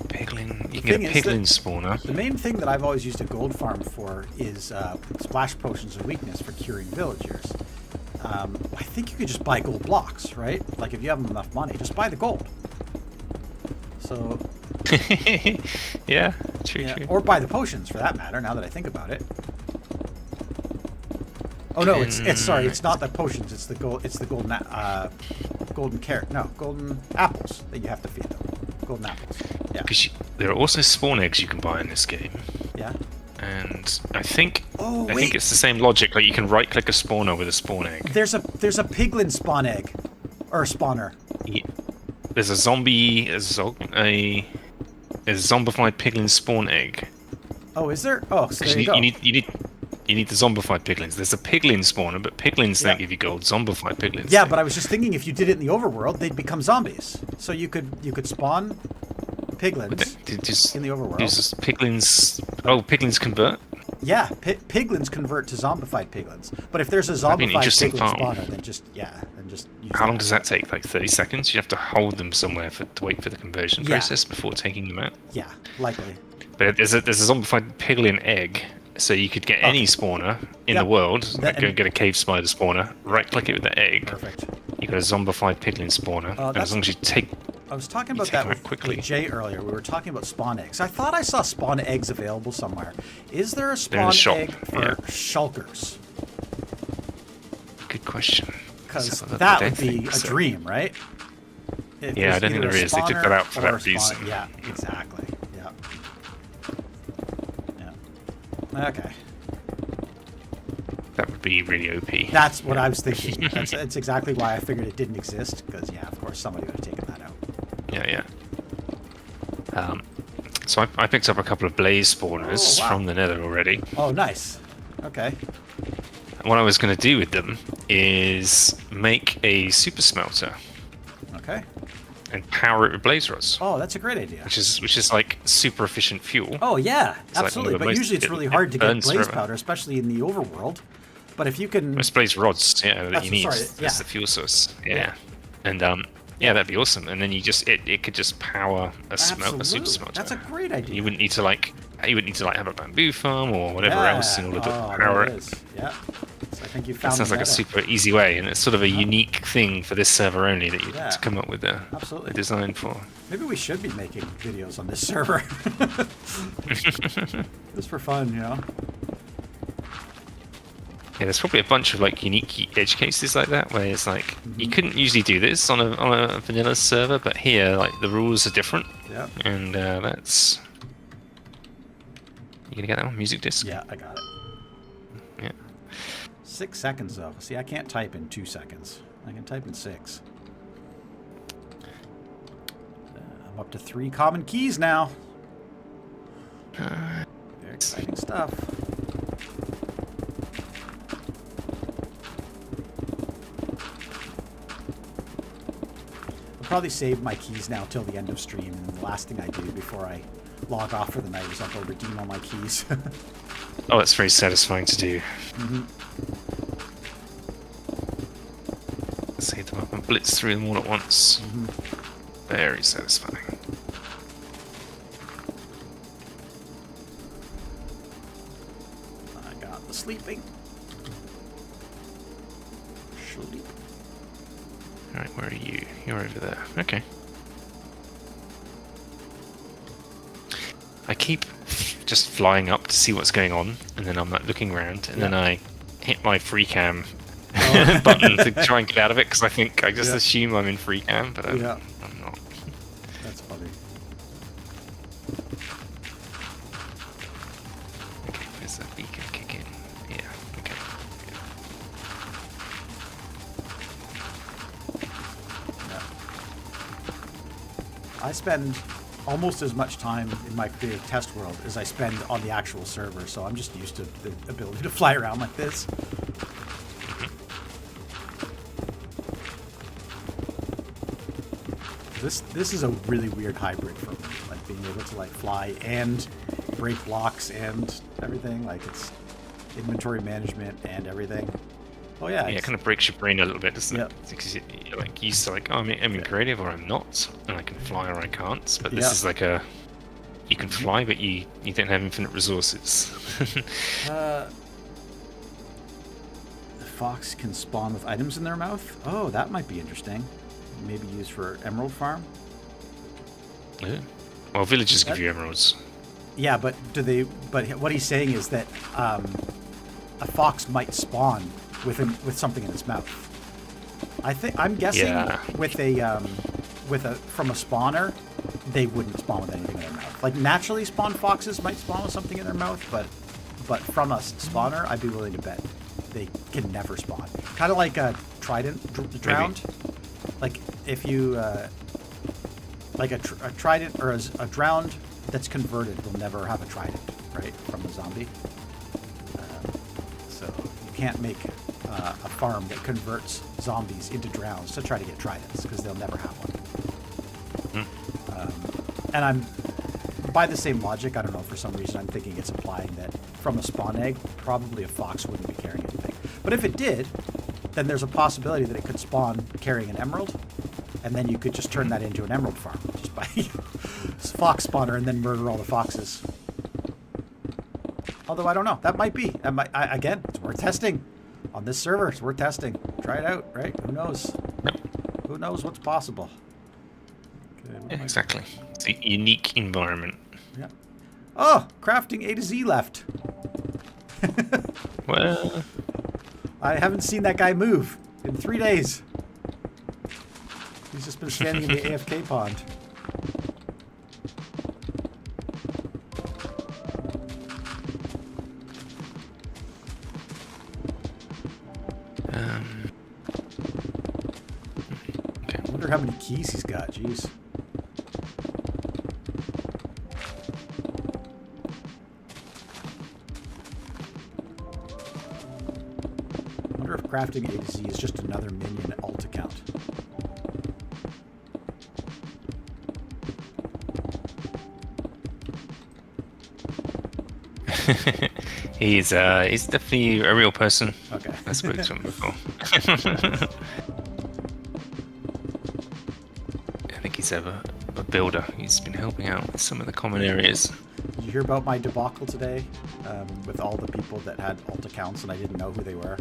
Piglin, you can get a piglin spawner. The main thing that I've always used a gold farm for is splash potions of weakness for curing villagers. I think you could just buy gold blocks, right? Like if you have enough money, just buy the gold. So. Yeah, true. Or buy the potions, for that matter. Now that I think about it. Oh no, it's sorry, it's not the potions. It's the gold. It's the golden carrot. No, golden apples that you have to feed them. Golden apples. Yeah. Because there are also spawn eggs you can buy in this game. Yeah. And I think think it's the same logic. Like you can right-click a spawner with a spawn egg. There's a piglin spawn egg, or spawner. Yeah. There's a zombified piglin spawn egg. Oh, is there? Oh, so there you go. You need the zombified piglins. There's a piglin spawner, but piglins don't give you gold. Zombified piglins. Yeah, but I was just thinking if you did it in the overworld, they'd become zombies. So you could spawn piglins in the overworld. Piglins convert? Yeah, piglins convert to zombified piglins. But if there's a zombified piglin spawner, then just use How long does that take? Like 30 seconds? You have to hold them somewhere to wait for the conversion process before taking them out? Yeah, likely. But there's a zombified piglin egg, so you could get any spawner in the world. Go get a cave spider spawner, right-click it with the egg. Perfect. You got a zombified piglin spawner, and as long as you take... I was talking about that with Jay earlier. We were talking about spawn eggs. I thought I saw spawn eggs available somewhere. Is there a spawn egg for shulkers? Good question. Because that would be a dream, right? I don't think there is. They took that out for that reason. Yeah, exactly. Yeah. Okay. would be really OP. That's what I was thinking. That's exactly why I figured it didn't exist, because, yeah, of course, somebody would have taken that out. Yeah. So I picked up a couple of blaze spawners from the nether already. Oh, nice. Okay. What I was going to do with them is make a super smelter Okay. and power it with blaze rods. Oh, that's a great idea. Which is like super efficient fuel. Oh, yeah, like absolutely. one of the But most- usually it's really it hard to get burns blaze forever. powder, especially in the overworld. But if you can... It's blaze rods, that That's- you need sorry, as yeah. the fuel source. Yeah. Yeah. And that'd be awesome. And then you just it could just power a super Absolutely. smelter. That's a great idea. You wouldn't need to have a bamboo farm or whatever else in order to Oh, power there it. is. Yeah. So I think you That found sounds like a meta. super easy way, and it's sort of a unique thing for this server only that you Yeah. to come up with a Absolutely. design for. Maybe we should be making videos on this server. Just for fun, you know? Yeah, there's probably a bunch of like unique edge cases like that where it's like you couldn't usually do this on a vanilla server, but here like the rules are different, Yep. and that's. You gonna get that one? Music disc? Yeah, I got it. Yeah. 6 seconds, though. See, I can't type in 2 seconds. I can type in 6. I'm up to 3 common keys now. Very exciting stuff. I'll probably save my keys now till the end of stream, and the last thing I do before I log off for the night is I'll go redeem all my keys. Oh, that's very satisfying to do. Save them up and blitz through them all at once. Very satisfying. I got the sleeping. Sleep. Alright, where are you? You're over there. Okay. I keep just flying up to see what's going on, and then I'm like looking around, and then I hit my free cam button to try and get out of it, because I think I just assume I'm in free cam, but I'm not. That's funny. Okay, where's that beacon kick in? Yeah, okay. I spend almost as much time in my creative test world as I spend on the actual server, so I'm just used to the ability to fly around like this. This is a really weird hybrid for me, like being able to like fly and break blocks and everything. Like it's inventory management and everything. Oh yeah. Yeah, it kind of breaks your brain a little bit, doesn't Yep. it? Because you're like used to like, oh, I'm in creative or I'm not, and I can fly or I can't. But this is like you can fly, but you don't have infinite resources. The fox can spawn with items in their mouth. Oh, that might be interesting. Maybe used for emerald farm. Yeah. Well, villages give you emeralds. Yeah, but do they? But what he's saying is that a fox might spawn with something in its mouth. I'm guessing with from a spawner, they wouldn't spawn with anything in their mouth. Like naturally spawned foxes might spawn with something in their mouth, but from a spawner, I'd be willing to bet they can never spawn. Kind of like a trident drowned. Like if you like a trident or a drowned that's converted will never have a trident, right, from a zombie. So you can't make a farm that converts zombies into drowns to try to get tridents because they'll never have one. And I'm by the same logic. I don't know, for some reason I'm thinking it's implying that from a spawn egg, probably a fox wouldn't be carrying anything. But if it did, then there's a possibility that it could spawn carrying an emerald, and then you could just turn that into an emerald farm just by fox spawner and then murder all the foxes. Although I don't know, that might be. Again, it's worth testing on this server. It's worth testing. Try it out, right? Who knows? Who knows what's possible? Okay, Yeah, exactly. It's a unique environment. Yeah. Oh, crafting A to Z left. Well, I haven't seen that guy move in 3 days. He's just been standing in the AFK pond. wonder how many keys he's got. Jeez. I wonder if crafting A to Z is just another minion alt account. He's definitely a real person. Okay. I spoke to him before. I think he's a builder. He's been helping out with some of the common areas. Did you hear about my debacle today with all the people that had alt accounts and I didn't know who they were?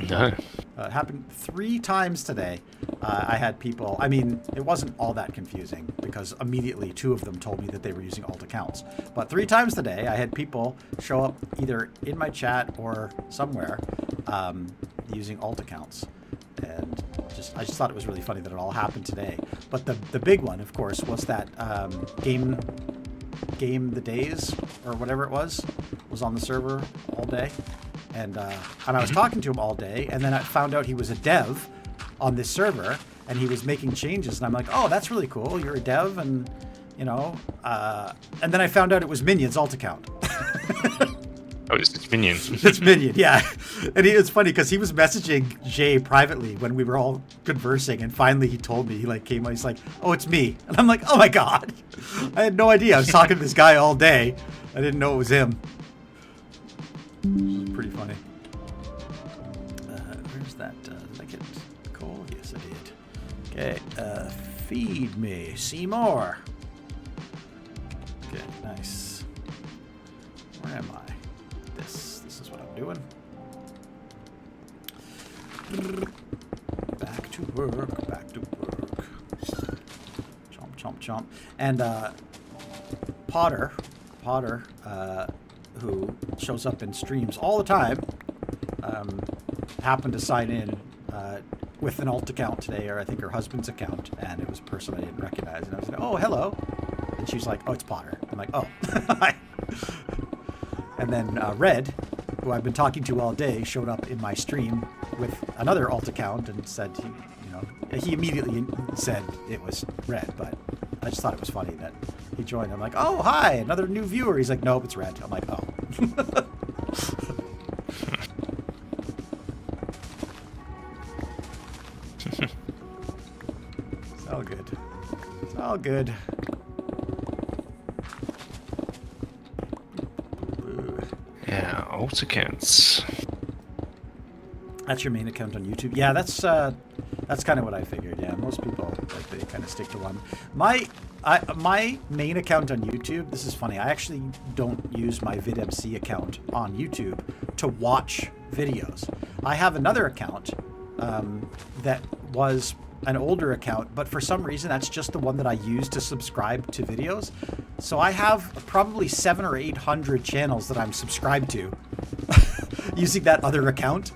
No. It happened 3 times today. I had people, I mean, it wasn't all that confusing because immediately 2 of them told me that they were using alt accounts. But 3 times today, I had people show up either in my chat or somewhere using alt accounts. And I just thought it was really funny that it all happened today. But the big one, of course, was that game the days or whatever it was on the server all day. And I was talking to him all day, and then I found out he was a dev on this server, and he was making changes, and I'm like, oh, that's really cool. You're a dev, and, you know, and then I found out it was Minion's alt account. Oh, it's Minion. It's Minion, yeah. And it's funny because he was messaging Jay privately when we were all conversing, and finally he told me, he like came on, he's like, oh, it's me. And I'm like, oh my God. I had no idea. I was talking to this guy all day. I didn't know it was him. Which is pretty funny. Where's that? Did I get coal? Yes, I did. Okay, feed me. See more. Okay, nice. Where am I? This is what I'm doing. Back to work, back to work. Chomp, chomp, chomp. And Potter, who shows up in streams all the time, happened to sign in with an alt account today, or I think her husband's account, and it was a person I didn't recognize. And I was like, oh, hello. And she's like, oh, it's Potter. I'm like, oh. Hi. And then Red, who I've been talking to all day, showed up in my stream with another alt account and said, he immediately said it was Red, but I just thought it was funny that he joined. I'm like, oh, hi, another new viewer. He's like, nope, it's Red. I'm like, oh. It's all good. It's all good. Yeah, alt accounts. That's your main account on YouTube. Yeah, that's kind of what I figured. Yeah, most people they kind of stick to one. My main account on YouTube. This is funny. I actually don't use my VidMC account on YouTube to watch videos. I have another account that was an older account, but for some reason that's just the one that I use to subscribe to videos. So I have probably 700 or 800 channels that I'm subscribed to using that other account,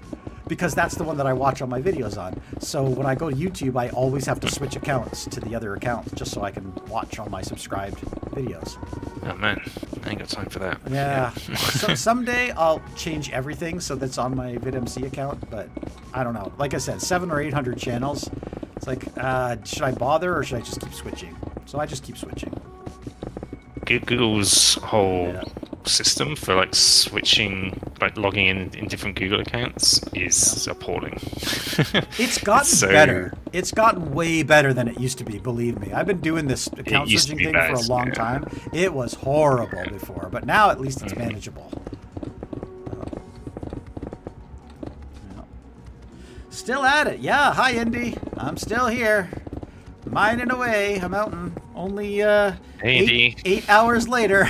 because that's the one that I watch all my videos on. So when I go to YouTube, I always have to switch accounts to the other account just so I can watch all my subscribed videos. Oh man, I ain't got time for that. Yeah. So someday I'll change everything so that's on my VidMC account, but I don't know. Like I said, 700 or 800 channels. It's like, should I bother or should I just keep switching? So I just keep switching. Google's whole system for like switching, like logging in different Google accounts is appalling. It's gotten better. It's gotten way better than it used to be, believe me. I've been doing this account switching thing for a long time. It was horrible before, but now at least it's manageable. Still at it. Yeah, hi Indy. I'm still here. Mining away. I'm out in only 8 hours later.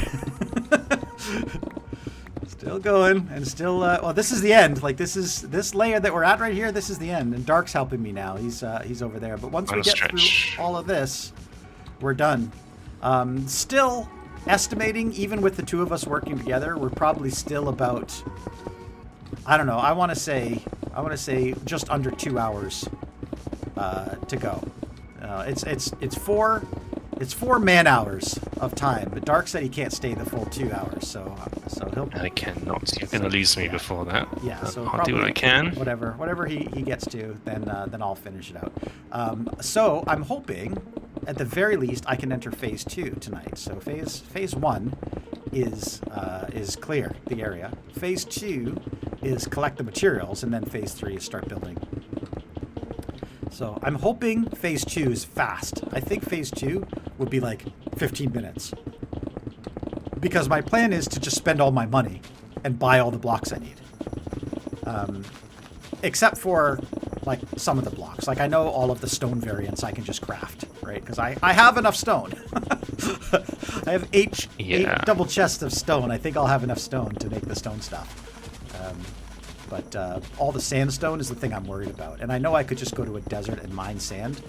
Still going and still well, this is the end. Like this layer that we're at right here, this is the end. And Dark's helping me now. He's over there. But once we get through all of this, we're done. Still estimating, even with the 2 of us working together, we're probably still about, I don't know, I want to say just under 2 hours to go. It's 4 It's 4 man hours of time, but Dark said he can't stay the full 2 hours, so he'll. I cannot. You're going to lose me before that. Yeah, But so I'll probably do what I can. Whatever he gets to, then I'll finish it out. So I'm hoping, at the very least, I can enter phase 2 tonight. So phase 1 is clear the area. Phase 2 is collect the materials, and then phase 3 is start building. So I'm hoping phase 2 is fast. I think phase 2 would be like 15 minutes. Because my plan is to just spend all my money and buy all the blocks I need. Except for like some of the blocks. Like I know all of the stone variants I can just craft, right? Because I have enough stone. I have eight double chests of stone. I think I'll have enough stone to make the stone stuff. But all the sandstone is the thing I'm worried about. And I know I could just go to a desert and mine sand.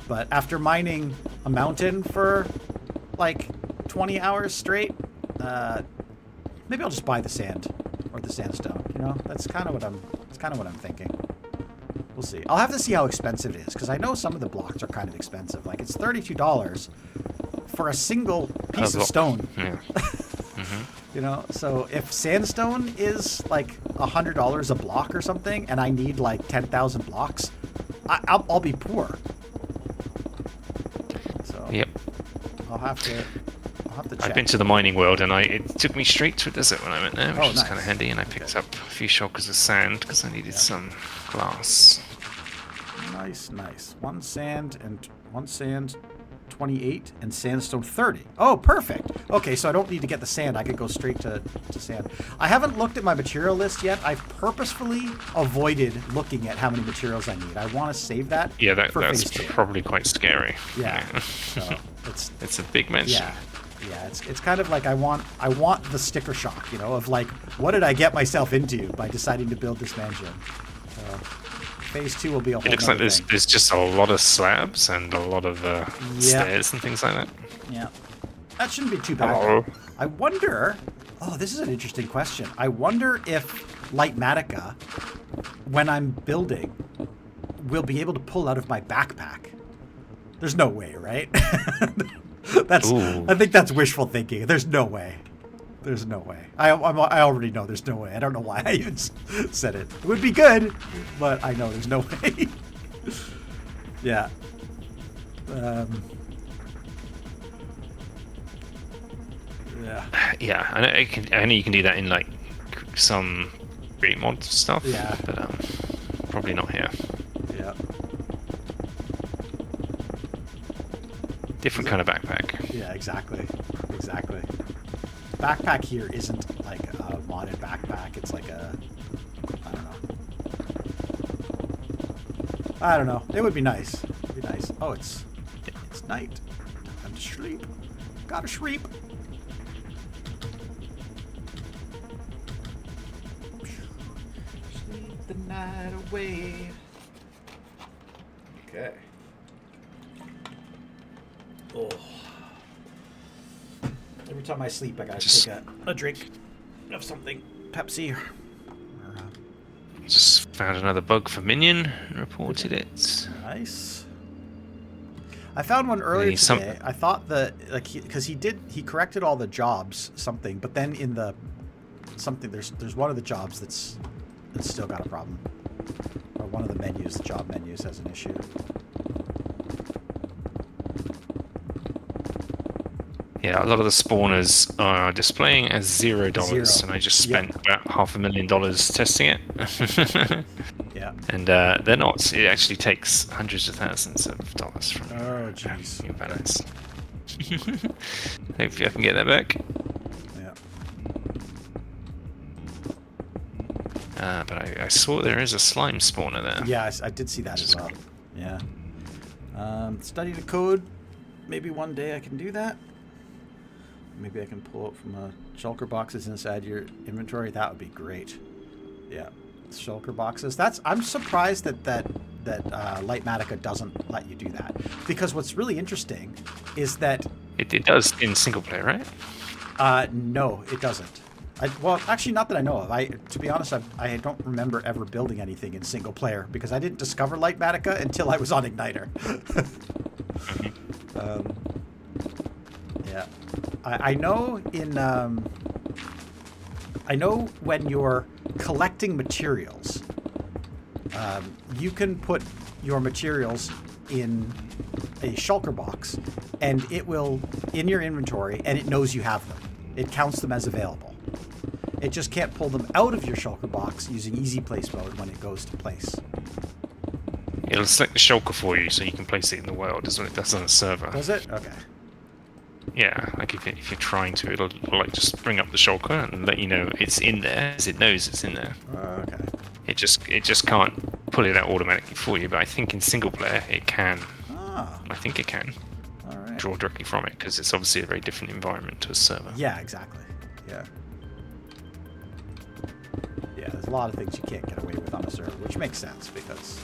But after mining a mountain for like 20 hours straight, maybe I'll just buy the sand or the sandstone. You know, that's kind of what I'm thinking. We'll see. I'll have to see how expensive it is because I know some of the blocks are kind of expensive. Like it's $32 for a single piece of stone. Yeah. You know, so if sandstone is like $100 a block or something, and I need like 10,000 blocks, I'll be poor. So Yep. I'll have to check. I've been to the mining world, and it took me straight to a desert when I went there, which was nice. kind of handy. And I picked up a few shulkers of sand because I needed some glass. Nice. One sand, 28, and sandstone 30. Oh, perfect. Okay, so I don't need to get the sand. I could go straight to sand. I haven't looked at my material list yet. I've purposefully avoided looking at how many materials I need. I want to save that. Yeah, for that's phase 2. probably quite scary. Yeah. So It's a big mention. Yeah, it's kind of like I want the sticker shock, you know, of like, what did I get myself into by deciding to build this mansion? So phase 2 will be a whole It looks like nother thing. there's just a lot of slabs and a lot of stairs and things like that. Yeah. That shouldn't be too bad. Hello. I wonder... Oh, this is an interesting question. I wonder if Lightmatica, when I'm building, will be able to pull out of my backpack. There's no way, right? Ooh. I think that's wishful thinking. There's no way. There's no way. I already know there's no way. I don't know why I even said it. It would be good, but I know there's no way. Yeah. Yeah. Yeah, I know you can do that in like some great mod stuff. Yeah. But probably not here. Yeah. Different kind of backpack. Yeah, exactly. Backpack here isn't like a modded backpack. It's like a... I don't know. It would be nice. Oh, it's night. Time to sleep. Gotta sleep. Sleep the night away. Okay. Oh. Every time I sleep, I gotta take a drink of something. Pepsi. Just found another bug for Minion and reported it. Nice. I found one earlier today. I thought that, like, because he corrected all the jobs, something, but then in the something, there's one of the jobs that's still got a problem, or one of the menus, the job menus, has an issue. Yeah, a lot of the spawners are displaying as $0, and I just spent about $500,000 testing it. Yeah. And they're not. It actually takes hundreds of thousands of dollars from your balance. Hopefully I can get that back. Yeah. But I saw there is a slime spawner there. Yeah, I did see that as well. Yeah. Study the code. Maybe one day I can do that. Maybe I can pull up from shulker boxes inside your inventory. That would be great. Yeah, shulker boxes. I'm surprised that Lightmatica doesn't let you do that, because what's really interesting is that it does in single player, right? No, it doesn't. Well, actually, not that I know of. To be honest, I don't remember ever building anything in single player because I didn't discover Lightmatica until I was on Igniter. Yeah. I know in I know when you're collecting materials, you can put your materials in a shulker box, and it will in your inventory, and it knows you have them. It counts them as available. It just can't pull them out of your shulker box using easy place mode when it goes to place. It'll select the shulker for you, so you can place it in the world, as it does on a server. Does it? Okay. Yeah, like if you're trying to, it'll like just bring up the shulker and let you know it's in there, as it knows it's in there. Okay. It just can't pull it out automatically for you, but I think in single player it can. Ah. I think it can All right. draw directly from it, because it's obviously a very different environment to a server. Yeah, exactly. Yeah. Yeah, there's a lot of things you can't get away with on a server, which makes sense because,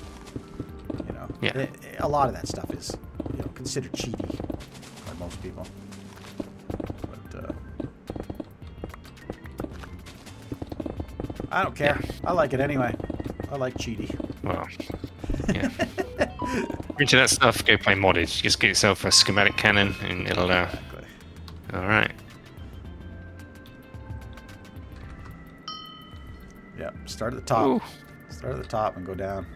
you know, Yeah. a lot of that stuff is, you know, considered cheaty by most people. But I don't care. Yeah. I like it anyway. I like cheaty. Well, yeah. Into that stuff, go play modded. Just get yourself a schematic cannon, and it'll. Exactly. All right. Yeah. Start at the top. Ooh. Start at the top and go down.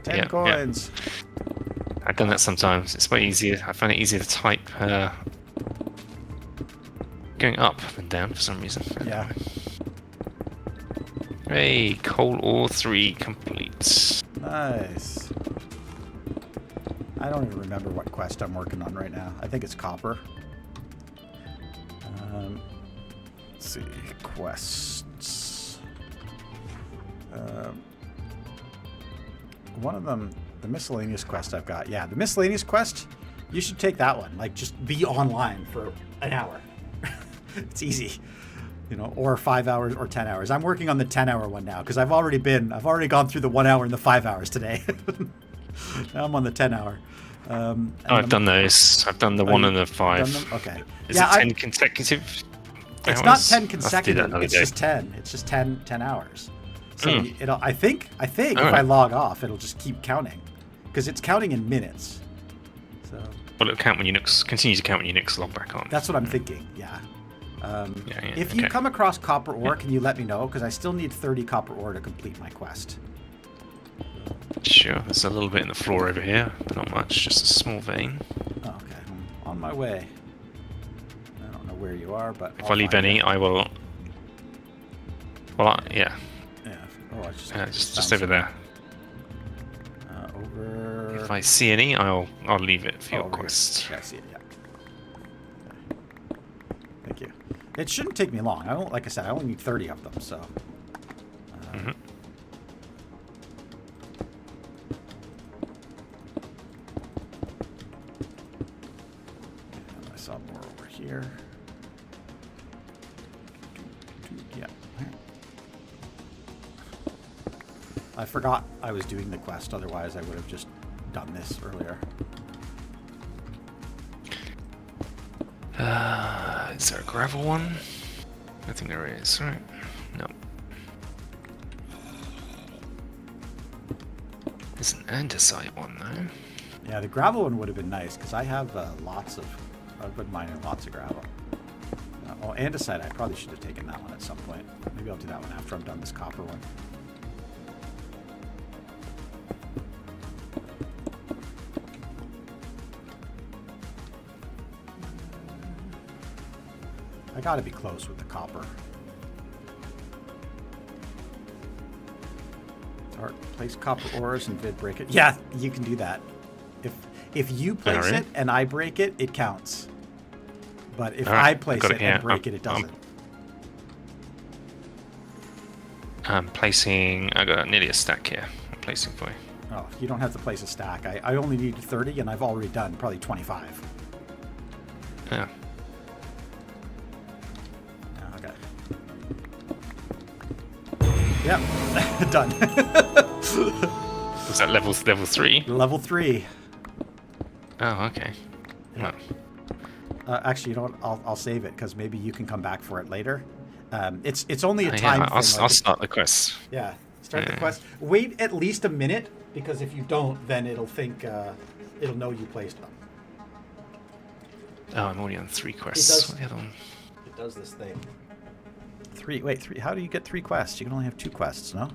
10 Yeah, coins. I've done that sometimes. It's way easier. I find it easier to type going up than down for some reason. Yeah. Hey, coal ore 3 complete. Nice. I don't even remember what quest I'm working on right now. I think it's copper. Let's see. Quests. One of them, the miscellaneous quest I've got. Yeah, the miscellaneous quest, you should take that one. Like, just be online for an hour. It's easy. You know, or 5 hours or 10 hours. I'm working on the 10-hour one now because I've already gone through the 1 hour and the 5 hours today. Now I'm on the 10-hour. I've done those. I've done the 1 and the 5. Okay. Is it 10 consecutive? It's hours? not 10 I'll have to do that consecutive. another It's day. just 10. It's just 10 hours. So it'll. I think if Alright. I log off, it'll just keep counting, because it's counting in minutes. So Well, it'll count when Unix continue to count when Unix log back on. that's what I'm thinking. Yeah. If you okay. come across copper ore, can you let me know? Because I still need 30 copper ore to complete my quest. Sure, there's a little bit in the floor over here, but not much, just a small vein. Oh, okay, I'm on my way. I don't know where you are, but If I leave find any, you. I will. Well, yeah, Yeah. Oh, I just found over some. there. Over. If I see any, I'll leave it for your over here. quest. Yeah, I see it. Yeah. Thank you. It shouldn't take me long. Like I said, I only need 30 of them, so. Mhm. And I saw more over here. Yeah. I forgot I was doing the quest. Otherwise, I would have just done this earlier. Is there a gravel one? I think there is, right? No. There's an andesite one, though. Yeah, the gravel one would have been nice, because I have lots of... I've been mining lots of gravel. Oh, andesite, I probably should have taken that one at some point. Maybe I'll do that one after I'm done this copper one. I gotta be close with the copper. Or place copper ores and vid break it. Yeah, you can do that. If you place Alright. it and I break it, it counts. But if Alright, I place got it it here. and break it, it doesn't. I'm placing. I got nearly a stack here. I'm placing for you. Oh, you don't have to place a stack. I only need 30, and I've already done probably 25. Yeah. Okay. Yep, done. Was that level 3? Level 3. Oh, okay. Yeah. Well, Actually, you know what? I'll save it because maybe you can come back for it later. It's only a yeah, time I'll thing. I'll start the quest. Yeah, start the Yeah. quest. Wait at least a minute, because if you don't, then it'll think it'll know you placed them. Oh, I'm already on 3 quests. does- What's the other one? It does this thing. Wait, 3. How do you get 3 quests? You can only have 2 quests, no?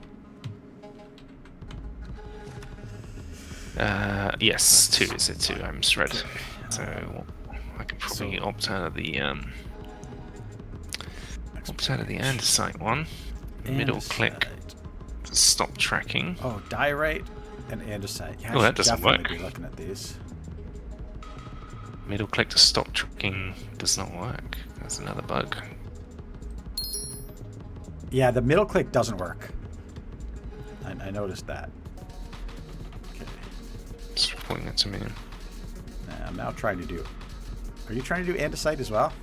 Yes, 2. Is it 2? I misread. So I can probably opt out of the andesite one. Middle click to stop tracking. Oh, diorite and andesite. Yeah, Oh, I that should doesn't definitely work. be looking at these. Middle click to stop tracking does not work. That's another bug. Yeah, the middle click doesn't work. I noticed that. Okay. It's reporting that to me. I'm now trying to do... Are you trying to do andesite as well?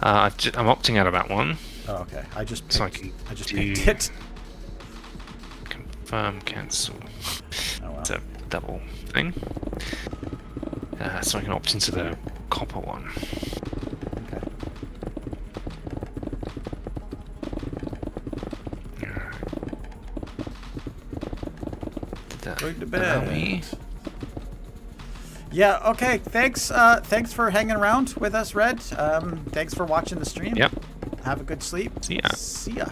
I'm opting out of that one. Oh, okay. I just So I picked, can I just do- picked it. Confirm, cancel. Oh, well. It's a double thing. So I can opt into the copper one. Okay. Did that Going to allow bed. me? Yeah, okay. Thanks for hanging around with us, Red. Thanks for watching the stream. Yep. Have a good sleep. See ya. See ya.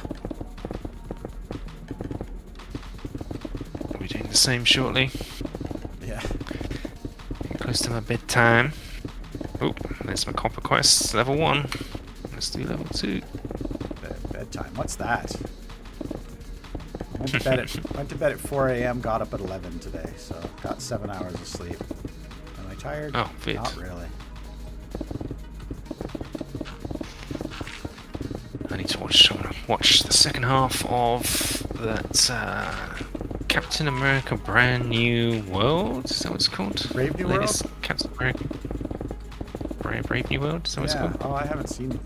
I'll be doing the same shortly. Yeah. Getting close to my bedtime. Oh, there's my copper quest. Level 1. Let's do level 2. Bedtime. What's that? Went to bed at 4 a.m. Got up at 11 today, so got 7 hours of sleep. Am I tired? Oh, Vid. Not really. I need to watch the second half of that Captain America Brand New World. Is that what it's called? Brave New Latest Captain America Brave New World. Is that what it's Yeah. called? Oh, I haven't seen that.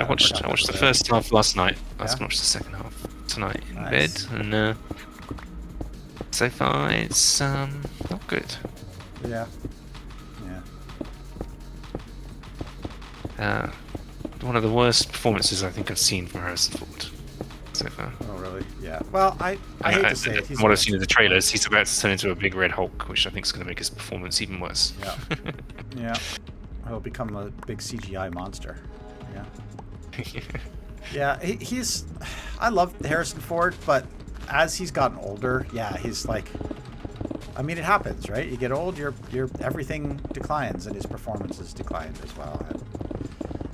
I watched forgot the that. first half last night. I was Yeah? gonna watch the second half tonight in Nice. bed, and so far it's not good. Yeah. Yeah. One of the worst performances I think I've seen from Harrison Ford so far. Oh, really? Yeah. Well, I hate to say it. From what I've seen in the trailers, he's about to turn into a big red Hulk, which I think is going to make his performance even worse. Yeah. Yeah. He'll become a big CGI monster. Yeah. Yeah, he's... I love Harrison Ford, but as he's gotten older, yeah, he's like... I mean, it happens, right? You get old, your everything declines, and his performances decline as well. And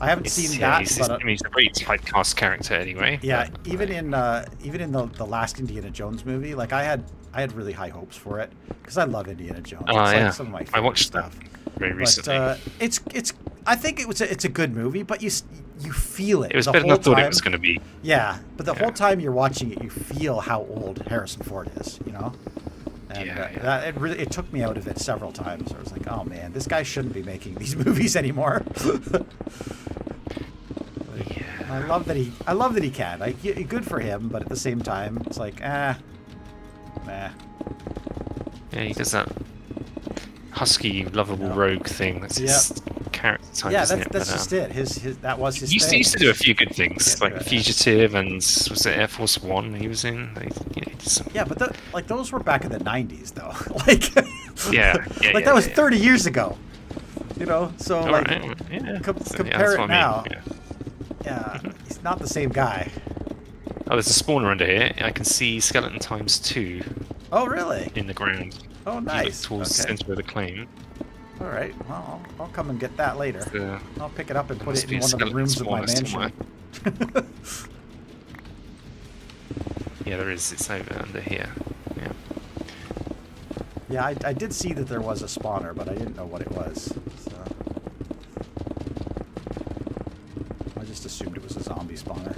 I haven't seen that, he's, but... I mean, he's a very typecast character anyway. yeah, but, even in the last Indiana Jones movie, like I had really high hopes for it because I love Indiana Jones. Oh, It's yeah. like some of my favorite I watched stuff. that very recently. But it's I think it's a good movie, but you feel it. It was the better than whole I thought time. it was going to be. Yeah, but the Yeah. whole time you're watching it, you feel how old Harrison Ford is. You know. And Yeah. it took me out of it several times. I was like, oh man, this guy shouldn't be making these movies anymore. Yeah. I love that he can. Like, good for him, but at the same time, it's like, nah. Yeah, he does that husky, lovable Yeah. rogue thing. That's his character type, Yeah, isn't that's it? just it. His that was his He used, thing. he used to do a few good things, Yeah, like The Fugitive and was it Air Force One he was in? He did some... Yeah, but those were back in the '90s, though. Like, Yeah, that was 30 years ago. You know, so All like, right, yeah. compare that's it what I mean, now. yeah. Yeah, he's not the same guy. Oh, there's a spawner under here. I can see skeleton times 2 Oh, really? in the ground. Oh, If you look nice. towards the Okay. center of the claim. All right. Well, I'll come and get that later. I'll pick it up and put must it be in a one of the skeleton rooms of my spawner mansion. Yeah, there is. It's over under here. Yeah. Yeah, I did see that there was a spawner, but I didn't know what it was. So I just assumed it was a zombie spawner.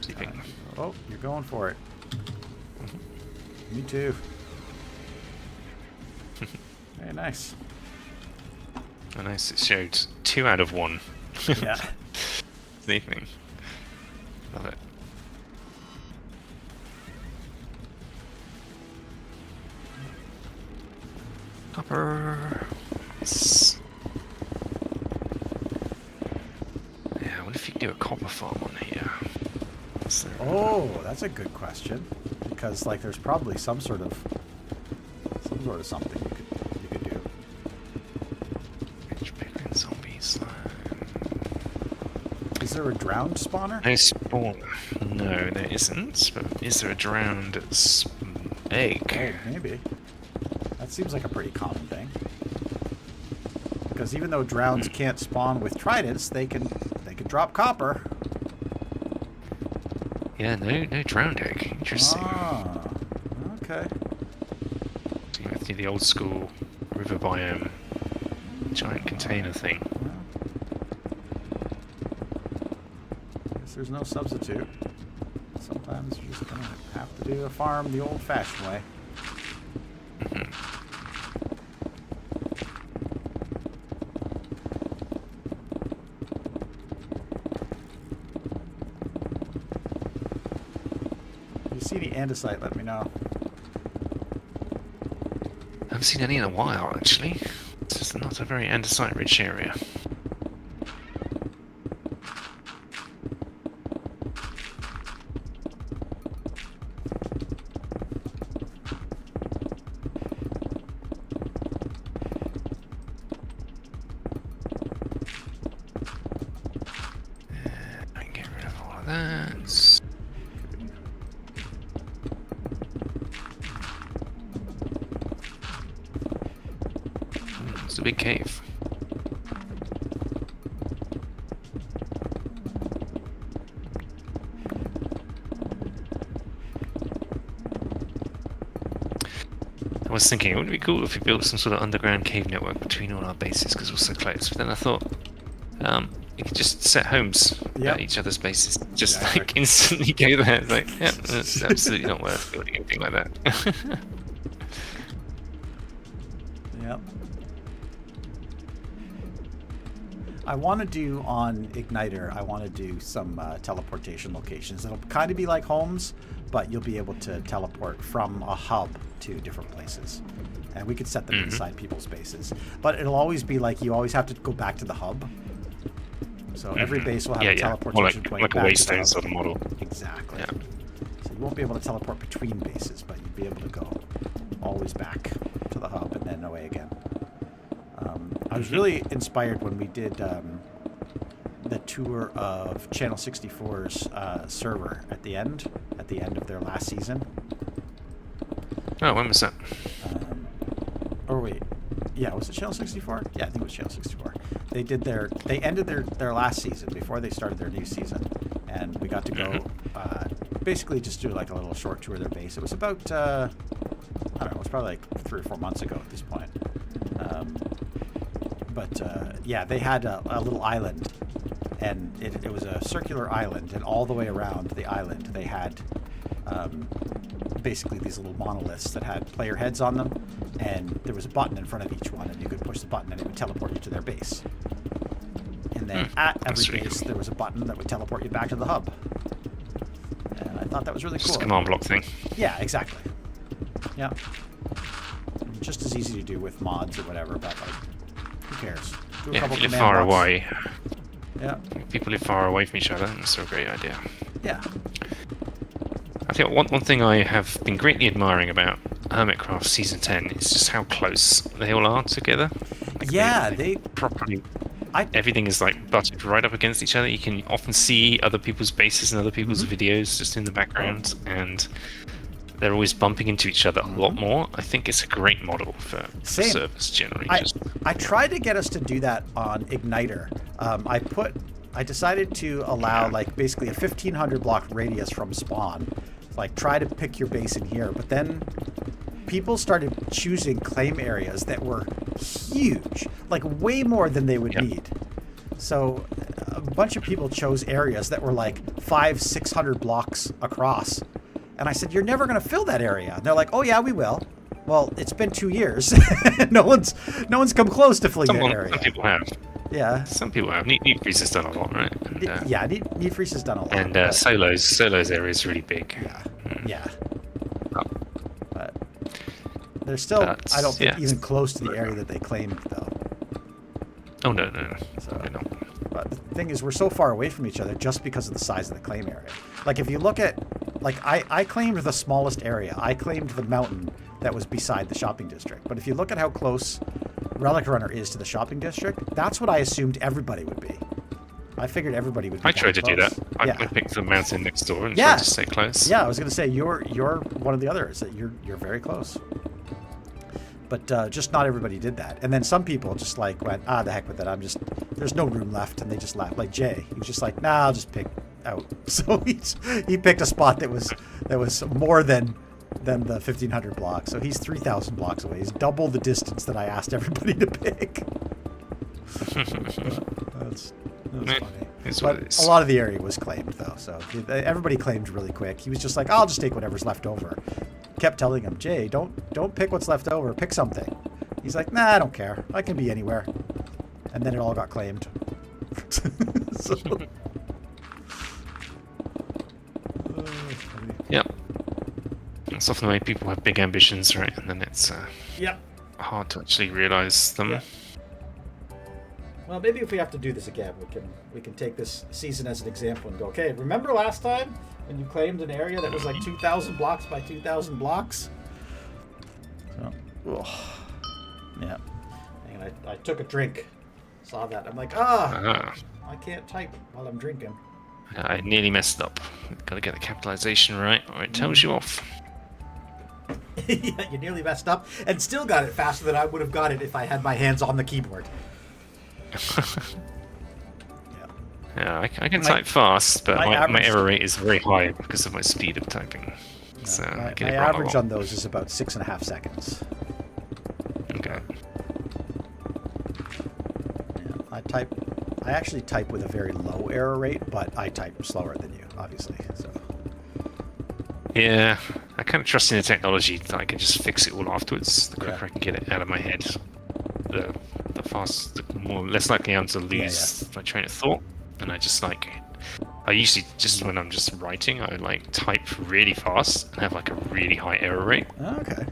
Sleeping. Oh, you're going for it. Me too. Very nice. Oh, nice. It showed 2 out of 1. Yeah. Sleeping. Love it. Copper. Yes. Yeah, I wonder if you can do a copper farm on here. So, Oh, that's a good question. Because like there's probably some sort of something you could do. Which pickling zombie slime? Is there a drowned spawner? No spawner. No, there isn't. But is there a drowned egg? Oh, maybe. That seems like a pretty common thing. Because even though drowns can't spawn with tridents, they can drop copper. Yeah, no drowned egg. Interesting. Ah, okay. So you have to do the old school river biome giant container thing. Guess there's no substitute. Sometimes you're just gonna have to do a farm the old-fashioned way. If you see any andesite, let me know. I haven't seen any in a while, actually. It's just not a very andesite-rich area. I can get rid of all of that. It's a big cave. I was thinking it would be cool if we built some sort of underground cave network between all our bases because we're so close. But then I thought, you could just set homes Yep. at each other's bases. Just Exactly. like instantly go there. It's like, yeah, it's absolutely not worth building anything like that. Yep. I want to do on Igniter, I want to do some teleportation locations. It'll kind of be like homes, but you'll be able to teleport from a hub to different places. And we could set them inside people's bases. But it'll always be like you always have to go back to the hub. So every base will have a teleportation point like a back to the waystone hub. sort of model. Exactly. Yeah. So you won't be able to teleport between bases, but you'll be able to go always back to the hub and then away again. I was really inspired when we did the tour of Channel 64's server at the end of their last season. Oh, when was that? Or wait, yeah, was it Channel 64? Yeah, I think it was Channel 64. They ended their last season before they started their new season, and we got to go basically just do like a little short tour of their base. It was about I don't know, it was probably like 3 or 4 months ago at this point. Yeah, they had a little island, and it was a circular island, and all the way around the island they had basically these little monoliths that had player heads on them, and there was a button in front of each one, and you could push the button and it would teleport you to their base. And then at every base there was a button that would teleport you back to the hub. And I thought that was really Just cool. a command block thing. Yeah, exactly. Yeah. Just as easy to do with mods or whatever, but like, who cares? Do a Yeah, couple if you live command far blocks. away. Yeah. If people live far away from each other, that's a great idea. Yeah. I think one thing I have been greatly admiring about Hermitcraft Season 10 is just how close they all are together. Like Yeah, they properly... I- Everything is like butted right up against each other. You can often see other people's bases and other people's videos just in the background, and they're always bumping into each other a lot more. I think it's a great model for Same. servers generally. I tried to get us to do that on Igniter. I decided to allow like basically a 1,500 block radius from spawn. Like try to pick your base in here, but then people started choosing claim areas that were huge, like way more than they would need. So a bunch of people chose areas that were like 500-600 blocks across. And I said, you're never going to fill that area. And they're like, oh yeah, we will. Well, it's been 2 years. no one's come close to filling that area. Some people have. Yeah. Some people have. Need Freeze's done a lot, right? And, Yeah, Need Freeze has done a lot. And but- Solo's area is really big. Yeah. Oh. But they're still, But, I don't think, yeah. even close to the area that they claimed, though. Oh no, So, probably not. but the thing is, we're so far away from each other just because of the size of the claim area. Like, if you look at, like, I claimed the smallest area. I claimed the mountain that was beside the shopping district. But if you look at how close Relic Runner is to the shopping district, that's what I assumed everybody would be. I figured everybody would be. I tried to do that. I Yeah. picked the mountain next door and tried to stay close. Yeah, I was gonna say you're one of the others. That you're very close. But just not everybody did that. And then some people just like went, the heck with it. There's no room left, and they just left. Like Jay, he was just like, nah, I'll just pick out. So he picked a spot that was more than the 1,500 blocks. So he's 3,000 blocks away. He's double the distance that I asked everybody to pick. That's funny. But a lot of the area was claimed, though, so everybody claimed really quick. He was just like, I'll just take whatever's left over. Kept telling him, Jay, don't pick what's left over. Pick something. He's like, nah, I don't care. I can be anywhere. And then it all got claimed. So, Yep. It's often the way people have big ambitions, right? And then it's yep. hard to actually realize them. Yeah. Well, maybe if we have to do this again, we can take this season as an example and go, okay, remember last time when you claimed an area that was like 2,000 blocks by 2,000 blocks? So, yeah. And I took a drink, saw that. I'm like, I can't type while I'm drinking. I nearly messed up. Got to get the capitalization right, or it tells you off. Yeah, you nearly messed up and still got it faster than I would have got it if I had my hands on the keyboard. Yeah, I can type fast, but my error rate is very high because of my speed of typing. So my get it wrong average on those is about 6.5 seconds. Okay. Yeah, I actually type with a very low error rate, but I type slower than you, obviously. So. Yeah, I kind of trust in the technology that I can just fix it all afterwards. The quicker I can get it out of my head, the less likely I am to lose my train of thought. And I usually just when I'm just writing, I like type really fast and have like a really high error rate. Oh, okay.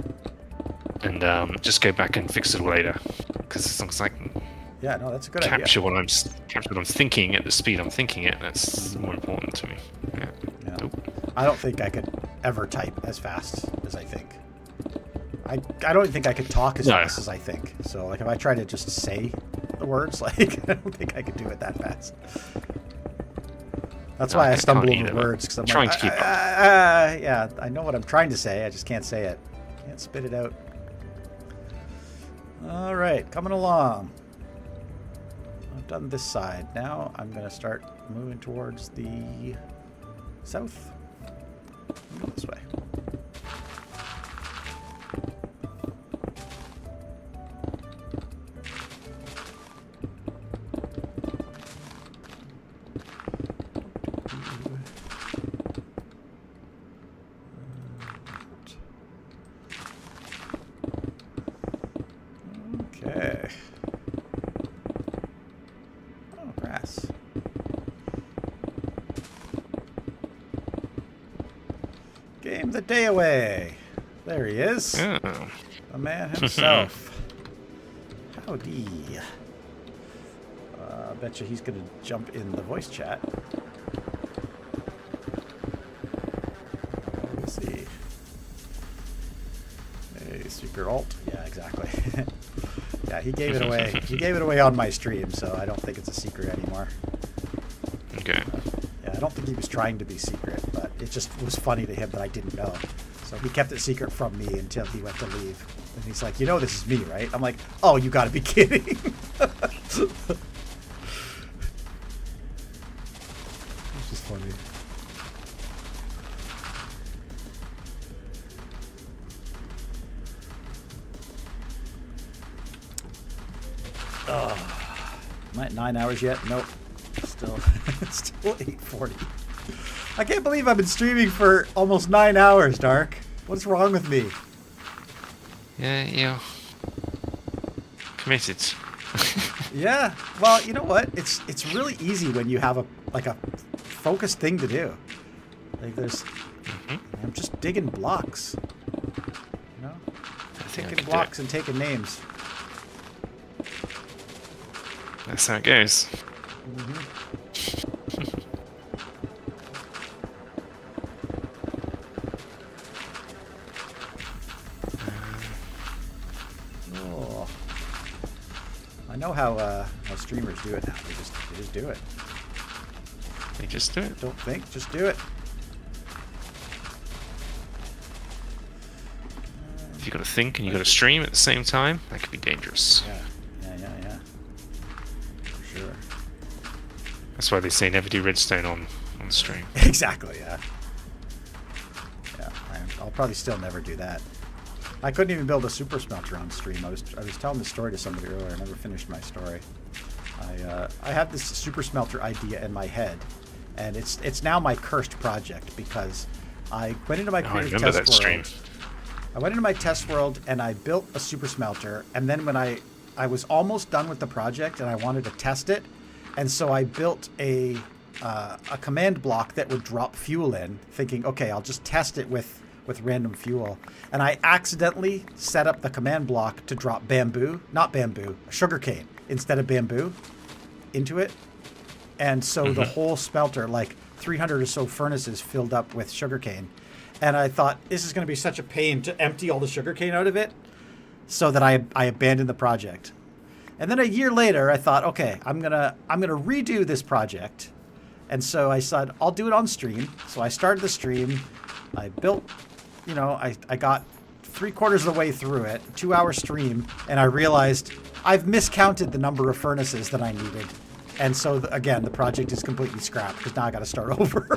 And just go back and fix it later, because as long as I can that's a good capture idea. what I'm thinking at the speed I'm thinking it, that's more important to me. Yeah. I don't think I could ever type as fast as I think. I don't think I could talk as fast as I think. So like if I try to just say the words, like I don't think I could do it that fast. That's why I stumble over words, because I'm trying like, to keep up. Yeah, I know what I'm trying to say. I just can't say it. Can't spit it out. All right, coming along. I've done this side. Now I'm going to start moving towards the south. Go this way. Okay. Oh, grass. Game the day away. There he is. Oh. The man himself. Howdy. I bet you he's going to jump in the voice chat. Let's see. Hey, secret alt. Yeah, exactly. Yeah, he gave it away. He gave it away on my stream, so I don't think it's a secret anymore. Okay. Yeah, I don't think he was trying to be secret, but it just was funny to him that I didn't know. So he kept it secret from me until he went to leave. And he's like, you know this is me, right? I'm like, oh, you gotta be kidding. It's just funny. Am I at 9 hours yet? Nope. Still 8:40. I can't believe I've been streaming for almost 9 hours, Dark. What's wrong with me? Yeah. Committed. Yeah. Well, you know what? It's really easy when you have a focused thing to do. Like there's, I'm just digging blocks. You know, taking blocks and taking names. That's how it goes. Oh. I know how streamers do it now. They just do it. They just do it. Don't think, just do it. If you got to think and you got to stream at the same time, that could be dangerous. Yeah. For sure. That's why they say never do redstone on stream. Exactly, yeah. Yeah, I'll probably still never do that. I couldn't even build a super smelter on stream. I was telling this story to somebody earlier. I never finished my story. I had this super smelter idea in my head, and it's now my cursed project because I went into my creative test world. Stream. I went into my test world and I built a super smelter, and then when I was almost done with the project and I wanted to test it, and so I built a command block that would drop fuel in, thinking, okay, I'll just test it with random fuel. And I accidentally set up the command block to drop sugarcane instead of bamboo into it. And so the whole smelter, like 300 or so furnaces filled up with sugarcane. And I thought, this is going to be such a pain to empty all the sugarcane out of it, so that I abandoned the project. And then a year later, I thought, okay, I'm gonna redo this project. And so I said, I'll do it on stream. So I started the stream. I built, I got 3/4 of the way through it, 2-hour stream, and I realized I've miscounted the number of furnaces that I needed. And so, again, the project is completely scrapped because now I got to start over.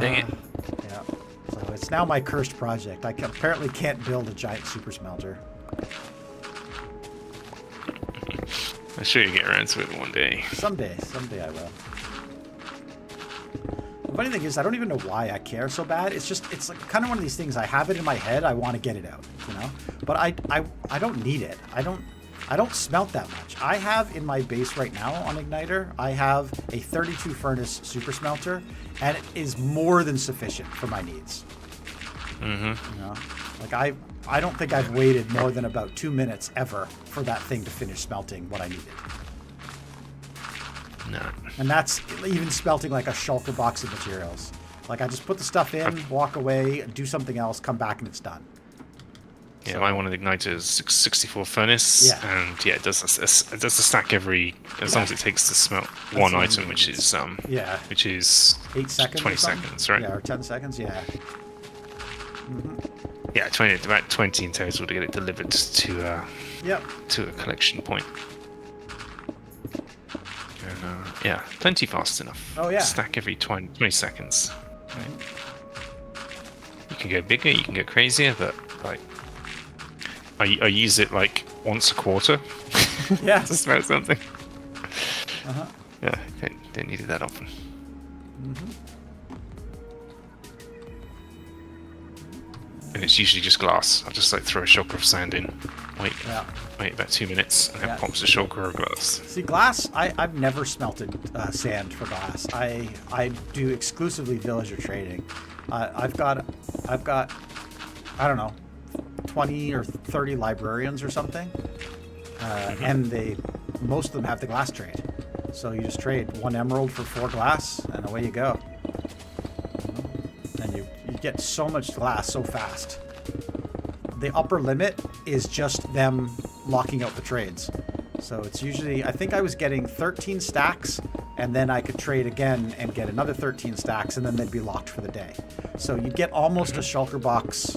Dang it. Yeah. So it's now my cursed project. I apparently can't build a giant super smelter. I'm sure you get around to it one day. Someday I will. The funny thing is, I don't even know why I care so bad. It's like kind of one of these things. I have it in my head. I want to get it out, But I don't need it. I don't smelt that much. I have in my base right now on Igniter, I have a 32 furnace super smelter, and it is more than sufficient for my needs. Like I don't think I've waited more than about 2 minutes ever for that thing to finish smelting what I needed. No. And that's even smelting like a shulker box of materials. Like I just put the stuff in, walk away, do something else, come back, and it's done. Yeah, So, my one at Igniter is 64 furnace, Yeah. and it does a stack every as long as it takes to smelt one what I item, mean. which is 8 seconds. 20 or something? seconds, right? Yeah, or 10 seconds. Yeah. Yeah, about 20 in total to get it delivered to Yep. to a collection point. And, yeah, plenty fast enough. Oh, yeah. Stack every 20 seconds. Right. You can go bigger, you can go crazier, but like I use it like once a quarter Yeah. to smelt something. Uh-huh. Yeah, don't need it that often. And it's usually just glass. I'll just like throw a shulker of sand in, wait about 2 minutes, and then Yeah. pops a shulker of glass. See, glass, I've never smelted sand for glass. I do exclusively villager trading. I've got I don't know, 20 or 30 librarians or something, and most of them have the glass trade. So you just trade 1 emerald for 4 glass, and away you go. And you get so much glass so fast. The upper limit is just them locking out the trades. So it's usually, I think I was getting 13 stacks, and then I could trade again and get another 13 stacks, and then they'd be locked for the day. So you'd get almost a shulker box,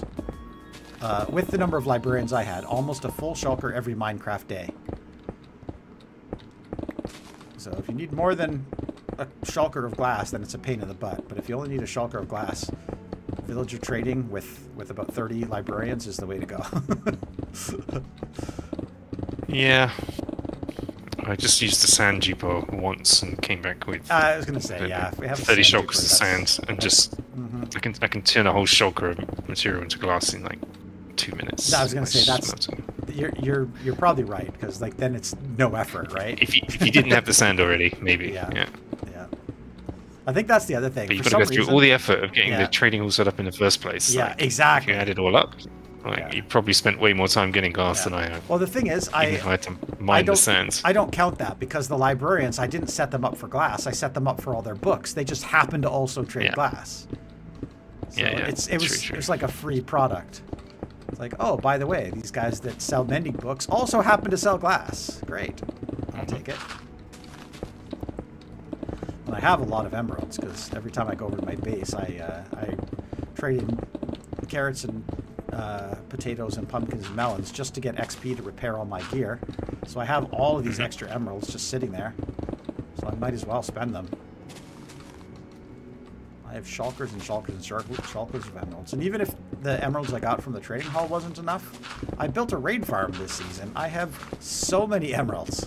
with the number of librarians I had, almost a full shulker every Minecraft day. So if you need more than a shulker of glass, then it's a pain in the butt. But if you only need a shulker of glass, villager trading with about 30 librarians is the way to go. Yeah. I just used the sand depot once and came back with I was going to say, yeah. If we have a 30 sand shulkers of duper, sand, and just I can turn a whole shulker of material into glass in like 2 minutes. I was going to say, that's Smelting. you're probably right, because like then it's no effort, right? If you didn't have the sand already, maybe. Yeah. Yeah. Yeah. I think that's the other thing. But you've For got to some go through reason- all the effort of getting Yeah. the trading all set up in the first place. Yeah, Like, exactly. If you add it all up, Like, Yeah. you probably spent way more time getting ghast than I have. Well, the thing is, Even if I had to mine the sands. I don't count that because the librarians, I didn't set them up for glass. I set them up for all their books. They just happened to also trade glass. So it was like a free product. It's like, oh, by the way, these guys that sell mending books also happen to sell glass. Great. I'll take it. And I have a lot of emeralds because every time I go over to my base, I trade in carrots and potatoes and pumpkins and melons just to get XP to repair all my gear. So I have all of these extra emeralds just sitting there. So I might as well spend them. I have shulkers and shulkers and shulkers of emeralds. And even if the emeralds I got from the trading hall wasn't enough, I built a raid farm this season. I have so many emeralds.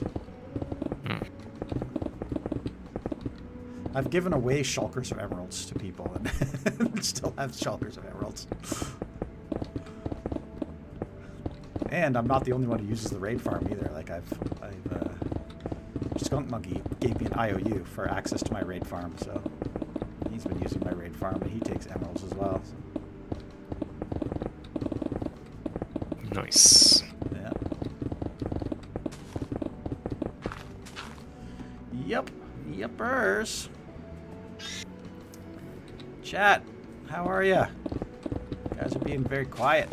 I've given away shulkers of emeralds to people and still have shulkers of emeralds. And I'm not the only one who uses the raid farm either. Like Skunk Monkey gave me an IOU for access to my raid farm, so he's been using my raid farm and he takes emeralds as well. So. Nice. Yeah. Yep. Yepers. Chat, how are ya? You guys are being very quiet.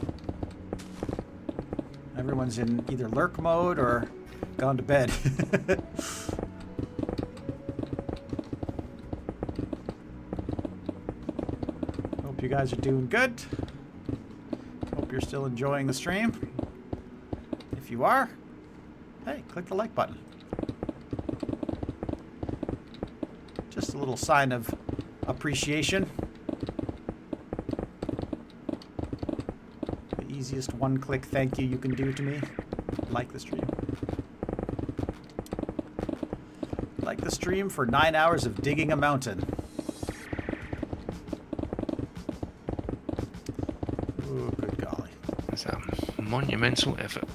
Everyone's in either lurk mode or gone to bed. Hope you guys are doing good. Hope you're still enjoying the stream. If you are, hey, click the like button. Just a little sign of appreciation. The easiest one-click thank you can do to me. Like the stream. Like the stream for 9 hours of digging a mountain. Oh, good golly. That's a monumental effort.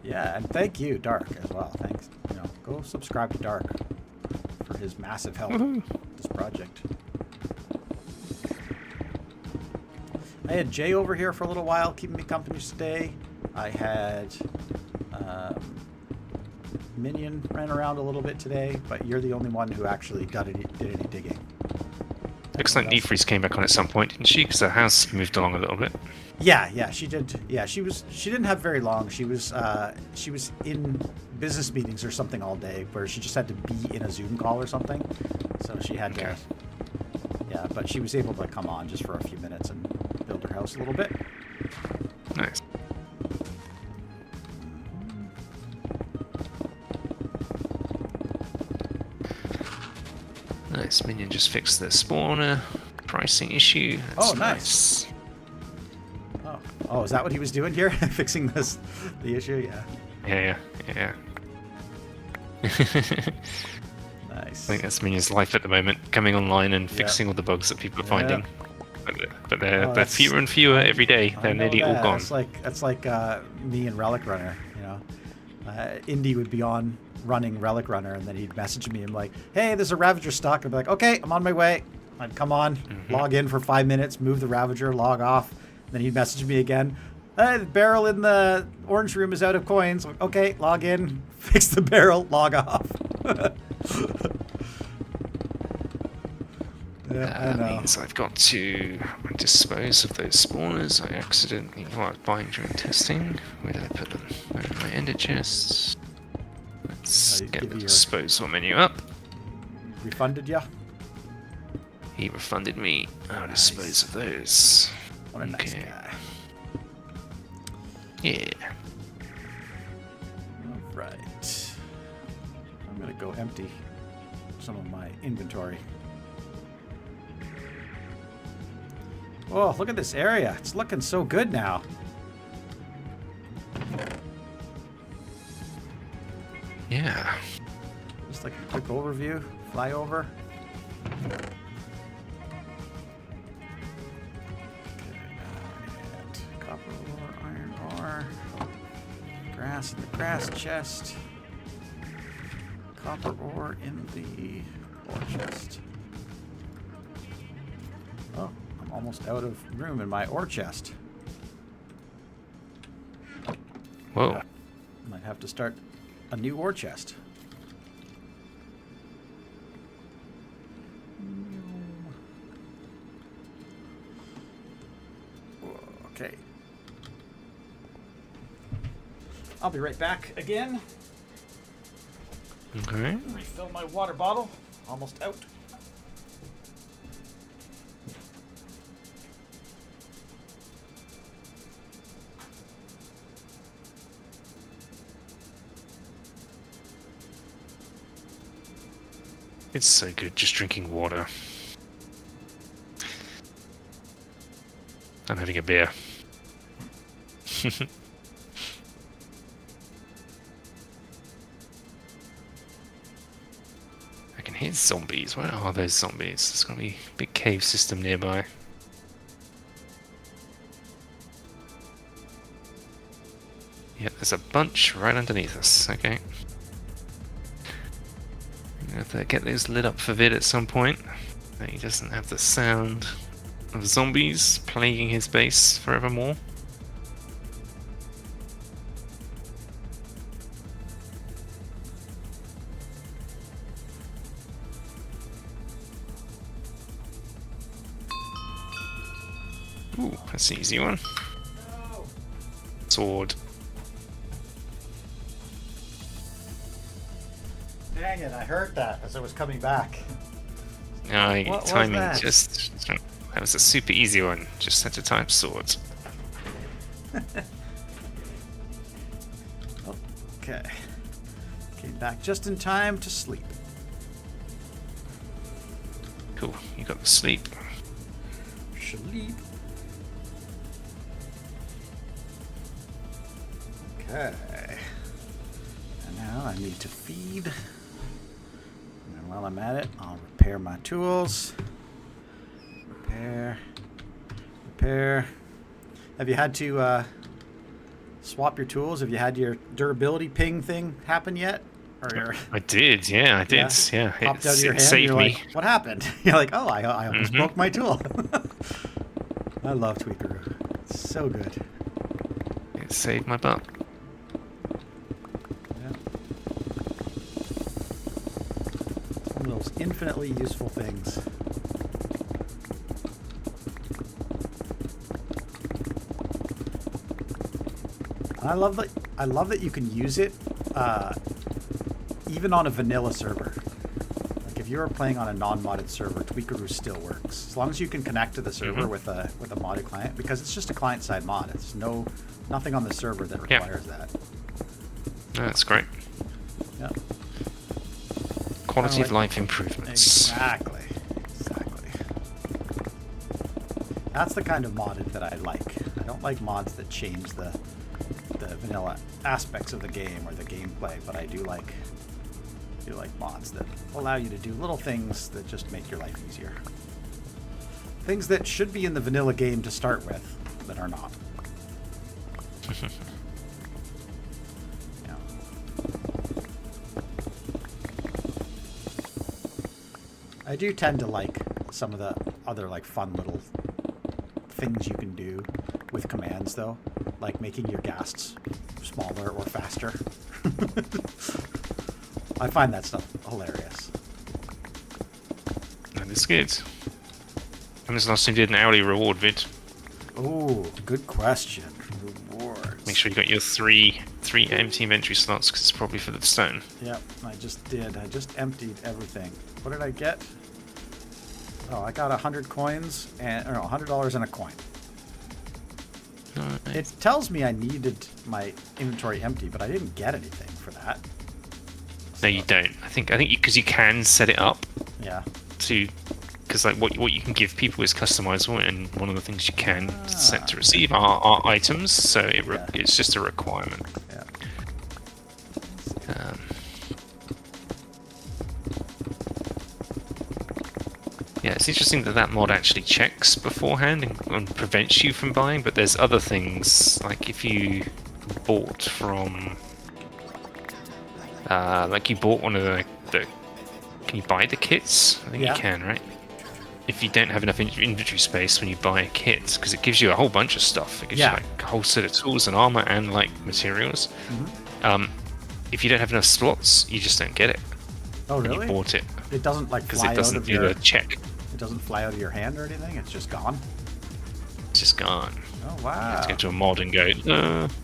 Yeah, and thank you, Dark, as well. Thanks. You know, go subscribe to Dark for his massive help with this project. I had Jay over here for a little while, keeping me company today. I had Minion ran around a little bit today, but you're the only one who actually did any digging. Looks like Defreeze came back on at some point, didn't she? Because the house moved along a little bit. Yeah, she did. Yeah, she didn't have very long. She was in business meetings or something all day, where she just had to be in a Zoom call or something. So she had to. Yeah, but she was able to come on just for a few minutes and build her house a little bit. Nice. Nice. Minion just fixed the spawner pricing issue. That's Oh, nice. Oh, is that what he was doing here? Fixing the issue? Yeah. Yeah. Nice. I think that's Minion's life at the moment, coming online and fixing all the bugs that people are finding. But they're fewer and fewer every day. They're nearly all gone. That's like me and Relic Runner. You know, Indy would be on running Relic Runner, and then he'd message me and like, "Hey, there's a Ravager stuck." I'd be like, "Okay, I'm on my way." I'd come on, log in for 5 minutes, move the Ravager, log off. Then he'd message me again. The barrel in the orange room is out of coins. Okay, log in, fix the barrel, log off. That means I've got to dispose of those spawners I accidentally was buying during testing. Where did I put them? Where are my ender chests? Let's get the disposal menu up. Refunded ya? He refunded me. I'll dispose of those. What a nice guy. Yeah. Alright. I'm gonna go empty some of my inventory. Oh, look at this area. It's looking so good now. Yeah. Just like a quick overview. Fly over. Copper ore, iron ore. Grass in the grass chest. Copper ore in the ore chest. Oh, I'm almost out of room in my ore chest. Whoa. Might have to start a new ore chest. Okay. I'll be right back again. Okay. Refill my water bottle. Almost out. It's so good just drinking water. I'm having a beer. I can hear zombies. Where are those zombies? There's gotta be a big cave system nearby. Yep, there's a bunch right underneath us. Okay. I'm gonna have to get those lit up for Vid at some point. So he doesn't have the sound of zombies plaguing his base forevermore. Ooh, that's an easy one. Sword. Dang it, I heard that as I was coming back. No, What was timing that? that was a super easy one. Just had to type sword. Okay. Came back just in time to sleep. Cool, you got the sleep. Sleep. Okay. And now I need to feed. And while I'm at it, I'll repair my tools. Repair. Have you had to swap your tools? Have you had your durability ping thing happen yet? Or your I did, yeah, I did. Yeah, popped out of your it hand? saved You're me. like, what happened? You're like, oh, I almost Mhm. broke my tool. I love Tweakeroo. It's so good. It saved my butt. Yeah. One of those infinitely useful things. I love that you can use it even on a vanilla server. Like if you are playing on a non-modded server, Tweakeroo still works as long as you can connect to the server with a modded client, because it's just a client-side mod. It's nothing on the server that requires that. No, that's great. Yeah. Quality Kinda of like- life improvements. Exactly. That's the kind of modded that I like. I don't like mods that change the vanilla aspects of the game or the gameplay, but I do like mods that allow you to do little things that just make your life easier. Things that should be in the vanilla game to start with, that are not. Yeah. I do tend to like some of the other like fun little things you can do with commands, though, like making your ghasts smaller or faster. I find that stuff hilarious. That is good. When was the last time you did an hourly reward vid? Oh, good question. Rewards. Make sure you got your three empty inventory slots, because it's probably for the stone. Yep, I just did. I just emptied everything. What did I get? Oh, I got 100 coins and or no, $100 and a coin. Nice. It tells me I needed my inventory empty, but I didn't get anything for that. No, you don't. I think because you can set it up Yeah. to, because like what you can give people is customizable, and one of the things you can set to receive are items. So it's just a requirement. Yeah. Yeah, it's interesting that mod actually checks beforehand and prevents you from buying, but there's other things, like if you bought from, like you bought one of the can you buy the kits? I think Yeah. you can, right? if you don't have enough inventory space when you buy a kit, because it gives you a whole bunch of stuff. It gives you like a whole set of tools and armor and like materials. If you don't have enough slots, you just don't get it. Oh, when really? You bought it. It doesn't like because fly it doesn't out of do your... the check. It doesn't fly out of your hand or anything? It's just gone? It's just gone. Oh, You wow. have to go to a mod and go,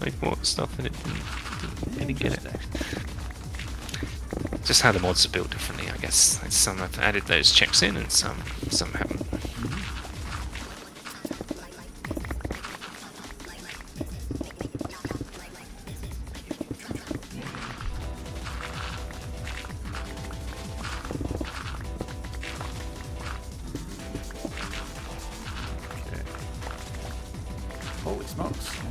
I bought stuff and it didn't get it. Just how the mods are built differently, I guess. Like some have added those checks in and some haven't. Okay. Holy smokes. I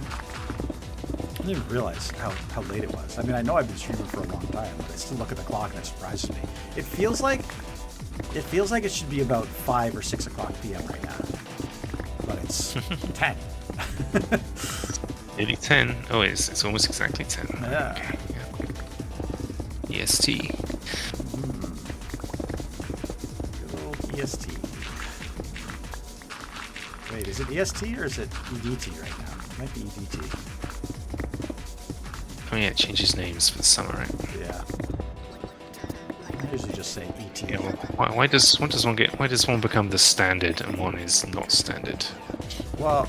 didn't even realize how late it was. I mean, I know I've been streaming for a long time, but I still look at the clock and it surprises me. It feels like it should be about 5 or 6 o'clock p.m. right now, but it's 10. Nearly 10. Oh, it's almost exactly 10. Yeah. Okay, yeah. EST. Good old EST. Wait, is it EST or is it EDT right now? It might be EDT. Oh yeah, it changes names for the summer, right? Yeah. I usually just say ET. Yeah. Well, why does one become the standard and one is not standard? Well,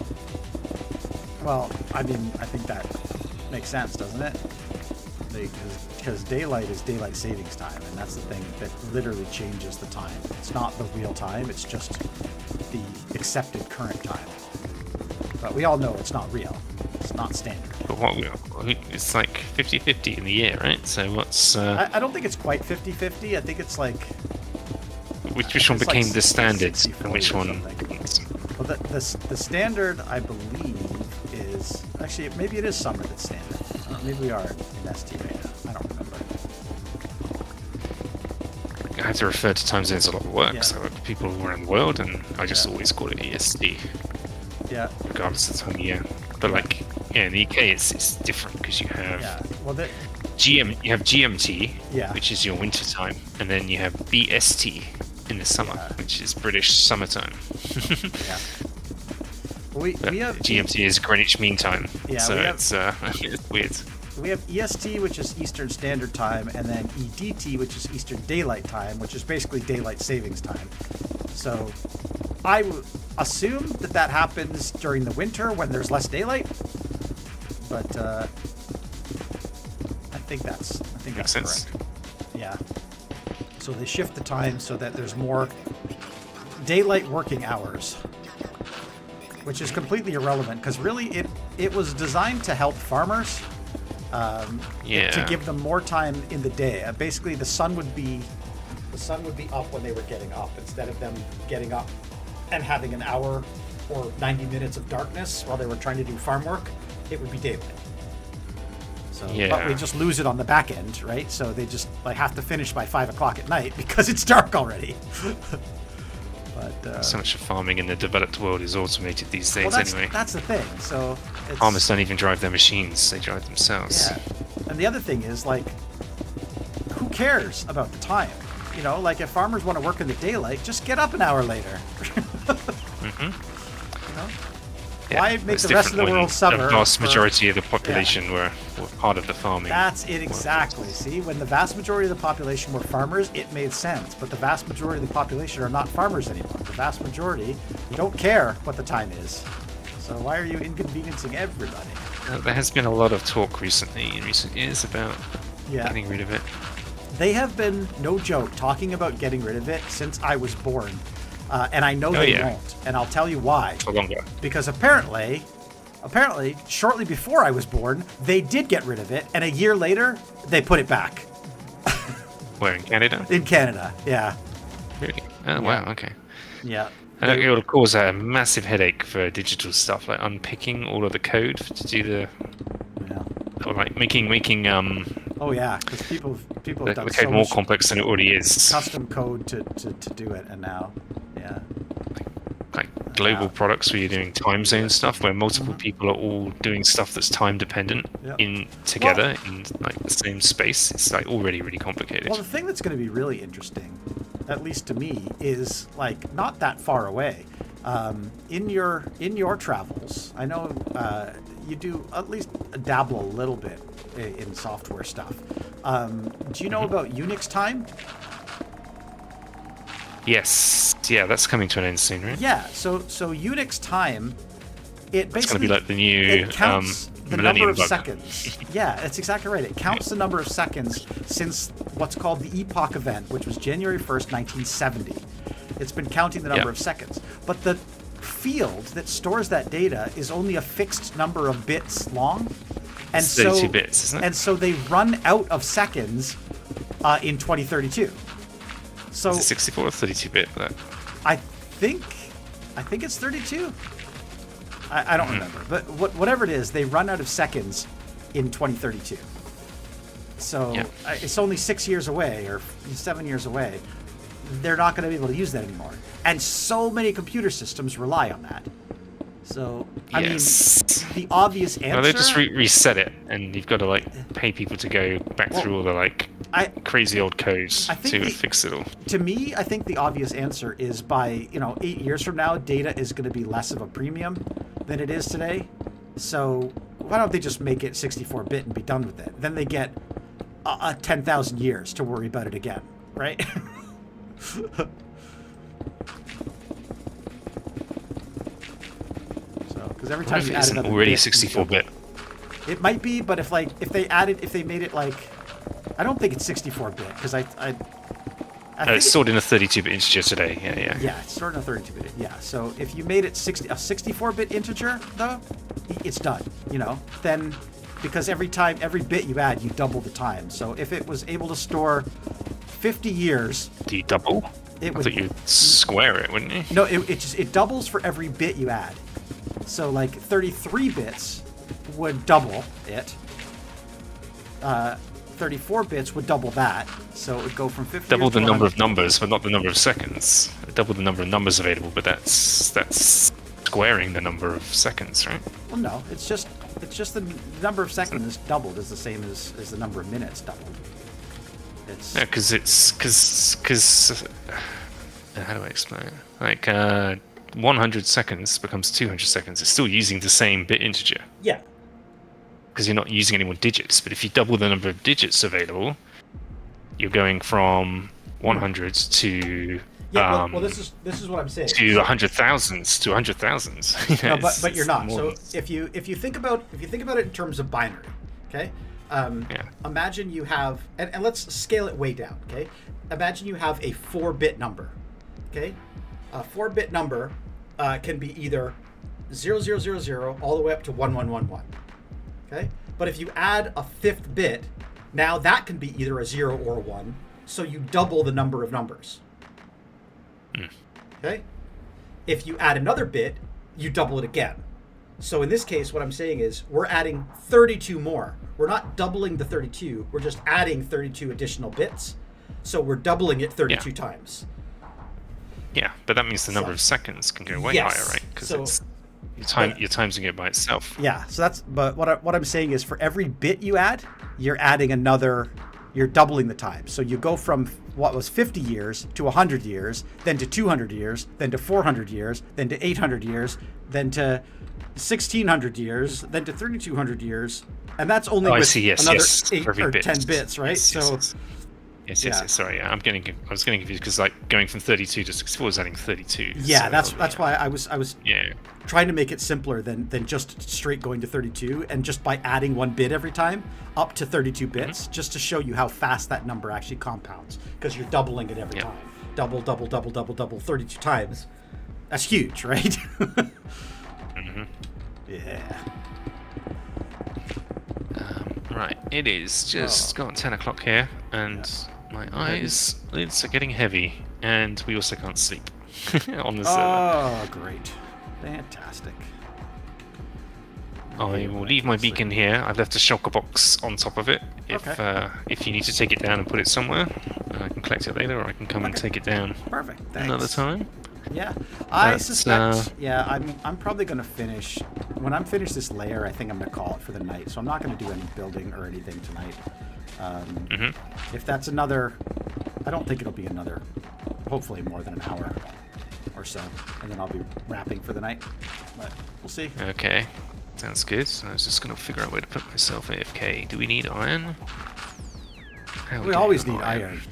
I mean, I think that makes sense, doesn't it? Because daylight is daylight savings time, and that's the thing that literally changes the time. It's not the real time, it's just the accepted current time. But we all know it's not real. It's not standard. But it's like 50-50 in the year, right? So what's... I don't think it's quite 50-50. I think it's like... Which one became the standard and which one... Well, the standard, I believe, is... Actually, maybe it is summer that's standard. Maybe we are in ST right now. I don't remember. I have to refer to time zones a lot of work, Yeah. so I work with people around the world, and I just always call it EST, Yeah. regardless of the time of year. But like, yeah, in the UK it's different because you have Yeah. Well, you have GMT, Yeah. which is your winter time, and then you have BST in the summer, Yeah. which is British summertime. yeah. Well, we have GMT is Greenwich Mean Time, Yeah, so we have- it's weird. We have EST, which is Eastern Standard Time, and then EDT, which is Eastern Daylight Time, which is basically daylight savings time. So I would assume that happens during the winter when there's less daylight. But I think that's Makes sense. correct. Yeah. So they shift the time so that there's more daylight working hours, which is completely irrelevant because really it was designed to help farmers. To give them more time in the day. Basically, the sun would be up when they were getting up instead of them getting up and having an hour or 90 minutes of darkness while they were trying to do farm work. It would be daylight. So, but we just lose it on the back end, right? So they just have to finish by 5 o'clock at night because it's dark already. But So much of farming in the developed world is automated these days, well, anyway. that's the thing. So Farmers don't even drive their machines; they drive themselves. Yeah. And the other thing is, who cares about the time? You know, if farmers want to work in the daylight, just get up an hour later. Mm-hmm. You know? Yeah, Why make it's the rest of the different when world summer? The vast for- majority of the population were part of the farming. That's it exactly. See, when the vast majority of the population were farmers, it made sense. But the vast majority of the population are not farmers anymore. The vast majority don't care what the time is. So why are you inconveniencing everybody? There has been a lot of talk recently, in recent years, about Yeah. getting rid of it. They have been, no joke, talking about getting rid of it since I was born. And I know they won't. And I'll tell you why. For longer. Because apparently, shortly before I was born, they did get rid of it. And a year later, they put it back. Where, in Canada? In Canada, yeah. Really? Oh, wow, okay. Yeah. And it will cause a massive headache for digital stuff, like unpicking all of the code to do the... Yeah. Or like making Oh yeah, because people the have done code so more much complex than it already is. custom code to do it, and now, yeah. Like global products where you're doing time zone stuff, where multiple people are all doing stuff that's time dependent in together in the same space. It's already really complicated. Well, the thing that's going to be really interesting at least to me, is like not that far away. In your travels, I know you do at least dabble a little bit in software stuff. Do you know about Unix time? Yes. Yeah, that's coming to an end soon, right? Yeah. So Unix time, it basically It's going to be like the new it counts the number Millennium of bug. seconds. Yeah, that's exactly right. It counts the number of seconds since what's called the epoch event, which was January 1st, 1970. It's been counting the number of seconds. But the field that stores that data is only a fixed number of bits long. And 32 bits, isn't it? And so they run out of seconds in 2032. So Is it 64 or 32-bit for that? I think it's 32. I don't remember, but whatever it is, they run out of seconds in 2032. So it's only 6 years away or 7 years away. They're not going to be able to use that anymore, and so many computer systems rely on that. So I mean, the obvious answer. No, they just reset it, and you've got to like pay people to go back through all the like crazy old codes to fix it all. To me, I think the obvious answer is by 8 years from now, data is going to be less of a premium than it is today. So why don't they just make it 64-bit and be done with it? Then they get 10,000 years to worry about it again, right? Because every time you add another already bit, 64-bit. It might be, but if they made it like, I don't think it's 64-bit because I think it's stored in a 32-bit integer today. Yeah, it's stored in a 32-bit. Yeah, so if you made it a 64-bit integer though, it's done. Then because every bit you add, you double the time. So if it was able to store 50 years, do you double? I thought you'd square it, wouldn't you? No, it doubles for every bit you add. So like 33 bits would double it. 34 bits would double that. So it would go from 50. Double the number of numbers, but not the number of seconds. Double the number of numbers available, but that's squaring the number of seconds, right? Well, no, it's just the number of seconds doubled is the same as the number of minutes doubled. Yeah, because how do I explain it? Like 100 seconds becomes 200 seconds. It's still using the same bit integer. Yeah. Because you're not using any more digits. But if you double the number of digits available, you're going from 100 to well, this is what I'm saying. To 100,000s to 100,000s. No, but you're not. So if you think about it in terms of binary, okay? Imagine you have, and let's scale it way down, okay? Imagine you have a 4-bit number, okay? A 4-bit number can be either 0000 all the way up to 1111, okay? But if you add a 5th bit, now that can be either a 0 or a 1, so you double the number of numbers, okay? If you add another bit, you double it again. So in this case, what I'm saying is we're adding 32 more. We're not doubling the 32. We're just adding 32 additional bits. So we're doubling it 32 times. Yeah, but that means the number of seconds can go way higher, right? Because you're timesing it by itself. Yeah. So but what I'm saying is for every bit you add, you're adding another. You're doubling the time. So you go from what was 50 years to 100 years, then to 200 years, then to 400 years, then to 800 years, then to 1600 years, then to 3200 years, and that's only with another 8 or 10 bits, right? Yes. Sorry, I was getting confused because like going from 32 to 64 is adding 32. Yeah, that's why I was trying to make it simpler than just straight going to 32, and just by adding 1 bit every time up to 32 bits, just to show you how fast that number actually compounds, because you're doubling it every time. Double, 32 times. That's huge, right? Yeah. Right, it is just gone 10 o'clock here, and my lids are getting heavy, and we also can't sleep on the server. Oh, great. Fantastic. I will leave my beacon here. I've left a shulker box on top of it. If you need to take it down and put it somewhere, I can collect it later, or I can come and take it down another time. Yeah, I suspect. I'm probably going to finish. When I'm finished this layer, I think I'm going to call it for the night. So I'm not going to do any building or anything tonight. If that's another, I don't think it'll be another hopefully more than an hour or so, and then I'll be wrapping for the night. But we'll see. Okay, sounds good. So I was just gonna figure out where to put myself AFK. Do we need iron? How We do always have need iron.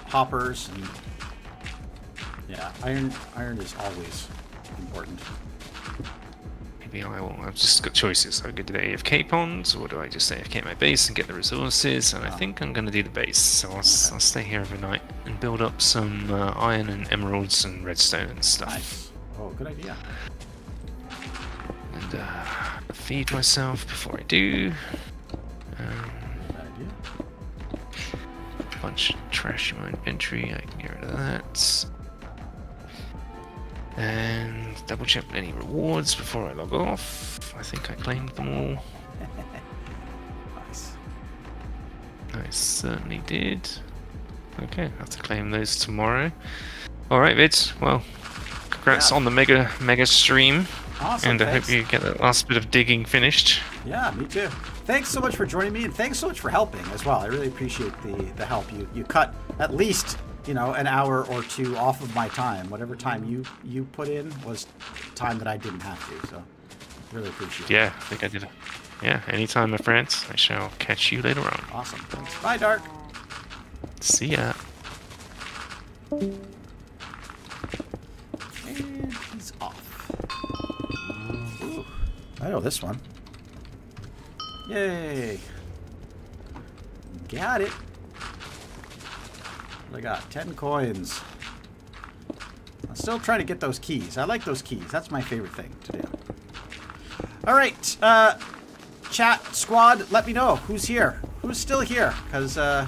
Hoppers and yeah, iron is always important. Maybe I will. I've just got choices. I go to the AFK ponds, or do I just AFK my base and get the resources? And I think I'm going to do the base. So I'll stay here overnight and build up some iron and emeralds and redstone and stuff. Nice. Oh, good idea. And feed myself before I do. Good idea. A bunch of trash in my inventory. I can get rid of that. And double check any rewards before I log off. I think I claimed them all. Nice. I certainly did. Okay, I have to claim those tomorrow. Alright, Vid. Well, congrats on the mega stream. Awesome. And I thanks. hope you get that last bit of digging finished. Yeah, me too. Thanks so much for joining me, and thanks so much for helping as well. I really appreciate the help. You cut at least, you know, an hour or two off of my time. Whatever time you put in was time that I didn't have to. So really appreciate it. Yeah, I think I did. Yeah, anytime, my friends. I shall catch you later on. Awesome. Thanks. Bye, Dark. See ya. And he's off. Ooh, I know this one. Yay. Got it. I got 10 coins. I'm still trying to get those keys. I like those keys. That's my favorite thing to do. All right. Chat squad, let me know who's here. Who's still here? Because I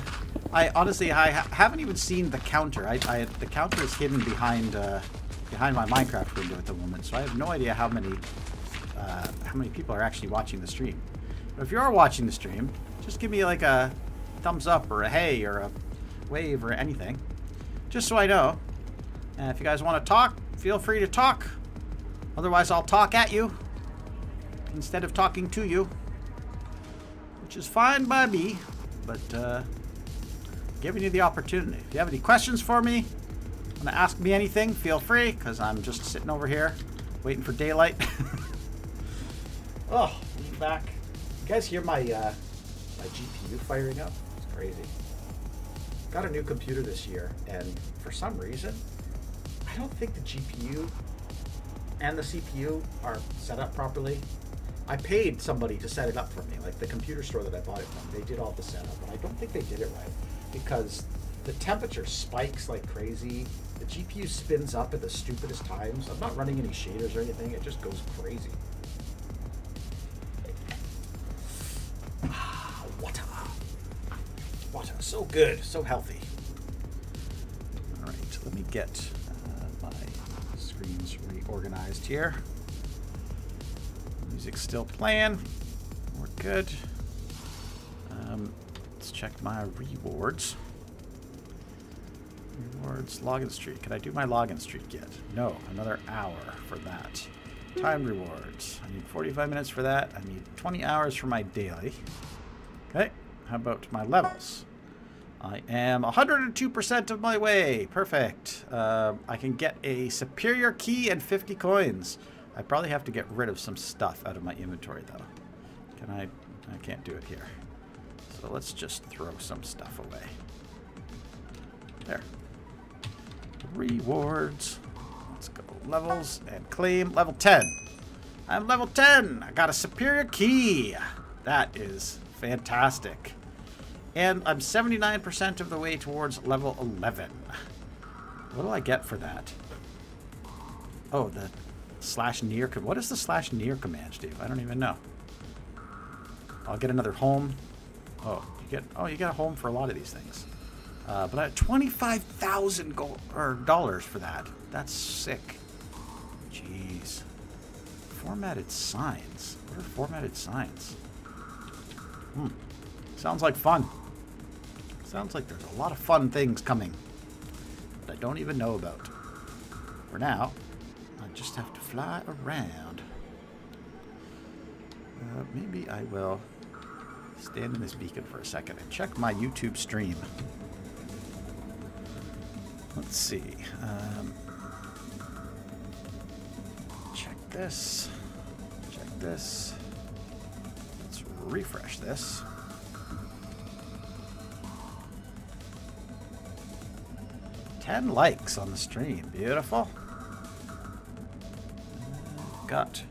honestly haven't even seen the counter. The counter is hidden behind my Minecraft window at the moment, so I have no idea how many people are actually watching the stream. But if you are watching the stream, just give me like a thumbs up or a hey or a wave or anything, just so I know. And if you guys want to talk, feel free to talk. Otherwise, I'll talk at you instead of talking to you, which is fine by me. But giving you the opportunity. If you have any questions for me, want to ask me anything, feel free, because I'm just sitting over here waiting for daylight. Oh, I'm back. You guys hear my my GPU firing up? It's crazy. Got a new computer this year, and for some reason, I don't think the GPU and the CPU are set up properly. I paid somebody to set it up for me, like the computer store that I bought it from. They did all the setup, and I don't think they did it right because the temperature spikes like crazy. The GPU spins up at the stupidest times. I'm not running any shaders or anything. It just goes crazy. Water, so good, so healthy. All right, let me get my screens reorganized here. Music's still playing. We're good. Let's check my rewards. Rewards, login streak. Can I do my login streak yet? No, another hour for that. Time rewards. I need 45 minutes for that. I need 20 hours for my daily. Okay, how about my levels? I am 102% of my way. Perfect. I can get a superior key and 50 coins. I probably have to get rid of some stuff out of my inventory, though. Can I? I can't do it here. So let's just throw some stuff away. There. Rewards. Let's go levels and claim level 10. I'm level 10. I got a superior key. That is fantastic. And I'm 79% of the way towards level 11. What do I get for that? Oh, the /near. What does the /near command do? I don't even know. I'll get another home. Oh, you get a home for a lot of these things. But I had $25,000 dollars for that. That's sick. Jeez. Formatted signs. What are formatted signs? Sounds like fun. Sounds like there's a lot of fun things coming that I don't even know about. For now, I just have to fly around. Maybe I will stand in this beacon for a second and check my YouTube stream. Let's see. Check this. Check this. Let's refresh this. Ten likes on the stream. Beautiful. Got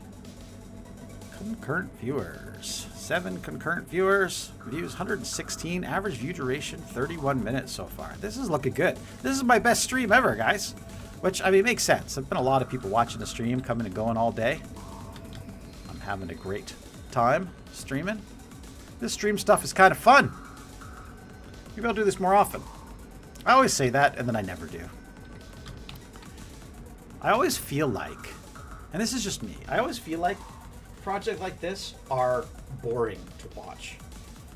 concurrent viewers. 7 concurrent viewers. Views 116. Average view duration 31 minutes so far. This is looking good. This is my best stream ever, guys. Which, I mean, makes sense. There've been a lot of people watching the stream, coming and going all day. I'm having a great time streaming. This stream stuff is kind of fun. Maybe I'll do this more often. I always say that, and then I never do. I always feel like, and this is just me, I always feel like projects like this are boring to watch.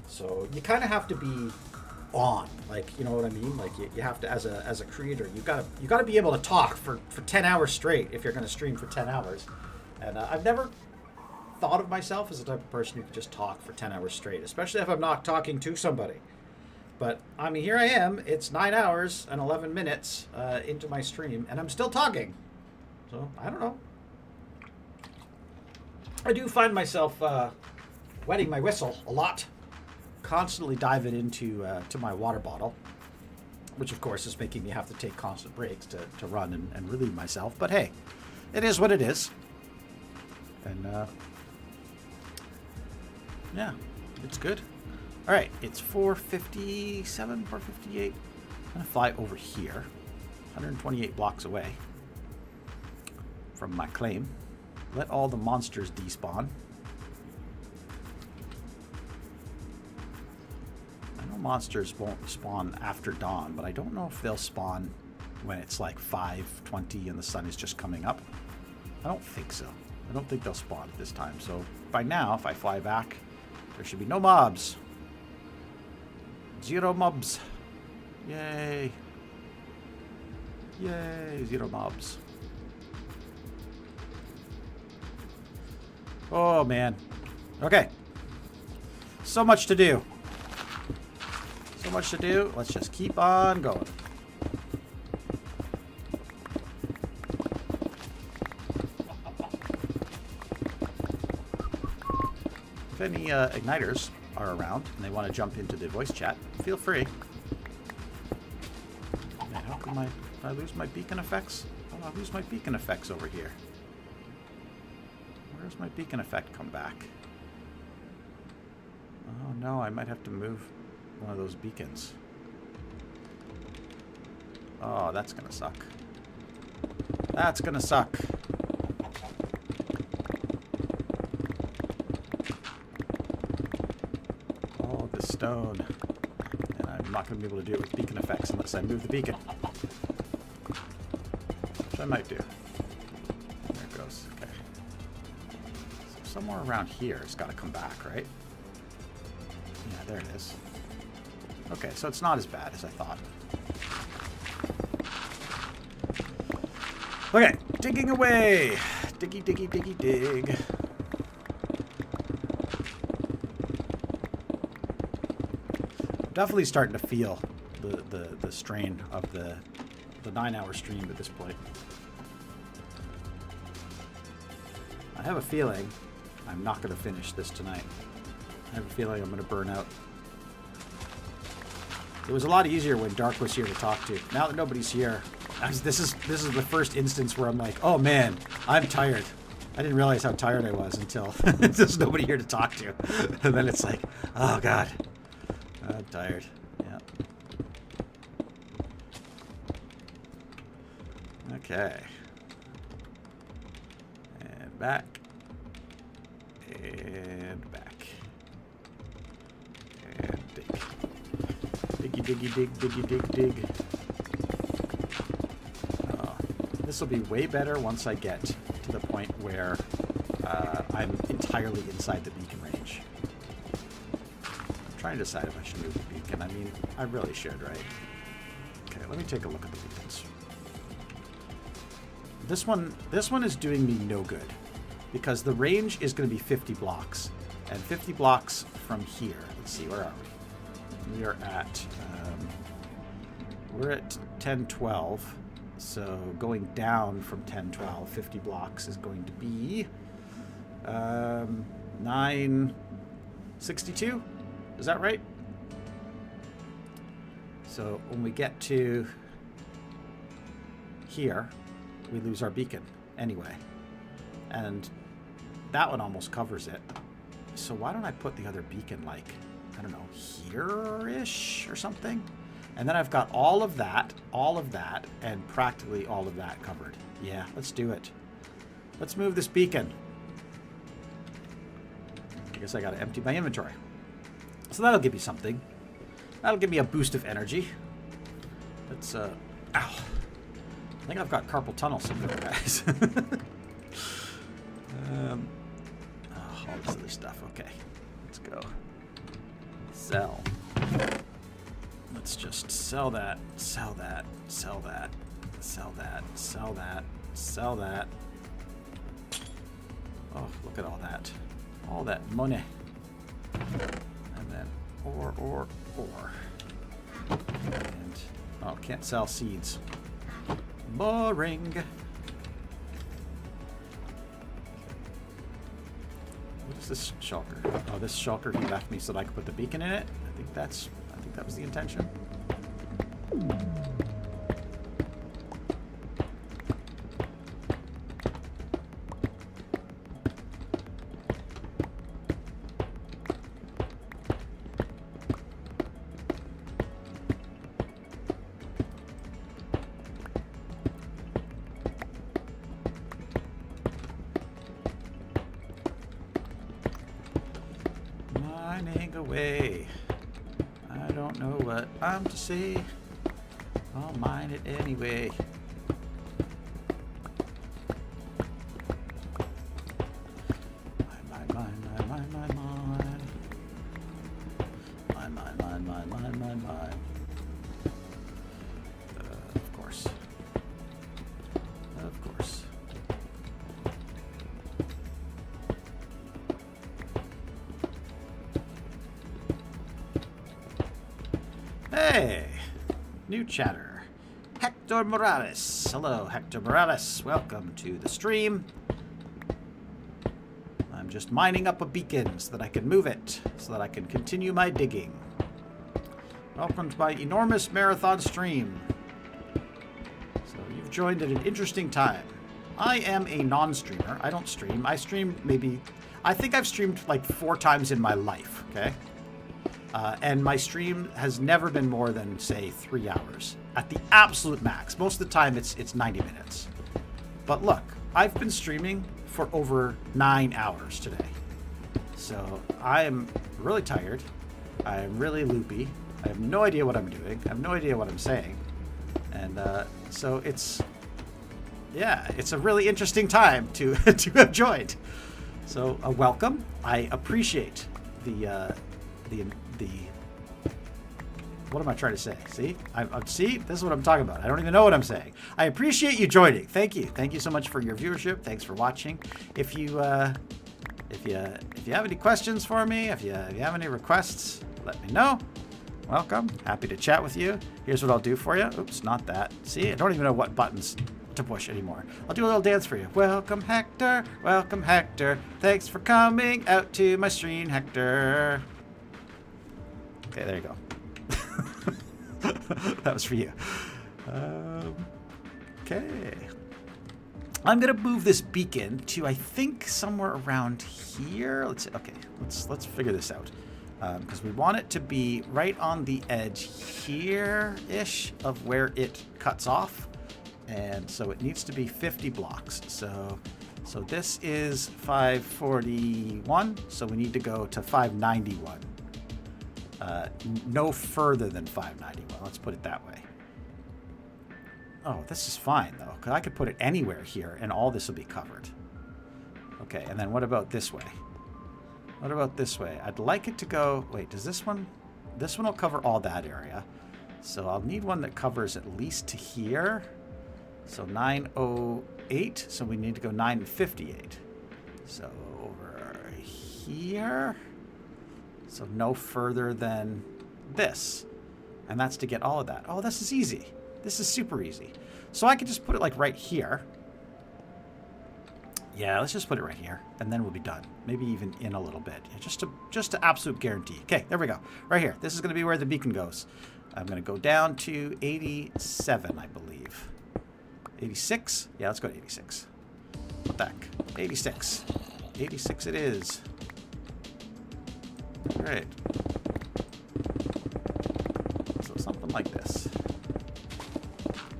So you kind of have to be on, like, you know what I mean? Like you have to, as a creator, you gotta be able to talk for 10 hours straight if you're going to stream for 10 hours. And I've never thought of myself as the type of person who could just talk for 10 hours straight, especially if I'm not talking to somebody. But, I mean, here I am. It's 9 hours and 11 minutes into my stream, and I'm still talking. So, I don't know. I do find myself wetting my whistle a lot. Constantly diving into to my water bottle, which, of course, is making me have to take constant breaks to run and relieve myself. But, hey, it is what it is. And, yeah, it's good. All right, it's 4:57, 4:58. I'm gonna fly over here, 128 blocks away from my claim. Let all the monsters despawn. I know monsters won't spawn after dawn, but I don't know if they'll spawn when it's like 5:20 and the sun is just coming up. I don't think so. I don't think they'll spawn at this time. So by now, if I fly back, there should be no mobs. 0 mobs. Yay. Yay, 0 mobs. Oh, man. Okay. So much to do. So much to do. Let's just keep on going. If any igniters are around and they want to jump into the voice chat, feel free. Man, how come I lose my beacon effects? Oh, I lose my beacon effects over here. Where's my beacon effect come back? Oh no, I might have to move one of those beacons. Oh, that's gonna suck. That's gonna suck. Stone, and I'm not going to be able to do it with beacon effects unless I move the beacon, which I might do. There it goes. Okay, so somewhere around here it's got to come back, right? Yeah, there it is. Okay, so it's not as bad as I thought. Okay, digging away. Diggy, diggy, diggy, dig. Definitely starting to feel the strain of the 9-hour stream at this point. I have a feeling I'm not going to finish this tonight. I have a feeling I'm going to burn out. It was a lot easier when Dark was here to talk to. Now that nobody's here, this is the first instance where I'm like, oh man, I'm tired. I didn't realize how tired I was until there's nobody here to talk to. And then it's like, oh god. I'm tired. Yeah. Okay. And back. And back. And dig. Diggy, diggy, dig, diggy, dig, dig. This will be way better once I get to the point where I'm entirely inside the beacon range. Trying to decide if I should move the beacon. I mean, I really should, right? Okay, let me take a look at the beacons. This one is doing me no good because the range is going to be 50 blocks, and 50 blocks from here. Let's see, where are we? We are at we're at 1012. So going down from 1012, 50 blocks is going to be 962. Is that right? So when we get to here, we lose our beacon anyway. And that one almost covers it. So why don't I put the other beacon, like, I don't know, here-ish or something? And then I've got all of that, and practically all of that covered. Yeah, let's do it. Let's move this beacon. I guess I gotta empty my inventory. So that'll give me something. That'll give me a boost of energy. Let's, ow. I think I've got carpal tunnel syndrome, guys. All this other stuff. Okay, let's go. Sell. Let's just sell that, sell that, sell that, sell that, sell that, sell that. Oh, look at all that. All that money. And then ore. And, oh, can't sell seeds. Boring. What is this shulker? Oh, this shulker he left me so that I could put the beacon in it. I think that was the intention. Mining away. I don't know what I'm to say. I'll mine it anyway. Mine. Of course. Hey! New chatter. Hector Morales. Hello, Hector Morales. Welcome to the stream. I'm just mining up a beacon so that I can move it, so that I can continue my digging. Welcome to my enormous marathon stream. So you've joined at an interesting time. I am a non-streamer. I don't stream. I stream maybe... I think I've streamed like 4 times in my life, okay? And my stream has never been more than, say, 3 hours. At the absolute max. Most of the time, it's 90 minutes. But look, I've been streaming for over 9 hours today. So I am really tired. I am really loopy. I have no idea what I'm doing. I have no idea what I'm saying. And so it's... yeah, it's a really interesting time to, to have joined. So welcome. I appreciate the what am I trying to say? See, see, this is what I'm talking about. I don't even know what I'm saying. I appreciate you joining. Thank you so much for your viewership. Thanks for watching. If you have any questions for me, if you have any requests, let me know. Welcome. Happy to chat with you. Here's what I'll do for you. Oops, not that. See, I don't even know what buttons to push anymore. I'll do a little dance for you. Welcome, Hector. Welcome, Hector. Thanks for coming out to my stream, Hector. Okay, there you go. That was for you. Okay. I'm gonna move this beacon to, I think, somewhere around here. Let's figure this out. Because we want it to be right on the edge here-ish of where it cuts off. And so it needs to be 50 blocks. So this is 541, so we need to go to 591. No further than 591, let's put it that way. Oh, this is fine, though, because I could put it anywhere here, and all this will be covered. Okay, and then what about this way? What about this way? I'd like it to go... wait, does this one... this one will cover all that area. So I'll need one that covers at least to here. So 908, so we need to go 958. So over here... so no further than this. And that's to get all of that. Oh, this is easy. This is super easy. So I could just put it like right here. Yeah, let's just put it right here, and then we'll be done. Maybe even in a little bit, just to absolute guarantee. Okay, there we go. Right here. This is going to be where the beacon goes. I'm going to go down to 87, I believe. 86? Yeah, let's go to 86. What the heck? 86. 86 it is. All right. So something like this.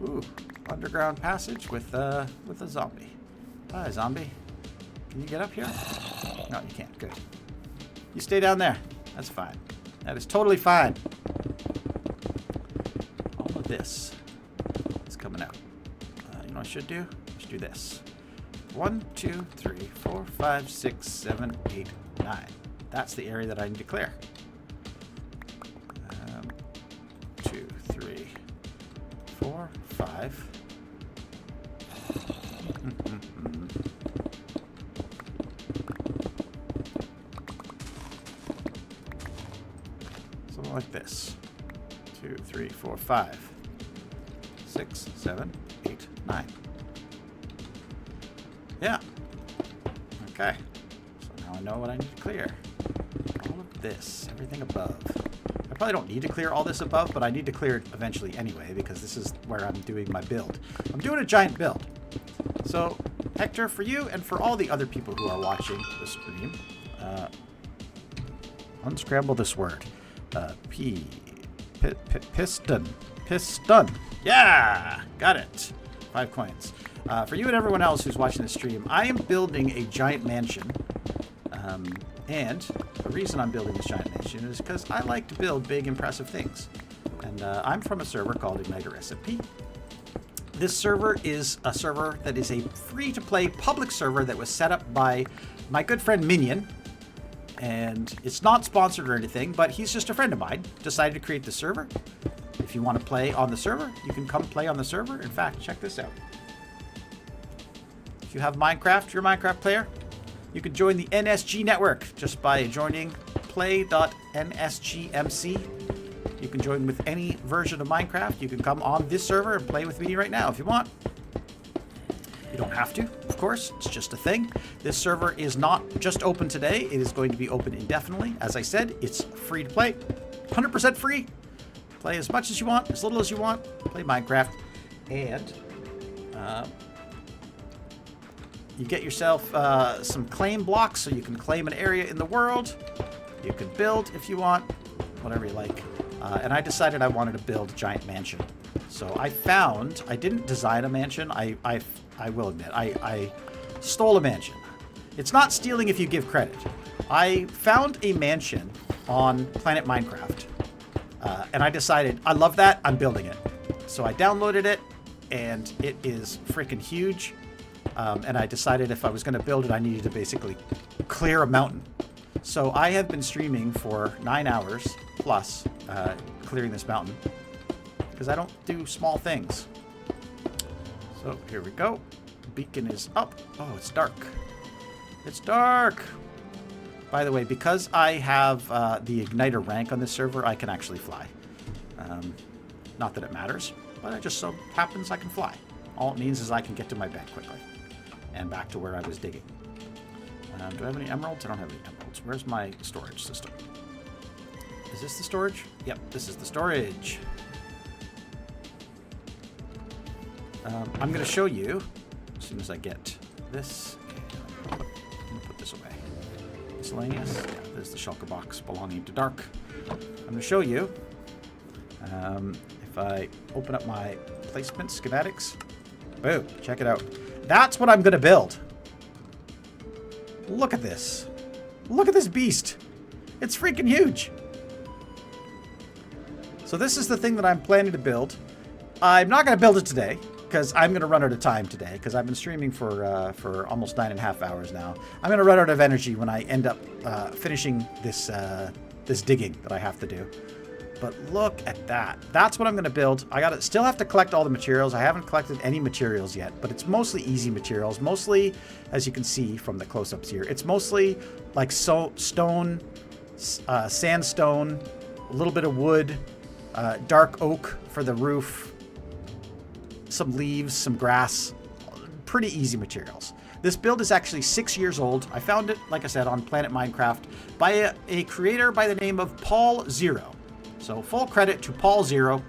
Ooh, underground passage with a zombie. Hi, zombie. Can you get up here? No, you can't. Good. You stay down there. That's fine. That is totally fine. All of this is coming out. You know what I should do? I should do this. 1, 2, 3, 4, 5, 6, 7, 8, 9. That's the area that I need to clear. 2, 3, 4, 5. Something like this. 2, 3, 4, 5, 6, 7, 8, 9. Yeah. Okay. So now I know what I need to clear. All of this, everything above. I probably don't need to clear all this above, but I need to clear it eventually anyway, because this is where I'm doing my build. I'm doing a giant build. So, Hector, for you and for all the other people who are watching the stream, unscramble this word. Piston. Piston. Yeah! Got it. 5 coins. For you and everyone else who's watching the stream, I am building a giant mansion. And the reason I'm building this giant mansion is because I like to build big, impressive things. And I'm from a server called Igniter SMP. This server is a server that is a free-to-play public server that was set up by my good friend Minion. And it's not sponsored or anything, but he's just a friend of mine. Decided to create the server. If you want to play on the server, you can come play on the server. In fact, check this out. If you have Minecraft, you're a Minecraft player, you can join the NSG network just by joining play.nsgmc. You can join with any version of Minecraft. You can come on this server and play with me right now if you want. You don't have to, of course. It's just a thing. This server is not just open today. It is going to be open indefinitely. As I said, it's free to play. 100% free. Play as much as you want, as little as you want. Play Minecraft. And you get yourself some claim blocks so you can claim an area in the world. You can build if you want, whatever you like. And I decided I wanted to build a giant mansion. So I didn't design a mansion. I will admit, I stole a mansion. It's not stealing if you give credit. I found a mansion on Planet Minecraft. And I decided, I love that, I'm building it. So I downloaded it, and it is freaking huge. And I decided if I was going to build it, I needed to basically clear a mountain. So I have been streaming for 9 hours plus clearing this mountain because I don't do small things. So here we go. Beacon is up. Oh, it's dark. It's dark. By the way, because I have the igniter rank on this server, I can actually fly. Not that it matters, but it just so happens I can fly. All it means is I can get to my bed quickly and back to where I was digging. Do I have any emeralds? I don't have any emeralds. Where's my storage system? Is this the storage? Yep, this is the storage. I'm going to show you as soon as I get this. I'm going to put this away. Miscellaneous. Yeah, there's the shulker box belonging to Dark. I'm going to show you if I open up my placement schematics. Boom, check it out. That's what I'm going to build. Look at this. Look at this beast. It's freaking huge. So this is the thing that I'm planning to build. I'm not going to build it today because I'm going to run out of time today because I've been streaming for almost 9.5 hours now. I'm going to run out of energy when I end up finishing this this digging that I have to do. But look at that. That's what I'm going to build. I still have to collect all the materials. I haven't collected any materials yet, but it's mostly easy materials. Mostly, as you can see from the close-ups here, it's mostly like stone, sandstone, a little bit of wood, dark oak for the roof, some leaves, some grass, pretty easy materials. This build is actually 6 years old. I found it, like I said, on Planet Minecraft by a creator by the name of Paul Zero. So full credit to Paul Zero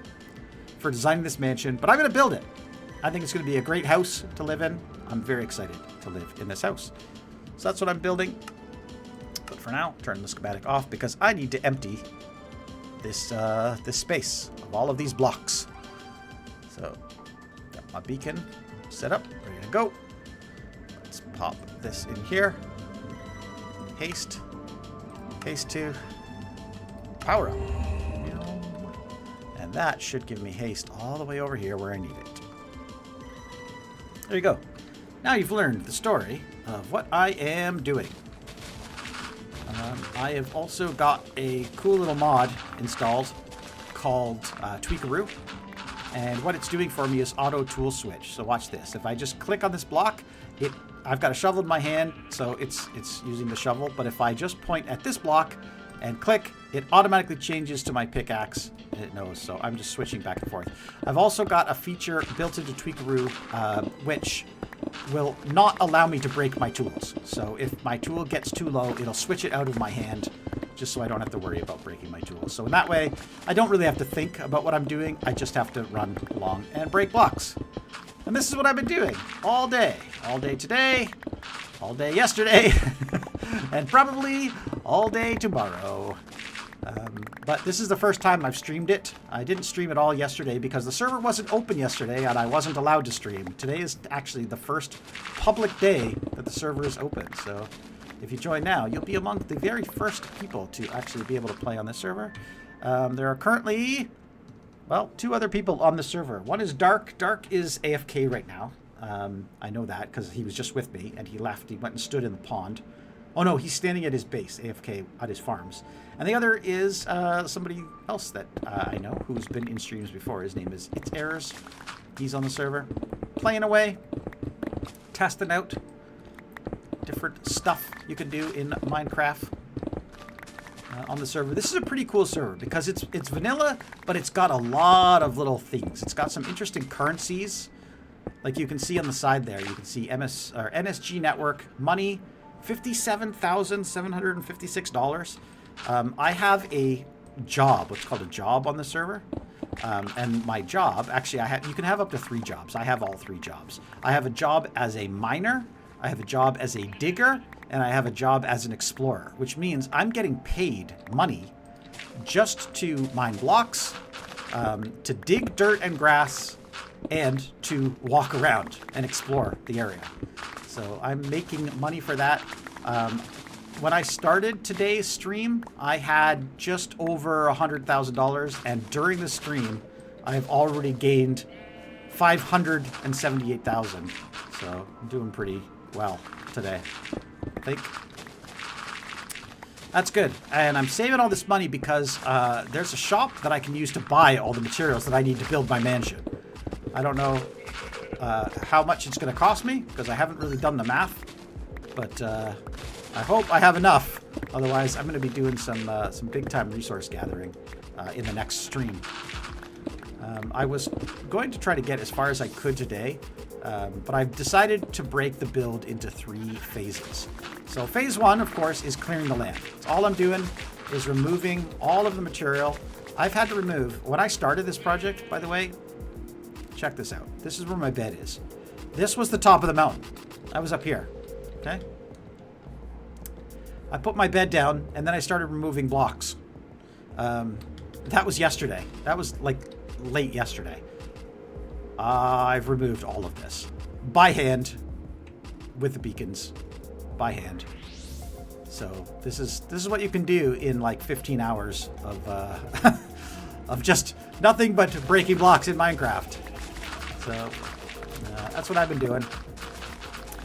for designing this mansion, but I'm going to build it. I think it's going to be a great house to live in. I'm very excited to live in this house. So that's what I'm building. But for now, turn the schematic off because I need to empty this this space of all of these blocks. So, got my beacon set up, ready to go. Let's pop this in here. Haste. Haste to power up. And that should give me haste all the way over here where I need it. There you go. Now you've learned the story of what I am doing. I have also got a cool little mod installed called Tweakaroo. And what it's doing for me is auto tool switch. So watch this. If I just click on this block, I've got a shovel in my hand, so it's using the shovel. But if I just point at this block and click, it automatically changes to my pickaxe. It knows, so I'm just switching back and forth. I've also got a feature built into Tweakaroo, which will not allow me to break my tools. So if my tool gets too low, it'll switch it out of my hand, just so I don't have to worry about breaking my tools. So in that way, I don't really have to think about what I'm doing. I just have to run along and break blocks. And this is what I've been doing all day. All day today, all day yesterday, and probably all day tomorrow. But this is the first time I've streamed it. I didn't stream it all yesterday because the server wasn't open yesterday and I wasn't allowed to stream. Today is actually the first public day that the server is open. So if you join now, you'll be among the very first people to actually be able to play on this server. There are currently, well, 2 other people on the server. One is Dark. Dark is AFK right now. I know that because he was just with me and he left. He went and stood in the pond. Oh no, he's standing at his base, AFK, at his farms. And the other is somebody else that I know who's been in streams before. His name is It's Errors. He's on the server, playing away, testing out different stuff you can do in Minecraft on the server. This is a pretty cool server because it's vanilla, but it's got a lot of little things. It's got some interesting currencies. Like you can see on the side there, you can see NSG network, money, $57,756. I have a job, what's called a job on the server. And my job, actually, you can have up to 3 jobs. I have all 3 jobs. I have a job as a miner, I have a job as a digger, and I have a job as an explorer, which means I'm getting paid money just to mine blocks, to dig dirt and grass, and to walk around and explore the area. So I'm making money for that. When I started today's stream, I had just over $100,000, and during the stream, I've already gained $578,000. So I'm doing pretty well today, I think. That's good. And I'm saving all this money because there's a shop that I can use to buy all the materials that I need to build my mansion. I don't know how much it's going to cost me because I haven't really done the math, but I hope I have enough. Otherwise, I'm going to be doing some big-time resource gathering in the next stream. I was going to try to get as far as I could today, but I've decided to break the build into 3 phases. So phase 1, of course, is clearing the land. So all I'm doing is removing all of the material. I've had to remove, when I started this project, by the way, check this out. This is where my bed is. This was the top of the mountain. I was up here, okay? I put my bed down, and then I started removing blocks. That was yesterday. That was, like, late yesterday. I've removed all of this. By hand. With the beacons. By hand. So, this is what you can do in, like, 15 hours of, of just nothing but breaking blocks in Minecraft. So, that's what I've been doing.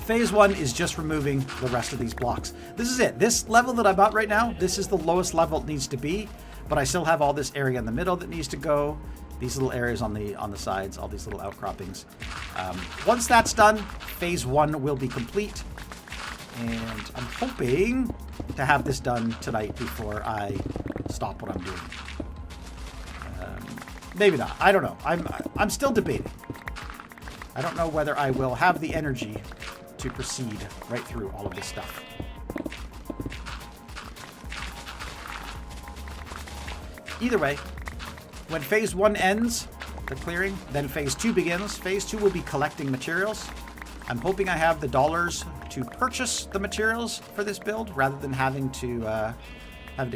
Phase 1 is just removing the rest of these blocks. This is it. This level that I'm at right now, this is the lowest level it needs to be, but I still have all this area in the middle that needs to go. These little areas on the sides, all these little outcroppings. Once that's done, phase 1 will be complete, and I'm hoping to have this done tonight before I stop what I'm doing. maybe not. I don't know. I'm still debating. I don't know whether I will have the energy to proceed right through all of this stuff. Either way, when phase 1 ends, the clearing, then phase 2 begins. Phase 2 will be collecting materials. I'm hoping I have the dollars to purchase the materials for this build rather than having to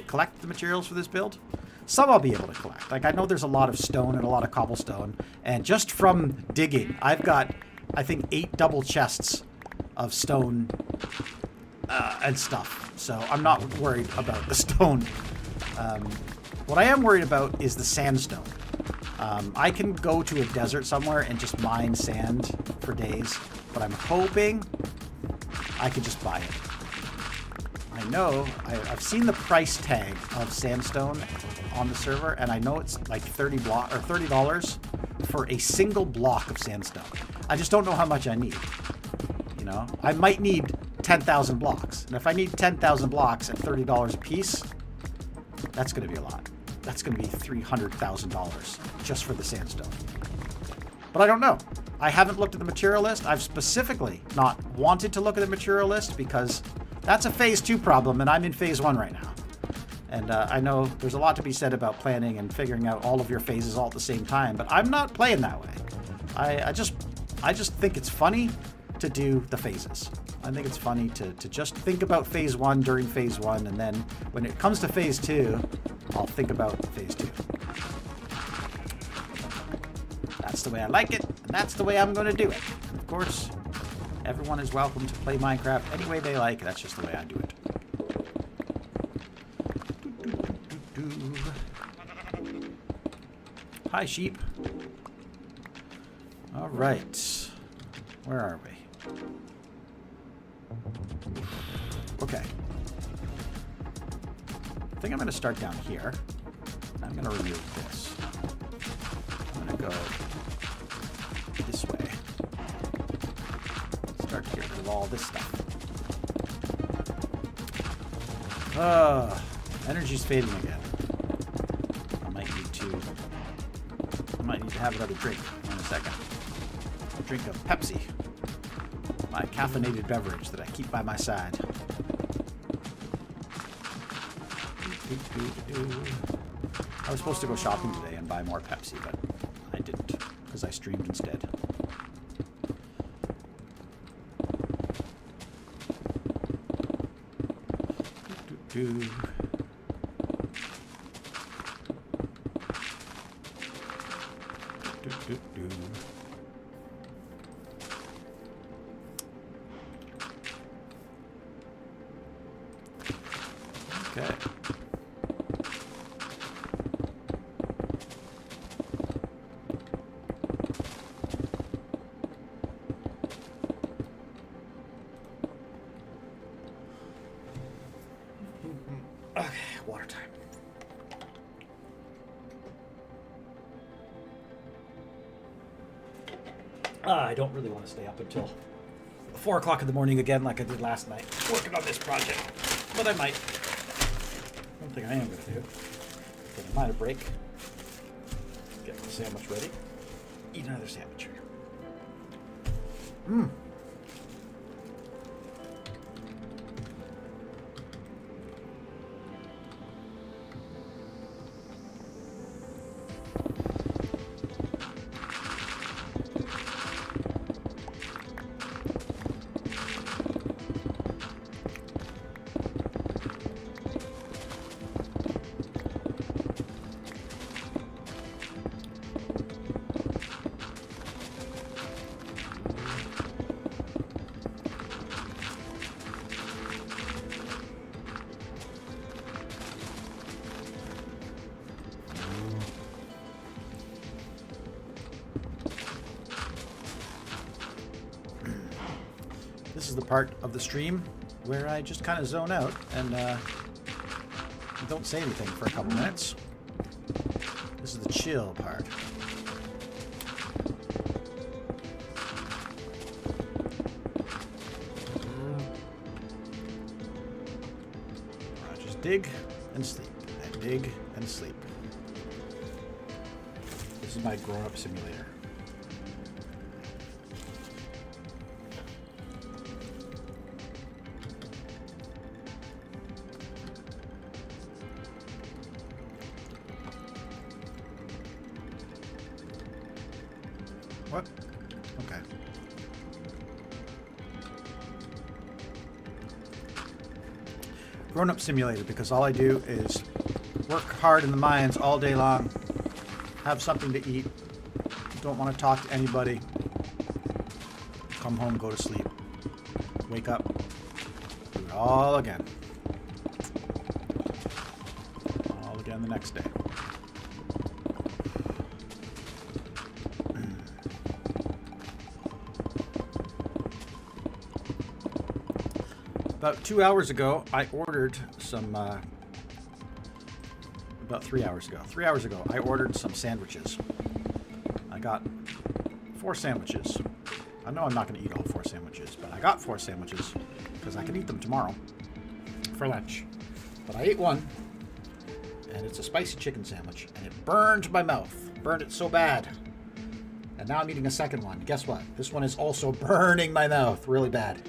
collect the materials for this build. Some I'll be able to collect. Like, I know there's a lot of stone and a lot of cobblestone, and just from digging, I've got, I think, 8 double chests of stone and stuff. So I'm not worried about the stone. What I am worried about is the sandstone. I can go to a desert somewhere and just mine sand for days, but I'm hoping I could just buy it. I know, I've seen the price tag of sandstone on the server, and I know it's like $30 for a single block of sandstone. I just don't know how much I need. You know, I might need 10,000 blocks, and if I need 10,000 blocks at $30 a piece, that's going to be a lot. That's going to be $300,000 just for the sandstone. But I don't know. I haven't looked at the material list. I've specifically not wanted to look at the material list because that's a phase 2 problem, and I'm in phase 1 right now. And I know there's a lot to be said about planning and figuring out all of your phases all at the same time, but I'm not playing that way. I just think it's funny to do the phases. I think it's funny to just think about phase 1 during phase 1, and then when it comes to phase 2, I'll think about phase 2. That's the way I like it, and that's the way I'm going to do it. And of course, everyone is welcome to play Minecraft any way they like. That's just the way I do it. Hi, sheep. All right. Where are we? Okay. I think I'm going to start down here. I'm going to remove this. I'm going to go this way. Start to get rid of all this stuff. Energy's fading again. I might need to have another drink in a second. A drink of Pepsi. My caffeinated beverage that I keep by my side. I was supposed to go shopping today and buy more Pepsi, but I didn't, because I streamed instead. Okay. Okay, water time. I don't really want to stay up until 4 o'clock in the morning again like I did last night, working on this project, but I might. One thing I am going to do, take a minor break, get the sandwich ready, eat another sandwich here. This is the part of the stream where I just kind of zone out and don't say anything for a couple minutes. This is the chill part. I just dig and sleep, and dig and sleep. This is my grown-up simulator. What? Okay. Grown-up simulator, because all I do is work hard in the mines all day long, have something to eat, don't want to talk to anybody, come home, go to sleep, wake up, do it all again. All again the next day. About 2 hours ago, I ordered some, about 3 hours ago. 3 hours ago, I ordered some sandwiches. I got 4 sandwiches. I know I'm not going to eat all 4 sandwiches, but I got 4 sandwiches because I can eat them tomorrow for lunch. But I ate one, and it's a spicy chicken sandwich, and it burned my mouth. Burned it so bad. And now I'm eating a second one. Guess what? This one is also burning my mouth really bad.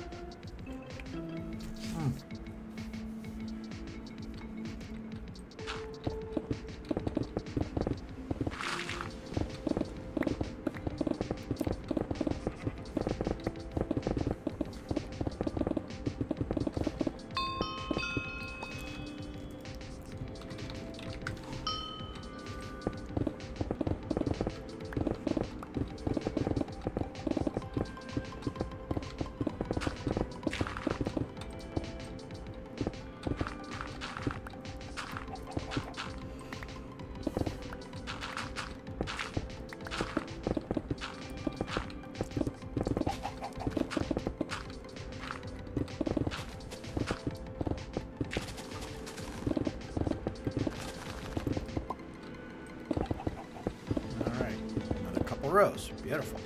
Rows. Beautiful.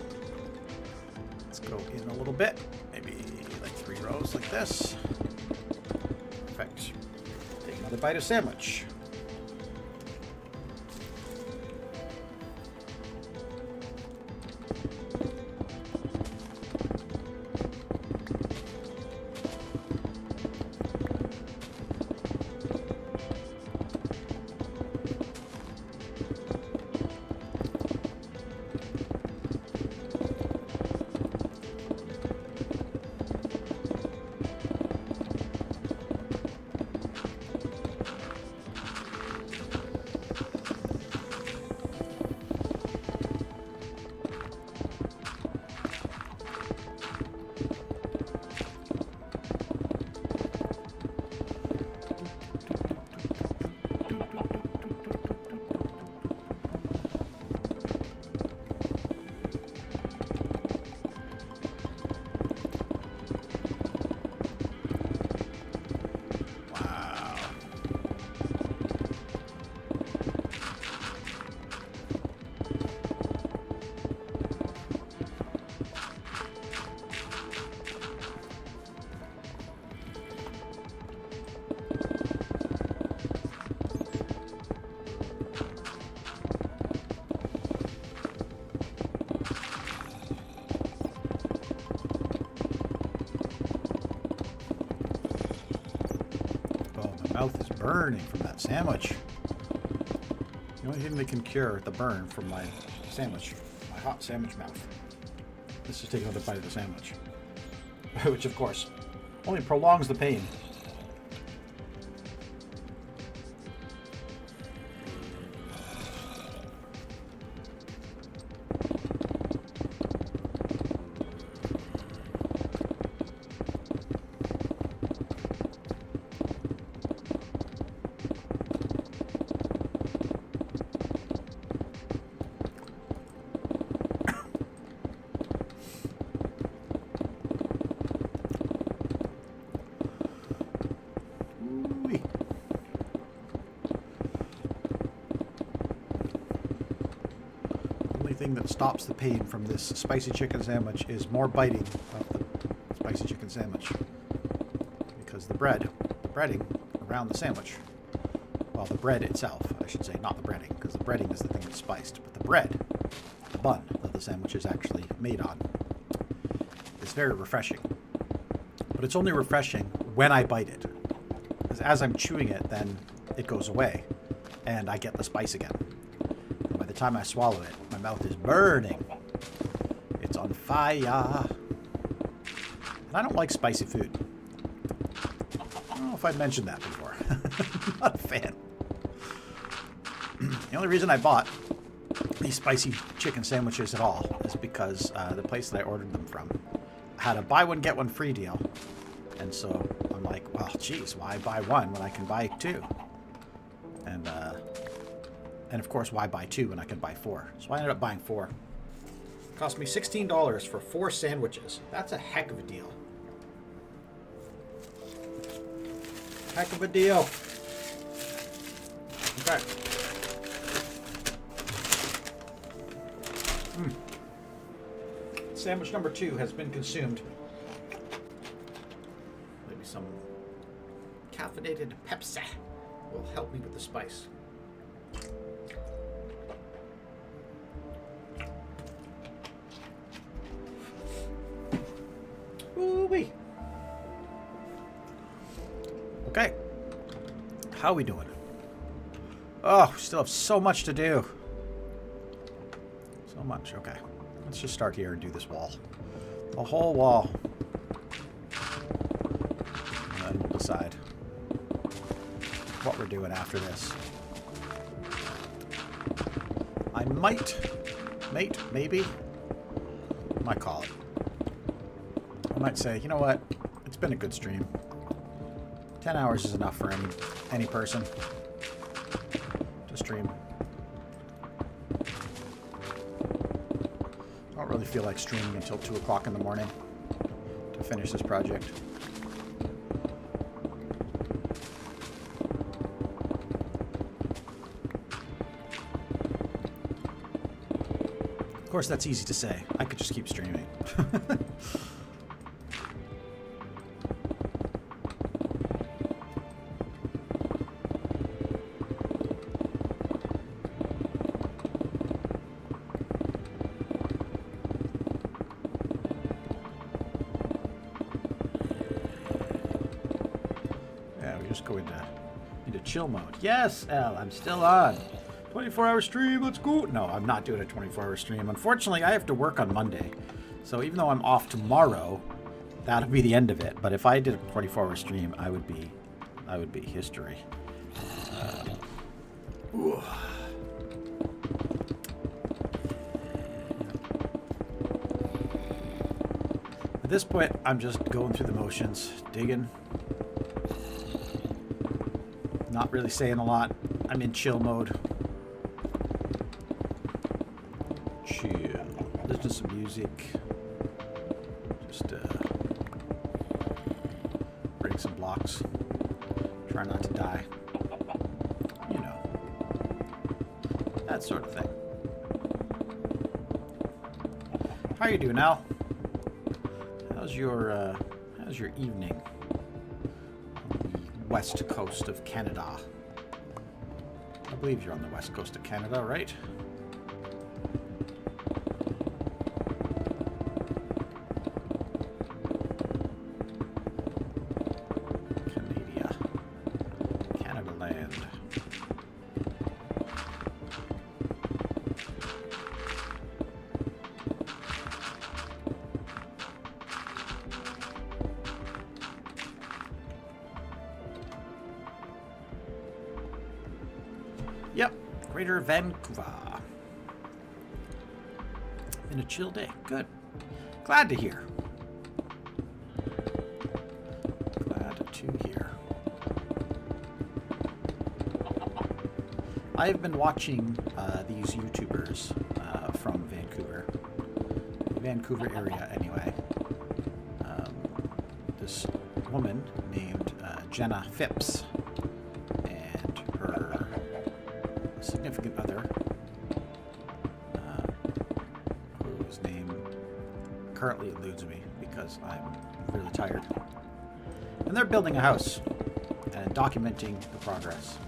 Let's go in a little bit. Maybe like 3 rows like this. Perfect. Take another bite of sandwich. Mouth is burning from that sandwich. The only thing that can cure the burn from my sandwich, my hot sandwich mouth, is to take another bite of the sandwich. Which, of course, only prolongs the pain. Thing that stops the pain from this spicy chicken sandwich is more biting of the spicy chicken sandwich, because the breading around the sandwich, well, the bread itself, I should say, not the breading, because the breading is the thing that's spiced, but the bread bun that the sandwich is actually made on. It's very refreshing. But it's only refreshing when I bite it. Because as I'm chewing it, then it goes away. And I get the spice again. And by the time I swallow it, my mouth is burning. It's on fire. And I don't like spicy food. I don't know if I've mentioned that before. I'm not a fan. The only reason I bought these spicy chicken sandwiches at all is because the place that I ordered them from had a buy one get one free deal. And so I'm like, well, geez, why buy one when I can buy two? And of course, why buy two when I can buy four? So I ended up buying four. It cost me $16 for 4 sandwiches. That's a heck of a deal. Heck of a deal. Okay. Sandwich number 2 has been consumed. Maybe some caffeinated Pepsi will help me with the spice. Ooh-wee. Okay. How are we doing? Oh, we still have so much to do. So much. Okay. Let's just start here and do this wall. The whole wall. And then we'll decide what we're doing after this. I might, maybe, might call it. I might say, you know what? It's been a good stream. 10 hours is enough for any person to stream. I don't really feel like streaming until 2 o'clock in the morning to finish this project. Of course, that's easy to say. I could just keep streaming. Go into chill mode. Yes, L, I'm still on. 24-hour stream, let's go. No, I'm not doing a 24-hour stream. Unfortunately, I have to work on Monday. So even though I'm off tomorrow, that'll be the end of it. But if I did a 24-hour stream, I would be history. At this point, I'm just going through the motions, digging. Not really saying a lot. I'm in chill mode. Chill. Listen to some music. Just break some blocks. Try not to die. You know. That sort of thing. How are you doing, Al? How's your evening? West coast of Canada. I believe you're on the west coast of Canada, right? Canada land. Yep, Greater Vancouver. Been a chill day. Good. Glad to hear. Glad to hear. I've been watching these YouTubers from Vancouver. The Vancouver area, anyway. This woman named Jenna Phipps. Significant other, whose name currently eludes me because I'm really tired. And they're building a house and documenting the progress.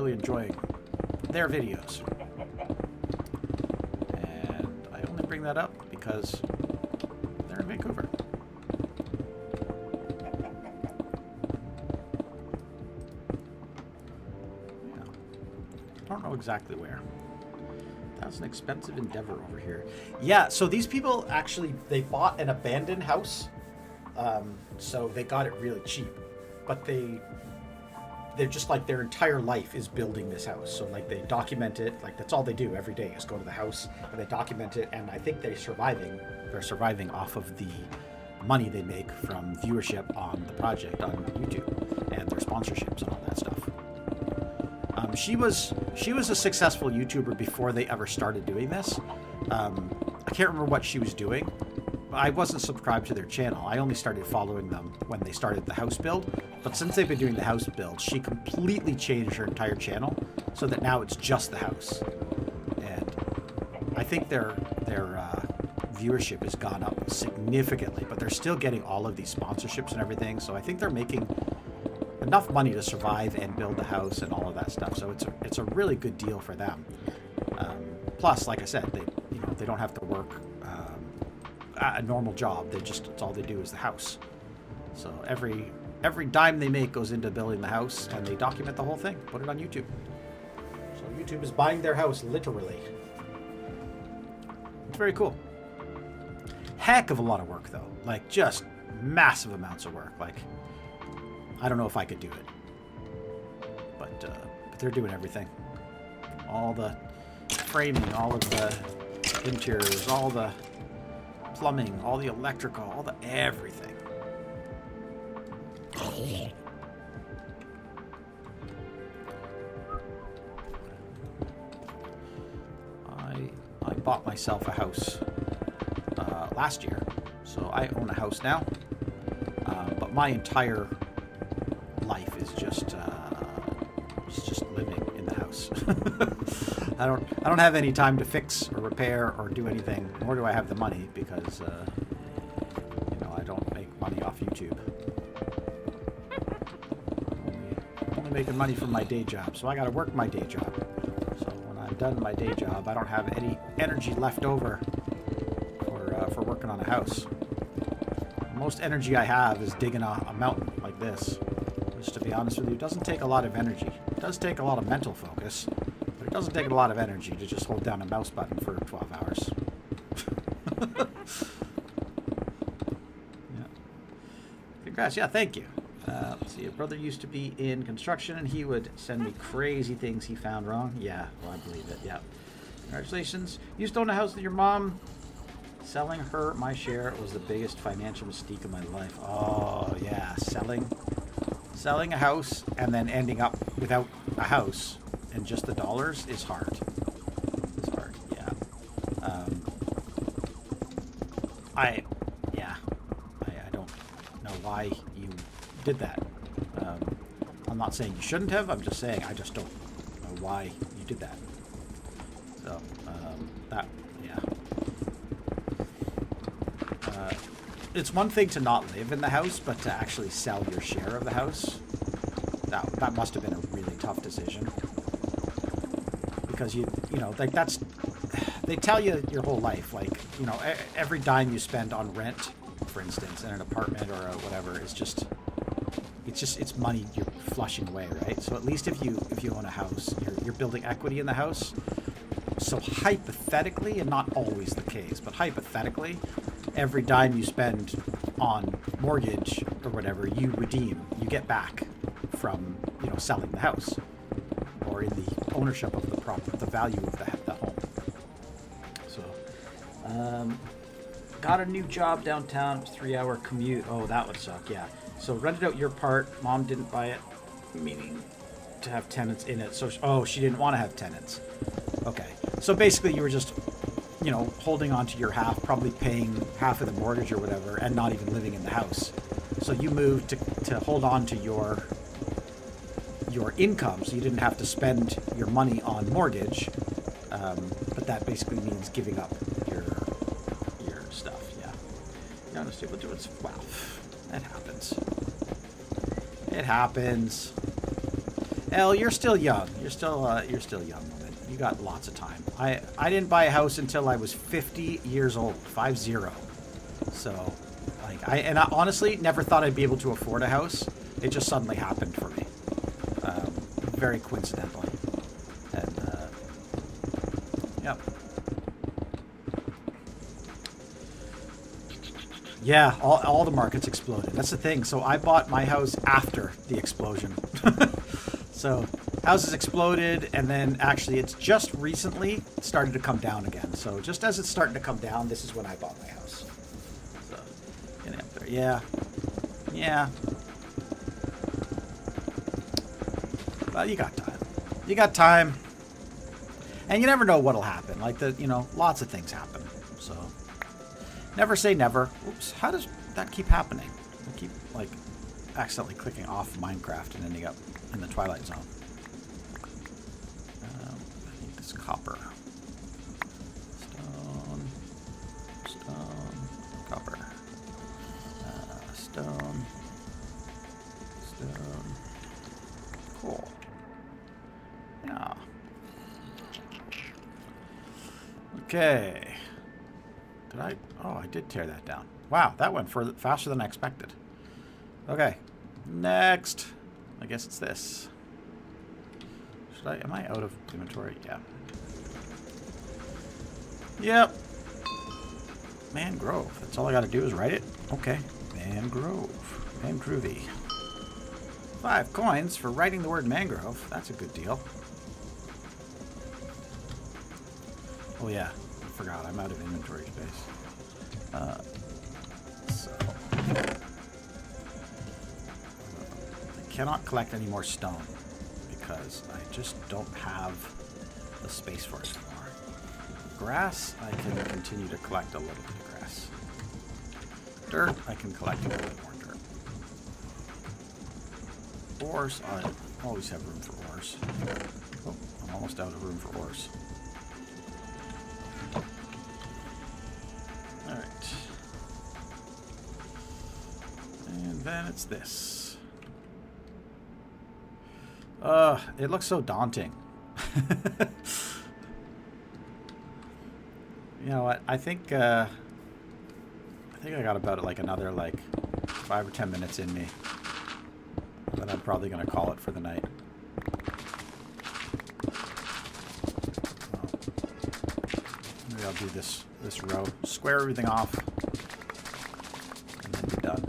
really enjoying their videos. And I only bring that up because they're in Vancouver. Yeah. I don't know exactly where. That's an expensive endeavor over here. Yeah, so these people actually, they bought an abandoned house. So they got it really cheap. But they're just like their entire life is building this house. So like they document it, like that's all they do every day is go to the house and they document it. And I think they're surviving off of the money they make from viewership on the project on YouTube and their sponsorships and all that stuff. She was a successful YouTuber before they ever started doing this. I can't remember what she was doing. I wasn't subscribed to their channel. I only started following them when they started the house build. But since they've been doing the house build, she completely changed her entire channel so that now it's just the house. And I think their viewership has gone up significantly, but they're still getting all of these sponsorships and everything. So I think they're making enough money to survive and build the house and all of that stuff. So it's a really good deal for them. Plus, like I said, they don't have to work a normal job. It's all they do is the house. So every dime they make goes into building the house, and they document the whole thing, put it on YouTube. So YouTube is buying their house literally. It's very cool. Heck of a lot of work though, like just massive amounts of work. Like I don't know if I could do it, but they're doing everything. All the framing, all of the interiors, all the plumbing, all the electrical, all the everything. I bought myself a house last year, so I own a house now. But my entire life is just living in the house. I don't have any time to fix or repair or do anything, nor do I have the money because I don't make money off YouTube. I'm only making money from my day job, so I got to work my day job. So when I'm done my day job, I don't have any energy left over for working on a house. Most energy I have is digging a mountain like this, which, to be honest with you, doesn't take a lot of energy. It does take a lot of mental focus, but it doesn't take a lot of energy to just hold down a mouse button for 12 hours. Yeah. Congrats. Yeah, thank you. Let's see. A brother used to be in construction, and he would send me crazy things he found wrong. Yeah, well, I believe it. Yeah. Congratulations. You used to own a house with your mom. Selling her my share was the biggest financial mistake of my life. Oh, yeah. Selling a house and then ending up without a house and just the dollars is hard. It's hard, yeah. I don't know why you did that. I'm not saying you shouldn't have. I'm just saying I just don't know why you did that. So, it's one thing to not live in the house, but to actually sell your share of the house, that must have been a really tough decision. Because they tell you your whole life, like, every dime you spend on rent, for instance, in an apartment or whatever, it's money you're flushing away, right? So at least if you own a house, you're building equity in the house. So hypothetically, and not always the case, but hypothetically, every dime you spend on mortgage or whatever, you get back from, selling the house or in the ownership of the property, the value of the home. So, got a new job downtown, 3-hour commute. Oh, that would suck, yeah. So rented out your part. Mom didn't buy it, meaning to have tenants in it. So, she didn't want to have tenants. Okay. So basically you were just, holding on to your half, probably paying half of the mortgage or whatever, and not even living in the house. So you moved to hold on to your income, so you didn't have to spend your money on mortgage. But that basically means giving up your stuff. Yeah. You understand? Wow, that happens. It happens. Elle, you're still young. You're still young, woman. You got lots of time. I didn't buy a house until I was 50 years old, 50. So, like, I honestly never thought I'd be able to afford a house. It just suddenly happened for me, very coincidentally. And yep. Yeah, all the markets exploded. That's the thing. So I bought my house after the explosion. So houses exploded, and then actually it's just recently started to come down again. So just as it's starting to come down, this is when I bought my house. So getting up there. Yeah. Yeah. Well, you got time. You got time. And you never know what'll happen. Like, lots of things happen. So never say never. Oops, how does that keep happening? I keep, like, accidentally clicking off Minecraft and ending up in the Twilight Zone. I need this copper. Stone, copper. Stone. Cool. Yeah. Okay. Did I? Oh, I did tear that down. Wow, that went faster than I expected. Okay. Next. I guess it's this. Am I out of inventory? Yeah. Yep. Mangrove. That's all I gotta do is write it? Okay. Mangrove. Groovy. 5 coins for writing the word mangrove. That's a good deal. Oh yeah, I forgot. I'm out of inventory space. So I cannot collect any more stone because I just don't have the space for it anymore. Grass, I can continue to collect a little bit of grass. Dirt, I can collect a little bit more dirt. Ores, I always have room for ores. Oh, I'm almost out of room for ores. Alright. And then it's this. It looks so daunting. You know what? I think I got about like another 5 or 10 minutes in me. Then I'm probably gonna call it for the night. Maybe I'll do this row, square everything off, and then be done.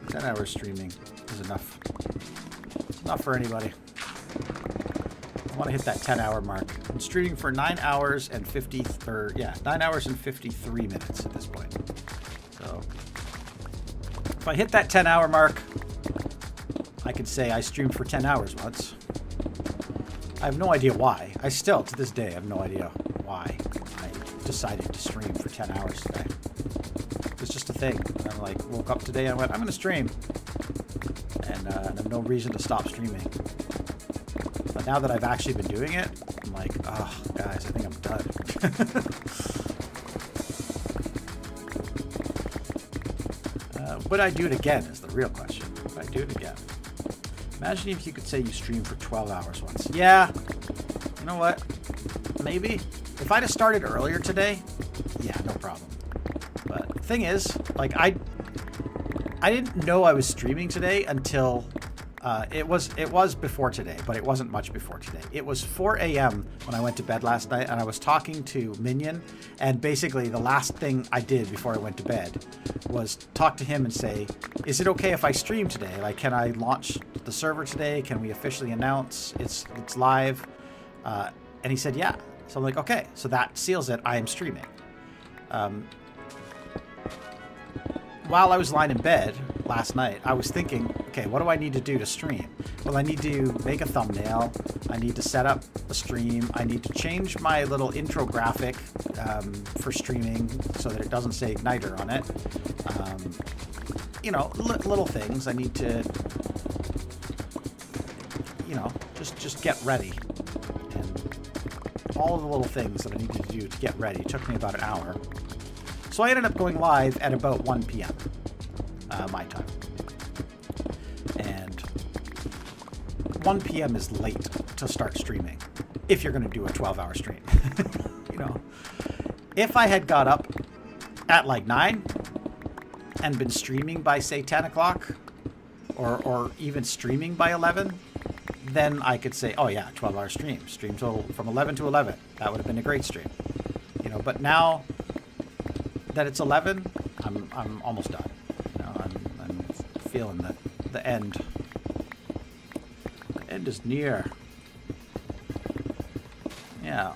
10 hours streaming is enough. Not for anybody. I want to hit that 10-hour mark. I'm streaming for 9 hours and 9 hours and 53 minutes at this point. So if I hit that 10-hour mark, I could say I streamed for 10 hours once. I have no idea why. I still, to this day, have no idea why I decided to stream for 10 hours today. It's just a thing. I woke up today and I went, I'm going to stream. And I have no reason to stop streaming. But now that I've actually been doing it, I'm like, oh, guys, I think I'm done. Would I do it again is the real question. Would I do it again? Imagine if you could say you streamed for 12 hours once. Yeah. You know what? Maybe. If I'd have started earlier today, yeah, no problem. But the thing is, I didn't know I was streaming today until it was before today, but it wasn't much before today. It was 4 a.m. when I went to bed last night, and I was talking to Minion, and basically the last thing I did before I went to bed was talk to him and say, is it okay if I stream today? Can I launch the server today? Can we officially announce it's live? And he said, yeah. So I'm like, okay, so that seals it. I am streaming. While I was lying in bed last night, I was thinking, okay, what do I need to do to stream? Well, I need to make a thumbnail. I need to set up a stream. I need to change my little intro graphic for streaming so that it doesn't say Igniter on it. Little things. I need to, just get ready. And all of the little things that I needed to do to get ready took me about an hour. So I ended up going live at about 1 p.m. My time. And 1 p.m. is late to start streaming if you're going to do a 12-hour stream. You know, if I had got up at like 9 and been streaming by, say, 10 o'clock or even streaming by 11, then I could say, oh yeah, 12-hour stream. Stream till from 11 to 11. That would have been a great stream. You know, but now that it's 11, I'm almost done. You know, I'm feeling the end. The end is near. Yeah.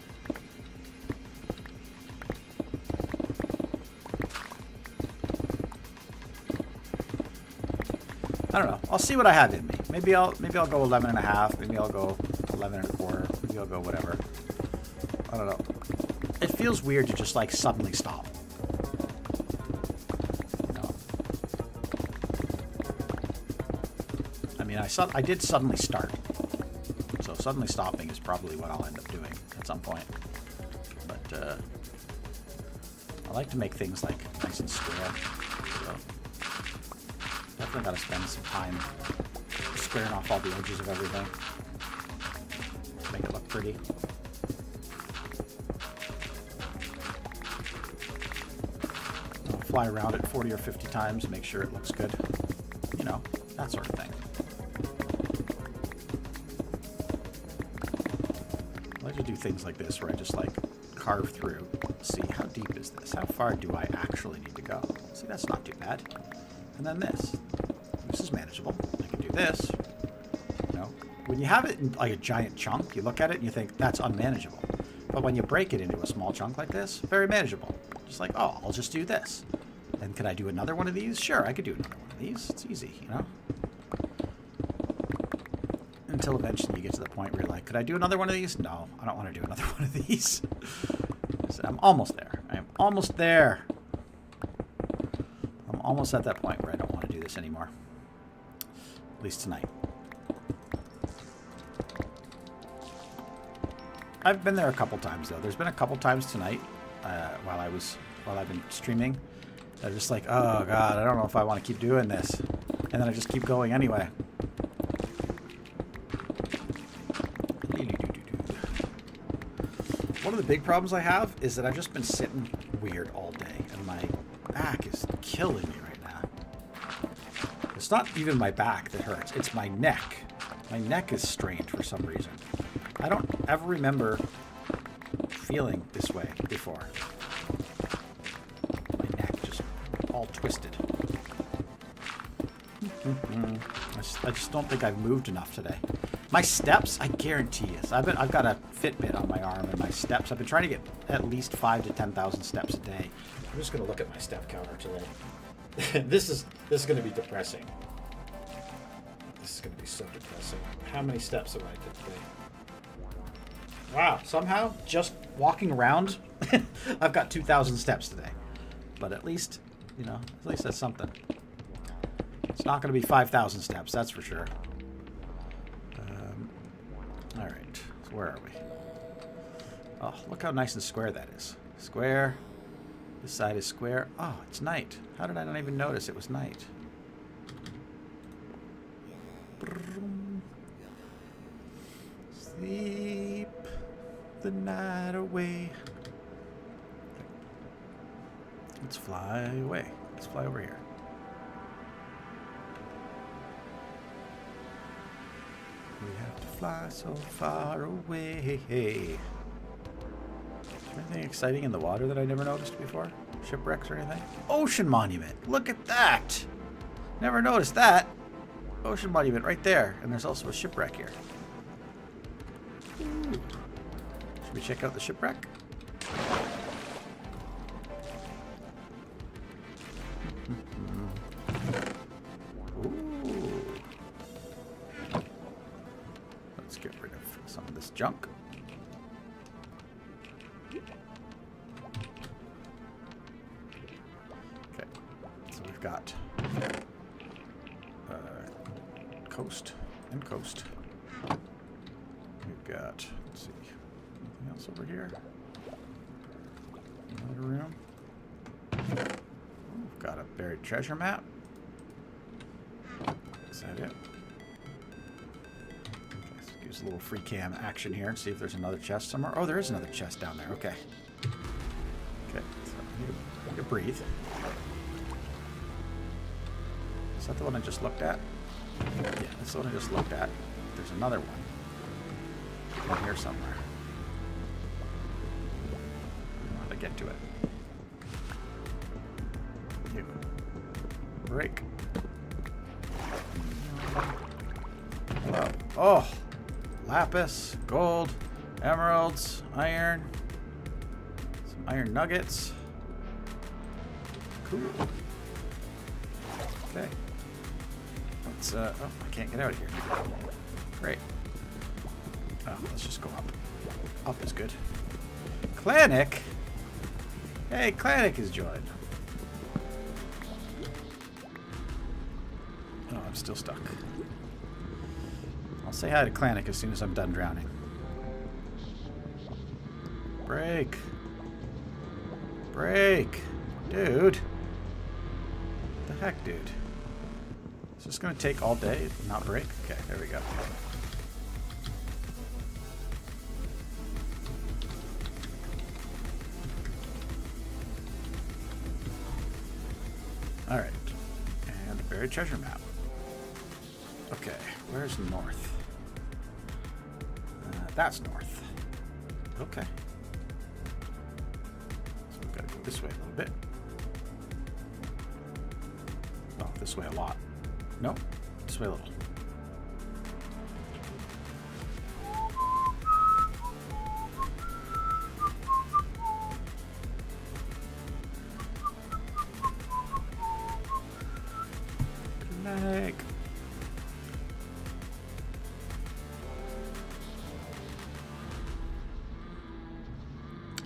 I don't know. I'll see what I have in me. Maybe I'll go 11 and a half. Maybe I'll go 11 and a quarter. Maybe I'll go whatever. I don't know. It feels weird to just like suddenly stop. You know? I mean, I did suddenly start. So suddenly stopping is probably what I'll end up doing at some point. But I like to make things like nice and square. So definitely got to spend some time squaring off all the edges of everything. Make it look pretty. I'll fly around it 40 or 50 times, make sure it looks good. You know, that sort of thing. I like to do things like this where I just like carve through. See, how deep is this? How far do I actually need to go? See, that's not too bad. And then this. This is manageable. I can do this. You know, when you have it in like a giant chunk, you look at it and you think that's unmanageable. But when you break it into a small chunk like this, very manageable. Just like, oh, I'll just do this. And could I do another one of these? Sure, I could do another one of these. It's easy, you know? Until eventually you get to the point where you're like, could I do another one of these? No, I don't want to do another one of these. So I'm almost there. I am almost there. I'm almost at that point where I don't want to do this anymore. At least tonight. I've been there a couple times though. There's been a couple times tonight while I've been streaming. I'm just like, oh god, I don't know if I want to keep doing this, and then I just keep going anyway. One of the big problems I have is that I've just been sitting weird all day, and my back is killing me right now. It's not even my back that hurts, it's my neck. My neck is strained for some reason. I don't ever remember feeling this way before. My neck just all twisted. I just don't think I've moved enough today. My steps, I guarantee you. I've got a Fitbit on my arm, and my steps, I've been trying to get at least 5,000 to 10,000 steps a day. I'm just going to look at my step counter today. This is going to be depressing. This is going to be so depressing. How many steps have I did today? Wow, somehow, just walking around, I've got 2,000 steps today. But at least, you know, at least that's something. It's not going to be 5,000 steps, that's for sure. All right, so where are we? Oh, look how nice and square that is. Square. This side is square. Oh, it's night. How did I not even notice it was night? Sleep the night away. Let's fly away. Let's fly over here. We have to fly so far away. Is there anything exciting in the water that I never noticed before? Shipwrecks or anything? Ocean monument. Look at that. Never noticed that. Ocean monument right there. And there's also a shipwreck here. Ooh. Should we check out the shipwreck? Ooh. Let's get rid of some of this junk. Okay, so we've got coast and coast. We've got, let's see, anything else over here? Another room. We've got a buried treasure map. Is that it? use a little free cam action here and see if there's another chest somewhere. Oh, there is another chest down there. Okay. Okay, so I need to breathe. Is that the one I just looked at? Yeah, that's the one I just looked at. There's another one in here somewhere. I want to get to it. You. Break. Hello. Oh! Lapis, gold, emeralds, iron, some iron nuggets. Cool. Okay. Let's, oh, I can't get out of here. Great. Oh, let's just go up. Up is good. Clanic? Hey, Clanic has joined. Oh, I'm still stuck. I'll say hi to Clanic as soon as I'm done drowning. Break. Break. Dude. What the heck, dude? Is this going to take all day and not break? Okay, there we go. Alright. And a buried treasure map. Okay, where's north? That's north. Okay. So we've got to go this way a little bit. Oh, this way a lot. Nope, this way a little. Leg.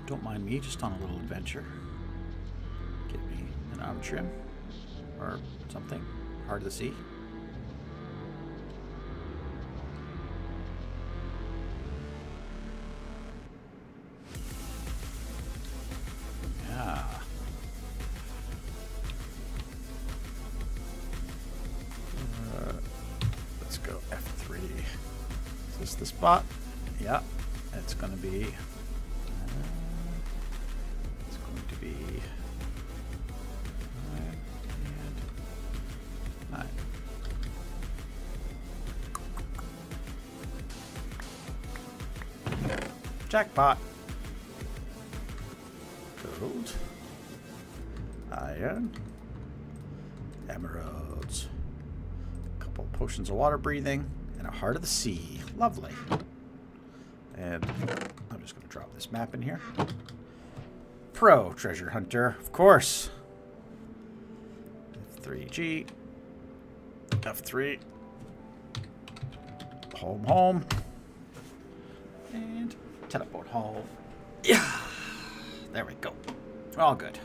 Don't mind me, just on a little adventure. Get me an arm trim or something. Hard to see. Yeah. Let's go F3. Is this the spot? Yeah. It's going to be... it's going to be... 9 and 9. Jackpot. Gold. Iron. Emeralds. A couple potions of water breathing. And a heart of the sea. Lovely. And I'm just going to drop this map in here. Pro treasure hunter, of course. F3G. F3. Home, home. And teleport home. Yeah. There we go. All good.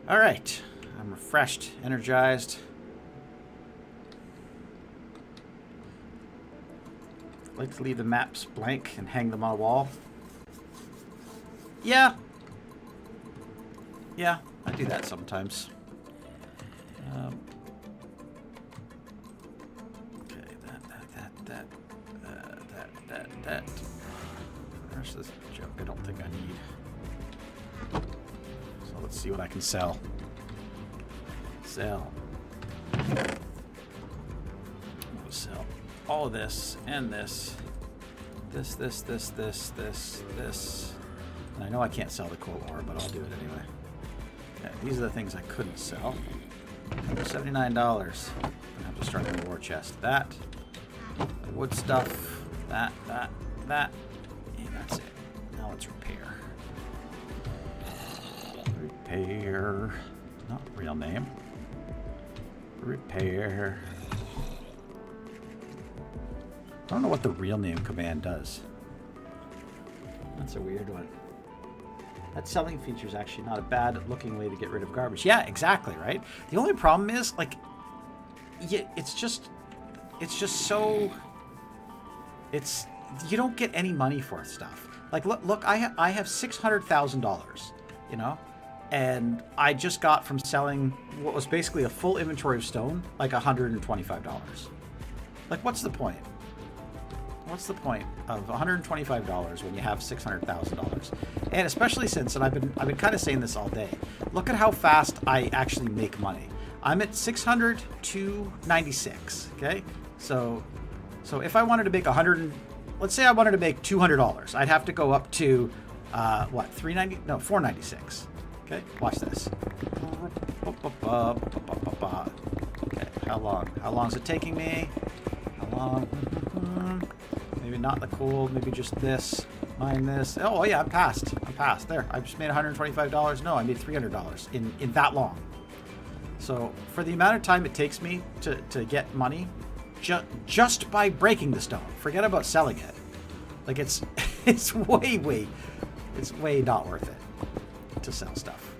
All right. I'm refreshed, energized. I'd like to leave the maps blank and hang them on a wall. Yeah. Yeah, I do that sometimes. Okay, that. The rest of this joke I don't think I need. So let's see what I can sell. Sell. I'm gonna sell all of this and this. This. And I know I can't sell the coal ore, but I'll do it anyway. Okay, these are the things I couldn't sell. $79. I have to start in the war chest. That. The wood stuff. That. And that's it. Now let's repair. Repair. Not real name. Repair. I don't know what the real name command does. That's a weird one. That selling feature is actually not a bad looking way to get rid of garbage. Yeah, exactly, right? The only problem is, like, yeah, it's just so, you don't get any money for stuff. Like, look, I have $600,000, you know? And I just got from selling what was basically a full inventory of stone, like $125. Like, what's the point? What's the point of $125 when you have $600,000? And especially since, and I've been kind of saying this all day, look at how fast I actually make money. I'm at 600 to 96. Okay, so if I wanted to make let's say I wanted to make $200, I'd have to go up to what, 390? No, 496. Okay, watch this. Okay, how long? How long is it taking me? How long? Maybe not the cool. Maybe just this. Mine this. Oh yeah, I'm past. There. I just made $125. No, I made $300 in that long. So for the amount of time it takes me to get money, just by breaking the stone. Forget about selling it. Like it's way not worth it to sell stuff.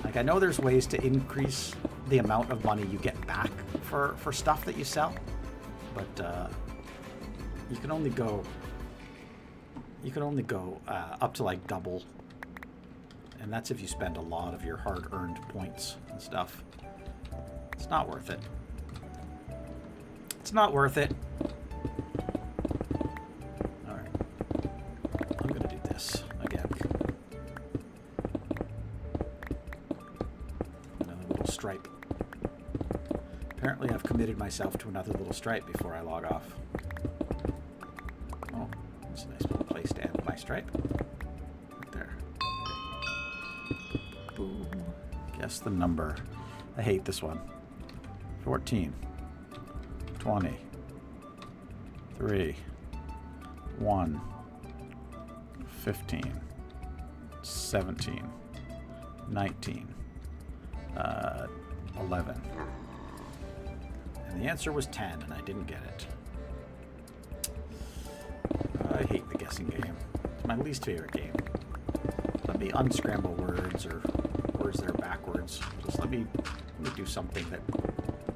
Like I know there's ways to increase the amount of money you get back for stuff that you sell, but you can only go up to like double, and that's if you spend a lot of your hard-earned points and stuff. It's not worth it. It's not worth it. All right, I'm gonna do this again. Another little stripe. Apparently I've committed myself to another little stripe before I log off. Oh, that's a nice little place to end my stripe. Right there. Boom. Guess the number. I hate this one. 14. 20. 3. 1. 15. 17. 19. 11. And the answer was 10, and I didn't get it. I hate the guessing game. It's my least favorite game. Let me unscramble words or words that are backwards. Just let me do something that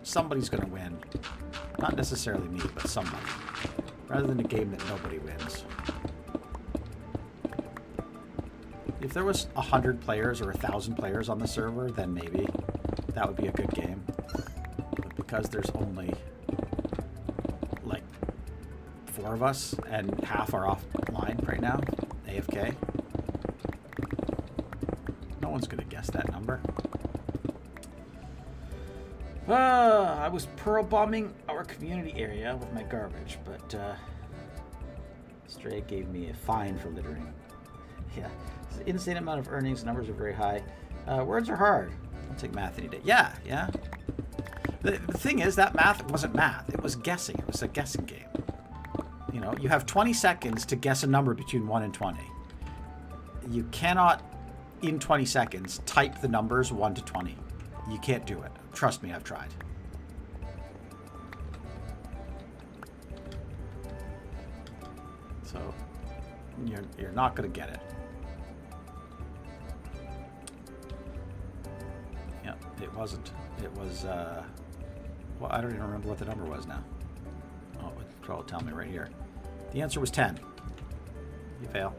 somebody's going to win. Not necessarily me, but somebody. Rather than a game that nobody wins. If there was 100 players or 1,000 players on the server, then maybe that would be a good game. But because there's only like 4 of us and half are offline right now, AFK, no one's going to guess that number. I was pearl bombing our community area with my garbage, but Stray gave me a fine for littering. Yeah, it's an insane amount of earnings. Numbers are very high. Words are hard. I'll take math any day. Yeah. The thing is, that math wasn't math. It was guessing. It was a guessing game. You know, you have 20 seconds to guess a number between 1 and 20. You cannot, in 20 seconds, type the numbers 1 to 20. You can't do it. Trust me, I've tried. So, you're not going to get it. Yep, it wasn't. It was, well, I don't even remember what the number was now. Oh, it'll tell me right here. The answer was 10. You fail.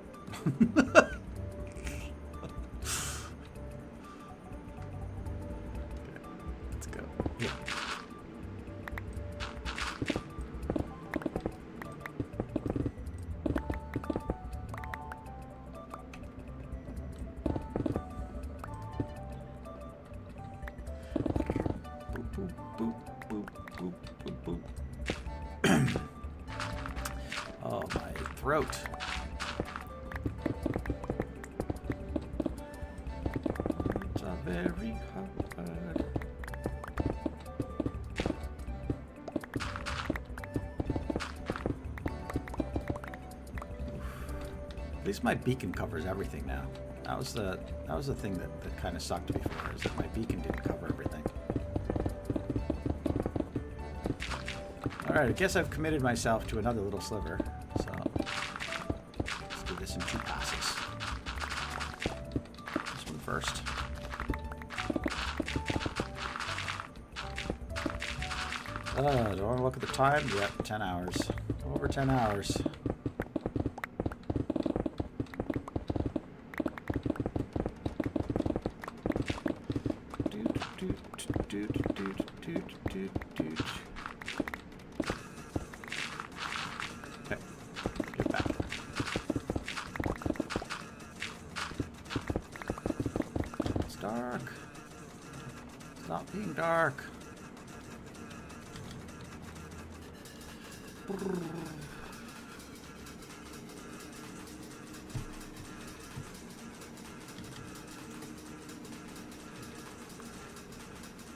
Oh, my throat. It's a very hard. At least my beacon covers everything now. That was the thing that kind of sucked before, is that my beacon didn't cover everything. Alright, I guess I've committed myself to another little sliver, so let's do this in 2 passes. This one first. Do I want to look at the time? Yep, 10 hours. Over 10 hours. Stop being dark.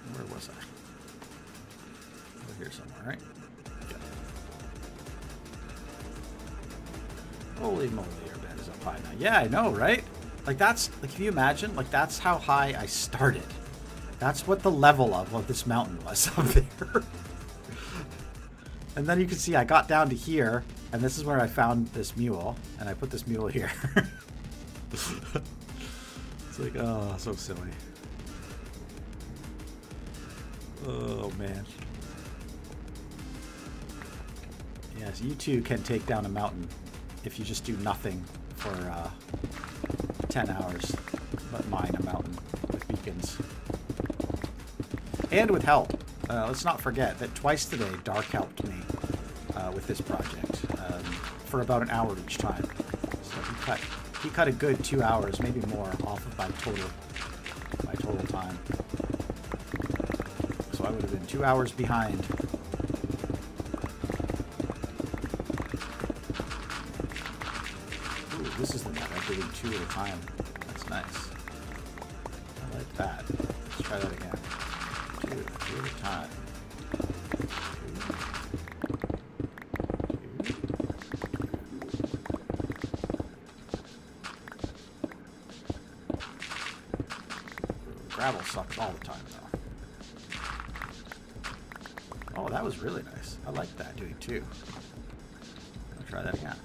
Where was I? Over here somewhere, right? Yeah. Holy moly, our bed is up high now. Yeah, I know, right? Like that's, like, can you imagine? Like that's how high I started. That's what the level of this mountain was up there. And then you can see I got down to here, and this is where I found this mule, and I put this mule here. It's like, oh, so silly. Oh, man. Yes, you too can take down a mountain if you just do nothing for 10 hours, but mine a mountain with beacons. And with help. Let's not forget that twice today, Dark helped me with this project for about an hour each time. So he cut a good 2 hours, maybe more, off of my total time. So I would have been 2 hours behind. Ooh, this is the map. I'm doing 2 at a time. That's nice. I like that. Let's try that again. 2 at a time. Gravel sucks all the time, though. Oh, that was really nice. I like that, doing 2. I'll try that again.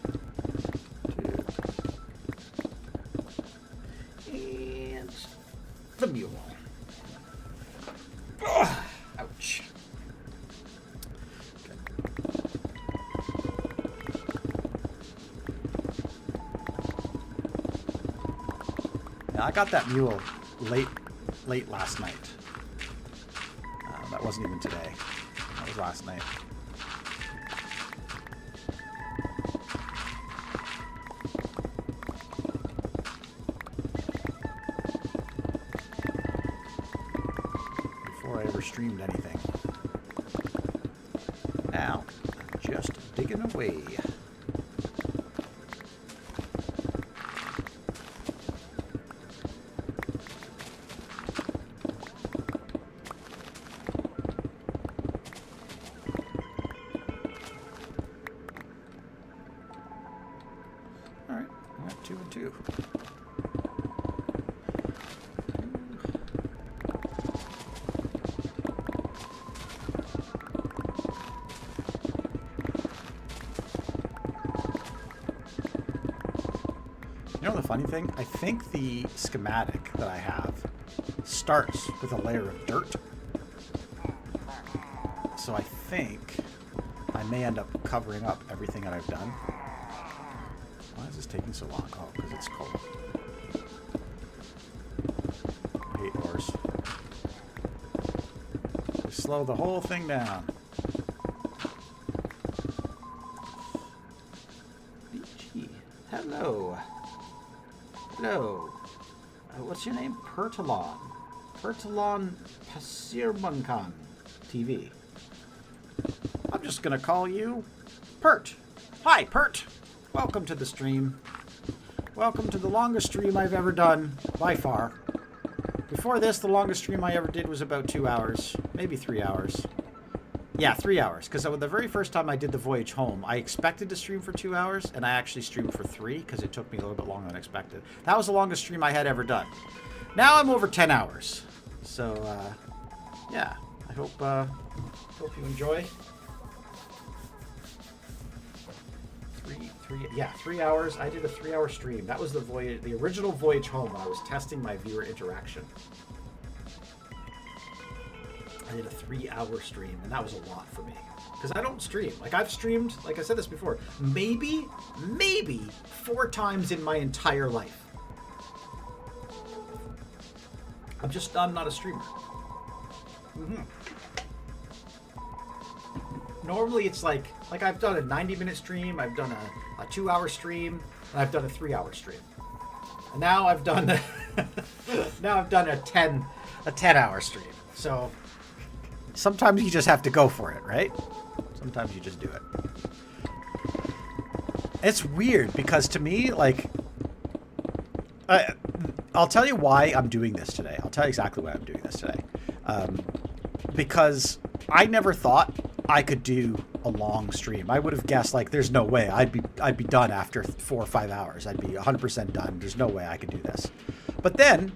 2. And the mule. Ugh, ouch. Okay. Now, I got that mule late last night. That wasn't even today. That was last night. Before I ever streamed anything. Now, just digging away. You know the funny thing? I think the schematic that I have starts with a layer of dirt. So I think I may end up covering up everything that I've done. Why is this taking so long? Oh, because it's cold. I hate ores. They slow the whole thing down. BG. Hello. Hello. What's your name? Pertalon. Pertalon Pasirmunkan TV. I'm just gonna call you Pert. Hi, Pert. Welcome to the stream. Welcome to the longest stream I've ever done, by far. Before this, the longest stream I ever did was about 2 hours, maybe 3 hours. Yeah, 3 hours, because the very first time I did the voyage home, I expected to stream for 2 hours, and I actually streamed for 3, because it took me a little bit longer than expected. That was the longest stream I had ever done. Now I'm over 10 hours. So, yeah, I hope you enjoy. 3 hours. I did a 3-hour stream. That was the original voyage home when I was testing my viewer interaction. I did a 3-hour stream, and that was a lot for me. Because I don't stream. Like, I've streamed, like I said this before, maybe 4 times in my entire life. I'm not a streamer. Normally it's like I've done a 90-minute stream, I've done a 2-hour stream, and I've done a 3-hour stream. And now I've done a 10 a 10-hour stream. So sometimes you just have to go for it, right? Sometimes you just do it. It's weird because to me, like, I'll tell you why I'm doing this today. I'll tell you exactly why I'm doing this today. Because I never thought I could do a long stream. I would have guessed, like, there's no way. I'd be done after 4 or 5 hours. I'd be 100% done. There's no way I could do this. But then,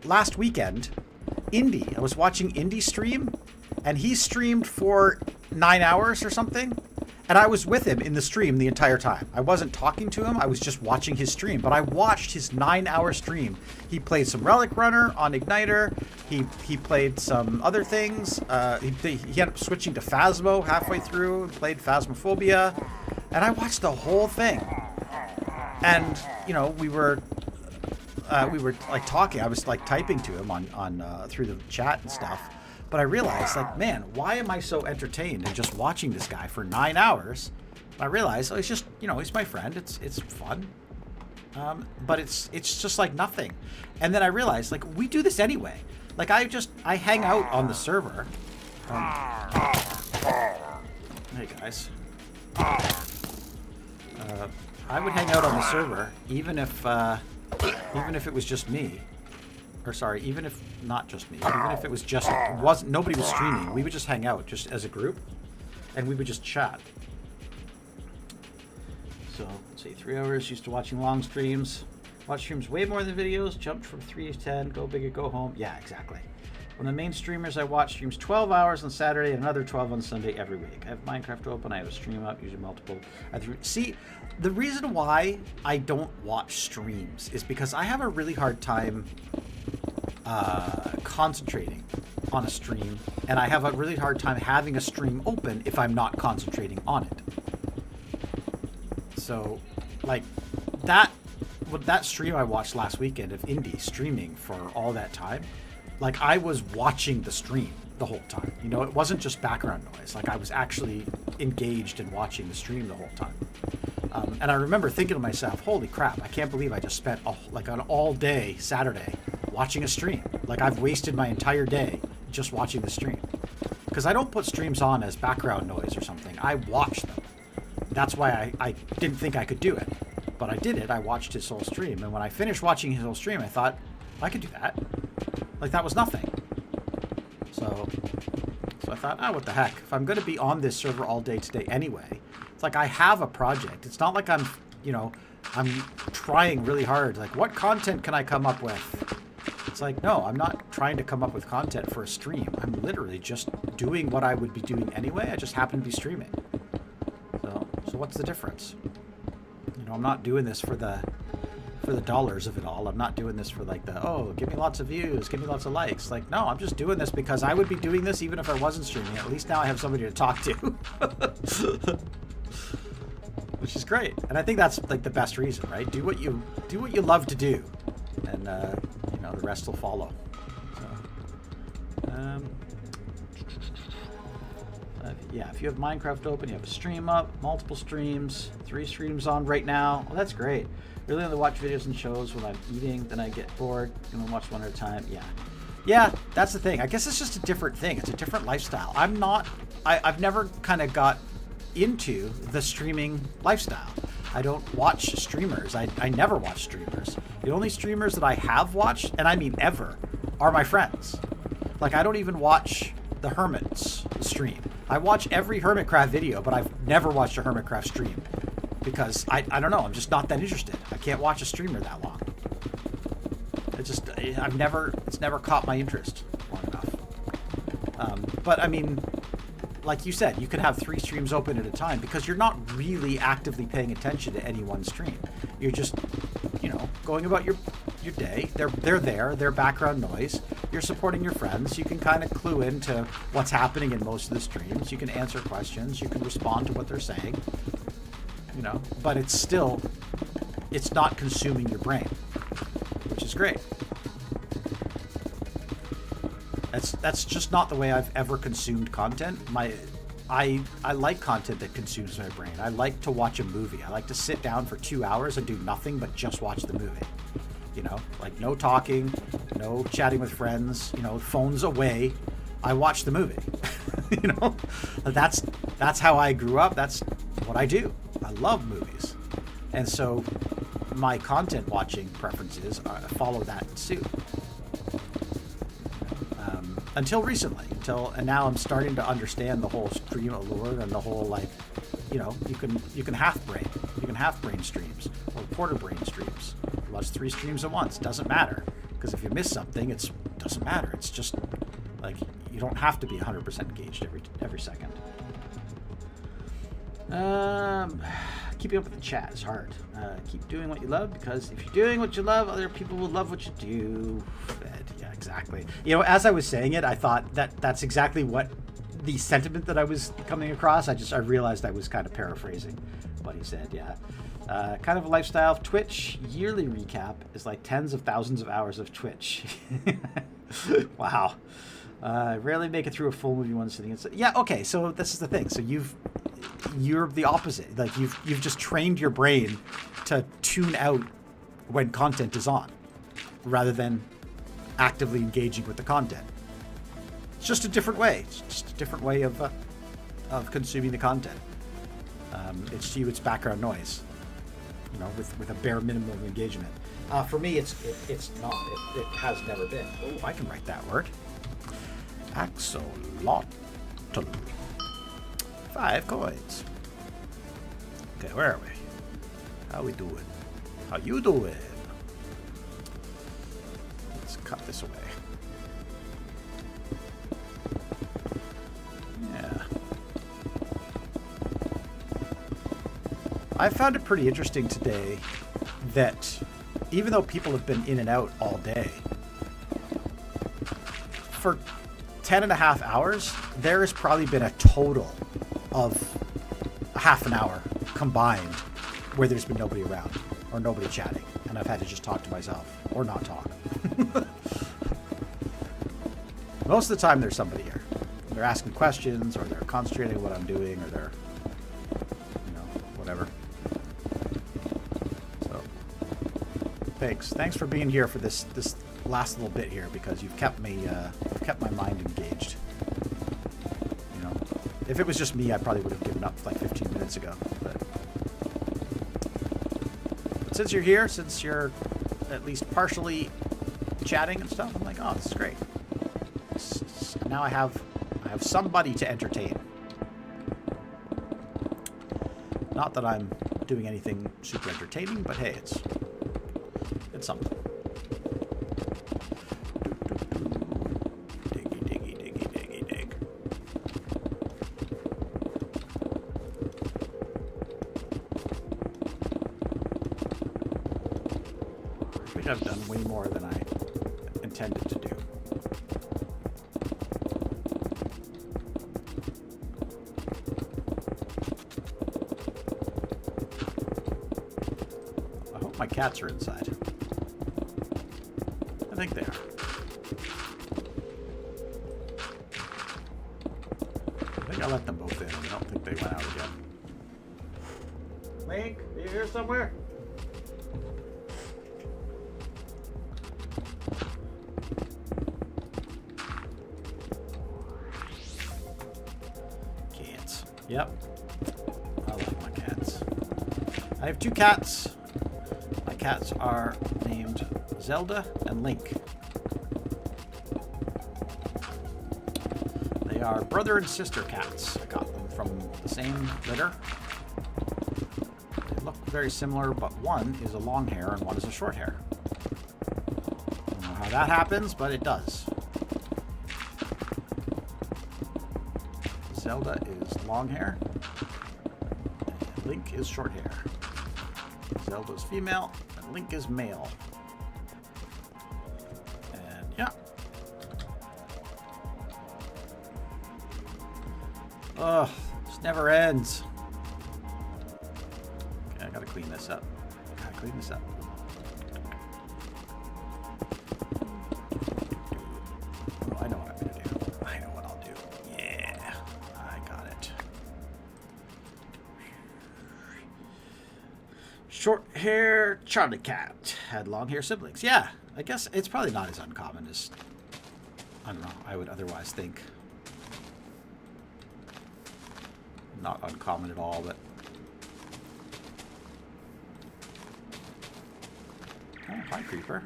last weekend, I was watching Indy stream, and he streamed for 9 hours or something. And I was with him in the stream the entire time. I wasn't talking to him. I was just watching his stream. But I watched his 9-hour stream. He played some Relic Runner on Igniter. He played some other things. He ended up switching to Phasmo halfway through. Played Phasmophobia. And I watched the whole thing. And, you know, we were like talking. I was like typing to him on through the chat and stuff. But I realized, like, man, why am I so entertained in just watching this guy for 9 hours? I realized, oh, he's just, you know, he's my friend. It's fun. But it's just like nothing. And then I realized, like, we do this anyway. Like, I hang out on the server. Hey, guys. I would hang out on the server even if it was just me. Or sorry, even if not just me, even if it was just nobody was streaming, we would just hang out just as a group, and we would just chat. So let's see, 3 hours used to watching long streams. Watch streams way more than videos. Jumped from 3 to 10. Go big or go home. Yeah, exactly. One of the main streamers I watch streams 12 hours on Saturday and another 12 on Sunday every week. I have Minecraft open. I have a stream up, usually multiple. See, the reason why I don't watch streams is because I have a really hard time concentrating on a stream, and I have a really hard time having a stream open if I'm not concentrating on it. So, like, that stream I watched last weekend of Indy streaming for all that time, like, I was watching the stream the whole time. You know, it wasn't just background noise. Like, I was actually engaged in watching the stream the whole time. And I remember thinking to myself, holy crap, I can't believe I just spent like an all-day Saturday watching a stream. Like, I've wasted my entire day just watching the stream. Because I don't put streams on as background noise or something. I watch them. That's why I didn't think I could do it. But I did it. I watched his whole stream. And when I finished watching his whole stream, I thought, I could do that. Like, that was nothing. So I thought, what the heck? If I'm going to be on this server all day today anyway, it's like I have a project. It's not like I'm trying really hard. Like, what content can I come up with? It's like, no, I'm not trying to come up with content for a stream. I'm literally just doing what I would be doing anyway. I just happen to be streaming. So what's the difference? You know, I'm not doing this for the dollars of it all. I'm not doing this for like give me lots of views, give me lots of likes. Like, no, I'm just doing this because I would be doing this even if I wasn't streaming. At least now I have somebody to talk to. Which is great. And I think that's like the best reason, right? Do what you love to do. And you know, the rest will follow. So, yeah, if you have Minecraft open, you have a stream up, multiple streams, 3 streams on right now. Well, that's great. Really only watch videos and shows when I'm eating, then I get bored and I'll watch one at a time. Yeah, that's the thing. I guess it's just a different thing. It's a different lifestyle. I've never kind of got into the streaming lifestyle. I don't watch streamers. I never watch streamers. The only streamers that I have watched, and I mean ever, are my friends. Like, I don't even watch the Hermit's stream. I watch every Hermitcraft video, but I've never watched a Hermitcraft stream. Because, I don't know, I'm just not that interested. I can't watch a streamer that long. It's never caught my interest long enough. But, I mean, like you said, you can have 3 streams open at a time because you're not really actively paying attention to any one stream. You're just, you know, going about your day. They're background noise. You're supporting your friends. You can kind of clue into what's happening in most of the streams. You can answer questions. You can respond to what they're saying. You know, but it's not consuming your brain, which is great. That's just not the way I've ever consumed content. I like content that consumes my brain. I like to watch a movie. I like to sit down for 2 hours and do nothing but just watch the movie. You know, like no talking, no chatting with friends, you know, phones away. I watch the movie. You know, that's how I grew up. That's what I do. I love movies. And so my content watching preferences follow that suit. Until recently, and now I'm starting to understand the whole stream allure and the whole, like, you know, you can half brain streams or quarter brain streams. Watch 3 streams at once. Doesn't matter, because if you miss something, it doesn't matter. It's just like you don't have to be 100% engaged every second. Keeping up with the chat is hard. Keep doing what you love, because if you're doing what you love, other people will love what you do. Yeah, exactly. You know, as I was saying it, I thought that's exactly what the sentiment that I was coming across. I realized I was kind of paraphrasing what he said. Yeah. Kind of a lifestyle of Twitch. Yearly recap is like tens of thousands of hours of Twitch. Wow. Rarely make it through a full movie one sitting. Yeah, okay, so this is the thing. So you're the opposite. Like you've just trained your brain to tune out when content is on, rather than actively engaging with the content. It's just a different way. It's just a different way of consuming the content. It's background noise, you know, with a bare minimum of engagement. For me, it's not. It has never been. Oh, I can write that word. Axolotl. 5 coins. Okay, where are we? How we doing? How you doing? Let's cut this away. Yeah. I found it pretty interesting today that even though people have been in and out all day, for 10.5 hours, there has probably been a total of half an hour combined where there's been nobody around or nobody chatting, and I've had to just talk to myself or not talk. Most of the time there's somebody here. They're asking questions, or they're concentrating on what I'm doing, or they're, you know, whatever. So thanks for being here for this last little bit here, because you've kept me kept my mind engaged. You know, if it was just me, I probably would have given up like 15 minutes ago. But since you're here, since you're at least partially chatting and stuff, I'm like, oh, this is great. Now I have somebody to entertain. Not that I'm doing anything super entertaining, but hey, it's something. Dig. I think I've done way more than I intended to do. I hope my cats are inside. I think they are. I think I let them both in. I don't think they went out again. Link, are you here somewhere? Cats. Yep. I like my cats. I have 2 cats. My cats are named Zelda and Link. They are brother and sister cats. I got them from the same litter. They look very similar, but one is a long hair and one is a short hair. I don't know how that happens, but it does. Zelda is long hair, and Link is short hair. Zelda is female, and Link is male. And yeah. Ugh, this never ends. Okay, I gotta clean this up. Oh, I know what I'm gonna do. I know what I'll do. Yeah, I got it. Short hair Charlie cat had long hair siblings. Yeah, I guess it's probably not as uncommon as, I don't know, I would otherwise think. Not uncommon at all, but... Oh, hi, creeper.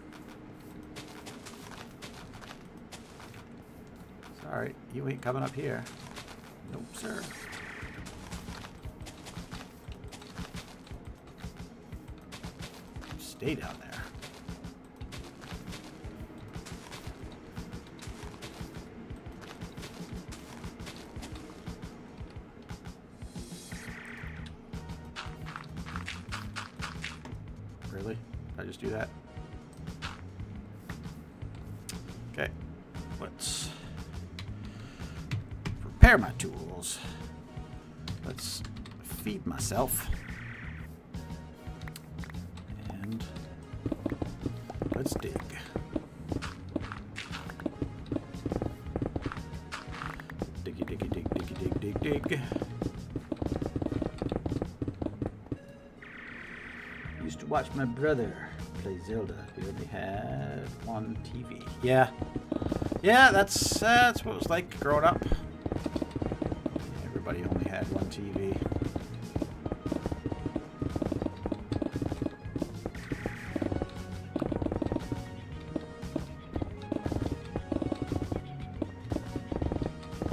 Sorry, you ain't coming up here. Nope, sir. Stay down there. Really? Did I just do that? Okay. Let's prepare my tools. Let's feed myself. And let's dig. Diggy, diggy, dig, diggy, dig, dig, dig. Used to watch my brother play Zelda. We only had one TV. Yeah. Yeah, that's what it was like growing up. Everybody only had one TV.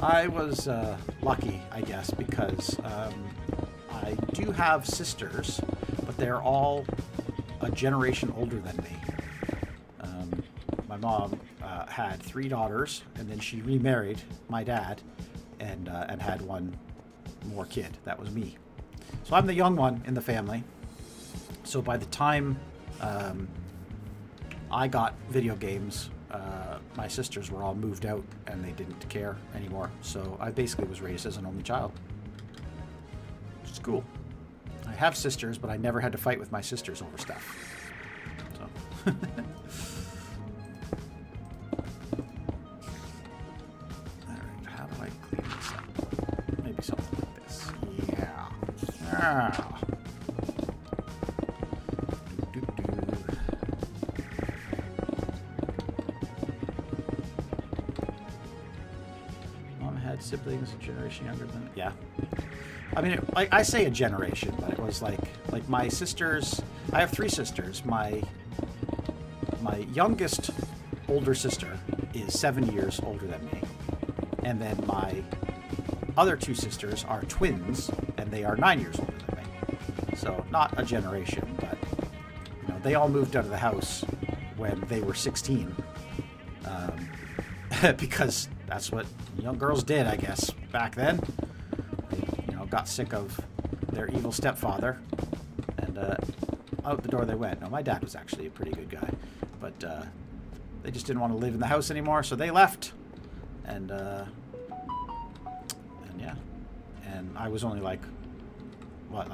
I was lucky, I guess, because I do have sisters, but they're all a generation older than me. My mom had 3 daughters, and then she remarried my dad, and had one more kid. That was me. So I'm the young one in the family. So by the time I got video games, my sisters were all moved out and they didn't care anymore. So I basically was raised as an only child. Which is cool. I have sisters, but I never had to fight with my sisters over stuff. So. Alright, how do I clean this up? Maybe something like this. Yeah. Ah. Siblings a generation younger than... Yeah. I mean, like I say a generation, but it was like my sisters... I have 3 sisters. My youngest older sister is 7 years older than me. And then my other 2 sisters are twins, and they are 9 years older than me. So, not a generation, but... You know, they all moved out of the house when they were 16. Because that's what young girls did, I guess, back then. They, you know, got sick of their evil stepfather, and out the door they went. No, my dad was actually a pretty good guy, but they just didn't want to live in the house anymore, so they left. And yeah, and I was only like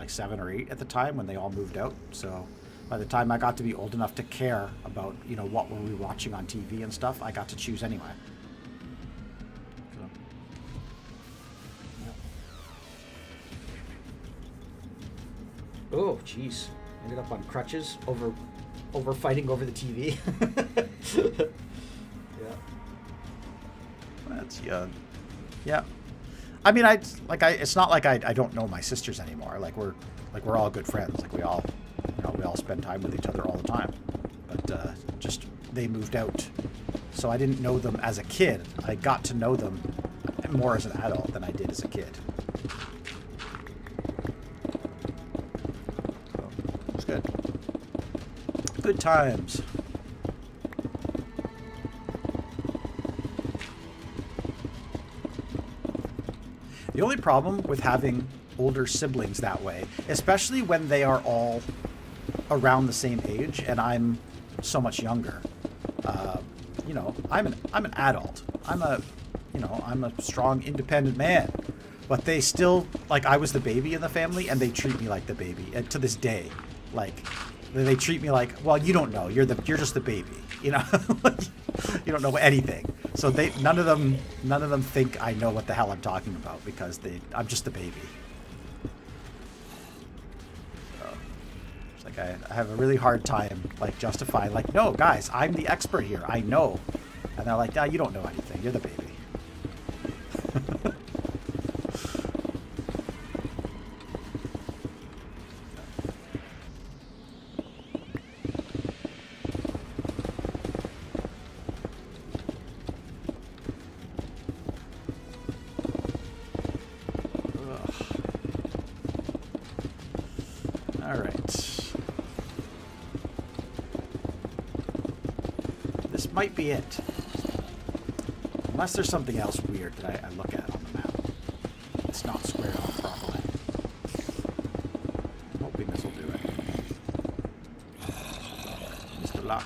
7 or 8 at the time when they all moved out. So by the time I got to be old enough to care about, you know, what were we watching on TV and stuff, I got to choose anyway. Oh, jeez. Ended up on crutches over fighting over the TV. Yeah. That's young. Yeah. I mean, it's not like I don't know my sisters anymore. We're all good friends. Like we all spend time with each other all the time. But just they moved out. So I didn't know them as a kid. I got to know them more as an adult than I did as a kid. Good. Good times. The only problem with having older siblings that way, especially when they are all around the same age and I'm so much younger, you know, I'm an adult. I'm a strong, independent man. But they still, like, I was the baby in the family, and they treat me like the baby. And to this day, like, they treat me like, well, you don't know. You're just the baby. You know, you don't know anything. So none of them think I know what the hell I'm talking about because I'm just the baby. So, it's like Okay, I have a really hard time, like, justifying, like, no, guys, I'm the expert here. I know. And they're like, nah, you don't know anything. You're the baby. All right. This might be it. Unless there's something else weird that I look at on the map. It's not squared off properly. I'm hoping this will do it. Mr. Lock.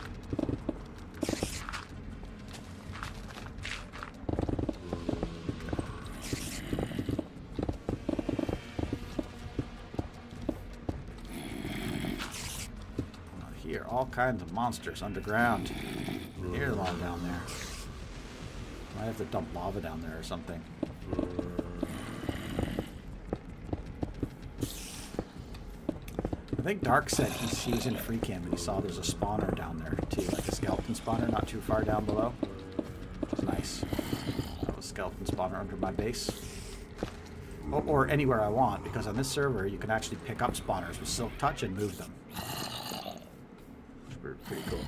Here, all kinds of monsters underground. Hear them all down there. Might have to dump lava down there or something. I think Dark said he was in free cam and he saw there's a spawner down there too, like a skeleton spawner not too far down below. Which is nice. That was a skeleton spawner under my base. Or anywhere I want, because on this server you can actually pick up spawners with Silk Touch and move them. Pretty cool.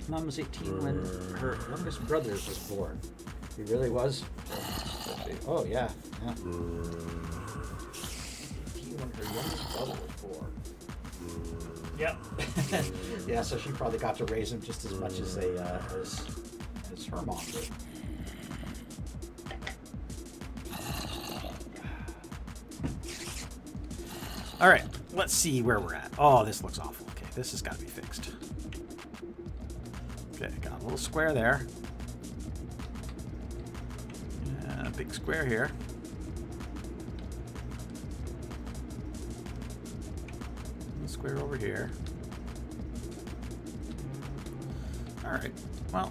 Mom was 18 when her youngest brother was born. He really was? Oh, yeah. 18 when her youngest brother was born. Yep. Yeah, so she probably got to raise him just as much as as her mom did. All right, let's see where we're at. Oh, this looks awful. Okay, this has got to be fixed. Okay, got a little square there. And a big square here. And a square over here. All right, well,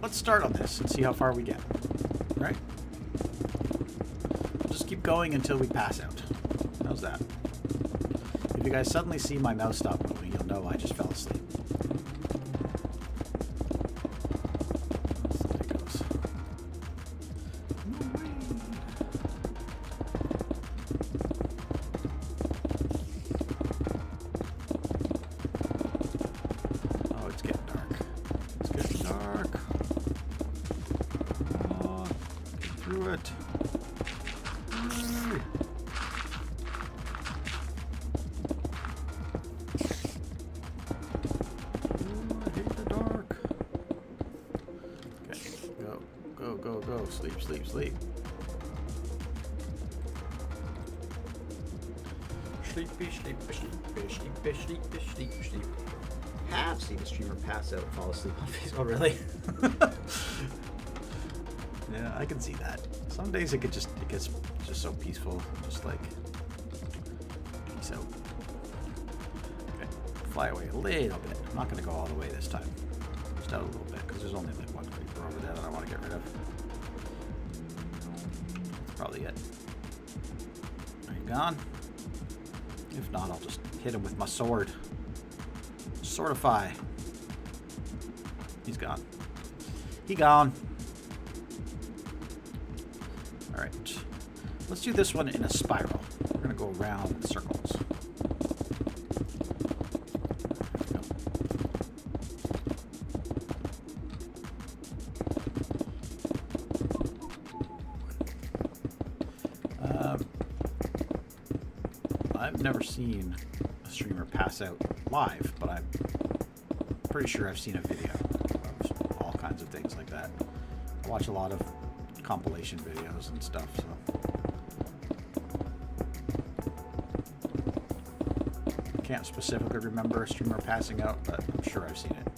let's start on this and see how far we get. All right? We'll just keep going until we pass out. How's that? If you guys suddenly see my mouse stop moving, you'll know I just fell asleep. There it goes. Oh, it's getting dark. It's getting dark. Oh, get through it. Yay. Go. Sleep, sleep, sleep. Sleepy, sleepy, sleepy, sleepy, sleepy, sleepy, sleepy. Have seen a streamer pass out and fall asleep on Facebook. Oh, really? Yeah, I can see that. Some days it gets just so peaceful, just like peace out. Okay, fly away a little bit. I'm not gonna go all the way this time. Just out a little bit because there's only like one creeper over there that I want to get rid of. That's probably it. Are you gone? If not, I'll just hit him with my sword. Swordify. He's gone. He gone. Alright. Let's do this one in a spiral. We're going to go around in circles. I've never seen a streamer pass out live, but I'm pretty sure I've seen a video of all kinds of things like that. I watch a lot of compilation videos and stuff, so. I can't specifically remember a streamer passing out, but I'm sure I've seen it.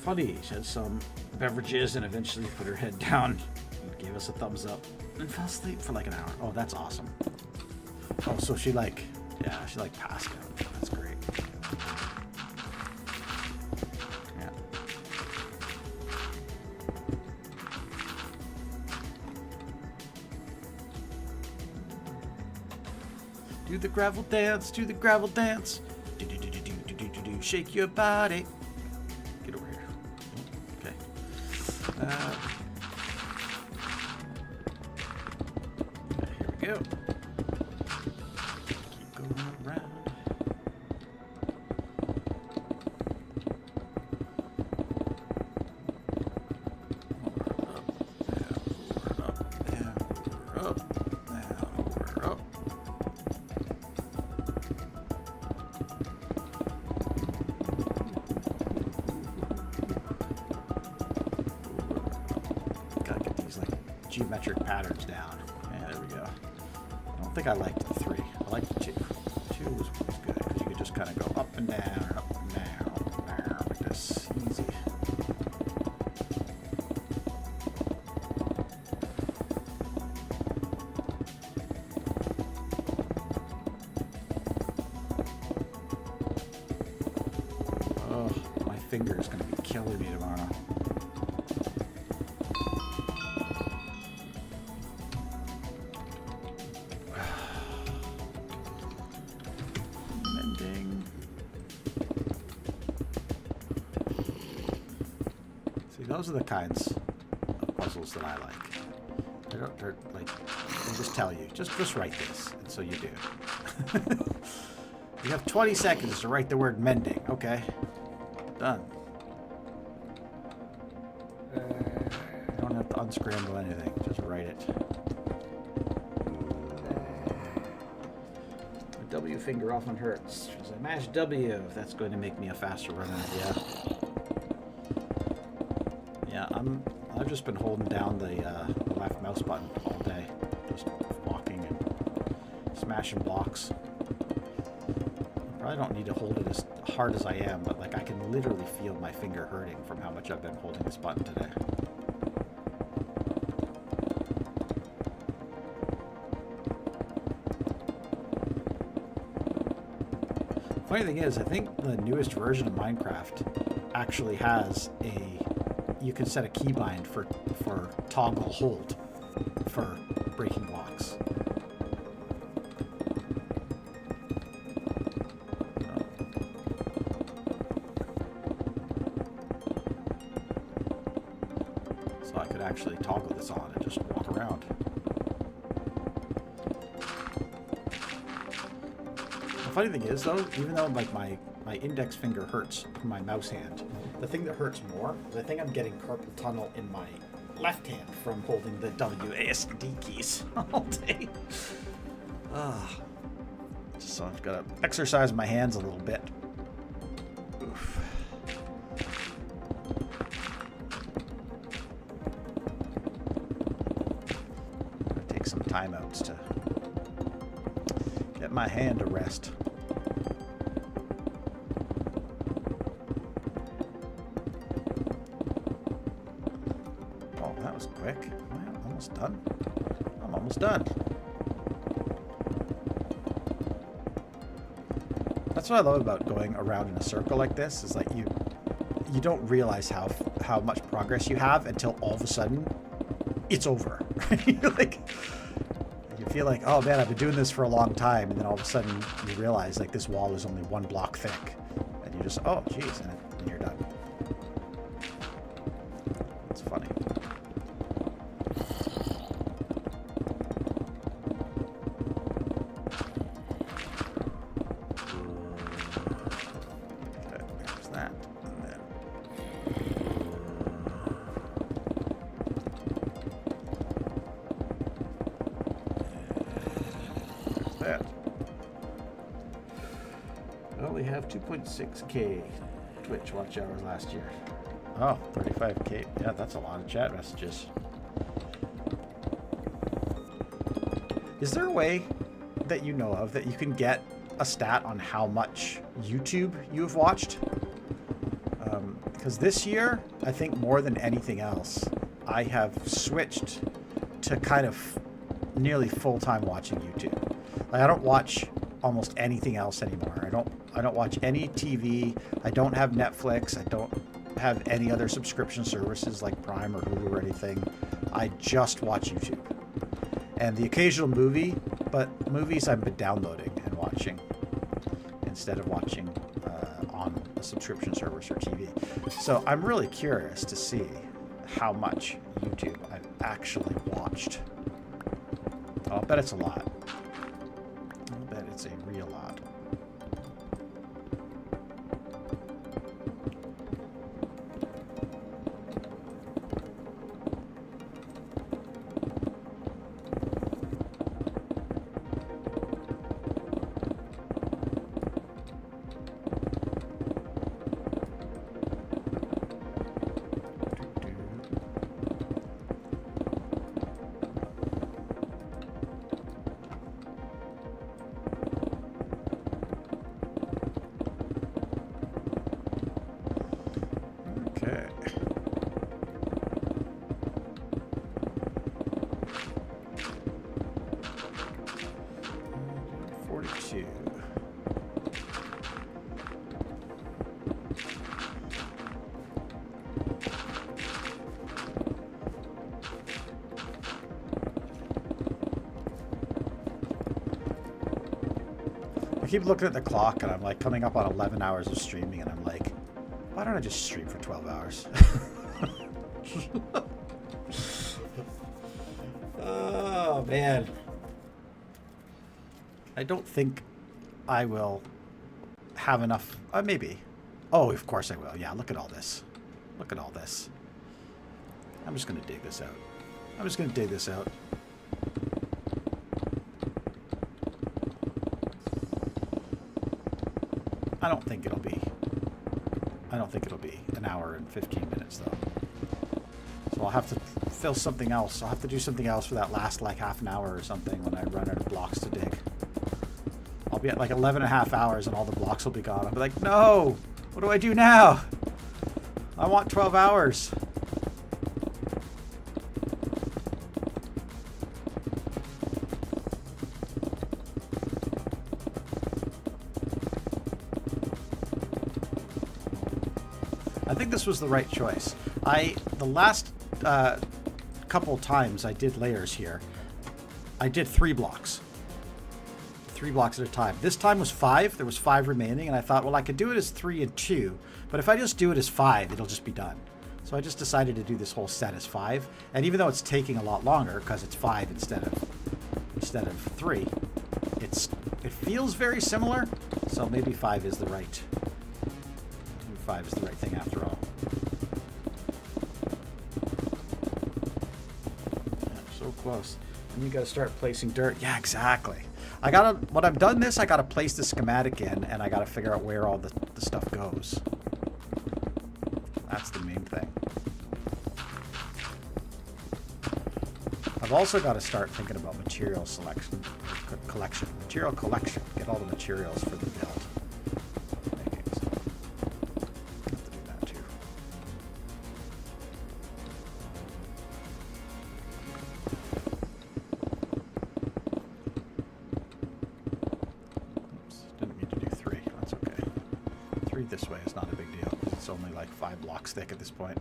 funny. She had some beverages and eventually put her head down and gave us a thumbs up and fell asleep for like an hour. Oh, that's awesome. Oh, so she like, yeah, she like passed out. That's great. Yeah. Do the gravel dance, do the gravel dance. Do do do do do do do do do. Shake your body. Get over here. Okay. Here we go. Keep going around. We're up. Now we're up. Gotta get these like geometric patterns down. Yeah, there we go. I don't think I liked the 3. I liked the 2. 2 was good because you could just kind of go up and down, or up and down, up and down like this. Easy. Oh, my finger is going to be killing me tomorrow. Mending. See, those are the kinds of puzzles that I like. They're like, they just tell you, just write this, and so you do. You have 20 seconds to write the word mending. Okay. Done. You don't have to unscramble anything. Just write it. My W finger often hurts because I mash W. If that's going to make me a faster runner, yeah. Yeah, I've just been holding down the left mouse button all day, just walking and smashing blocks. I don't need to hold it as hard as I am, but like I can literally feel my finger hurting from how much I've been holding this button today. Funny thing is, I think the newest version of Minecraft actually has you can set a keybind for toggle hold for breaking blocks. So I could actually toggle this on and just walk around. The funny thing is though, even though like my index finger hurts from my mouse hand, the thing that hurts more is I think I'm getting carpal tunnel in my left hand from holding the WASD keys all day. So I've got to exercise my hands a little bit. Oof. Take some timeouts to get my hand to rest. Oh, that was quick. Well, almost done. I'm almost done. That's what I love about going around in a circle like this, is like you don't realize how much progress you have until all of a sudden it's over. You're like, you feel like, oh man, I've been doing this for a long time, and then all of a sudden you realize like this wall is only 1 block thick, and you just, oh geez, and you're done. It's funny. Okay, there's that, and then that. I only have 2.6k Twitch watch hours last year. Oh, 35k. Yeah, that's a lot of chat messages. Is there a way that you know of that you can get a stat on how much YouTube you've watched? Because this year, I think more than anything else, I have switched to kind of nearly full-time watching YouTube. Like, I don't watch almost anything else anymore. I don't watch any TV. I don't have Netflix. I don't have any other subscription services like Prime or Hulu or anything. I just watch YouTube. And the occasional movie, but movies I've been downloading and watching instead of watching on a subscription service or TV. So I'm really curious to see how much YouTube I've actually watched. I'll bet it's a lot. I'll bet it's a real lot. Okay. I keep looking at the clock and I'm like coming up on 11 hours of streaming and I'm like, why don't I just stream for 12 hours? Oh, man. I don't think I will have enough. Maybe. Oh, of course I will. Yeah, look at all this. Look at all this. I'm just going to dig this out. I'm just going to dig this out. I don't think it'll be an hour and 15 minutes though. So I'll have to fill something else. I'll have to do something else for that last like half an hour or something when I run out of blocks to dig. I'll be at like 11 and a half hours and all the blocks will be gone. I'll be like, no, what do I do now? I want 12 hours. I think this was the right choice. The last couple times I did layers here, I did 3 blocks. 3 blocks at a time. This time was 5. There was 5 remaining, and I thought, well, I could do it as 3 and 2, but if I just do it as 5, it'll just be done. So I just decided to do this whole set as 5, and even though it's taking a lot longer because it's 5 instead of 3, it feels very similar. So maybe 5 is the right. 5 is the right thing after all. Yeah, so close. And you got to start placing dirt. Yeah, exactly. When I've done this, I gotta place the schematic in, and I gotta figure out where all the stuff goes. That's the main thing. I've also got to start thinking about material collection. Get all the materials for the build. This way is not a big deal. It's only like 5 blocks thick at this point.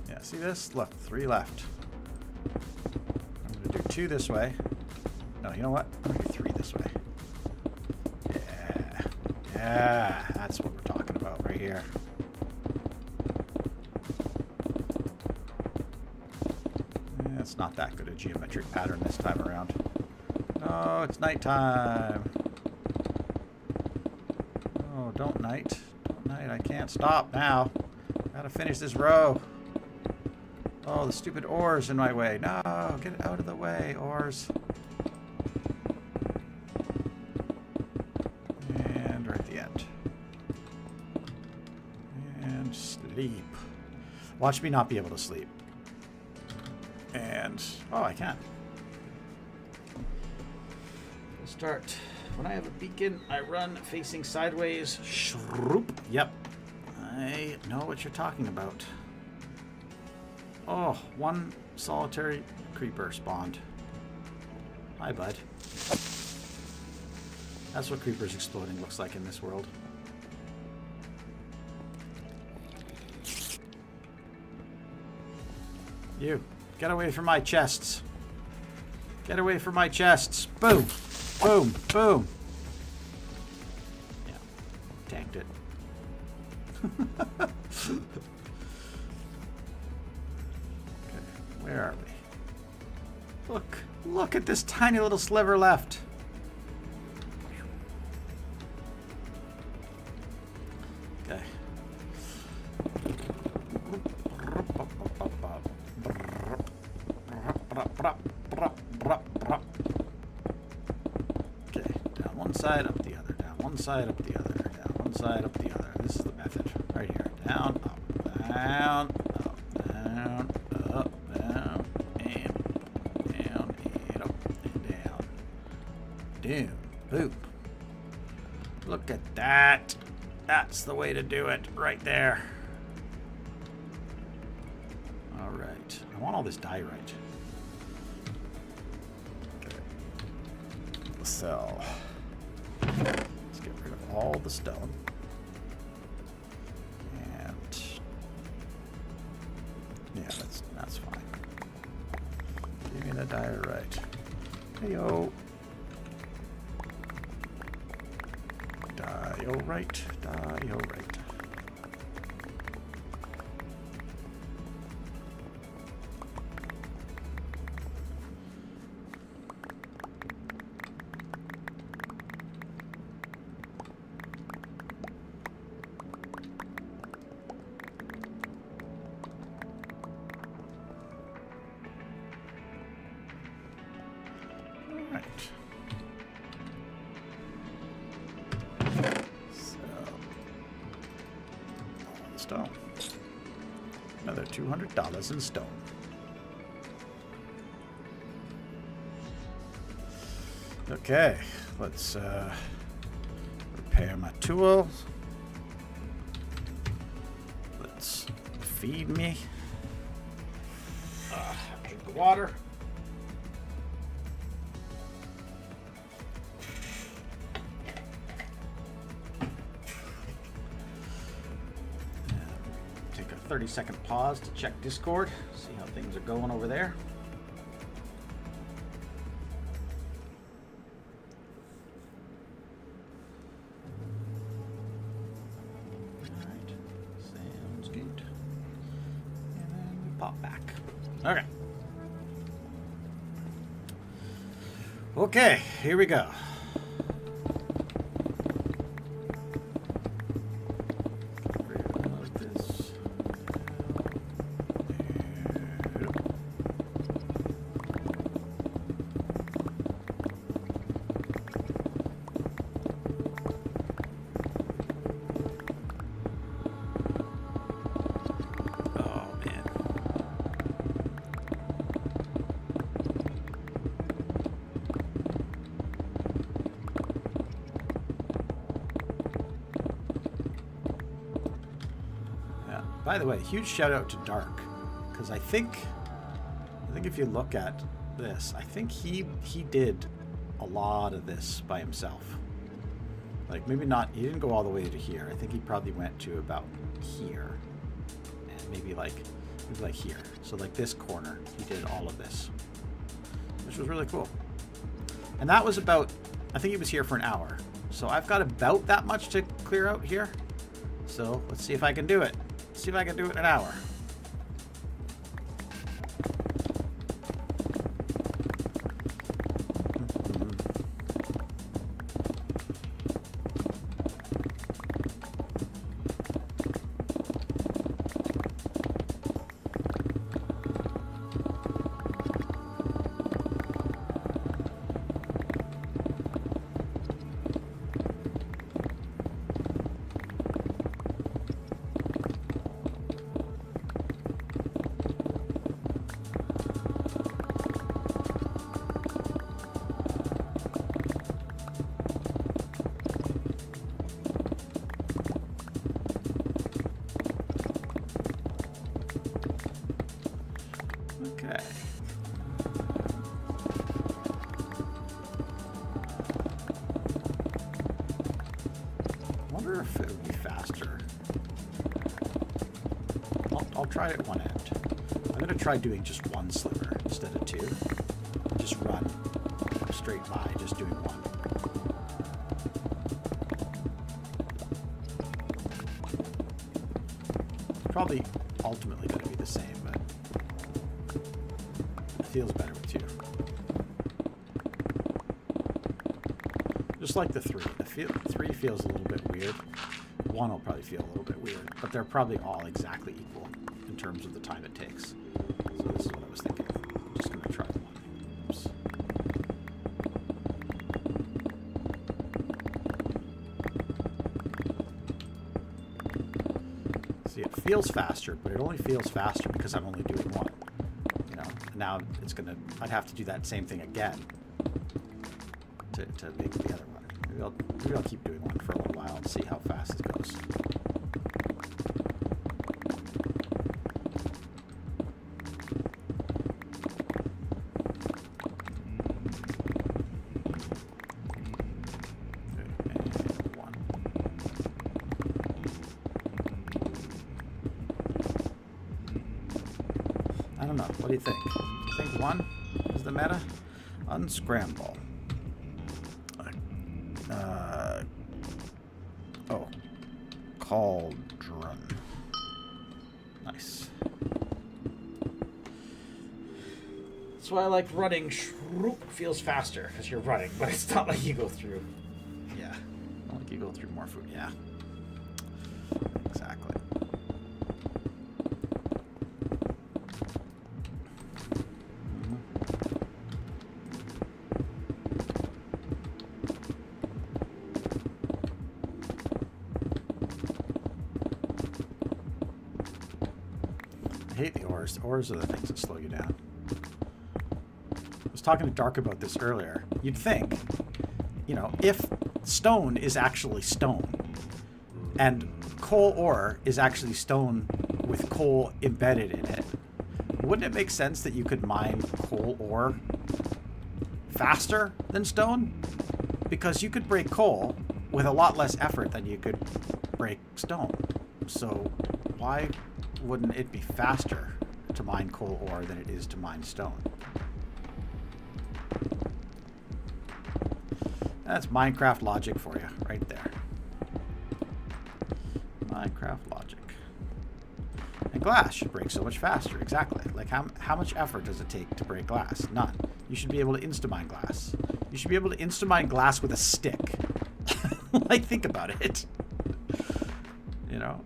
Yeah, see this? Look, 3 left. I'm going to do 2 this way. No, you know what? I'm going to do 3 this way. Yeah. Yeah, that's what we're talking about right here. Yeah, it's not that good a geometric pattern this time around. No, it's nighttime. Don't night. Don't night. I can't stop now. Gotta finish this row. Oh, the stupid ore's in my way. No, get out of the way, oars. And we're at the end. And sleep. Watch me not be able to sleep. And, oh, I can. We'll start. When I have a beacon, I run facing sideways. Shroop. Yep. I know what you're talking about. Oh, one solitary creeper spawned. Hi, bud. That's what creepers exploding looks like in this world. You, get away from my chests. Get away from my chests. Boom. Boom. Boom. Yeah. Tanked it. Okay, where are we? Look at this tiny little sliver left. Okay. Okay, down one side, up the other. Down one side, up the other. Down one side, up the other. This is the method. Right here. Down, up, down, up, down, up, down, and down, and up, and down. Down. Boop. Look at that. That's the way to do it. Right there. Alright. I want all this diorite. Okay. So, let's get rid of all the stone. And yeah, that's fine. Give me the diorite. Heyo. Diorite. Diorite. Alright. Stone. Another $200 in stone. Okay, let's repair my tool. Let's feed me. Drink the water. Take a 30-second pause to check Discord, see how things are going over there. Alright, sounds good. And then we pop back. Okay. Okay, here we go. By the way, huge shout out to Dark, because I think if you look at this, I think he did a lot of this by himself. Like maybe not, he didn't go all the way to here. I think he probably went to about here, and maybe like here. So like this corner, he did all of this, which was really cool. And that was about, I think he was here for an hour. So I've got about that much to clear out here. So let's see if I can do it. See if I can do it in an hour. Okay. I wonder if it would be faster. I'll try it at one end. I'm going to try doing just one sliver instead of two. Just run straight by, just doing one. Probably ultimately going to be the same, but it feels better with two. Just like the three. Three feels a little bit weird. One will probably feel a little bit weird, but they're probably all exactly equal in terms of the time it takes. So this is what I was thinking. I'm just going to try one. Oops. See, it feels faster, but it only feels faster because I'm only doing one. You know, now it's going to, I'd have to do that same thing again to make the other one. Maybe I'll keep doing one for a little while and see how fast it goes. I don't know. What do you think? Do you think one is the meta? Unscramble. Oh. Cauldron. Nice. That's why I like running. Shroop feels faster because you're running, but it's not like you go through. Yeah. Not like you go through more food. Yeah. Exactly. I hate the ores. The ores are the things that slow you down. I was talking to Dark about this earlier. You'd think, you know, if stone is actually stone, and coal ore is actually stone with coal embedded in it, wouldn't it make sense that you could mine coal ore faster than stone? Because you could break coal with a lot less effort than you could break stone. So why wouldn't it be faster to mine coal ore than it is to mine stone? That's Minecraft logic for you, right there. Minecraft logic. And glass should break so much faster, exactly. Like how much effort does it take to break glass? None. You should be able to insta-mine glass. You should be able to insta-mine glass with a stick. Like, think about it. You know?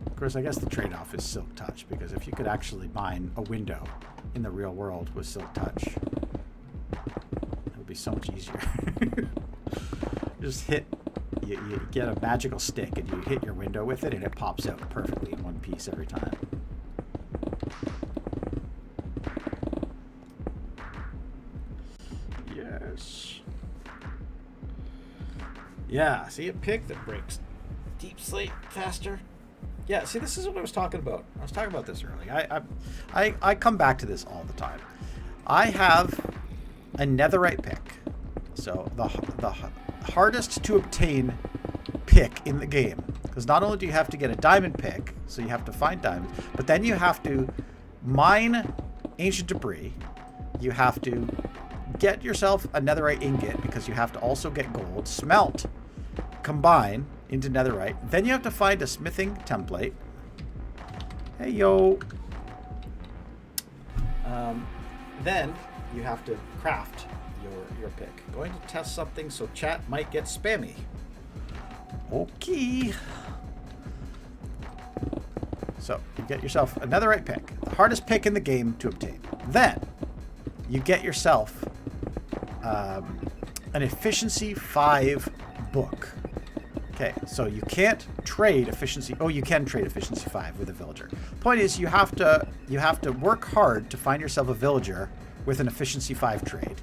Of course, I guess the trade-off is Silk Touch, because if you could actually mine a window in the real world with Silk Touch, it would be so much easier. Just hit, you get a magical stick and you hit your window with it and it pops out perfectly in one piece every time. Yes. Yeah, see a pick that breaks deep slate faster. Yeah, see, this is what I was talking about. I was talking about this earlier. I come back to this all the time. I have a netherite pick. So the hardest to obtain pick in the game. Because not only do you have to get a diamond pick, so you have to find diamonds, but then you have to mine ancient debris. You have to get yourself a netherite ingot because you have to also get gold, smelt, combine into netherite. Then you have to find a smithing template. Hey, yo. Then you have to craft your pick. Going to test something so chat might get spammy. Okay. So you get yourself a netherite pick, the hardest pick in the game to obtain. Then you get yourself an efficiency 5 book. Okay, so you can't trade efficiency. Oh, you can trade efficiency 5 with a villager. Point is, you have to work hard to find yourself a villager with an efficiency 5 trade.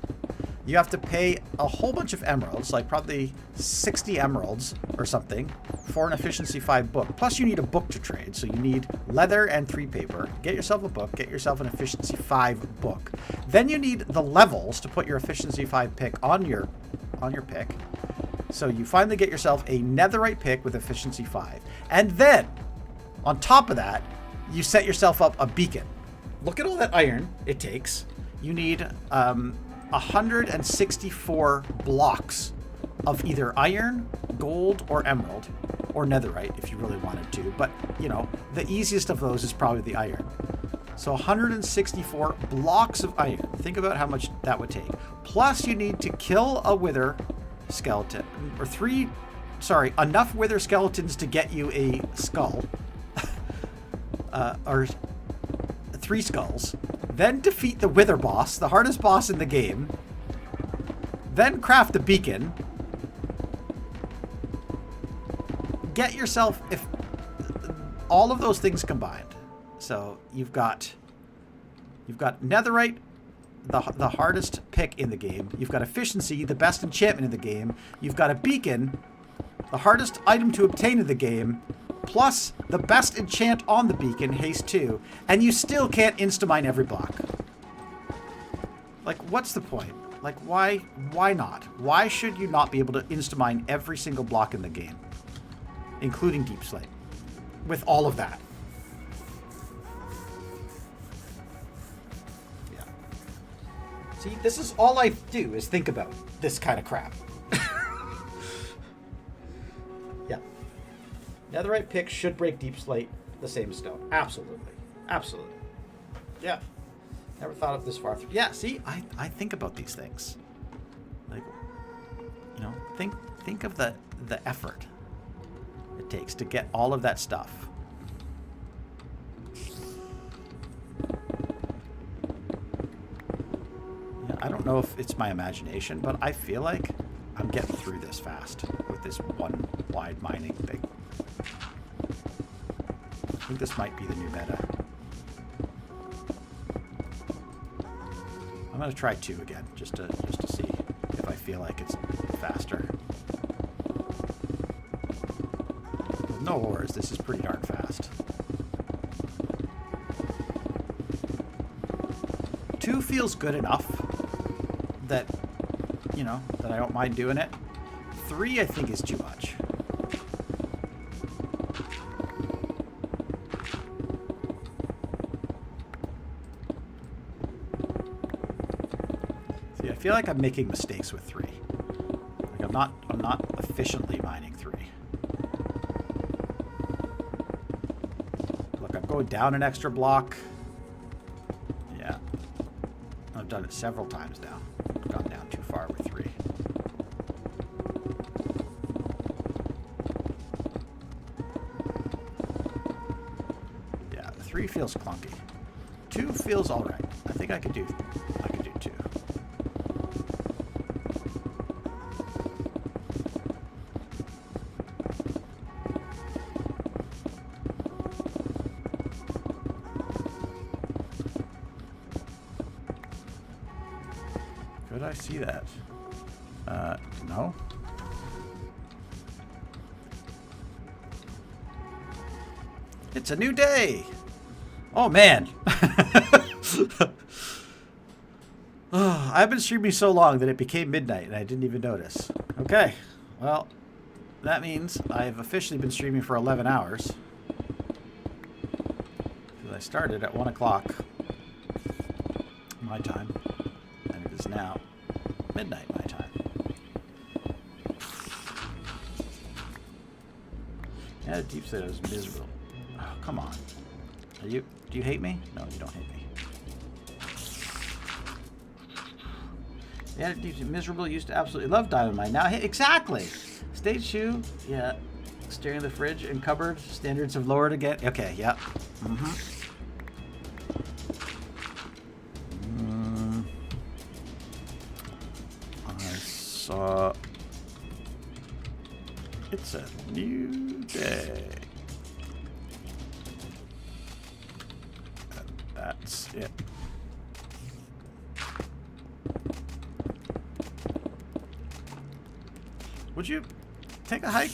You have to pay a whole bunch of emeralds, like probably 60 emeralds or something, for an efficiency 5 book. Plus, you need a book to trade, so you need leather and 3 paper. Get yourself a book. Get yourself an efficiency 5 book. Then you need the levels to put your efficiency 5 pick on your pick. So you finally get yourself a netherite pick with efficiency 5. And then, on top of that, you set yourself up a beacon. Look at all that iron it takes. You need 164 blocks of either iron, gold, or emerald, or netherite if you really wanted to. But, you know, the easiest of those is probably the iron. So 164 blocks of iron. Think about how much that would take. Plus, you need to kill a wither skeleton, or enough wither skeletons to get you a skull, or 3 skulls. Then defeat the wither boss, the hardest boss in the game. Then craft a beacon. Get yourself, if all of those things combined. So you've got netherite, the hardest pick in the game. You've got efficiency, the best enchantment in the game. You've got a beacon, the hardest item to obtain in the game, plus the best enchant on the beacon, haste 2, and you still can't insta-mine every block. Like, what's the point? Like, why not? Why should you not be able to insta-mine every single block in the game, including deep slate, with all of that? See, this is all I do is think about this kind of crap. Yeah. Netherite pick should break deep slate the same as stone. Absolutely. Absolutely. Yeah. Never thought of this far through. Yeah, see, I think about these things. Like, you know, think of the effort it takes to get all of that stuff. I don't know if it's my imagination, but I feel like I'm getting through this fast with this one wide mining thing. I think this might be the new meta. I'm gonna try 2 again, just to see if I feel like it's faster. With no ores, this is pretty darn fast. 2 feels good enough that, you know, that I don't mind doing it. 3, I think, is too much. See, I feel like I'm making mistakes with 3. Like I'm not efficiently mining 3. Look, I'm going down an extra block. Yeah. I've done it several times now. Gone down too far with 3. Yeah, the 3 feels clunky. 2 feels all right. I think I could do 2. Could I see that? No. It's a new day. Oh man. Oh, I've been streaming so long that it became midnight and I didn't even notice. Okay. Well, that means I've officially been streaming for 11 hours. Because I started at 1 o'clock my time. And it is now midnight my time. Yeah, deep state was miserable. Oh, come on. Do you hate me? No, you don't hate me. Yeah, deep miserable. Used to absolutely love diamond mine. Now, hey, exactly. Stage 2. Yeah. Staring at the fridge and cupboard. Standards have lowered again. Okay. Yep. I saw It's a new day. And that's it. Would you take a hike?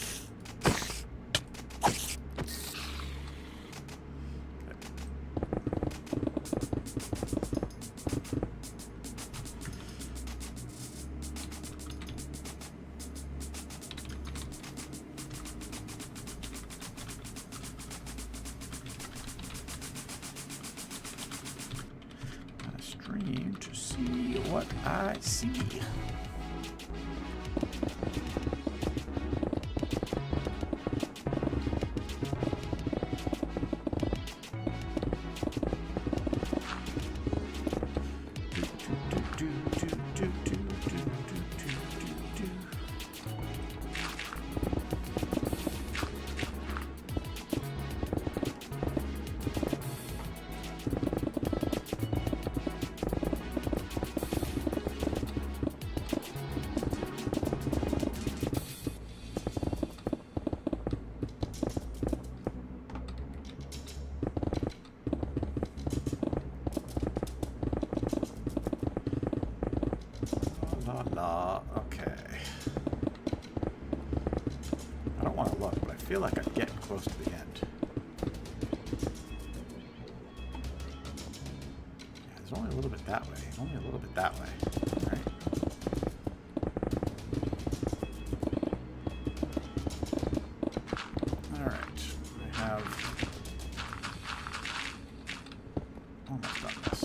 Stream to see what I see. Okay. I don't want to look, but I feel like I'm getting close to the end. Yeah, there's only a little bit that way. Only a little bit that way. All right. All right. I have almost done this.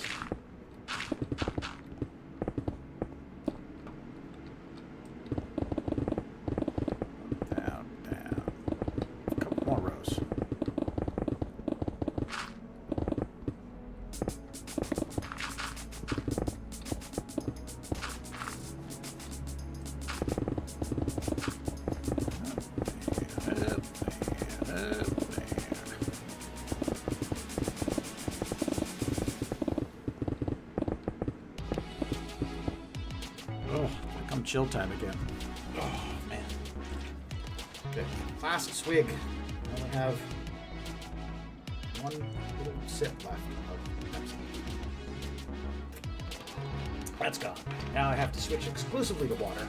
Chill time again. Oh, man. Okay, last swig. I only have one little sip left of Pepsi. That's gone. Now I have to switch exclusively to water.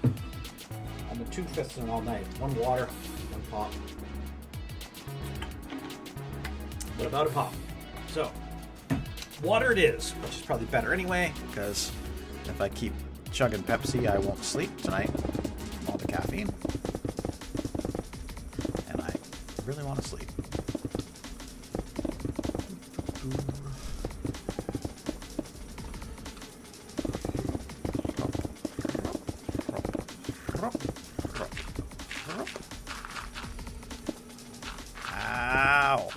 I'm a 2/5 in all night. One water, one pop. What about a pop? So, water it is, which is probably better anyway, because if I keep chugging Pepsi, I won't sleep tonight from all the caffeine. And I really want to sleep. Ow!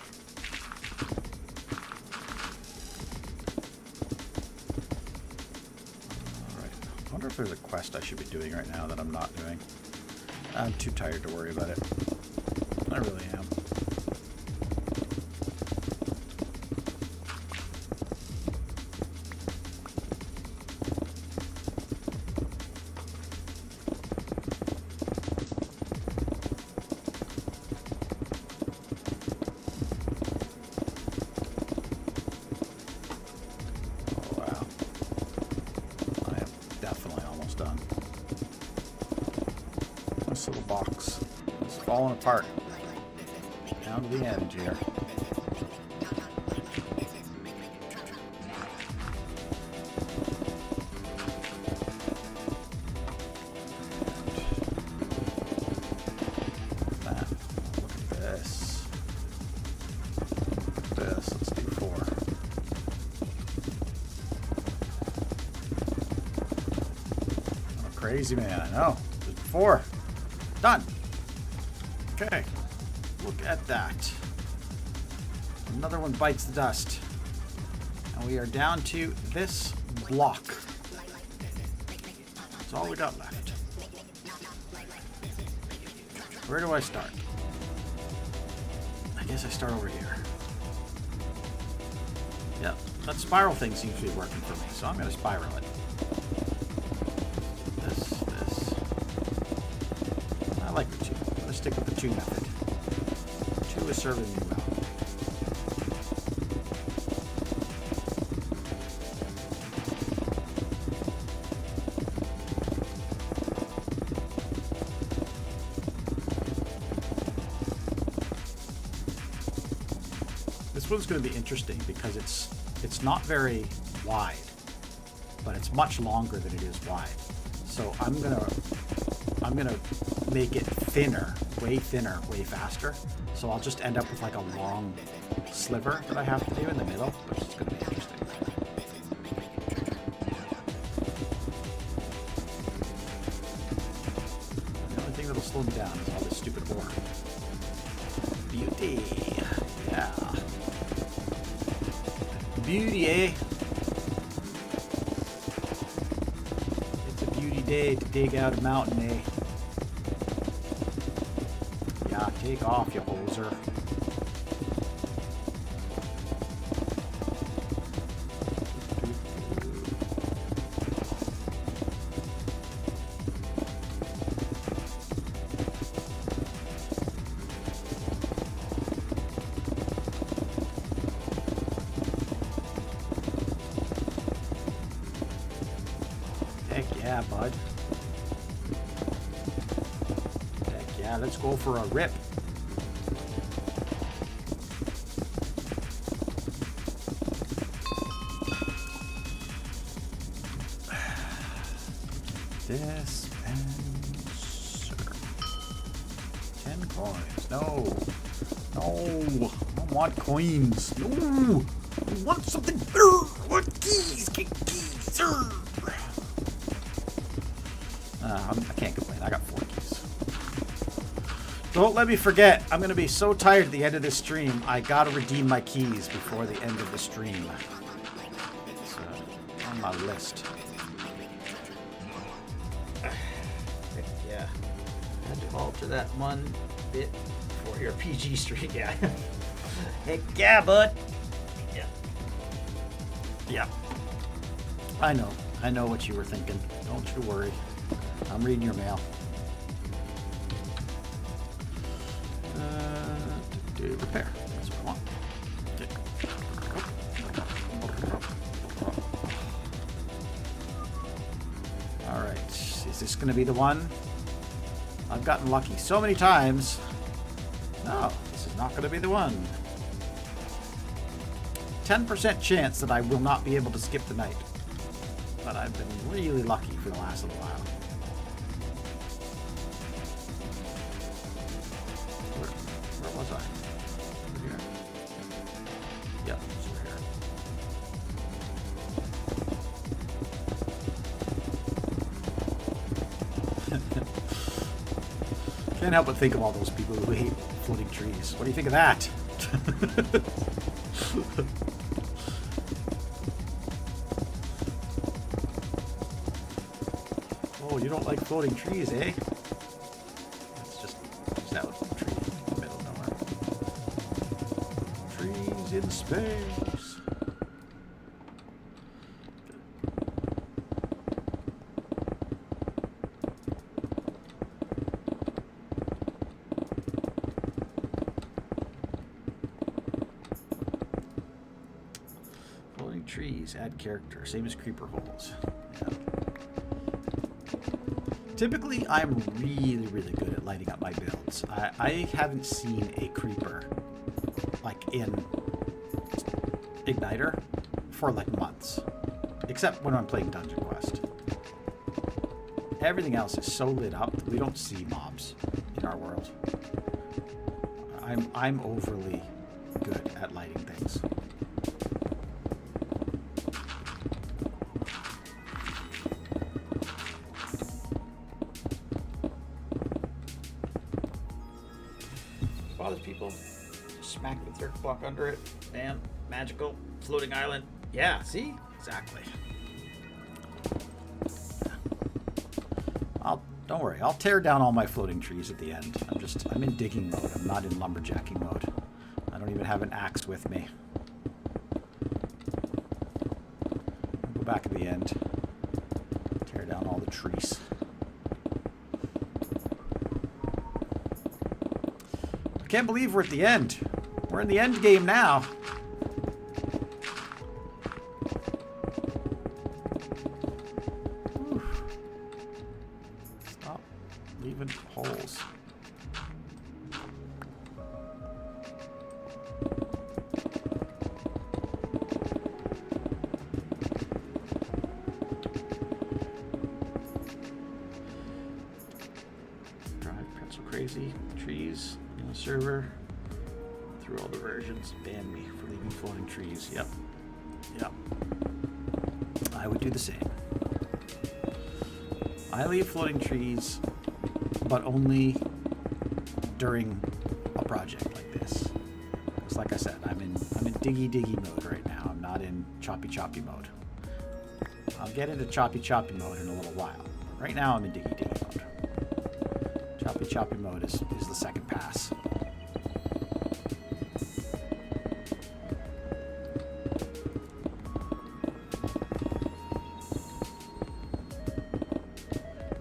I wonder if there's a quest I should be doing right now that I'm not doing. I'm too tired to worry about it. I really am. Falling apart. Down to the end here. Look at this. Look at this. Let's do 4. I'm a crazy man, I know. Just 4. Done. Okay, look at that. Another one bites the dust. And we are down to this block. That's all we got left. Where do I start? I guess I start over here. Yep, that spiral thing seems to be working for me, so I'm going to spiral it. This. I like the 2. hatching method. 2 is serving me well. This one's going to be interesting because it's not very wide, but it's much longer than it is wide. So I'm gonna make it thinner, way faster. So I'll just end up with like a long sliver that I have to do in the middle, which is gonna be interesting. The only thing that'll slow me down is all this stupid ore. Beauty, yeah. Beauty, eh? Day to dig out a mountain, eh? Yeah, take off, you hoser. Heck yeah, bud. Heck yeah, let's go for a rip. Dispenser. 10 coins. No. No. I don't want coins. No. I want something better. I want keys. Keys. I can't complain. I got 4 keys. Don't let me forget. I'm going to be so tired at the end of this stream. I got to redeem my keys before the end of the stream. It's on my list. Yeah. I had to alter that one bit for your PG stream. Yeah. Heck yeah, bud. Yeah. Yeah. I know. I know what you were thinking. Don't you worry. I'm reading your mail. Repair. That's what I want. Okay. Alright. Is this going to be the one? I've gotten lucky so many times. No, this is not going to be the one. 10% chance that I will not be able to skip the night. But I've been really lucky for the last little while. Where was I? Over here. Yep, it's over here. Can't help but think of all those people who hate floating trees. What do you think of that? Oh, you don't like floating trees, eh? It's just that was a tree in the middle of nowhere. Trees in space. Floating trees add character, same as creeper holes. Yeah. Typically, I'm really, really good at lighting up my builds. I haven't seen a creeper, like, in Igniter for, like, months. Except when I'm playing Dungeon Quest. Everything else is so lit up that we don't see mobs in our world. I'm overly good at lighting things. People smack the third block under it. Bam, magical floating island. Yeah, see? Exactly. Don't worry, I'll tear down all my floating trees at the end. I'm in digging mode. I'm not in lumberjacking mode. I don't even have an axe with me. I'll go back at the end. Tear down all the trees. Can't believe we're at the end. We're in the end game now. Whew. Stop leaving holes. Crazy trees in the server through all the versions. Ban me for leaving floating trees. Yep. I would do the same. I leave floating trees, but only during a project like this. Because like I said, I'm in diggy mode right now. I'm not in choppy mode. I'll get into choppy mode in a little while. Right now I'm in diggy mode. Choppy mode is the second pass.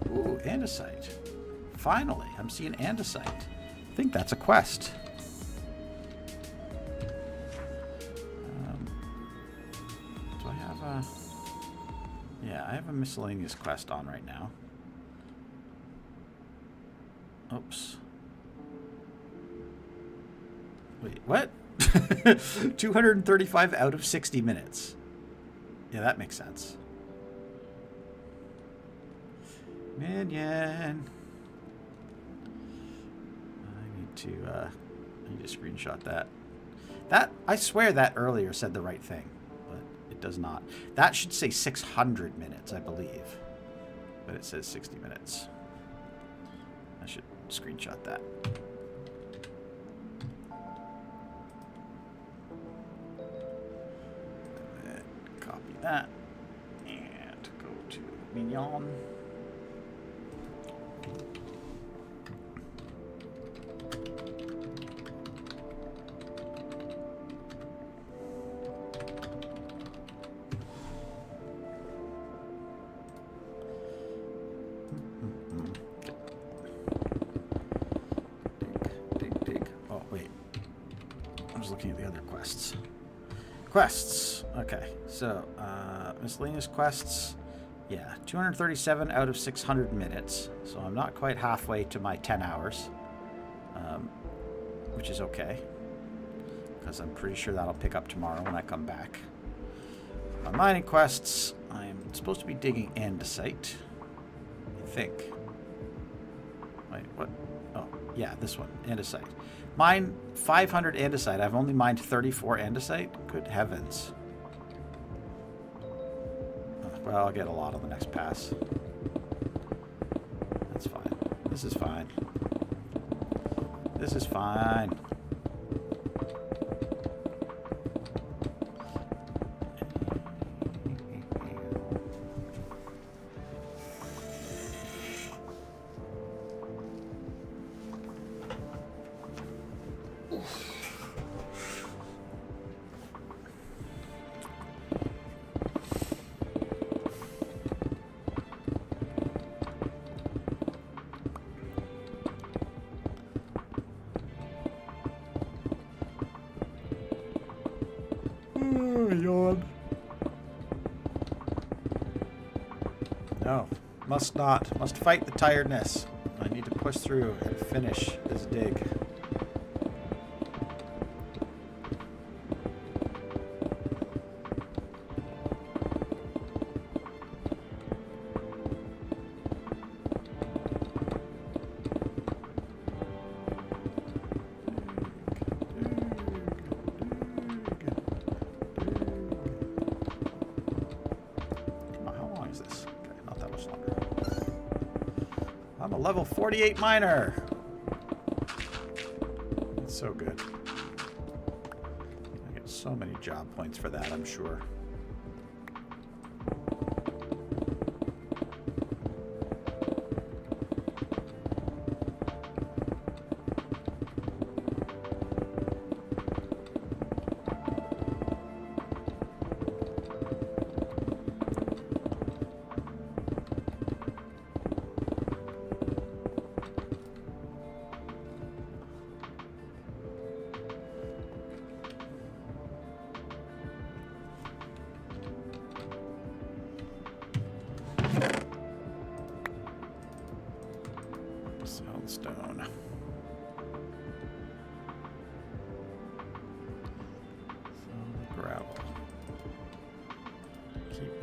Ooh, andesite. Finally, I'm seeing andesite. I think that's a quest. Do I have a... Yeah, I have a miscellaneous quest on right now. Oops. Wait, what? 235 out of 60 minutes. Yeah, that makes sense. Minion. I need to screenshot that. I swear that earlier said the right thing, but it does not. That should say 600 minutes, I believe. But it says 60 minutes. I should screenshot that. And copy that. And go to Mignon. Quests. Okay, so miscellaneous quests. Yeah, 237 out of 600 minutes. So I'm not quite halfway to my 10 hours, which is okay, because I'm pretty sure that'll pick up tomorrow when I come back. My mining quests. I'm supposed to be digging andesite, I think. Wait, what? Oh, yeah, this one, andesite. Mine 500 andesite. I've only mined 34 andesite. Good heavens. Well, I'll get a lot on the next pass. That's fine. This is fine. This is fine. Yawn. No, must not. Must fight the tiredness. I need to push through and finish this dig. Level 48 miner. That's so good. I get so many job points for that, I'm sure.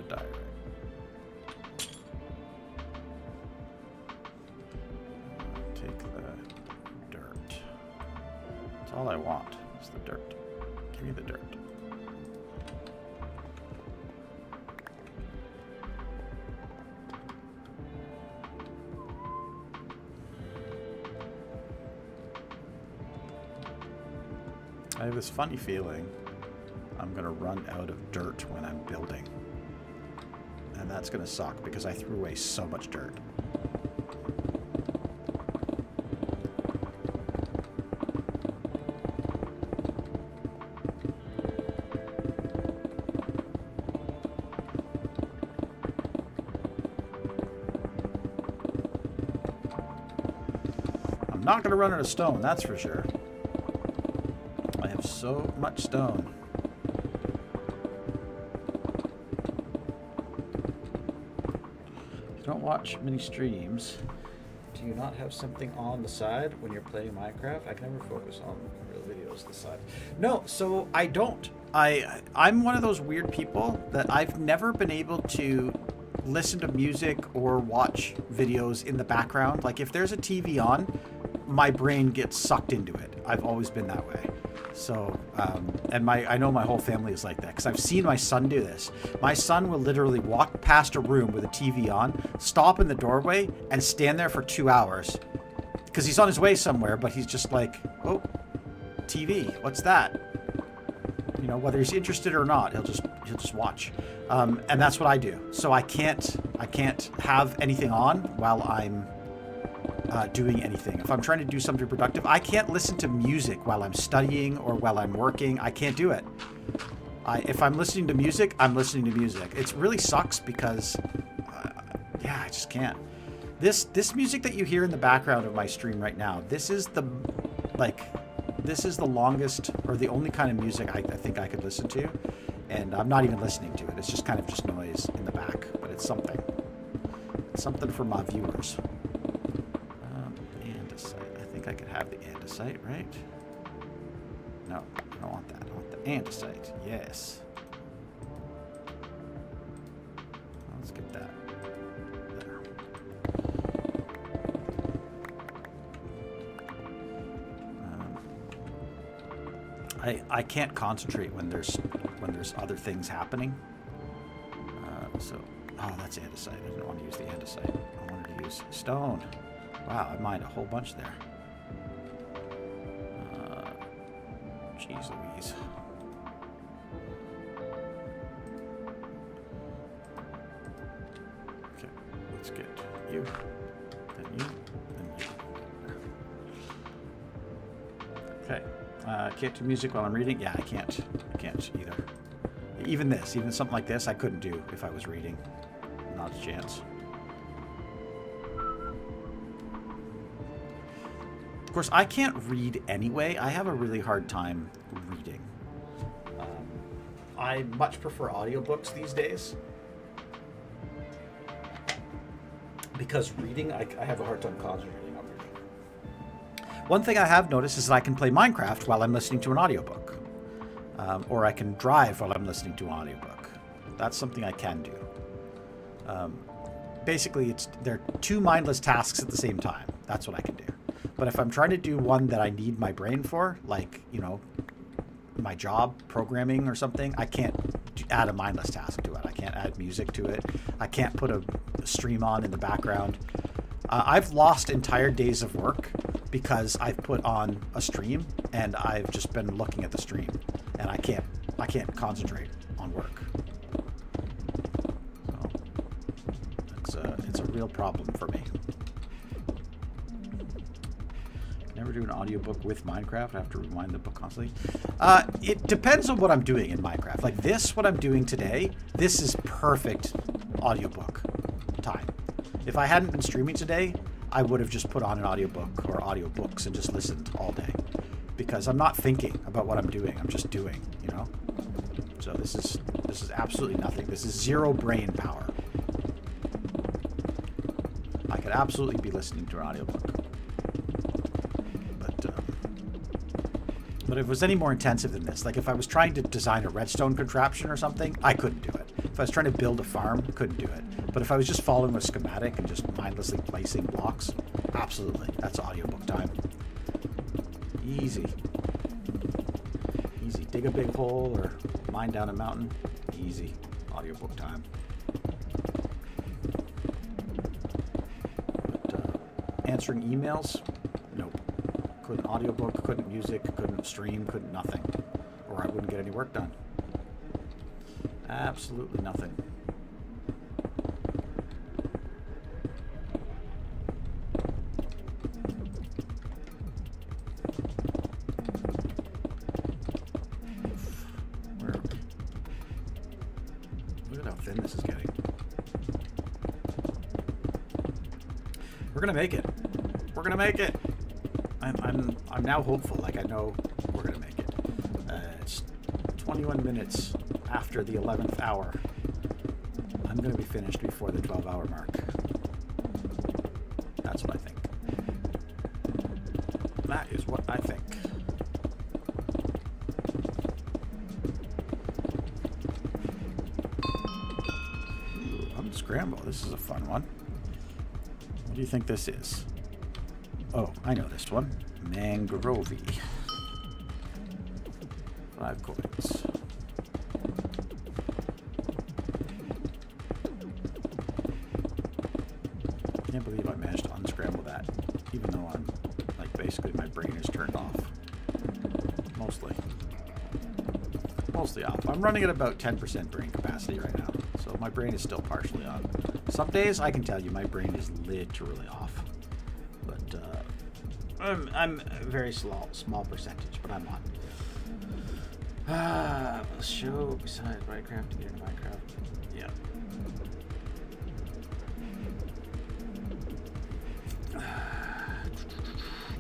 die, right? Take the dirt. That's all I want is the dirt. Give me the dirt. I have this funny feeling I'm gonna run out of dirt when I'm building. And that's gonna suck because I threw away so much dirt. I'm not gonna run out of stone, that's for sure. I have so much stone. You don't watch many streams. Do you not have something on the side when you're playing Minecraft? I can never focus on real videos on the side. No, so I don't. I'm one of those weird people that I've never been able to listen to music or watch videos in the background. Like if there's a TV on, my brain gets sucked into it. I've always been that way. So, and I know my whole family is like that because I've seen my son do this. My son will literally walk past a room with a TV on, stop in the doorway, and stand there for 2 hours because he's on his way somewhere, but he's just like, oh, TV, what's that? You know, whether he's interested or not, he'll just watch, and that's what I do. So I can't have anything on while I'm doing anything. If I'm trying to do something productive, I can't listen to music while I'm studying or while I'm working. I can't do it. If I'm listening to music, I'm listening to music. It really sucks because, yeah, I just can't. This music that you hear in the background of my stream right now, this is the longest or the only kind of music I think I could listen to, and I'm not even listening to it. It's just kind of just noise in the back, but it's something. It's something for my viewers. I think I could have the andesite, right? No, I don't want that. I want the andesite. Yes. Let's get that there. I can't concentrate when there's other things happening. Oh, that's andesite. I didn't want to use the andesite. I wanted to use stone. Wow, I mined a whole bunch there. Jeez Louise. Okay, let's get you, then you, then you. Okay, can't do music while I'm reading? Yeah, I can't either. Even something like this, I couldn't do if I was reading. Not a chance. Of course, I can't read anyway. I have a really hard time reading. I much prefer audiobooks these days. Because reading, I have a hard time concentrating on reading. One thing I have noticed is that I can play Minecraft while I'm listening to an audiobook. Or I can drive while I'm listening to an audiobook. That's something I can do. Basically, they're two mindless tasks at the same time. That's what I can do. But if I'm trying to do one that I need my brain for, like, you know, my job, programming or something, I can't add a mindless task to it. I can't add music to it. I can't put a stream on in the background. I've lost entire days of work because I've put on a stream and I've just been looking at the stream and I can't concentrate on work. So it's a real problem for me. Never do an audiobook with Minecraft. I have to rewind the book constantly. It depends on what I'm doing in Minecraft. Like this, what I'm doing today, this is perfect audiobook time. If I hadn't been streaming today, I would have just put on an audiobook or audiobooks and just listened all day. Because I'm not thinking about what I'm doing. I'm just doing, you know? So this is absolutely nothing. This is zero brain power. I could absolutely be listening to an audiobook. But But if it was any more intensive than this, like if I was trying to design a redstone contraption or something, I couldn't do it. If I was trying to build a farm, I couldn't do it. But if I was just following a schematic and just mindlessly placing blocks, absolutely. That's audiobook time. Easy. Easy. Dig a big hole or mine down a mountain. Easy. Audiobook time. But answering emails? Nope. Couldn't audiobook, couldn't music, couldn't stream, couldn't nothing. Or I wouldn't get any work done. Absolutely nothing. Look at how thin this is getting. We're gonna make it. We're gonna make it. I'm now hopeful. Like I know we're gonna make it. It's 21 minutes after the 11th hour. I'm gonna be finished before the 12-hour mark. That's what I think. That is what I think. Ooh, unscramble. This is a fun one. What do you think this is? Oh, I know this one. Mangrove. 5 coins. I can't believe I managed to unscramble that, even though I'm, like, basically my brain is turned off. Mostly. Mostly off. I'm running at about 10% brain capacity right now, so my brain is still partially on. Some days, I can tell you, my brain is literally off. But, I'm a very small percentage, but I'm on. Show besides Minecraft to get into Minecraft. Yeah.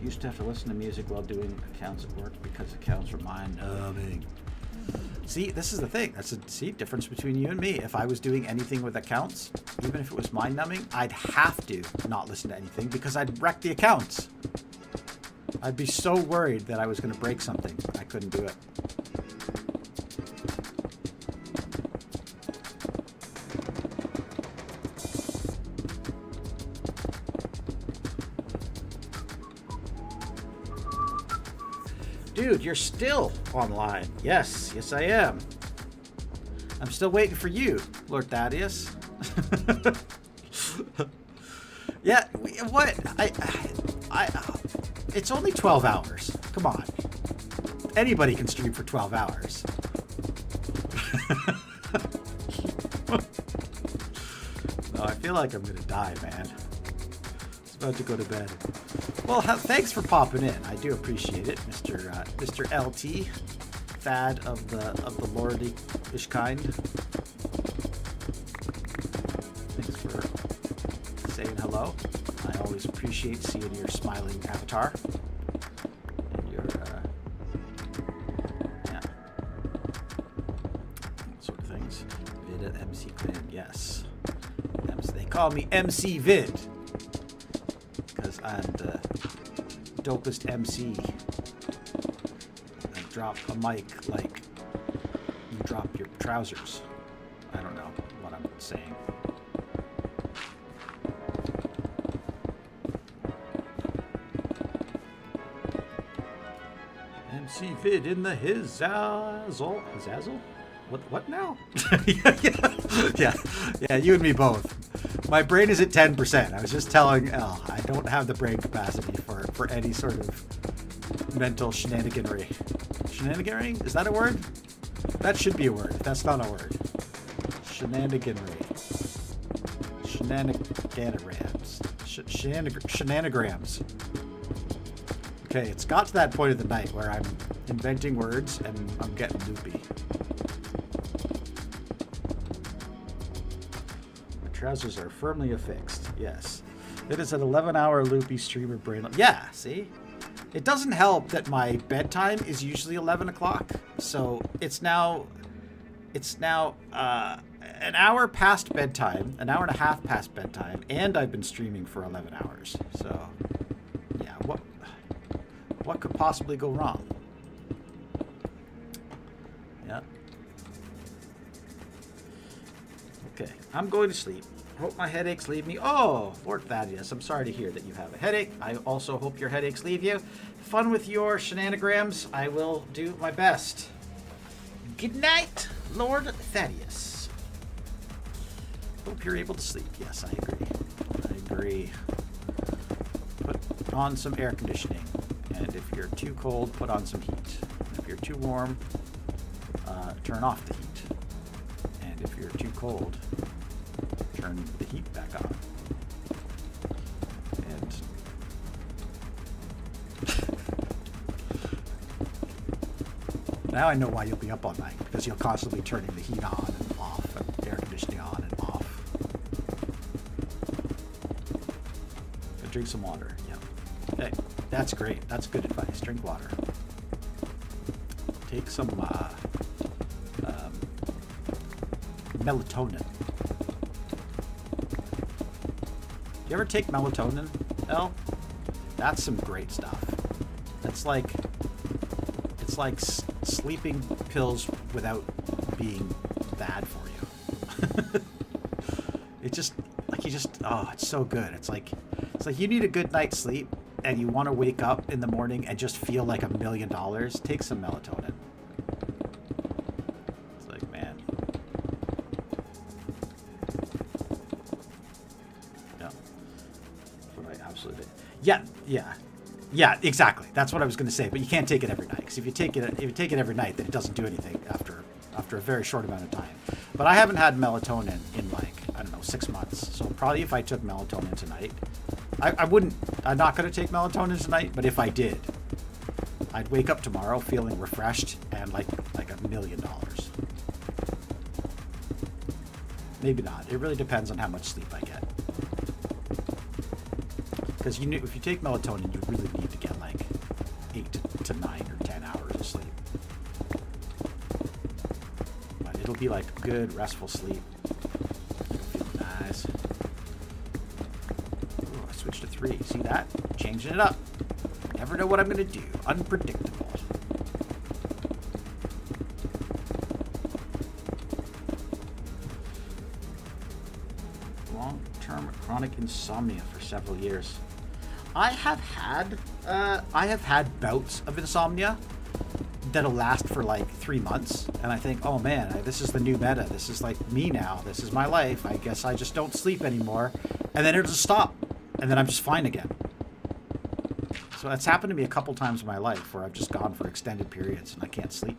Used to have to listen to music while doing accounts at work because accounts were mind-numbing. See, this is the thing. That's the difference between you and me. If I was doing anything with accounts, even if it was mind-numbing, I'd have to not listen to anything because I'd wreck the accounts. I'd be so worried that I was going to break something. I couldn't do it. Dude, you're still online. Yes, yes I am. I'm still waiting for you, Lord Thaddeus. Yeah, what? It's only 12 hours. Come on. Anybody can stream for 12 hours. No, I feel like I'm gonna die, man. It's about to go to bed. Well, thanks for popping in. I do appreciate it, Mr. LT, Thad of the Lordy-ish kind. Thanks for saying hello. I always appreciate seeing your smiling avatar and your yeah, sort of things. Vid at MC Clan, yes. They call me MC Vid. Because I'm the dopest MC. I drop a mic like you drop your trousers. I don't know what I'm saying. MC Vid in the Hizazzle. Hizazzle? What now? Yeah, you and me both. My brain is at 10%. I was just telling Elle, I don't have the brain capacity for any sort of mental shenaniganry. Shenaniganry? Is that a word? That should be a word. That's not a word. Shenaniganry. Shenanigrams. Shenanigrams. Okay, it's got to that point of the night where I'm inventing words and I'm getting loopy. Trousers are firmly affixed. Yes. It is an 11-hour loopy streamer brain. Yeah, see? It doesn't help that my bedtime is usually 11 o'clock. So it's now an hour past bedtime, an hour and a half past bedtime, and I've been streaming for 11 hours. So, yeah, what could possibly go wrong? Yeah. Okay, I'm going to sleep. Hope my headaches leave me. Oh, Lord Thaddeus, I'm sorry to hear that you have a headache. I also hope your headaches leave you. Fun with your shenanigans. I will do my best. Good night, Lord Thaddeus. Hope you're able to sleep. Yes, I agree. I agree. Put on some air conditioning. And if you're too cold, put on some heat. If you're too warm, turn off the heat. And if you're too cold, turn the heat back on. And now I know why you'll be up all night, because you'll constantly turning the heat on and off, and air conditioning on and off. And drink some water. Yeah. Hey, that's great. That's good advice. Drink water. Take some melatonin. You ever take melatonin, Elle? That's some great stuff. It's like sleeping pills without being bad for you. It's so good. It's like you need a good night's sleep and you want to wake up in the morning and just feel like $1 million. Take some melatonin. It's like, man. Yeah. That's what I absolutely did. Yeah, exactly. That's what I was going to say. But you can't take it every night, because if you take it every night, then it doesn't do anything after a very short amount of time. But I haven't had melatonin in 6 months. So probably if I took melatonin tonight, I'm not going to take melatonin tonight. But if I did, I'd wake up tomorrow feeling refreshed and like $1 million. Maybe not. It really depends on how much sleep I get. Because if you take melatonin, you really need to get like 8 to 9 or 10 hours of sleep. But it'll be like good, restful sleep. It'll feel nice. Ooh, I switched to 3. See that? Changing it up. Never know what I'm going to do. Unpredictable. Long-term chronic insomnia for several years. I have had bouts of insomnia that'll last for like 3 months, and I think, oh man, this is the new meta. This is like me now. This is my life. I guess I just don't sleep anymore, and then it'll just stop, and then I'm just fine again. So that's happened to me a couple times in my life where I've just gone for extended periods and I can't sleep.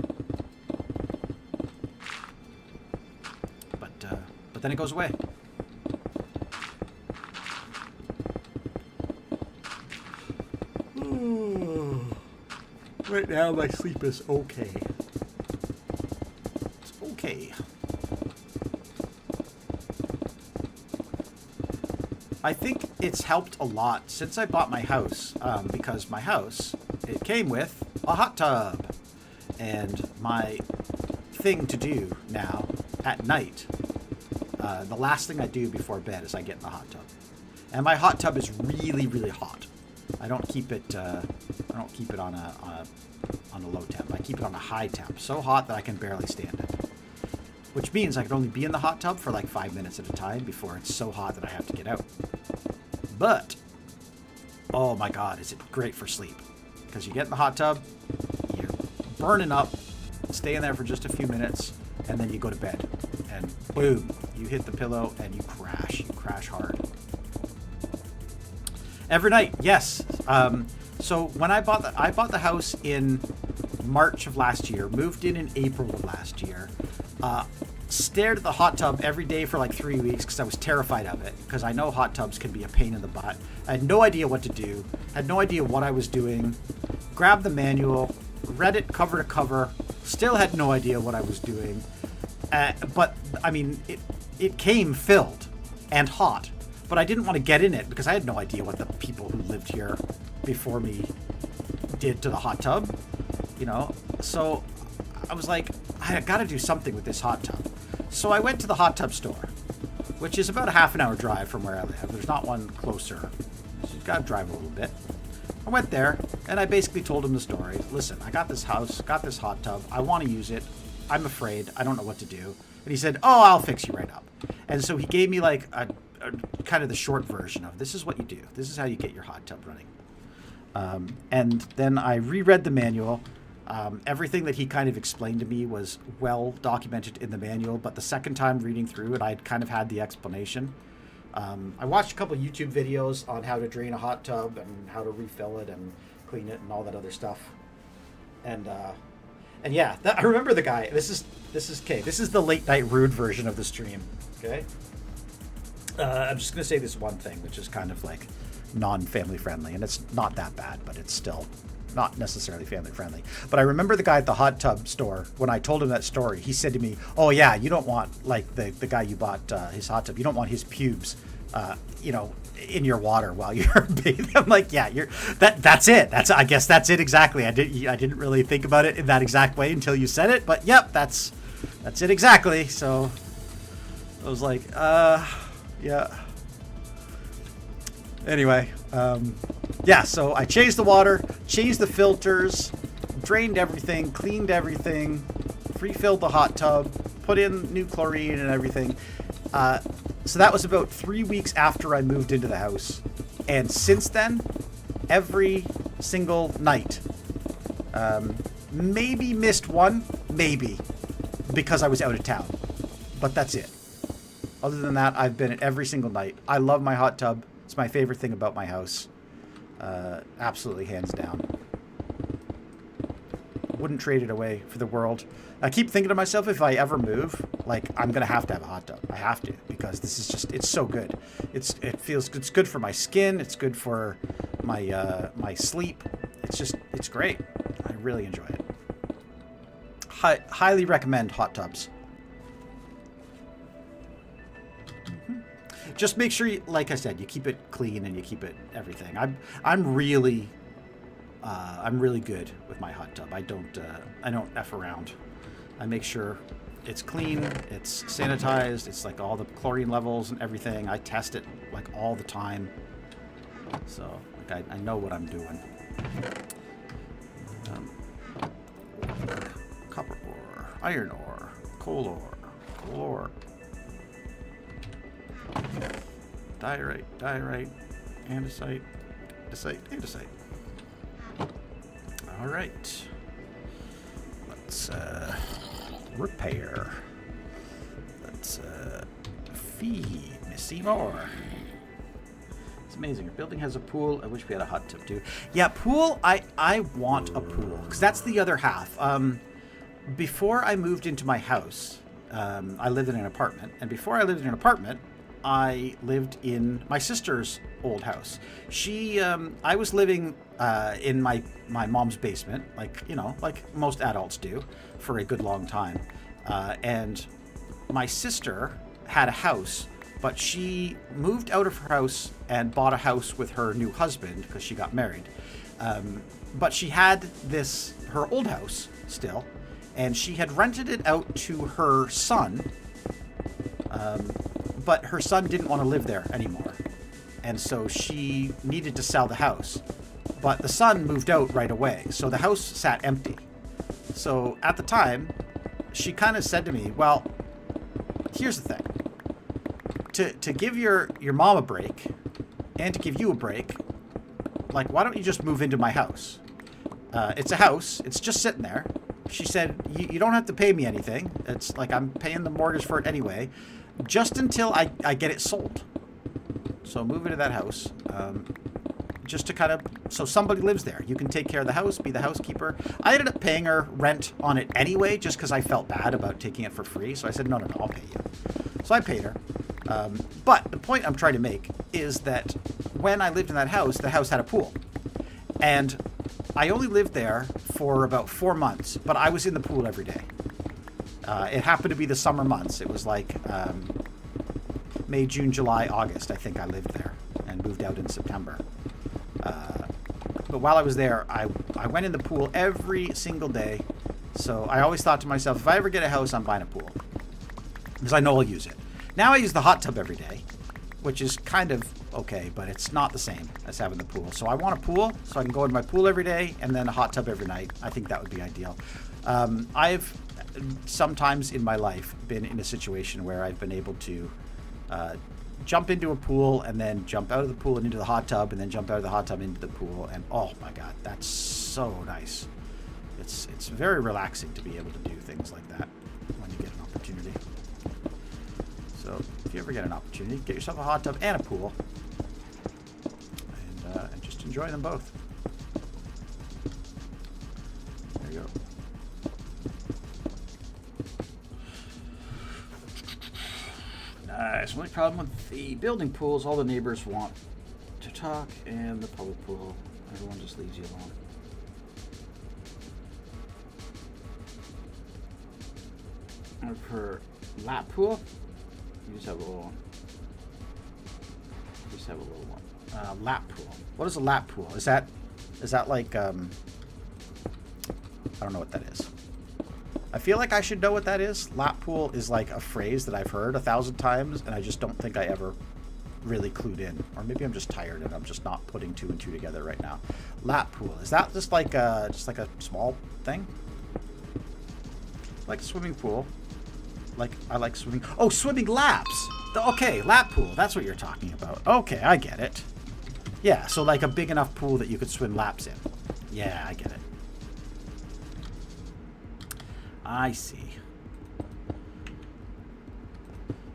But then it goes away. Right now, my sleep is okay. It's okay. I think it's helped a lot since I bought my house, because my house, it came with a hot tub. And my thing to do now at night, the last thing I do before bed is I get in the hot tub. And my hot tub is really, really hot. I don't keep it on a low temp. I keep it on a high temp, so hot that I can barely stand it. Which means I can only be in the hot tub for like 5 minutes at a time before it's so hot that I have to get out. But oh my god, is it great for sleep? Because you get in the hot tub, you're burning up, stay in there for just a few minutes, and then you go to bed, and boom, you hit the pillow and you crash hard. Every night, yes. So when I bought the house in March of last year, moved in April of last year, stared at the hot tub every day for like 3 weeks because I was terrified of it, because I know hot tubs can be a pain in the butt. I had no idea what to do, had no idea what I was doing, grabbed the manual, read it cover to cover, still had no idea what I was doing. But, I mean, it came filled and hot. But I didn't want to get in it because I had no idea what the people who lived here before me did to the hot tub, you know? So I was like, I got to do something with this hot tub. So I went to the hot tub store, which is about a half an hour drive from where I live. There's not one closer. So you've got to drive a little bit. I went there and I basically told him the story. Listen, I got this house, got this hot tub. I want to use it. I'm afraid. I don't know what to do. And he said, oh, I'll fix you right up. And so he gave me like a kind of the short version of this is what you do. This is how you get your hot tub running. And then I reread the manual. Everything that he kind of explained to me was well documented in the manual, but the second time reading through it, I'd kind of had the explanation. I watched a couple YouTube videos on how to drain a hot tub and how to refill it and clean it and all that other stuff. And yeah, I remember the guy. This is okay. This is the late night rude version of the stream. Okay. I'm just gonna say this one thing, which is kind of like non-family friendly, and it's not that bad, but it's still not necessarily family friendly. But I remember the guy at the hot tub store, when I told him that story, he said to me, oh yeah, you don't want, like the guy you bought his hot tub, you don't want his pubes, you know, in your water while you're bathing. I'm like, yeah, that's it. I guess that's it exactly. I didn't really think about it in that exact way until you said it, but yep, that's it exactly. So I was like, yeah. Anyway, yeah, so I changed the water, changed the filters, drained everything, cleaned everything, refilled the hot tub, put in new chlorine and everything. So that was about 3 weeks after I moved into the house. And since then, every single night, maybe missed one, maybe, because I was out of town. But that's it. Other than that, I've been at every single night. I love my hot tub. It's my favorite thing about my house. Absolutely, hands down. Wouldn't trade it away for the world. I keep thinking to myself, if I ever move, like, I'm going to have a hot tub. I have to, because this is just, it's so good. It's good for my skin. It's good for my, my sleep. It's great. I really enjoy it. Highly recommend hot tubs. Just make sure, you, like I said, you keep it clean and you keep it everything. I'm really good with my hot tub. I don't F around. I make sure it's clean, it's sanitized, it's like all the chlorine levels and everything. I test it like all the time. So like I know what I'm doing. Copper ore, iron ore, coal ore. Diorite, andesite, andesite. All right. Let's repair. Let's feed Missy more. It's amazing. Your building has a pool. I wish we had a hot tub too. Yeah, pool. I want a pool because that's the other half. Before I moved into my house, I lived in an apartment, and before I lived in an apartment, I lived in my sister's old house. I was living in my mom's basement, like, you know, like most adults do, for a good long time. And my sister had a house, but she moved out of her house and bought a house with her new husband because she got married. But she had her old house still, and she had rented it out to her son. But her son didn't want to live there anymore. And so she needed to sell the house. But the son moved out right away. So the house sat empty. So at the time, she kind of said to me, well, here's the thing. To give your mom a break and to give you a break, like, why don't you just move into my house? It's a house. It's just sitting there. She said, you don't have to pay me anything. It's like I'm paying the mortgage for it anyway. Just until I get it sold. So move into that house. Just to kind of, so somebody lives there. You can take care of the house, be the housekeeper. I ended up paying her rent on it anyway, just because I felt bad about taking it for free. So I said, no, I'll pay you. So I paid her. But the point I'm trying to make is that when I lived in that house, the house had a pool. And I only lived there for about 4 months, but I was in the pool every day. It happened to be the summer months. It was like May, June, July, August. I think I lived there and moved out in September. But while I was there, I went in the pool every single day. So I always thought to myself, if I ever get a house, I'm buying a pool. Because I know I'll use it. Now I use the hot tub every day, which is kind of okay, but it's not the same as having the pool. So I want a pool, so I can go in my pool every day and then a hot tub every night. I think that would be ideal. sometimes in my life been in a situation where I've been able to jump into a pool and then jump out of the pool and into the hot tub and then jump out of the hot tub into the pool, and oh my god, that's so nice. It's very relaxing to be able to do things like that when you get an opportunity. So if you ever get an opportunity, get yourself a hot tub and a pool, and just enjoy them both. There you go. Nice. Only problem with the building pool is all the neighbors want to talk, and the public pool, everyone just leaves you alone. And for lap pool, you just have a little one. You just have a little one. Lap pool. What is a lap pool? Is that like I don't know what that is. I feel like I should know what that is. Lap pool is like a phrase that I've heard 1,000 times, and I just don't think I ever really clued in. Or maybe I'm just tired and I'm just not putting 2 and 2 together right now. Lap pool. Is that just like a small thing? Like a swimming pool. Like I like swimming. Oh, swimming laps. Okay, lap pool. That's what you're talking about. Okay, I get it. Yeah, so like a big enough pool that you could swim laps in. Yeah, I get it. I see.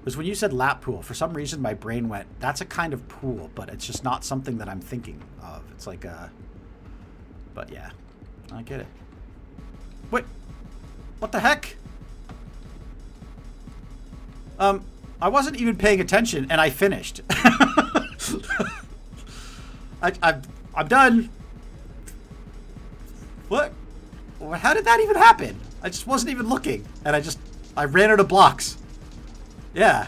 Because when you said lap pool, for some reason my brain went, that's a kind of pool, but it's just not something that I'm thinking of. It's like a... But yeah, I get it. Wait, what the heck? I wasn't even paying attention and I finished. I'm done. What? How did that even happen? I just wasn't even looking, and I ran out of blocks. Yeah.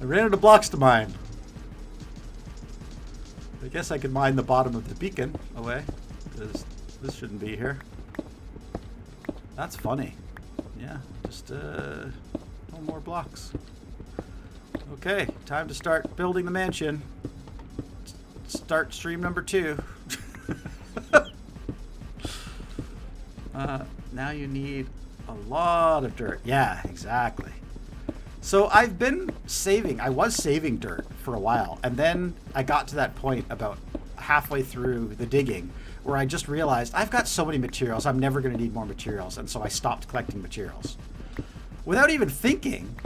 I ran out of blocks to mine. I guess I could mine the bottom of the beacon away, because this shouldn't be here. That's funny. Yeah, just no more blocks. Okay, time to start building the mansion. Start stream number 2. Now you need a lot of dirt. Yeah, exactly. So I've been saving. I was saving dirt for a while, and then I got to that point about halfway through the digging where I just realized I've got so many materials, I'm never going to need more materials, and so I stopped collecting materials. Without even thinking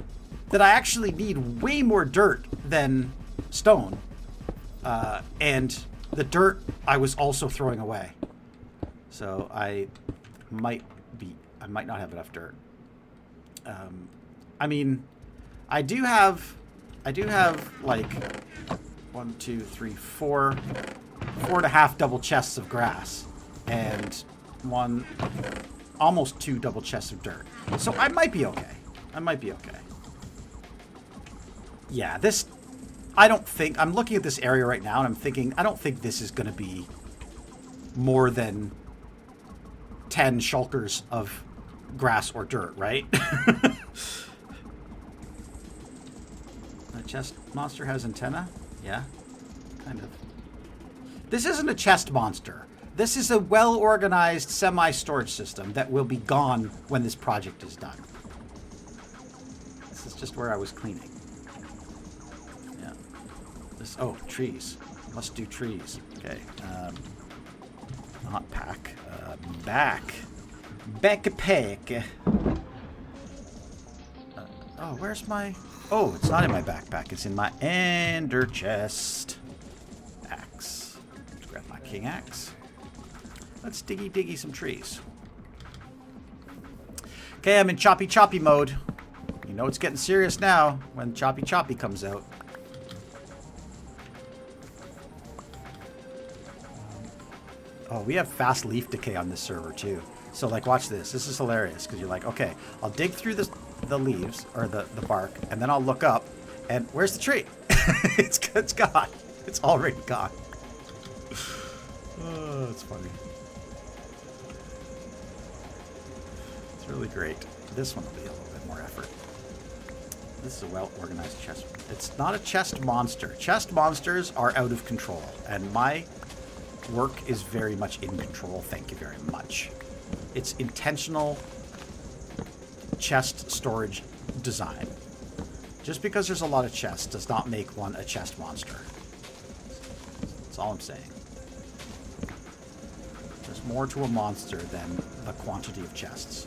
that I actually need way more dirt than stone, and the dirt I was also throwing away. So I might not have enough dirt. I mean, I do have like 1, 2, 3, 4 and a half double chests of grass and almost 2 double chests of dirt. So I might be okay. Yeah, I'm looking at this area right now and I'm thinking, I don't think this is going to be more than 10 shulkers of grass or dirt, right? The chest monster has antenna? Yeah, kind of. This isn't a chest monster. This is a well-organized semi-storage system that will be gone when this project is done. This is just where I was cleaning. Yeah. Oh, trees. Must do trees. Okay. Not pack. Backpack. Oh, where's my... Oh, it's not in my backpack. It's in my ender chest. Axe. Let's grab my king axe. Let's diggy some trees. Okay, I'm in choppy mode. You know it's getting serious now when choppy comes out. Oh, we have fast leaf decay on this server too. So like, watch this. This is hilarious because you're like, okay, I'll dig through the leaves or the bark, and then I'll look up, and where's the tree? It's gone. It's already gone. Oh, it's funny. It's really great. This one will be a little bit more effort. This is a well-organized chest. It's not a chest monster. Chest monsters are out of control, and my work is very much in control. Thank you very much. It's intentional chest storage design. Just because there's a lot of chests does not make one a chest monster. That's all I'm saying. There's more to a monster than the quantity of chests.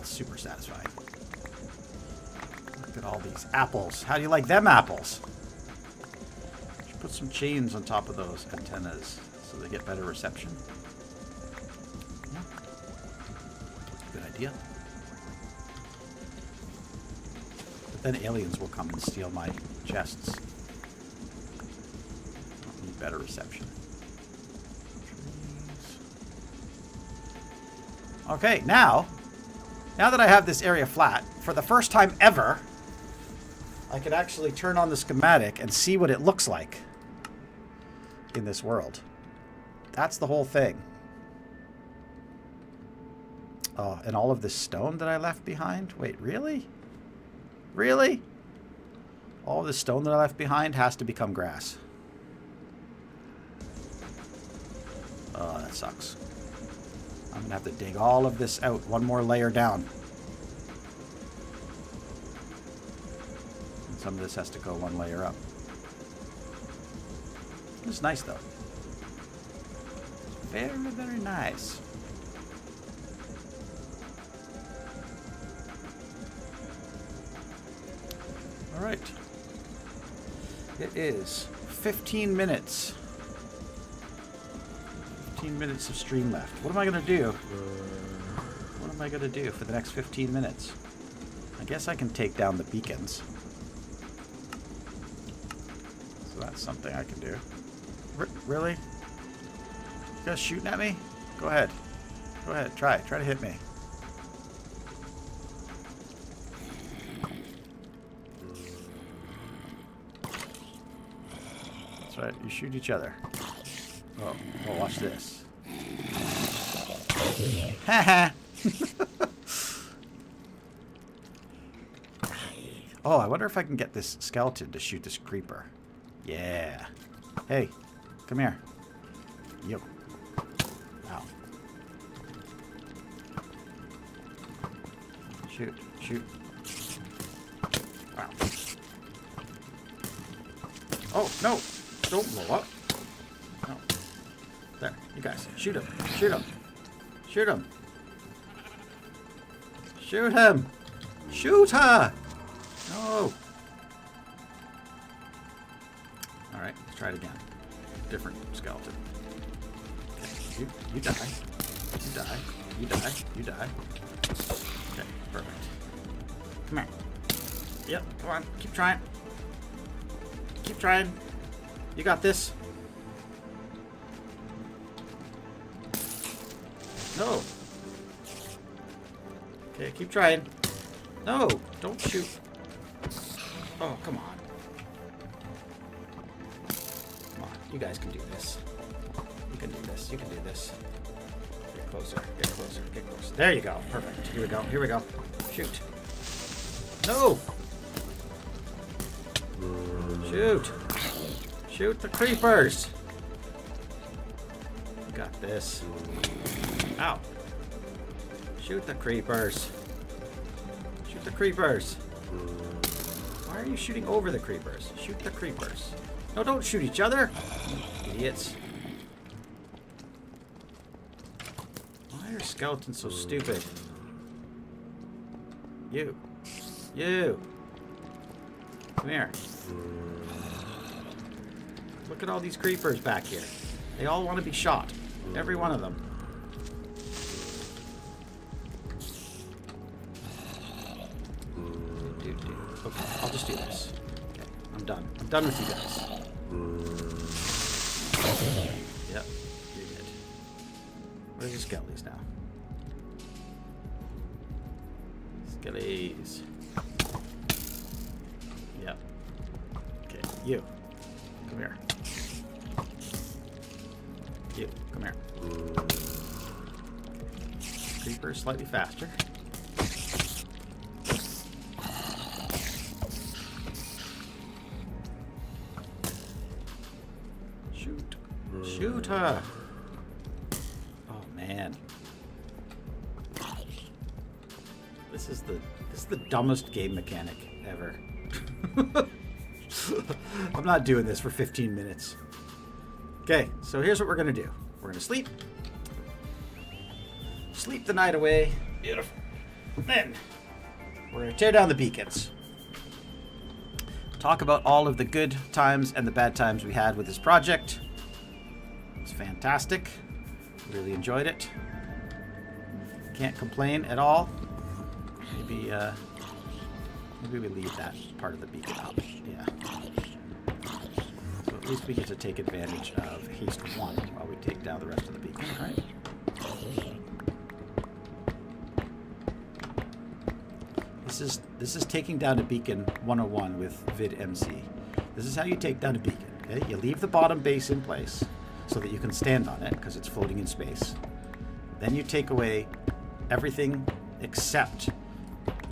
Super satisfying. Look at all these apples. How do you like them apples? Should put some chains on top of those antennas so they get better reception. Yeah. Good idea. But then aliens will come and steal my chests. Don't need better reception. Okay, now that I have this area flat, for the first time ever, I can actually turn on the schematic and see what it looks like in this world. That's the whole thing. Oh, and all of this stone that I left behind? Wait, really? Really? All of this stone that I left behind has to become grass. Oh, that sucks. I'm going to have to dig all of this out one more layer down. And some of this has to go one layer up. It's nice, though. Very, very nice. All right. It is 15 minutes. 15 minutes of stream left. What am I going to do? What am I going to do for the next 15 minutes? I guess I can take down the beacons. So that's something I can do. Really? You guys shooting at me? Go ahead. Go ahead. Try to hit me. That's right. You shoot each other. Oh, well, watch this. Haha. Oh, I wonder if I can get this skeleton to shoot this creeper. Yeah. Hey, come here. Yo. Ow. Shoot, shoot. Wow. Oh, no. Don't blow up. No. There, you guys. Shoot him. Shoot him. Shoot him. Shoot him. Shoot her. No. Alright, let's try it again. Different skeleton. Okay, you die. You die. You die. You die. Okay, perfect. Come here. Yep, come on. Keep trying. Keep trying. You got this. No. Okay, keep trying. No, don't shoot. Oh, come on. Come on, you guys can do this. You can do this. You can do this. Get closer. Get closer. Get closer. There you go. Perfect. Here we go. Here we go. Shoot. No. Shoot. Shoot the creepers. You got this. Ow. Shoot the creepers. Shoot the creepers. Why are you shooting over the creepers? Shoot the creepers. No, don't shoot each other. Idiots. Why are skeletons so stupid? You. You. Come here. Look at all these creepers back here. They all want to be shot. Every one of them. Okay, I'll just do this. Okay, I'm done. I'm done with you guys. Yep, you're good. Where's the skellies now? Skellies. You. Come here. You. Come here. Creeper is slightly faster. Shoot. Shoot her. Oh man. This is the dumbest game mechanic ever. I'm not doing this for 15 minutes. Okay, so here's what we're gonna do. We're gonna sleep. Sleep the night away. Beautiful. Then we're gonna tear down the beacons. Talk about all of the good times and the bad times we had with this project. It's fantastic. Really enjoyed it. Can't complain at all. Maybe we leave that part of the beacon up. Yeah. So at least we get to take advantage of haste 1 while we take down the rest of the beacon, right? This is taking down a beacon 101 with VidMC. This is how you take down a beacon. Okay? You leave the bottom base in place so that you can stand on it because it's floating in space. Then you take away everything except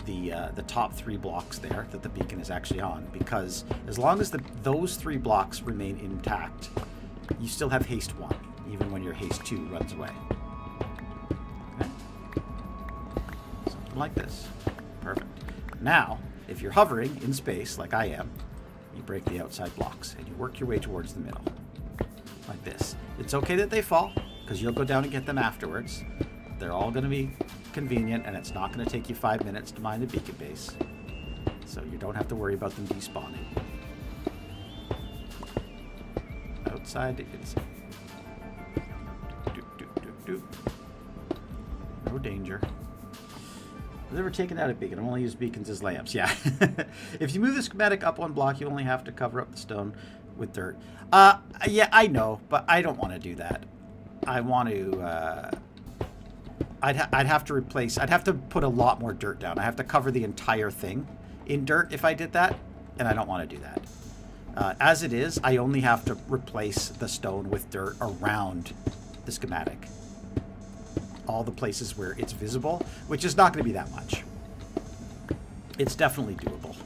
the top 3 blocks there that the beacon is actually on, because as long as those 3 blocks remain intact, you still have haste 1, even when your haste 2 runs away. Okay? Something like this. Perfect. Now, if you're hovering in space, like I am, you break the outside blocks and you work your way towards the middle. Like this. It's okay that they fall, because you'll go down and get them afterwards. They're all going to be convenient, and it's not going to take you 5 minutes to mine the beacon base. So you don't have to worry about them despawning. Outside to inside. No danger. I've never taken out a beacon. I've only used beacons as lamps. Yeah. If you move the schematic up 1 block, you only have to cover up the stone with dirt. Yeah, I know, but I don't want to do that. I want to... I'd have to replace... I'd have to put a lot more dirt down. I have to cover the entire thing in dirt if I did that, and I don't want to do that. As it is, I only have to replace the stone with dirt around the schematic. All the places where it's visible, which is not going to be that much. It's definitely doable.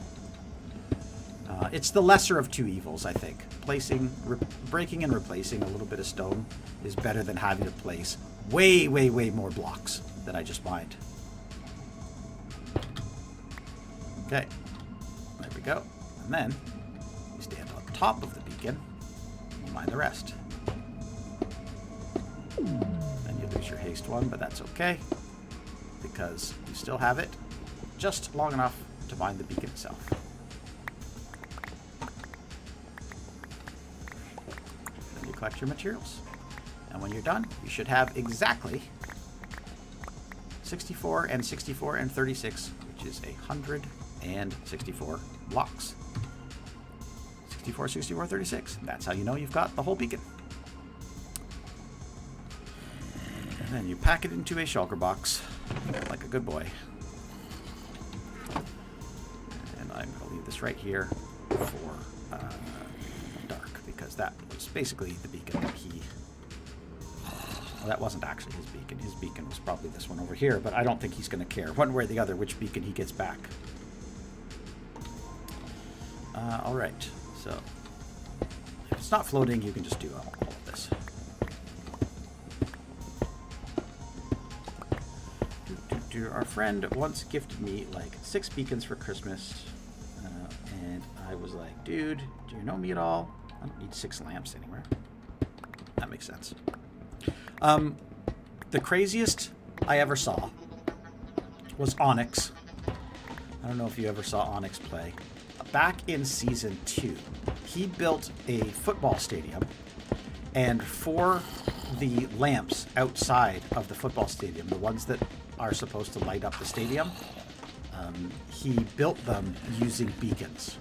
It's the lesser of 2 evils, I think. Breaking and replacing a little bit of stone is better than having to place way, way, way more blocks than I just mined. Okay, there we go. And then you stand on top of the beacon and mine the rest. Then you lose your haste 1, but that's okay, because you still have it just long enough to mine the beacon itself. Then you collect your materials. And when you're done, you should have exactly 64 and 64 and 36, which is 164 blocks. 64, 64, 36. That's how you know you've got the whole beacon. And then you pack it into a shulker box, like a good boy. And I'm going to leave this right here for dark, because that was basically the beacon that he... Well, that wasn't actually his beacon. His beacon was probably this one over here, but I don't think he's going to care one way or the other which beacon he gets back. All right, so if it's not floating, you can just do all of this. Our friend once gifted me like 6 beacons for Christmas, and I was like, dude, do you know me at all? I don't need 6 lamps anywhere. That makes sense. The craziest I ever saw was Onyx. I don't know if you ever saw Onyx play. Back in Season 2, he built a football stadium, and for the lamps outside of the football stadium, the ones that are supposed to light up the stadium, he built them using beacons.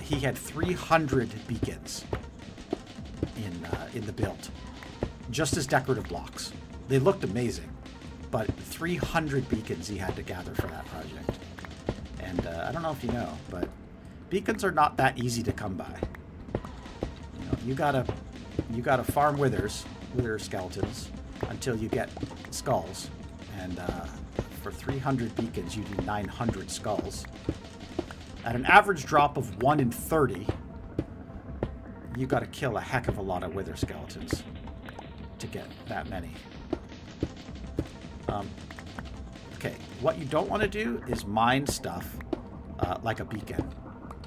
He had 300 beacons in the build, just as decorative blocks. They looked amazing, but 300 beacons he had to gather for that project. And I don't know if you know, but beacons are not that easy to come by. You know, you gotta farm wither skeletons until you get skulls, and for 300 beacons you do 900 skulls. At an average drop of 1 in 30, you gotta kill a heck of a lot of wither skeletons to get that many. Okay, what you don't want to do is mine stuff like a beacon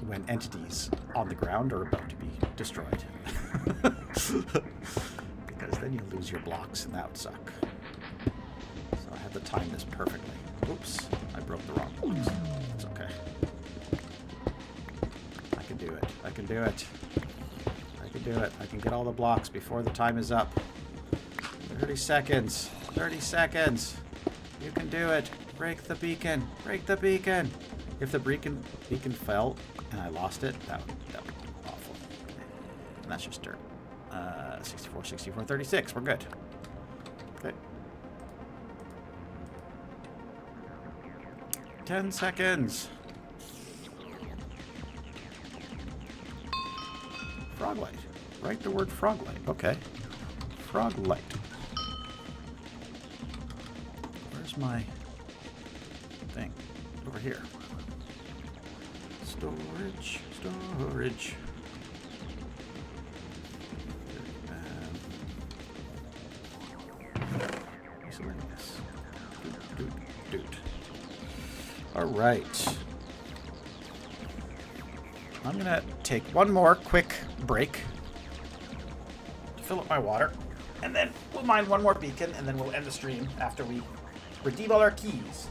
when entities on the ground are about to be destroyed. Because then you lose your blocks and that would suck. So I have to time this perfectly. Oops, I broke the wrong blocks. It's okay. I can do it. I can do it. I can do it. I can get all the blocks before the time is up. 30 seconds. 30 seconds. You can do it. Break the beacon. Break the beacon. If the beacon fell and I lost it, that would be awful. And that's just dirt. 64, 64, 36. We're good. Okay. 10 seconds. Frog light. Write the word frog light. Okay. Frog light. Where's my thing? Over here. Storage. Storage. Miscellaneous. Doot. All right. I'm going to take one more quick break to fill up my water, and then we'll mine one more beacon, and then we'll end the stream after we redeem all our keys.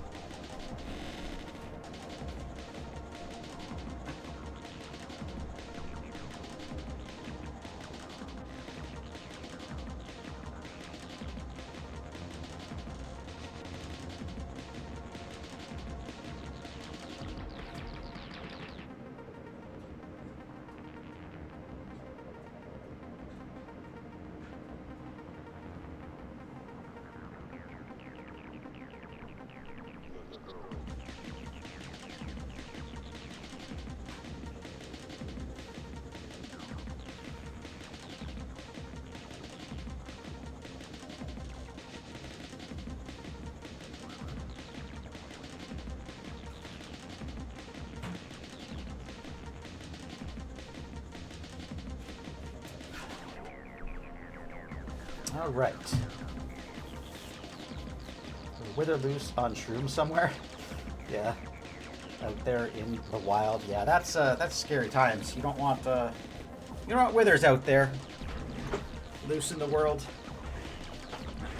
All right. Wither loose on shrooms somewhere. Yeah. Out there in the wild. Yeah, that's scary times. You don't want withers out there loose in the world.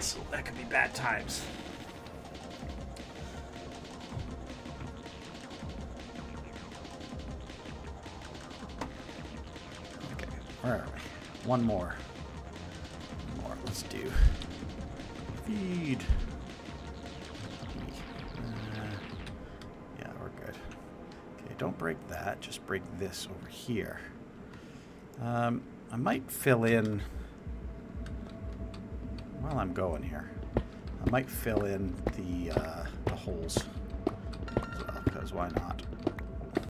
So that could be bad times. Okay, where are we? One more. Let's do feed. Yeah, we're good. Okay, don't break that. Just break this over here. I might fill in while I'm going here. I might fill in the holes as well, because why not?